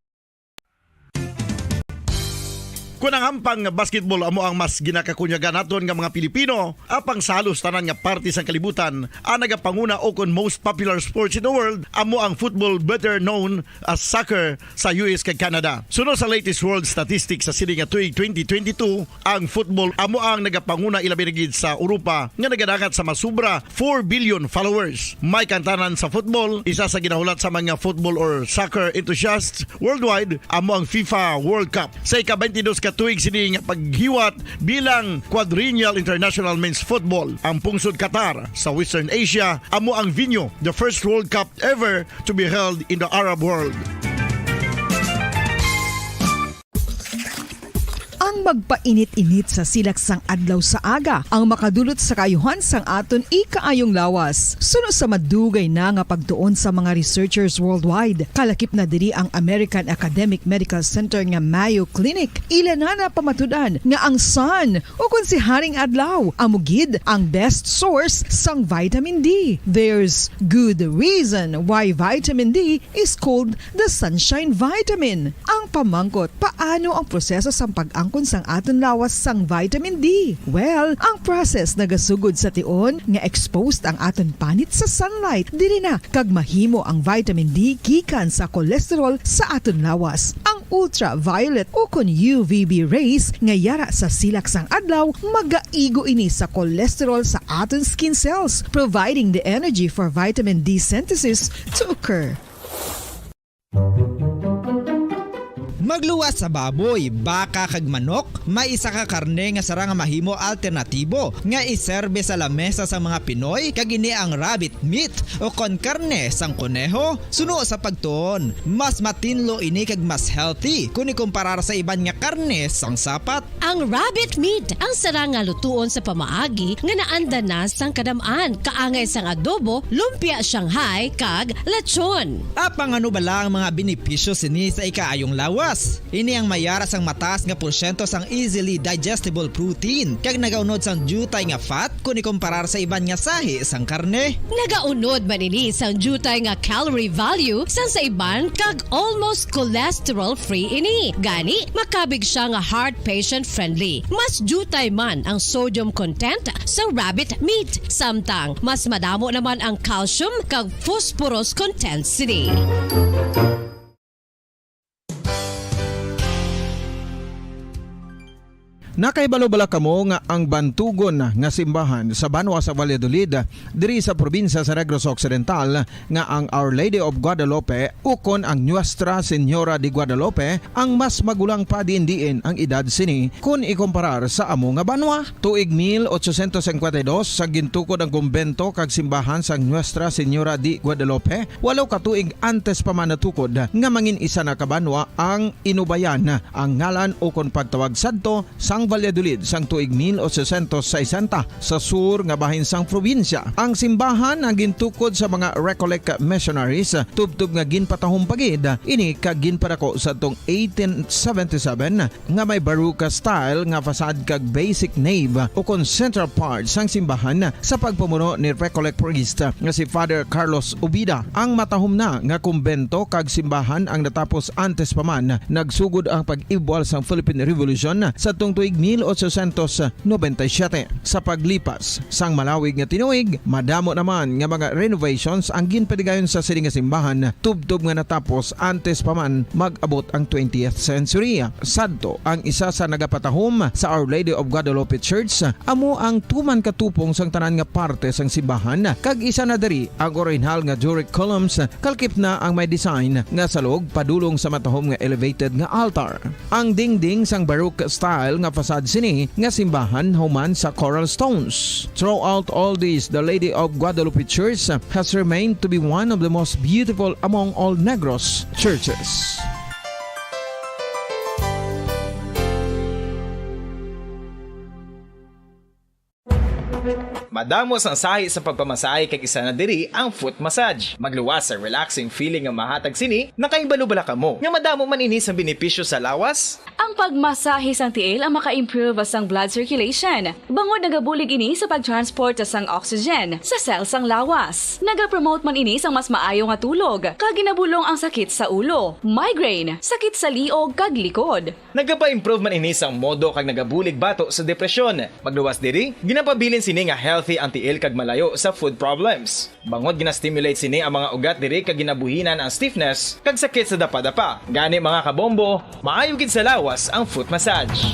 Kung ang hampang basketball amo ang mas ginakakunyagan naton nga mga Pilipino, apang salos tanan nga parte sa kalibutan, ang nagapanguna o kon most popular sports in the world, amo ang football, better known as soccer sa US kag Canada. Sunod sa latest world statistics sa sini nga tuig 2022, ang football amo ang nagapanguna ilabi na gid sa Europa nga nagadangat sa masubra 4 billion followers. May kantanan sa football, isa sa ginahulat sa mga football or soccer enthusiasts worldwide, amo ang FIFA World Cup. Sa ika-22 katuig sini nga paghiwat bilang Quadrennial International Men's Football. Ang pungsod Qatar sa Western Asia amo ang venue, the first World Cup ever to be held in the Arab world. Ang magpainit-init sa silaksang adlaw sa aga ang makadulot sa kaayuhan sang aton ikaayong lawas. Suno sa madugay na nga pagtuon sa mga researchers worldwide, kalakip na diri ang American Academic Medical Center nga Mayo Clinic. Ilan na pamatudan nga ang sun o kung si Haring Adlaw amugid ang best source sang vitamin D. There's good reason why vitamin D is called the sunshine vitamin. Ang pamangkot, paano ang proseso sang pag-angkon sang aton lawas sang vitamin D? Well, ang process nagasugod sa tion nga exposed ang aton panit sa sunlight, dili na kag mahimo ang vitamin D gikan sa cholesterol sa aton lawas. Ang ultraviolet o kon UVB rays nga yara sa silak sang adlaw magaigo ini sa cholesterol sa aton skin cells, providing the energy for vitamin D synthesis to occur. Magluwas sa baboy, baka kag manok, may isa ka karne nga sarang mahimo alternatibo nga iserbe sa lamesa sa mga Pinoy kag ini ang rabbit meat o kon karne sang kuneho. Suno sa pagtuon, mas matinlo ini kag mas healthy kung ikumparar sa iban nga karne sang sapat. Ang rabbit meat ang sarang nga lutuon sa pamaagi nga naanda na sang kadamaan, kaangay sang adobo, lumpia Shanghai kag lechon. Apang ano bala ang mga benepisyo sini sa ikaayong lawas? Ini ang mayaras ang mataas nga porsyento sang easily digestible protein kag nagaunod sang jutay nga fat kung ikumparar sa iban nga sahi sang karne. Nagaunod man ini sang jutay nga calorie value sang sa iban kag almost cholesterol free ini. Gani makabig siya nga heart patient friendly. Mas jutay man ang sodium content sa rabbit meat, samtang mas madamo naman ang calcium kag phosphorus content sini. Nakaibalo-bala kamo nga ang bantugon nga simbahan sa Banwa sa Valladolid diri sa probinsya sa Negros Occidental nga ang Our Lady of Guadalupe ukon ang Nuestra Señora de Guadalupe ang mas magulang pa diin ang edad sini kung ikumparar sa amo nga banwa. Tuig 1852 sa gintukod ang kumbento kag simbahan sang Nuestra Señora de Guadalupe, walo ka tuig antes pa man natukod nga mangin isa na kabanwa ang inubayan ang ngalan ukon pagtawag sadto sang Valladolid sang tuig 1860 sa sur nga bahin sang probinsya. Ang simbahan ang gintukod sa mga Recollect missionaries tubtub nga ginpatahong pagid ini kag ginpadako sa tong 1877 nga may baroque style nga fasad kag basic nave o kon central part sang simbahan sa pagpamuno ni Recollect priest nga si Father Carlos Ubida. Ang matahom na nga kumbento kag simbahan ang natapos antes pa man nagsugod ang pag-ibwal sang Philippine Revolution sa tong tuig tuig 1897. Sa paglipas sang malawig nga tinuig, madamo naman nga mga renovations ang ginpadigayon sa sining nga simbahan, tubtob nga natapos antes pa man mag-abot ang 20th century. Sadto ang isa sa nagapatahom sa Our Lady of Guadalupe Church, amo ang tuman katupong sang tanan nga parte sang simbahan, kag isa na diri ang original nga Doric columns, kalkip na ang may design nga salog padulong sa matahom nga elevated nga altar. Ang dingding sang Baroque style nga facade sini nga simbahan human sa coral stones. Throughout all this, the Lady of Guadalupe Church has remained to be one of the most beautiful among all Negros churches. Madamos ang sahi sa pagpamasahe kag isa na diri ang foot massage. Magluwas sa relaxing feeling nga mahatag sini, nakaibalo-bala ka mo. Nga madamo man ini sa benepisyo sa lawas. Ang pagmasahe sang tiil ang maka-improve sang blood circulation. Bangod nagabulig ini sa pagtransport sang oxygen sa cells sang lawas. Nagapromote man ini sang mas maayo nga tulog, kag ginabulong ang sakit sa ulo, migraine, sakit sa liog kag likod. Nagapa-improve man ini sang modo kag nagabulig bato sa depresyon. Magluwas diri, ginapabilin sini nga healthy ang tiil kag malayo sa food problems. Bangod gina-stimulate sini ang mga ugat diri kag ginabuhinan ang stiffness kag sakit sa dapa-dapa. Gani mga kabombo, maayo gid sa lawas ang foot massage.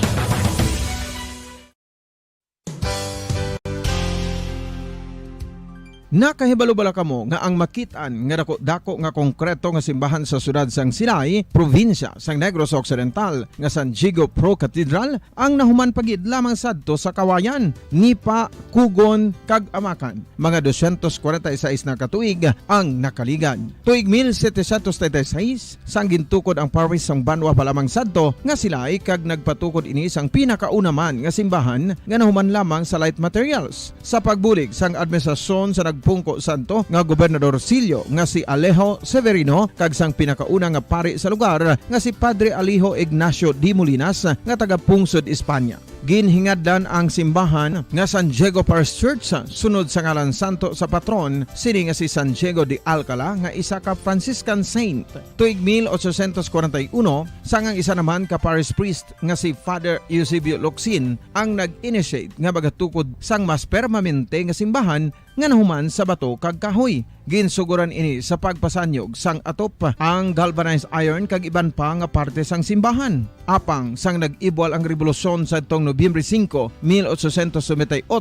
Nakahibalo-bala kamo nga ang makitaan nga dako nga konkreto nga simbahan sa sudad sang Sinay, probinsya sang Negros Occidental nga San Diego Pro Cathedral ang nahuman pagid lamang sadto sa Kawayan, Nipa, Kugon kag Amakan. Mga 246 na katuig ang nakaligan. Tuig 1736 sang gintukod ang parish sang Banwa pa lamang sadto nga Silay kag nagpatukod ini sang pinakauna man nga simbahan nga nahuman lamang sa light materials. Sa pagbulig sang administrasyon sa Pungko Santo nga Gobernador Silio nga si Alejo Severino kag sang pinakauna nga pari sa lugar nga si Padre Alijo Ignacio D. Molinas nga taga Pungsod, Espanya. Ginhingaddan ang simbahan nga San Diego Parish Church sunod sa ngalan santo sa patron sini nga si San Diego de Alcala nga isa ka Franciscan saint. Tuig 1841 sangang isa naman ka parish priest nga si Father Eusebio Locsin ang nag-initiate nga bagatukod sang mas permanente nga simbahan nga nahuman sa bato kag kahoy. Ginsuguran ini sa pagpasanyog sang atop ang galvanized iron kag iban pa nga parte sang simbahan. Apang sang nag-ibwal ang revolusyon sa tong Nobyembre 5, 1898,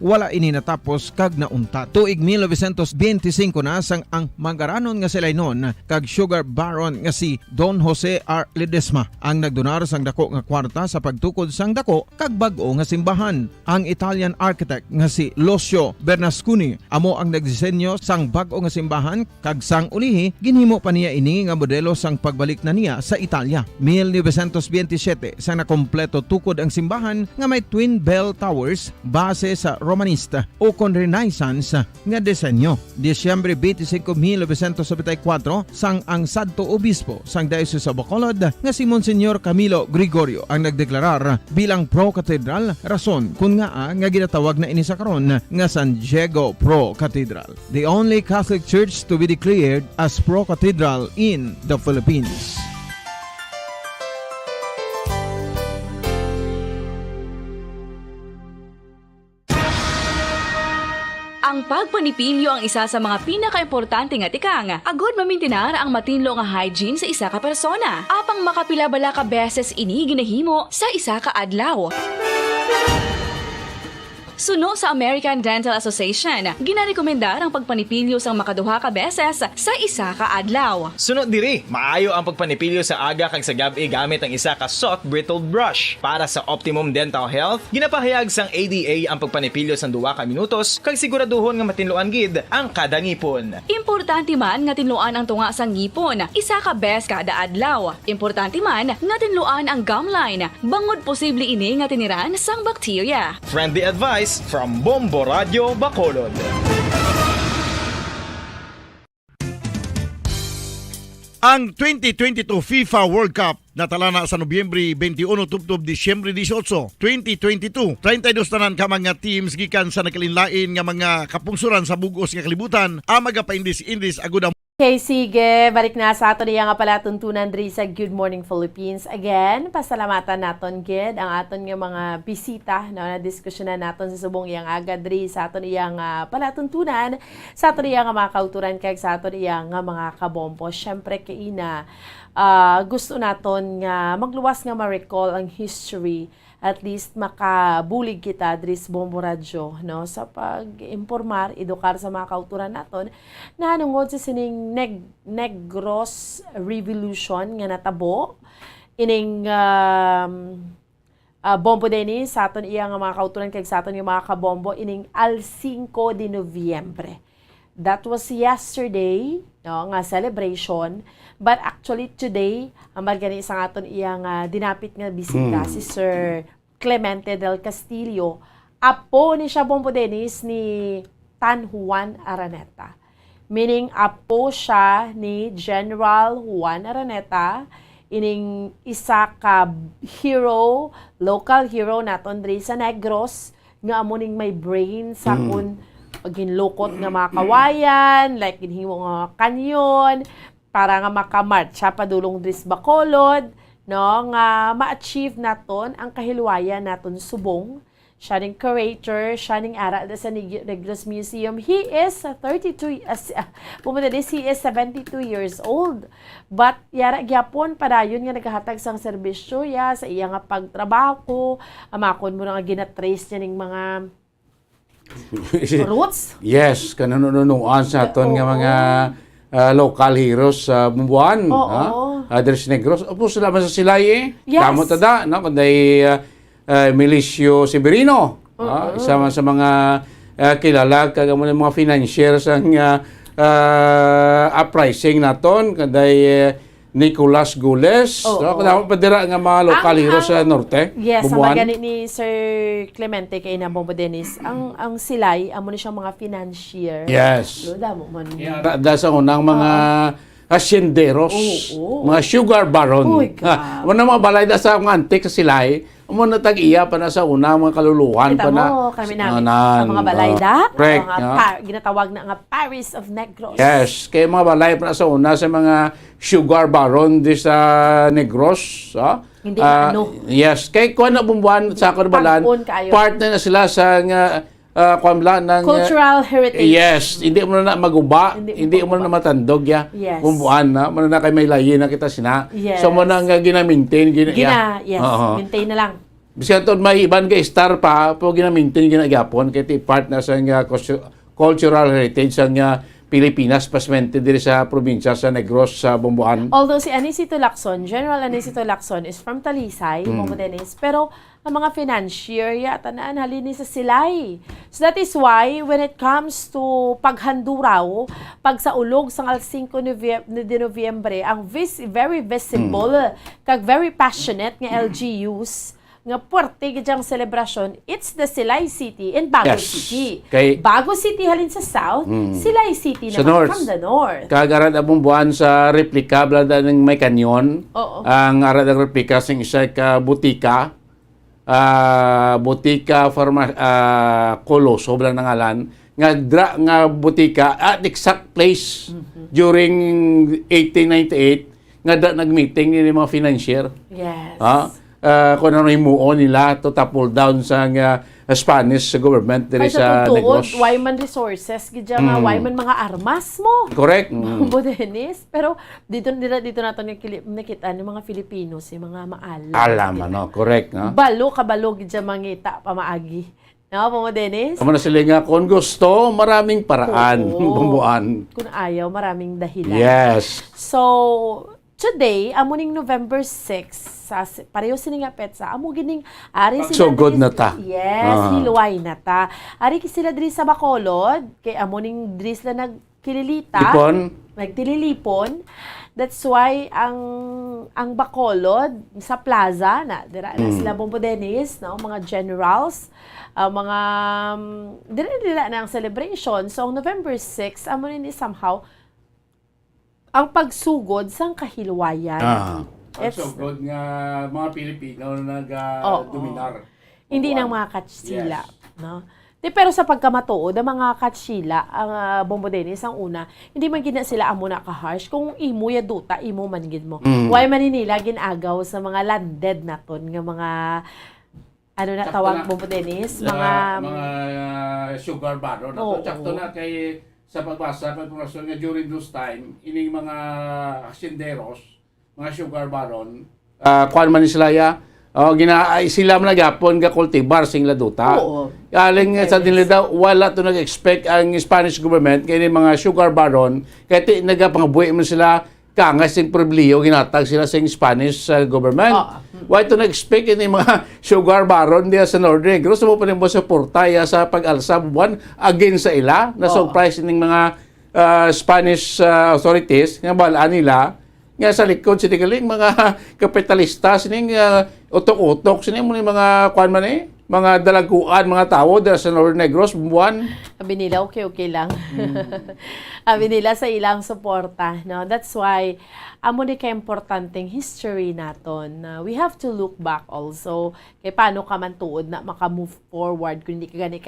wala ini natapos kag nauntat. Tuig 1925 na sang ang mangaranon nga silay noon kag sugar baron nga si Don Jose R. Ledesma ang nagdonar sang dako nga kwarta sa pagtukod sang dako kag bag-o nga simbahan. Ang Italian architect nga si Lucio Bernasconi amo ang nagdisenyo sang bag-o nga simbahan kag sang ulihi ginhimo pa niya ini nga modelo sang pagbalik na niya sa Italia. 1927 sang nakompleto tukod ang simbahan nga may twin bell towers base sa Romanista o kon Renaissance nga disenyo. Disyembre 25, 1974 sang ang sadto obispo sang Diocese of Bacolod nga si Monsignor Camilo Gregorio ang nagdeklarar bilang pro-cathedral, rason kung nga ginatawag na ini sa karon nga San Diego Pro-Cathedral, the only Catholic church to be declared as pro-cathedral in the Philippines. Ang pagpanipilyo ang isa sa mga pinaka-importante nga tikang. Agod mamintinar ang matinlo nga hygiene sa isa ka persona. Apang makapilabala ka beses ini ginahimo sa isa ka adlaw. Suno sa American Dental Association, ginarekomendar ang pagpanipilyo sang makaduha ka beses sa isa ka adlaw. Sunod diri, maayo ang pagpanipilyo sa aga kag sa gabi gamit ang isa ka soft brittled brush. Para sa optimum dental health, ginapahayag sang ADA ang pagpanipilyo sang 2 ka minutos kag siguraduhon nga matinluan gid ang kada ngipon. Importante man nga tinluan ang tunga sang ngipon, isa ka bes kada adlaw. Importante man nga tinluan ang gum line, bangod posible ini nga tiniran sang bakterya. Friendly advice from Bombo Radio Bacolod. Ang 2022 FIFA World Cup natala na sa Nobyembre 21 tubtob Disyembre 18, 2022. 32 tanan ka mga teams gikan sa nakalinlain nga mga kapungsuran sa bugos nga kalibutan ang magapaindis-indis agud ang Okay, sige. Balik na sa ato niya nga pala tuntunan diri sa Good Morning Philippines. Again, pasalamatan naton gid ang aton nga mga bisita no, na diskusyonan naton sa subong iyang aga diri sa aton iyang pala tuntunan sa aton iyang mga kauturan kag sa aton iyang mga kabombo. Syempre kay ina gusto naton nga magluwas nga ma-recall ang history, at least makabulig kita diri sa Bombo Radyo no sa pag-impormar, edukar sa mga kauturan naton na hanungod sa sining Negros Revolution nga natabo ining Bombo Denny sa aton iya nga mga kauturan kag sa aton yung mga kabombo ining al 5 de Nobyembre. That was yesterday no nga celebration, but actually today ang gani isang aton iyang dinapit nga bisita si Sir Clemente del Castillo, apo ni siya Bombo Dennis ni Tan Juan Araneta. Meaning apo siya ni General Juan Araneta, ining isa ka hero, local hero naton diri sa Negros nga amo ning may brain sa kun ginlukot nga mga kawayan, like ginhimo nga kanyon para nga makamarcha padulong dris Bacolod, no, nga ma-achieve naton ang kahilwayan naton subong. Siya ning curator, siya ning ara sa Negros Museum. He is 72, he is 72 years old. But yara gyapon padayon nga nagahatag sang serbisyo ya sa iya nga pagtrabaho. Amakon mo nga ginatrace niya ning mga roots. Yes, kananunuan sa aton nga mga local heroes sa Bumbuan. Adres Negros. Opo, salamat sa silay eh. Yes. Kamot tada, no? Kundi Milicio Severino. Isa man sa mga kilala, kagamo ng mga financiers ang uprising naton. Kundi Nicolas Gules. Kadamo padira nga mga local heroes sa Norte. Yes, Bumbuan. ang magani ni Sir Clemente kay na Bombo Dennis, ang silay amo ni siyang mga financier. Yes. Damo man. Da sa unang mga asyenderos, mga sugar baron. Muna mga balay da sa mga antik sa silay, muna tag-iya pa na sa unang mga kaluluhan pa na. Kita mo, kami namin sa mga balayda, correct. ginatawag na nga Paris of Negros. Yes, kaya mga balay pa na sa una sa mga sugar baron di sa Negros. Hindi ano. Yes, kaya kuha na Bumbuan sa Karbalan, partner na sila sa ng cultural heritage. Yes, hindi mo na maguba, hindi mo na matandog ya. Yes. Bumbuan na, mo na kay may layi na kita sina. Yes. So mo na nga gina-maintain yes, maintain na lang. Bisan to may iban kay star pa, po gina-maintain gina-gyapon kay ti partner sa nga cultural heritage sa nga Pilipinas pasmente diri sa probinsya sa Negros sa Bumbuan. Although si Anisito Lacson, General Anisito Lacson is from Talisay, Bombo Dennis, pero ang mga financier yata na halini sa Silay. So that is why when it comes to paghanduraw, pag sa ulog sang al 5 de Nobyembre, ang very visible kag very passionate nga LGUs nga puwerte gijang celebration, it's the Silay City in Bago City. Bago City halin sa south, Silay City sa naman north. from the north. Kagaran abong buwan sa replika blada ng may kanyon. Ang arad ng replika sing isa ka butika. Butika Coloso blang nangalan nga butika at exact place during 1898 nga nagmeeting ni mga financier. Yes. Kung ano himuon nila to topple down sa Spanish government diri sa Negros. Why man resources, gidya nga, why man mga armas mo. Correct. Bombo Dennis. Pero dito natin nakita ng mga Filipino, si mga maalam. Alam, no? Correct. No? Kabalo, gidya mangita, pamaagi. No, Bombo Dennis? Kamo na sila nga, kung gusto, maraming paraan. Bumbuan. Kung ayaw, maraming dahilan. Yes. So, today, amuning November 6, pareho sila nga petsa, amo gining ari sila so good na ta. Yes, hiluway na ta. Ari sila diri sa Bacolod, kay amuning diri sila nagkililita. Nagtililipon. That's why ang Bacolod sa plaza na dira na sila Bombo Dennis, no, mga generals, mga dira na ang celebration. So November 6, amo ni somehow ang pagsugod sang kahilwayan. Pagsugod nga mga Pilipino na nag-dominar. Hindi ng mga Katsila. No? Pero sa pagkamatuod, ang mga katsila, ang Bombo Dennis, ang una, hindi man gina sila amo na ka-harsh. Kung imo ya duta, imo man gid mo. Why man nila ginagaw sa mga landed naton nga mga ano na tawag Bombo Dennis? Mga sugar baron. Sakto na kay sa pagbasa, pagpapasyon nga during those time, ining mga hacienderos, mga sugar baron, kuan man sila ya, sila man nagapon nga cultivar sing laduta. Galing sa dinila daw, wala to nag-expect ang Spanish government kay mga sugar baron, kaya nagapangabuhi man sila kangas sing problema ginatag sila sa Spanish government. Why to nag-expect ini mga sugar baron diya sa Northern Negros mo pa rin mo sa portaya sa pag-alsa buwan against sa ila na surprise ning mga Spanish authorities nga balaan nila nga sa likod sinigaling mga kapitalista sining utok-utok sining mga kuan man mga dalaguan, mga tao dahil sa Northern Negros, buwan. Sabi nila, okay lang. Sabi nila sa ilang suporta. No? That's why, amo ni ka-importanteng history naton. We have to look back also. Kaya paano ka man tuod na maka-move forward kung hindi ka gani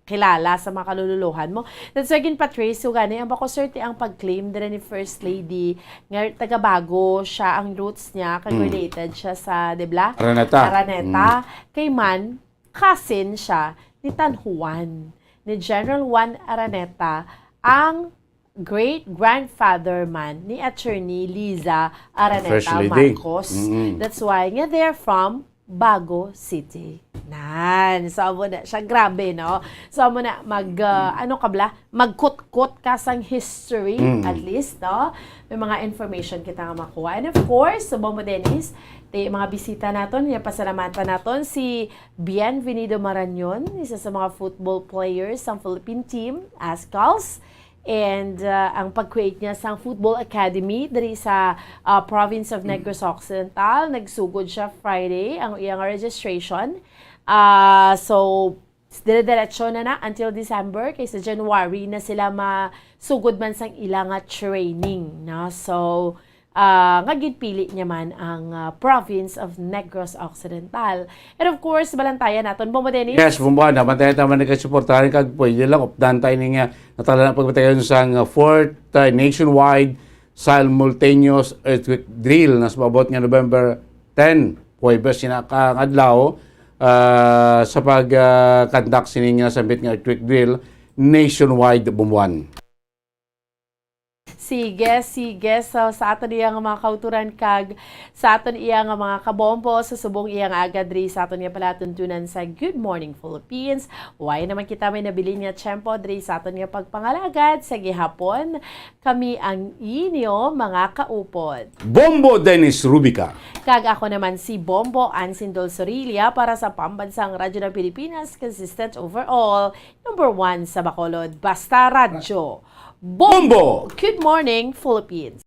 kilala sa mga kalululuhan mo. That's why, Patrice, so gani, ang bako certi ang pag-claim din ni First Lady, nga taga-bago siya, ang roots niya, related siya sa, dibla? Araneta. Kay man, cousin siya ni Tan Juan, ni General Juan Araneta, ang great-grandfather man ni Attorney Liza Araneta Marcos. That's why nga they're from Bago City. So, amo na siya. Grabe, no? So, amo na magkut-kut ka sang history, at least, no? May mga information kita nga makuha. And of course, sa Bombo Dennis, mga bisita naton, pasalamatan naton si Bienvenido Marañon, isa sa mga football players ng Philippine team, Ascals. And ang pag-create niya sa Football Academy diri sa province of Negros Occidental. Nagsugod siya Friday ang iyang registration. So, dire-diretso na until December. Kaysa January na sila masugod man sang ilang training. No? So, ngagipili niya man ang province of Negros Occidental. And of course, balantayan natin. Bombo Dennis? Yes, Bombo. Namantayan naman nagkasuportahan kag pwede lang. Updan tayo nga natala na pagbatayan sa 4th nationwide simultaneous earthquake drill na sumabot nga November 10. Huwebes sinakadlaw sa pag-conduct sininga sa bit nga earthquake drill nationwide Bomboan. Sige. So, sa aton iyang mga kauturan kag sa aton iyang mga kabombo sa subong iyang agadri sa aton nga palatuntunan sa Good Morning Philippines. Why naman kita may nabili nga tiyempo dri sa aton nga pagpangalagad sa gihapon. Kami ang inyo mga kaupod. Bombo Dennis Rubica. Kag ako naman si Bombo Ansindol Sorilia para sa Pambansang Radyo ng Pilipinas, consistent overall, number 1 sa Bacolod. Basta Radyo. Bombo! Good morning, Philippines!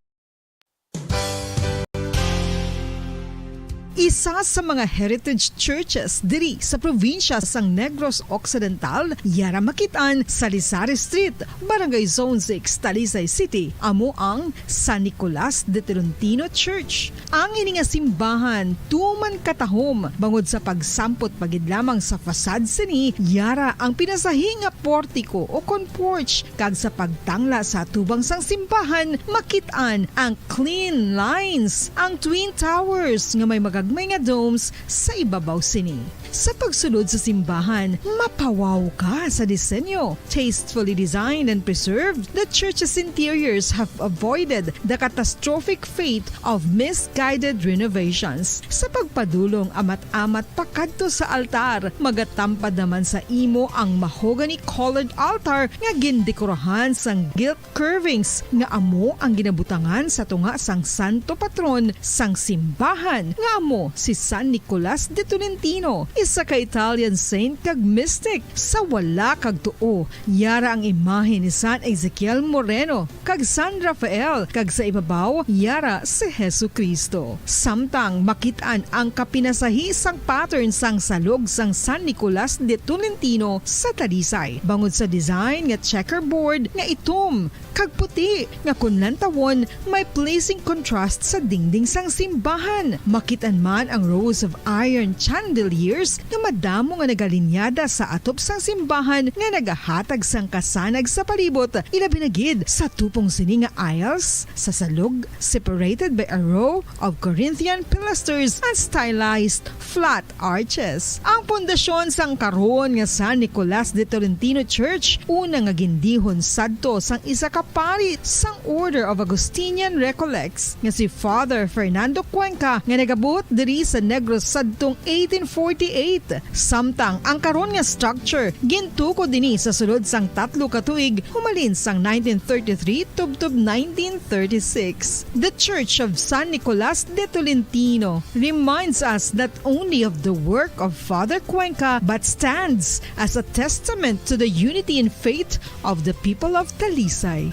Isa sa mga heritage churches diri sa probinsya sang Negros Occidental, yara makitaan sa Lisari Street, Barangay Zone 6, Talisay City, amo ang San Nicolas de Tolentino Church. Ang ini nga simbahan tuman katahom bangod sa pagsampot pagid lamang sa fasad sini, yara ang pinasahi nga portiko o porch kag sa pagtangla sa tubang sang simbahan makitaan ang clean lines, ang twin towers nga may magagmay nga domes sa ibabaw sini. Sa pagsulod sa simbahan, mapawaw ka sa disenyo. Tastefully designed and preserved, the church's interiors have avoided the catastrophic fate of misguided renovations. Sa pagpadulong amat-amat pakadto sa altar, magatampad naman sa imo ang mahogany colored altar nga gindekorahan sang gilt curvings nga amo ang ginabutangan sa tunga sang santo patron sang simbahan nga amo si San Nicolas de Tolentino, isa ka Italian saint kag mystic. Sa wala kag tuo, yara ang imahe ni San Ezekiel Moreno kag San Rafael, kag sa ibabaw yara si Jesucristo. Samtang makitaan ang kapinasahi sang pattern sang salog sang San Nicolas de Tolentino sa Talisay, bangod sa design nga checkerboard nga itom kag puti nga kunlantawon may pleasing contrast sa dingding sang simbahan. Makitaan man ang rows of iron chandeliers nga madamo nga nagalinyada sa atop sang simbahan nga nagahatag sang kasanag sa palibot, ilabi na gid sa tupong sini nga aisles sa salug separated by a row of Corinthian pilasters and stylized flat arches. Ang pundasyon sang karon nga San Nicolas de Tolentino Church una nga gindihon sadto sang isa ka pari sang Order of Augustinian Recollects nga si Father Fernando Cuenca nga nagabot diri sa Negros sadtong 1848. Samtang ang karon nga structure gintuko dinhi sa sulod sang 3 ka tuig humalin sang 1933 tubtob 1936. The Church of San Nicolas de Tolentino reminds us not only of the work of Father Cuenca but stands as a testament to the unity and faith of the people of Talisay.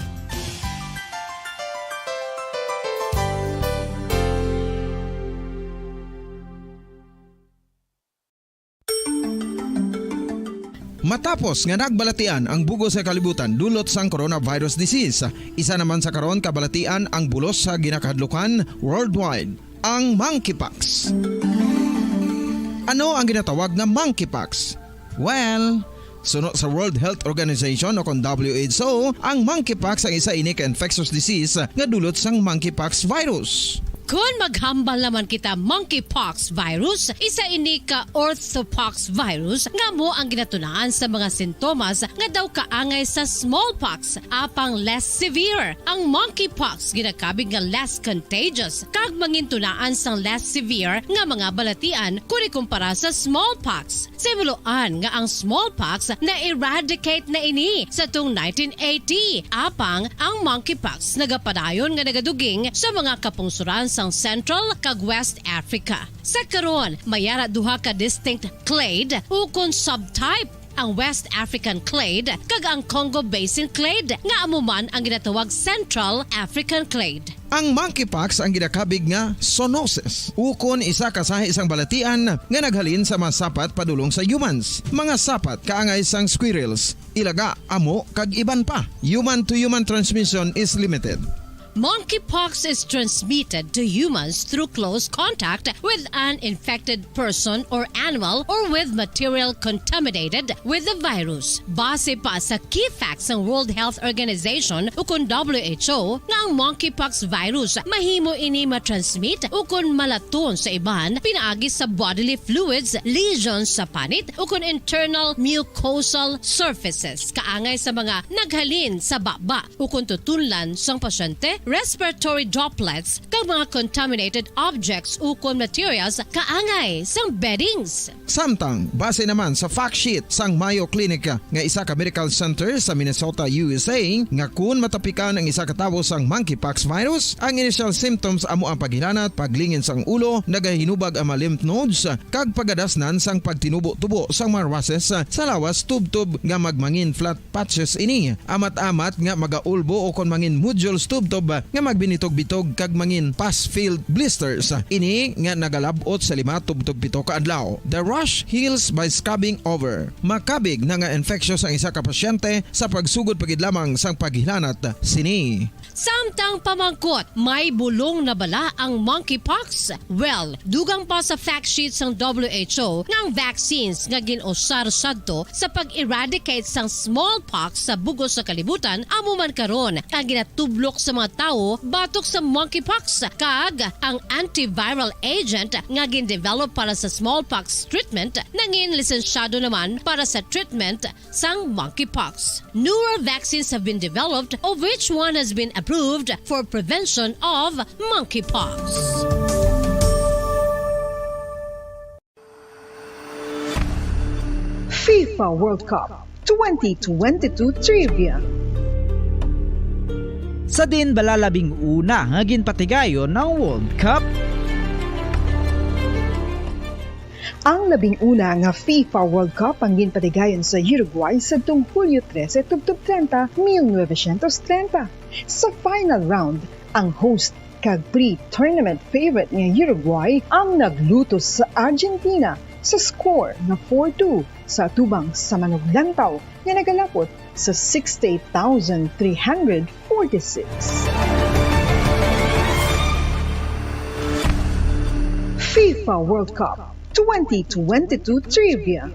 Matapos nga nagbalatian ang bugo sa kalibutan dulot sang coronavirus disease, isa naman sa karon kabalatian ang bulos sa ginakahadlukan worldwide, ang monkeypox. Ano ang ginatawag na monkeypox? Well, sunod sa World Health Organization o kung WHO, ang monkeypox ang isa ini ka infectious disease nga dulot sang monkeypox virus. Kung maghambal naman kita monkeypox virus, isa ini ka orthopox virus nga mo ang ginatunaan sa mga sintomas nga daw kaangay sa smallpox apang less severe. Ang monkeypox ginakabig nga less contagious kag mangintunaan sang less severe nga mga balatian kung ikumpara sa smallpox. Simuloan nga ang smallpox na eradicate na ini sa tung 1980 apang ang monkeypox nagapadayon nga nagaduging sa mga kapungsuran sang Central kag West Africa. Sa karon, mayara duha ka distinct clade ukon subtype, ang West African clade kag ang Congo Basin clade nga amuman ang ginatawag Central African clade. Ang monkeypox ang ginakabig nga zoonosis ukon isa ka sa isang balatian nga naghalin sa mga sapat padulong sa humans. Mga sapat kaangay sang squirrels, ilaga, amo kag iban pa. Human to human transmission is limited. Monkeypox is transmitted to humans through close contact with an infected person or animal or with material contaminated with the virus. Base pa sa key facts ng World Health Organization ukon WHO nga ang monkeypox virus mahimo ini matransmit ukon malaton sa iban pinaagi sa bodily fluids, lesions sa panit ukon internal mucosal surfaces kaangay sa mga naghalin sa baba ukon tutunlan sang pasyente, respiratory droplets kag mga contaminated objects ukon materials kaangay sang beddings. Samtang base naman sa fact sheet sang Mayo Clinic nga isa ka medical center sa Minnesota, USA, nga kun matapikan ang isa ka tawo sang monkeypox virus, ang initial symptoms amo ang paghilanat, paglingin sang ulo, nagahinubag ang mga lymph nodes kag pagadasnan sang pagtinubo-tubo sang mga rashes sa lawas tubtob nga magmangin flat patches ini. Amat-amat nga magaulbo o kon mangin nodules tubtob nga magbinitog-bitog kag mangin pus-filled blisters. Ini nga nagalabot sa 5-7 ka adlaw. The rash heals by scabbing over. Makabig na nga infectious ang isa ka pasyente sa pagsugod pagid lamang sang paghilanat sini. Samtang pamangkot, may bulong na bala ang monkeypox? Well, dugang pa sa fact sheet sang WHO nga ang vaccines nga ginusar sadto sa pag-eradicate sang smallpox sa bugos sa kalibutan amo man karon ang ginatublok sa mga tao batok sa monkeypox kag ang antiviral agent nga gin-develop para sa smallpox treatment nangin lisensyado naman para sa treatment sang monkeypox. Newer vaccines have been developed of which one has been approved for prevention of monkeypox. FIFA World Cup 2022 Trivia. Sa din balalabing una nga ginpatigayon ng World Cup. Ang labing una nga FIFA World Cup ang ginpatigayon sa Uruguay sa tuong Hulyo 13, 1930. Sa final round, ang host kag pre-tournament favorite nga Uruguay ang naglutos sa Argentina sa score na 4-2 sa tubang sa manuglantaw nga nagalapot sa 68,346. FIFA World Cup 2022 Trivia.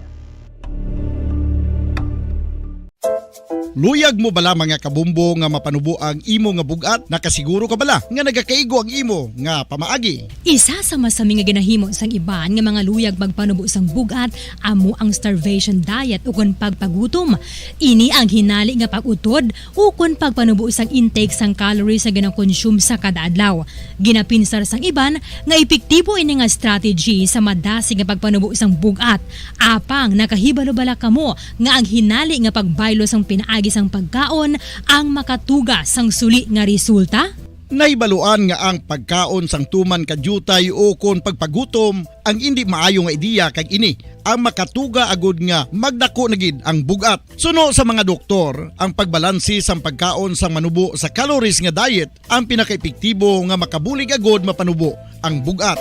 Luyag mo bala mga kabumbo nga mapanubo ang imo nga bugat? Nakasiguro ka bala nga nagakaigo ang imo nga pamaagi? Isa sa masami nga ginahimo sang iban nga mga luyag magpanubo sang bugat amo ang starvation diet ukon pagpagutom. Ini ang hinali nga pag-utod ukon pagpanubo sang intake sang calories sa gina-consume sa kada adlaw. Ginapinsar sang iban nga epektibo ini nga strategy sa madasi nga pagpanubo sang bugat. Apang nakahibalo-bala kamo nga ang hinali nga pagbaylo sang pinaagi sang pagkaon ang makatuga sang suli nga resulta? Naibaluan nga ang pagkaon sang tuman kadyutay o kon pagpagutom ang hindi maayo nga ideya kag ini ang makatuga agud nga magdako na gid ang bugat. Suno sa mga doktor, ang pagbalansi sang pagkaon sang manubo sa calories nga diet ang pinakaepektibo nga makabulig agud mapanubo ang bugat.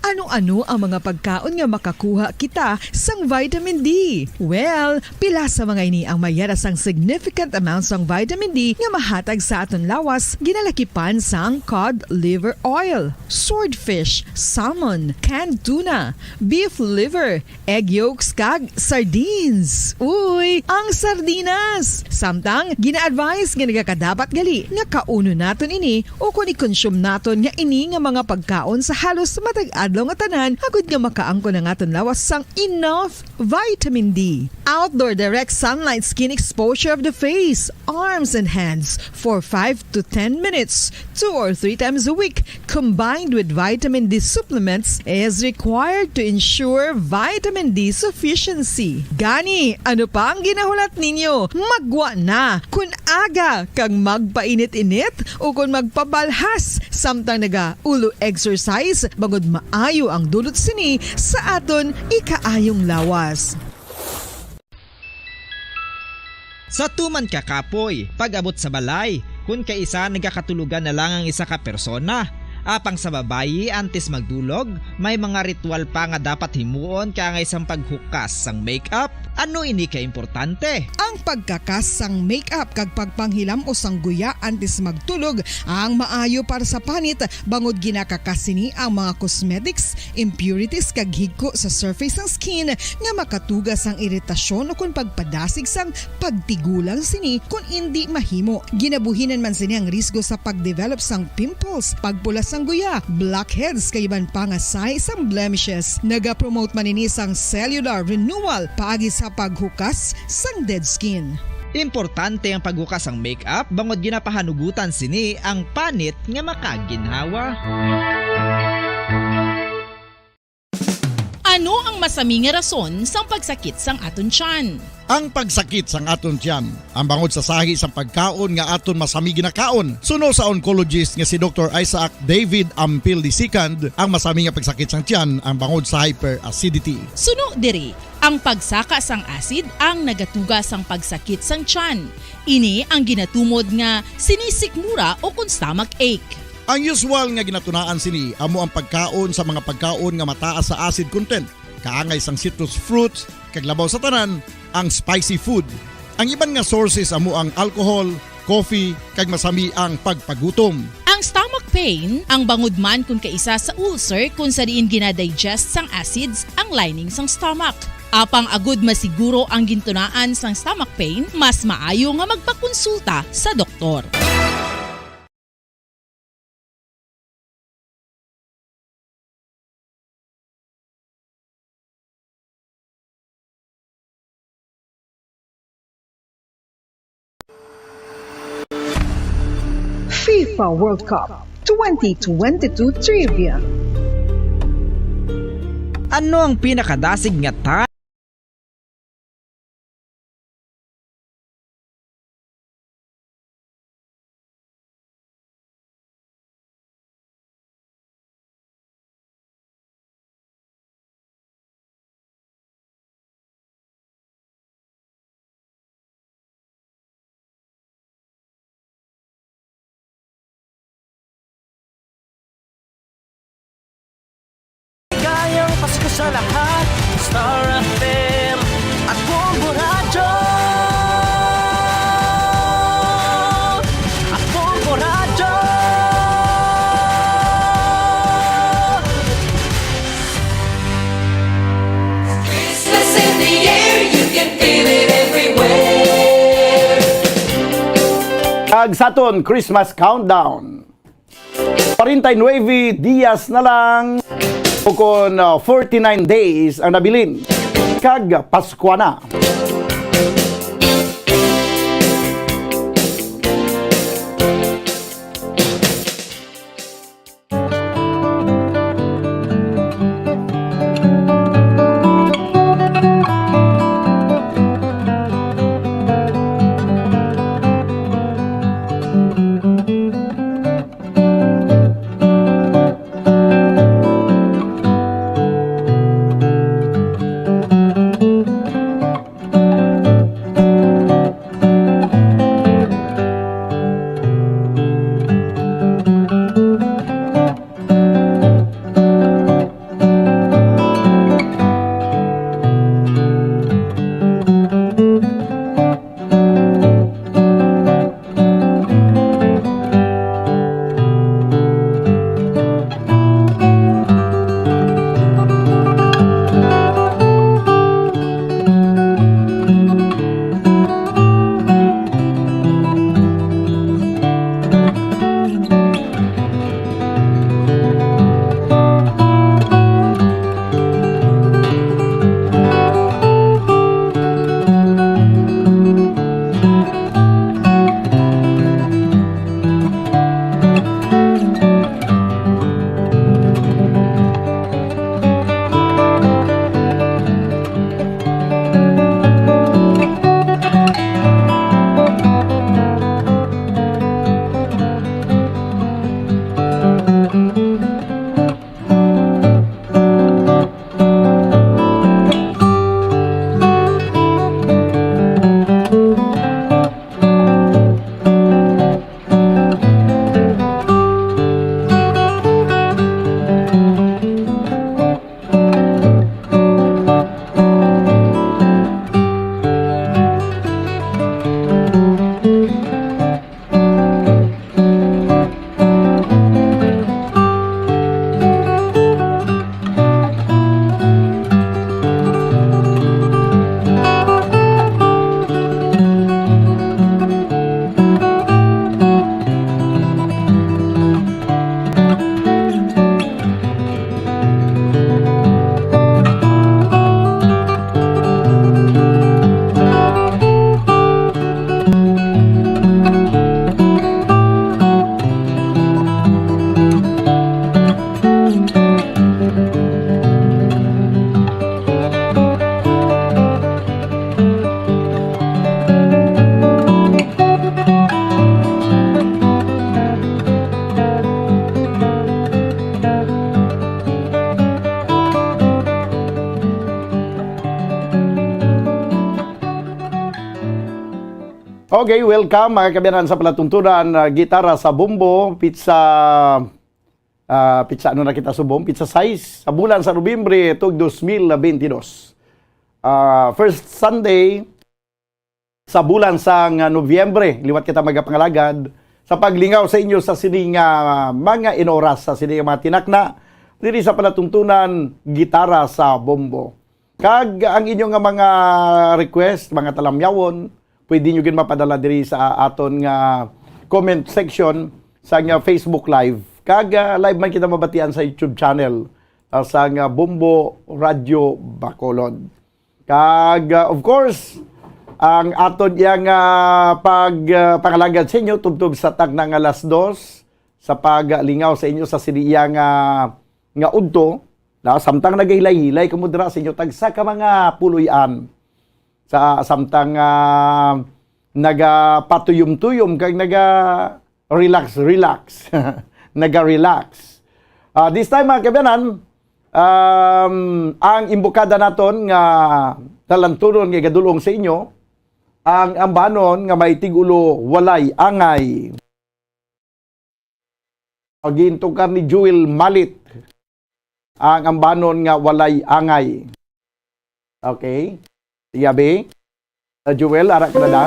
Ano-ano ang mga pagkaon nga makakuha kita sang vitamin D? Well, pila sa mga ini ang mayara sang significant amount sang vitamin D nga mahatag sa aton lawas ginalakipan sang cod liver oil, swordfish, salmon, canned tuna, beef liver, egg yolks kag sardines. Uy, ang sardinas! Samtang gina-advise nga nagakadapat gali nga kauno naton ini o kung i-consume naton nga ini nga mga pagkaon sa halos matag adlaw nga tanan agud nga makaangko na aton lawas sang enough vitamin D. Outdoor direct sunlight skin exposure of the face, arms and hands for 5 to 10 minutes 2 or 3 times a week combined with vitamin D supplements is required to ensure vitamin D sufficiency. Gani, ano pa ang ginahulat ninyo? Magwa na kun aga kang magpainit-init o kun magpabalhas samtang naga-ulo exercise bangod maayo ang dulot sini sa aton ikaayong lawas. Sa tuman ka kapoy, pag-abot sa balay, kung kaisa nagkakatulugan na lang ang isa ka persona. Apang sa babayi antes magdulog, may mga ritual pa nga dapat himuon kaya nga isang paghukas sang makeup. Ano ini ka importante? Ang pagkakas sang makeup kag pagpanghilam o sang guya antes magtulog ang maayo para sa panit bangod ginakakas sini ang mga cosmetics, impurities kag higko sa surface ng skin nga makatugas ang iritasyon o kung pagpadasig sang pagtigulang sini kung hindi mahimo. Ginabuhinan man sini ang risgo sa pagdevelop sang pimples, pagpula sang guya, blackheads kay iban pa nga size sang blemishes. Naga-promote man ini sang cellular renewal paagi sa paghukas sang dead skin. Importante ang paghukas ang makeup bangod ginapahanugutan sini ang panit nga makaginhawa. Ano ang masami nga rason sang pagsakit sang aton tiyan? Ang pagsakit sang aton tiyan, ang bangod sa sahi sang pagkaon nga aton masami ginakaon. Suno sa oncologist nga si Dr. Isaac David Ampil II, ang masami nga pagsakit sang tiyan ang bangod sa hyperacidity. Suno diri, ang pagsaka sang acid ang nagatuga sang pagsakit sang tiyan. Ini ang ginatumod nga sinisikmura o kung stomach ache. Ang usual nga ginatunaan sini amo ang pagkaon sa mga pagkaon nga mataas sa acid content, kaangay sang citrus fruits, kag labaw sa tanan ang spicy food. Ang iban nga sources amo ang alcohol, coffee, kag masami ang pagpagutom. Ang stomach pain ang bangod man kung kaisa sa ulcer kung sa diin ginadigest sang acids ang lining sang stomach. Apang agud masiguro ang gintunaan sang stomach pain, mas maayo nga magpakonsulta sa doktor. FIFA World Cup 2022 Trivia. Ano ang pinakadasig nga Pasko sa lahat, Star FM at Bombo Radyo. At Bombo Radyo. the air, you can feel it everywhere. Kag saton Christmas countdown. 49 días na lang kung 49 days ang nabilin. Kag Pasko na. Okay, welcome mga kabiyanan sa palatuntunan. Gitara sa Bumbo, pizza ano na kita subong, pizza size sa bulan sa Nobyembre tug 2022. First Sunday sa bulan sa Nobyembre, liwat kita magapangalagad sa paglingaw sa inyo sa sining mga inoras sa sining mga tinakna diri sa palatuntunan Gitara sa Bumbo. Kag ang inyong mga request, mga talamyawon, pwede nyo gin mapadala diri sa aton nga comment section sa nga Facebook Live. Kag live man kita mabatian sa YouTube channel sa nga Bumbo Radio Bacolod. Kag of course, ang aton yang pagpangalagad sa inyo tubtob sa tag ng alas 2 sa paglingaw sa inyo sa siniya nga udto na samtang nagahilay-hilay kamo dira sa inyo tagsa ka mga puloy-an sa samtang nagapatuyom-tuyom kag naga-relax naga-relax. This time mga kabayanan, ang imbokada naton nga talantunon nga gadulong sa inyo, ang ambanon nga may tigulo walay angay. Gintukar ni Jewel Malit ang ambanon nga walay angay. Okay? Tiyabe, Jewel, arak ka na da.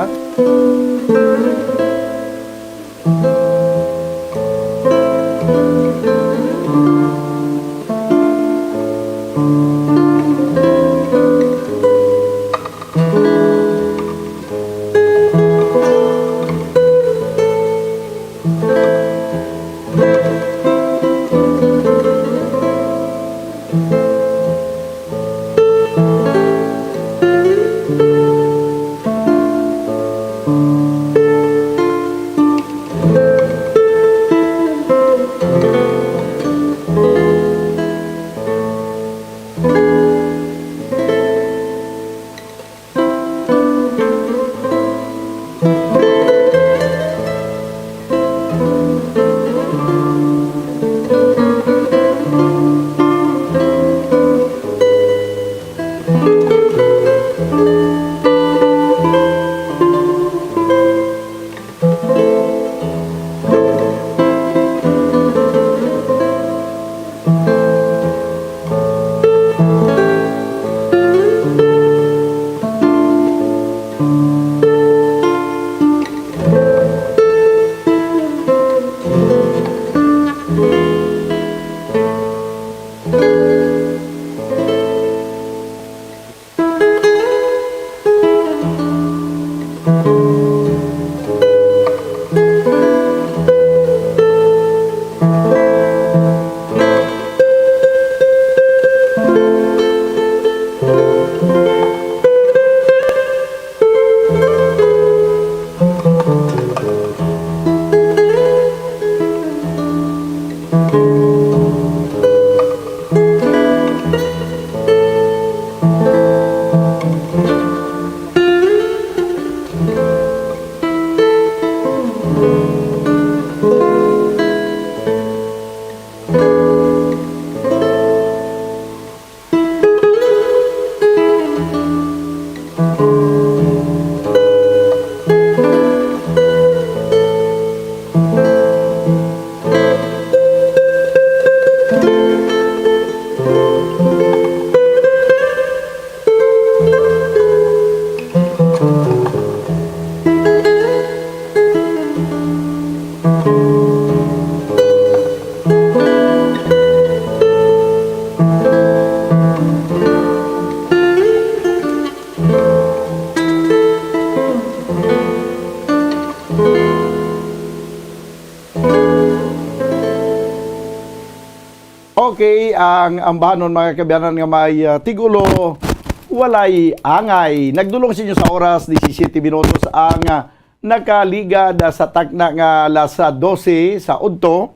Okay, ang ambanon mga kabayanan nga may tigulo, walay angay. Nagdulong sa inyo sa oras, 17 minutos ang nakaligad sa takna nga alas 12 sa udto.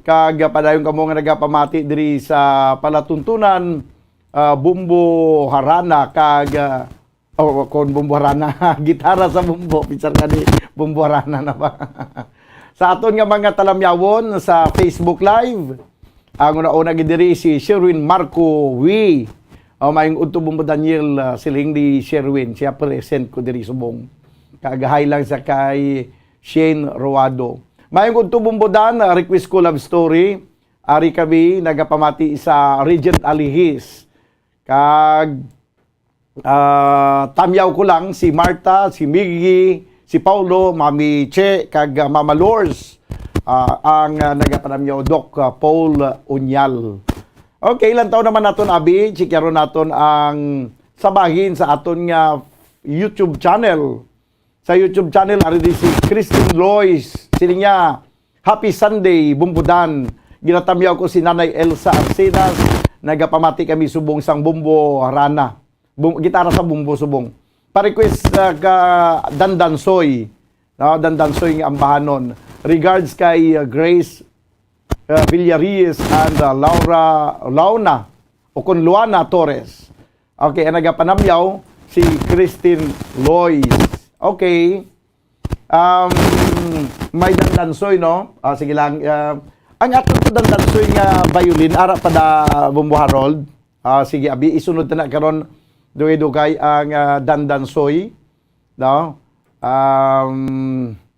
Kag padayon kamo nga nagapamati diri sa palatuntunan Bumbo Harana kag kon Bumbo Harana, gitara sa bumbo, pinsar kani Bumbo Harana na ba. Sa aton nga mga talamyawon sa Facebook Live, ang una-una gidiri si Sherwin Marco Wi. Mayong udto Bumbo Daniel siling di Sherwin, siya present ko diri subong. Kaagahay lang sa kay Shane Roado. Mayong udto Bumbo Dan, request ko love story. Ari kami nagapamati sa Regent Alihis. Kag tamyaw ko lang si Marta, si Miggy, si Paulo, Mami Che, kag Mama Lors. Ang nagapanamyaw Doc Paul Unyal. Okay, ilang taon naman naton abi, chikyaro naton ang sabahin sa aton nga YouTube channel. Sa YouTube channel ari di si Christine Lois, siling niya Happy Sunday Bumbudan. Ginatamyaw ko si Nanay Elsa Arcenas, nagapamati kami subong sang Bumbo Harana. Gitara sa Bumbo subong. Pa-request ka Dandansoy. No, Dandansoy nga ambahanon. Regards kay Grace Villaries and Launa o kun Luana Torres. Okay, ang nagapanamyaw si Christine Lois. Okay. May dandansoy, no? Sige lang. Ang atong dandansoy nga violin, ara pa da Bumbo Harold. Sige, abi, isunod na karon duay-dugay ang dandansoy. No?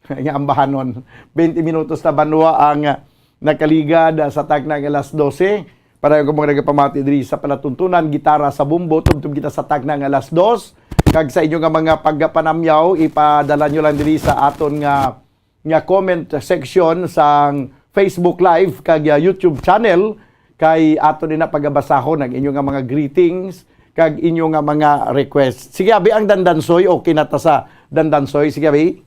Nga ambahanon. 20 minutos na banwa ang nakaligad sa takna ng alas 12. Para yung mga nagapamati diri sa palatuntunan, gitara sa bumbo, tubtub kita sa takna ng alas 2. Kag sa inyo nga mga pagpanamyaw, ipadala nyo lang diri sa aton nga comment section sa Facebook Live kag YouTube channel kay aton din na pagabasahon ang inyo nga mga greetings kag inyo nga mga request. Sige abi ang dandansoy, okay na ta sa dandansoy. Sige abi.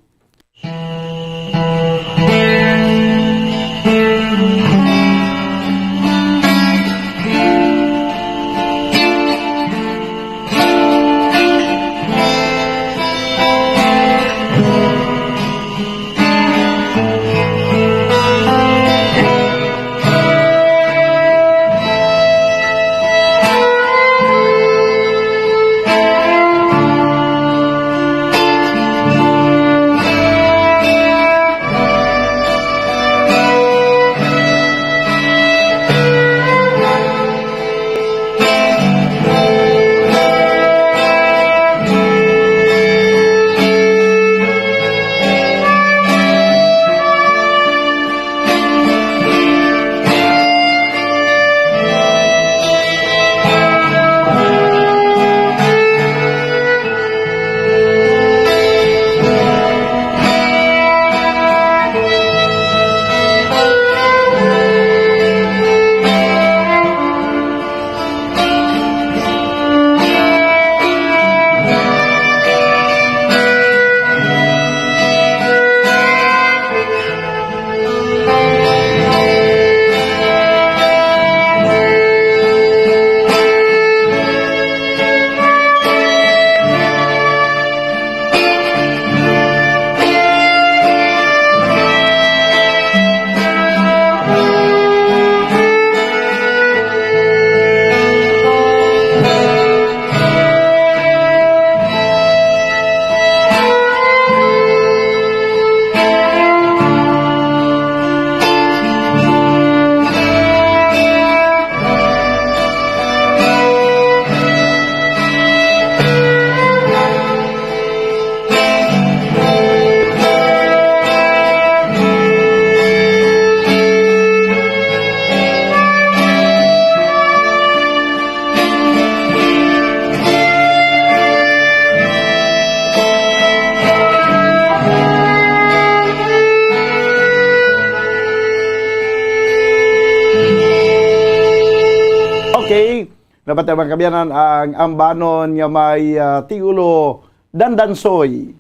dapat mga kabiyanan ang ambanon nga may tigulo Dandansoy.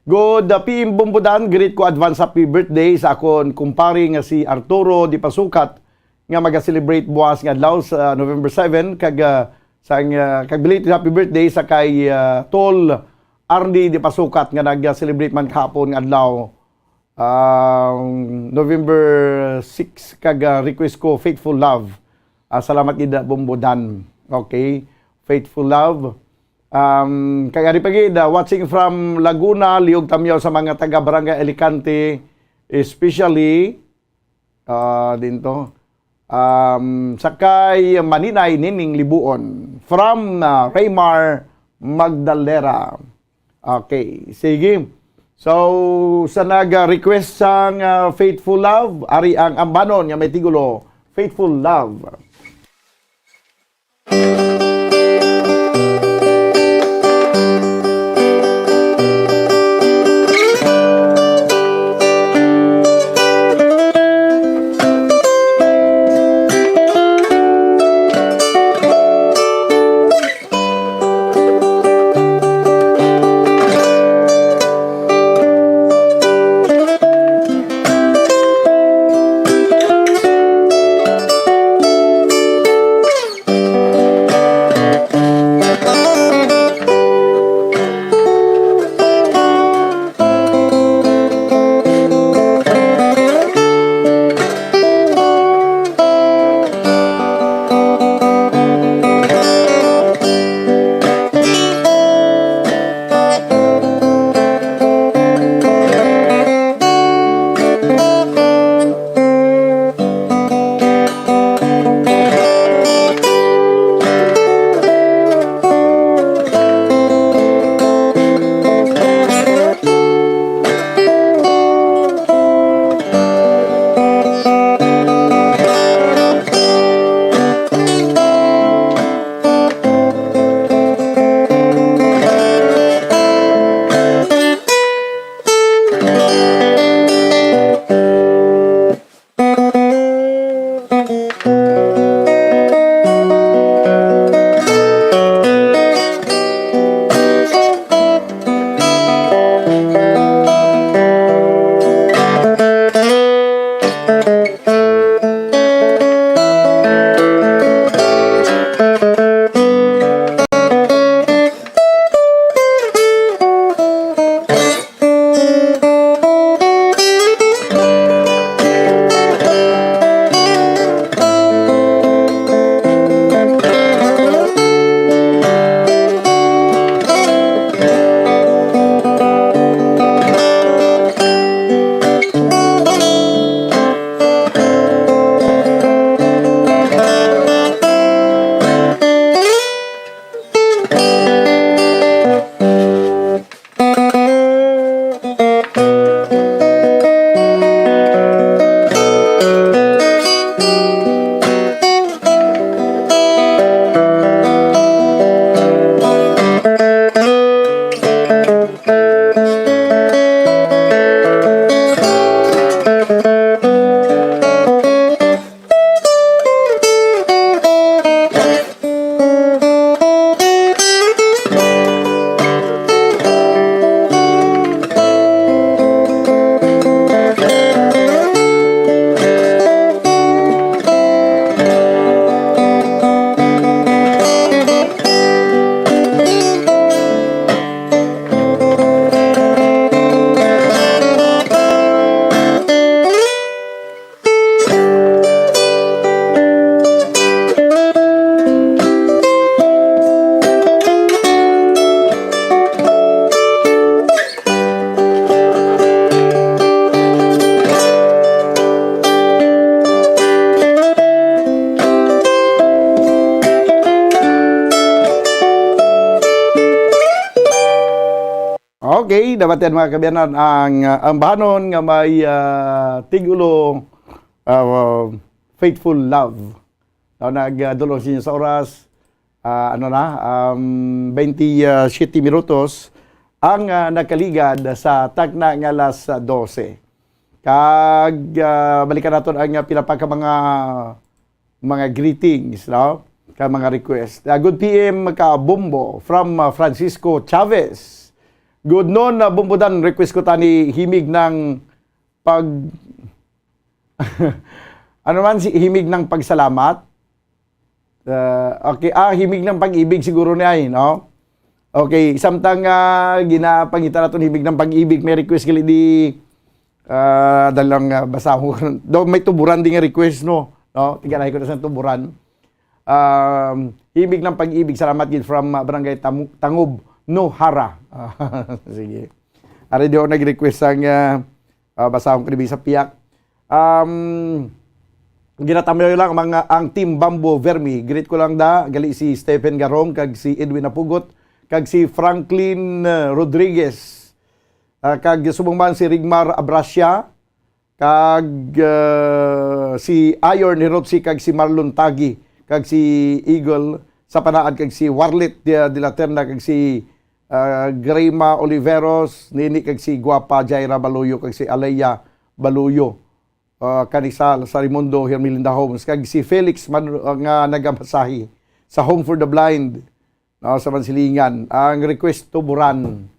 Good PM Bumbudan, greet ko advance happy birthday sa akon kumpare nga si Arturo Di Pasukat nga maga-celebrate buwas nga adlaw sa November 7 kag belated happy birthday sa kay Tol Arnie Di Pasukat nga nag-celebrate man kahapon nga adlaw November 6 kag request ko Faithful Love. Salamat gid Bumbudan. Okay, Faithful Love. Kagari pagi watching from Laguna, liog tamyaw sa mga taga Barangay Alicante, especially dinto sakay Maninay Nining Libuon from Raymar Magdalera. Okay, sige. So sa nag-request sang Faithful Love, ari ang ambanon nga may tigulo Faithful Love. Okay, dapat yan mga kabiyanan ang ambanon nga may tigulo Faithful Love. Nagdulong siya sa oras 27 minutos ang nakaligad sa tagna nga alas 12. Kag balikan naton ang pila pa ka mga greetings, no? ka mga request. Good PM ka Bombo from Francisco Chavez. Good noon na Bombodan, request ko tani himig ng ano man si himig ng pagsalamat. Okay, himig ng pag-ibig siguro niya ay, no? Okay, samtang ginapangita naton himig ng pag-ibig, may request kali di dalang basaho do may tuburan din nga request no tiganahay ko na sa tuburan. Himig ng pag-ibig, salamat gid from Barangay Tangob Nohara. Sige, ari di ako nag-request ang basahon ko sa piyak. Ginatamayo lang ang team Bamboo Vermi. Greet ko lang gali si Stephen Garong kag si Edwin Apugot kag si Franklin Rodriguez. Kag subong man si Rigmar Abrasia, kag si Ayor Nirotsi, kag si Marlon Tagi, kag si Eagle sa Panaad, kag si Warlit de la Terna, kag si Grima Oliveros, nini kag si Guapa Jaira Baluyo, kag si Alaya Baluyo, Kanisal sa Raimundo Hermelinda Homes, kag si Felix nga nagamasahi sa Home for the Blind sa Mansilingan. Ang request tuburan.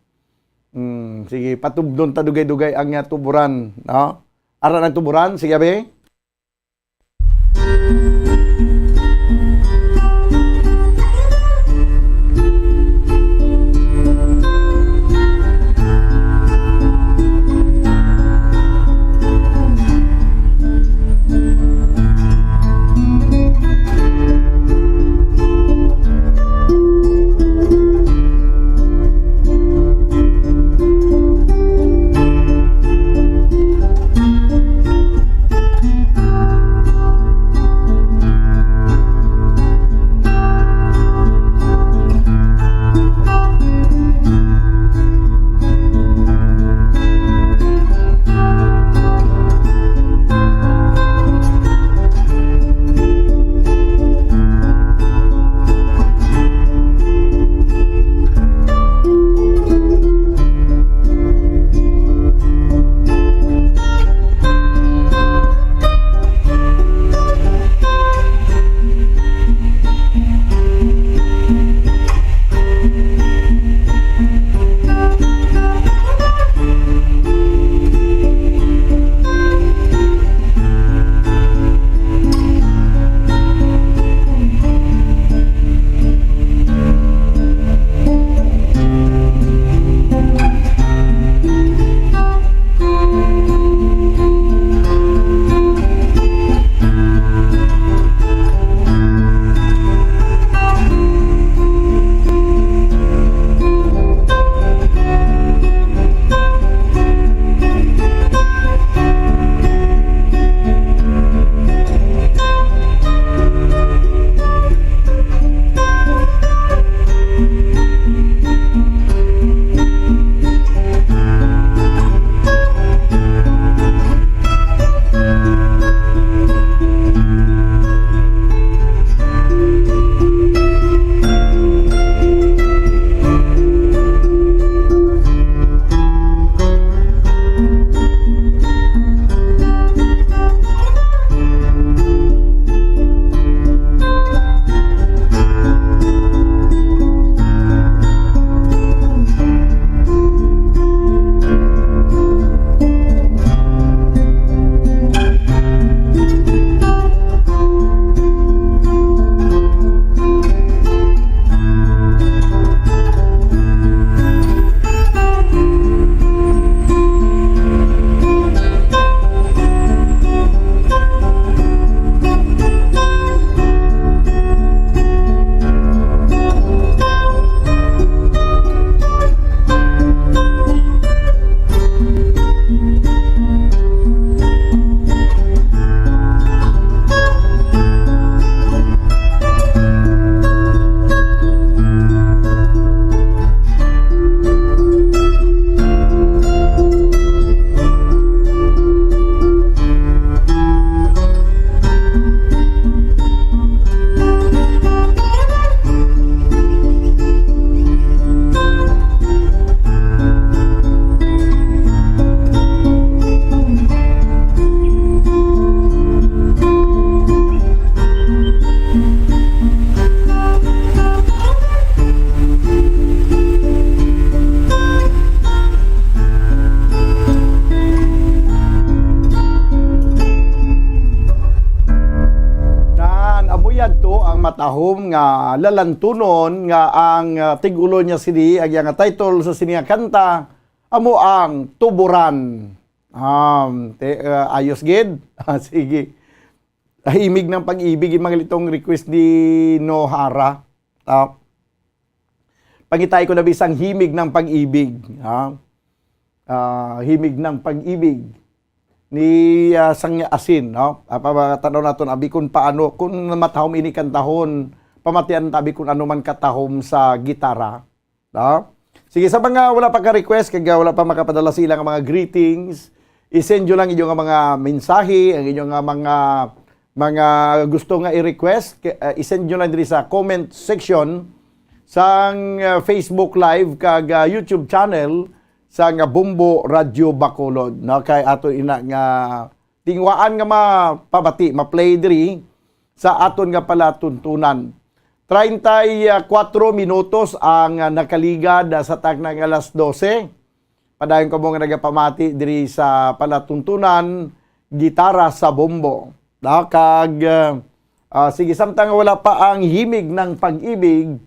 Sige, patubdon ta dugay-dugay ang tuburan, no? Ara ng tuburan, sige be. matahom nga lalantunon nga ang tigulo niya sini ang yang title sa sini nga kanta amo ang Tuburan. Ayos gid. Sige. Himig ng pag-ibig yung mga litong request ni Nohara. Pangitay ko na bisang himig ng pag-ibig. Himig ng pag-ibig ni Sangya Asin, no? Tanaw naton abi kun paano kung matahom ini kantahon, pamatian tabi kun ano man katahom sa gitara, no? Sige, sa mga wala pa ka-request kag wala pa makapadala sila nga mga greetings, i-send nyo lang inyong mga mensahe, ang inyong mga gusto nga i-request, i-send nyo lang diri sa comment section sa Facebook Live kag YouTube channel sa nga Bumbo Radio Bacolod, no? Kay ato ina nga tingwaan nga mapabati, ma-play diri sa aton nga palatuntunan. 34 minutos ang nakaligad sa tagna nga alas 12. Padayon ko mo nga nagapamati diri sa palatuntunan gitara sa Bumbo. No? Kag sige, samtang wala pa ang himig ng pag-ibig,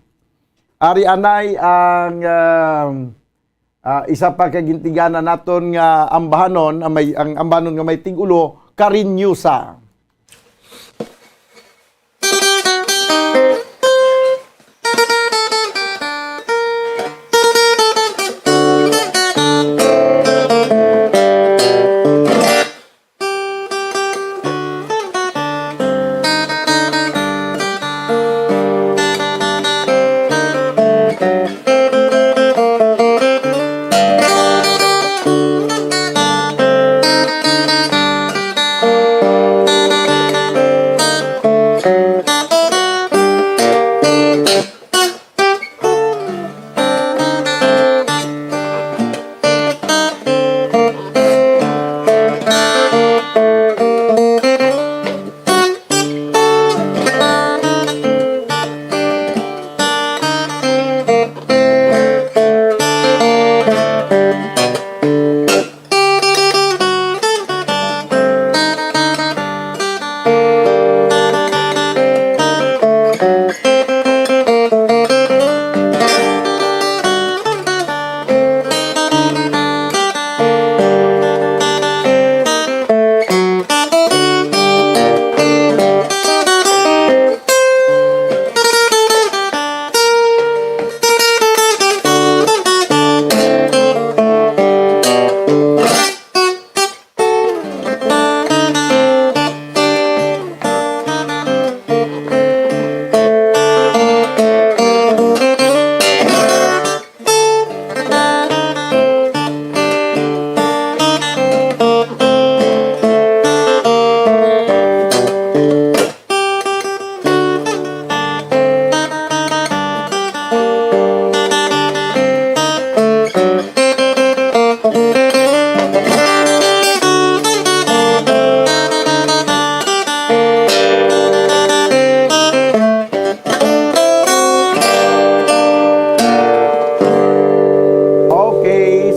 ari anay ang isa pa kagintigana naton nga ambahanon ang ambahanon nga may tigulo Karinyusa.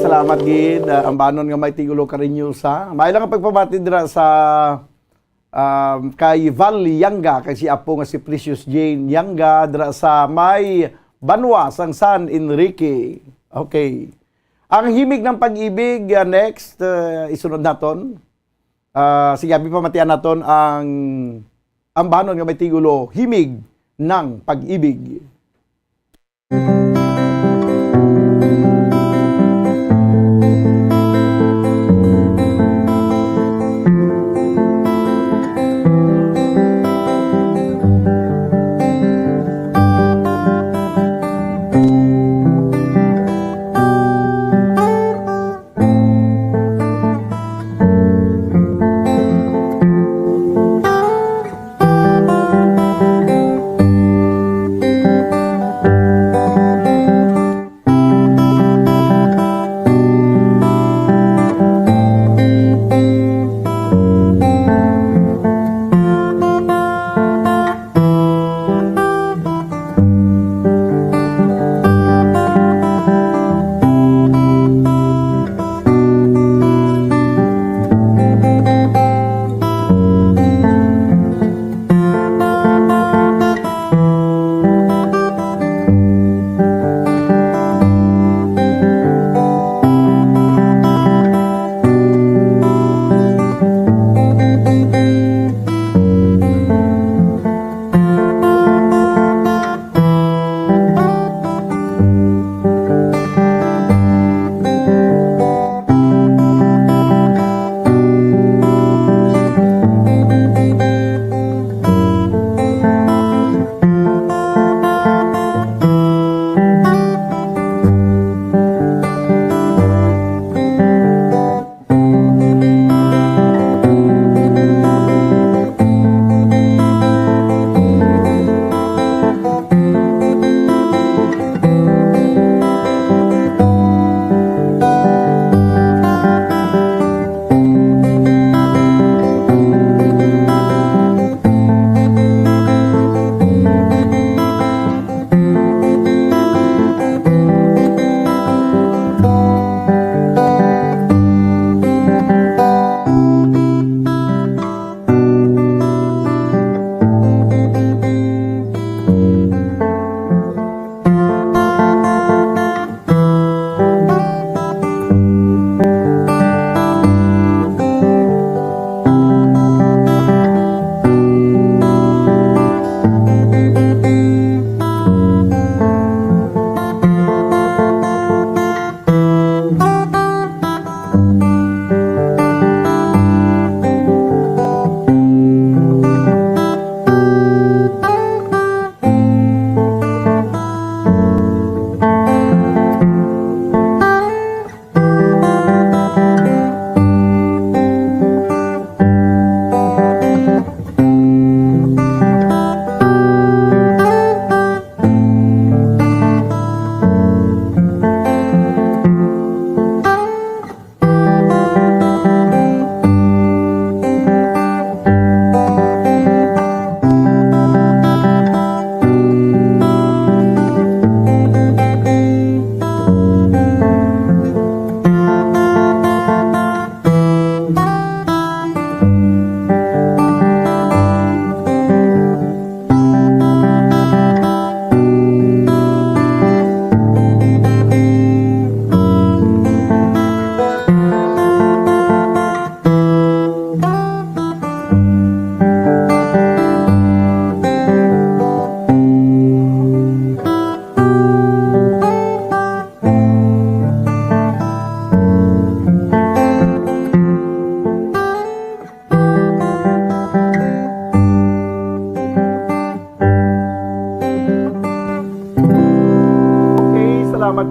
Salamat gid ang banon nga may tigulo Karinyusa. Mailang ang pagpamati dira sa kay Val Yanga kay si apo nga si Precious Jane Yanga dira sa may Banwa sang San Enrique. Okay. Ang himig ng pag-ibig next isunod naton. Sige, pamatian naton ang banon nga may tigulo himig ng pag-ibig.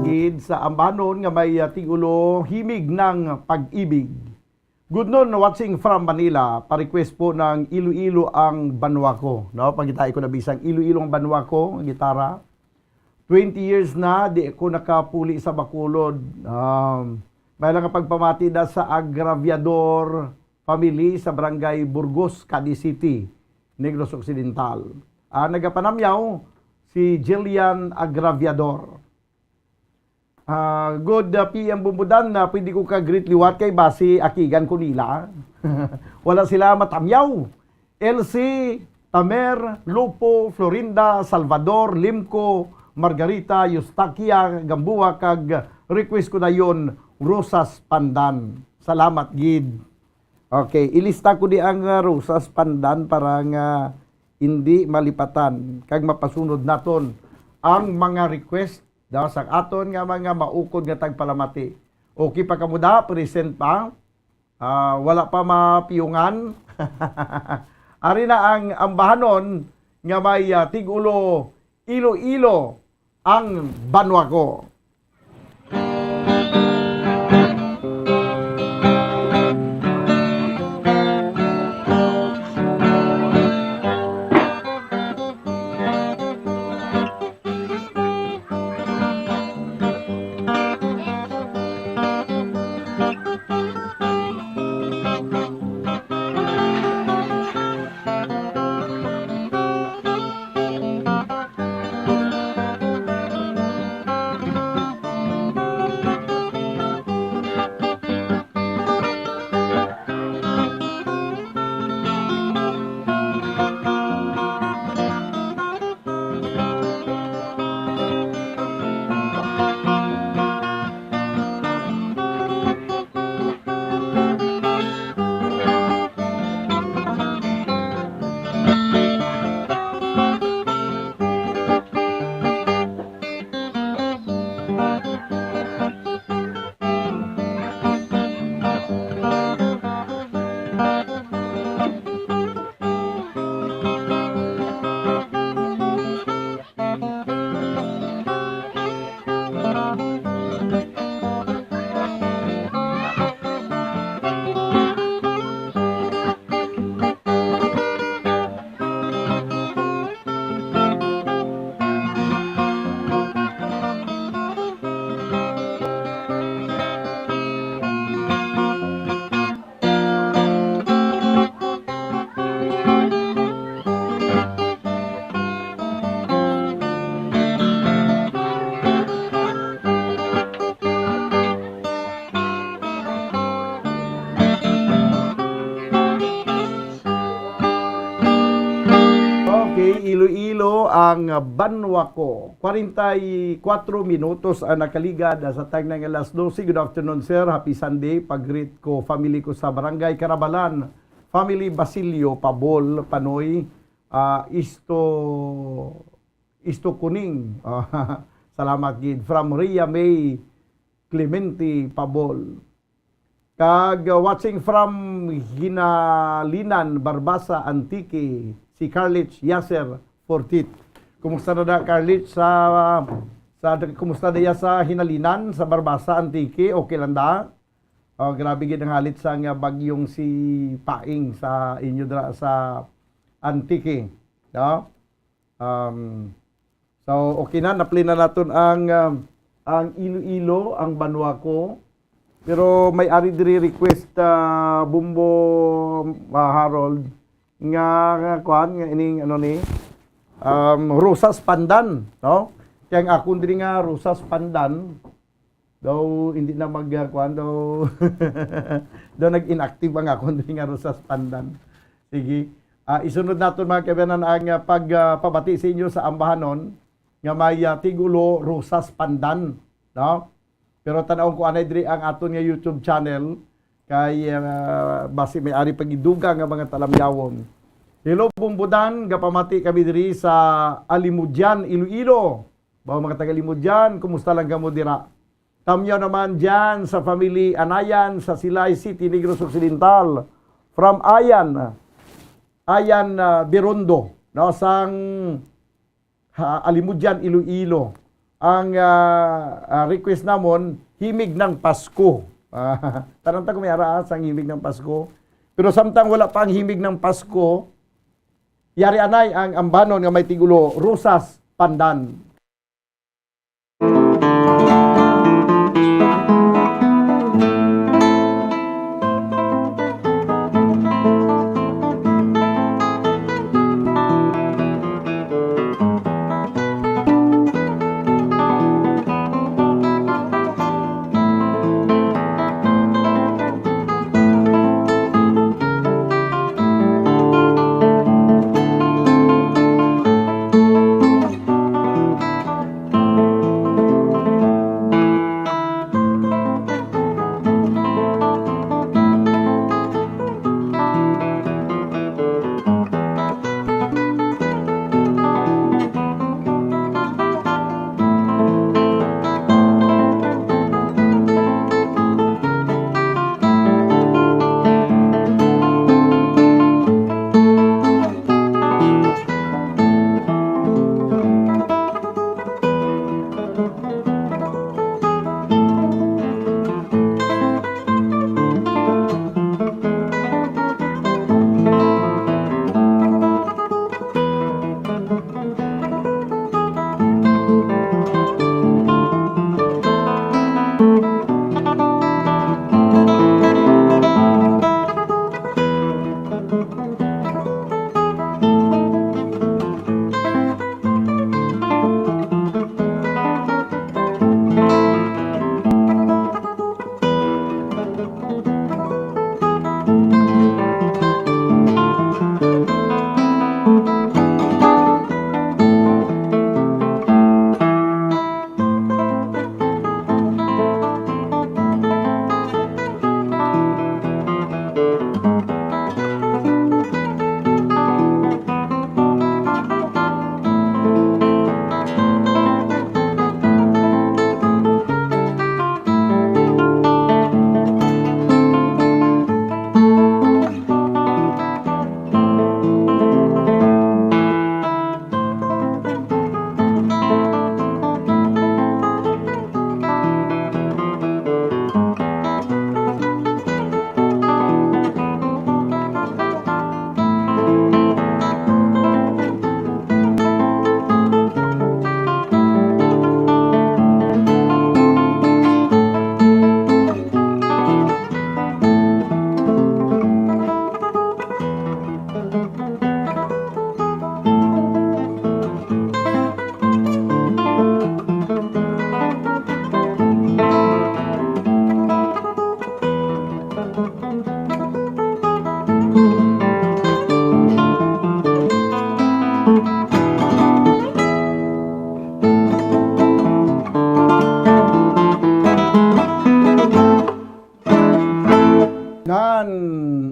gid sa ambanon nga may tigulo himig ng pag-ibig. Good noon, watching from Manila. Pa-request po ng Iloilo ang banwa ko. No? Pagkita ko na bisang Iloilo ang banwa ko, ang gitara. 20 years na, di ako nakapuli sa Bacolod. May lang pagpamati na sa Agraviador family sa Barangay Burgos, Cadiz City, Negros Occidental. Nagapanamyaw si Jillian Agraviador. Good PM Bumbudan na pwede ko ka-greet liwat kay basi akigan ko nila. Wala sila matamyaw. LC, Tamer, Lupo, Florinda, Salvador, Limco, Margarita, Eustaquia, Gambuwa, kag request ko na yon Rosas Pandan. Salamat, Gid. Okay, ilista ko di ang Rosas Pandan para nga hindi malipatan. Kag mapasunod naton ang mga request daw sa aton nga mga maukod nga tagpalamati. Okay pa kamuda, present pa. Wala pa mapiyungan. Ari na ang ambahanon nga may tigulo Iloilo ang banwa ko. Iloilo ang banwa ko. 44 minutos ang nakaligad sa time ng alas 12. Good afternoon, sir. Happy Sunday. Pag-greet ko family ko sa Barangay Carabalan. Family Basilio, Pabol, Panoy, Isto Kuning. Salamat, gid. From Ria May, Clemente, Pabol. Kag watching from Hinalinan, Barbasa, Antique, si Carlich Yasser Fortit. Kumusta na da Carlich kumusta na sa Hinalinan, sa Barbasa, Antique? Okay lang da? Grabe gid ang halit sa nga bagyong si Paing sa inyo sa Antique. No? So okay na, na-play na naton ang Iloilo, ang banwa ko. Pero may ari diri request Bumbo Harold nga kuan nga ining ano ni Rosas Pandan, no? Kaya ang akon diri nga Rosas Pandan daw hindi na magkuan daw daw nag-inactive ang akon diri nga Rosas Pandan. Sige. Isunod naton mga kaibigan ang pagpabati sa inyo sa ambahanon nga may tigulo Rosas Pandan, no? Pero tanawon ko anay diri ang aton nga YouTube channel kay basi may ari pagiduga nga mga talamyawon. Hello Bumbudan, gapamati kami diri sa Alimudyan, Iloilo. Bao mga taga Alimudyan, kumusta lang kamo dira? Tamyaw naman diyan sa family Anayan sa Silay City, Negros Occidental. From Ayan Birondo, no, sang Alimudyan, Iloilo. ang request namon himig ng Pasko. Taranta ko may araas ang himig ng Pasko. Pero samtang wala pa ang himig ng Pasko, yari anay ang ambanon nga may tigulo, Rosas Pandan.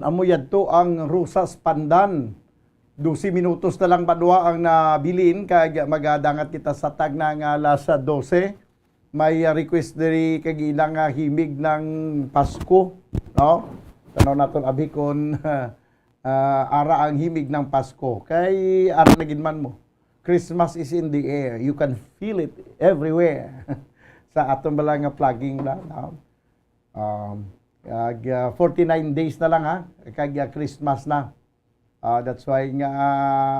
Amuyad to ang Rosas Pandan. 12 minutos na lang badwa ang nabilin kag magadangat kita sa tag na nga alas 12. May request diri kag ilang himig ng Pasko, no? Tanaw naton abikon ara ang himig ng Pasko. Kay ara na ginman mo. Christmas is in the air. You can feel it everywhere. Sa aton bala nga plugging na, no? 49 days na lang ha, kag Christmas na. That's why nga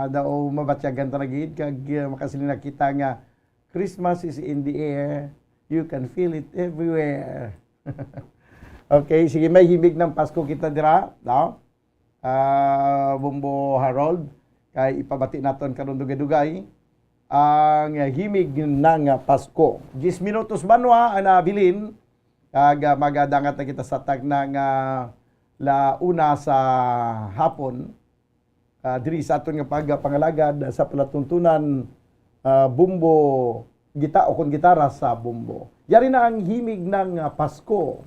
daw mabatyagan ta gid kag makasilin na kita nga Christmas is in the air. You can feel it everywhere. Okay, sige, may himig ng Pasko kita dira, no? Bumbo Harold, kay ipabati naton karon dugay-dugay ang himig ng Pasko. 10 minutos banwa ang nabilin. Kag magadangat na kita sa tag ng launa sa hapon. Diri sa aton nga pangalagad sa palatuntunan bumbo gita o kon gitara sa bumbo. Yari na ang himig ng Pasko.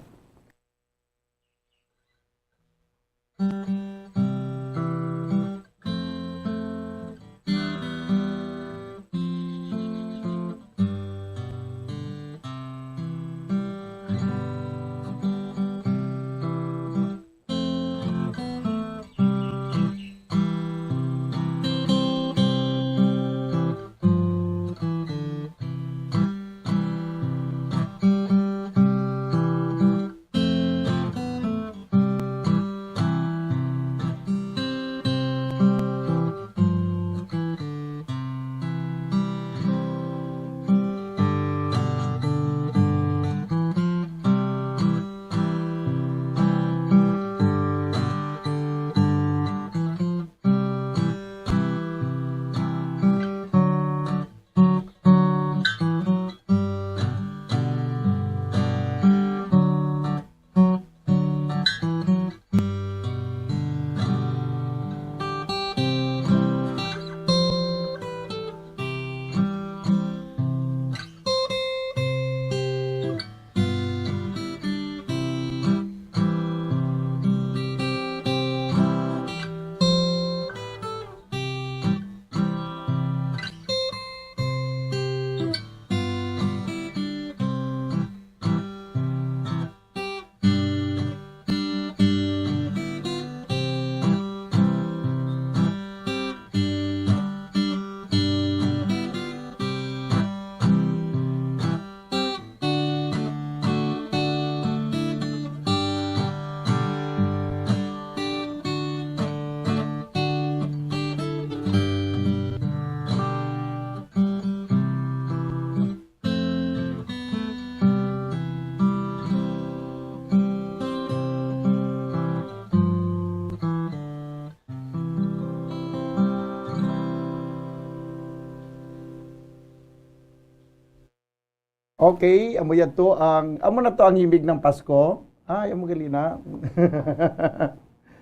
Okay, amo yan to amo na to ang himig ng Pasko. Ay, amo gali na.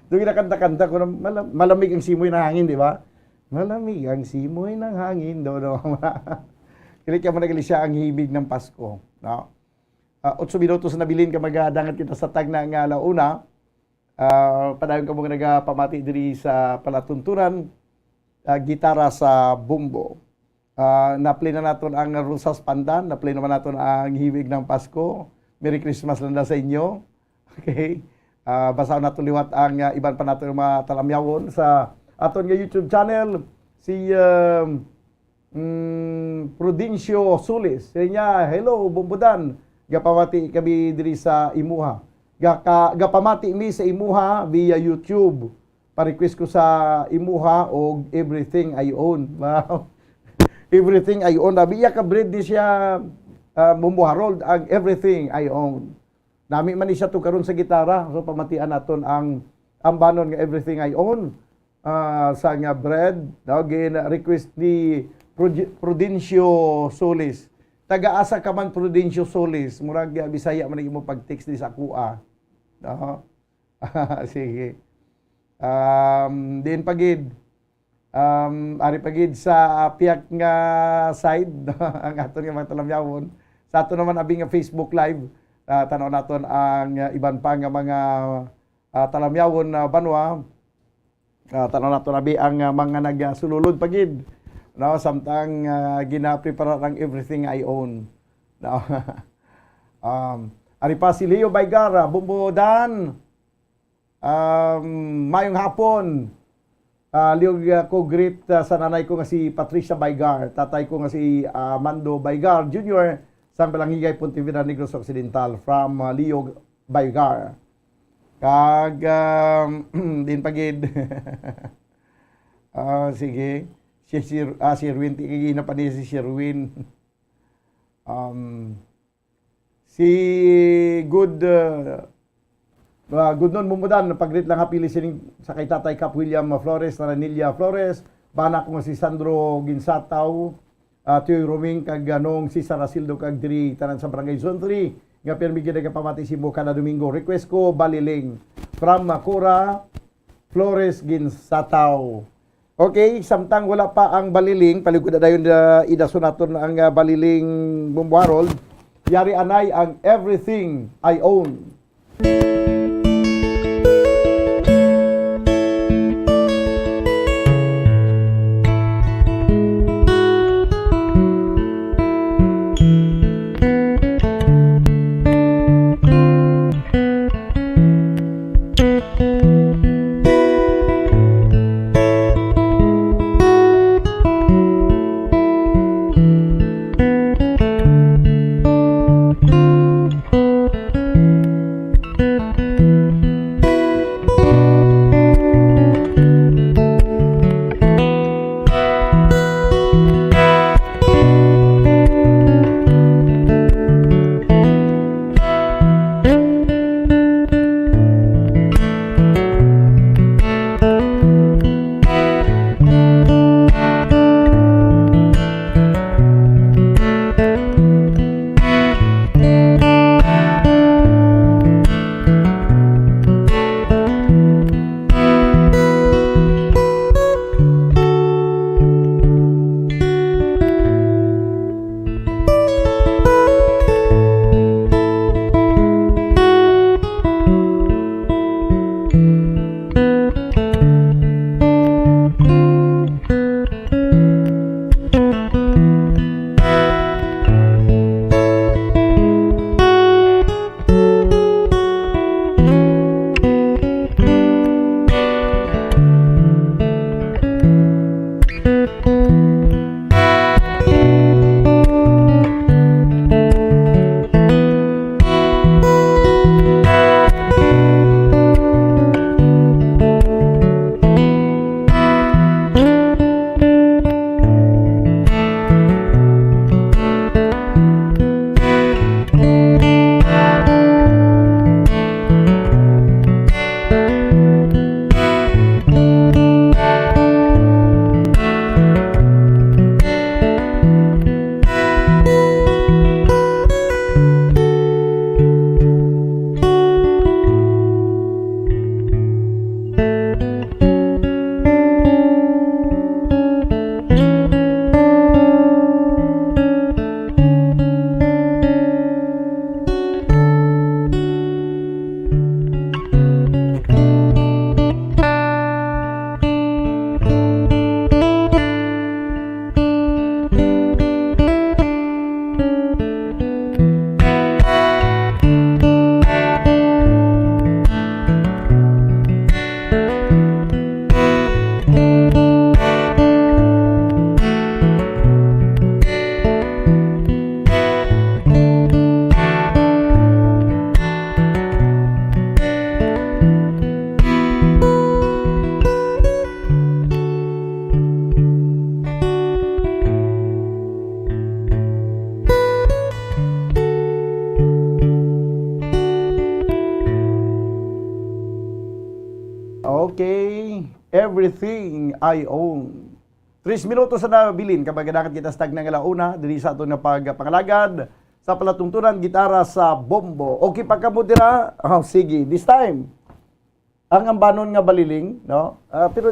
Doon kinakanta-kanta ko, malamig ang simoy ng hangin, di ba? Malamig ang simoy ng hangin. Kaya mo nagali siya ang himig ng Pasko. No? 8 minutos na bilin ka magadangat kita sa tag ng launa. Padayon ka mga nagapamati diri sa palatuntunan. Gitara sa bumbo. Na-play na natin ang Rosas Pandan, na-play naman natin ang Himig ng Pasko. Merry Christmas lang na sa inyo. Okay? Basta natin liwat ang iban pa natin mga talamyawon sa aton nga YouTube channel. Si Prudencio Solis. Say niya, hello, Bumbudan. Gapamati kami diri sa Imuha. Gapamati mi sa Imuha via YouTube. Pa-request ko sa Imuha o Everything I Own. Wow. Everything I Own. Nabiya ka bread ni siya mumuharold ang Everything I Own. Nami man ni siya to karon sa gitara. So pamatian naton ang banon nga Everything I Own sa nga bread. Gin request ni Prudencio Solis. Taga-asa ka man Prudencio Solis. Murag Bisaya man imo pag-text ni sa kuha. No? Sige. Din pagid ari pagid sa piyak nga side ang aton nga mga talamyawon. Sa aton naman abing nga Facebook live, tanaw naton ang iban pa nga mga talamyawon na banwa. Tanaw naton abi ang mga nagsululod pagid. No, samtang gina-prepare ang Everything I Own. No. Ari pa si Leo Baygara, Bumbudan. Mayong hapon. Liog ko greet sa nanay ko nga si Patricia Baygar, tatay ko nga si Mando Baygar Jr. sa Balangigay, Pontevedra, Negros Occidental from Liog Baygar. Kag din pagid. Sige. Si Sherwin, tigigina pa niya si Sherwin. Si Good nun Bumbudan, pag-greet lang hapili sining sa kay Tatay Cap William Flores, Naranilla Flores, bana ko nga si Sandro Ginsataw, Tioy Roming, kag ganong si Sarasildo kag diri tanan sa Barangay Zone 3, nga permigyan nga pamati si mo kada Domingo. Request ko Baliling from Cora Flores Ginsataw. Okay, samtang wala pa ang Baliling, paligod na dayon idaso naton ang Baliling Bumbuharold, yari anay ang Everything I Own. Okay. Everything I own. 3 minutos na nabilin kapag dakat kita stag ng alauna diri sa aton nga pagpangalagad sa palatungtunan gitara sa bombo. Okay pa ka mo dira? Oh, sige. This time ang ambanon nga baliling, no? Pero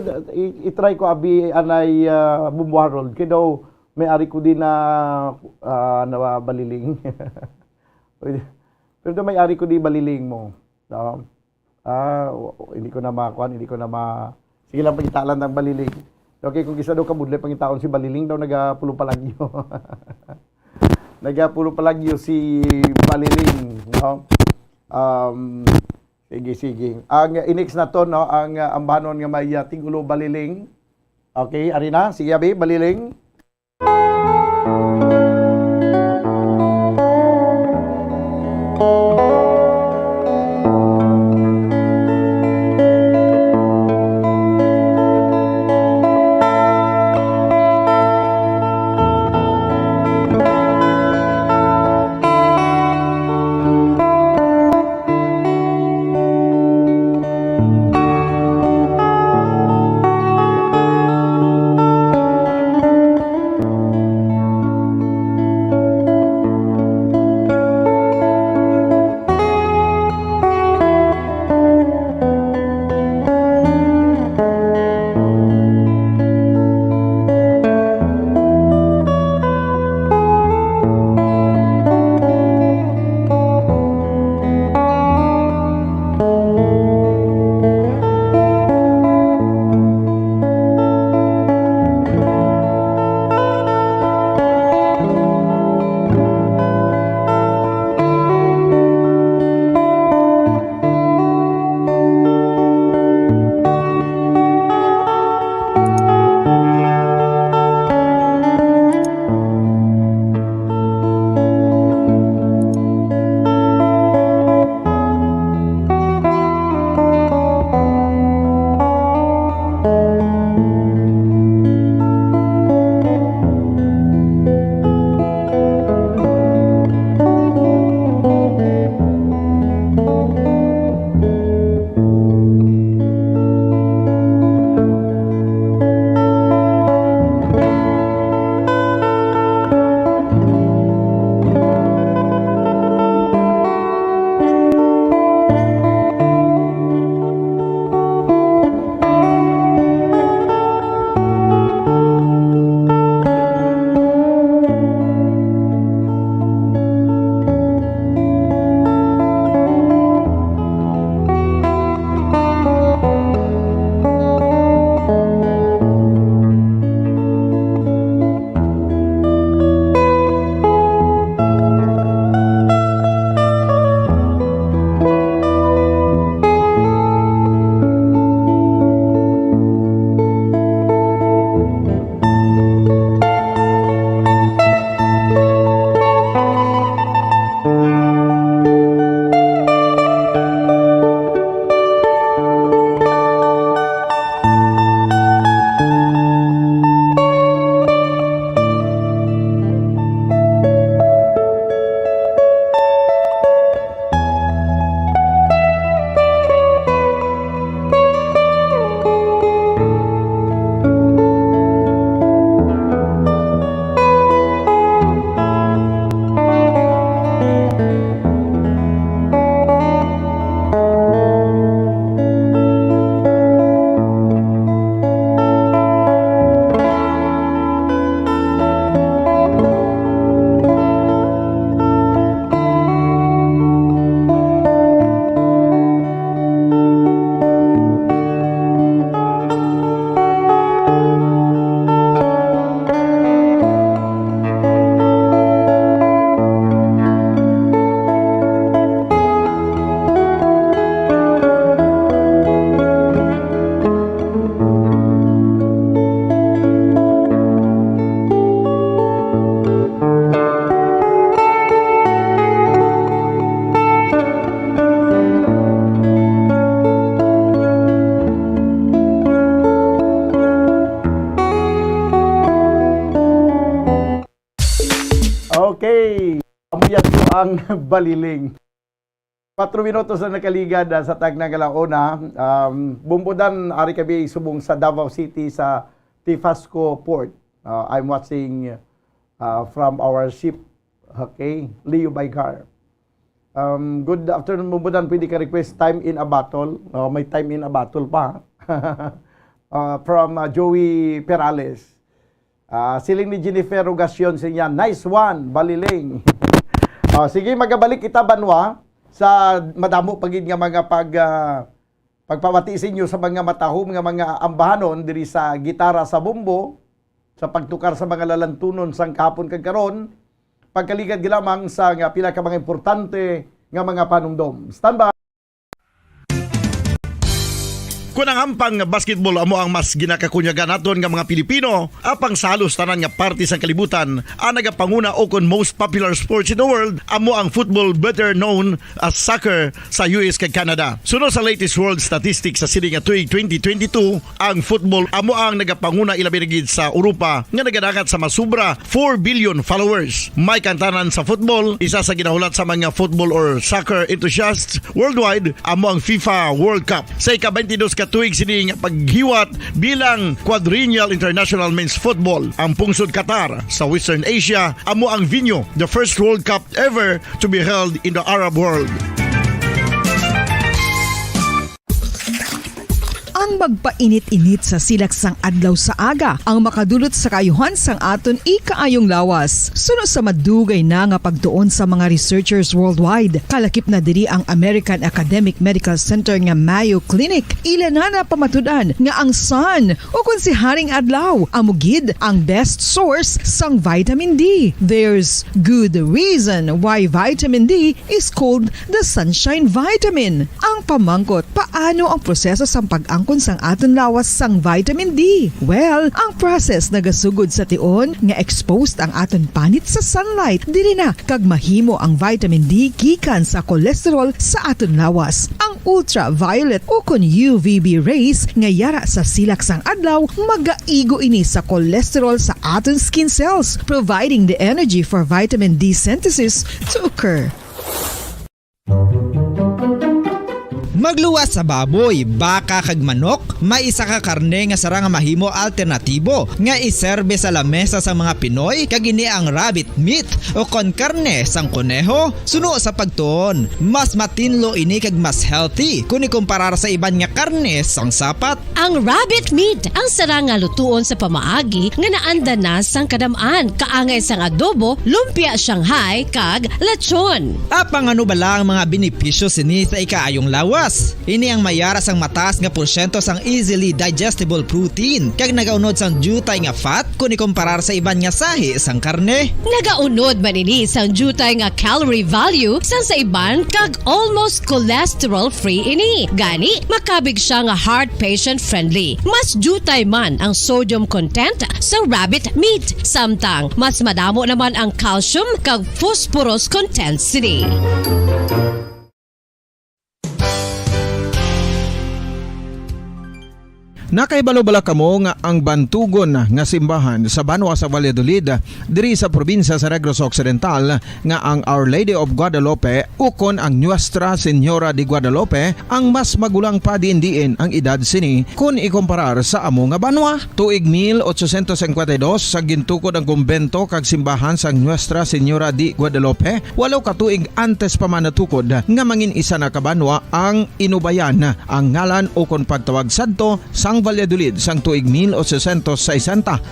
i-try ko abi anay Bumbo Harold kay daw may ari ko din na baliling. Pero may ari ko di baliling mo, no? Hindi ko na hindi ko na sige lang pagitalan ng baliling. Okay, kung isa daw kabudlay pangitaon si baliling daw nagapulo palagyo. Nagapulo palagyo si baliling, no? Sige. Ang inex na to, no, ang ambanon nga may tigulo baliling. Okay, ari na. Sige, abi, baliling. Okay. Amuyat ko ang baliling. 4 minutos na nakaligad sa Tagnang Galaona. Bumbudan, ari kami subong sa Davao City sa Tifasco Port. I'm watching from our ship, okay, Leo by car. Good afternoon, Bumbudan. Pwede ka request time in a bottle. May time in a bottle pa. From Joey Perales. Siling ni Jennifer Rogacion siya. Nice one, Baliling. Sige, magabalik kita Banwa sa madamo pagid nga mga pagpamati sa inyo sa mga matahom nga mga ambahanon diri sa gitara sa bumbo, sa pagtukar sa mga lalantunon sang kahapon kag karon, pagkaligad gilamang sa nga pila ka mga importante nga mga panumdom. Stand by. Kung ang hampang basketball amo ang mas ginakakunyagan naton nga mga Pilipino, apang salos tanan nga parte sang kalibutan, ang nagapanguna o kon most popular sports in the world, amo ang football, better known as soccer sa US kag Canada. Sunod sa latest world statistics sa sining nga tuig 2022, ang football amo ang nagapanguna ilabi gid sa Europa nga nagadagat sa masubra 4 billion followers. May kantanan sa football, isa sa ginahulat sa mga football or soccer enthusiasts worldwide, amo ang FIFA World Cup. Sa ika-22 tuig sini nga paghiwat bilang Quadrennial International Men's Football. Ang pungsod Qatar sa Western Asia amo ang venue, the first World Cup ever to be held in the Arab world. Ang magpainit-init sa silaksang adlaw sa aga ang makadulot sa kaayuhan sang aton ikaayong lawas. Suno sa madugay na nga pagtuon sa mga researchers worldwide, kalakip na diri ang American Academic Medical Center nga Mayo Clinic. Ilan na pamatudan nga ang sun o kung si Haring Adlaw amugid ang best source sang vitamin D. There's good reason why vitamin D is called the sunshine vitamin. Ang pamangkot, paano ang proseso sang pag-angkon sang aton lawas sang vitamin D? Well, ang process nagasugod sa tion nga exposed ang aton panit sa sunlight, dili na kag mahimo ang vitamin D gikan sa cholesterol sa aton lawas. Ang ultraviolet o kon UVB rays nga yara sa silak sang adlaw magaigo ini sa cholesterol sa aton skin cells, providing the energy for vitamin D synthesis to occur. Magluwas sa baboy, baka kag manok, may isa ka karne nga sara nga mahimo alternatibo nga iserbe sa lamesa sa mga Pinoy kag ini ang rabbit meat o kon karne sang kuneho. Suno sa pagtuon, mas matinlo ini kag mas healthy kung ikumparar sa iban nga karne sang sapat. Ang rabbit meat ang sara nga lutuon sa pamaagi nga naanda na sang kadamaan, kaangay sang adobo, lumpia Shanghai kag lechon. Apang ano bala ang mga benepisyo sini sa ikaayong lawas? Ini ang mayara sang mataas nga porsyento sang easily digestible protein kag nagaunod sang jutay nga fat kung ikumparar sa iban nga sahi sang karne. Nagaunod man ini sang jutay nga calorie value sang sa iban kag almost cholesterol free ini. Gani makabig siya nga heart patient friendly. Mas jutay man ang sodium content sa rabbit meat, samtang mas madamo naman ang calcium kag phosphorus content sini. Nakaibalo-bala kamo nga ang bantugon nga simbahan sa Banwa sa Valladolid diri sa probinsya sa Negros Occidental nga ang Our Lady of Guadalupe ukon ang Nuestra Señora de Guadalupe ang mas magulang pa diin ang edad sini kung ikumparar sa amo nga banwa. Tuig 1852 sa gintukod ang kumbento kag simbahan sa Nuestra Señora de Guadalupe, walo ka tuig antes pa man natukod nga mangin isa na kabanwa ang inubayan ang ngalan ukon pagtawag sadto sang Valladolid sang tuig 1860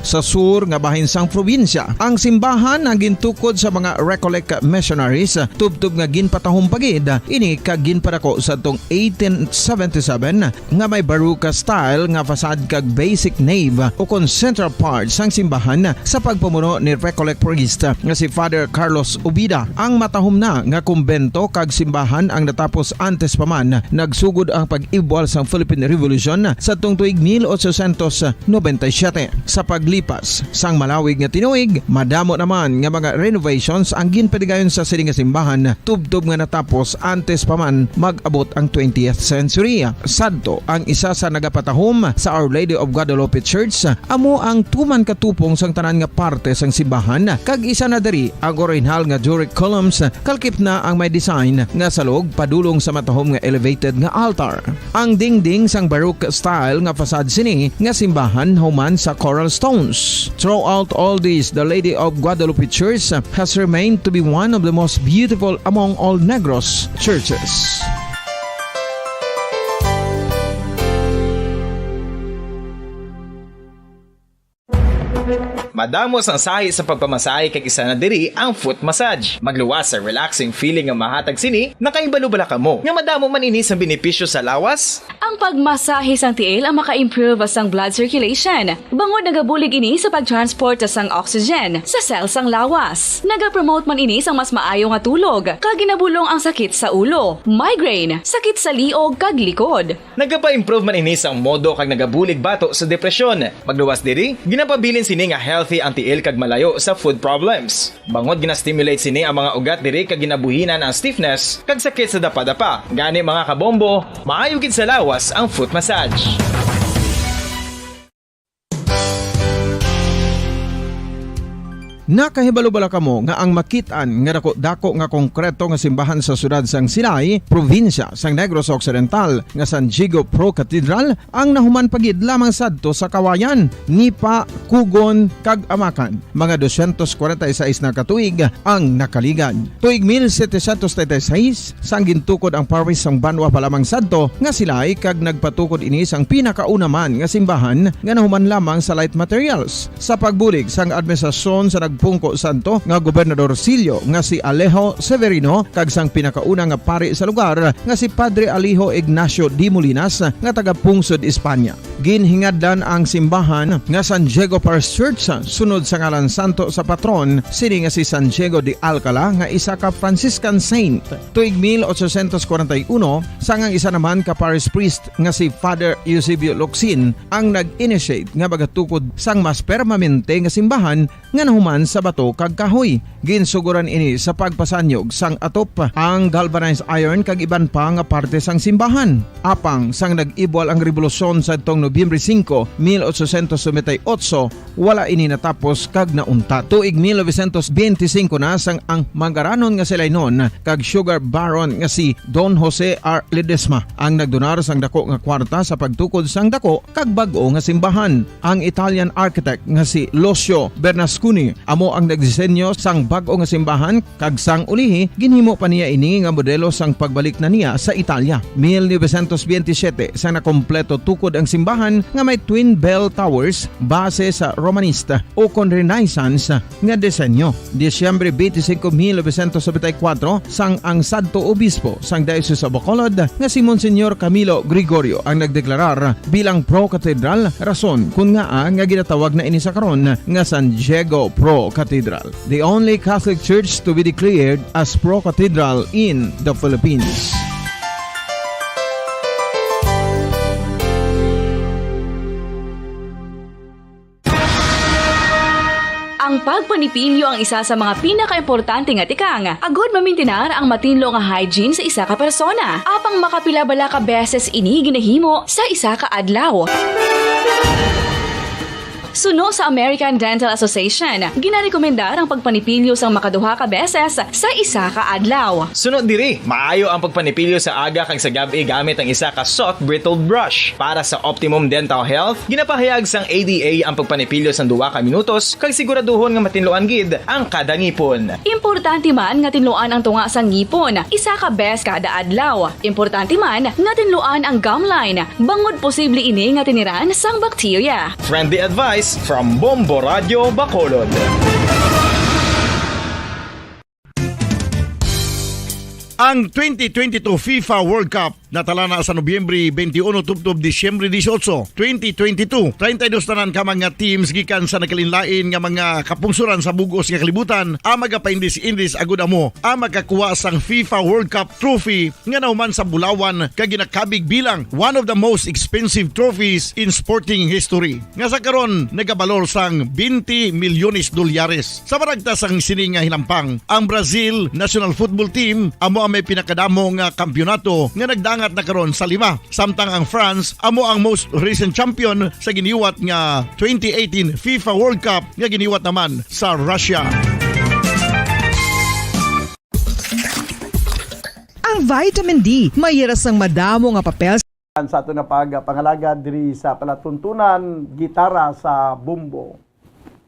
sa sur nga bahin sang probinsya. Ang simbahan ang gintukod sa mga Recollect missionaries tubtub nga ginpatahong pagid ini kag ginpadako sa tong 1877 nga may baroque style nga fasad kag basic nave o kon central part sang simbahan sa pagpamuno ni Recollect priest nga si Father Carlos Ubida. Ang matahom na nga kumbento kag simbahan ang natapos antes pa man nagsugod ang pag-ibwal sang Philippine Revolution sa tong tuig 1897. Sa paglipas sang malawig nga tinuig, madamo naman nga mga renovations ang ginpadigayon sa sining nga simbahan tubtob nga natapos antes pa man mag-abot ang 20th century. Sadto ang isa sa nagapatahom sa Our Lady of Guadalupe Church, amo ang tuman katupong sang tanan nga parte sang simbahan, kag isa na diri ang original nga Doric columns, kalkip na ang may design nga salog padulong sa matahom nga elevated nga altar. Ang dingding sang Baroque style nga facade sini nga simbahan human sa coral stones. Throughout all this, the Lady of Guadalupe Church has remained to be one of the most beautiful among all Negros churches. Madamos ang sahi sa pagpamasahe kag isa na diri ang foot massage. Magluwas sa relaxing feeling nga mahatag sini, nakaibalo-bala ka mo. Nga madamo man ini sa benepisyo sa lawas. Ang pagmasahe sang tiil ang maka-improve sang blood circulation. Bangod nagabulig ini sa pagtransport sang oxygen sa cells sang lawas. Nagapromote man ini sang mas maayo nga tulog, kag ginabulong ang sakit sa ulo, migraine, sakit sa liog kag likod. Nagapa-improve man ini sang modo kag nagabulig bato sa depresyon. Magluwas diri, ginapabilin sini nga healthy ang tiil kag malayo sa food problems. Bangod ginastimulate sini ang mga ugat diri kag ginabuhinan ang stiffness kag sakit sa dapa-dapa. Gani mga kabombo, maayo gid sa lawas ang foot massage. Nakahibalo-bala kamo nga ang makitaan nga dako nga konkreto nga simbahan sa sudad sang Sinay, probinsya sang Negros Occidental nga San Diego Pro Cathedral ang nahuman pagid lamang sadto sa Kawayan, Nipa, Kugon kag Amakan. Mga 246 na katuig ang nakaligan. Tuig 1736 sang gintukod ang parish sang Banwa pa lamang sadto nga silay kag nagpatukod ini sang pinakauna man nga simbahan nga nahuman lamang sa light materials. Sa pagbulig sang administrasyon sa Pungko Santo nga Gobernador Silio nga si Alejo Severino kag sang pinakauna nga pari sa lugar nga si Padre Alijo Ignacio Di Molinas nga taga Pungsod, Espanya. Ginhingadlan ang simbahan nga San Diego Parish Church sunod sa ngalan santo sa patron sini nga si San Diego de Alcala nga isa ka Franciscan saint. Tuig 1841 sang ang isa naman ka parish priest nga si Father Eusebio Locsin ang nag-initiate nga bagatukod sang mas permanente nga simbahan nga nahuman sa bato kag kahoy. Ginsuguran ini sa pagpasanyog sang atop ang galvanized iron kag iban pa nga parte sang simbahan. Apang sang nag-ibwal ang revolusyon sa tong Nobyembre 5, 1898, wala ini natapos kag naunta. Tuig 1925 na sang ang mangaranon nga sila nun kag sugar baron nga si Don Jose R. Ledesma ang nagdonar sang dako nga kwarta sa pagtukod sang dako kag bag-o nga simbahan. Ang Italian architect nga si Lucio Bernasconi amo ang nagdisenyo sang bag-o nga simbahan kag sang ulihi ginhimo pa niya ini nga modelo sang pagbalik na niya sa Italia. 1927 sang nakompleto tukod ang simbahan nga may twin bell towers base sa Romanista o kon Renaissance nga disenyo. Disyembre 25, 1974 sang ang Santo Obispo sang Diocese of Bacolod nga si Monsignor Camilo Gregorio ang nagdeklarar bilang Pro Cathedral, rason kun nga ginatawag na ini sa karon nga San Diego Pro Cathedral, the only Catholic church to be declared as Pro Cathedral in the Philippines. Ang pagpanipilyo ang isa sa mga pinaka-importante nga tikang. Agod mamintinar ang matinlo nga hygiene sa isa ka persona. Apang makapilabala ka beses ini ginahimo sa isa ka adlaw. Suno sa American Dental Association, ginarekomendar ang pagpanipilyo sang makaduha ka beses sa isa ka adlaw. Sunod diri, maayo ang pagpanipilyo sa aga kag sa gabi gamit ang isa ka soft brittled brush. Para sa optimum dental health, ginapahayag sang ADA ang pagpanipilyo sang 2 ka minutos kag siguraduhon nga matinloan gid ang kada ngipon. Importante man nga tinluan ang tunga sang ngipon, isa ka bes kada adlaw. Importante man nga tinluan ang gum line, bangod posible ini nga tiniran sang bakterya. Friendly advice from Bombo Radio Bacolod. Ang 2022 FIFA World Cup natala na sa Nobyembre 21 tubtob Disyembre 18, 2022. 32 tanan ka mga teams gikan sa nakalinlain nga mga kapungsuran sa bugos nga kalibutan ang magapaindis-indis agud amo ang makakuha sang FIFA World Cup trophy nga nauman sa Bulawan kag ginakabig bilang one of the most expensive trophies in sporting history. Nga sa karon nagabalor sang 20 milyones dolyares. Sa baragtas sang sini nga hinampang, ang Brazil National Football Team amo ang may pinakadamo nga kampyonato nga nagdangat na karon sa 5. Samtang ang France amo ang most recent champion sa giniwat nga 2018 FIFA World Cup nga giniwat naman sa Russia. Ang vitamin D mayira sang madamo nga papel sa ato na pangalaga diri sa palatuntunan gitara sa bumbo.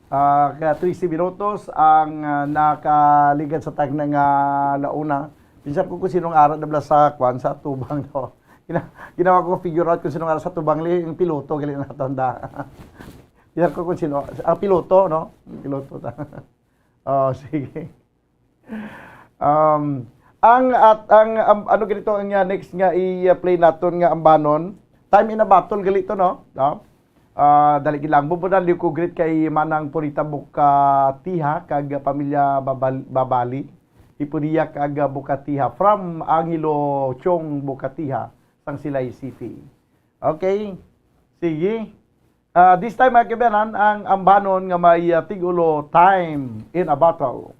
Kaya 30 minutos ang nakaligad sa tag na nga launa. Pinsan ko kung sinong aral na sa kwan sa tubang no. Ginawa ko figure out kung sinong aral sa tubang yung piloto gali na tanda. Pinsan ko kung sino ang piloto no. Piloto ta. Oh, sige. Ano ganito ang next nga i-play naton nga ambanon. Time in a battle gali to no. No? Dali lang bubudan li ko greet kay Manang Purita Bukatiha kag pamilya Babali. Ipuriya kag Bukatiha from Angelo Chong Bukatiha sang Silay City. Okay? Sige. This time mga kibanan ang ambanon nga may tigulo time in a battle.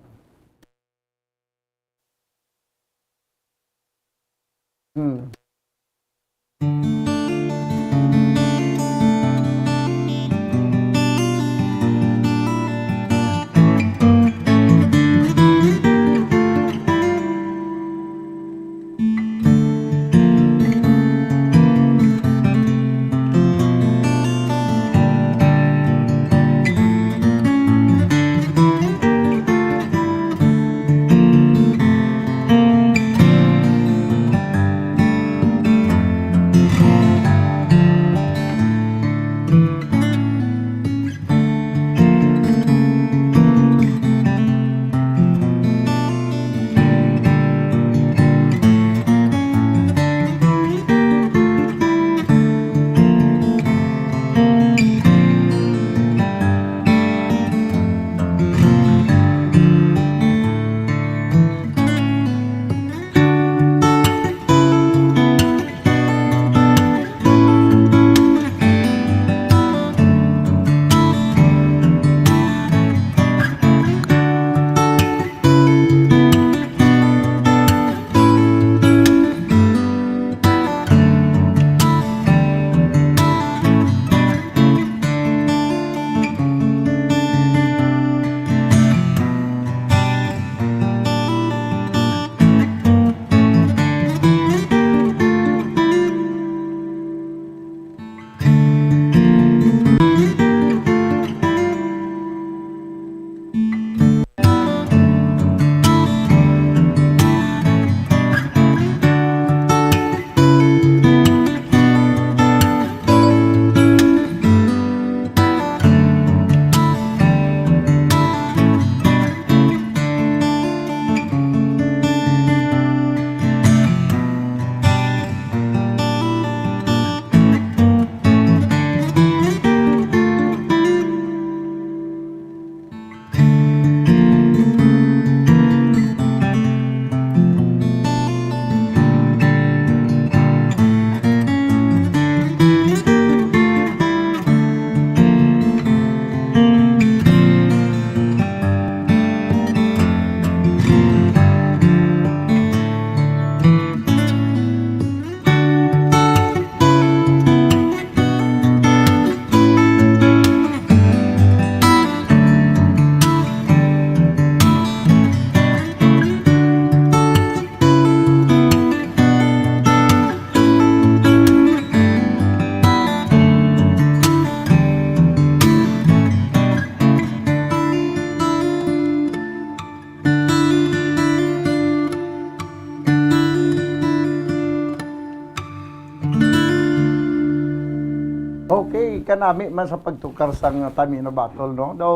kanami man sa pagtukar sang time in a battle, no? Daw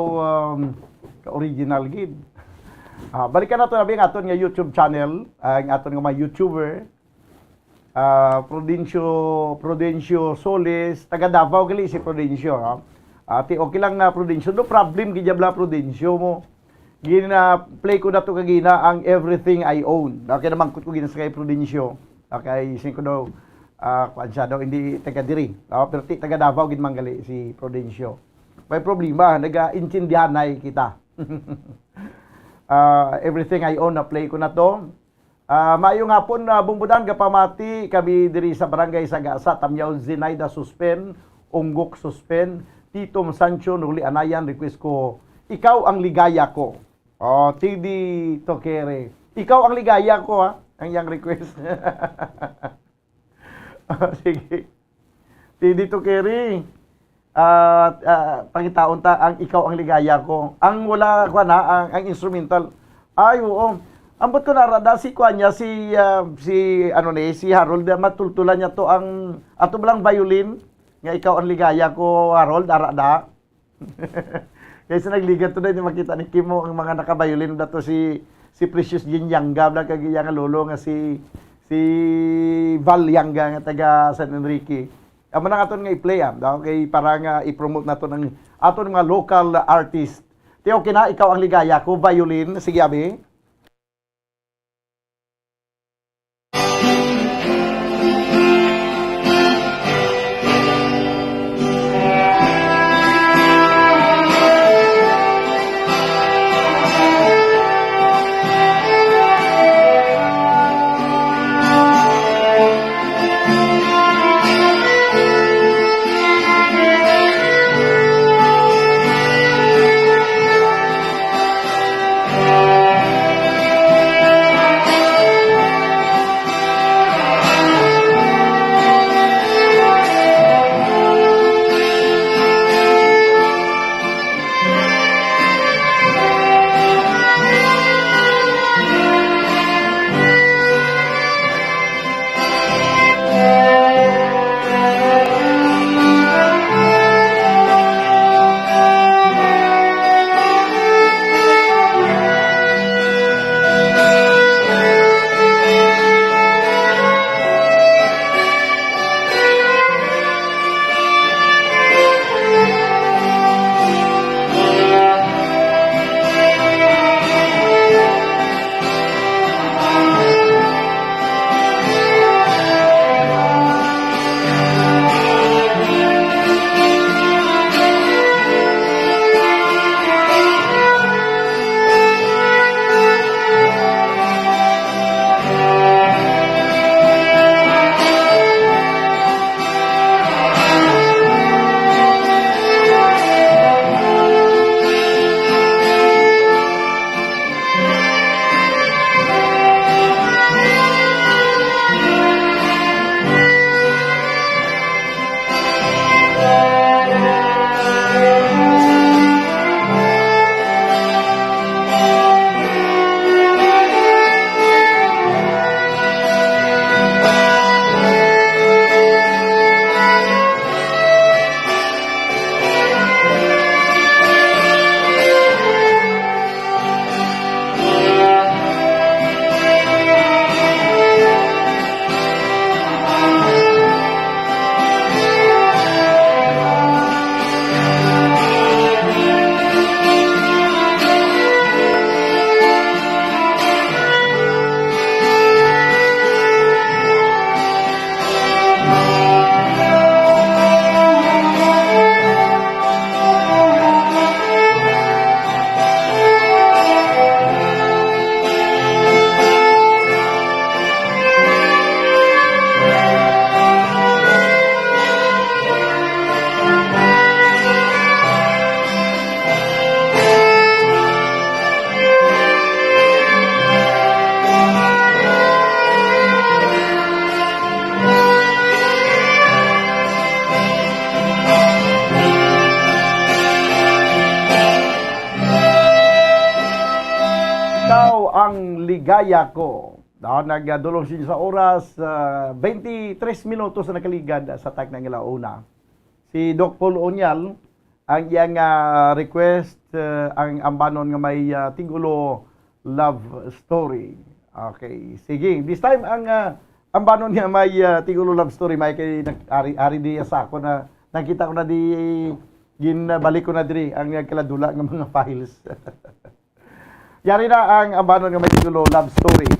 ka-original gid. Balikan nato nabi ang aton nga YouTube channel, ang aton nga mga YouTuber. Prudencio Solis, taga Davao gali si Prudencio. Ati okay lang na Prudencio, no problem gidjabla Prudencio mo. Gina play ko na to kagina ang Everything I Own. Okay naman ko gina sa kay Prudencio. Okay, sin ko daw kuan siya daw hindi taga diri. Pero taga Davao gid manggali si Prudencio. May problema, naga-intindihanay kita. Everything I Own na play ko na to. Maayong hapon na bumbudan kapamati kami diri sa barangay Sagasa, Tamyaw Zinaida Suspen, Unggok Suspen, Tito Sancho Nuli Anayan, request ko, ikaw ang ligaya ko. TD Tokere. Ikaw ang ligaya ko ang yang request. Sige. TD Tokere. Pangitaon ta ang ikaw ang ligaya ko. Ang wala ko na ang instrumental. Ay oo. Ambot ko narada si kuanya si Harold matultulan niya to ang ato lang violin nga ikaw ang ligaya ko Harold arada. Kaysa nagligat to din makita ni Kimo ang mga naka-violin dato si Precious Jinyanga bla kag iyang lolo nga si Val Yanga nga taga San Enrique. Amo nang aton nga i-play okay para nga i-promote nato ng aton mga local artist. Ti okay na ikaw ang ligaya ko violin sige abi. ang ligaya ko. Nagdulong siya sa oras, 23 minutos na nakaligad sa tag ng ilauna. Si Doc Paul Onyal, ang iyang request, ang ambanon nga may tigulo love story. Okay, sige. This time ang banon niya may tigulo love story may kay ari di sa ako na nakita ko na di ginbalik ko na diri ang kaladula ng mga files. Yari na ang banon nga may tigulo love story.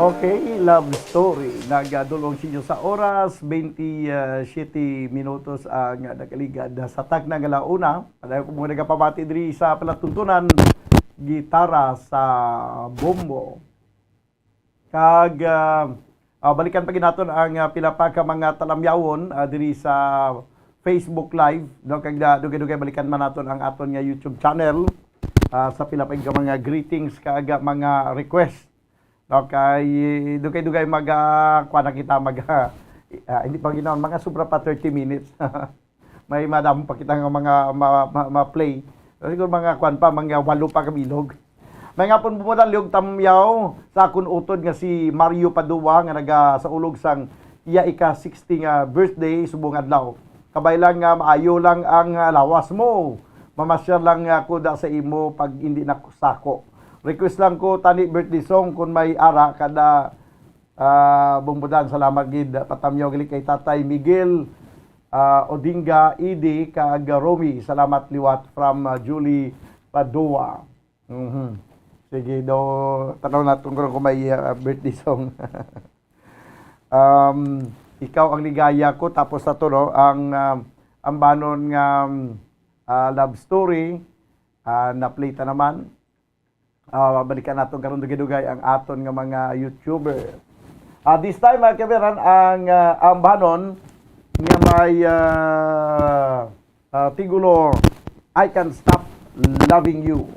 Okay, love story. Nagadulong sinyo sa oras, 27 minutos ang nagaligad sa tag ng alauna. Padayon ko muna nagapabati diri sa palatuntunan, gitara sa bombo. Kag balikan pa ginaton ang pila pa ka mga talamyawon diri sa Facebook Live. No, kag dugay-dugay balikan man naton ang aton nga YouTube channel sa pila pa ka mga greetings kag mga request. Okay, dugay-dugay kuha na kita hindi pa ginaon, mga sobra pa 30 minutes. May madam pa kita nga mga ma-play. Siguro mga kuan pa, mga 8 pa kabilog. May nga pon bumudan liog tamyaw sa akon utod nga si Mario Padua nga naga sa ulog sang iya ika-60 nga birthday subong adlaw. kabay lang nga maayo lang ang lawas mo. Mamasyal lang kuda sa imo pag hindi na sako. Request lang ko tani birthday song kung may ara kada bumbudan. Salamat gid patamyo gali kay Tatay Miguel Odinga Idi kag Romy. Salamat liwat from Julie Padua. Sige do tanaw naton kung may birthday song. Ikaw ang ligaya ko tapos na to no ang banon nga love story na play ta naman. Balikan naton karon dugay-dugay ang aton nga mga YouTuber. This time mga kaberan ang banon nga may tigulo I Can't Stop Loving You.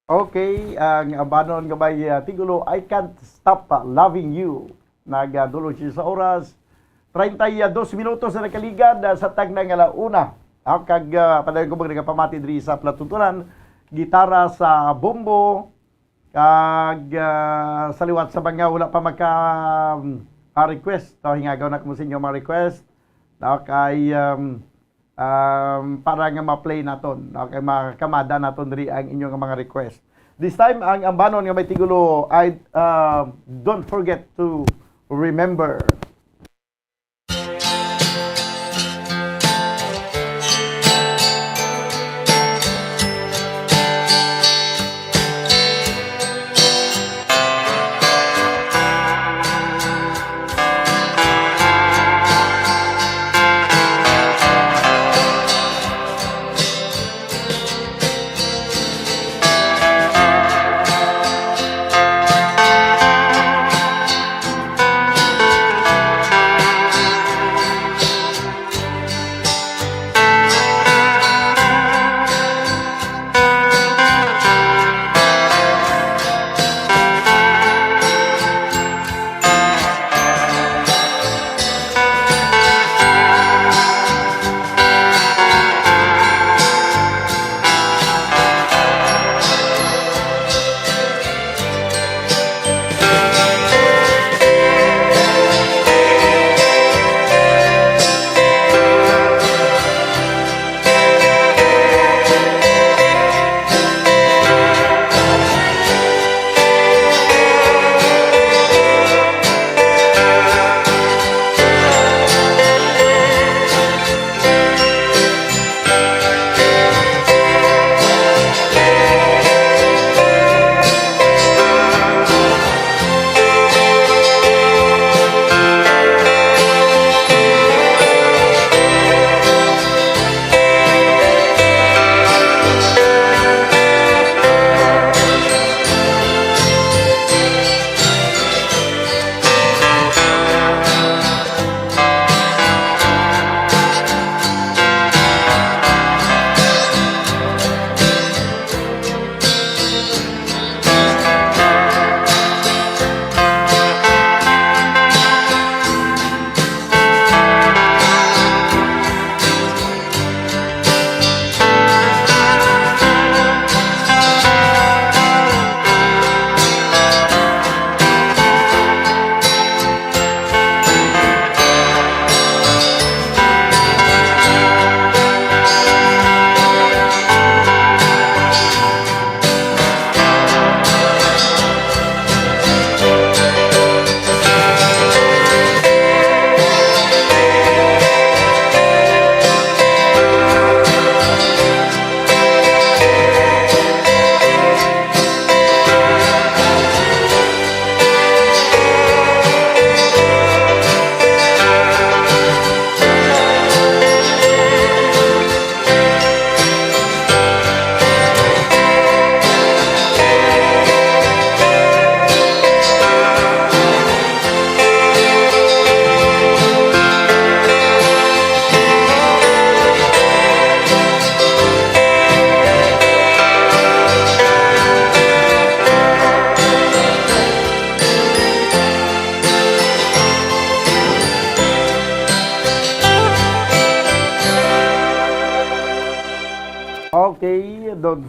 Okay, ang abanon nga may tigulo, I Can't Stop Loving You. Nagdulo siya sa oras. 32 minutos na nakaligad sa tagna nga launa. Kag padayon ko mga pamati diri sa platuntunan, gitara sa bombo, kag sa liwat sa mga wala pa maka request. So hingagaw na ko sa inyo mga request. Kay para nga ma-play naton, kay makamada naton diri ang inyong mga request. This time ang ambanon nga may tigulo, I don't forget to remember.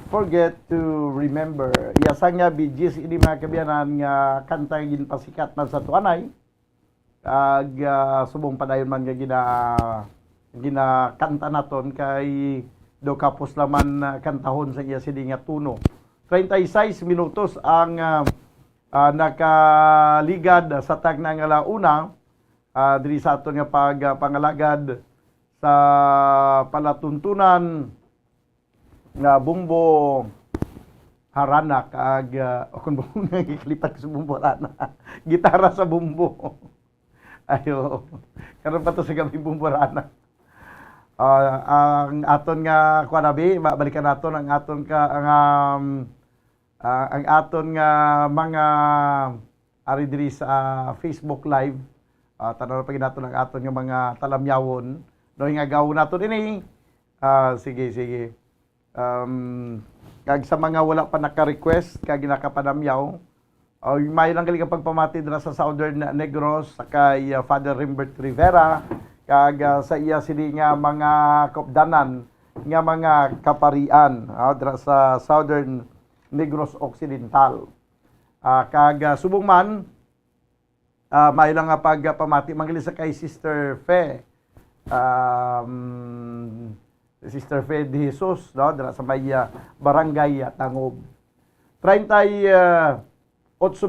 forget to remember. Iyasang nga bijis ini mga kabiyanan nga kanta nga ginpasikat na sa tuanay. Kag subong padayon man nga ginakanta naton kay do kapos laman kantahon sa iya sidi nga tuno. 36 minutos ang nakaligad sa tagna nga launa diri sa aton nga pangalagad sa palatuntunan nga bumbo harana kag akon bumbo nga giklipat sa bumbo harana. Gitara sa bumbo. Ayo. Karon pa to sa gabi bumbo harana. Ang aton nga kuanabi, balikan naton ang aton nga mga ari diri sa Facebook Live. Tanaw pa naton ang aton nga mga talamyawon. No nga gawon naton ini. Sige. Kag sa mga wala pa naka-request kag nakapanamyaw, may lang gali pagpamati dira sa Southern Negros kay Father Rimbert Rivera kag sa iya sini nga mga kopdanan nga mga kaparian dira sa Southern Negros Occidental. Kag subong man may lang nga pagpamati mangli sa kay Sister Fe. Sister Fe de Jesus, no, dira sa may barangay Tangob. 38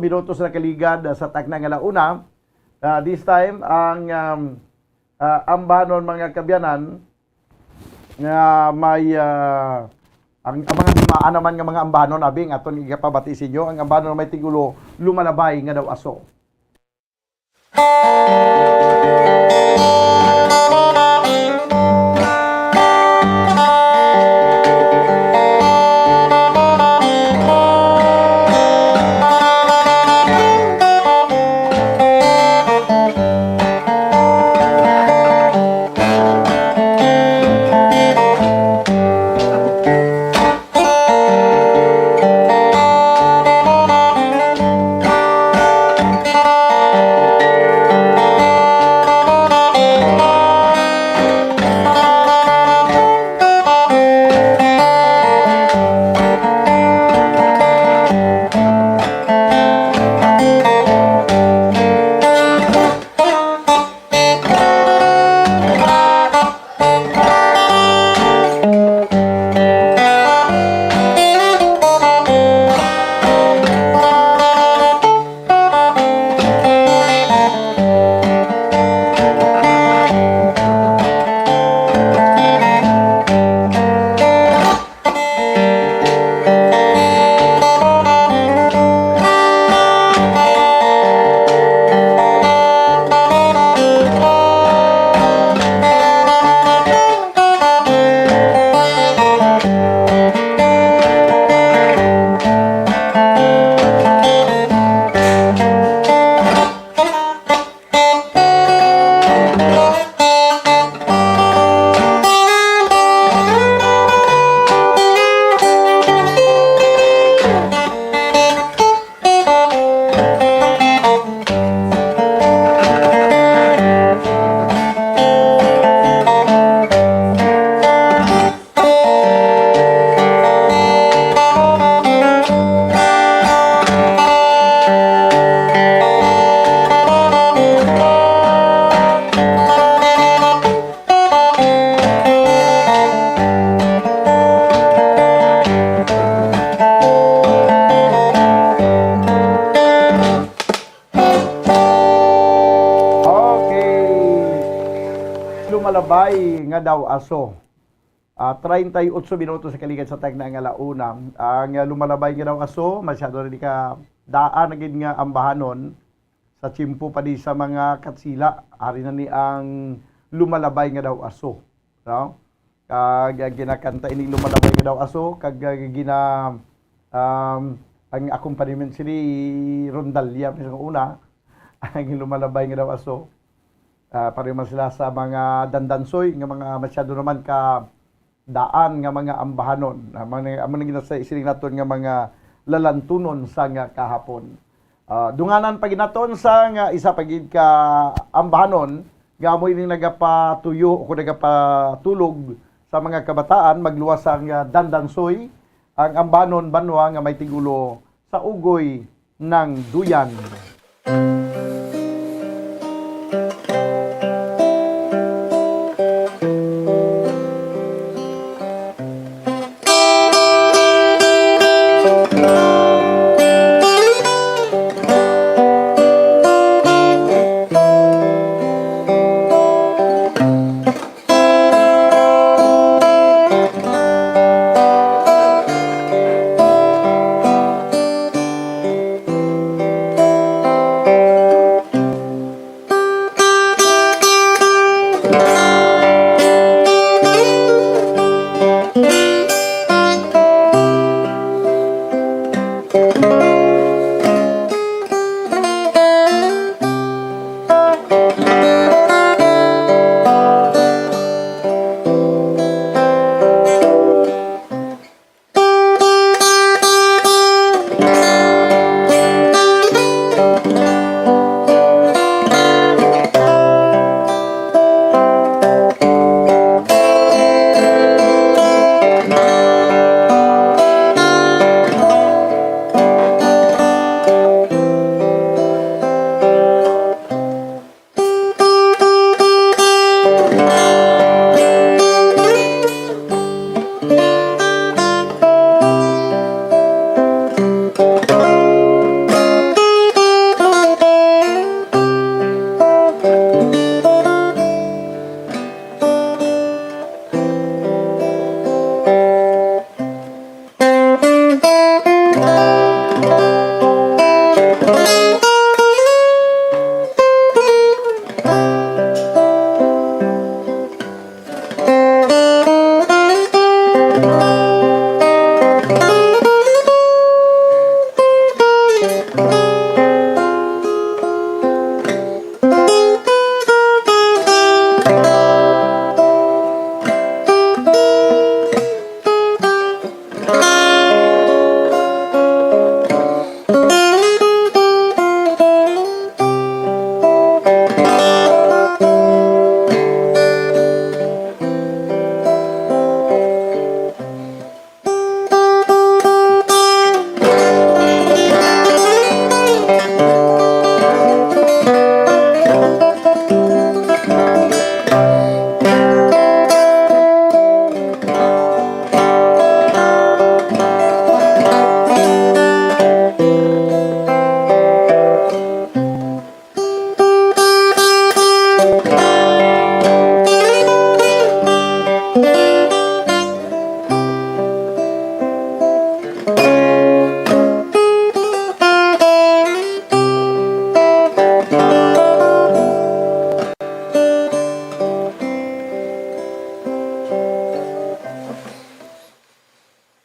minutos na kaligad sa tagna nga launa. This time ang ambanon mga kabyanan nga may ang mga limaan naman nga mga ambanon abing aton igapabati sa inyo ang ambanon may tigulo lumalabay nga daw aso. Lumalabay nga daw aso. 38 minutos sa kaligad sa tagna nga launa. Ang lumalabay nga daw aso, masyado rin ka daan naging nga ambahanon sa tsimpo pa di sa mga katsila. Ari na ni ang lumalabay nga daw aso. No? Kag ginakanta ini lumalabay nga daw aso, kag ang accompaniment si Rondalia sa una, ang lumalabay nga daw aso. Pareho man sila sa mga dandansoy nga mga masyado naman ka daan nga mga ambahanon. Among ginasa isiling naton nga mga lalantunon sa nga kahapon. Dunganan pa ginaton sa nga isa pagid ka ambahanon nga mo ini nagapatuyo o nagapatulog sa mga kabataan magluwas ang dandansoy ang ambanon banwa nga may tigulo sa ugoy ng duyan.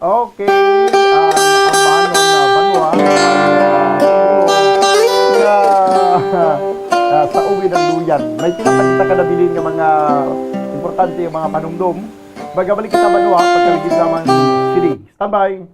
Okay, ang banwa sa uwi ng duyan. May pinapakita ka na bilin ng mga importante yung mga panumdum. Bagabalik kita banwa pagkaligid naman sili. Standby!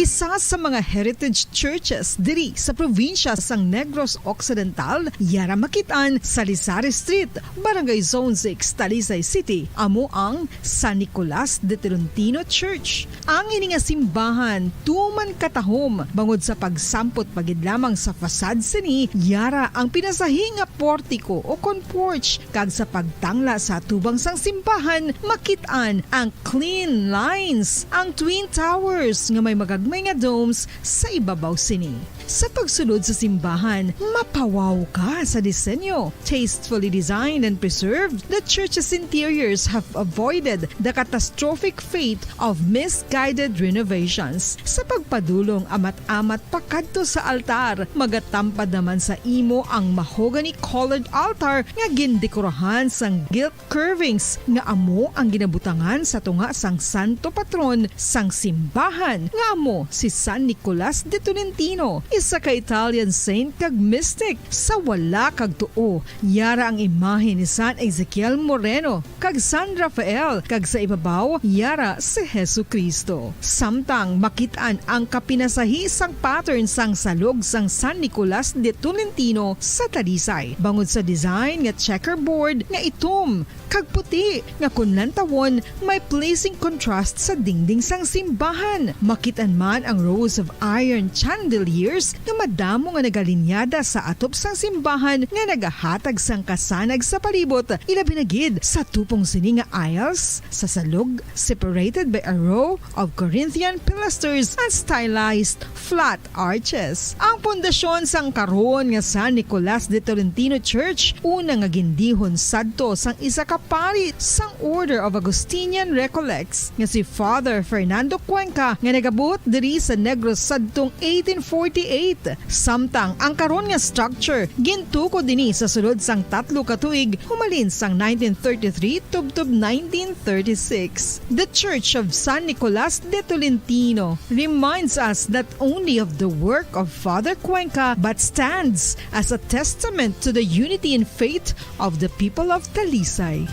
Isa sa mga heritage churches diri sa probinsya sang Negros Occidental, yara makitaan sa Lizares Street, Barangay Zone 6, Talisay City, amo ang San Nicolas de Tolentino Church. Ang ini nga simbahan tuman katahom bangod sa pagsampot pagid lamang sa fasad sini, yara ang pinasahi nga portiko o porch kag sa pagtangla sa tubang sang simbahan makitaan ang clean lines, ang twin towers nga may magagmay nga domes sa ibabaw sini. Sa pagsunod sa simbahan, mapawaw ka sa disenyo. Tastefully designed and preserved, the church's interiors have avoided the catastrophic fate of misguided renovations. Sa pagpadulong amat-amat pakadto sa altar, magatampad naman sa imo ang mahogany colored altar nga gindekorahan sang gilt curvings nga amo ang ginabutangan sa tunga sang santo patron sang simbahan nga amo si San Nicolas de Tolentino. isa ka Italian saint kag mystic sa wala kag tuo. Yara ang imahe ni San Ezekiel Moreno kag San Rafael kag sa ibabaw yara si Jesucristo. Samtang makitaan ang kapinasahi sang pattern sang salog sang San Nicolas de Tolentino sa Talisay. Bangod sa design nga checkerboard nga itom kag puti nga kunlantawon may pleasing contrast sa dingding sang simbahan. Makitaan man ang rows of iron chandeliers nga madamo nga nagalinyada sa atop sang simbahan nga nagahatag sang kasanag sa palibot, ilabi na gid sa tupong sini nga aisles sa salog separated by a row of Corinthian pilasters and stylized flat arches. Ang pundasyon sang karon nga San Nicolas de Tolentino Church una nga gindihon sadto sang isa ka pari sang Order of Augustinian Recollects nga si Father Fernando Cuenca nga nagabot diri sa Negros sadtong 1848. Samtang ang karon nga structure gintuko dinhi sa sulod sang 3 ka tuig humalin sang 1933 tubtob 1936. The Church of San Nicolas de Tolentino reminds us not only of the work of Father Cuenca but stands as a testament to the unity and faith of the people of Talisay.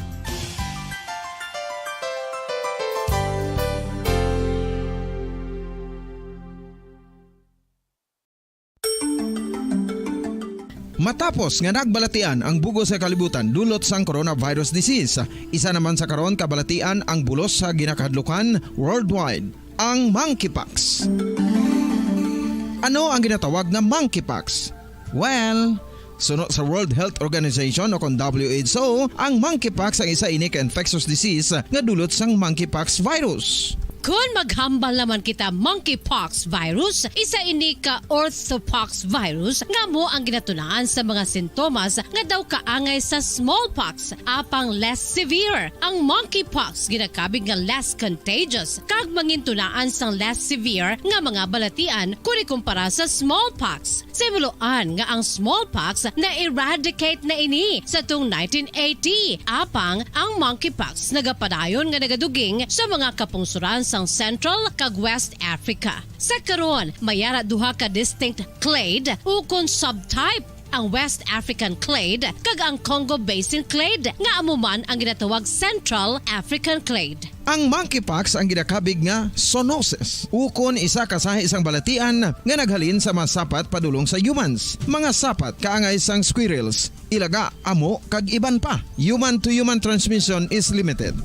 Matapos nga nagbalatian ang bugos sa kalibutan dulot sang coronavirus disease, isa naman sa karon kabalatian ang bulos sa ginakadlukan worldwide, ang monkeypox. Ano ang ginatawag na monkeypox? Well, sunod sa World Health Organization o kung WHO, ang monkeypox ang isa ini ka infectious disease nga dulot sang monkeypox virus. Kung maghambal naman kita monkeypox virus, isa ini ka orthopox virus nga mo ang ginatunaan sa mga sintomas nga daw kaangay sa smallpox, apang less severe. Ang monkeypox ginakabig nga less contagious kag mangintunaan sang less severe nga mga balatian kung ikumpara sa smallpox. Simuloan nga ang smallpox na eradicate na ini sa tung 1980, apang ang monkeypox nagapadayon nga nagaduging sa mga kapungsuran sang Central kag West Africa. Sa karon, mayara duha ka distinct clade ukon subtype, ang West African clade kag ang Congo Basin clade nga amuman ang ginatawag Central African clade. Ang monkeypox ang ginakabig nga zoonosis, ukon isa ka sa isang balatian nga naghalin sa mga sapat padulong sa humans. Mga sapat kaangay sang squirrels, ilaga, amo kag iban pa. Human to human transmission is limited.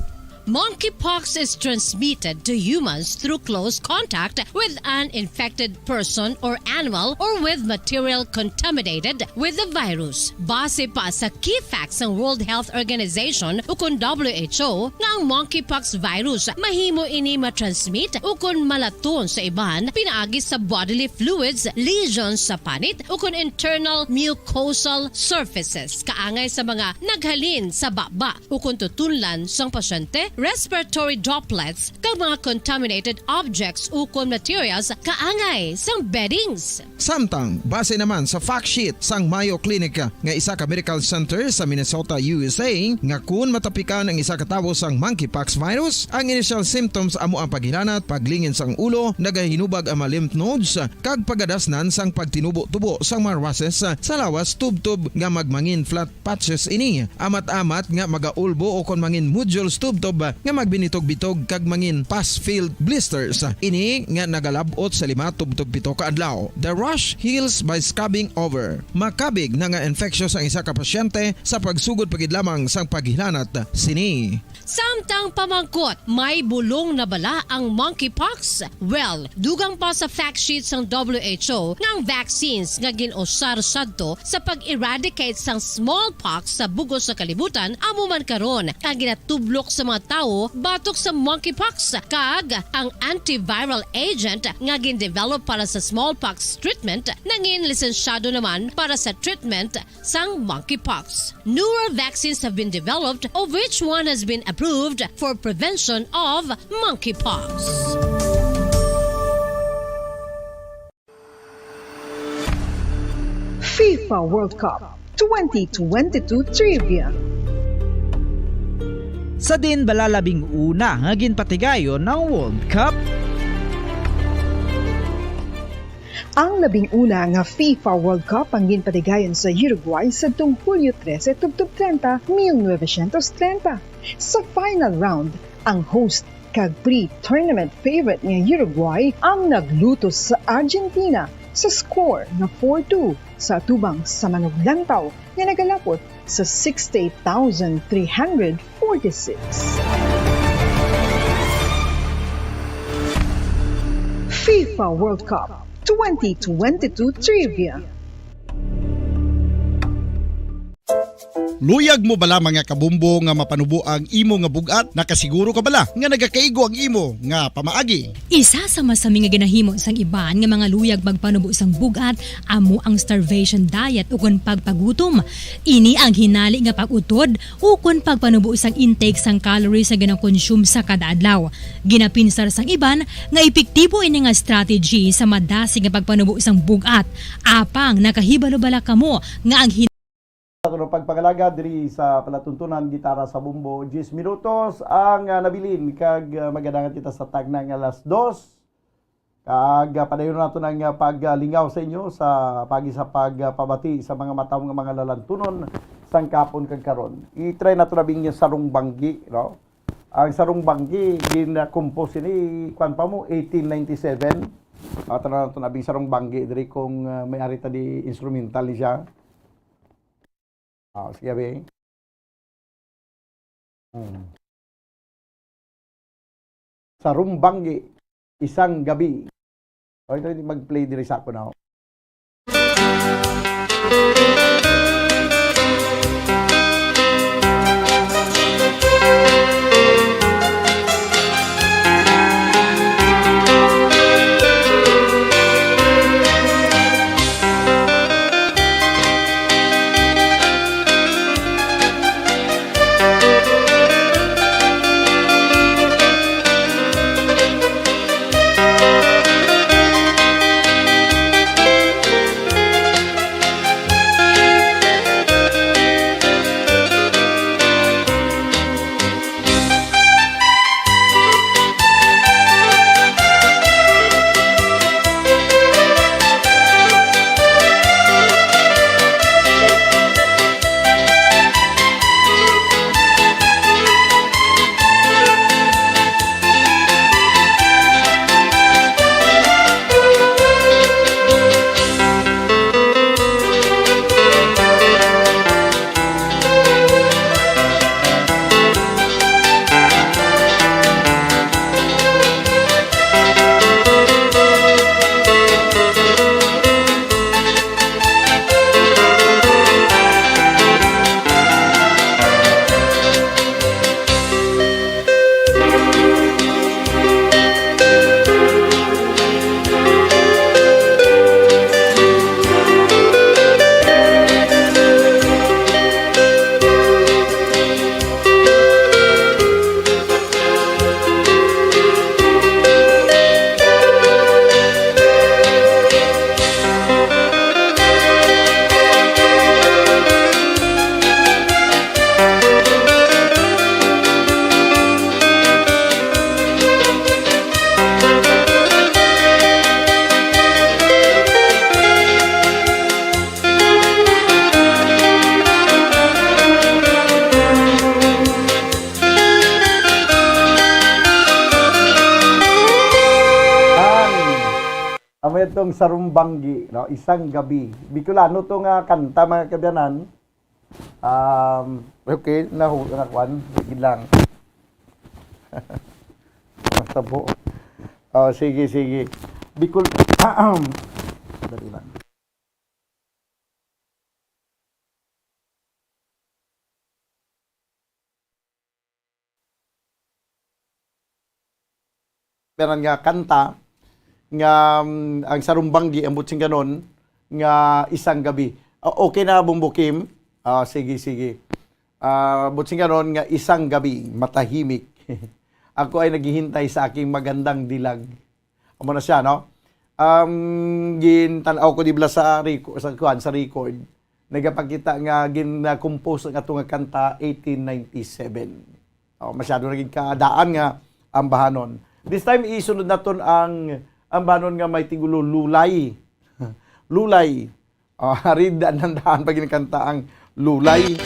Monkeypox is transmitted to humans through close contact with an infected person or animal or with material contaminated with the virus. Base pa sa key facts ng World Health Organization ukon WHO nga ang monkeypox virus mahimo ini matransmit ukon malaton sa iban pinaagi sa bodily fluids, lesions sa panit ukon internal mucosal surfaces kaangay sa mga naghalin sa baba ukon tutunlan sang pasyente, respiratory droplets kag mga contaminated objects ukon materials kaangay sang beddings. Samtang base naman sa fact sheet sang Mayo Clinic nga isa ka medical center sa Minnesota, USA, nga kun matapikan ang isa ka tawo sang monkeypox virus, ang initial symptoms amo ang paghilanat, paglingin sang ulo, nagahinubag ang mga lymph nodes kag pagadasnan sang pagtinubo-tubo sang mga rashes sa lawas tubtob nga magmangin flat patches ini. Amat-amat nga magaulbo o kon mangin nodules tubtob nga magbinitog-bitog kag mangin pus-filled blisters. Ini nga nagalabot sa 5 tubtob 7 ka adlaw. The rash heals by scabbing over. Makabig na nga infectious ang isa ka pasyente sa pagsugod pagid lamang sang paghilanat sini. Samtang pamangkot, may bulong na bala ang monkeypox? Well, dugang pa sa fact sheet ng WHO nga ang vaccines nga ginusar sadto sa pag-eradicate sang smallpox sa bugos sa kalibutan amo man karon ang ginatublok sa mga tao batok sa monkeypox kag ang antiviral agent nga gin-develop para sa smallpox treatment nangin lisensyado naman para sa treatment sang monkeypox. Newer vaccines have been developed of which one has been approved for prevention of monkeypox. FIFA World Cup 2022 Trivia. Sa din balalabing una nga ginpatigayon ng World Cup. Ang labing-una nga FIFA World Cup ang ginpatigayon sa Uruguay sa tung Hulyo 13 tubtob 30, 1930. Sa final round, ang host kag pre-tournament favorite nga Uruguay ang naglutos sa Argentina sa score na 4-2 sa atubang sa manuglantaw nga nagalapot sa 68,346. FIFA World Cup 2022 Trivia. Luyag mo bala mga kabumbo nga mapanubo ang imo nga bugat? Nakasiguro ka bala nga nagakaigo ang imo nga pamaagi? Isa sa masami nga ginahimo sang iban nga mga luyag magpanubo sang bugat amo ang starvation diet ukon pagpagutom. Ini ang hinali nga pag-utod ukon pagpanubo sang intake sang calories sa gina-consume sa kada adlaw. Ginapinsar sang iban nga epektibo ini nga strategy sa madasig nga pagpanubo sang bugat. Apang nakahibalo bala kamo nga ang Sa pagpangalaga diri sa palatuntunan gitara sa bumbo 10 minutos ang nabilin kag magadangan kita sa tagna nga alas 2 kag padayon nato nang paglingaw sa inyo sa pagi sa pagpabati sa mga mataw nga mga lalantunon sang kapon kag karon. I-try nato nabing sarong banggi, no? Ang sarong banggi gina-compose ini kwan pa mo 1897. Tara nato nabing sarong banggi diri kung may ari ta di instrumental ni siya. Sige, Bing. Sarong banggi, isang gabi. O, ito mag-play diri sa ako na. Itong sarumbanggi, no? Isang gabi. Bicolano to nga kanta mga kabyanan. Okay, nakuan, bigil lang. Basta po. Sige. Bicol, dali lang. Meron nga kanta, nga ang sarumbanggi ang butsing ganon nga isang gabi. Okay na bumbukim? Sige. Butsing ganon nga isang gabi matahimik. Ako ay naghihintay sa aking magandang dilag. Amo na siya, no? Gintanaw ko dibla sa record. Nagapakita nga gin-compose nga itong kanta 1897. Masyado naging kadaan nga ang bahanon. This time isunod naton ang bahanon nga may tigulo lulay. Lulay. Harid dandahan pag kinakanta ang Lulay.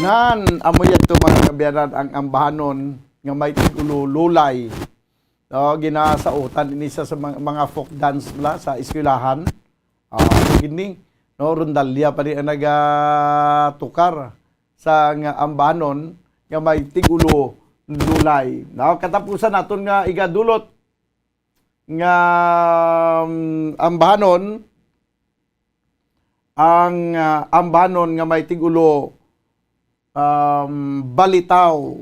Nan amo yato mga kabiyanan ang ambahanon nga may tigulo lulay. Ginasautan ini sa mga folk dance la sa eskwelahan. Gini no rondalya pa rin ang nagatukar sa nga ambahanon nga may tigulo lulay. Katapusan naton nga igadulot nga ambahanon ang ambahanon nga may tigulo balitaw.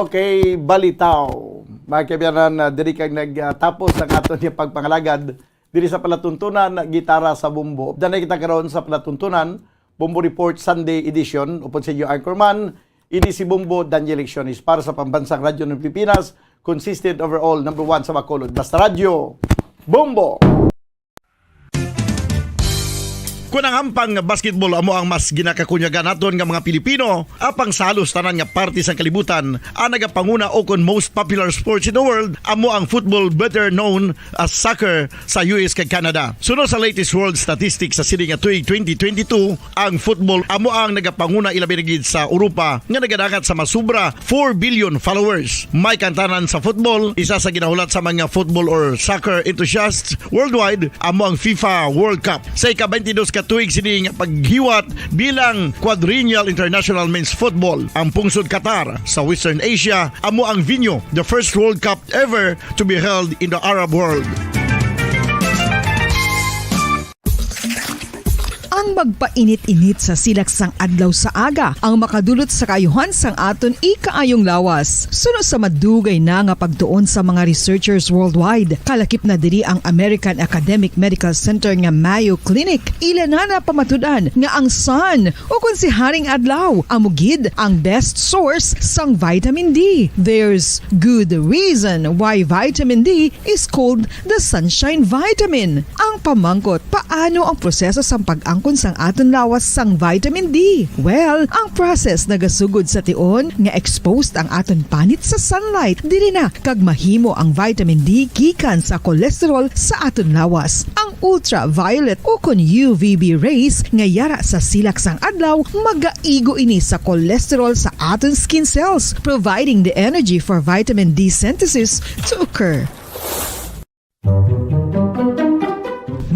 Okay, balitaw. Mga kaibigan, diri kang nagtapos ng aton yung pagpangalagad diri sa palatuntunan gitara sa Bumbo. Danay kita karon sa palatuntunan Bumbo Report Sunday edition upon sa inyo anchorman ini si Bumbo Daniel Leccionis para sa pambansang radyo ng Pilipinas, consistent overall number 1 sa Bacolod. Basta radyo Bumbo. Kung ang ampang basketball amo ang mas ginakakunyagan naton nga mga Pilipino, apang salos tanan nga parte sa kalibutan, ang nagapanguna o kon most popular sports in the world, amo ang football better known as soccer sa US kag Canada. Sunod sa latest world statistics sa sini nga tuig 2022, ang football amo ang nagapanguna ilabi na gid sa Europa nga nagadangat sa masubra 4 billion followers. May kantanan sa football, isa sa ginahulat sa mga football or soccer enthusiasts worldwide, amo ang FIFA World Cup. Sa ika-22 katuig sini nga paghiwat bilang quadrennial international men's football. Ang pungsod Qatar sa Western Asia amo ang venue, the first World Cup ever to be held in the Arab world. Ang magpainit-init sa silaksang adlaw sa aga ang makadulot sa kaayuhan sang aton ikaayong lawas. Suno sa madugay na nga pagtuon sa mga researchers worldwide, kalakip na diri ang American Academic Medical Center nga Mayo Clinic. Ila na pamatudan nga ang sun o kung si Haring Adlaw amugid ang best source sang vitamin D. There's good reason why vitamin D is called the sunshine vitamin. Ang pamangkot, paano ang proseso sang pag-angkon sang aton lawas sang vitamin D? Well, ang process nagasugod sa tion nga exposed ang aton panit sa sunlight dili na kag mahimo ang vitamin D gikan sa cholesterol sa aton lawas. Ang ultraviolet o kon UVB rays nga yara sa silak sang adlaw magaigo ini sa cholesterol sa aton skin cells, providing the energy for vitamin D synthesis to occur.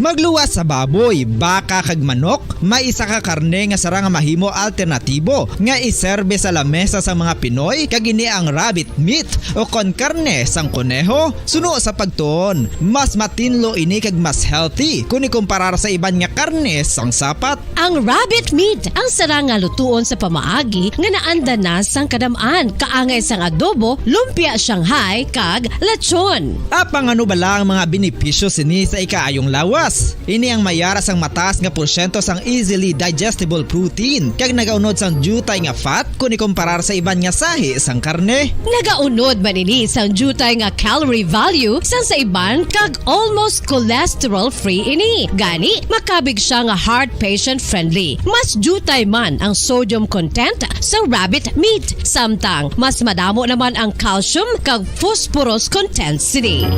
Magluwas sa baboy, baka kag manok, may isa ka karne nga sarang mahimo alternatibo nga iserbe sa lamesa sa mga Pinoy kag ini ang rabbit meat o kon karne sang kuneho. Suno sa pagtuon, mas matinlo ini kag mas healthy kung ikumparar sa iban nga karne sang sapat. Ang rabbit meat ang sarang nga lutuon sa pamaagi nga naanda na sang kadamaan, kaangay sang adobo, lumpia Shanghai kag lechon. Apang ano bala ang mga benepisyo sini sa ikaayong lawas? Plus, ini ang mayara sang mataas nga porsyento sang easily digestible protein kag nagaunod sang jutay nga fat kung ikumparar sa iban nga sahi sang karne. Nagaunod man ini sang jutay nga calorie value sang sa iban kag almost cholesterol-free ini. Gani, makabig siya nga heart patient friendly. Mas jutay man ang sodium content sa rabbit meat. Samtang, mas madamo naman ang calcium kag phosphorus content sini.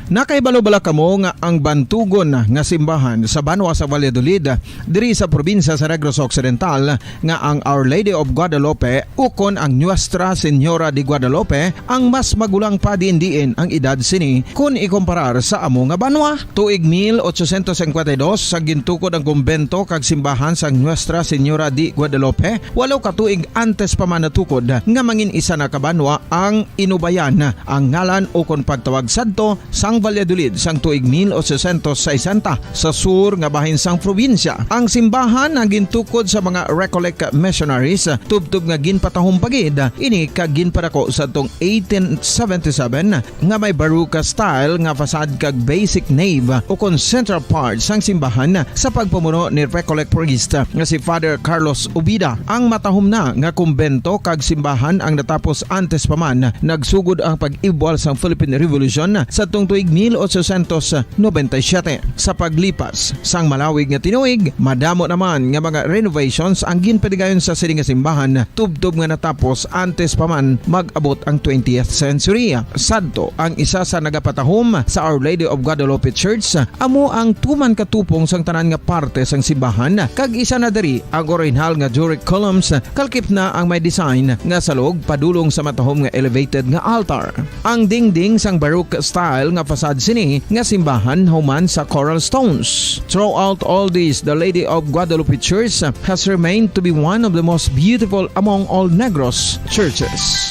Nakaibalo-bala kamo nga ang bantugon nga simbahan sa Banwa sa Valladolid diri sa probinsya sa Negros Occidental nga ang Our Lady of Guadalupe ukon ang Nuestra Señora de Guadalupe ang mas magulang pa diin ang edad sini kung ikumparar sa amo nga banwa. Tuig 1852 sa gintukod ang kumbento kag simbahan sa Nuestra Señora de Guadalupe, walo ka tuig antes pa man natukod nga mangin isa na kabanwa ang inubayan ang ngalan ukon pagtawag sadto sang Valladolid sang tuig 1860 sa sur nga bahin sang probinsya. Ang simbahan ang gintukod sa mga Recollect missionaries tubtub nga ginpatahong pagid ini kag ginpadako sa tong 1877 nga may baroque style nga fasad kag basic nave ukon central part sang simbahan sa pagpamuno ni Recollect priest nga si Father Carlos Ubida. Ang matahom na nga kumbento kag simbahan ang natapos antes pa man nagsugod ang pag-ibwal sang Philippine Revolution sa tong tuig 1897. Sa paglipas sang malawig nga tinuig, madamo naman nga mga renovations ang ginpadigayon sa sining nga simbahan tubtob nga natapos antes pa man mag-abot ang 20th century. Sadto ang isa sa nagapatahom sa Our Lady of Guadalupe Church amo ang tuman katupong sang tanan nga parte sang simbahan kag isa na diri ang original nga Doric columns kalkip na ang may design nga salog padulong sa matahom nga elevated nga altar. Ang dingding sang baroque style nga fasad sini nga simbahan human sa coral stones. Throughout all this, the Lady of Guadalupe Church has remained to be one of the most beautiful among all Negros churches.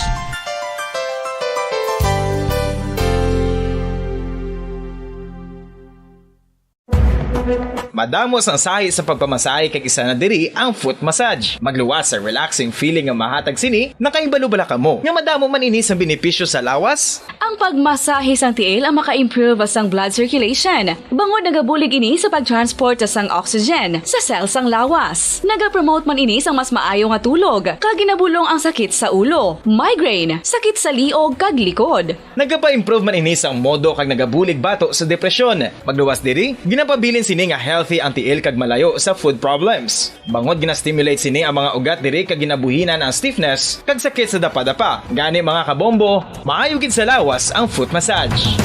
Madamos ang sahi sa pagpamasahe kag isa na diri ang foot massage. Magluwas sa relaxing feeling nga mahatag sini, nakaibalo-bala ka mo. Nga madamo man ini sa benepisyo sa lawas. Ang pagmasahe sang tiil ang maka-improve sang blood circulation. Bangod nagabulig ini sa pagtransport sang oxygen sa cells sang lawas. Nagapromote man ini sang mas maayo nga tulog, kag ginabulong ang sakit sa ulo, migraine, sakit sa liog kag likod. Nagapa-improve man ini sang modo kag nagabulig bato sa depresyon. Magluwas diri, ginapabilin sini nga healthy anti-ill kag malayo sa food problems. Bangod gina-stimulate sini ang mga ugat diri kag ginabuhinan ang stiffness kag sakit sa dapa-dapa. Gani mga kabombo, maayo gid sa lawas ang foot massage.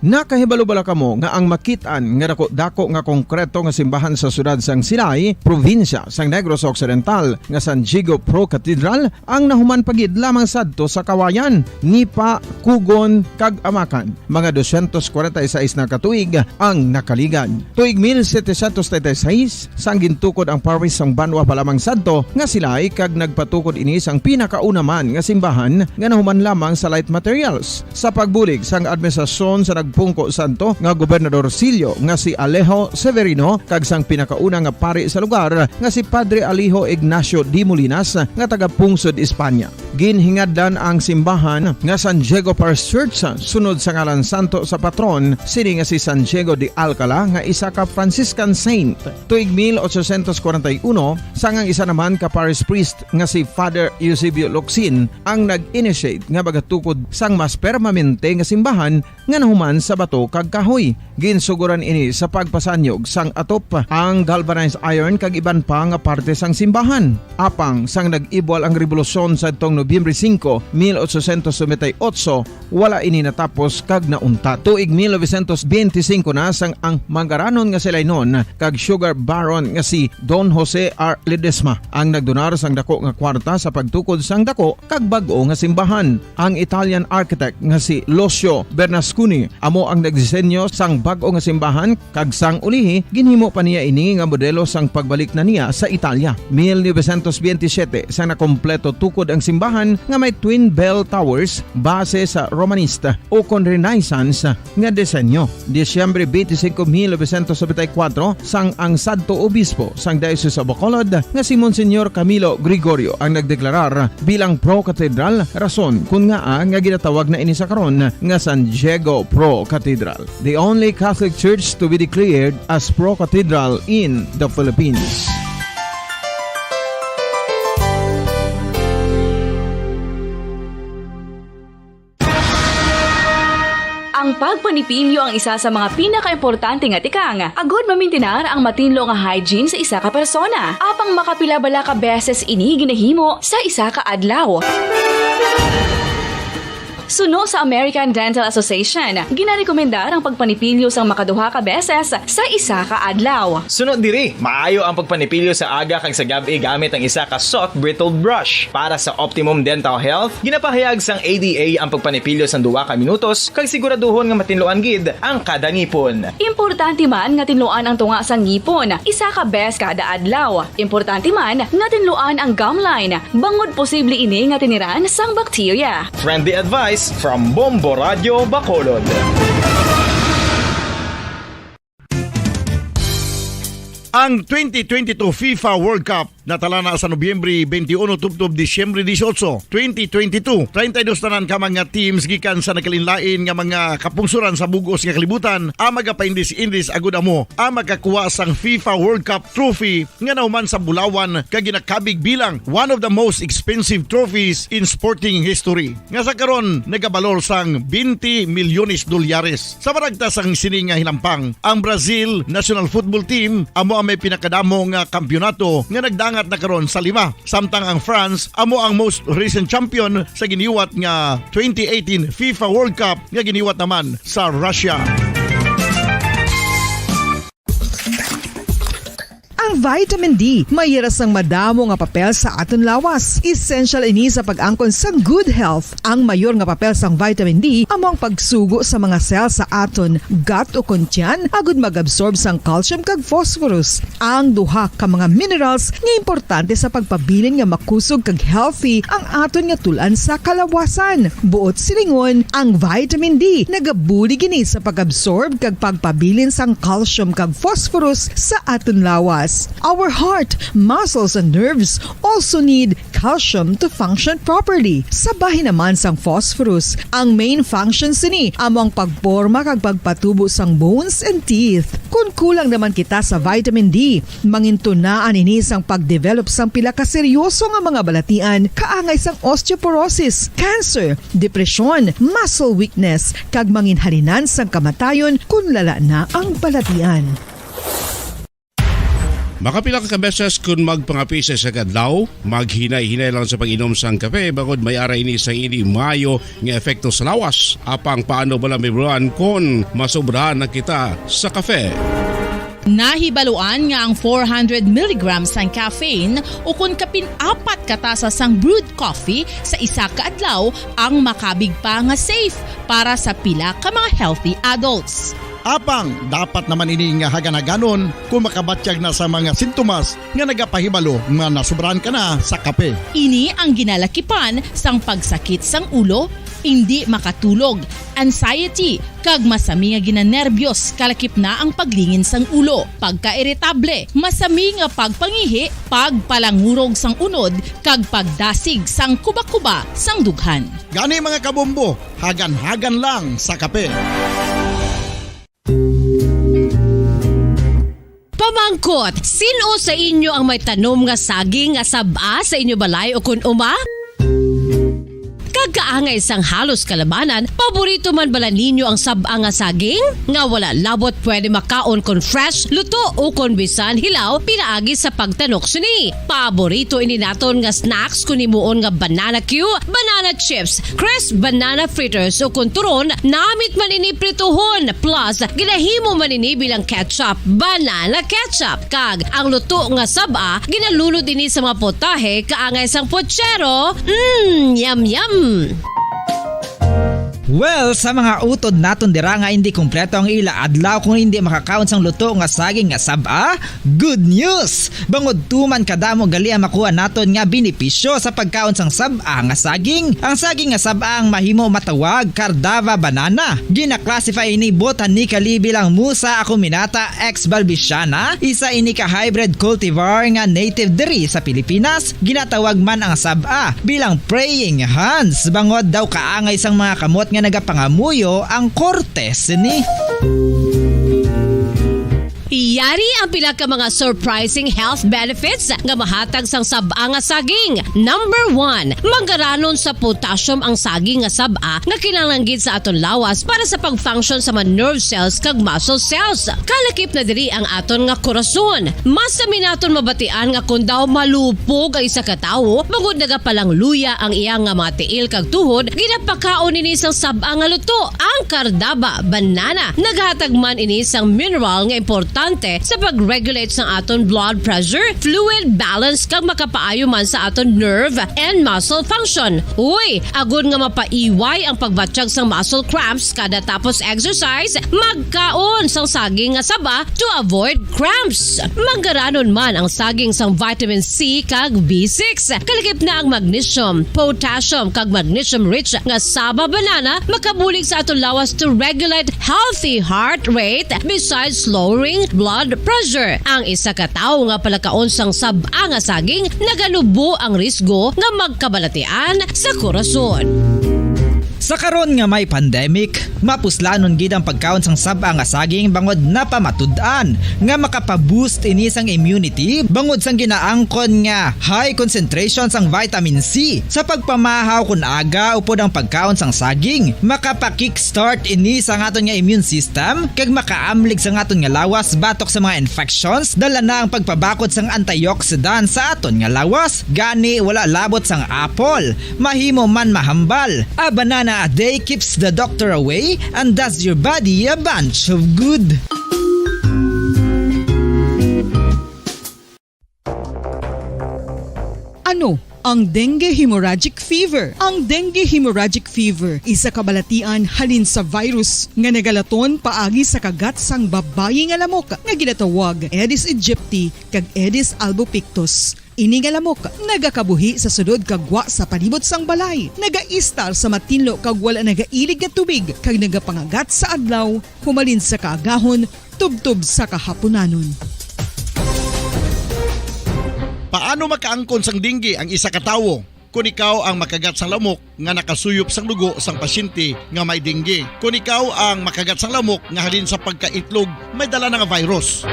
Nakahibalo-bala kamo nga ang makitaan nga dako nga konkreto nga simbahan sa sudad sang Sinay, probinsya sang Negros Occidental nga San Diego Pro Cathedral ang nahuman pagid lamang sadto sa Kawayan, Nipa, Kugon kag Amakan. Mga 246 na katuig ang nakaligan. Tuig 1736 sang gintukod ang parish sang Banwa pa lamang sadto nga Silay kag nagpatukod ini sang pinakauna man nga simbahan nga nahuman lamang sa light materials. Sa pagbulig sang administrasyon sa Pungko Santo nga Gobernador Silio nga si Alejo Severino kag sang pinakauna nga pari sa lugar nga si Padre Alijo Ignacio de Molinas nga taga Pungsod, Espanya. Ginhingaddan ang simbahan nga San Diego Parish Church sunod sa ngalan santo sa patron sini nga si San Diego de Alcala nga isa ka Franciscan saint. Tuig 1841 sangang isa naman ka parish priest nga si Father Eusebio Locsin ang nag-initiate nga bagatukod sang mas permanente nga simbahan nga nahuman sa bato kag kahoy. Ginsuguran ini sa pagpasanyog sang atop ang galvanized iron kag iban pa nga parte sang simbahan. Apang sang nag-ibwal ang revolusyon sa tong Nobyembre 5, 1898, wala ini natapos kag naunta. Tuig 1925 na sang ang manggaranon nga silay noon kag sugar baron nga si Don Jose R. Ledesma ang nagdonar sang dako nga kwarta sa pagtukod sang dako kag bag-o nga simbahan. Ang Italian architect nga si Lucio Bernasconi amo ang nagdisenyo sang bag-o nga simbahan kag sang ulihi ginhimo pa niya ini nga modelo sang pagbalik na niya sa Italia. 1927 sang nakompleto tukod ang simbahan nga may twin bell towers base sa Romanista o kon Renaissance nga disenyo. Disyembre 25, 1974 sang ang sadto obispo sang Diocese of Bacolod nga si Monsignor Camilo Gregorio ang nagdeklarar bilang pro-cathedral, rason kung nga ginatawag na ini sa karon nga San Diego Pro-Cathedral, the only Catholic Church to be declared as pro-cathedral in the Philippines. Ang pagpanipilyo ang isa sa mga pinaka-importante nga tikang. Agod mamintinar ang matinlo nga hygiene sa isa ka persona. Apang makapilabala ka beses ini ginahimo sa isa ka adlaw. Suno sa American Dental Association, ginarekomendar ang pagpanipilyo sang makaduha ka beses sa isa ka adlaw. Sunod diri, maayo ang pagpanipilyo sa aga kag sa gabi gamit ang isa ka soft brittled brush. Para sa optimum dental health, ginapahayag sang ADA ang pagpanipilyo sang 2 ka minutos kag siguraduhon nga matinloan gid ang kada ngipon. Importante man nga tinluan ang tunga sang ngipon, isa ka bes kada adlaw. Importante man nga tinluan ang gum line, bangod posible ini nga tiniran sang bakterya. Friendly advice from Bombo Radio Bacolod. Ang 2022 FIFA World Cup natala na sa Nobyembre 21 tubtob Disyembre 18, 2022. 32 tanan ka mga teams gikan sa nakalinlain nga mga kapungsuran sa bugos nga kalibutan ang magapaindis-indis agud amo ang makakuha sang FIFA World Cup trophy nga nauman sa Bulawan kag ginakabig bilang one of the most expensive trophies in sporting history. Nga sa karon nagabalor sang 20 milyones dolyares. Sa baragta sang sini nga hinampang, ang Brazil National Football Team amo ang may pinakadamo nga kampyonato nga nagdangat na karon sa 5. Samtang ang France amo ang most recent champion sa giniwat nga 2018 FIFA World Cup nga giniwat naman sa Russia. Ang vitamin D mayira sang madamo nga papel sa aton lawas. Essential ini sa pag-angkon sang good health. Ang mayor nga papel sang vitamin D among pagsugo sa mga cell sa aton gut o kuntyan agud mag-absorb sang calcium kag phosphorus. Ang duha ka mga minerals nga importante sa pagpabilin nga makusog kag healthy ang aton nga tulan sa kalawasan. Buot silingon, ang vitamin D nagabuli gini sa pag-absorb kag pagpabilin sang calcium kag phosphorus sa aton lawas. Our heart, muscles, and nerves also need calcium to function properly. Sabahin naman sang phosphorus, ang main functions ni among pagporma kag pagpatubo sang bones and teeth. Kung kulang naman kita sa vitamin D, mangintunaan ini sang pagdevelop sang pila ka seryoso nga mga balatian kaangay sang osteoporosis, cancer, depression, muscle weakness, kag manginhalinan sang kamatayon kung lala na ang balatian. Makapila ka beses kung magpangapi sa kadlaw, maghinay-hinay lang sa pag-inom sang kape bagod may ara ini sa ini mayo nga epekto sa lawas. Apang paano bala may bulan kung masobrahan na kita sa kape? Nahibaluan nga ang 400 mg sang caffeine o kung kapin-4 katasa sang brewed coffee sa isa ka adlaw ang makabig pa nga safe para sa pila ka mga healthy adults. Apang dapat naman ini nga haganaganon kung makabatyag na sa mga sintomas nga nagapahibalo nga nasobrahan ka na sa kape. Ini ang ginalakipan sang pagsakit sang ulo, hindi makatulog, anxiety, kag masami nga ginanerbiyos kalakip na ang paglingin sang ulo, pagka-iritable, masami nga pagpangihi, pagpalangurog sang unod, kag pagdasig sang kuba-kuba sang dughan. Gani mga kabombo, hagan-hagan lang sa kape. Pamangkot, sino sa inyo ang may tanom nga saging nga saba sa inyo balay o kun uma? Kagkaangay sang halos kalabanan, paborito man bala ninyo ang saba nga saging? Nga wala labot pwede makaon kon fresh, luto o kon bisan hilaw pinaagi sa pagtanok suni. Paborito ini naton nga snacks kun imuon nga banana Q, banana chips, crisp banana fritters o kun turon, namit man ini prituhon plus ginahimo man ini bilang ketchup, banana ketchup. Kag ang luto nga saba ginalulod ini sa mga potahe kaangay sang pochero. Yum yum. Well, sa mga utod naton dira nga hindi kumpleto ang ila adlaw kung hindi makakaon sang luto nga saging nga saba, good news! Bangod tuman kadamo gali ang makuha naton nga benepisyo sa pagkaon sang saba nga saging. Ang saging nga saba ang mahimo matawag Cardava banana. Gina-classify ini botanically bilang Musa acuminata ex balbisiana, isa ini ka hybrid cultivar nga native diri sa Pilipinas. Ginatawag man ang saba bilang praying hands. Bangod daw kaangay sang mga kamot nga nagapangamuyo ang kortes ni. Yari ang pila ka mga surprising health benefits nga mahatag sang saba nga saging. Number 1, manggaranon sa potassium ang saging nga saba nga kinahanglan sa aton lawas para sa pag-function sa mga nerve cells kag muscle cells. Kalakip na diri ang aton nga korason. Mas sa minaton mabatian nga kung daw malupog ang isa ka tawo, bangod nagapalang luya ang iyang nga mga tiil kag tuhod, ginapakaon ini sang saba nga luto. Ang Cardava banana naghatag man ini sang mineral nga importante sa pag-regulate sa aton blood pressure, fluid balance kag makapaayo man sa aton nerve and muscle function. Uy, agud nga mapaiway ang pagbatsyag sang muscle cramps kada tapos exercise, magkaon sang saging nga saba to avoid cramps. Manggaranon man ang saging sang vitamin C kag B6. Kalakip na ang magnesium, potassium kag magnesium rich nga saba banana makabulig sa aton lawas to regulate healthy heart rate besides lowering blood pressure. Ang isa ka tawo nga palakaon sang saba nga saging nagalubo ang risgo nga magkabalatian sa korason. Sa karon nga may pandemic, mapuslanon gid ang pagkaon sang saba nga saging bangod napamatud-an nga makapaboost ini sang immunity bangod sang ginaangkon nga high concentration sang vitamin C. Sa pagpamahaw kun aga upod ang pagkaon sang saging, makapa-kickstart ini sa aton nga immune system kag makaamlig sa aton nga lawas batok sa mga infections. Dala na ang pagpabakod sang antioxidant sa aton nga lawas. Gani wala labot sang apple, mahimo man mahambal. A banana a day keeps the doctor away and does your body a bunch of good. Ano ang dengue hemorrhagic fever? Ang dengue hemorrhagic fever isa kabalatian halin sa virus nga nagalaton paagi sa kagat sang babayi nga lamok nga ginatawag Aedes aegypti kag Aedes albopictus. Ini nga lamok nagakabuhi sa sudod kagwa sa palibot sang balay, nagaistar sa matinlo kag wala nagailig nga tubig kag nagapangagat sa adlaw, humalin sa kaagahon, tubtob sa kahaponanon. Paano makaangkon sang dengue ang isa ka tawo? Kung ikaw ang makagat sang lamok nga nakasuyop sang dugo sang pasyente nga may dengue. Kung ikaw ang makagat sang lamok nga halin sa pagkaitlog may dala nga virus.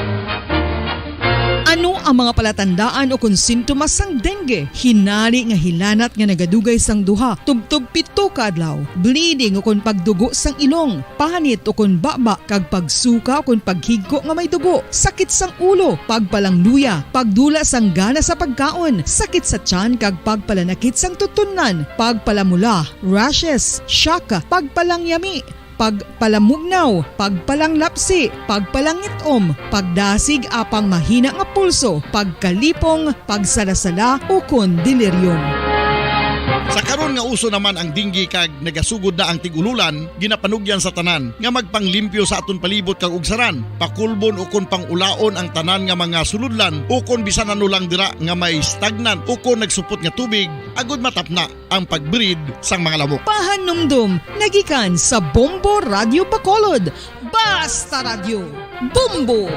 Ano ang mga palatandaan o kung sintomas sang dengue? Hinari nga hilanat nga nagadugay sang duha, tubtog 7 ka adlaw, bleeding o kung pagdugo sang ilong, panit o kung baba kag pagsuka o kung paghigko nga may dugo, sakit sang ulo, pagpalangluya, pagdula sang gana sa pagkaon, sakit sa tiyan kag pagpalanakit sang tutunan, pagpalamula, rashes, shock, pagpalangyami, pagpalamugnaw, pagpalanglapsi, pagpalangitom, pagdasig apang mahina nga pulso, pagkalipong, pagsalasala o kon delirium. Sa karon nga uso naman ang dengue kag nagasugod na ang tigululan, ginapanugyan sa tanan nga magpanglimpyo sa aton palibot kag ugsaran, pakulbon o kon pangulaon ang tanan nga mga suludlan o kon bisan ano lang dira nga may stagnant o kon nagsupot nga tubig, agud matapna ang pagbreed sang mga lamok. Pahanumdum, nagikan sa Bombo Radio Bacolod. Basta Radio, Bombo!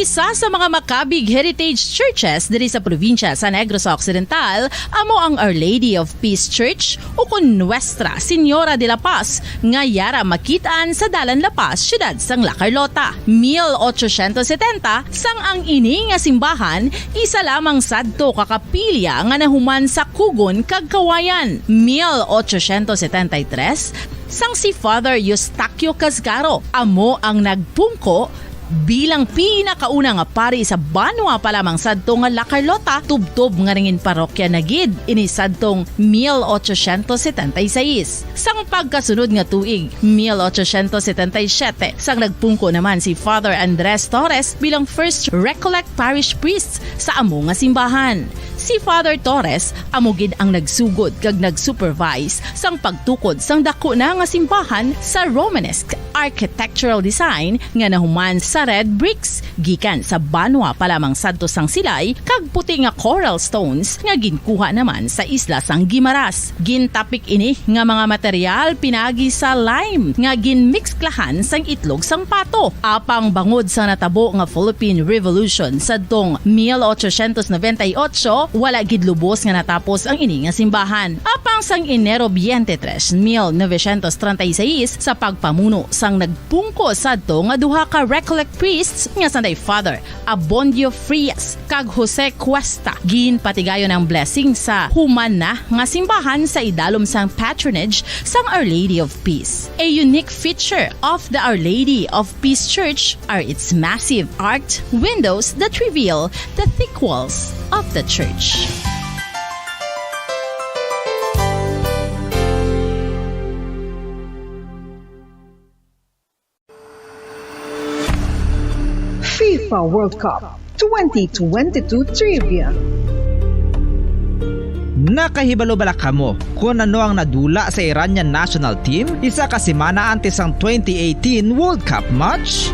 Isa sa mga makabig heritage churches diri sa probinsya sa Negros Occidental amo ang Our Lady of Peace Church o kun Nuestra Señora de la Paz nga yara makitaan sa Dalan La Paz, siyudad sang La Carlota. 1870 sang ang ini nga simbahan isa lamang sadto ka kapilya nga nahuman sa Kugon kag Kawayan. 1873 sang si Father Eustaquio Casgaro amo ang nagpungko bilang pinakauna nga pari sa Banwa pa lamang sadtong nga La Carlota, tubtob nga ringin parokya na gid ini sadtong 1876. Sang pagkasunod nga tuig, 1877, sang nagpungko naman si Father Andres Torres bilang first Recollect Parish Priest sa amo nga simbahan. Si Father Torres amugid ang nagsugod kag nag-supervise sang pagtukod sang dako na nga simbahan sa Romanesque architectural design nga nahuman sa red bricks gikan sa Banwa pa lamang sadto sang silay kag puti nga coral stones nga ginkuha naman sa isla sang Guimaras. Gintapik ini nga mga material pinagi sa lime nga ginmixklahan sang itlog sang pato. Apang bangod sa natabo nga Philippine Revolution sadtong 1898 wala gid lubos nga natapos ang ini nga simbahan. Apang sang Enero 23, 1936 sa pagpamuno sang nagpungko sadto nga duha ka Recollect priests nga sanday Father Abondio Frias kag Jose Cuesta ginpatigayon ang blessing sa human na nga simbahan sa idalom sang patronage sang Our Lady of Peace. A unique feature of the Our Lady of Peace Church are its massive arched windows that reveal the thick walls of the church. FIFA World Cup 2022 Trivia. Nakahibalo bala kamo kung ano ang nadula sa Iranian national team isa ka semana antes ang 2018 World Cup match?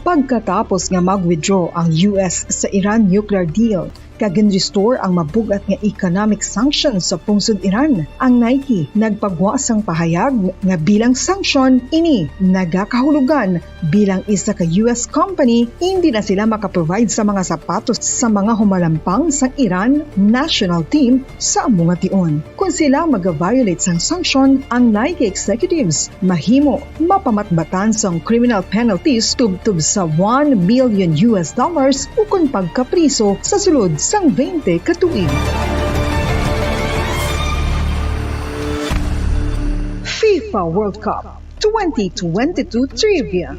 Pagkatapos nga mag-withdraw ang US sa Iran nuclear deal, kag restore ang mabugat nga economic sanctions sa pungsod Iran, ang Nike nagpagwasang pahayag nga bilang sanction ini nagakahulugan bilang isa ka US company hindi na sila makaprovide sa mga sapatos sa mga humalampang sa Iran national team sa mga tion. Kung sila mag-violate sang sanction, ang Nike executives mahimo mapamatbatan sang criminal penalties tubtub sa $1 million o kung pagkapriso sa sulod sang 20 katuig. FIFA World Cup 2022 Trivia.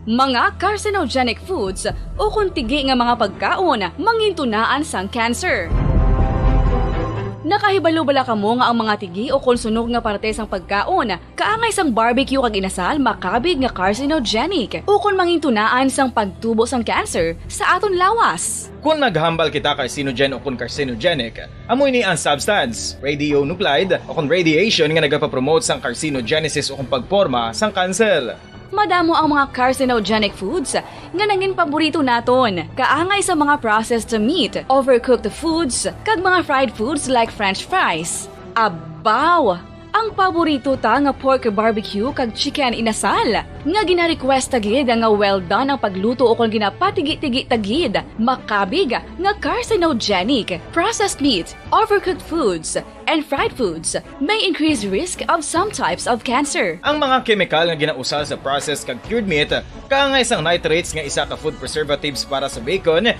Mga carcinogenic foods o kung tigi nga mga pagkaon mangintunaan sang cancer. Nakahibalo bala kamo nga ang mga tigi o konsunog nga parte sang pagkaon kaangay sang barbecue kag inasal makabig nga carcinogenic o kung mangintunaan sang pagtubo sang cancer sa aton lawas. Kung naghambal kita carcinogen o kung carcinogenic, amoy ni ang substance, radionuclide o kung radiation nga nagapapromote sang carcinogenesis o kung pagporma sang cancer. Madamo ang mga carcinogenic foods nga nangin paborito naton. Kaangay sa mga processed meat, overcooked foods, kag mga fried foods like french fries. Abaw! Ang paborito ta nga pork barbecue kag chicken inasal. Nga gina-request tagid nga well done ang pagluto o kung ginapatigi-tigi tagid. Makabig nga carcinogenic, processed meat, overcooked foods, and fried foods may increase risk of some types of cancer. Ang mga chemical nga ginausal sa processed kag cured meat, kaangay sang nitrates nga isa ka food preservatives para sa bacon,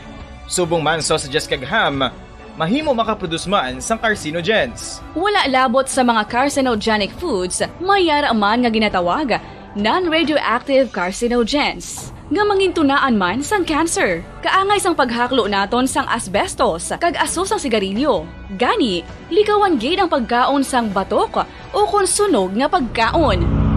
subong man sausages kag ham, mahimo makaproduce man sang carcinogens. Wala labot sa mga carcinogenic foods, mayara man nga ginatawag non-radioactive carcinogens nga mangintunaan man sang cancer. Kaangay sang paghaklo naton sang asbestos kag aso sang sigarilyo. Gani, likawan gid ang pagkaon sang batok o kung sunog nga pagkaon.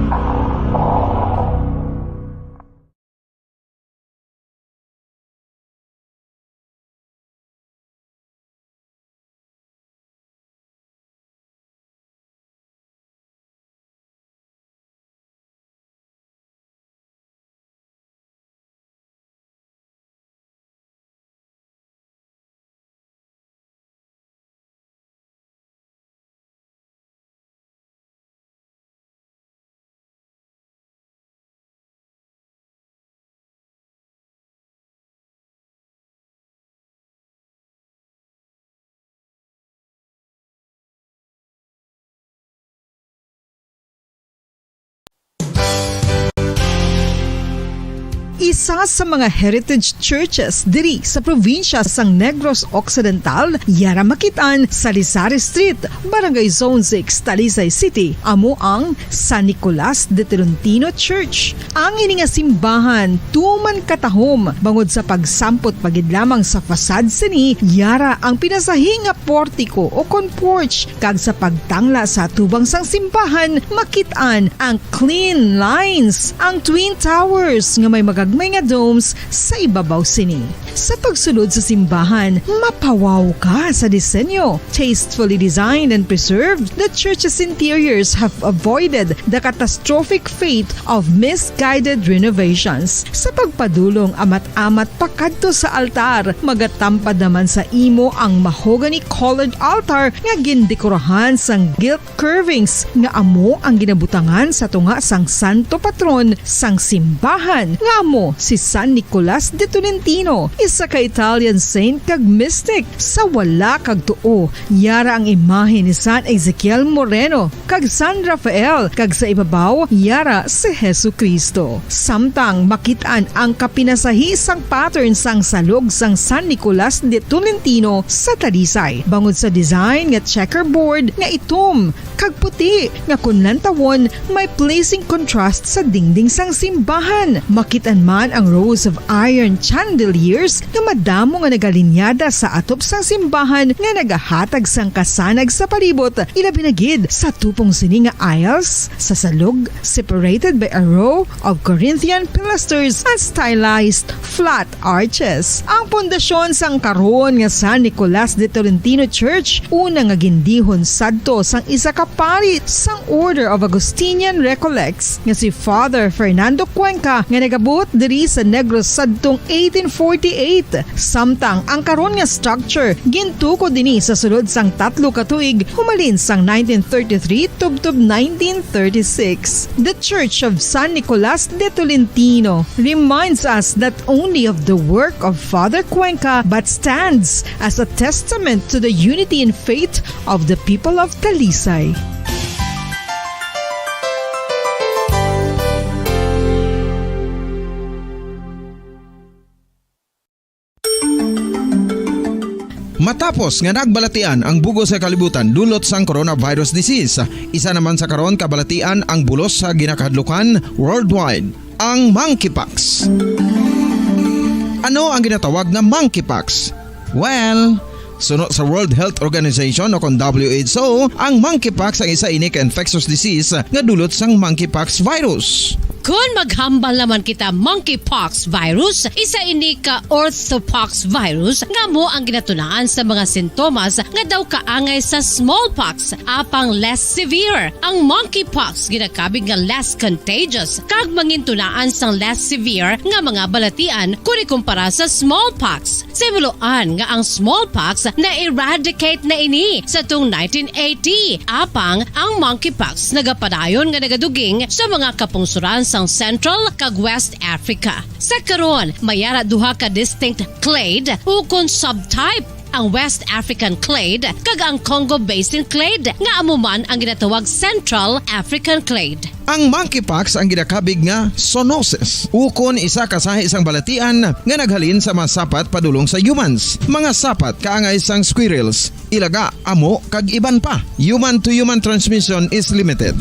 Isa sa mga heritage churches diri sa probinsya sang Negros Occidental, yara makitaan sa Lizares Street, Barangay Zone 6, Talisay City, amo ang San Nicolas de Tolentino Church. Ang ini nga simbahan tuman katahom bangod sa pagsampot pagid lamang sa fasad sini, yara ang pinasahi nga portiko o kon porch, kag sa pagtangla sa tubang sang simbahan makitaan ang clean lines, ang twin towers nga may magagmay nga domes sa ibabaw sini. Sa pagsulod sa simbahan, mapawaw ka sa disenyo. Tastefully designed and preserved, the church's interiors have avoided the catastrophic fate of misguided renovations. Sa pagpadulong amat-amat pakadto sa altar, magatampad naman sa imo ang mahogany colored altar nga gindekorahan sang gilt curvings nga amo ang ginabutangan sa tunga sang santo patron sang simbahan nga amo si San Nicolas de Tolentino, isa ka Italian saint kag mystic. Sa wala kag tuo, yara ang imahe ni San Ezekiel Moreno kag San Rafael, kag sa ibabaw yara si Jesucristo. Samtang makitaan ang kapinasahi sang pattern sang salog sang San Nicolas de Tolentino sa Talisay, bangod sa design nga checkerboard nga itom kag puti nga kunlantawon may pleasing contrast sa dingding sang simbahan. Makitan man ang rows of iron chandeliers nga madamo nga nagalinyada sa atop sang simbahan nga nagahatag sang kasanag sa palibot, ilabi na gid sa tupong sini nga aisles sa salog, separated by a row of Corinthian pilasters and stylized flat arches. Ang pundasyon sang karon nga San Nicolas de Tolentino Church una nga gindihon sadto sang isa ka pari sang Order of Augustinian Recollects nga si Father Fernando Cuenca nga nagabot diri sa Negros sadtong 1848. Samtang ang karon nga structure gintuko dinhi sa sulod sang 3 ka tuig humalin sang 1933 tubtob 1936. The Church of San Nicolas de Tolentino reminds us not only of the work of Father Cuenca but stands as a testament to the unity and faith of the people of Talisay. Matapos nga nagbalatian ang bugo sa kalibutan dulot sang coronavirus disease, isa naman sa karon kabalatian ang bulos sa ginakahadlukan worldwide, ang monkeypox. Ano ang ginatawag na monkeypox? Well, sunod sa World Health Organization o kon WHO, ang monkeypox ang isa ini ka infectious disease nga dulot sang monkeypox virus. Kung maghambal naman kita monkeypox virus, isa ini ka orthopox virus nga mo ang ginatunaan sa mga sintomas nga daw kaangay sa smallpox, apang less severe. Ang monkeypox ginakabig nga less contagious kag mangintunaan sang less severe nga mga balatian kung ikumpara sa smallpox. Simuloan nga ang smallpox na-eradicate na ini sa tung 1980, apang ang monkeypox nagapadayon nga nagaduging sa mga kapungsuran sang Central kag West Africa. Sa karon, mayara duha ka distinct clade ukon subtype, ang West African clade kag ang Congo Basin clade nga amuman ang ginatawag Central African clade. Ang monkeypox ang ginakabig nga zoonosis, ukon isa ka sa isang balatian nga naghalin sa mga sapat padulong sa humans. Mga sapat kaangay sang squirrels, ilaga, amo kag iban pa. Human to human transmission is limited.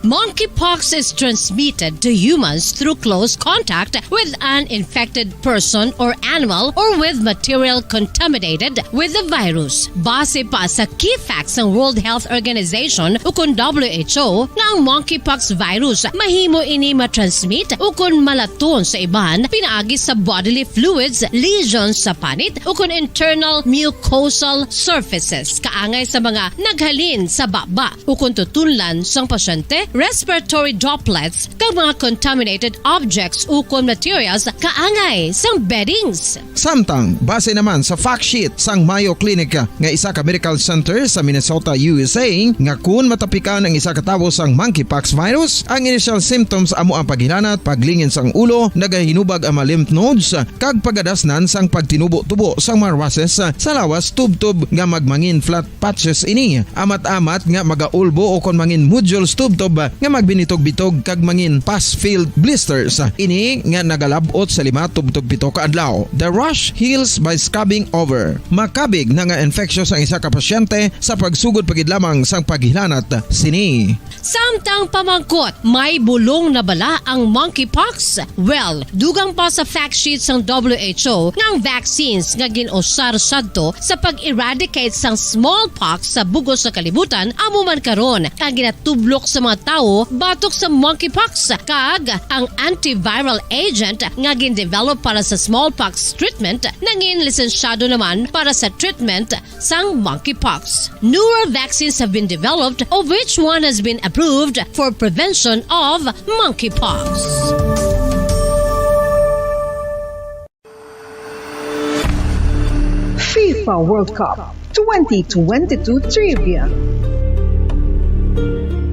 Monkeypox is transmitted to humans through close contact with an infected person or animal or with material contaminated with the virus. Base pa sa key facts ng World Health Organization ukon WHO nga ang monkeypox virus mahimo ini matransmit ukon malaton sa iban pinaagi sa bodily fluids, lesions sa panit ukon internal mucosal surfaces kaangay sa mga naghalin sa baba ukon tutunlan sang pasyente, respiratory droplets kag mga contaminated objects ukon materials kaangay sang beddings. Samtang base naman sa fact sheet sang Mayo Clinic nga isa ka medical center sa Minnesota, USA, nga kun matapikan ang isa ka tawo sang monkeypox virus, ang initial symptoms amo ang paghilanat, paglingin sang ulo, nagahinubag ang mga lymph nodes kag pagadasnan sang pagtinubo-tubo sang mga rashes sa lawas tubtob nga magmangin flat patches ini. Amat-amat nga magaulbo o kon mangin nodules tubtob nga magbinitog-bitog kag mangin past-filled blisters. Ini nga nagalabot sa 5-7 ka adlaw. The rush heals by scrubbing over. Makabig na nga infectious ang isa ka pasyente sa pagsugod pagid lamang sang paghilanat sini. Samtang pamangkot, may bulong na bala ang monkeypox? Well, dugang pa sa fact sheet sang WHO nga ang vaccines nga ginusar sadto sa pag-eradicate sang smallpox sa bugos sa kalibutan amo man karon kag ginatublok sa mga tao batok sa monkeypox kag ang antiviral agent nga gin-develop para sa smallpox treatment nangin lisensyado naman para sa treatment sang monkeypox. Newer vaccines have been developed of which one has been approved for prevention of monkeypox. FIFA World Cup 2022 Trivia.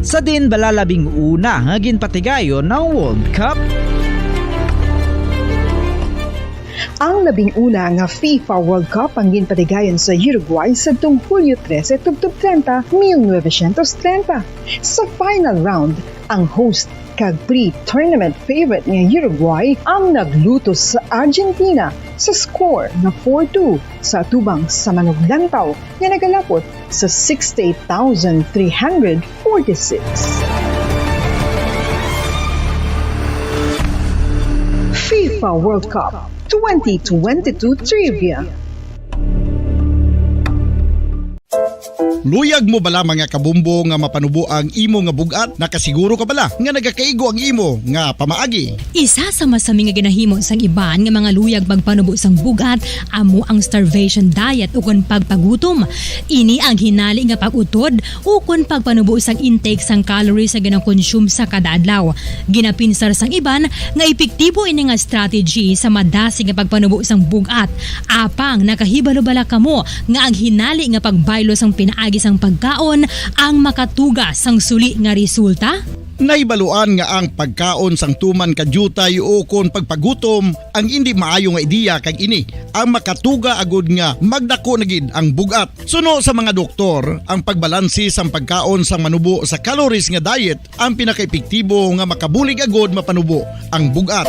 Sa din balalabing una nga ginpatigayon ng World Cup. Ang labing una nga FIFA World Cup ang ginpatigayon sa Uruguay sa Hulyo 13, 1930. Sa final round, ang host kag pre-tournament favorite nga Uruguay ang naglutos sa Argentina sa score na 4-2 sa atubang sa manuglantaw nga nagalapot sa 68,346. FIFA World Cup 2022 Trivia. Luyag mo bala mga kabumbo nga mapanubo ang imo nga bugat? Nakasiguro ka bala nga nagakaigo ang imo nga pamaagi? Isa sa masami nga ginahimo sang iban nga mga luyag pagpanubo sang bugat amo ang starvation diet ukon pagpagutom. Ini ang hinali nga pag-utod ukon pagpanubo sang intake sang calories sa gina-consume sa kada adlaw. Ginapinsar sang iban nga epektibo ini nga strategy sa madasi nga pagpanubo sang bugat. Apang nakahibalo bala kamo nga ang hinali nga pagbaylo sang pinaagi sang pagkaon ang makatuga sang suli nga resulta? Naibaluan nga ang pagkaon sang tuman kadyutay o kon pagpagutom ang hindi maayo nga ideya kag ini ang makatuga agud nga magdako na gid ang bugat. Suno sa mga doktor, ang pagbalansi sang pagkaon sang manubo sa calories nga diet ang pinakaepektibo nga makabulig agud mapanubo ang bugat.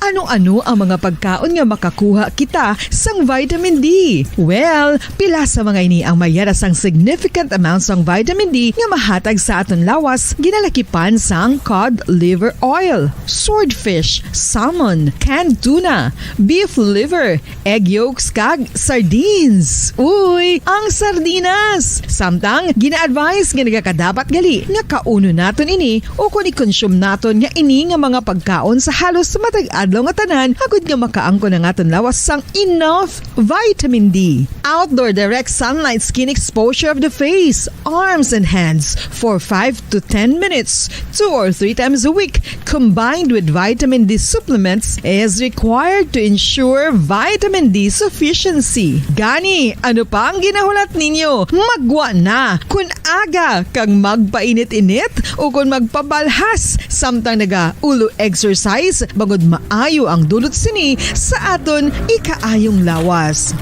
Ano-ano ang mga pagkaon nga makakuha kita sang vitamin D? Well, pila sa mga ini ang mayara sang significant amount sang vitamin D nga mahatag sa aton lawas ginalakipan sang cod liver oil, swordfish, salmon, canned tuna, beef liver, egg yolks kag sardines. Uy, ang sardinas! Samtang gina-advise nga nagakadapat gali nga kauno naton ini o kung i-consume naton nga ini nga mga pagkaon sa halos matag-adlaw nga tanan agud nga makaangko na nga lawas sang enough vitamin D. Outdoor direct sunlight skin exposure of the face, arms and hands for 5 to 10 minutes 2 or 3 times a week combined with vitamin D supplements is required to ensure vitamin D sufficiency. Gani, ano pa ang ginahulat ninyo? Magwa na kun aga kang magpainit-init o kun magpabalhas samtang naga-ulo exercise bagod maayo ang dulot sini sa aton ikaayong lawas.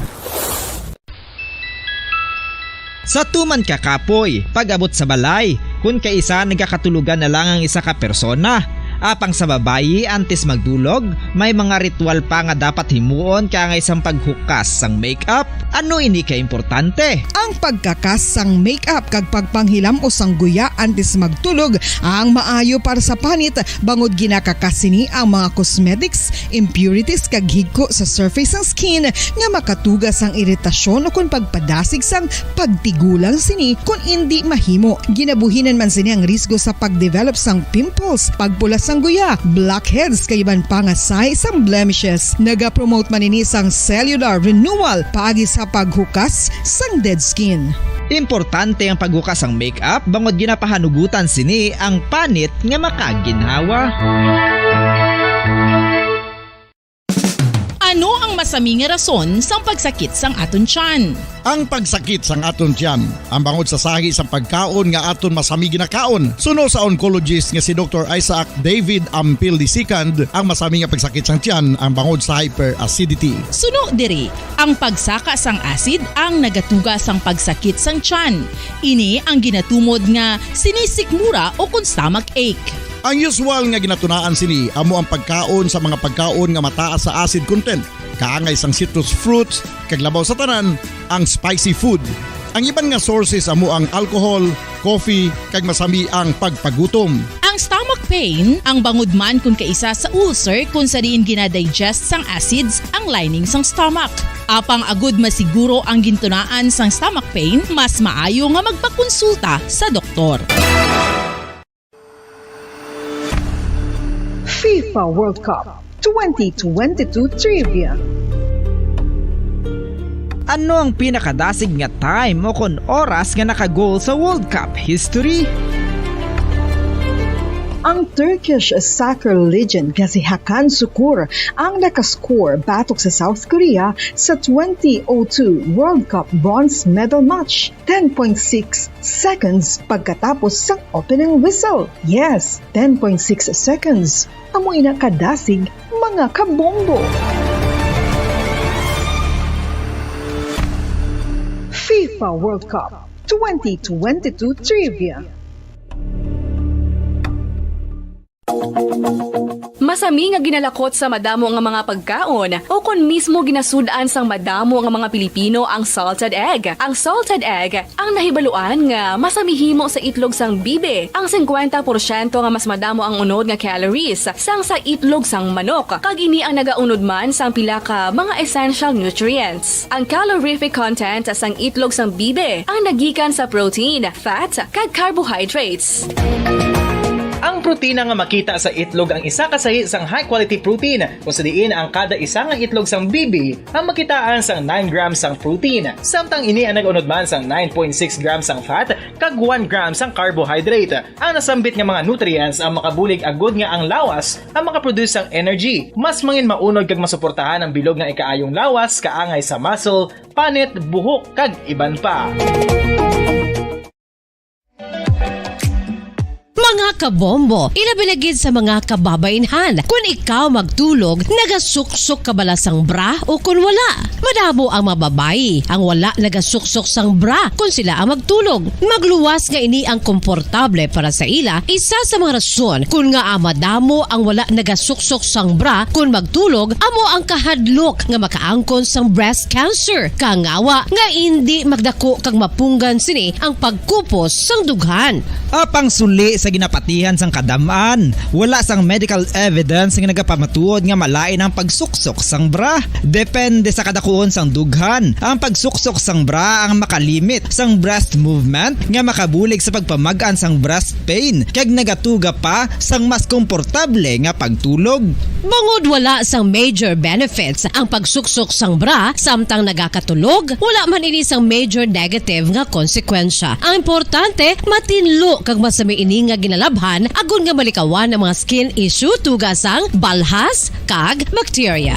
Sa tuman ka kapoy, pag-abot sa balay, kung kaisa nagkakatulugan na lang ang isa ka persona. Apang sa babayi antes magdulog, may mga ritual pa nga dapat himuon kaya nga isang paghukas sang makeup. Ano ini ka importante? Ang pagkakas sang makeup kag pagpanghilam o sang guya antes magtulog ang maayo para sa panit bangod ginakakas sini ang mga cosmetics, impurities kag higko sa surface sang skin nga makatugas sang iritasyon o kung pagpadasig sang pagtigulang sini kung hindi mahimo. Ginabuhinan man sini ang risgo sa pagdevelop sang pimples, pagpula sang guya, blackheads kay iban pa nga size sang blemishes. Naga-promote man ini sang cellular renewal paagi sa paghukas sang dead skin. Importante ang paghukas ang makeup bangod ginapahanugutan sini ang panit nga makaginhawa. Ano ang masami nga rason sang pagsakit sang aton tiyan. Ang pagsakit sang aton tiyan, ang bangod sa sahi sang pagkaon nga aton masami ginakaon. Suno sa oncologist nga si Dr. Isaac David Ampil II, ang masami nga pagsakit sang tiyan ang bangod sa hyperacidity. Suno diri, ang pagsaka sang acid ang nagatuga sang pagsakit sang tiyan. Ini ang ginatumod nga sinisikmura o kung stomach ache. Ang usual nga ginatunaan sini amo ang pagkaon sa mga pagkaon nga mataas sa acid content, kaangay sang citrus fruits, kag labaw sa tanan ang spicy food. Ang iban nga sources amo ang alcohol, coffee, kag masami ang pagpagutom. Ang stomach pain ang bangod man kung kaisa sa ulcer kung sa diin ginadigest sang acids ang lining sang stomach. Apang agud masiguro ang gintunaan sang stomach pain, mas maayo nga magpakonsulta sa doktor. FIFA World Cup 2022 Trivia. Ano ang pinakadasig nga time o kon oras nga nakagol sa World Cup history? Ang Turkish soccer legend nga si Hakan Şükür ang nakascore batok sa South Korea sa 2002 World Cup bronze medal match. 10.6 seconds pagkatapos sa opening whistle. Yes, 10.6 seconds. Amoy na kadasig mga kabombo. FIFA World Cup 2022 Trivia. Masami nga ginalakot sa madamo nga mga pagkaon o kon mismo ginasudaan sang madamo nga mga Pilipino ang salted egg. Ang salted egg ang nahibaluan nga masamihimo sa itlog sang bibe. Ang 50% nga mas madamo ang unod nga calories sang sa itlog sang manok. Kag ini ang nagaunod man sang pila ka mga essential nutrients. Ang calorific content sang itlog sang bibe ang nagikan sa protein, fat, kag carbohydrates. Ang protina nga makita sa itlog ang isa kasahi sang high quality protein kung sa diin ang kada isa nga itlog sang bibi ang makitaan sang 9 grams sang protein. Samtang ini ang nag-unod man sang 9.6 grams sang fat kag 1 grams sang carbohydrate. Ang nasambit nga mga nutrients ang makabulig agud nga ang lawas ang makaproduce sang energy. Mas mangin maunod kag masuportahan ang bilog nga ikaayong lawas kaangay sa muscle, panit, buhok kag iban pa. Mga kabombo, ilabilagid sa mga kababainhan. Kung ikaw magtulog, nagasuksok ka bala sang bra o kung wala. Madamo ang mababayi, ang wala nagasuksok sang bra kung sila ang magtulog. Magluwas nga ini ang komportable para sa ila, isa sa mga rason kung nga madamo ang wala nagasuksok sang bra kung magtulog, amo ang kahadlok nga makaangkon sang breast cancer. Kangawa nga hindi magdako kag mapunggan sini ang pagkupos sang dughan. Apang suli sa ginapatihan sang kadamaan, wala sang medical evidence nga nagapamatuod nga malain ang pagsuksok sang bra. Depende sa kadakuon sang dughan. Ang pagsuksok sang bra ang makalimit sang breast movement nga makabulig sa pagpamagan sang breast pain kag nagatuga pa sang mas komportable nga pagtulog. Bangod wala sang major benefits ang pagsuksok sang bra samtang nagakatulog, wala man ini sang major negative nga konsekwensya. Ang importante, matinlo kag masami ini nga ginalabhan agon nga malikawan ang mga skin issue tugas ang balhas kag bacteria.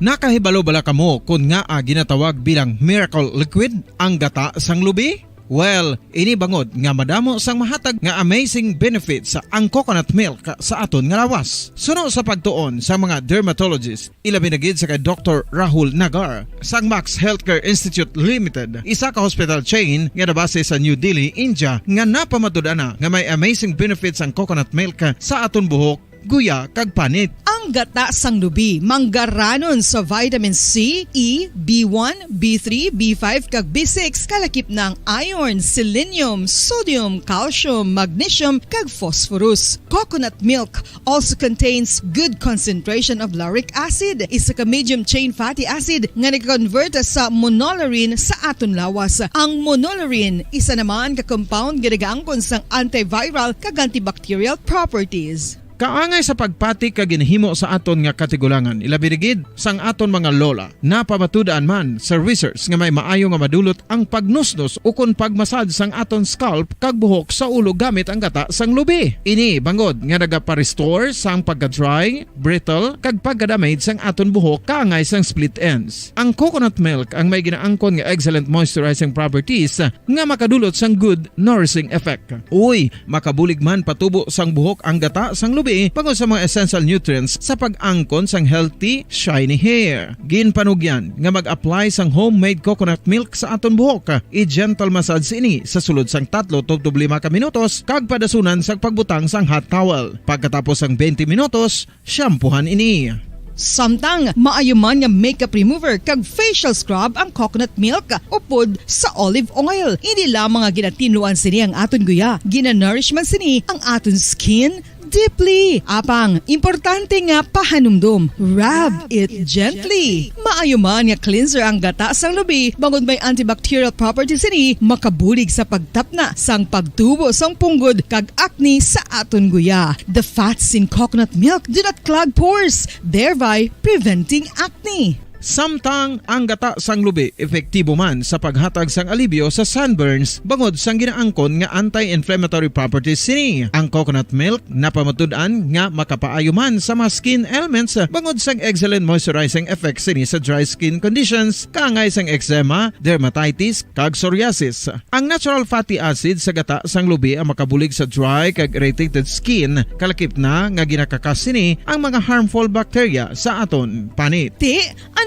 Nakahibalo bala kamo kung nga ginatawag bilang miracle liquid ang gata sang lubi? Well, ini bangod nga madamo sang mahatag nga amazing benefit sa ang coconut milk sa aton nga lawas. Suno sa pagtuon sa mga dermatologist, ilabi na gid sa kay Dr. Rahul Nagar sang Max Healthcare Institute Limited, isa ka hospital chain nga nabase sa New Delhi, India, nga napamatud-ana nga may amazing benefits ang coconut milk sa aton buhok, guya kag panit. Ang gata sang lubi manggaranon sa vitamin C, E, B1, B3, B5 kag B6 kalakip ng iron, selenium, sodium, calcium, magnesium kag phosphorus. Coconut milk also contains good concentration of lauric acid, isa ka medium chain fatty acid nga nag-convert sa monolaurin sa aton lawas. Ang monolaurin isa naman ka compound nga nagaangkon sang antiviral kag antibacterial properties. Kaangay sa pagpati ka ginhimo sa aton nga katigulangan, ilabirigid sang aton mga lola na pamatudaan man sa research nga may maayo nga madulot ang pagnusnos ukon pagmasad sang aton scalp kag buhok sa ulo gamit ang gata sang lubi. Ini bangod nga nagapa-restore sang pagka-dry, brittle kag pagka-damage sang aton buhok kaangay sang split ends. Ang coconut milk ang may ginaangkon nga excellent moisturizing properties nga makadulot sang good nourishing effect. Uy, makabulig man patubo sang buhok ang gata sang lubi bangod sa mga essential nutrients sa pag-angkon sang healthy, shiny hair. Ginpanugyan nga mag-apply sang homemade coconut milk sa aton buhok. I-gentle massage ini sa sulod sang 3 to 5 ka minutos kag padasunan sang pagbutang sang hot towel. Pagkatapos sang 20 minutos, shampoohan ini. Samtang maayo man nga makeup remover kag facial scrub ang coconut milk upod sa olive oil. Hindi lamang nga ginatinluan sini ang aton guya, gina-nourishment sini ang aton skin deeply. Apang, importante nga pahanumdum. Rub it gently. Maayo man nga cleanser ang gata sang lubi, bangod may antibacterial properties ini, makabulig sa pagtapna sang pagtubo sang punggod kag acne sa aton guya. The fats in coconut milk do not clog pores, thereby preventing acne. Samtang ang gata sang lubi epektibo man sa paghatag sang alibyo sa sunburns bangod sang ginaangkon nga anti-inflammatory properties sini. Ang coconut milk napamatud-an nga makapaayo man sa mga skin ailments bangod sang excellent moisturizing effect sini sa dry skin conditions kaangay sang eczema, dermatitis kag psoriasis. Ang natural fatty acid sa gata sang lubi ang makabulig sa dry kag irritated skin, kalakip na nga ginakakas sini ang mga harmful bacteria sa aton panit.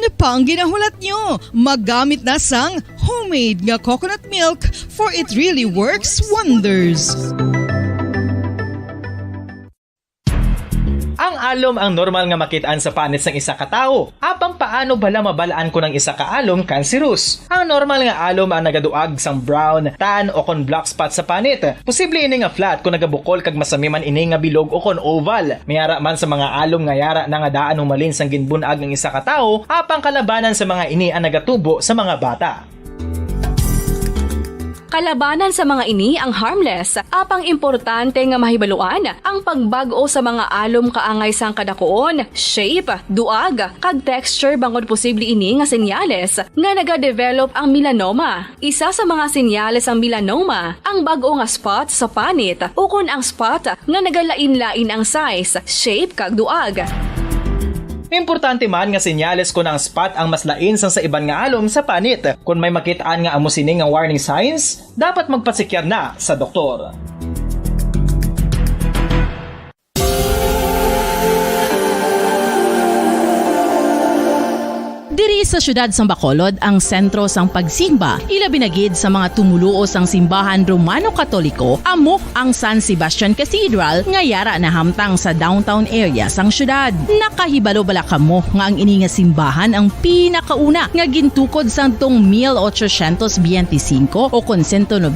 Ano pa ang ginahulat nyo? Maggamit na sang homemade nga coconut milk for it really works wonders. Ang alom ang normal nga makitaan sa panit sang isa ka tawo. Apang paano bala mabalaan ko ng isa ka alom cancerous? Ang normal nga alom ang nagaduag sang brown, tan o kon black spot sa panit. Posible ini nga flat kung nagabukol kag masami man ini nga bilog o kon oval. Mayara man sa mga alom nga yara na nga daan humalin sang ginbunag ng isa ka tawo, apang kalabanan sa mga ini ang nagatubo sa mga bata. Kalabanan sa mga ini ang harmless, apang importante nga mahibaluan ang pagbago sa mga alom kaangay sang kadakuon, shape, duag, kag texture bangod posible ini nga senyales nga nagadevelop ang melanoma. Isa sa mga senyales ang melanoma, ang bago nga spot sa panit ukon ang spot nga nagalain-lain ang size, shape kag duag. Importante man nga senyales kung ang spot ang mas lain sang sa iban nga alom sa panit. Kung may makitaan nga amo sini nga warning signs, dapat magpasikyar na sa doktor. Diri sa syudad sang Bacolod ang sentro sang pagsimba, ilabinagid sa mga tumuluo sang simbahan Romano-Katoliko, amo ang San Sebastian Cathedral nga yara na hamtang sa downtown area sang syudad. Nakahibalo bala kamo nga ang ini nga simbahan ang pinakauna nga gintukod sang tong 1825 o kon 197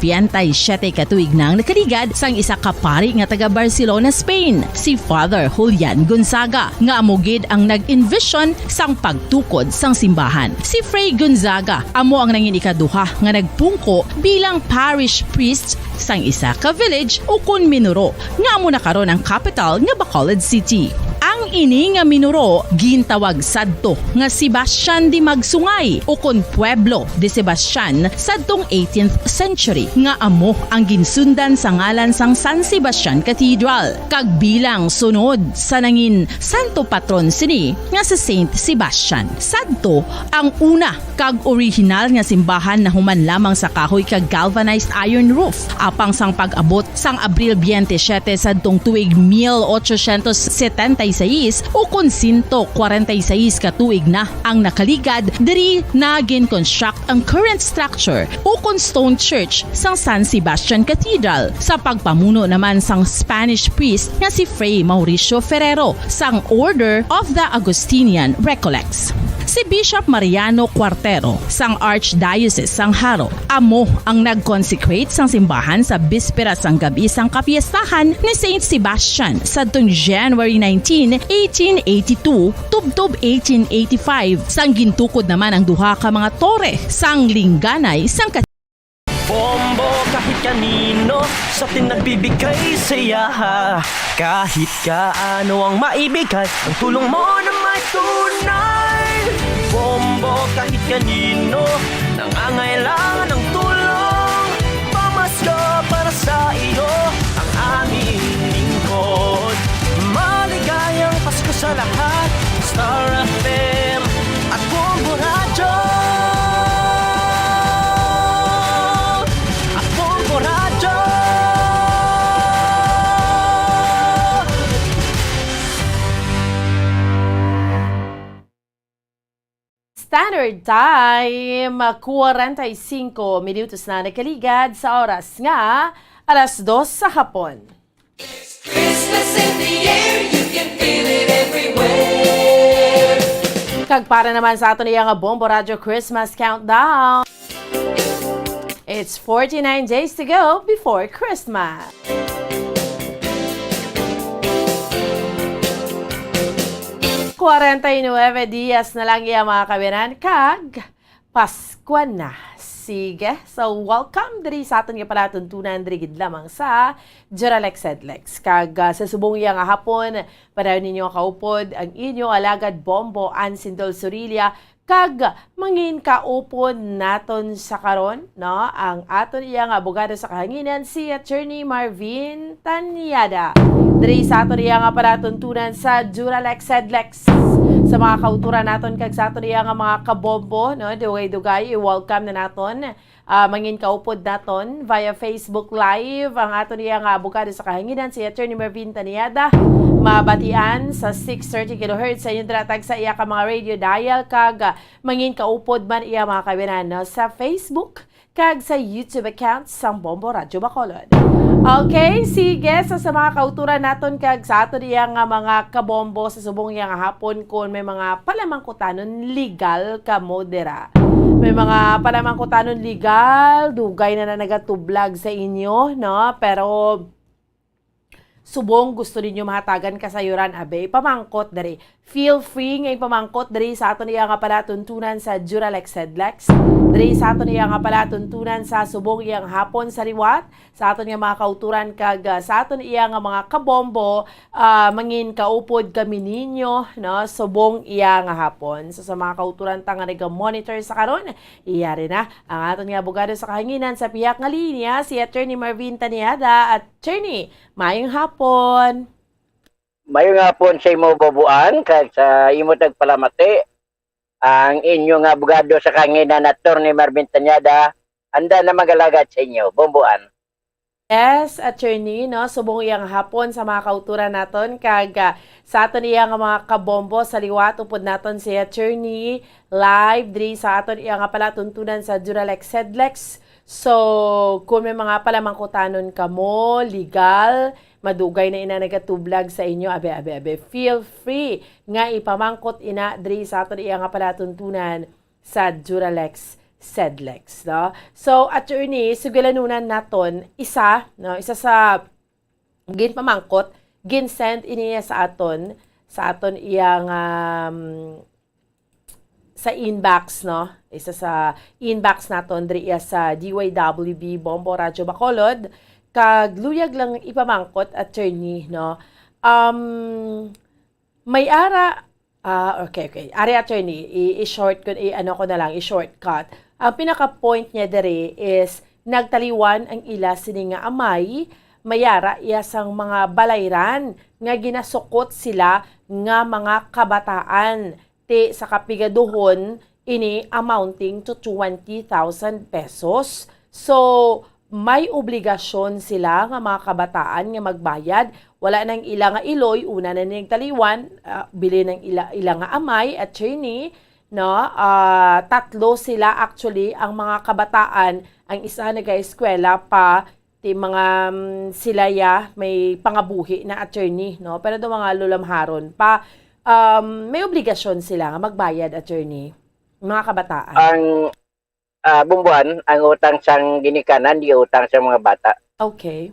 katuig nang nakaligad sang isa ka pari nga taga Barcelona, Spain, si Father Julian Gonzaga, nga amugid ang nag-envision sang pagtukod sang simbahan. Si Fray Gonzaga amo ang nangin ikaduha nga nagpungko bilang parish priest sang isa ka village o kun Minuro nga amo na karon ang capital nga Bacolod City. Ang ini nga Minuro gintawag sadto nga Sebastian de Magsungay o kun Pueblo de Sebastian sadtong 18th century nga amo ang ginsundan sa ngalan sang San Sebastian Cathedral kag bilang sunod sa nangin santo patron sini nga si Saint Sebastian. Sadto ang una kag original nga simbahan na human lamang sa kahoy kag galvanized iron roof apang sang pag-abot sang Abril 27 sadtong tuig 1876 o kun 146 katuig na ang nakaligad diri na gin-construct ang current structure o kun stone church sang San Sebastian Cathedral sa pagpamuno naman sang Spanish priest nga si Fray Mauricio Ferrero sang Order of the Augustinian Recollects. Si Bishop Mariano Cuartero sang Archdiocese sang Haro amo ang nag-consecrate sang simbahan sa bispera sang gabi sang kapiestahan ni Saint Sebastian sadtong January 19, 1882 tubtob 1885 sang gintukod naman ang duha ka mga tore sang lingganay sang Bombo kahit kanino, sa atin nagbibigay saya. Kahit kaano ang maibigay, ang tulong mo na may tunay. Bombo kahit kanino, nangangailangan ng tulong. Pamasko para sa iyo, ang aming lingkod. Maligayang Pasko sa lahat, Star FM at Bombo Radio. At Bombo Radio. Standard Time, 45 minutos na nakaligad sa oras nga, alas 2 sa hapon. Christmas in the air, you can feel it everywhere. Kag para naman sa ato niya nga Bombo Radio Christmas Countdown. It's 49 days to go before Christmas. Nueve días na lang iya mga kabinan, kag Pasko na. Sige, so welcome diri sa aton nga pala tuntunan diri gid lamang sa Duralex Sedlex. Kag sa subong iya nga hapon, padayon ninyo kaupod ang inyo alagad Bombo Ansindol Surilia, kag mangin kaupon naton sa karon, no? Ang aton iya nga abogado sa kahanginan si Attorney Marvin Tanyada. Diri sa aton iya nga pala tuntunan sa Duralex Sedlex. Sa mga kauturan naton kag sa aton iya nga mga kabombo, no, dugay-dugay i-welcome na naton. Mangin kaupod naton via Facebook Live ang aton iya nga abogado sa kahanginan si Attorney Marvin Taniada. Mabatian sa 630 kHz sa inyong dratag sa iya ka mga radio dial, kag mangin kaupod man iya mga kabinan, no, sa Facebook kag sa YouTube account sang Bombo Radio Bacolod. Okay, sige, sa mga kauturan naton kag sa ato iya nga mga kabombo sa subong iya nga hapon kung may mga palamangkutanon legal ka modera. May mga palamangkutanon legal, dugay na nagatublag sa inyo, no? Pero subong gusto ninyo mahatagan kasayuran, abe, pamangkot dari. Feel free nga ipamangkot dari sa aton iya nga pala tuntunan sa Duralex Sedlex. Dari sa aton iya nga pala tuntunan sa subong iyang hapon sa liwat, sa aton nga mga kauturan kag sa aton iya nga mga kabombo, mangin kaupod kami ninyo, no, subong iya nga hapon. So sa mga kauturan ta nga nag-monitor sa karon, iya rin na ang aton nga abogado sa kahanginan sa piyak nga linya si Attorney Marvin Taniada. Attorney, mayong hapon. Mayong hapon sa imo bobuan kag sa imo tagpalamati. Ang inyong abogado sa kahanginan Attorney Marvin Taniada, anda na magalagad sa inyo, bomboan. Yes, Attorney, no, subong iyang hapon sa mga kauturan naton kag sa aton iyang mga kabombo sa liwat upod naton si Attorney live diri sa aton iyang pala tuntunan sa Duralex Sedlex. So, kung may mga palamangkutanon kamo, legal, madugay na ina nagatublag sa inyo, abe, feel free nga ipamangkot ina diri sa aton iya nga pala tuntunan sa Duralex Sedlex, no? So, Attorney, sugalanunan naton isa sa ginpamangkot, ginsend iniya sa aton iyang sa inbox, no? Isa sa inbox naton diri sa DYWB Bombo Radio Bacolod, kag luyag lang ipamangkot, Attorney, no? May ara okay. Ari, Attorney, i-short ko, i-shortcut. Ang pinaka-point niya diri is nagtaliwan ang ila sini nga amay, mayara iyasang mga balayran nga ginasukot sila nga mga kabataan ti sa kapigaduhon ini amounting to 20,000 pesos. So, may obligasyon sila nga mga kabataan nga magbayad. Wala nang ila nga iloy, una na ning taliwan, bili ng ila nga amay, Attorney, no? Tatlo sila actually ang mga kabataan, ang isa nag-eskwela pa, ti mga silaya may pangabuhi na Attorney, no? Pero do mga lulamharon pa, may obligasyon sila nga magbayad, Attorney, mga kabataan. Ang bumbuan, ang utang sang ginikanan, di utang sa mga bata. Okay.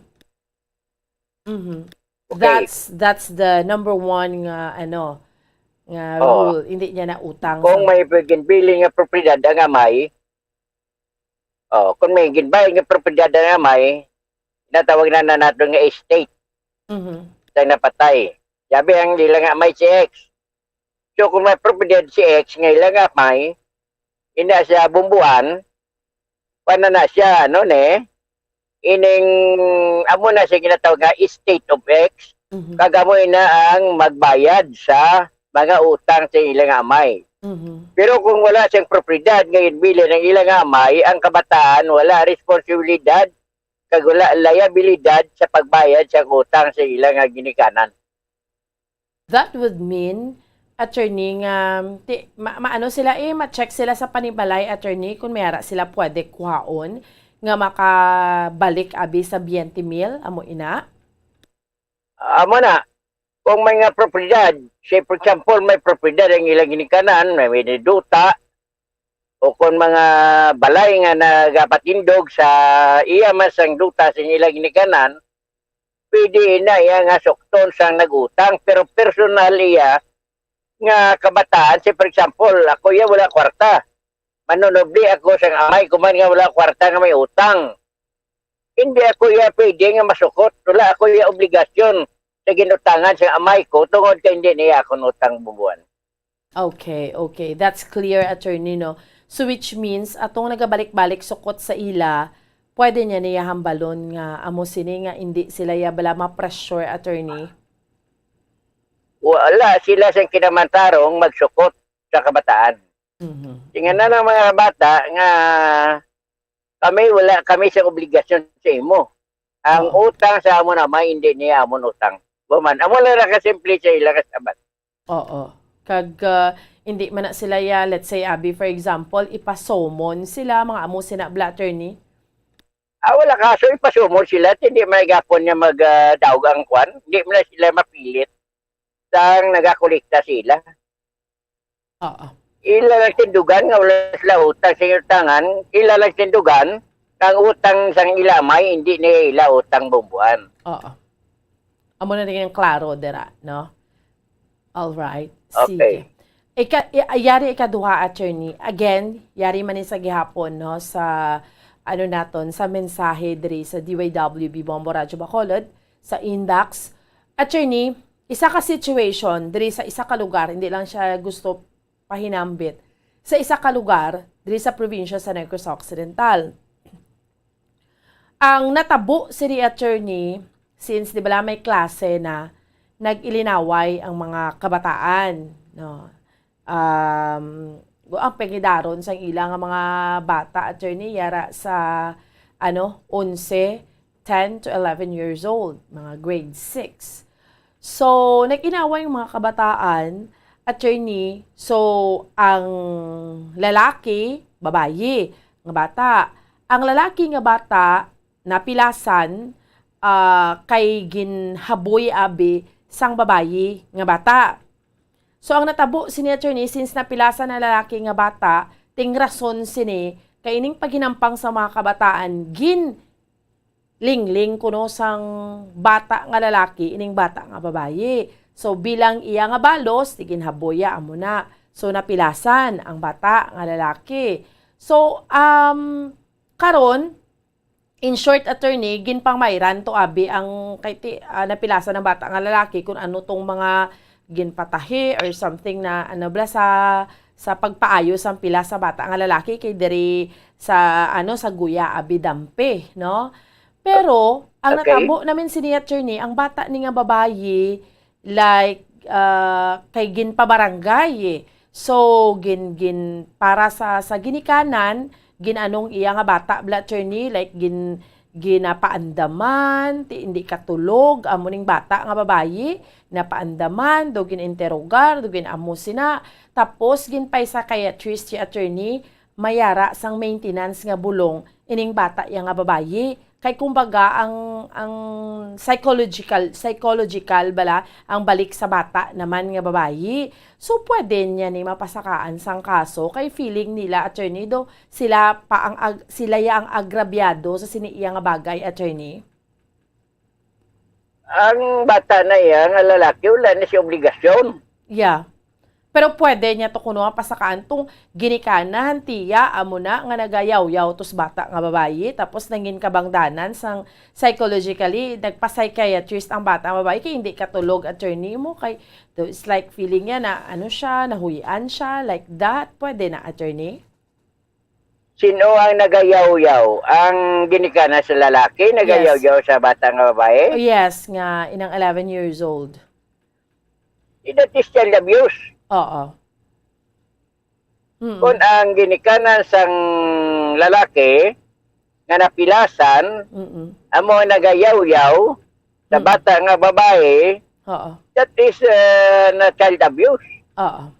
Okay. That's the number one rule. Hindi niya na utang. Kung may ginbili nga propriedad ang amay, kung may ginbay nga propriedad ang amay, natawag na nato nga estate sa napatay. Sabi ang ila nga may si X. So kung may propiedad si X nga ila nga may ina siya bumbuan paano na siya ining amo na siya ginatawag nga estate of X kagamoy na ang magbayad sa mga utang sa ilang amay. Pero kung wala siyang propiedad ngayon bilin ng ilang amay, ang kabataan wala responsibilidad kag wala liabilidad sa pagbayad sa utang sa ilang ginikanan. That would mean, attorney, maano sila ma-check sila sa panibalay, attorney, kung mayara sila pwede kuhaon nga makabalik abi sa 20 mil, amo ina? Amo na, kung may nga propiedad, say for example, may propiedad ang ilang ginikanan, may duta, o kung mga balay nga nagapatindog sa iya mas ang duta sa ilang ginikanan, pwede na iya nga sukton sang nagutang, pero personal iya nga kabataan, say for example, ako iya wala kwarta. Manunobli ako sa amay, kuman nga wala kwarta nga may utang. Hindi ako iya pwede nga masukot. Wala ako iya obligasyon sa ginutangan sa amay ko tungod kay hindi niya ako utang bubuan. Okay. That's clear, attorney, no? So which means, atong nagabalik-balik sukot sa ila, pwede niya hambalon nga amo sini nga hindi sila bala ma-pressure, attorney? Wala sila sa kinamantarong magsukot sa kabataan. Tingnan na ng mga bata nga kami sa obligasyon sa imo. Ang utang sa amo naman hindi niya amon utang. Buman, amo lang kasimple sa ila kasabat. Oo. Kag hindi man na sila let's say abi for example, ipasomon sila mga amo sina attorney. Wala kaso ipasumol sila hindi man gapon niya magdaog ang kwan, hindi man sila mapilit sang nagakolekta sila. Oo. Ila lang tindugan nga wala sila utang sa utangan, ila lang tindugan kang utang sang ilamay hindi niya ila utang bumbuan. Oo. Amo na rin yung klaro dira, no? All right. Okay. Yari ikaduha, attorney. Again, yari man sa gihapon, no, sa naton sa mensahe diri sa DYWB Bombo Radyo Bacolod sa Index. Attorney, isa ka situation diri sa isa ka lugar, hindi lang siya gusto pahinambit. Sa isa ka lugar diri sa probinsya sa Negros Occidental. Ang natabo si attorney since di ba may klase na nag-ilinaway ang mga kabataan, no. Ang pegidaron sa ilang mga bata, attorney, yara sa 11, 10 to 11 years old, mga grade 6. So, nag-inaway yung mga kabataan, attorney, so ang lalaki, babayi, nga bata. Ang lalaki nga bata, napilasan, kay ginhaboy abi sang babayi nga bata. So ang natabo sini attorney since napilasan na lalaki nga bata, ting rason sini kay ining paghinampang sa mga kabataan gin lingling kuno sang bata nga lalaki ining bata nga babayi. So bilang iya nga balos ginhaboya amo na. So napilasan ang bata nga lalaki. So karon in short, attorney, ginpang mayran to abi ang napilasan ng bata nga lalaki kung ano tong mga ginpatahi or something na sa pagpaayos ang pila sa bata nga lalaki kay diri sa sa guya abi dampe, no? Pero ang natabo namin si attorney, ang bata ni nga babayi like kay ginpabarangay. So gin para sa ginikanan ginanong iya nga bata attorney like ginapaandaman hindi katulog amo ning bata nga babayi napaandaman do gininterogar do ginamo sina tapos ginpay sa psychiatrist attorney mayara sang maintenance nga bulong ining bata iya nga babayi kay kumbaga ang psychological bala ang balik sa bata naman nga babayi. So pwede niya ni mapasakaan sang kaso kay feeling nila attorney do sila ang agrabyado sa siniiya nga bagay attorney. Ang bata na yan, ang lalaki wala na siya obligasyon. Yeah. Pero pwede niya to kuno pasakaan tong ginikanan tiya amo na nga nagayaw-yaw tos bata nga babayi tapos nangin kabangdanan sang psychologically nagpa-psychiatrist ang bata nga babayi kay hindi katulog attorney mo kay it's like feeling niya na ano siya nahuyian siya like that pwede na attorney. Sino ang nagayaw-yaw? Ang ginikanan sa lalaki nagayaw-yaw sa bata nga babae? Yes, nga inang 11 years old. That is child abuse. Oo. Kung ang ginikanan sang lalaki nga napilasan, amo nagayaw-yaw sa bata nga babae, that is na child abuse. Oo.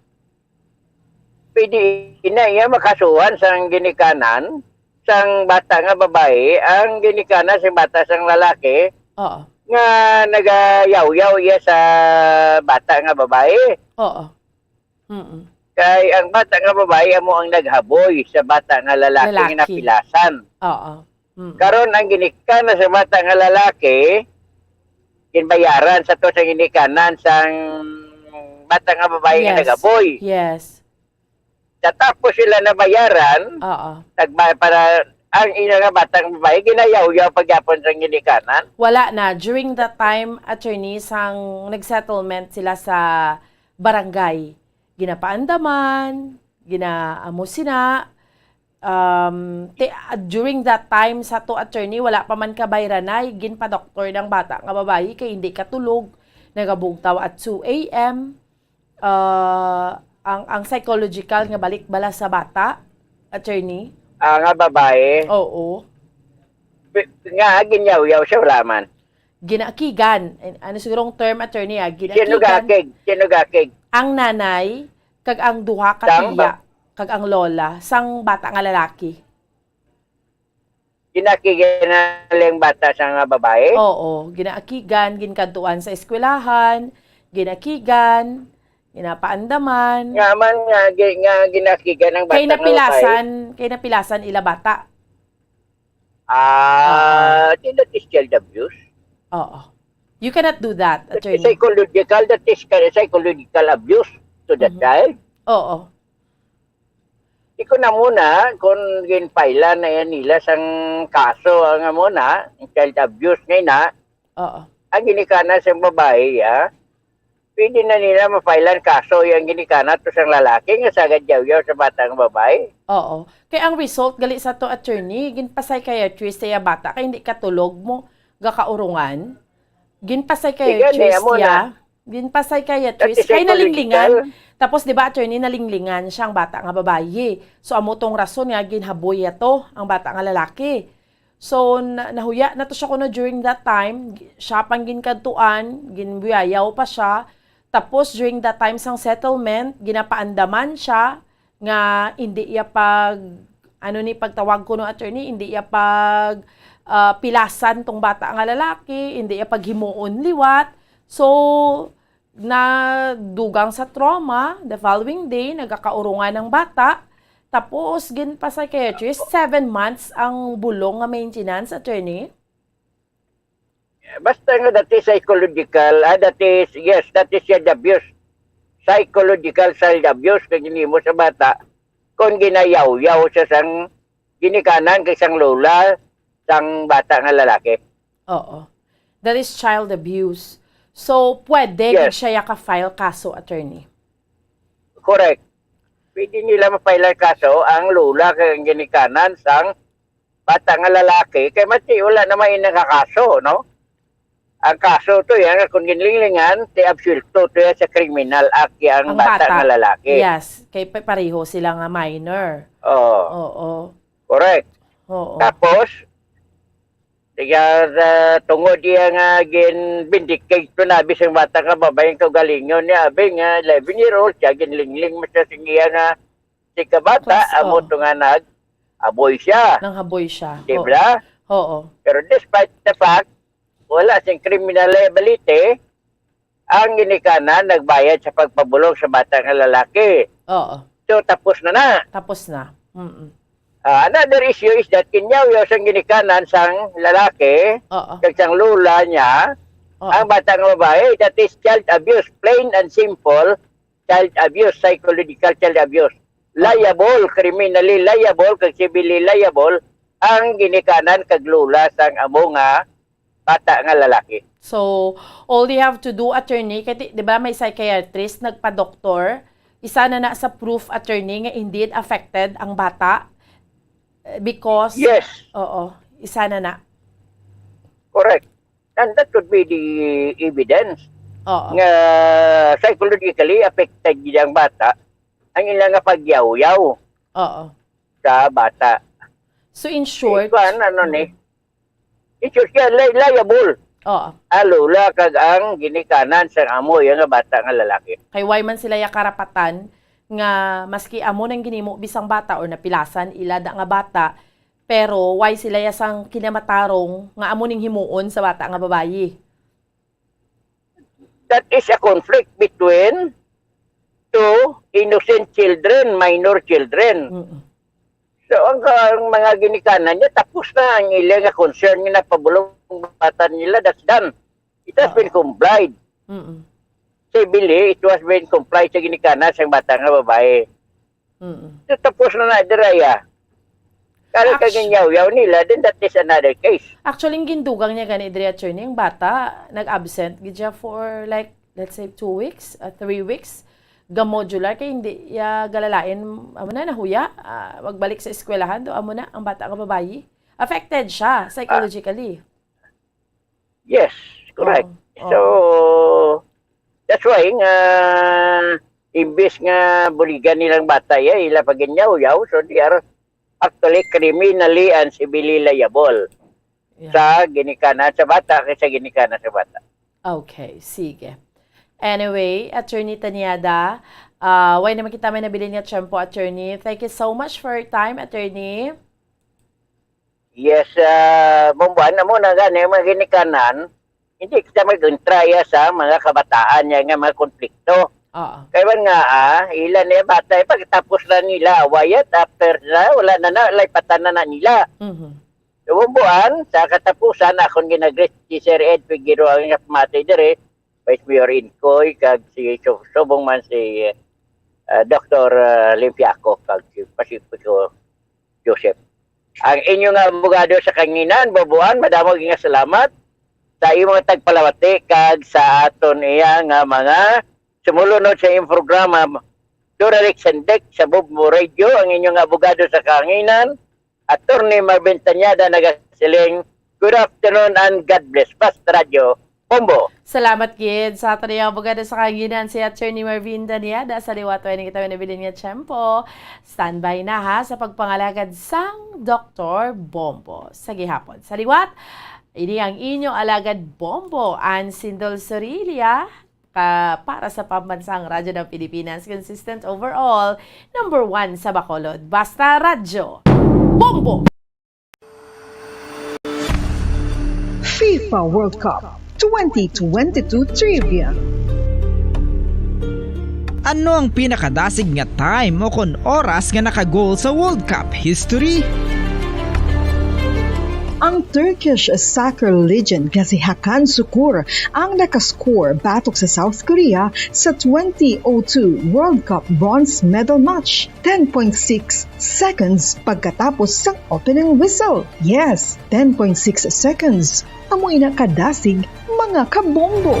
Pwede iya makasuhan sang ginikanan sang bata nga babae, ang ginikanan sang bata sang lalaki, nga nagayaw-yaw iya sa bata nga babae. Oo. Kay ang bata nga babae amo ang naghaboy sa bata nga lalaki nga napilasan. Oo. Karon ang ginikanan sa bata nga lalaki kinbayaran sa to sa ginikanan sang bata nga babae nga naghaboy. Yes. Tapos sila nabayaran. Para ang ina nga batang babae ginayaw-yaw pagyapon sa ginikanan. Wala na during that time attorney sang nagsettlement sila sa barangay. Ginapaandaman, ginaamo sina. During that time sa to attorney, wala pa man kabayranay, ginpa-doktor ng bata nga babae kay hindi katulog, nagabugtaw at 2 a.m. Ang psychological nga balik-bala sa bata, attorney. Nga babae? Oo. Nga, ginyaw-yaw siya wala man. Ginakigan. Ano sigurong term, attorney? Ginakigan. Sino gakig? Ang nanay, kag ang duha katiya, kag ang lola, sang bata nga lalaki. Ginakigan na lang bata sa nga babae? Oo. Ginakigan, ginkantuan sa eskwelahan, ginakigan, ginapaandaman. Nga man nga ginakigan ng bata kay napilasan, nga babae. Kay napilasan ila bata. That is child abuse. Oo. You cannot do that, attorney. That is psychological abuse to the child. Oo. Iko na muna, kung ginpailan na yan nila sang kaso nga muna, child abuse ngayon na, ang ginikana sa babae, pwede na nila mapailan kaso yung ginikana to sang lalaki nga sagad yaw-yaw sa batang babae. Oo. Kaya ang result, gali sa to attorney, ginpa-psychiatrist sa bata, kaya hindi katulog mo, gakaurungan. Ginpa-psychiatrist ya. Ginpa-psychiatrist. Kaya nalinglingan. Tapos, di ba, attorney, nalinglingan siyang bata nga babae. So, amo tong rason nga, ginhaboy to, ang bata nga lalaki. So, nahuya na to siya kuno during that time. Siya pang ginkantuan, ginbuyayaw pa siya. Tapos, during that time sang settlement, ginapaandaman siya nga hindi iya pagtawag ko no attorney, hindi iya pilasan tong bata nga lalaki, hindi iya paghimuon liwat. So, nadugang sa trauma, the following day, nagkakaurungan ng bata. Tapos, ginpa-psychiatrist, 7 months ang bulong nga maintenance, attorney. Basta nga that is psychological, that is child abuse. Psychological child abuse, kung mo sa bata, kung ginayaw-yaw siya sang ginikanan kay sang lola, sang bata nga lalaki. Oo. That is child abuse. So, pwede siya ka-file kaso, attorney? Correct. Pwede nila ma-file kaso ang lola kay ginikanan sang bata nga lalaki, kay mati wala naman nakakaso, no? Ang kaso to yan, kung ginlingan, ti absulto to yan sa criminal act ang bata nga lalaki. Yes, kay pareho sila nga minor. Oo. Correct. Oo. Tapos, tungod iya nga gin-vindicate to na bisang bata nga babaeng kagalingon niya, abing 11-year-old siya, ginlingling mo siya singiya nga si kabata, amo to nga nag-aboy siya. Nang-aboy siya. Diba? Oo. Pero despite the fact, wala siyang criminal liability, ang ginikanan nagbayad sa pagpabulong sa bata nga lalaki. Oo. So, tapos na. Tapos na. Another issue is that kinyaw-yaw sang ginikanan sang lalaki, kag sang lula niya, ang bata nga babae, that is child abuse, plain and simple, child abuse, psychological child abuse. Liable, criminally liable, kag civilly liable, ang ginikanan kag lula sang amo nga bata nga lalaki. So, all you have to do, attorney, kasi di ba may psychiatrist, nagpa-doktor, isa na sa proof, attorney, nga indeed affected ang bata because... Yes. Oo, isa na. Correct. And that could be the evidence. Oo. Nga psychologically affected ang bata ang ilang nga pagyaw-yaw. Oo. Sa bata. So, in short... In short, liable. Oo. Alula kag ang ginikanan sa amo yung nga bata nga lalaki. Kay why man sila ya karapatan nga maski amo nang ginimo bisang bata or napilasan ilada nga bata, pero why sila ya sang kinamatarong nga amo ning himuon sa bata nga babayi? That is a conflict between two innocent children, minor children. So, ang mga ginikanan niya, tapos na ang ilang concern nga napabulong bata nila, that's done. It has been complied. Civilly, it was been complied sa ginikanan sa bata nga babae. So, tapos na diraya. Kaya kaganyaw-yaw nila, then that is another case. Actually, gindugang niya gani diri attorney, yung bata nag-absent gidya for like, let's say 2 weeks, 3 weeks. Gamodular kay hindi ya galalain amo na nahuya magbalik sa eskwelahan do amo na ang bata nga babayi affected siya psychologically. Yes, correct. So that's why nga imbes nga buligan nilang bata ya ila paganyaw-yaw, so they are actually criminally and civilly liable sa ginikanan sa bata kaysa ginikanan sa bata. Okay, sige. Anyway, Attorney Tanyada, why naman kita may nabili niya tiyempo, Attorney. Thank you so much for your time, Attorney. Yes, bumbuan na muna gani, mga ginikanan, hindi kita mag-untraya sa mga kabataan niya nga mga konflikto. Kaya nga, ilan na bata, pagkatapos na nila, awayat, after na, wala na, laypatan na nila. So, bumbuan, sa katapusan, akong ginagres, si Sir Ed Figueroa, ang pamati dire, Vice Mayor Incoy, kag si subong man si Dr. Limpiaco, kag si Pacifico Joseph. Ang inyong abogado sa kanginan, babuan, madamo nga salamat sa imong tagpalawati kag sa aton iya nga mga sumulunod sa imong programa Durarix Sendek sa Bumbo Radio, ang inyong abogado sa kanginan, Attorney Marvin Tanyada, nagasiling, good afternoon and God bless. Basta Radio, Bumbo. Salamat, Kid. Sa ato niya abogado sa kanginan si Attorney Marvin Tanyada sa liwat ni kita nabilin nga tiyempo. Standby na ha sa pagpangalagad sang Dr. Bombo. Sa gihapon. Sa liwat, ini ang inyong alagad Bombo, Ann Sindol Sorilia, para sa pambansang radyo ng Pilipinas. Consistent overall, number 1 sa Bacolod. Basta Radyo, Bombo! FIFA World Cup 2022 Trivia. Ano ang pinakadasig nga time o kon oras nga nakagol sa World Cup history? Ang Turkish soccer legend nga si Hakan Şükür ang nakascore batok sa South Korea sa 2002 World Cup bronze medal match. 10.6 seconds pagkatapos sa opening whistle. Yes, 10.6 seconds. Amoy na kadasig mga kabombo.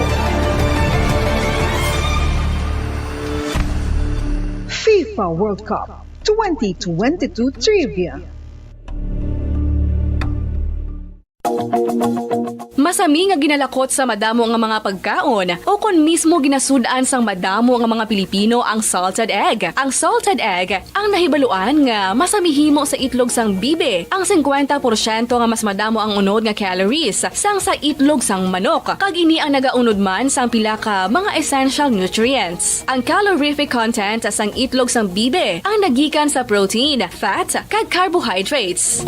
FIFA World Cup 2022 Trivia. Masami nga ginalakot sa madamo nga mga pagkaon o kon mismo ginasudaan sang madamo nga mga Pilipino ang salted egg. Ang salted egg ang nahibaluan nga masamihimo sa itlog sang bibe. Ang 50% nga mas madamo ang unod nga calories sang sa itlog sang manok. Kag ini ang nagaunod man sang pila ka mga essential nutrients. Ang calorific content sang itlog sang bibe ang nagikan sa protein, fat, kag carbohydrates.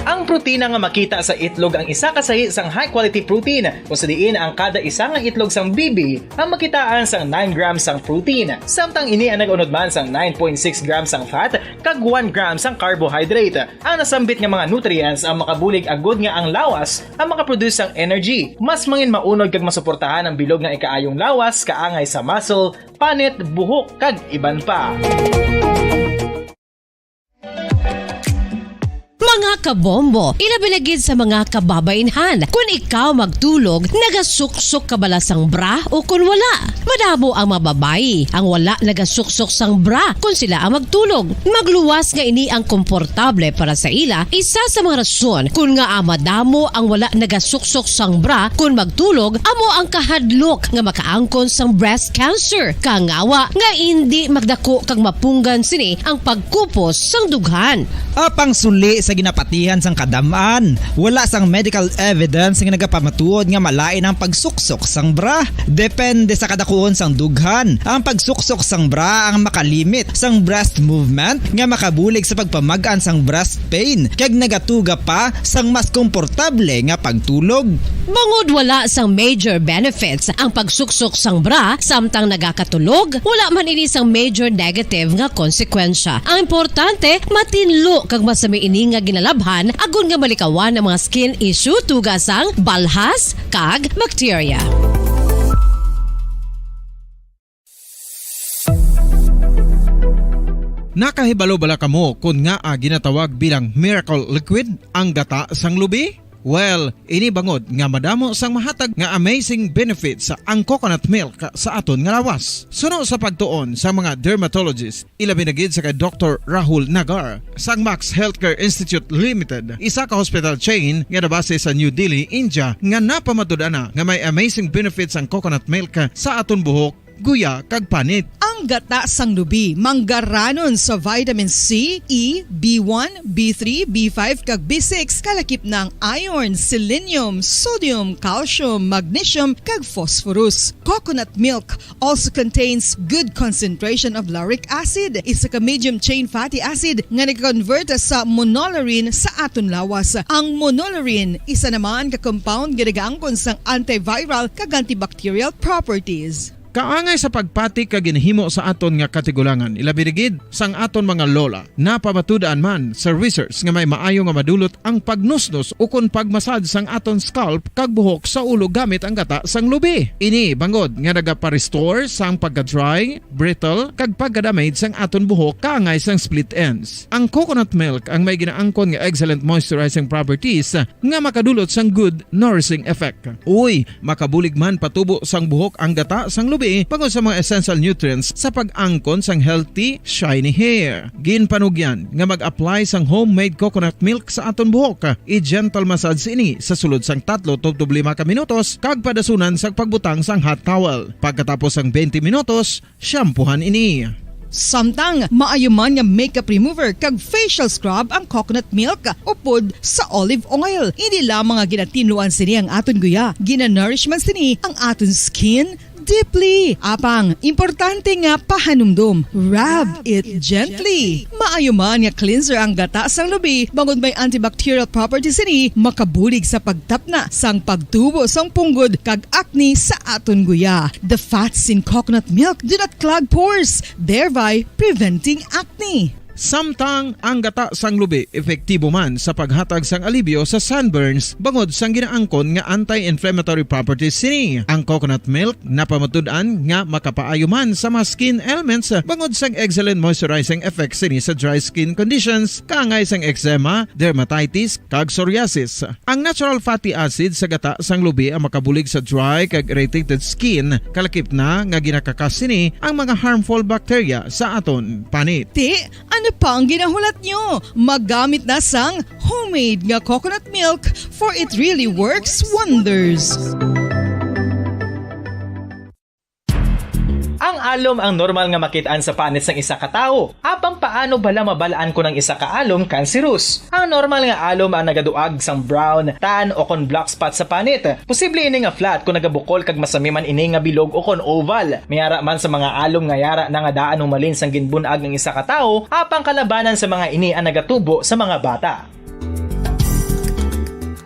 Ang protina nga makita sa itlog ang isa kasahi sang high quality protein kung sa diin ang kada isa nga itlog sang bibi ang makitaan sang 9 grams sang protein. Samtang ini ang nag-unod man sang 9.6 grams sang fat kag 1 grams sang carbohydrate. Ang nasambit nga mga nutrients ang makabulig agud nga ang lawas ang makaproduce sang energy. Mas mangin maunod kag masuportahan ang bilog nga ikaayong lawas kaangay sa muscle, panit, buhok kag iban pa. Mga kabombo, ilabilagid sa mga kababainhan. Kung ikaw magtulog, nagasuksok ka bala sang bra o kung wala. Madamo ang mababayi ang wala nagasuksok sang bra kung sila ang magtulog. Magluwas nga ini ang komportable para sa ila. Isa sa mga rason kung nga madamo ang wala nagasuksok sang bra kung magtulog, amo ang kahadlok nga makaangkon sang breast cancer. Kangawa nga hindi magdako kag mapunggan sini ang pagkupos sang dughan. Apang suli sa ginapatihan sang kadamaan, wala sang medical evidence nga nagapamatuod nga malain ang pagsuksok sang bra. Depende sa kadakuon sang dughan. Ang pagsuksok sang bra ang makalimit sang breast movement nga makabulig sa pagpamagaan sang breast pain kag nagatuga pa sang mas komportable nga pagtulog. Bangod wala sang major benefits ang pagsuksok sang bra samtang nagakatulog, wala man ini sang major negative nga konsekwensya. Ang importante, matinlo kag masami ini nga ginalabhan agon nga malikawan ang mga skin issue tugasang balhas kag bacteria. Nakahibalo bala kamo kung nga ginatawag bilang miracle liquid ang gata sang lubi? Well, ini bangod nga madamo sang mahatag nga amazing benefits sa ang coconut milk sa aton nga lawas. Suno sa pagtuon sa mga dermatologist, ilabi na gid sa kay Dr. Rahul Nagar sang Max Healthcare Institute Limited, isa ka hospital chain nga nabase sa New Delhi, India, nga napamatud-ana nga may amazing benefits ang coconut milk sa aton buhok, guya kag panit. Ang gata sang lubi manggaranon sa vitamin C, E, B1, B3, B5 kag B6 kalakip ng iron, selenium, sodium, calcium, magnesium kag phosphorus. Coconut milk also contains good concentration of lauric acid, isa ka medium chain fatty acid nga nag-convert sa monolaurin sa aton lawas. Ang monolaurin isa naman ka compound nga nagaangkon sang antiviral kag antibacterial properties. Kaangay sa pagpati ka ginhimo sa aton nga katigulangan, ilabirigid sang aton mga lola na pamatudaan man sa research nga may maayo nga madulot ang pagnusnos o kon pagmasad sang aton scalp kag buhok sa ulo gamit ang gata sang lubi. Ini bangod nga nagapa-restore sang pagka-dry, brittle kag pagka-damage sang aton buhok kaangay sang split ends. Ang coconut milk ang may ginaangkon nga excellent moisturizing properties nga makadulot sang good nourishing effect. Uy, makabulig man patubo sang buhok ang gata sang lubi pagod sa mga essential nutrients sa pag-angkon sang healthy, shiny hair. Ginpanugyan nga mag-apply sang homemade coconut milk sa aton buhok. I-gentle massage ini sa sulod sang 3 to 5 ka minutos kag padasunan sa pagbutang sang hot towel. Pagkatapos sang 20 minutos, shampoohan ini. Samtang maayuman nga makeup remover kag facial scrub ang coconut milk upod sa olive oil. Hindi lamang nga ginatinluan sini ang aton guya, gina-nourishment sini ang aton skin deeply. Apang, importante nga pahanumdum. Rub it gently. Maayuman nga cleanser ang gata sang lubi, bangod may antibacterial properties ini, makabulig sa pagtapna sang pagtubo sang punggod kag acne sa aton guya. The fats in coconut milk do not clog pores, thereby preventing acne. Samtang ang gata sang lubi epektibo man sa paghatag sang alibyo sa sunburns bangod sang ginaangkon nga anti-inflammatory properties sini. Ang coconut milk napamatud-an nga makapaayo man sa mga skin ailments bangod sang excellent moisturizing effect sini sa dry skin conditions kaangay sang eczema, dermatitis kag psoriasis. Ang natural fatty acid sa gata sang lubi ang makabulig sa dry kag irritated skin, kalakip na nga ginakakas sini ang mga harmful bacteria sa aton panit. Ano pa ang ginahulat nyo? Maggamit na sang homemade nga coconut milk for it really works wonders. Ang alom ang normal nga makitaan sa panit sang isa ka tawo. Apang paano bala mabalaan ko ng isa ka alom cancerous? Ang normal nga alom ang nagaduag sang brown, tan o kon black spot sa panit. Posible ini nga flat kung nagabukol kag masami man ini nga bilog o kon oval. Mayara man sa mga alom nga yara na nga daan humalin sang ginbunag ng isa ka tawo, apang kalabanan sa mga ini ang nagatubo sa mga bata.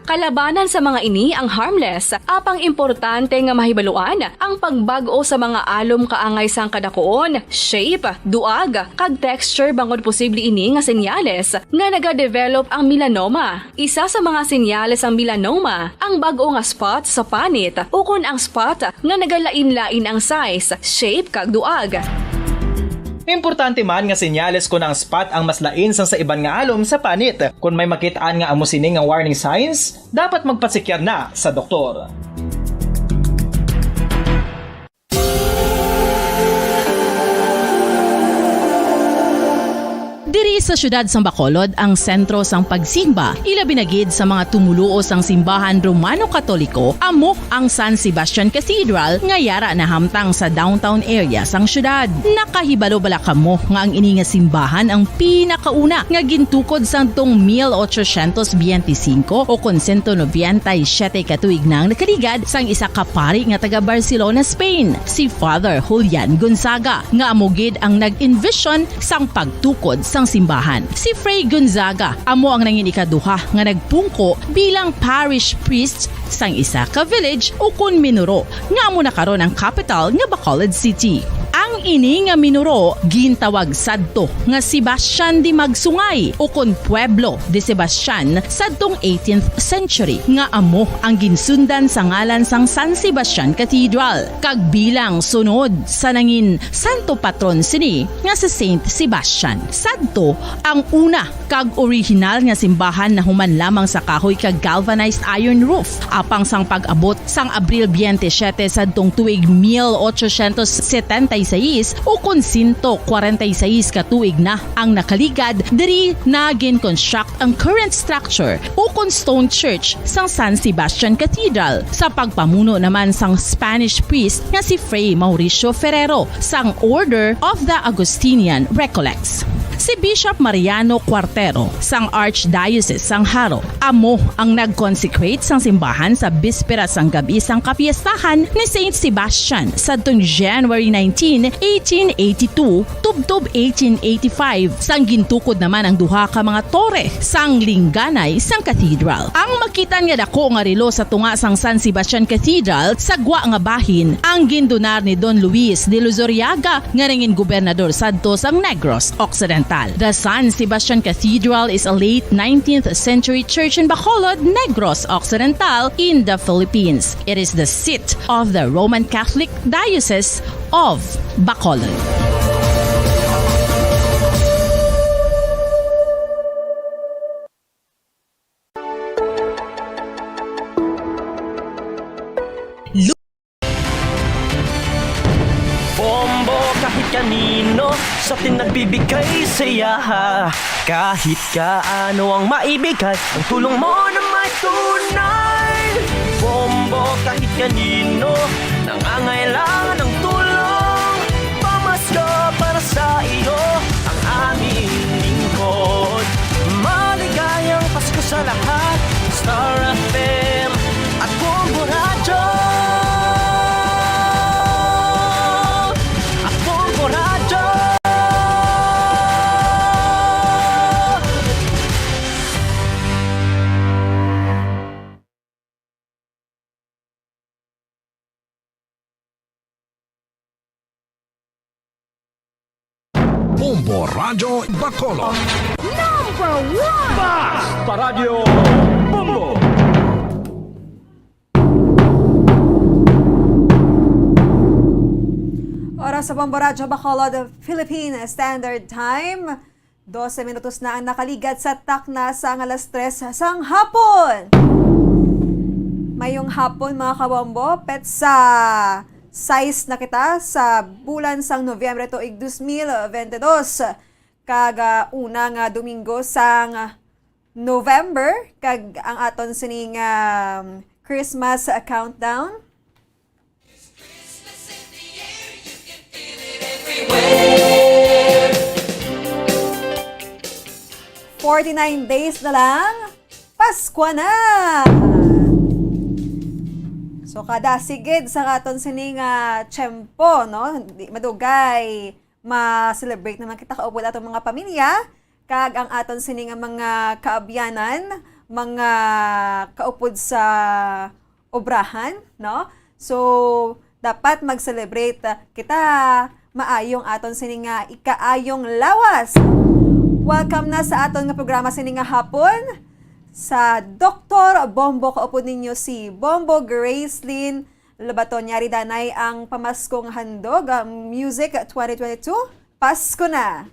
Kalabanan sa mga ini ang harmless, apang importante nga mahibaluan ang pagbag-o sa mga alom kaangay sang kadakuon, shape, duag, kag texture bangod posible ini nga senyales nga nagadevelop ang melanoma. Isa sa mga senyales ang melanoma, ang bag-o nga spot sa panit o kun ang spot nga nagalain-lain ang size, shape kag duag. Importante man nga senyales kung ang spot ang mas lain sang sa iban nga alom sa panit. Kung may makitaan nga amo sining nga warning signs, dapat magpasikyar na sa doktor. Diri sa syudad sang Bacolod ang sentro sang pagsimba, ilabi na gid sa mga tumuluo sang simbahan Romano-Katoliko, amo ang San Sebastian Cathedral nga yara na hamtang sa downtown area sang syudad. Nakahibalo bala kamo nga ang ini nga simbahan ang pinakauna nga gintukod sang tong 1825 o kon 197 katuig nang nakaligad sang isa ka pari nga taga Barcelona, Spain, si Father Julian Gonzaga, nga amo gid ang nag-envision sang pagtukod sang simbahan. Si Fray Gonzaga amo ang nangin ikaduha nga nagpungko bilang parish priest sang isa ka village o kun Minuro nga amo na karon ang capital nga Bacolod City. Ang ini nga Minuro gintawag sadto nga Sebastian de Magsungay o kun Pueblo de Sebastian sadtong 18th century nga amo ang ginsundan sa ngalan sang San Sebastian Cathedral kag bilang sunod sa nangin santo patron sini nga si Saint Sebastian. Sadto ang una kag original nga simbahan na human lamang sa kahoy kag galvanized iron roof apang sang pag-abot sang Abril 27 sadtong tuig 1876 o kun 146 katuig na ang nakaligad diri na gin-construct ang current structure o kun stone church sang San Sebastian Cathedral sa pagpamuno naman sang Spanish priest nga si Fray Mauricio Ferrero sang Order of the Augustinian Recollects. Si Bishop Mariano Cuartero sang Archdiocese sang Haro amo ang nag-consecrate sang simbahan sa bispera sang gabi sang kapiestahan ni Saint Sebastian sadtong January 19, 1882 tubtob 1885 sang gintukod naman ang duha ka mga tore sang lingganay sang cathedral. Ang makitan nga dako nga relo sa tunga sang San Sebastian Cathedral sa gwa nga bahin ang gindonar ni Don Luis de Luzuriaga nga nangin gobernador sadto sang Negros Occidental. The San Sebastian Cathedral is a late 19th century church in Bacolod, Negros Occidental in the Philippines. It is the seat of the Roman Catholic Diocese of Bacolod. Bombo kahit kanino sa atin nagbibigay saya. Kahit kaano ang maibigay, ang tulong mo na may tunay. Bombo kahit kanino nangangailangan ng tulong. Pamasko para sa iyo ang aming lingkod. Maligayang Pasko sa lahat, Star FM at Bombo Radio. Bombo Radio Bacolod. Number 1! Basta Radio Bombo! Oras sa Bombo Radio Bacolod, Philippine Standard Time. 12 minutos na ang nakaligat sa takna sa alas 3 sang hapon. Mayong hapon mga kabombo, pet sa size na kita sa bulan sang Nobyembre tuig 2022. Kag una nga Domingo sang November, kag ang aton sining Christmas countdown. Everywhere. 49 days na lang, Pasko na! So kada sigid sa aton sining tiyempo, no? Madugay ma-celebrate naman kita kaupod atong mga pamilya, kag ang aton sining mga kaabyanan mga kaupod sa obrahan, no? So, dapat mag-celebrate kita maayong aton sininga ikaayong lawas. Welcome na sa aton nga programa sininga hapon sa Dr. Bombo. Kaupod ninyo si Bombo Gracelyn Labaton. Yari danay ang pamaskong handog, Music 2022. Pasko na!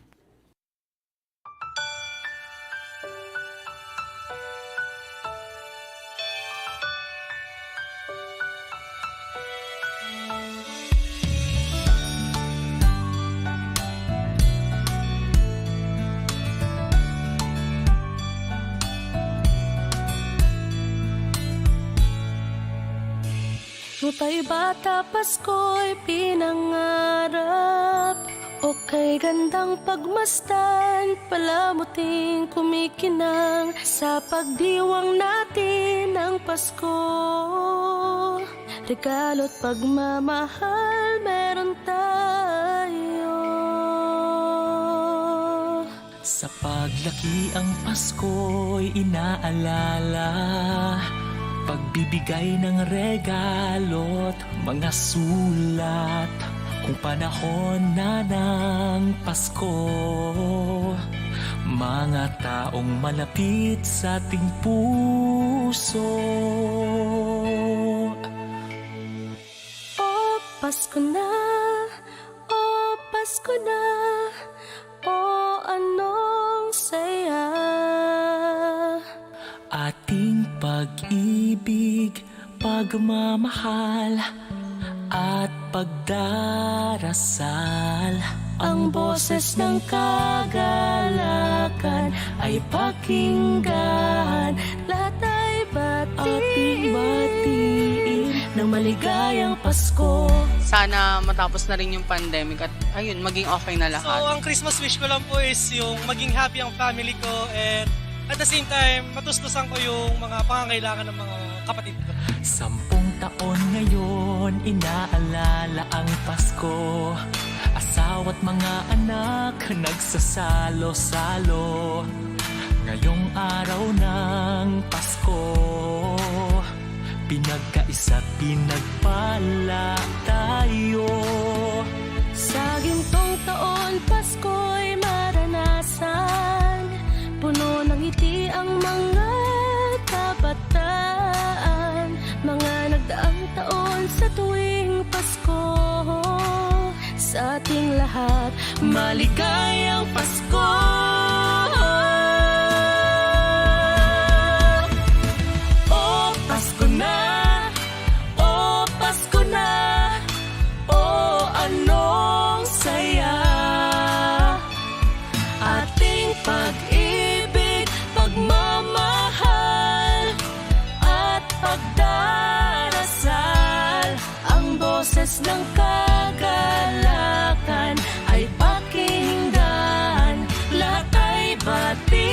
Nutay bata Pasko'y pinangarap, o kay gandang pagmasdan, palamuting kumikinang sa pagdiwang natin ng Pasko. Regalo't pagmamahal meron tayo. Sa paglaki ang Pasko'y inaalala, pagbibigay ng regalo't mga sulat. Kung panahon na ng Pasko, mga taong malapit sa ating puso. O Pasko na, o Pasko na, o anong saya. Ating pag-ibig, pagmamahal at pagdarasal. Ang boses ng kagalakan ay pakinggan. Lahat ay batiin ng maligayang Pasko. Sana matapos na rin yung pandemic at ayun, maging okay na lahat. So, ang Christmas wish ko lang po is yung maging happy ang family ko, and at the same time, matustusan ko yung mga pangangailangan ng mga kapatid ko. 10 taon ngayon, inaalala ang Pasko. Asawa't mga anak, nagsasalo-salo. Ngayong araw ng Pasko, pinagkaisa, pinagpala tayo. Sa gintong taon, Pasko'y maranasan, puno ng ngiti ang mga kabataan. Mga nagdaang taon sa tuwing Pasko, sa ating lahat, maligayang Pasko! O Pasko na, o Pasko na, o anong saya. Ating pag-ibig, pagmamahal at pagdarasal. Ang boses ng kagalakan ay pakinggan. Lahat ay batiin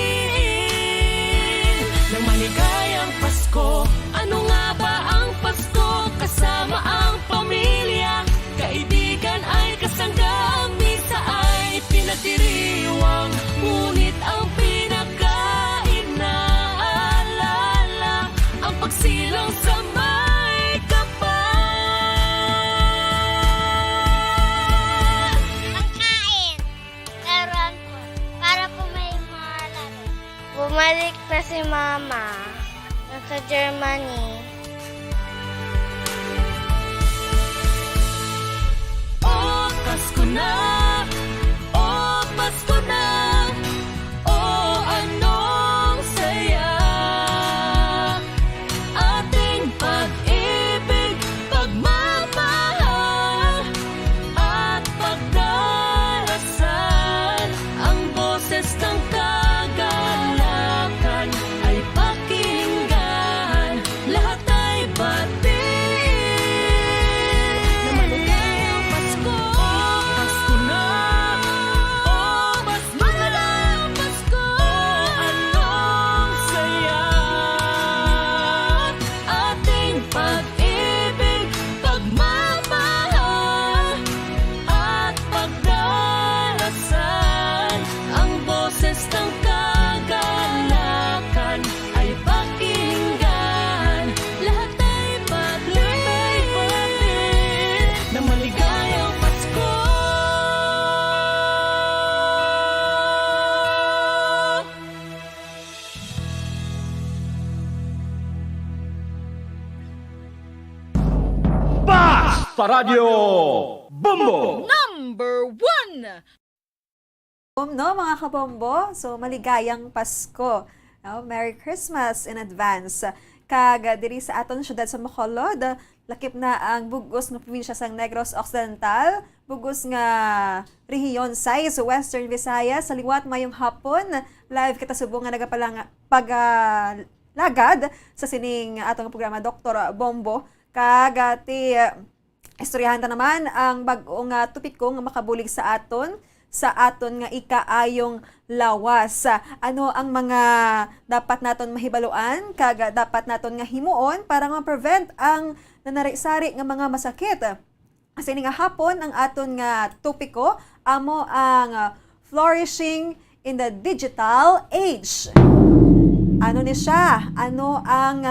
ng maligayang Pasko. Ano nga ba ang Pasko? Kasama ang pamilya, kaibigan ay kasangga, misa ay pinagdiriwang. Ngunit ang pinaka-inaalala, ang pagsilang sa may kapal. Pagkain, laruan po, para po may mga laro. Bumalik na si Mama sa Germany. O Pasko na, o Pasko na, o anong saya. Ating pag-ibig, pagmamahal at pagdarasal. Ang boses ng kagalakan ay pakinggan. Lahat Sa Radyo Bombo! Number 1! No, mga kabombo, so maligayang Pasko. No, Merry Christmas in advance. Kag diri sa aton syudad sa Bacolod, lakip na ang bugos nga probinsya sa Negros Occidental, bugos nga rehiyon sa Western Visayas, sa liwat mayong hapon. Live kita subong nga lagad sa sining atong programa Dr. Bombo. Kag ti istoryahan ta naman ang bag-o nga tupiko nga makabulig sa aton nga ikaayong lawas. Ano ang mga dapat naton mahibaluan, kag dapat naton nga himuon para ma-prevent ang nanari-sari nga mga masakit. Kasi nga hapon ang aton nga topiko amo ang flourishing in the digital age. Ano ni siya? Ano ang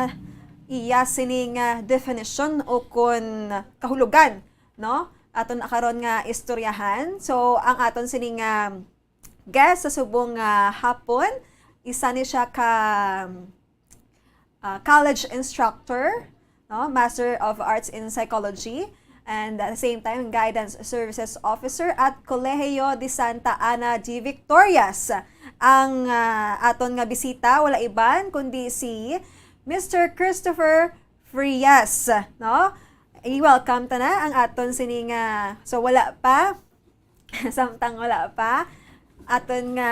iya sining definition o kun kahulugan, no? Aton akaron nga istoryahan. So ang aton sining guest sa subong hapon, isa ni siya ka college instructor, no, Master of Arts in Psychology, and at the same time Guidance Services Officer at Colegio de Santa Ana de Victorias. Ang aton nga bisita wala iban kundi si Mr. Christopher Frias, no? I-welcome ta na ang aton sining so wala pa samtang wala pa aton nga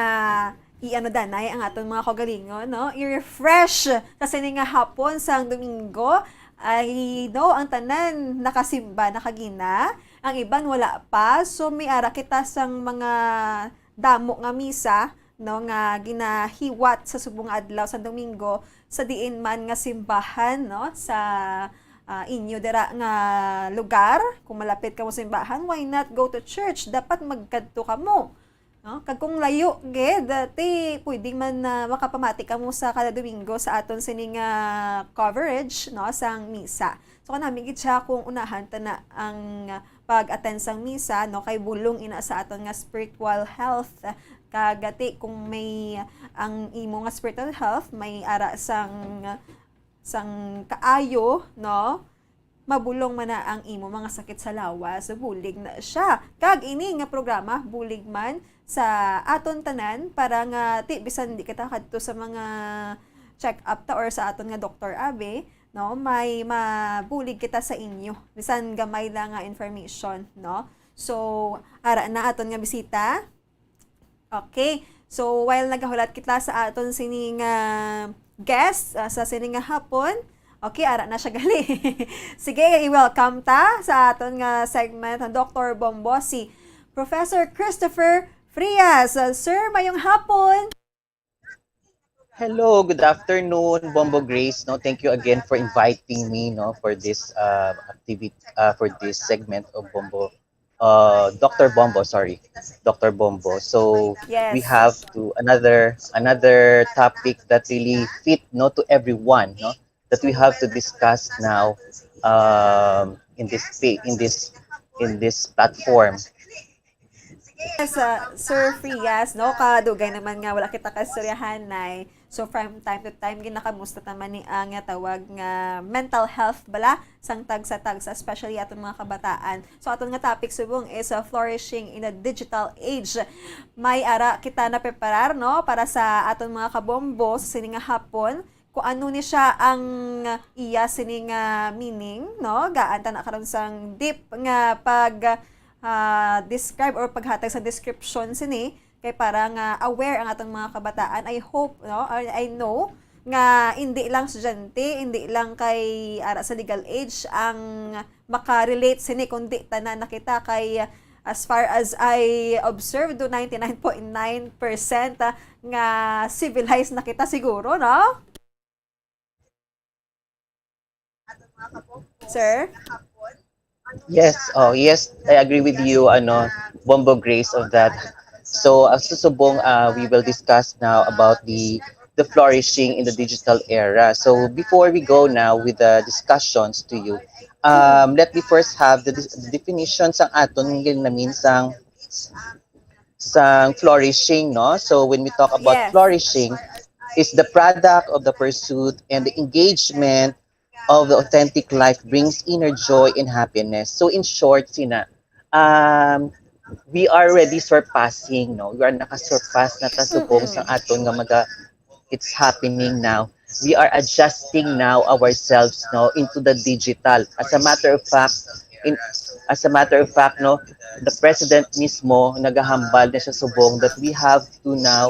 i-ano danay ang aton mga kagalingon, no? I-refresh kasi nga hapon sang Domingo ay no ang tanan nakasimba nakagina, ang iban wala pa, so may ara kita sang mga damo nga misa, no, nga ginahiwat sa subong adlaw sa Domingo sa diin man nga simbahan, no, sa inyo dira nga lugar. Kung malapit ka mo sa simbahan, why not go to church? Dapat magkadto ka mo, no? Kag kung layo gid dati pwedeng man makapamati ka mo sa kada Domingo sa aton sining coverage, no, sang misa. So kanami gid siya kung unahan ta na ang pag-attend sang misa, no, kay bulong ina sa aton nga spiritual health. Kagati kung may ang imo nga spiritual health may ara sang kaayo, no, mabulong man na ang imo mga sakit sa lawas, so bulig na siya. Kag ini nga programa bulig man sa aton tanan para nga ti bisan di kita kadto sa mga check up ta or sa aton nga Dr. Abe, no, may mabulig kita sa inyo bisan gamay lang nga information, no. So ara na aton nga bisita. Okay, so while nagahulat kita sa aton sining guest sa sining hapon, okay, ara na siya gali. Sige, i-welcome ta sa aton nga segment ng Dr. Bombo si Professor Christopher Frias. Sir, mayong hapon. Hello, good afternoon, Bombo Grace. No, thank you again for inviting me, no, for this activity, for this segment of Bombo. Dr. Bombo. So yes, we have to another topic that really fit, no, to everyone, no, that we have to discuss now in this platform. Yes, Sir Frias, no, kadugay naman nga wala kita kastoryahan nay. So from time to time ginakamusta naman ni ang tawag nga mental health bala sang tagsa-tagsa, especially atong mga kabataan. So aton nga topic subong is flourishing in a digital age. May ara kita na preparar, no, para sa aton mga kabombo sa sining hapon kung ano ni siya ang iya sining meaning, no, gaan ta na karon sang deep nga pag describe or paghatag sa description sini kay para nga aware ang atong mga kabataan. I hope, no, I know nga hindi lang estudyante, hindi lang kay ara sa legal age ang makarelate sini kundi tanan nakita kay as far as I observed do 99.9% nga civilized na kita siguro, no? Sir? Yes, yes, I agree with you, Bombo Grace, of that. So, ang susubong, we will discuss now about the flourishing in the digital era. So, before we go now with the discussions to you, let me first have the definition sang aton ginamin sang flourishing, no? So, when we talk about flourishing, is the product of the pursuit and the engagement of the authentic life brings inner joy and happiness. So in short, Sina, we are already surpassing, no? We are nakasurpass na tasubong sa aton nga it's happening now. We are adjusting now ourselves, no, into the digital. As a matter of fact, no, the president mismo nagahambal na siya subong that we have to now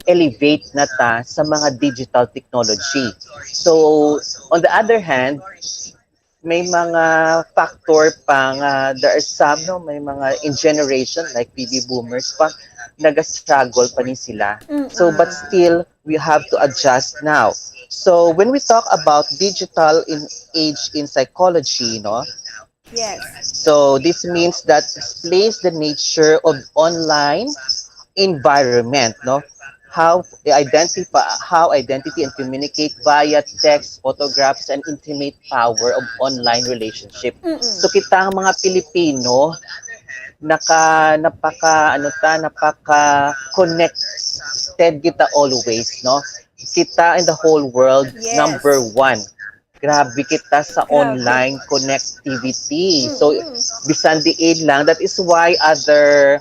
elevate na ta sa mga digital technology. So on the other hand, may mga factor pang there are some, no, may mga in generation like baby boomers pa nag-struggle pa rin sila. So but still we have to adjust now. So when we talk about digital age in psychology, no, Yes. so this means that displays the nature of online environment, no? How identity and communicate via text, photographs, and intimate power of online relationship. So kita ang mga Pilipino napaka-connected kita always, no? Kita in the whole world, Yes. number one. Grabe kita sa online connectivity. So, bisan diin lang. That is why other,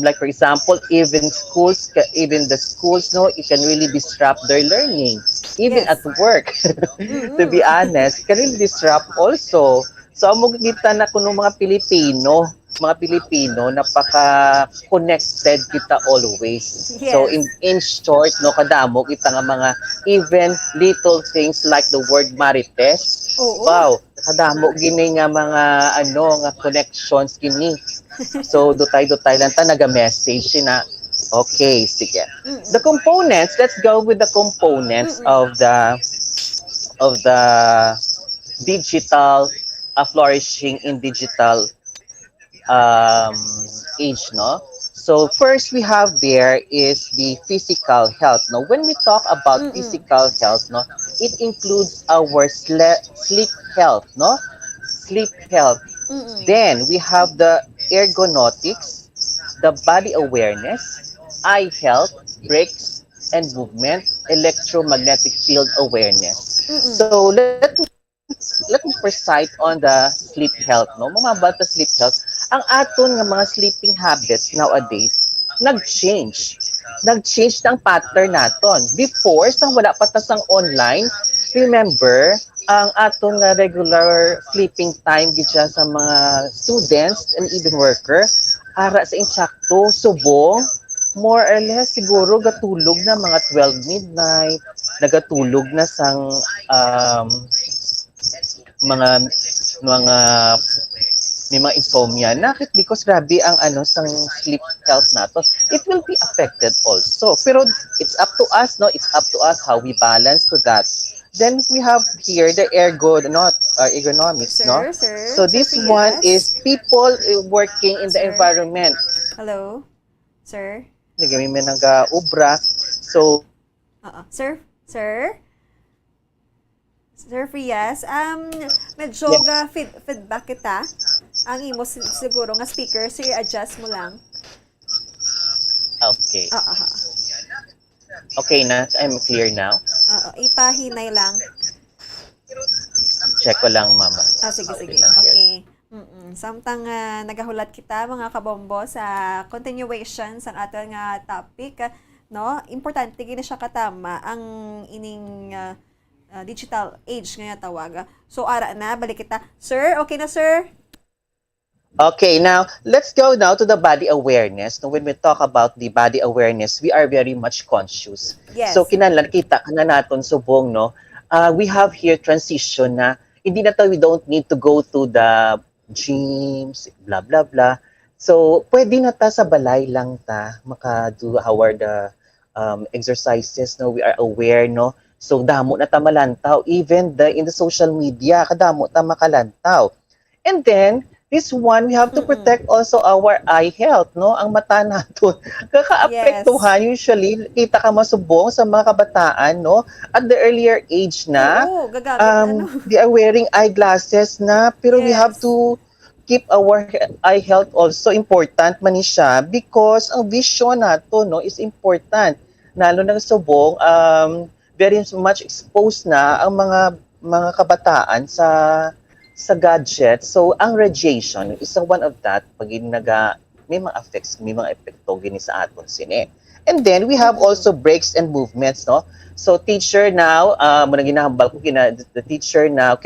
like for example, even the schools, no, it can really disrupt their learning. Even at work, to be honest, it can really disrupt also. So, amo kita na kuno mga Pilipino, napaka-connected kita always. Yes. So in short, no, kadamo kita nga mga even little things like the word marites. Wow, kadamo gini nga mga nga connections kini. So dutay-dutay lang ta naga-message na. Okay, sige. The components, let's go with the components of the digital flourishing in digital age, no? So first we have there is the physical health. Now when we talk about physical health, no, it includes our sleep health, no? Sleep health. Then we have the ergonomics, the body awareness, eye health, breaks and movement, electromagnetic field awareness. So let me first cite on the sleep health, no? Mga bata sleep health, ang aton nga mga sleeping habits nowadays nag-change. Nag-change ng pattern naton. Before, sang wala pa tas ang online, remember, ang aton nga regular sleeping time gidya sa mga students and even worker, ara sa insakto, subong, more or less siguro gatulog na mga 12 midnight, nagatulog na sang mga may mga insomnia. Nakit because grabe ang sang sleep health nato. It will be affected also. Pero it's up to us, no? It's up to us how we balance to that. Then we have here the ergonomics, no? So this one is people working in the environment. Hello, sir. Nagami man nga ubra. So Sir? Sir Frias, medyo feedback kita. Ang imo siguro nga speaker, so i-adjust mo lang. Okay. Okay na, I'm clear now. Ipahinay lang. Check ko lang, mama. Sige. Okay. Samtang nagahulat kita mga kabombo sa continuation sa aton nga topic, no? Importante gina siya katama ang ining digital age nga tawag. So ara na balik kita. Sir, okay na sir? Okay, now let's go now to the body awareness. Now, when we talk about the body awareness, we are very much conscious. Yes. So kinahanglan kita kana naton subong, no? We have here transition na hindi na we don't need to go to the gyms, blah blah blah. So pwede na ta sa balay lang ta maka-do our the exercises, no? We are aware, no? So damo na ta malantaw, even in the social media kadamo ta makalantaw. And then this one, we have to protect also our eye health, no? Ang mata natin. Kaka-apektuhan, usually, kita ka masubong sa mga kabataan, no? At the earlier age na, they are wearing eyeglasses na, pero we have to keep our eye health also important man siya because ang vision nato, no, is important. Lalo na subong, very much exposed na ang mga mga kabataan sa gadget. So ang radiation is one of that pag may mga effects, may mga epekto gini sa aton sini. And then we have also breaks and movements, no? So teacher now, muna ginahambal ko the teacher now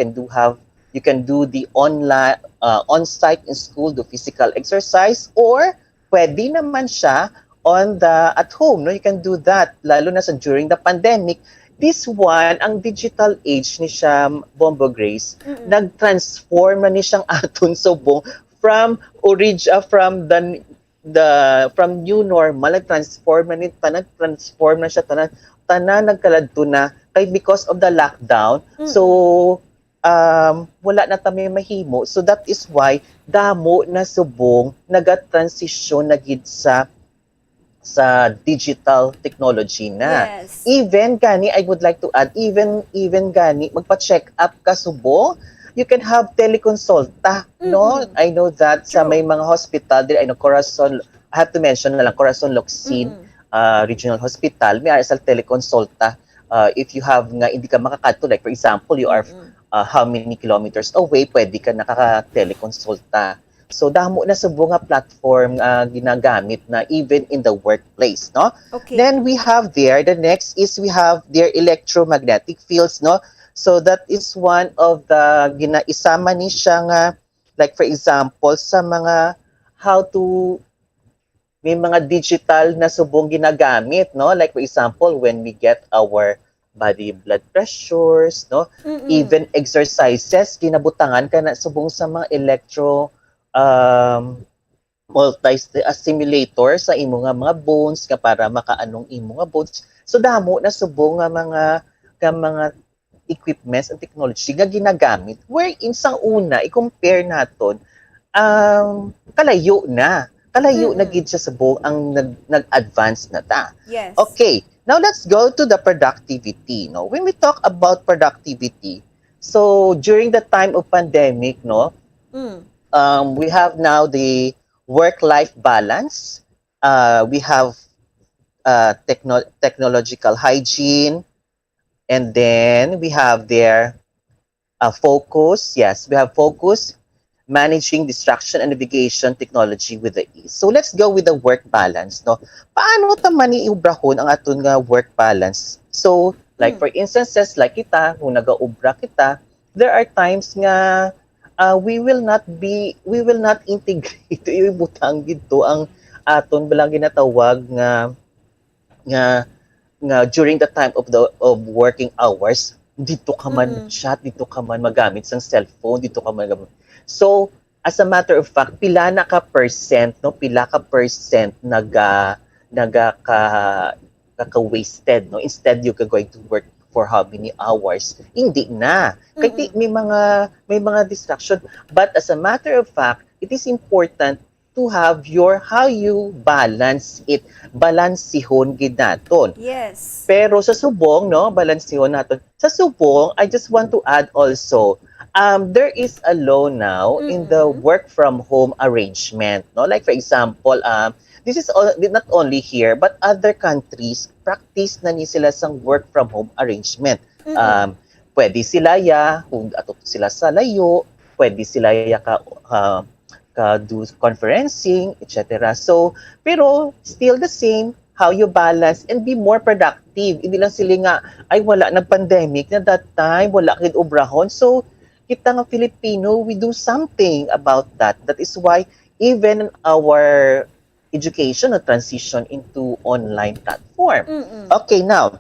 you can do the online on-site in school, do physical exercise, or pwede naman siya at home, no? You can do that lalo na during the pandemic. This one, ang digital age ni siya, Bombo Grace, nag-transform na ni siyang aton subong from new normal, nag-transform na siya tanan nagkaladto na kay because of the lockdown. So wala na tami mahimo. So that is why damo na subong naga-transition na gid sa digital technology na. Yes. Even gani, I would like to add, even gani, magpa-check up ka subong, you can have teleconsulta, no? I know that sa may mga hospital, I know Corazon, I have to mention na lang, Corazon Locsin Regional Hospital, may RSL teleconsulta. If you have nga, hindi ka makakadto, like for example, you are how many kilometers away, pwede ka nakaka-teleconsulta. So damo na subong nga platform ginagamit na even in the workplace, no? Okay. Then we have the next is we have their electromagnetic fields, no? So that is one of the ginaisama ni siya nga, like for example sa mga may mga digital na subong ginagamit, no? Like for example when we get our body blood pressures, no? Even exercises ginabutangan ka na subong sa mga multi-stimulator sa imo nga mga bones ka para makaanong imo nga bones. So damo na subong nga mga equipments and technology nga ginagamit wherein sa una i-compare naton kalayo na gid siya subong ang nag-advance na ta. Yes. Okay, now let's go to the productivity, no? When we talk about productivity, so during the time of pandemic, no, we have now the work-life balance. We have technological hygiene, and then we have their focus. Yes, we have focus, managing distraction and navigation technology with the ease. So let's go with the work balance. No, paano ta man iubrahon ang aton nga work balance? So like for instances, like kita kung nagaubra kita, there are times nga we will not integrate ibutang gito ang aton balang ginatawag nga during the time of working hours dito ka man chat, dito ka man magamit sang cellphone, dito ka man magamit. So as a matter of fact, pila ka percent wasted, no? Instead you are going to work for how many hours? Hindi na. Kaya may mga distraction. But as a matter of fact, it is important to have how you balance it. Balansihon gid naton. Yes. Pero sa subong, no, balansihon naton. Sa subong, I just want to add also, there is a law now in the work from home arrangement, no? Like for example, this is not only here but other countries practice na ni sila sang work from home arrangement. Pwede sila kung ato sila sa layo, pwede sila ka do conferencing, etc. So, pero still the same how you balance and be more productive. Hindi lang sila nga ay wala nang pandemic na that time, wala kid obrahon. So, kita nga Filipino, we do something about that. That is why even our education or transition into online platform. Okay, now,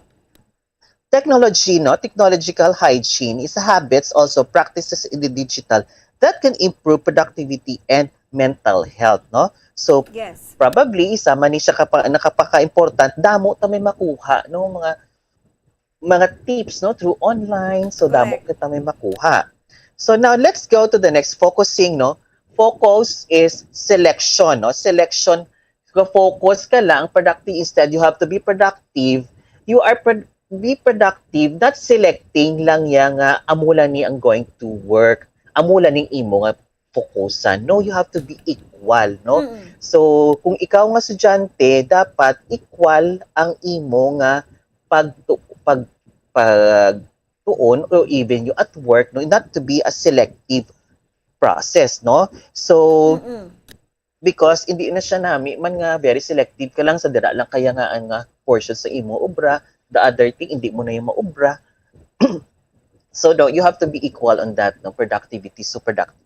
technological hygiene is habits, also practices in the digital that can improve productivity and mental health, no? So, yes, probably isa man ni siya nakapaka-important, damo ta may makuha, no, mga tips, no, through online. So damo kita may makuha. So now let's go to the next focusing, no? Focus is selection, no? Selection, focus ka lang, productive instead, you have to be productive. You are be productive, not selecting lang yang amula ni ang going to work, amula ning imo nga fokusan. No, you have to be equal, no? So, kung ikaw nga estudyante, dapat equal ang imo nga doon or even you at work, no, not to be a selective process, no? So because hindi na siya nami man nga very selective ka lang sa dira lang kaya nga ang portion sa imo obra, the other thing hindi mo na yung maobra. So no, you have to be equal on that, no, productivity, so productive.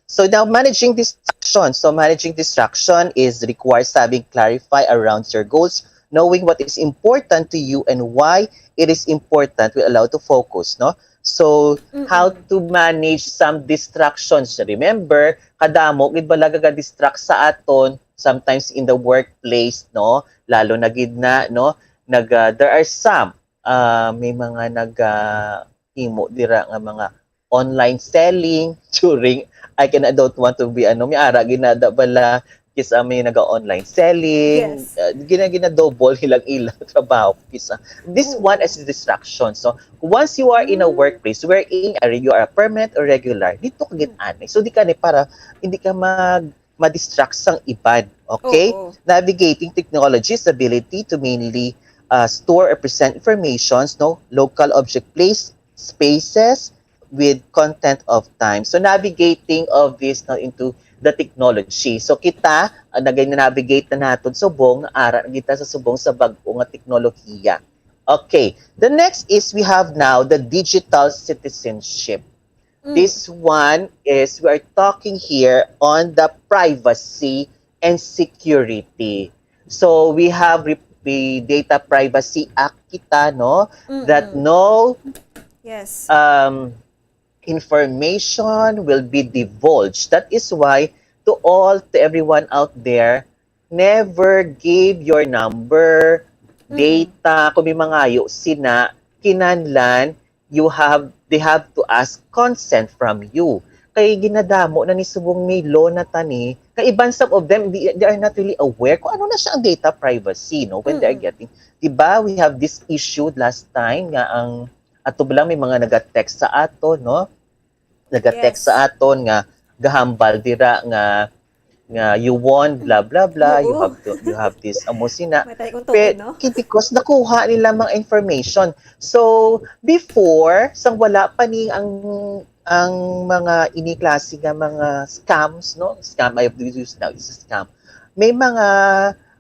So now managing distraction. So managing distraction is requires having clarify around your goals, knowing what is important to you and why it is important will allow to focus, no? So how to manage some distractions. Remember, kadamo gid balaga ga distract sa aton sometimes in the workplace, no? Lalo na gid na, no? There are some may mga himo dira nga mga online selling during I don't want to be may ara ginada bala kisa may naga-online selling, Yes. Gina-double ilang trabaho kisa. This one is a distraction. So, once you are in a workplace wherein you are permanent or regular, dito ka gin-anay. So, di ka para hindi ka ma-distract sang iban. Okay? Oo. Navigating technology's ability to mainly store or present informations, no? Local object place, spaces, with content of time. So, navigating of this now into the technology. So kita navigate na naton subong ara kita sa subong sa bag-o nga teknolohiya. Okay, the next is we have now the digital citizenship. This one is we are talking here on the privacy and security. So we have the Data Privacy Act kita, no, that no Yes. information will be divulged. That is why to everyone out there, never give your number, data, kung may mangayo sina, kinanlan, they have to ask consent from you. Kaya ginadamo na ni subong may law na tani, kaiban some of them, they are not really aware kung ano na siya ang data privacy, no, when they are getting. Diba, we have this issue last time nga ang ato lang may mga naga-text sa ato, no? Naga-text sa aton nga gahambal dira nga you won blah blah blah, you have this amo sina. Pero because nakuha nila mga information. So before sang wala pa ni ang mga klase nga mga scams, no? Scam I have used now is a scam. May mga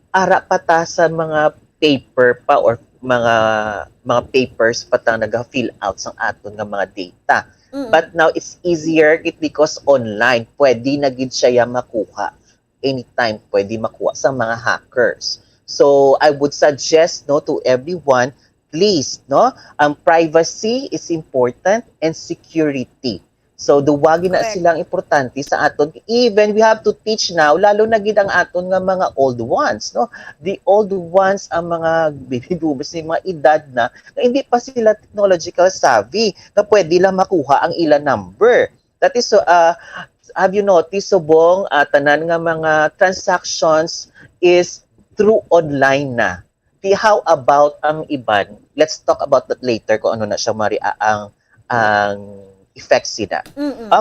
ara pa ta sa mga paper pa or mga papers pa ta naga-fill out sang aton nga mga data. But now it's easier because online pwede na gid siya makuha anytime, pwede makuha sa mga hackers. So I would suggest, no, to everyone, please, no, privacy is important and security. So duwagi na silang importante sa aton. Even we have to teach now, lalo na gid ang aton nga mga old ones, no? The old ones ang mga baby boomers, yung mga edad na hindi pa sila technological savvy na pwede lang makuha ang ilang number. That is have you noticed subong tanan nga mga transactions is through online na. How about ang iban? Let's talk about that later kung ano na siya ang effects sila.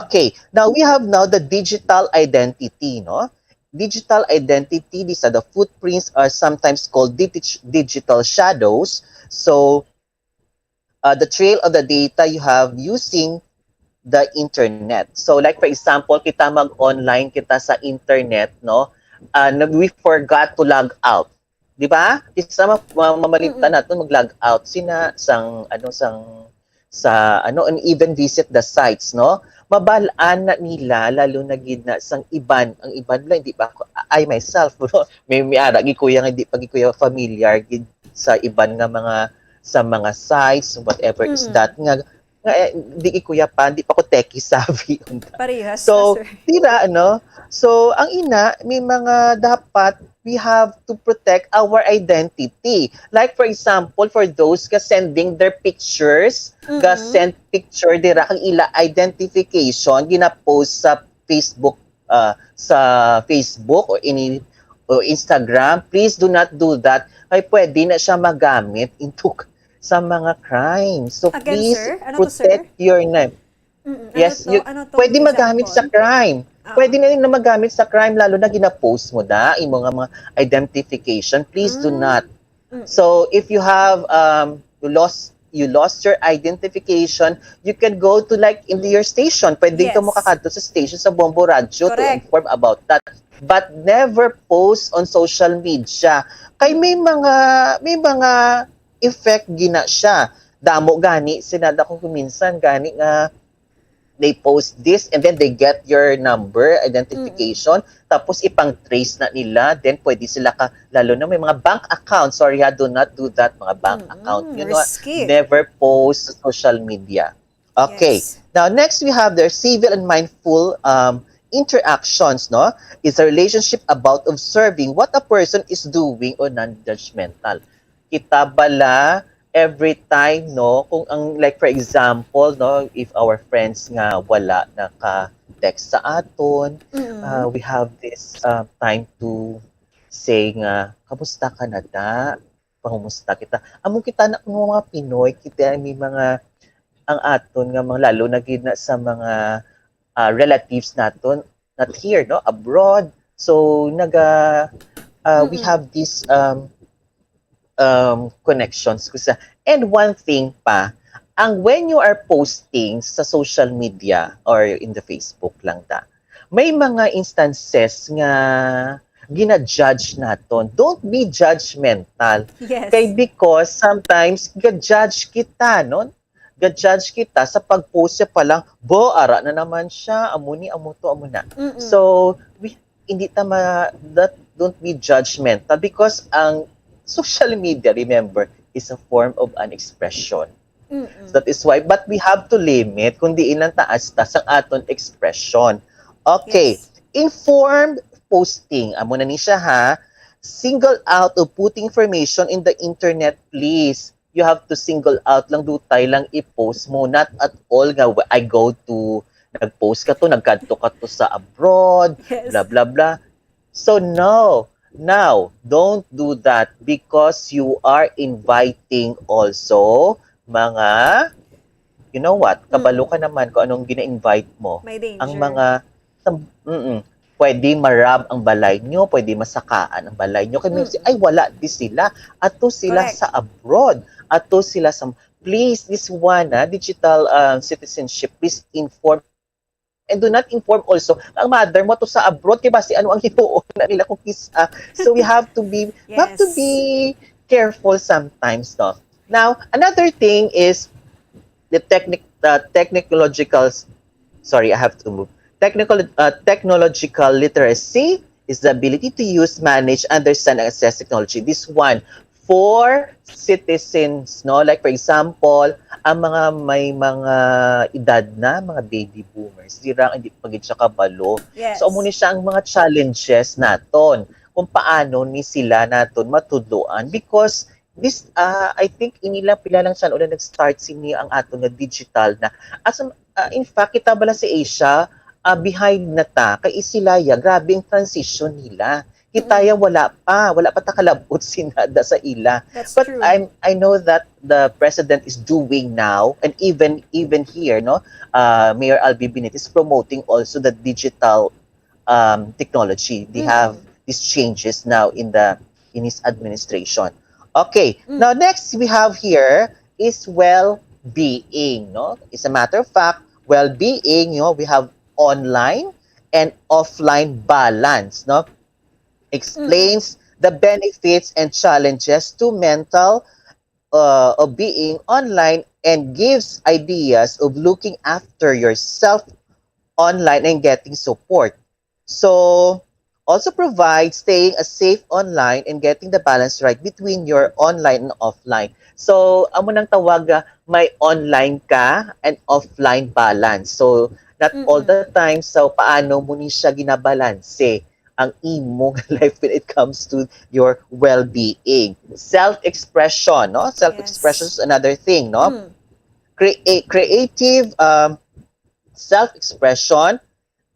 Okay, now we have the digital identity, no? Digital identity, these are the footprints, are sometimes called digital shadows. So the trail of the data you have using the internet. So like for example, kita mag-online kita sa internet, no? We forgot to log out. Di ba? Isa mamalimtan natin mag-log out sina and even visit the sites, no? Mabalaan na nila lalo na gid na sang iban, ang iban lang hindi pa ako, I myself, no? may ara gi kuya nga hindi pa kuya familiar gid sa iban nga mga sites, whatever is that nga di kuya pa, hindi pa ko techie savvy. Parehas. So tira so ang ina may mga dapat we have to protect our identity. Like for example, for those ka sending their pictures, ka send picture dira ang ila identification gina-post sa Facebook or Instagram. Please do not do that. Ay pwede na siya magamit into sa mga crimes. So again, please sir? protect your name. Yes, pwede magamit sa crime. Pwede na rin na magamit sa crime, lalo na gina-post mo na yung mga identification. Please do not. So if you have you lost you lost your identification, you can go to like in your station. Pwede Yes. ka makakadto sa station sa Bombo Radio to Correct. inform about that. But never post on social media. Kay may mga effect gina siya. Damo gani sinada ko kuminsan gani nga they post this and then they get your number, identification, tapos ipang-trace na nila, then pwede sila lalo na may mga bank account. Sorry do not do that, mga bank account. You know, risky. never post sa social media. Okay. Yes. Now, next we have their civil and mindful interactions, no? Is a relationship about observing what a person is doing or non-judgmental. Kita bala every time, no, kung ang like for example, no, if our friends nga wala naka-text sa aton, we have this time to say nga, kamusta ka na ta? Pangumusta kita. Among kita na mga Pinoy, kita may mga ang aton nga mga lalo na gid na sa mga relatives naton, not here, no, abroad. So we have this connections. And one thing pa, when you are posting sa social media or in the Facebook lang may mga instances nga gina-judge naton. Don't be judgmental. Yes. Kay because sometimes ga-judge kita, no? Ga-judge kita sa pag-post siya pa lang, ara na naman siya, amo to, amo na. So, hindi don't be judgmental because ang social media, remember, is a form of an expression. So that is why, but we have to limit kung di ilang taas ang aton expression. Okay, informed posting. Amo na ni siya ha. Single out of putting information in the internet, please. You have to single out lang, dutay lang i-post mo. Not at all nga, I go to, nag-post ka to, nagkanto ka to sa abroad, blah, blah, blah. So no. Now, don't do that because you are inviting also mga, you know what, kabalo ka naman kung anong gina-invite mo. May danger. Ang mga, pwede marab ang balay nyo, pwede masakaan ang balay nyo. Kaya ay wala di sila. Ato sila Correct. sa abroad. Ato sila sa, please, this one, digital citizenship, please inform and do not inform also ang mother mo to sa abroad kay basi ano ang hituon na nila kung kisa. So we have to be careful sometimes, no. Now, another thing is the technological literacy is the ability to use, manage, understand, and access technology. This one for citizens, no? Like for example, ang may mga edad na, mga baby boomers, hindi pagid siya kabalo. Yes. So muna siya ang mga challenges naton kung paano ni sila naton matudloan because this I think inila pila lang siya una nag-start sini ang aton nga digital na in fact kita bala sa Asia behind na ta kay sila grabe ang transition nila. Kitaya wala pa takalabot sinada sa ila. That's But true. I know that the president is doing now, and even here, no, Mayor Albi Binit is promoting also the digital technology. They have these changes now in his administration. Okay, now next we have here is well-being, no. It's a matter of fact, well-being, you know, we have online and offline balance, no. Explains the benefits and challenges to mental of being online and gives ideas of looking after yourself online and getting support. So also provides staying safe online and getting the balance right between your online and offline. So amo nang tawag may online ka and offline balance. So not all the time, so paano mo ni siya ginabalanse ang imong life when it comes to your well-being. Self-expression, no? Self-expression is another thing, no? Creative self-expression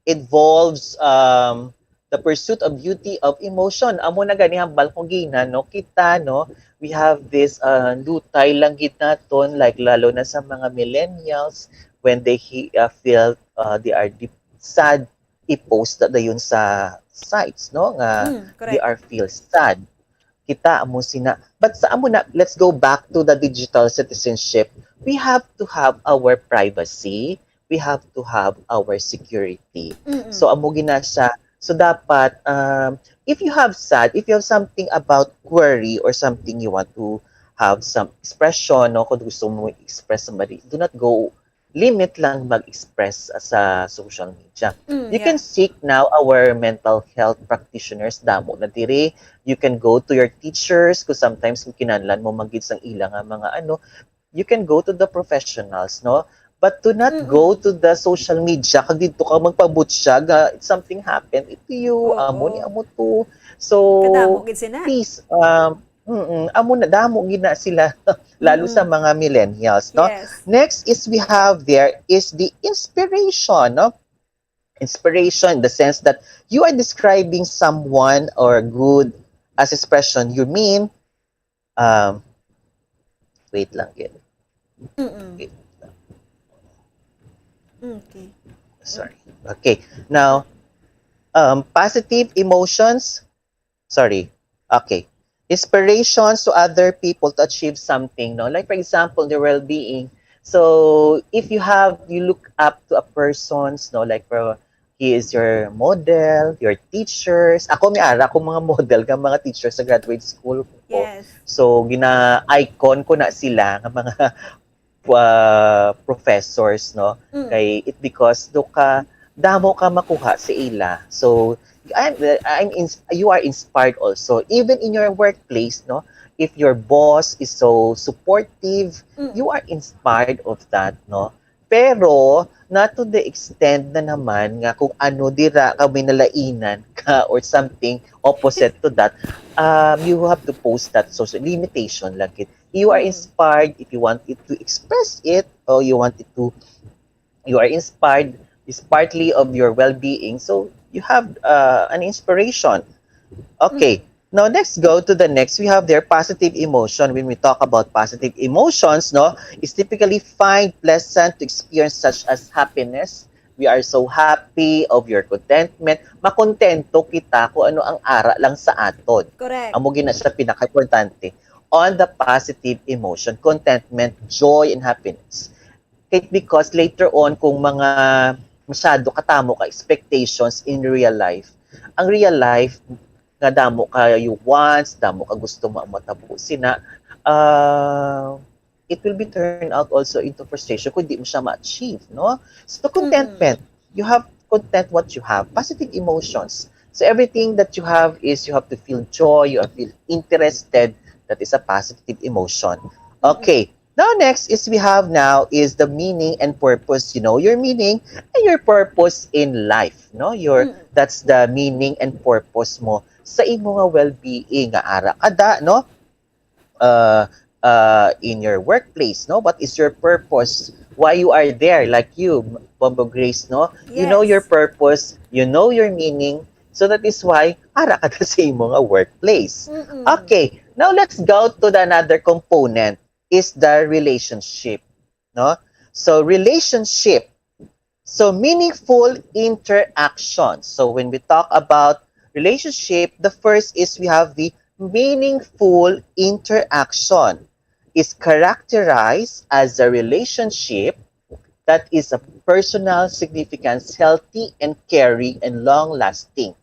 involves the pursuit of beauty of emotion. Amo na gani hambal kung gina, no? Kita, no? We have this lutay lang gid naton, like lalo na sa mga millennials when they feel they are deep sad, i-post na yun sa sites, no? Nga they are feel sad. kita amo sina. But sa amo na, let's go back to the digital citizenship. We have to have our privacy. We have to have our security. So amo gina siya. So dapat if you have something about query or something you want to have some expression, no, kung gusto mo express somebody, do not go limit lang mag-express sa social media. You can seek now our mental health practitioners damo na dire. You can go to your teachers kung sometimes kung kinahanglan mo magid sang ilang mga ano, you can go to the professionals, no? But do not go to the social media kag dito ka magpabutsyag something happened ito you amo ni amo to. So Kadamo gid sina. please amo na damo gina sila lalo sa mga millennials, no? Yes. Next is we have there is the inspiration, no? Inspiration in the sense that you are describing someone or good as expression. You mean wait lang yun. Wait. Okay. Sorry. Okay. Now positive emotions. Sorry. Okay. Inspirations to other people to achieve something, no? Like for example, their well-being. So if you look up to a person's, no, like he is your model, your teachers. Ako may ara akong mga model ka mga teachers sa graduate school ko. Yes. So gina-icon ko na sila ng mga professors, no? Kay it because damo ka makuha sa ila. So you are inspired also even in your workplace, no? If your boss is so supportive, you are inspired of that, no? Pero not to the extent na naman nga kung ano dira ka nalainan ka or something opposite to that, you have to post that social limitation lang it. You are inspired if you want it to express it, or you are inspired is partly of your well-being. So you have an inspiration. Okay. Now let's go to the next. We have their positive emotion. When we talk about positive emotions, no, it's typically find pleasant to experience such as happiness. We are so happy of your contentment. Makontento kita kung ano ang ara lang sa aton. Correct. Amo gina siya pinaka-importante. On the positive emotion, contentment, joy, and happiness. Because later on, kung mga masyado katamo ka expectations in real life, ang real life nga damo kayo wants, damo ka gusto matapusin na, it will be turned out also into frustration kung di mo siya ma-achieve, no? So contentment, you have content what you have, positive emotions. So everything that you have is you have to feel joy, you have to feel interested. That is a positive emotion. Okay. Now next is we have now is the meaning and purpose. You know your meaning and your purpose in life, no? That's the meaning and purpose mo sa imo nga well-being nga ara kada, no? In your workplace, no? What is your purpose? Why you are there? Like you, Bombo Grace, no? You know your purpose, you know your meaning. So that is why ara kada sa imo nga workplace. Okay. Now let's go to the another component. Is the relationship, no? So relationship, so meaningful interaction. So when we talk about relationship, the first is we have the meaningful interaction. Is characterized as a relationship that is a personal significance, healthy and caring and long-lasting.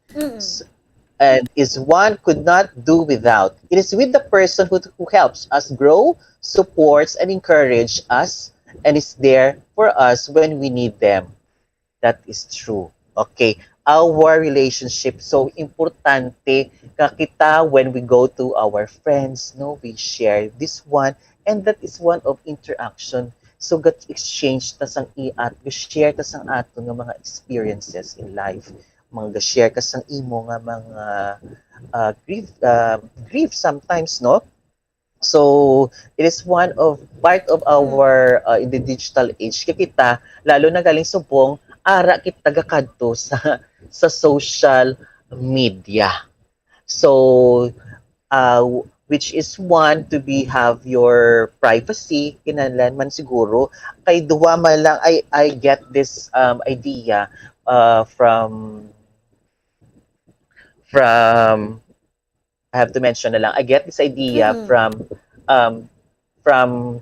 And is one could not do without. It is with the person who helps us grow, supports, and encourage us, and is there for us when we need them. That is true. Okay. Our relationship, so importante kakita when we go to our friends, no, we share this one, and that is one of interaction. So got exchange ta sang iat, we share ta sang ato nga mga experiences in life. Mga share ka sang imo nga mga grief sometimes, no? So it is one of part of our in the digital age kita lalo na galing subong ara kit tagakadto sa social media. So which is one to have your privacy kinahanglan man siguro kay duwa man lang I get this idea from I have to mention na lang, I get this idea from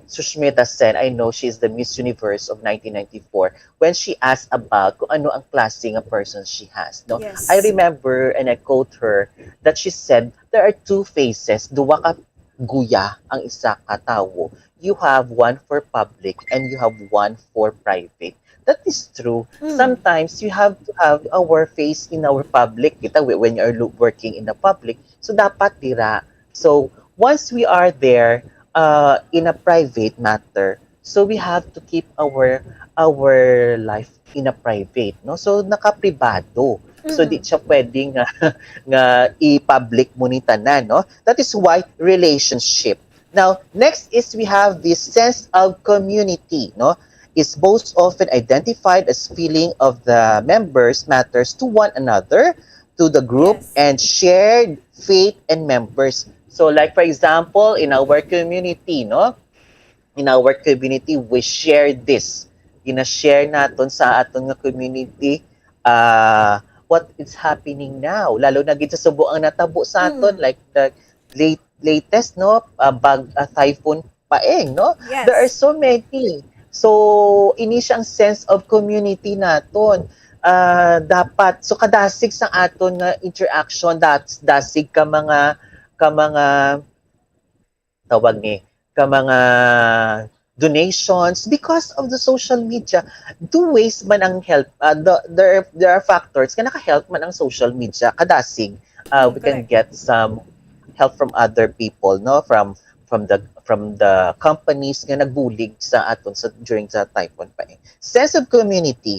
Sushmita Sen. I know she's the Miss Universe of 1994 when she asked about kung ano ang klaseng a person she has. No, Yes. I remember and I quote her that she said there are two faces. Duwa ka guya ang isa ka tawo. You have one for public and you have one for private. That is true. Sometimes you have to have our face in our public. Kita when you are working in the public. So dapat dira. So once we are there in a private matter, so we have to keep our life in a private, no? So nakapribado. So di siya pwedeng nga i-public mo ni tanan, no? That is why relationship. Now, next is we have this sense of community, no? Is most often identified as feeling of the members matters to one another, to the group, and shared faith and members. So like for example, in our community, no? In our community, we share this. Ina-share naton sa aton nga community what is happening now. Lalo na gid sa Subo ang natabo sa aton, like the latest, no? Typhoon Paeng, no? Yes. There are so many. So, ini siyang sense of community naton. Dapat, so kadasig sa aton nga interaction, dasig ka mga tawag ni, ka mga donations because of the social media. Two ways man ang help. There are factors ka naka-help man ang social media. Kadasig, we can get some help from other people, no? From the companies nga nagbulig sa aton during the typhoon pa. Sense of community.